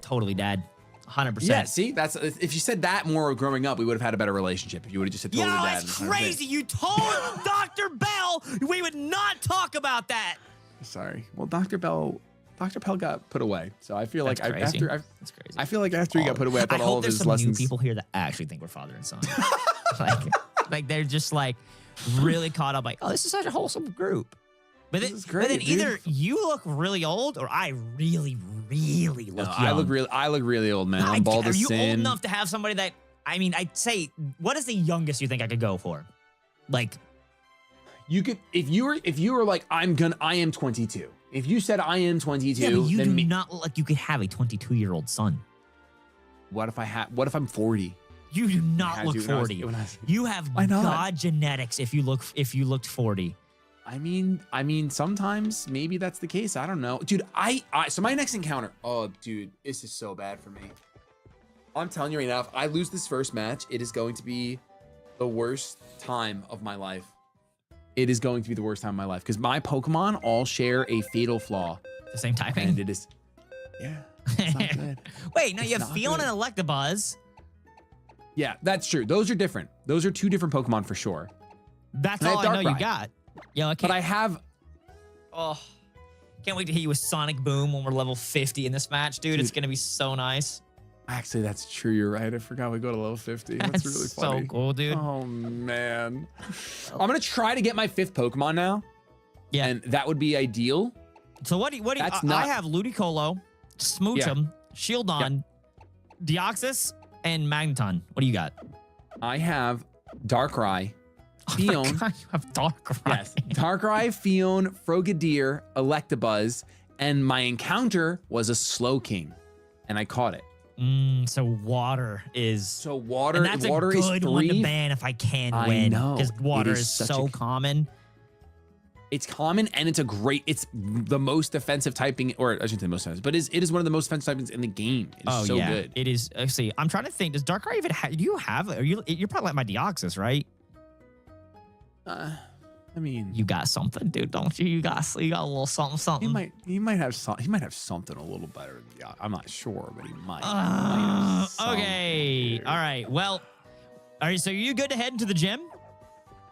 [SPEAKER 2] Totally, Dad. 100%.
[SPEAKER 4] Yeah, see, that's if you said that more growing up, we would have had a better relationship. If you would have just said totally, Dad.
[SPEAKER 2] That's crazy. You told Dr. Bell we would not talk about that.
[SPEAKER 4] Sorry. Well, Dr. Bell got put away, so I feel like
[SPEAKER 2] That's crazy.
[SPEAKER 4] I feel like after he got put away, I thought all of his lessons.
[SPEAKER 2] I hope there's some new people here that actually think we're father and son. like they're just like really caught up. Like, oh, this is such a wholesome group. But
[SPEAKER 4] this is great,
[SPEAKER 2] then
[SPEAKER 4] dude.
[SPEAKER 2] either you look really old, or I really, really look young.
[SPEAKER 4] I look really old, man. I'm bald as sin.
[SPEAKER 2] Are you old enough to have somebody that? I mean, I'd say, what is the youngest you think I could go for? Like,
[SPEAKER 4] you could if you were like I am 22. If you said I am 22,
[SPEAKER 2] yeah, but you
[SPEAKER 4] then
[SPEAKER 2] do not look like you could have a 22-year-old son.
[SPEAKER 4] What if I'm 40?
[SPEAKER 2] You do not look 40. You have God genetics if you looked 40.
[SPEAKER 4] I mean, sometimes maybe that's the case. I don't know, dude. So my next encounter. Oh, dude, this is so bad for me. I'm telling you right now, if I lose this first match, it is going to be the worst time of my life. It is going to be the worst time of my life because my Pokemon all share a fatal flaw.
[SPEAKER 2] The same typing.
[SPEAKER 4] And it is, yeah. It's not good.
[SPEAKER 2] Wait, no,
[SPEAKER 4] it's
[SPEAKER 2] you have Feeling and Electabuzz.
[SPEAKER 4] Yeah, that's true. Those are different. Those are 2 different Pokemon for sure.
[SPEAKER 2] That's all I know you got. Yo,
[SPEAKER 4] but I have.
[SPEAKER 2] Oh, can't wait to hit you with Sonic Boom when we're level 50 in this match, dude. It's gonna be so nice.
[SPEAKER 7] Actually, that's true. You're right. I forgot we go to level 50. That's really funny.
[SPEAKER 2] So cool, dude.
[SPEAKER 7] Oh man.
[SPEAKER 4] I'm gonna try to get my 5th Pokemon now.
[SPEAKER 2] Yeah.
[SPEAKER 4] And that would be ideal.
[SPEAKER 2] So what do you,
[SPEAKER 4] That's
[SPEAKER 2] I
[SPEAKER 4] not-
[SPEAKER 2] have Ludicolo, Smoochum, Shieldon, Deoxys, and Magneton. What do you got?
[SPEAKER 4] I have Darkrai, Fion.
[SPEAKER 2] God, you have Darkrai.
[SPEAKER 4] Yes, Darkrai, Fion, Frogadier, Electabuzz, and my encounter was a Slowking, and I caught it.
[SPEAKER 2] So water is...
[SPEAKER 4] So water,
[SPEAKER 2] and that's
[SPEAKER 4] water
[SPEAKER 2] a good
[SPEAKER 4] is
[SPEAKER 2] one to
[SPEAKER 4] free.
[SPEAKER 2] ban if I can
[SPEAKER 4] I
[SPEAKER 2] win.
[SPEAKER 4] know.
[SPEAKER 2] Because water
[SPEAKER 4] It is
[SPEAKER 2] is
[SPEAKER 4] such
[SPEAKER 2] so
[SPEAKER 4] a-
[SPEAKER 2] common.
[SPEAKER 4] It's common and it's it's the most defensive typing, or I shouldn't say most defensive, but it is one of the most defensive typings in the game. It's so good.
[SPEAKER 2] It is. See, I'm trying to think. Does Darkrai even do you have? You're probably like my Deoxys, right?
[SPEAKER 4] I mean,
[SPEAKER 2] You got something, dude, don't you? You got a little something.
[SPEAKER 4] he might have something a little better than the. I'm not sure, but he might.
[SPEAKER 2] Okay. All right. Well, all right. So you good to head into the gym?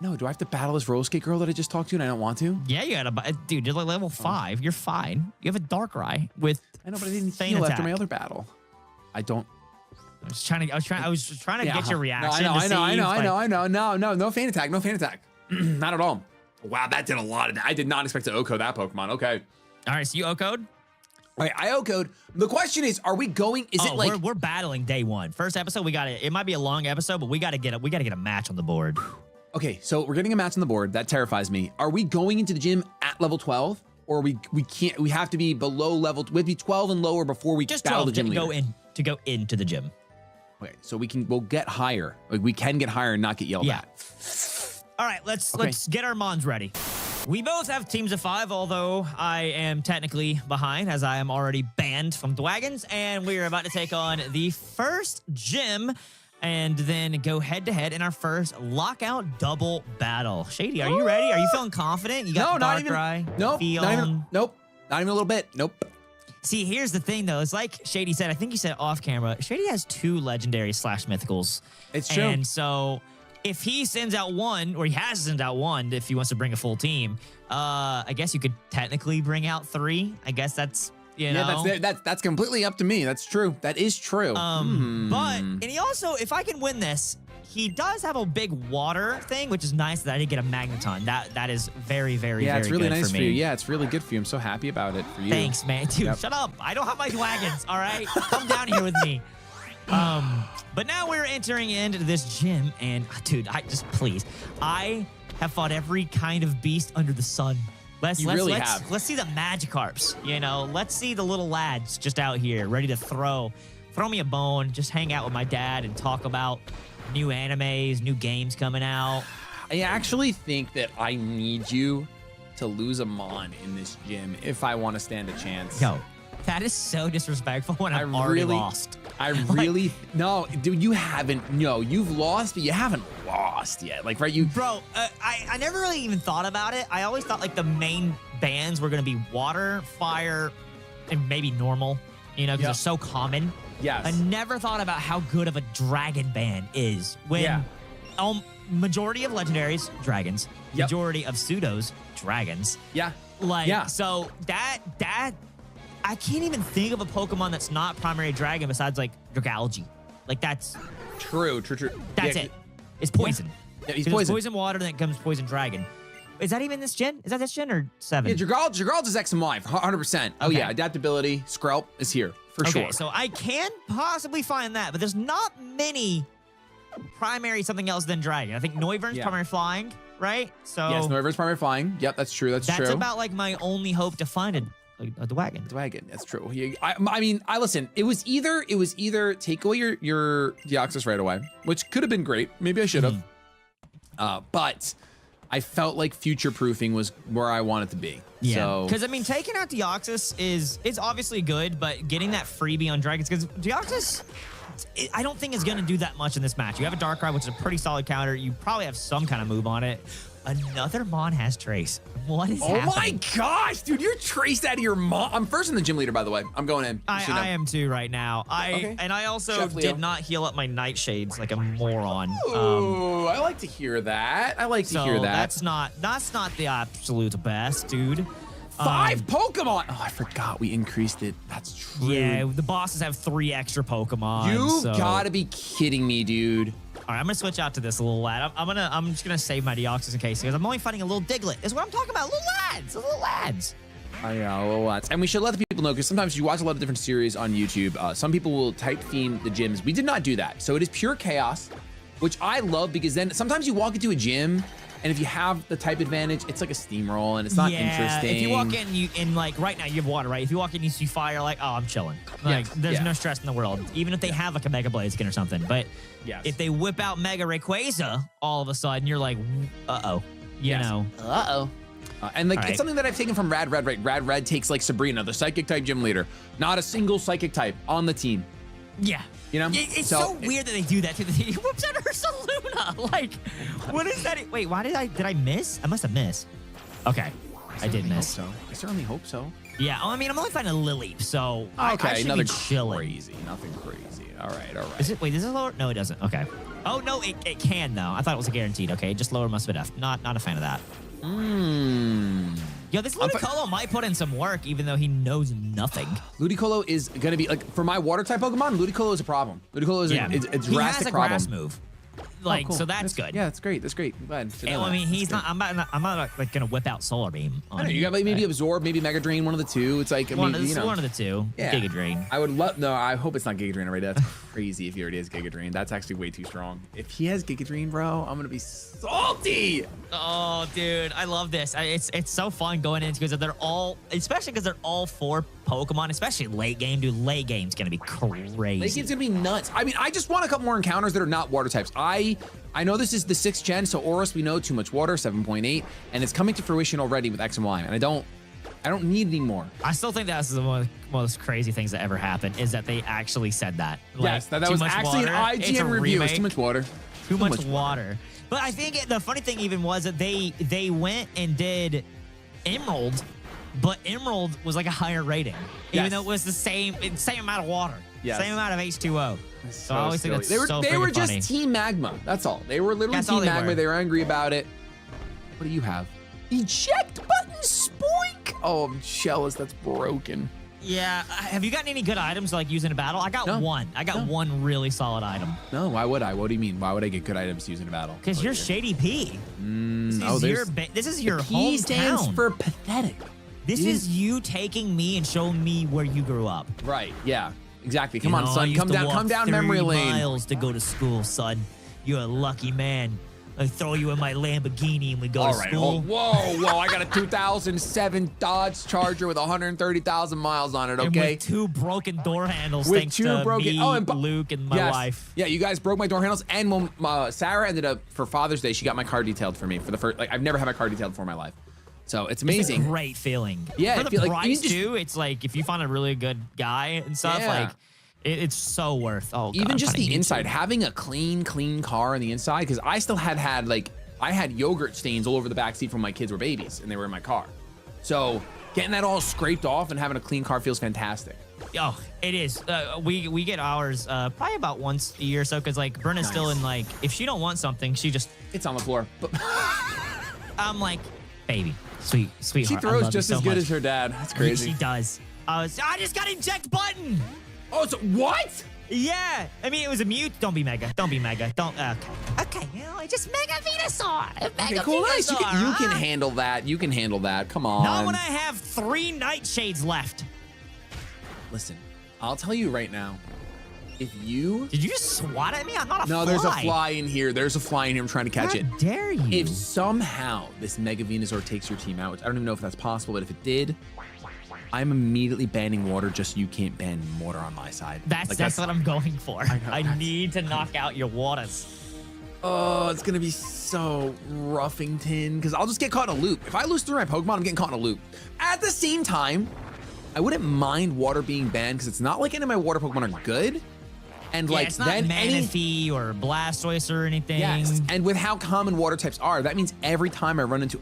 [SPEAKER 4] No, do I have to battle this roller skate girl that I just talked to and I don't want to?
[SPEAKER 2] Yeah, you gotta, dude. You're like level 5. You're fine. You have a Darkrai with.
[SPEAKER 4] I know, but I didn't
[SPEAKER 2] Feint
[SPEAKER 4] heal after
[SPEAKER 2] attack.
[SPEAKER 4] my other battle. I don't.
[SPEAKER 2] I was trying to get your
[SPEAKER 4] No,
[SPEAKER 2] reaction.
[SPEAKER 4] I know.
[SPEAKER 2] to see if,
[SPEAKER 4] No feint attack. No feint attack. Not at all. Wow, that did a lot of. I did not expect to OHKO that Pokemon. Okay.
[SPEAKER 2] All right, so you O-code?
[SPEAKER 4] All right, I OHKO'd. The question is, are we going? Is it like
[SPEAKER 2] we're battling day 1. First episode, we got it. It might be a long episode, but we got to get a match on the board.
[SPEAKER 4] Okay, so we're getting a match on the board. That terrifies me. Are we going into the gym at level 12? Or we can't, we have to be below level, we'd be 12 and lower before we
[SPEAKER 2] Just
[SPEAKER 4] battle
[SPEAKER 2] 12
[SPEAKER 4] the gym leader.
[SPEAKER 2] to go into the gym.
[SPEAKER 4] Okay, so we'll get higher. Like we can get higher and not get yelled
[SPEAKER 2] Yeah.
[SPEAKER 4] at.
[SPEAKER 2] All right, let's get our mons ready. We both have teams of 5, although I am technically behind as I am already banned from the wagons, and we are about to take on the first gym and then go head to head in our first lockout double battle. Shady, are you ready? Are you feeling confident? You got
[SPEAKER 4] not even.
[SPEAKER 2] Darkrai,
[SPEAKER 4] Nope.
[SPEAKER 2] Fion.
[SPEAKER 4] Not even a little bit. Nope.
[SPEAKER 2] See, here's the thing, though. It's like Shady said. I think you said off camera. Shady has 2 legendary / mythicals.
[SPEAKER 4] It's true.
[SPEAKER 2] And so if he sends out 1, or he has sent out 1, if he wants to bring a full team, I guess you could technically bring out 3. I guess that's, you know.
[SPEAKER 4] Yeah, that's completely up to me. That's true. That is true.
[SPEAKER 2] But, and he also, if I can win this, he does have a big water thing, which is nice that I did get a Magneton. That is very, very,
[SPEAKER 4] yeah,
[SPEAKER 2] very
[SPEAKER 4] it's really
[SPEAKER 2] good
[SPEAKER 4] nice
[SPEAKER 2] for
[SPEAKER 4] you.
[SPEAKER 2] me.
[SPEAKER 4] Yeah, it's really good for you. I'm so happy about it for you.
[SPEAKER 2] Thanks, man. Dude,
[SPEAKER 4] Yep.
[SPEAKER 2] shut up. I don't have my wagons, all right? Come down here with me. But now we're entering into this gym, and dude, please. I have fought every kind of beast under the sun. Let's see the Magikarps, you know? Let's see the little lads just out here ready to throw me a bone, just hang out with my dad and talk about new animes, new games coming out.
[SPEAKER 4] I actually think that I need you to lose a Mon in this gym if I want to stand a chance.
[SPEAKER 2] Yo, that is so disrespectful when I've already lost.
[SPEAKER 4] I really no, dude. You haven't. No, you've lost, but you haven't lost yet. Like, right? You,
[SPEAKER 2] bro. I never really even thought about it. I always thought like the main bans were gonna be water, fire, and maybe normal. You know, because they're so common.
[SPEAKER 4] Yes.
[SPEAKER 2] I never thought about how good of a dragon ban is when majority of legendaries dragons, majority of pseudos dragons.
[SPEAKER 4] Yeah.
[SPEAKER 2] Like so that I can't even think of a Pokemon that's not primary dragon besides like Dragalge. Like that's
[SPEAKER 4] true.
[SPEAKER 2] That's it. It's poison.
[SPEAKER 4] Yeah, he's
[SPEAKER 2] 'Cause it's
[SPEAKER 4] poison.
[SPEAKER 2] poison water, then it comes poison dragon. Is that even this gen? Is that this gen or 7?
[SPEAKER 4] Yeah, Dragalge is X and Y, 100%. Oh
[SPEAKER 2] Okay.
[SPEAKER 4] yeah, adaptability. Skrelp is here for
[SPEAKER 2] Okay,
[SPEAKER 4] sure.
[SPEAKER 2] so I can possibly find that, but there's not many primary something else than dragon. I think Noivern's primary flying, right? So
[SPEAKER 4] yes, Noivern's primary flying. Yep, that's true. That's true.
[SPEAKER 2] That's about like my only hope to find the wagon.
[SPEAKER 4] The wagon. That's true. I mean, I listen. It was either take away your Deoxys right away, which could have been great. Maybe I should have. But I felt like future proofing was where I wanted to be.
[SPEAKER 2] Yeah, because I mean, taking out Deoxys is obviously good, but getting that freebie on dragons, because Deoxys, I don't think is going to do that much in this match. You have a Darkrai, which is a pretty solid counter. You probably have some kind of move on it. Another Mon has Trace. What is happening?
[SPEAKER 4] Oh my gosh, dude, you're traced out of your mom. I'm first in the gym leader, by the way. I'm going in.
[SPEAKER 2] I am too right now.
[SPEAKER 4] Okay.
[SPEAKER 2] And I also
[SPEAKER 4] Chef Leo.
[SPEAKER 2] did not heal up my nightshades like a moron.
[SPEAKER 4] Ooh, I like to hear that. I like to hear that.
[SPEAKER 2] That's not the absolute best, dude.
[SPEAKER 4] 5 Pokemon. Oh, I forgot we increased it. That's true.
[SPEAKER 2] Yeah, the bosses have 3 extra Pokemon.
[SPEAKER 4] You've
[SPEAKER 2] so.
[SPEAKER 4] got to be kidding me, dude.
[SPEAKER 2] All right, I'm gonna switch out to this little lad. I'm just gonna save my Deoxys in case because I'm only fighting a little Diglett. Is what I'm talking about. Little lads.
[SPEAKER 4] Well, and we should let the people know because sometimes you watch a lot of different series on YouTube. Some people will type theme the gyms. We did not do that. So it is pure chaos, which I love because then sometimes you walk into a gym and if you have the type advantage, it's like a steamroll and it's not interesting.
[SPEAKER 2] If you walk in, like right now you have water, right? If you walk in, you see fire, like, oh, I'm chilling. Like there's no stress in the world, even if they have like a Mega Blaziken or something. But if they whip out Mega Rayquaza, all of a sudden you're like, uh-oh, you know.
[SPEAKER 4] Uh-oh. And like it's something that I've taken from Rad Red, right? Rad Red takes like Sabrina, the psychic type gym leader. Not a single psychic type on the team.
[SPEAKER 2] Yeah.
[SPEAKER 4] You know?
[SPEAKER 2] It's so weird that they do that to the team. He whips out Ursaluna. Like, what is that? Wait, why did I miss? I must have missed. Okay. I did miss.
[SPEAKER 4] Hope so. I certainly hope so.
[SPEAKER 2] Yeah, I mean, I'm only fighting a Lily, so I should
[SPEAKER 4] nothing
[SPEAKER 2] be chilling.
[SPEAKER 4] crazy. Nothing crazy. All right.
[SPEAKER 2] Wait, this is lower? No, it doesn't. Okay. Oh, no, it can, though. I thought it was a guaranteed. Okay, just lower must be F. Not a fan of that. Yo, this Ludicolo might put in some work, even though he knows nothing.
[SPEAKER 4] Ludicolo is going to be, like, for my water type Pokemon, Ludicolo is a problem. Ludicolo is a drastic
[SPEAKER 2] he has a
[SPEAKER 4] problem.
[SPEAKER 2] grass move. Like,
[SPEAKER 4] cool.
[SPEAKER 2] so that's good.
[SPEAKER 4] Yeah, that's great. That's great. I'm glad.
[SPEAKER 2] I mean, he's not. I'm not like gonna whip out Solar Beam.
[SPEAKER 4] I know, you got like maybe Absorb, maybe Mega Drain, one of the two. It's like
[SPEAKER 2] one
[SPEAKER 4] of
[SPEAKER 2] the two.
[SPEAKER 4] Yeah.
[SPEAKER 2] Giga Drain.
[SPEAKER 4] I would love. No, I hope it's not Giga Drain already. That's crazy. If he already has Giga Drain, that's actually way too strong. If he has Giga Drain, bro, I'm gonna be salty.
[SPEAKER 2] Oh, dude, I love this. It's so fun going into because they're all, especially because they're all 4 Pokemon, especially late game. Dude, late game's gonna be crazy.
[SPEAKER 4] Late game's gonna be nuts. I mean, I just want a couple more encounters that are not water types. I know this is the 6th gen, so Oris, we know too much water, 7.8, and it's coming to fruition already with X and Y, and I don't need any more.
[SPEAKER 2] I still think that's one of the most crazy things that ever happened is that they actually said that. Like,
[SPEAKER 4] Yes, that was actually an IGN review. It's too much water.
[SPEAKER 2] Too much water. But I think the funny thing even was that they went and did Emerald, but Emerald was like a higher rating, even though it was the same amount of water, same amount of H2O. So I always think that's
[SPEAKER 4] they were just
[SPEAKER 2] funny.
[SPEAKER 4] Team Magma. That's all. They were literally Team Magma. They were angry about it. What do you have? Eject button spoink. Oh, I'm jealous. That's broken.
[SPEAKER 2] Yeah. Have you gotten any good items like using a battle? I got one. I got one really solid item.
[SPEAKER 4] No, why would I? What do you mean? Why would I get good items using a battle?
[SPEAKER 2] Because you're Shady P. This is your
[SPEAKER 4] P
[SPEAKER 2] hometown.
[SPEAKER 4] stands for pathetic.
[SPEAKER 2] This is you taking me and showing me where you grew up.
[SPEAKER 4] Right. Yeah. Exactly. Come on, son. Come down memory lane.
[SPEAKER 2] 3 miles to go to school, son. You're a lucky man. I throw you in my Lamborghini and we go to school.
[SPEAKER 4] Whoa. I got a 2007 Dodge Charger with 130,000 miles on it, okay?
[SPEAKER 2] And with 2 broken door handles thanks to me, Luke, and my wife.
[SPEAKER 4] Yeah, you guys broke my door handles. And when Sarah ended up, for Father's Day, she got my car detailed for me for the first, like, I've never had my car detailed before in my life. So it's amazing.
[SPEAKER 2] It's a great feeling.
[SPEAKER 4] Yeah.
[SPEAKER 2] For the price, too, it's like, if you find a really good guy and stuff, like, it's so worth. Oh, God,
[SPEAKER 4] even just the inside, having a clean car on the inside, because I still had like, I had yogurt stains all over the backseat from my kids were babies and they were in my car. So getting that all scraped off and having a clean car feels fantastic.
[SPEAKER 2] Oh, it is. We get ours probably about once a year or so, because like Brenna's still in, like, if she don't want something, she just,
[SPEAKER 4] it's on the floor.
[SPEAKER 2] I'm like, baby, sweetheart.
[SPEAKER 4] She throws just as good as her dad. That's crazy.
[SPEAKER 2] She does. I just got eject button.
[SPEAKER 4] Oh, so what?
[SPEAKER 2] Yeah. I mean, it was a mute. Don't be Mega. Don't. Okay. You know, just Mega Venusaur.
[SPEAKER 4] Okay, cool. Nice. You can handle that. You can handle that. Come on.
[SPEAKER 2] Not when I have 3 Nightshades left.
[SPEAKER 4] Listen, I'll tell you right now. If you...
[SPEAKER 2] Did you just swat at me? I'm not a fly.
[SPEAKER 4] No, there's a fly in here. There's a fly in here. I'm trying to catch it.
[SPEAKER 2] How dare you?
[SPEAKER 4] If somehow this Mega Venusaur takes your team out, which I don't even know if that's possible, but if it did, I'm immediately banning water just so you can't ban water on my side.
[SPEAKER 2] That's what I'm going for. I need to knock out your waters.
[SPEAKER 4] Oh, it's going to be so Ruffington, because I'll just get caught in a loop. If I lose through my Pokemon, I'm getting caught in a loop. At the same time, I wouldn't mind water being banned, because it's not like any of my water Pokemon are good. And like,
[SPEAKER 2] it's not Manaphy or Blastoise or anything.
[SPEAKER 4] Yes, and with how common water types are, that means every time I run into...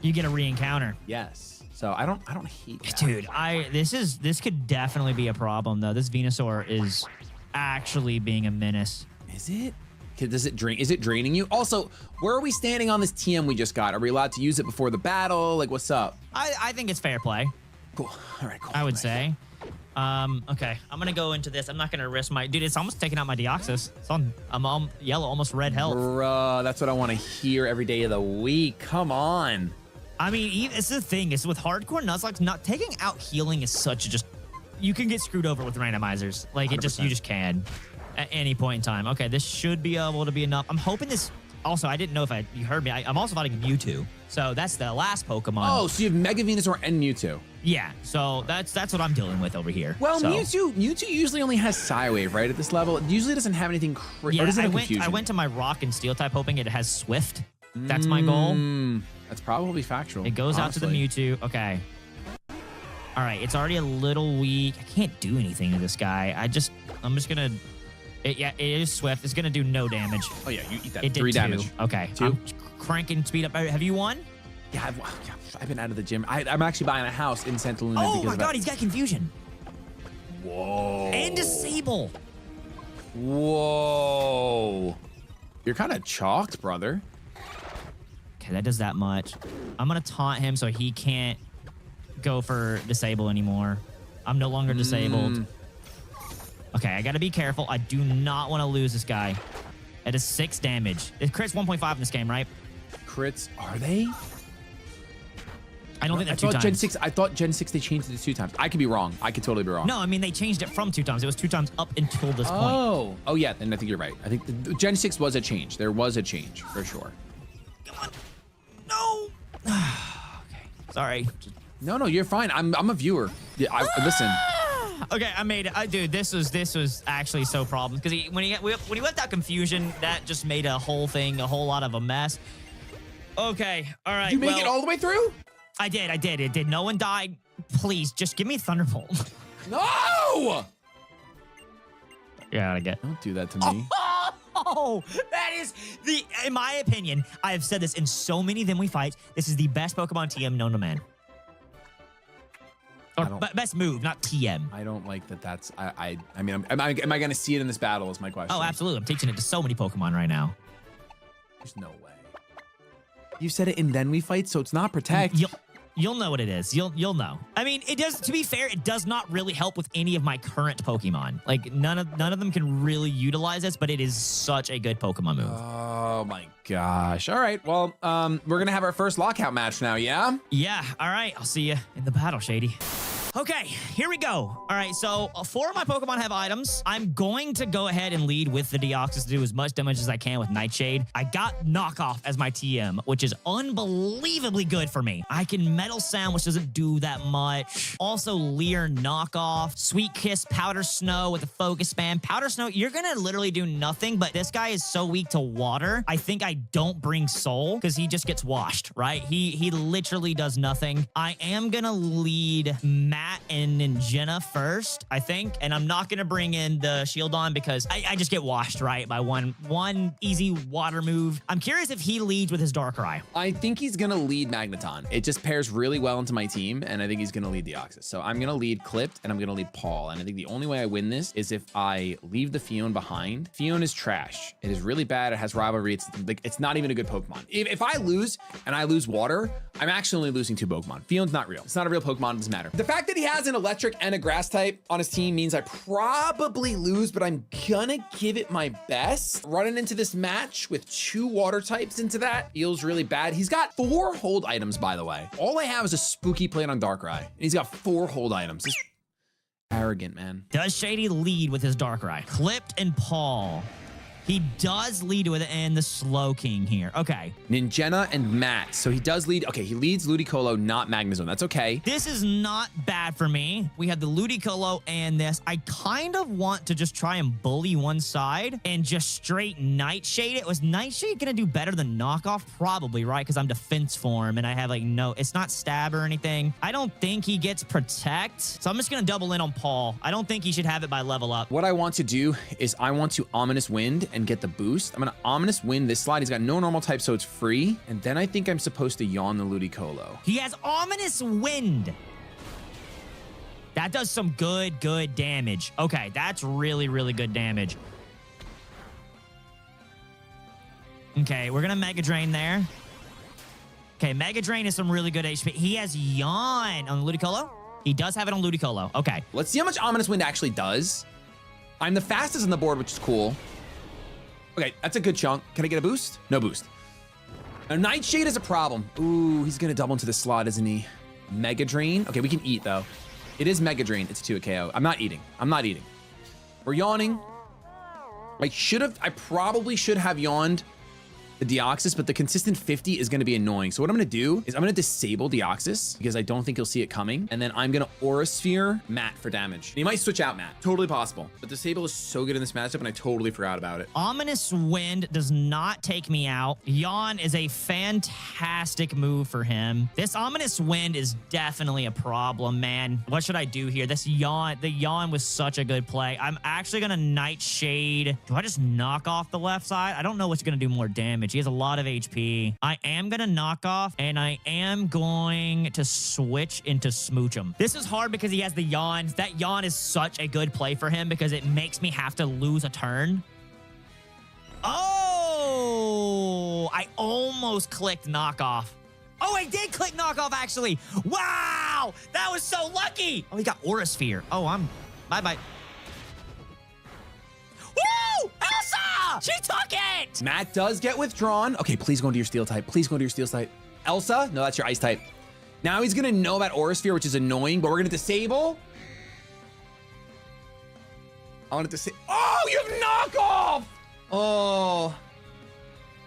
[SPEAKER 2] You get a re-encounter.
[SPEAKER 4] Yes. So I don't hate that.
[SPEAKER 2] Dude, this could definitely be a problem though. This Venusaur is actually being a menace.
[SPEAKER 4] Is it? Does it drain? Is it draining you? Also, where are we standing on this TM we just got? Are we allowed to use it before the battle? Like, what's up?
[SPEAKER 2] I think it's fair play.
[SPEAKER 4] Cool. All right, cool.
[SPEAKER 2] I would say. Okay, I'm gonna go into this. I'm not gonna risk my dude. It's almost taking out my Deoxys. It's on. I'm on yellow, almost red health.
[SPEAKER 4] Bruh, that's what I want to hear every day of the week. Come on.
[SPEAKER 2] I mean, it's the thing. It's with hardcore Nuzlocke, not taking out healing is such a just. You can get screwed over with randomizers. Like it just, you just can, at any point in time. Okay, this should be able to be enough. I'm hoping this. Also, I didn't know if you heard me. I'm also fighting Mewtwo. So that's the last Pokemon.
[SPEAKER 4] Oh, so you have Mega Venusaur and Mewtwo.
[SPEAKER 2] Yeah, so that's what I'm dealing with over here.
[SPEAKER 4] Well,
[SPEAKER 2] so.
[SPEAKER 4] Mewtwo usually only has Psywave, right? At this level, it usually doesn't have anything crazy.
[SPEAKER 2] Yeah, I went to my Rock and Steel type hoping it has Swift. That's my goal.
[SPEAKER 4] That's probably factual.
[SPEAKER 2] It goes out to the Mewtwo. Okay. All right, it's already a little weak. I can't do anything to this guy. I'm just gonna. It is Swift. It's gonna do no damage.
[SPEAKER 4] Oh yeah, you eat that.
[SPEAKER 2] It did
[SPEAKER 4] 3
[SPEAKER 2] 2.
[SPEAKER 4] damage.
[SPEAKER 2] Okay.
[SPEAKER 4] 2.
[SPEAKER 2] I'm cranking speed up. Have you won?
[SPEAKER 4] Yeah, I've been out of the gym. I'm actually buying a house in Santa Luna.
[SPEAKER 2] Oh my god, he's got confusion.
[SPEAKER 4] Whoa.
[SPEAKER 2] And disable.
[SPEAKER 4] Whoa. You're kind of chalked, brother.
[SPEAKER 2] Okay, that does that much. I'm gonna taunt him so he can't go for disable anymore. I'm no longer disabled. Okay, I gotta be careful. I do not want to lose this guy. It is 6 damage. It crits 1.5 in this game, right?
[SPEAKER 4] Crits, are they?
[SPEAKER 2] I don't think they're 2 times.
[SPEAKER 4] Gen 6, I thought Gen 6 they changed it to 2 times. I could be wrong. I could totally be wrong.
[SPEAKER 2] No, I mean they changed it from 2 times. It was 2 times up until this point.
[SPEAKER 4] Oh yeah, then I think you're right. I think the Gen 6 was a change. There was a change for sure.
[SPEAKER 2] Come on. No. Okay. Sorry.
[SPEAKER 4] No, you're fine. I'm a viewer. Yeah, listen.
[SPEAKER 2] Okay, I made it. Dude, this was actually so problems because when he left out confusion, that just made a whole lot of a mess. Okay, all right.
[SPEAKER 4] Did you make it all the way through?
[SPEAKER 2] I did. It did. No one died. Please, just give me Thunderbolt.
[SPEAKER 4] No!
[SPEAKER 2] Yeah, I get.
[SPEAKER 4] Don't do that to me.
[SPEAKER 2] Oh, that is in my opinion, I have said this in so many Then We Fight. This is the best Pokemon TM known to man. Or best move, not TM.
[SPEAKER 4] I don't like that. That's I mean, am I going to see it in this battle? Is my question.
[SPEAKER 2] Oh, absolutely. I'm teaching it to so many Pokemon right now.
[SPEAKER 4] There's no way. You said it in Then We Fight, so it's not Protect.
[SPEAKER 2] You'll know what it is. You'll know. I mean, it does. To be fair, it does not really help with any of my current Pokemon. Like none of them can really utilize this, but it is such a good Pokemon move.
[SPEAKER 4] Oh my gosh! All right, well, we're gonna have our first lockout match now. Yeah.
[SPEAKER 2] Yeah. All right. I'll see you in the battle, Shady. Okay, here we go. All right, so 4 of my Pokemon have items. I'm going to go ahead and lead with the Deoxys to do as much damage as I can with Nightshade. I got Knockoff as my TM, which is unbelievably good for me. I can Metal Sound, which doesn't do that much. Also, Leer Knockoff. Sweet Kiss, Powder Snow with a Focus Spam. Powder Snow, you're gonna literally do nothing, but this guy is so weak to water. I think I don't bring Soul because he just gets washed, right? He literally does nothing. I am gonna lead Matt and Ninjana first, I think, and I'm not gonna bring in the Shield on because I just get washed, right, by one easy water move. I'm curious if he leads with his Darkrai.
[SPEAKER 4] I think he's gonna lead Magneton. It just pairs really well into my team, and I think he's gonna lead Deoxys. So I'm gonna lead Clipped, and I'm gonna lead Paul, and I think the only way I win this is if I leave the Fion behind. Fion is trash. It is really bad. It has rivalry. It's not even a good Pokemon. If I lose and I lose water, I'm actually only losing 2 Pokemon. Fion's not real. It's not a real Pokemon. It doesn't matter. The fact that he has an electric and a grass type on his team means I probably lose, but I'm gonna give it my best. Running into this match with 2 water types into that feels really bad. He's got 4 hold items, by the way. All I have is a spooky plate on Darkrai, and he's got 4 hold items. Just arrogant, man.
[SPEAKER 2] Does Shady lead with his Darkrai? Clipped and Paul. He does lead with it and the Slow King here. Okay.
[SPEAKER 4] Ninjana and Matt. So he does lead. Okay, he leads Ludicolo, not Magnezone. That's okay.
[SPEAKER 2] This is not bad for me. We have the Ludicolo and this. I kind of want to just try and bully one side and just straight Nightshade it. Was Nightshade going to do better than Knockoff? Probably, right? Because I'm defense form and I have like no, it's not stab or anything. I don't think he gets Protect. So I'm just going to double in on Paul. I don't think he should have it by level up.
[SPEAKER 4] What I want to do is I want to Ominous Wind and get the boost. I'm gonna Ominous Wind this slide. He's got no normal type, so it's free. And then I think I'm supposed to yawn the Ludicolo.
[SPEAKER 2] He has Ominous Wind. That does some good damage. Okay, that's really good damage. Okay, we're gonna Mega Drain there. Okay, Mega Drain is some really good HP. He has Yawn on the Ludicolo. He does have it on Ludicolo. Okay.
[SPEAKER 4] Let's see how much Ominous Wind actually does. I'm the fastest on the board, which is cool. Okay, that's a good chunk. Can I get a boost? No boost. Now, Nightshade is a problem. Ooh, he's gonna double into the slot, isn't he? Mega Drain. Okay, we can eat though. It is Mega Drain. It's 2 a KO. I'm not eating. I'm not eating. We're yawning. I probably should have yawned the Deoxys, but the consistent 50 is going to be annoying. So what I'm going to do is I'm going to disable Deoxys because I don't think you'll see it coming. And then I'm going to Aura Sphere Matt for damage. And he might switch out Matt. Totally possible. But disable is so good in this matchup and I totally forgot about it.
[SPEAKER 2] Ominous Wind does not take me out. Yawn is a fantastic move for him. This Ominous Wind is definitely a problem, man. What should I do here? The Yawn was such a good play. I'm actually going to Nightshade. Do I just knock off the left side? I don't know what's going to do more damage. He has a lot of HP. I am going to knock off, and I am going to switch into Smooch him. This is hard because he has the Yawns. That Yawn is such a good play for him because it makes me have to lose a turn. Oh, I almost clicked knockoff. Oh, I did click knockoff, actually. Wow, that was so lucky. Oh, he got Aura Sphere. Oh, bye-bye. Woo! Elsa! She took it!
[SPEAKER 4] Matt does get withdrawn. Okay, please go into your steel type. Please go into your steel type. Elsa? No, that's your ice type. Now he's gonna know about Aura Sphere, which is annoying, but we're gonna disable. I want to disable. Oh, you have knockoff! Oh.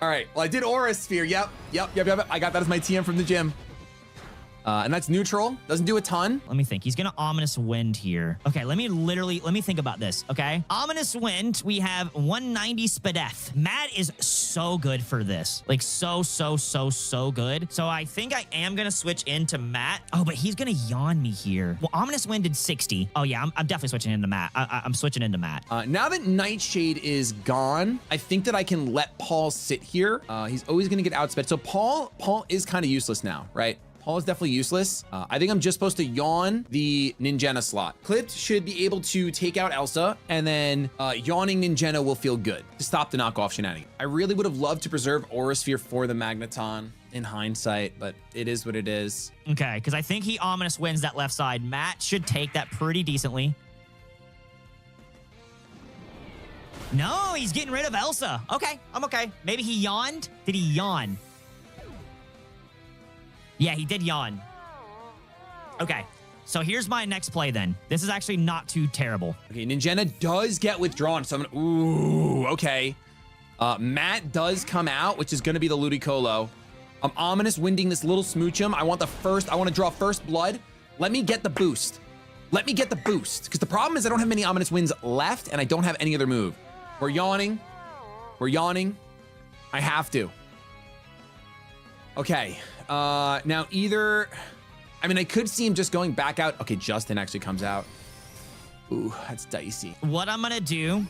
[SPEAKER 4] All right, well, I did Aura Sphere. Yep. I got that as my TM from the gym. And that's neutral. Doesn't do a ton.
[SPEAKER 2] Let me think. He's going to Ominous Wind here. Okay, let me think about this, okay? Ominous Wind, we have 190 Spadef. Matt is so good for this. Like, so good. So I think I am going to switch into Matt. Oh, but he's going to yawn me here. Well, Ominous Wind did 60. Oh, yeah, I'm definitely switching into Matt. I'm switching into Matt.
[SPEAKER 4] Now that Nightshade is gone, I think that I can let Paul sit here. He's always going to get outsped. So Paul is kind of useless now, right? Paul is definitely useless. I think I'm just supposed to yawn the Ninjana slot. Clipped should be able to take out Elsa, and then yawning Ninjana will feel good to stop the knockoff shenanigans. I really would have loved to preserve Aura Sphere for the Magneton in hindsight, but it is what it is.
[SPEAKER 2] Okay, because I think he Ominous Wins that left side. Matt should take that pretty decently. No, he's getting rid of Elsa. Okay, I'm okay. Maybe he yawned? Did he yawn? Yeah, he did yawn. Okay, so here's my next play then. This is actually not too terrible.
[SPEAKER 4] Okay, Ninjana does get withdrawn. So I'm gonna, ooh, okay. Matt does come out, which is gonna be the Ludicolo. I'm Ominous Winding this little Smoochum. I want to draw first blood. Let me get the boost. Let me get the boost. Because the problem is I don't have many Ominous Winds left and I don't have any other move. We're yawning. We're yawning. I have to. Okay. Now either, I mean, I could see him just going back out. Okay, Justin actually comes out. Ooh, that's dicey.
[SPEAKER 2] What I'm gonna do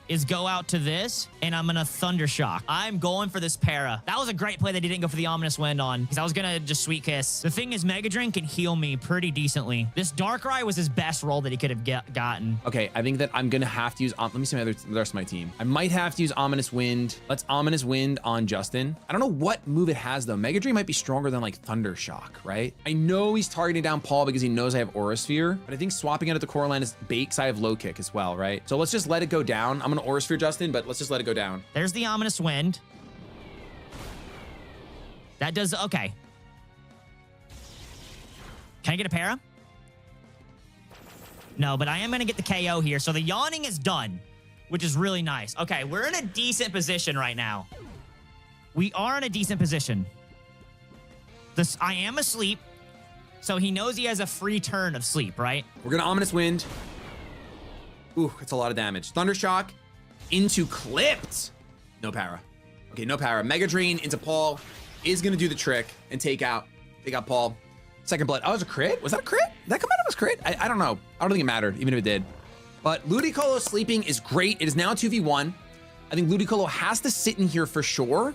[SPEAKER 2] is go out to this, and I'm gonna Thunder Shock. I'm going for this para. That was a great play that he didn't go for the Ominous Wind on, because I was gonna just Sweet Kiss. The thing is, Mega Drain can heal me pretty decently. This Darkrai was his best roll that he could have gotten.
[SPEAKER 4] Okay, I think that I'm gonna have to use, let me see the rest of my team. I might have to use Ominous Wind. Let's Ominous Wind on Justin. I don't know what move it has though. Mega Drain might be stronger than like Thunder Shock, right? I know he's targeting down Paul because he knows I have Aura Sphere, but I think swapping out at the core line is bait because I have low kick as well, right? So let's just let it go down. I'm gonna Aura Sphere Justin, but let's just let it go down.
[SPEAKER 2] There's the Ominous Wind. That does, okay. Can I get a para? No, but I am gonna get the KO here. So the yawning is done, which is really nice. Okay, we're in a decent position right now. We are in a decent position. I am asleep, so he knows he has a free turn of sleep, right?
[SPEAKER 4] We're gonna Ominous Wind. Ooh, that's a lot of damage. Thunder Shock into Clipped. No para. Okay, no para. Mega Drain into Paul is gonna do the trick and take out Paul. Second blood. Oh, it was a crit? Was that a crit? Did that come out of his crit? I don't know. I don't think it mattered, even if it did. But Ludicolo sleeping is great. It is now 2v1. I think Ludicolo has to sit in here for sure.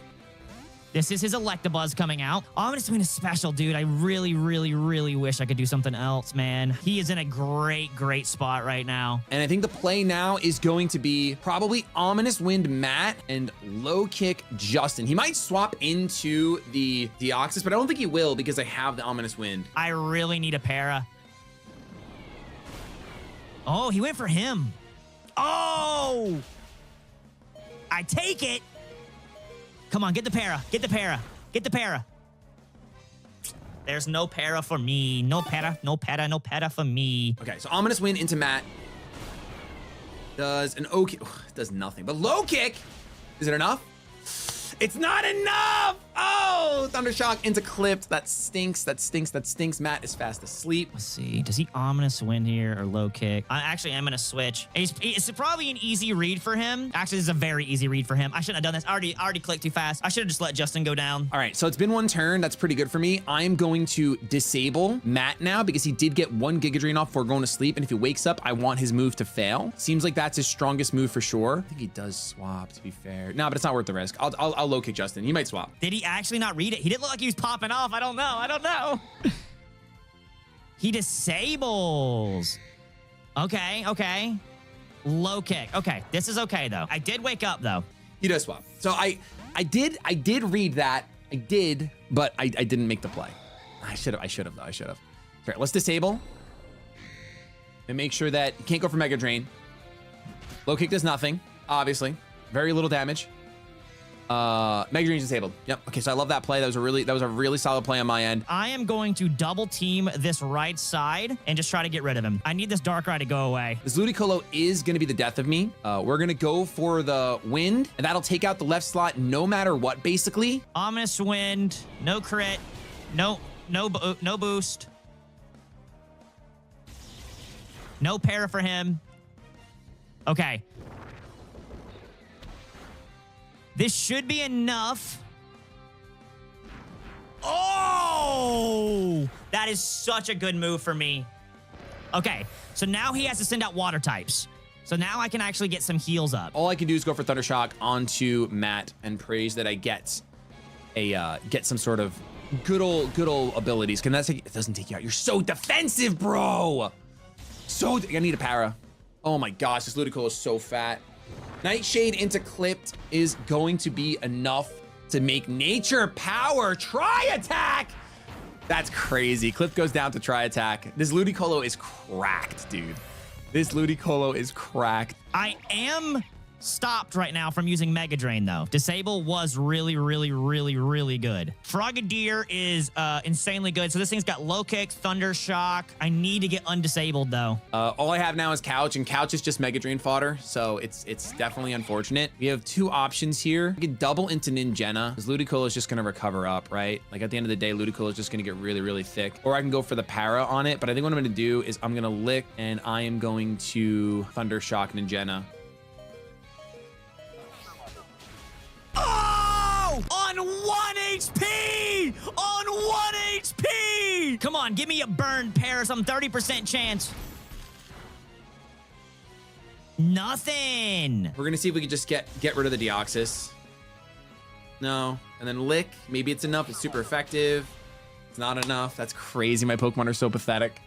[SPEAKER 2] This is his Electabuzz coming out. Ominous Wind is special, dude. I really, really, really wish I could do something else, man. He is in a great, great spot right now.
[SPEAKER 4] And I think the play now is going to be probably Ominous Wind Matt and Low Kick Justin. He might swap into the Deoxys, but I don't think he will because I have the Ominous Wind.
[SPEAKER 2] I really need a para. Oh, he went for him. Oh! I take it. Come on, get the para. Get the para. Get the para. There's no para for me. No para, no para, no para for me.
[SPEAKER 4] Okay, so Ominous Wind into Matt. Does an okay. Does nothing. But Low Kick. Is it enough? It's not enough! Oh, Thundershock into Clipped. That stinks, that stinks, that stinks. Matt is fast asleep.
[SPEAKER 2] Let's see. Does he Ominous Wind here or Low Kick? I actually am going to switch. It's probably an easy read for him. Actually, this is a very easy read for him. I shouldn't have done this. I already clicked too fast. I should have just let Justin go down.
[SPEAKER 4] All right, so it's been one turn. That's pretty good for me. I am going to disable Matt now because he did get 1 Giga Drain off before going to sleep. And if he wakes up, I want his move to fail. Seems like that's his strongest move for sure. I think he does swap, to be fair. No, but it's not worth the risk. I'll Low Kick Justin. He might swap.
[SPEAKER 2] Did he actually not read it? He didn't look like he was popping off. I don't know. He disables. Okay. Low Kick. Okay, this is okay, though. I did wake up, though.
[SPEAKER 4] He does swap. So I did read that. I did, but I didn't make the play. I should have though. All right, let's disable. And make sure that you can't go for Mega Drain. Low Kick does nothing, obviously. Very little damage. Mega Drain is disabled. Yep. Okay, so I love that play. That was a really solid play on my end.
[SPEAKER 2] I am going to double team this right side and just try to get rid of him. I need this Darkrai to go away.
[SPEAKER 4] This Ludicolo is going to be the death of me. We're going to go for the Wind, and that'll take out the left slot no matter what, basically.
[SPEAKER 2] Ominous Wind, no crit, no boost. No para for him. Okay. This should be enough. Oh! That is such a good move for me. Okay, so now he has to send out water types. So now I can actually get some heals up.
[SPEAKER 4] All I can do is go for Thundershock onto Matt and praise that I get some sort of good old abilities. Can that take? It doesn't take you out. You're so defensive, bro. I need a para. Oh my gosh, this Ludicolo is so fat. Nightshade into Clipped is going to be enough to make Nature Power Tri-Attack. That's crazy. Clipped goes down to Tri-Attack. This Ludicolo is cracked, dude. This Ludicolo is cracked.
[SPEAKER 2] I am stopped right now from using Mega Drain, though. Disable was really, really, really, really good. Frogadier is insanely good. So this thing's got Low Kick, Thunder Shock. I need to get undisabled, though.
[SPEAKER 4] All I have now is Couch, and Couch is just Mega Drain fodder, so it's definitely unfortunate. We have 2 options here. We can double into Ninjana, because Ludicolo is just going to recover up, right? Like, at the end of the day, Ludicolo is just going to get really, really thick. Or I can go for the para on it, but I think what I'm going to do is I'm going to Lick, and I am going to Thunder Shock Ninjana.
[SPEAKER 2] Oh! On 1 HP! On 1 HP! Come on, give me a burn pair, some 30% chance. Nothing.
[SPEAKER 4] We're gonna see if we can just get rid of the Deoxys. No, and then Lick. Maybe it's enough. It's super effective. It's not enough. That's crazy. My Pokemon are so pathetic.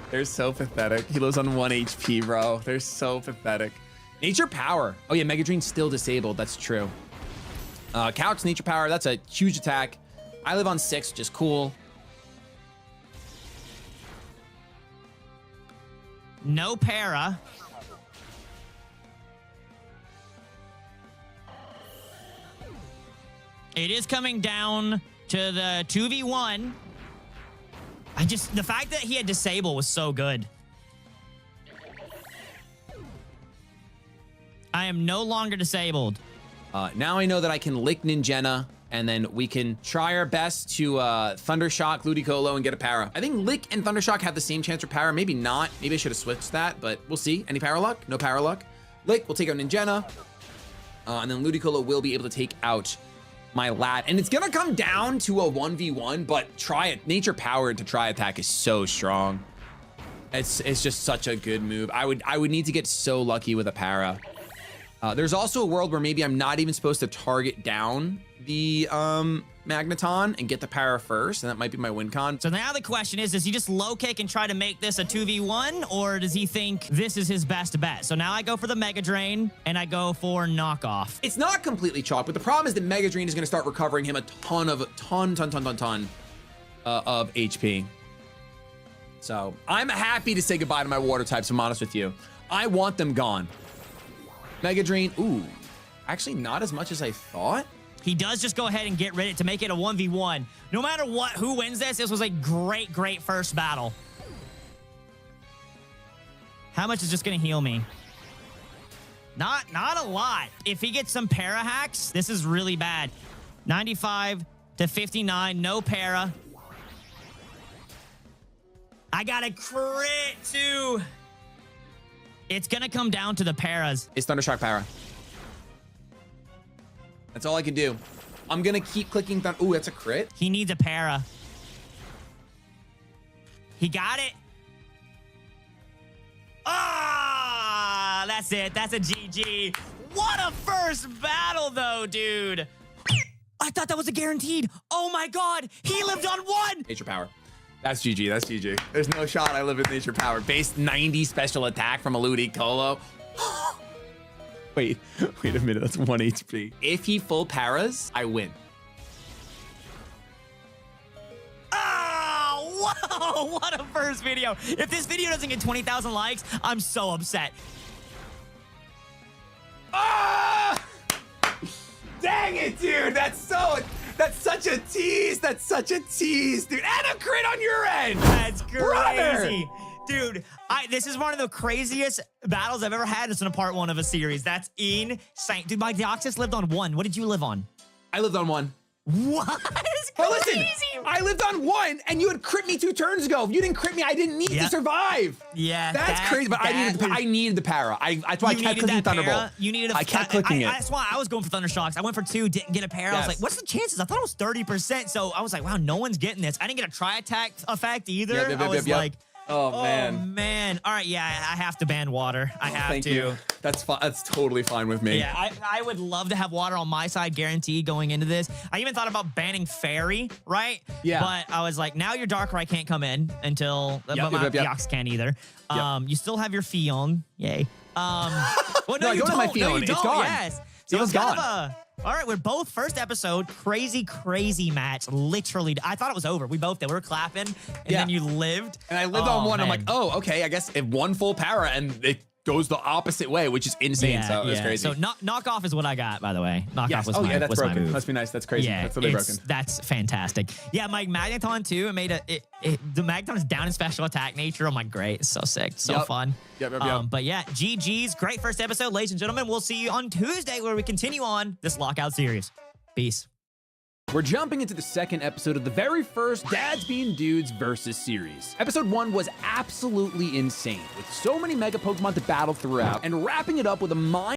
[SPEAKER 4] They're so pathetic. He lives on 1 HP, bro. They're so pathetic. Nature Power. Oh yeah, Mega Drain's still disabled. That's true. Couch, Nature Power, that's a huge attack. I live on 6, which is cool.
[SPEAKER 2] No para. It is coming down to the 2v1. The fact that he had Disable was so good. I am no longer disabled.
[SPEAKER 4] Now I know that I can Lick Ninjana, and then we can try our best to Thundershock Ludicolo and get a para. I think Lick and Thundershock have the same chance for para. Maybe not. Maybe I should have switched that, but we'll see. Any para luck? No para luck. Lick will take out Ninjana, and then Ludicolo will be able to take out my Lat. And it's going to come down to a 1v1, but Nature Power to Tri-Attack is so strong. It's just such a good move. I would need to get so lucky with a para. There's also a world where maybe I'm not even supposed to target down the Magneton and get the para first, and that might be my win con.
[SPEAKER 2] So now the question is, does he just low kick and try to make this a 2v1, or does he think this is his best bet? So now I go for the Mega Drain, and I go for knockoff.
[SPEAKER 4] It's not completely chalk, but the problem is that Mega Drain is going to start recovering him a ton of HP. So I'm happy to say goodbye to my water types, if I'm honest with you. I want them gone. Mega Drain, ooh, actually not as much as I thought.
[SPEAKER 2] He does just go ahead and get rid of it to make it a 1v1. No matter what, who wins this, this was a great, great first battle. How much is just going to heal me? Not a lot. If he gets some para hacks, this is really bad. 95 to 59, no para. I got a crit too. It's going to come down to the paras.
[SPEAKER 4] It's Thundershock para. That's all I can do. I'm going to keep clicking. Ooh, that's a crit.
[SPEAKER 2] He needs a para. He got it. Ah, that's it. That's a GG. What a first battle, though, dude. I thought that was a guaranteed. Oh, my God. He lived on one.
[SPEAKER 4] Nature power. That's GG. That's GG. There's no shot I live with nature power. Base 90 special attack from Eludie Colo. Wait a minute. That's 1 HP. If he full paras, I win.
[SPEAKER 2] Oh, whoa. What a first video. If this video doesn't get 20,000 likes, I'm so upset.
[SPEAKER 4] Ah! Dang it, dude. That's such a tease. That's such a tease, dude. And a crit on your end.
[SPEAKER 2] That's crazy.
[SPEAKER 4] Brother.
[SPEAKER 2] Dude, this is one of the craziest battles I've ever had. It's in a part 1 of a series. That's insane. Dude, my Deoxys lived on 1. What did you live on?
[SPEAKER 4] I lived on 1.
[SPEAKER 2] What? It's crazy.
[SPEAKER 4] But listen, I lived on 1, and you had crit me 2 turns ago. If you didn't crit me, I didn't need to survive.
[SPEAKER 2] Yeah,
[SPEAKER 4] that's crazy. But I needed the para. That's why I kept clicking Thunderbolt.
[SPEAKER 2] You needed
[SPEAKER 4] I kept clicking it.
[SPEAKER 2] That's why I was going for Thundershocks. I went for 2, didn't get a para. I was like, what's the chances? I thought it was 30%. So I was like, wow, no one's getting this. I didn't get a tri-attack effect either. I was like,
[SPEAKER 4] oh man.
[SPEAKER 2] All right, yeah, I have to ban water. I have
[SPEAKER 4] thank
[SPEAKER 2] to.
[SPEAKER 4] You. That's fine. That's totally fine with me.
[SPEAKER 2] Yeah, I would love to have water on my side, guaranteed, going into this. I even thought about banning Fairy, right?
[SPEAKER 4] Yeah.
[SPEAKER 2] But I was like, now your Darkrai can't come in until my Deox can't either. You still have your Fion. Yay. Well,
[SPEAKER 4] no, you don't have my Fion.
[SPEAKER 2] No, you
[SPEAKER 4] it's
[SPEAKER 2] don't.
[SPEAKER 4] gone.
[SPEAKER 2] Yes. So
[SPEAKER 4] Fion's
[SPEAKER 2] it's kind
[SPEAKER 4] gone.
[SPEAKER 2] of all right, we're both first episode, crazy match. Literally, I thought it was over. We both did. We were clapping, and then you lived.
[SPEAKER 4] And I lived on 1. Man. I'm like, oh, okay. I guess if 1 full para and it goes the opposite way, which is insane. So it's crazy.
[SPEAKER 2] So knockoff is what I got, by the way. Knockoff was my,
[SPEAKER 4] that's
[SPEAKER 2] was
[SPEAKER 4] broken.
[SPEAKER 2] my move.
[SPEAKER 4] Must be nice. That's crazy.
[SPEAKER 2] Yeah,
[SPEAKER 4] that's totally broken.
[SPEAKER 2] That's fantastic. Yeah, my Magneton too. It made the Magneton is down in special attack nature. I'm like, great. It's so sick. So fun.
[SPEAKER 4] Yep.
[SPEAKER 2] But yeah, GG's. Great first episode, ladies and gentlemen. We'll see you on Tuesday where we continue on this lockout series. Peace.
[SPEAKER 4] We're jumping into the second episode of the very first Dads Being Dudes versus series. Episode 1 was absolutely insane, with so many Mega Pokemon to battle throughout, and wrapping it up with a mind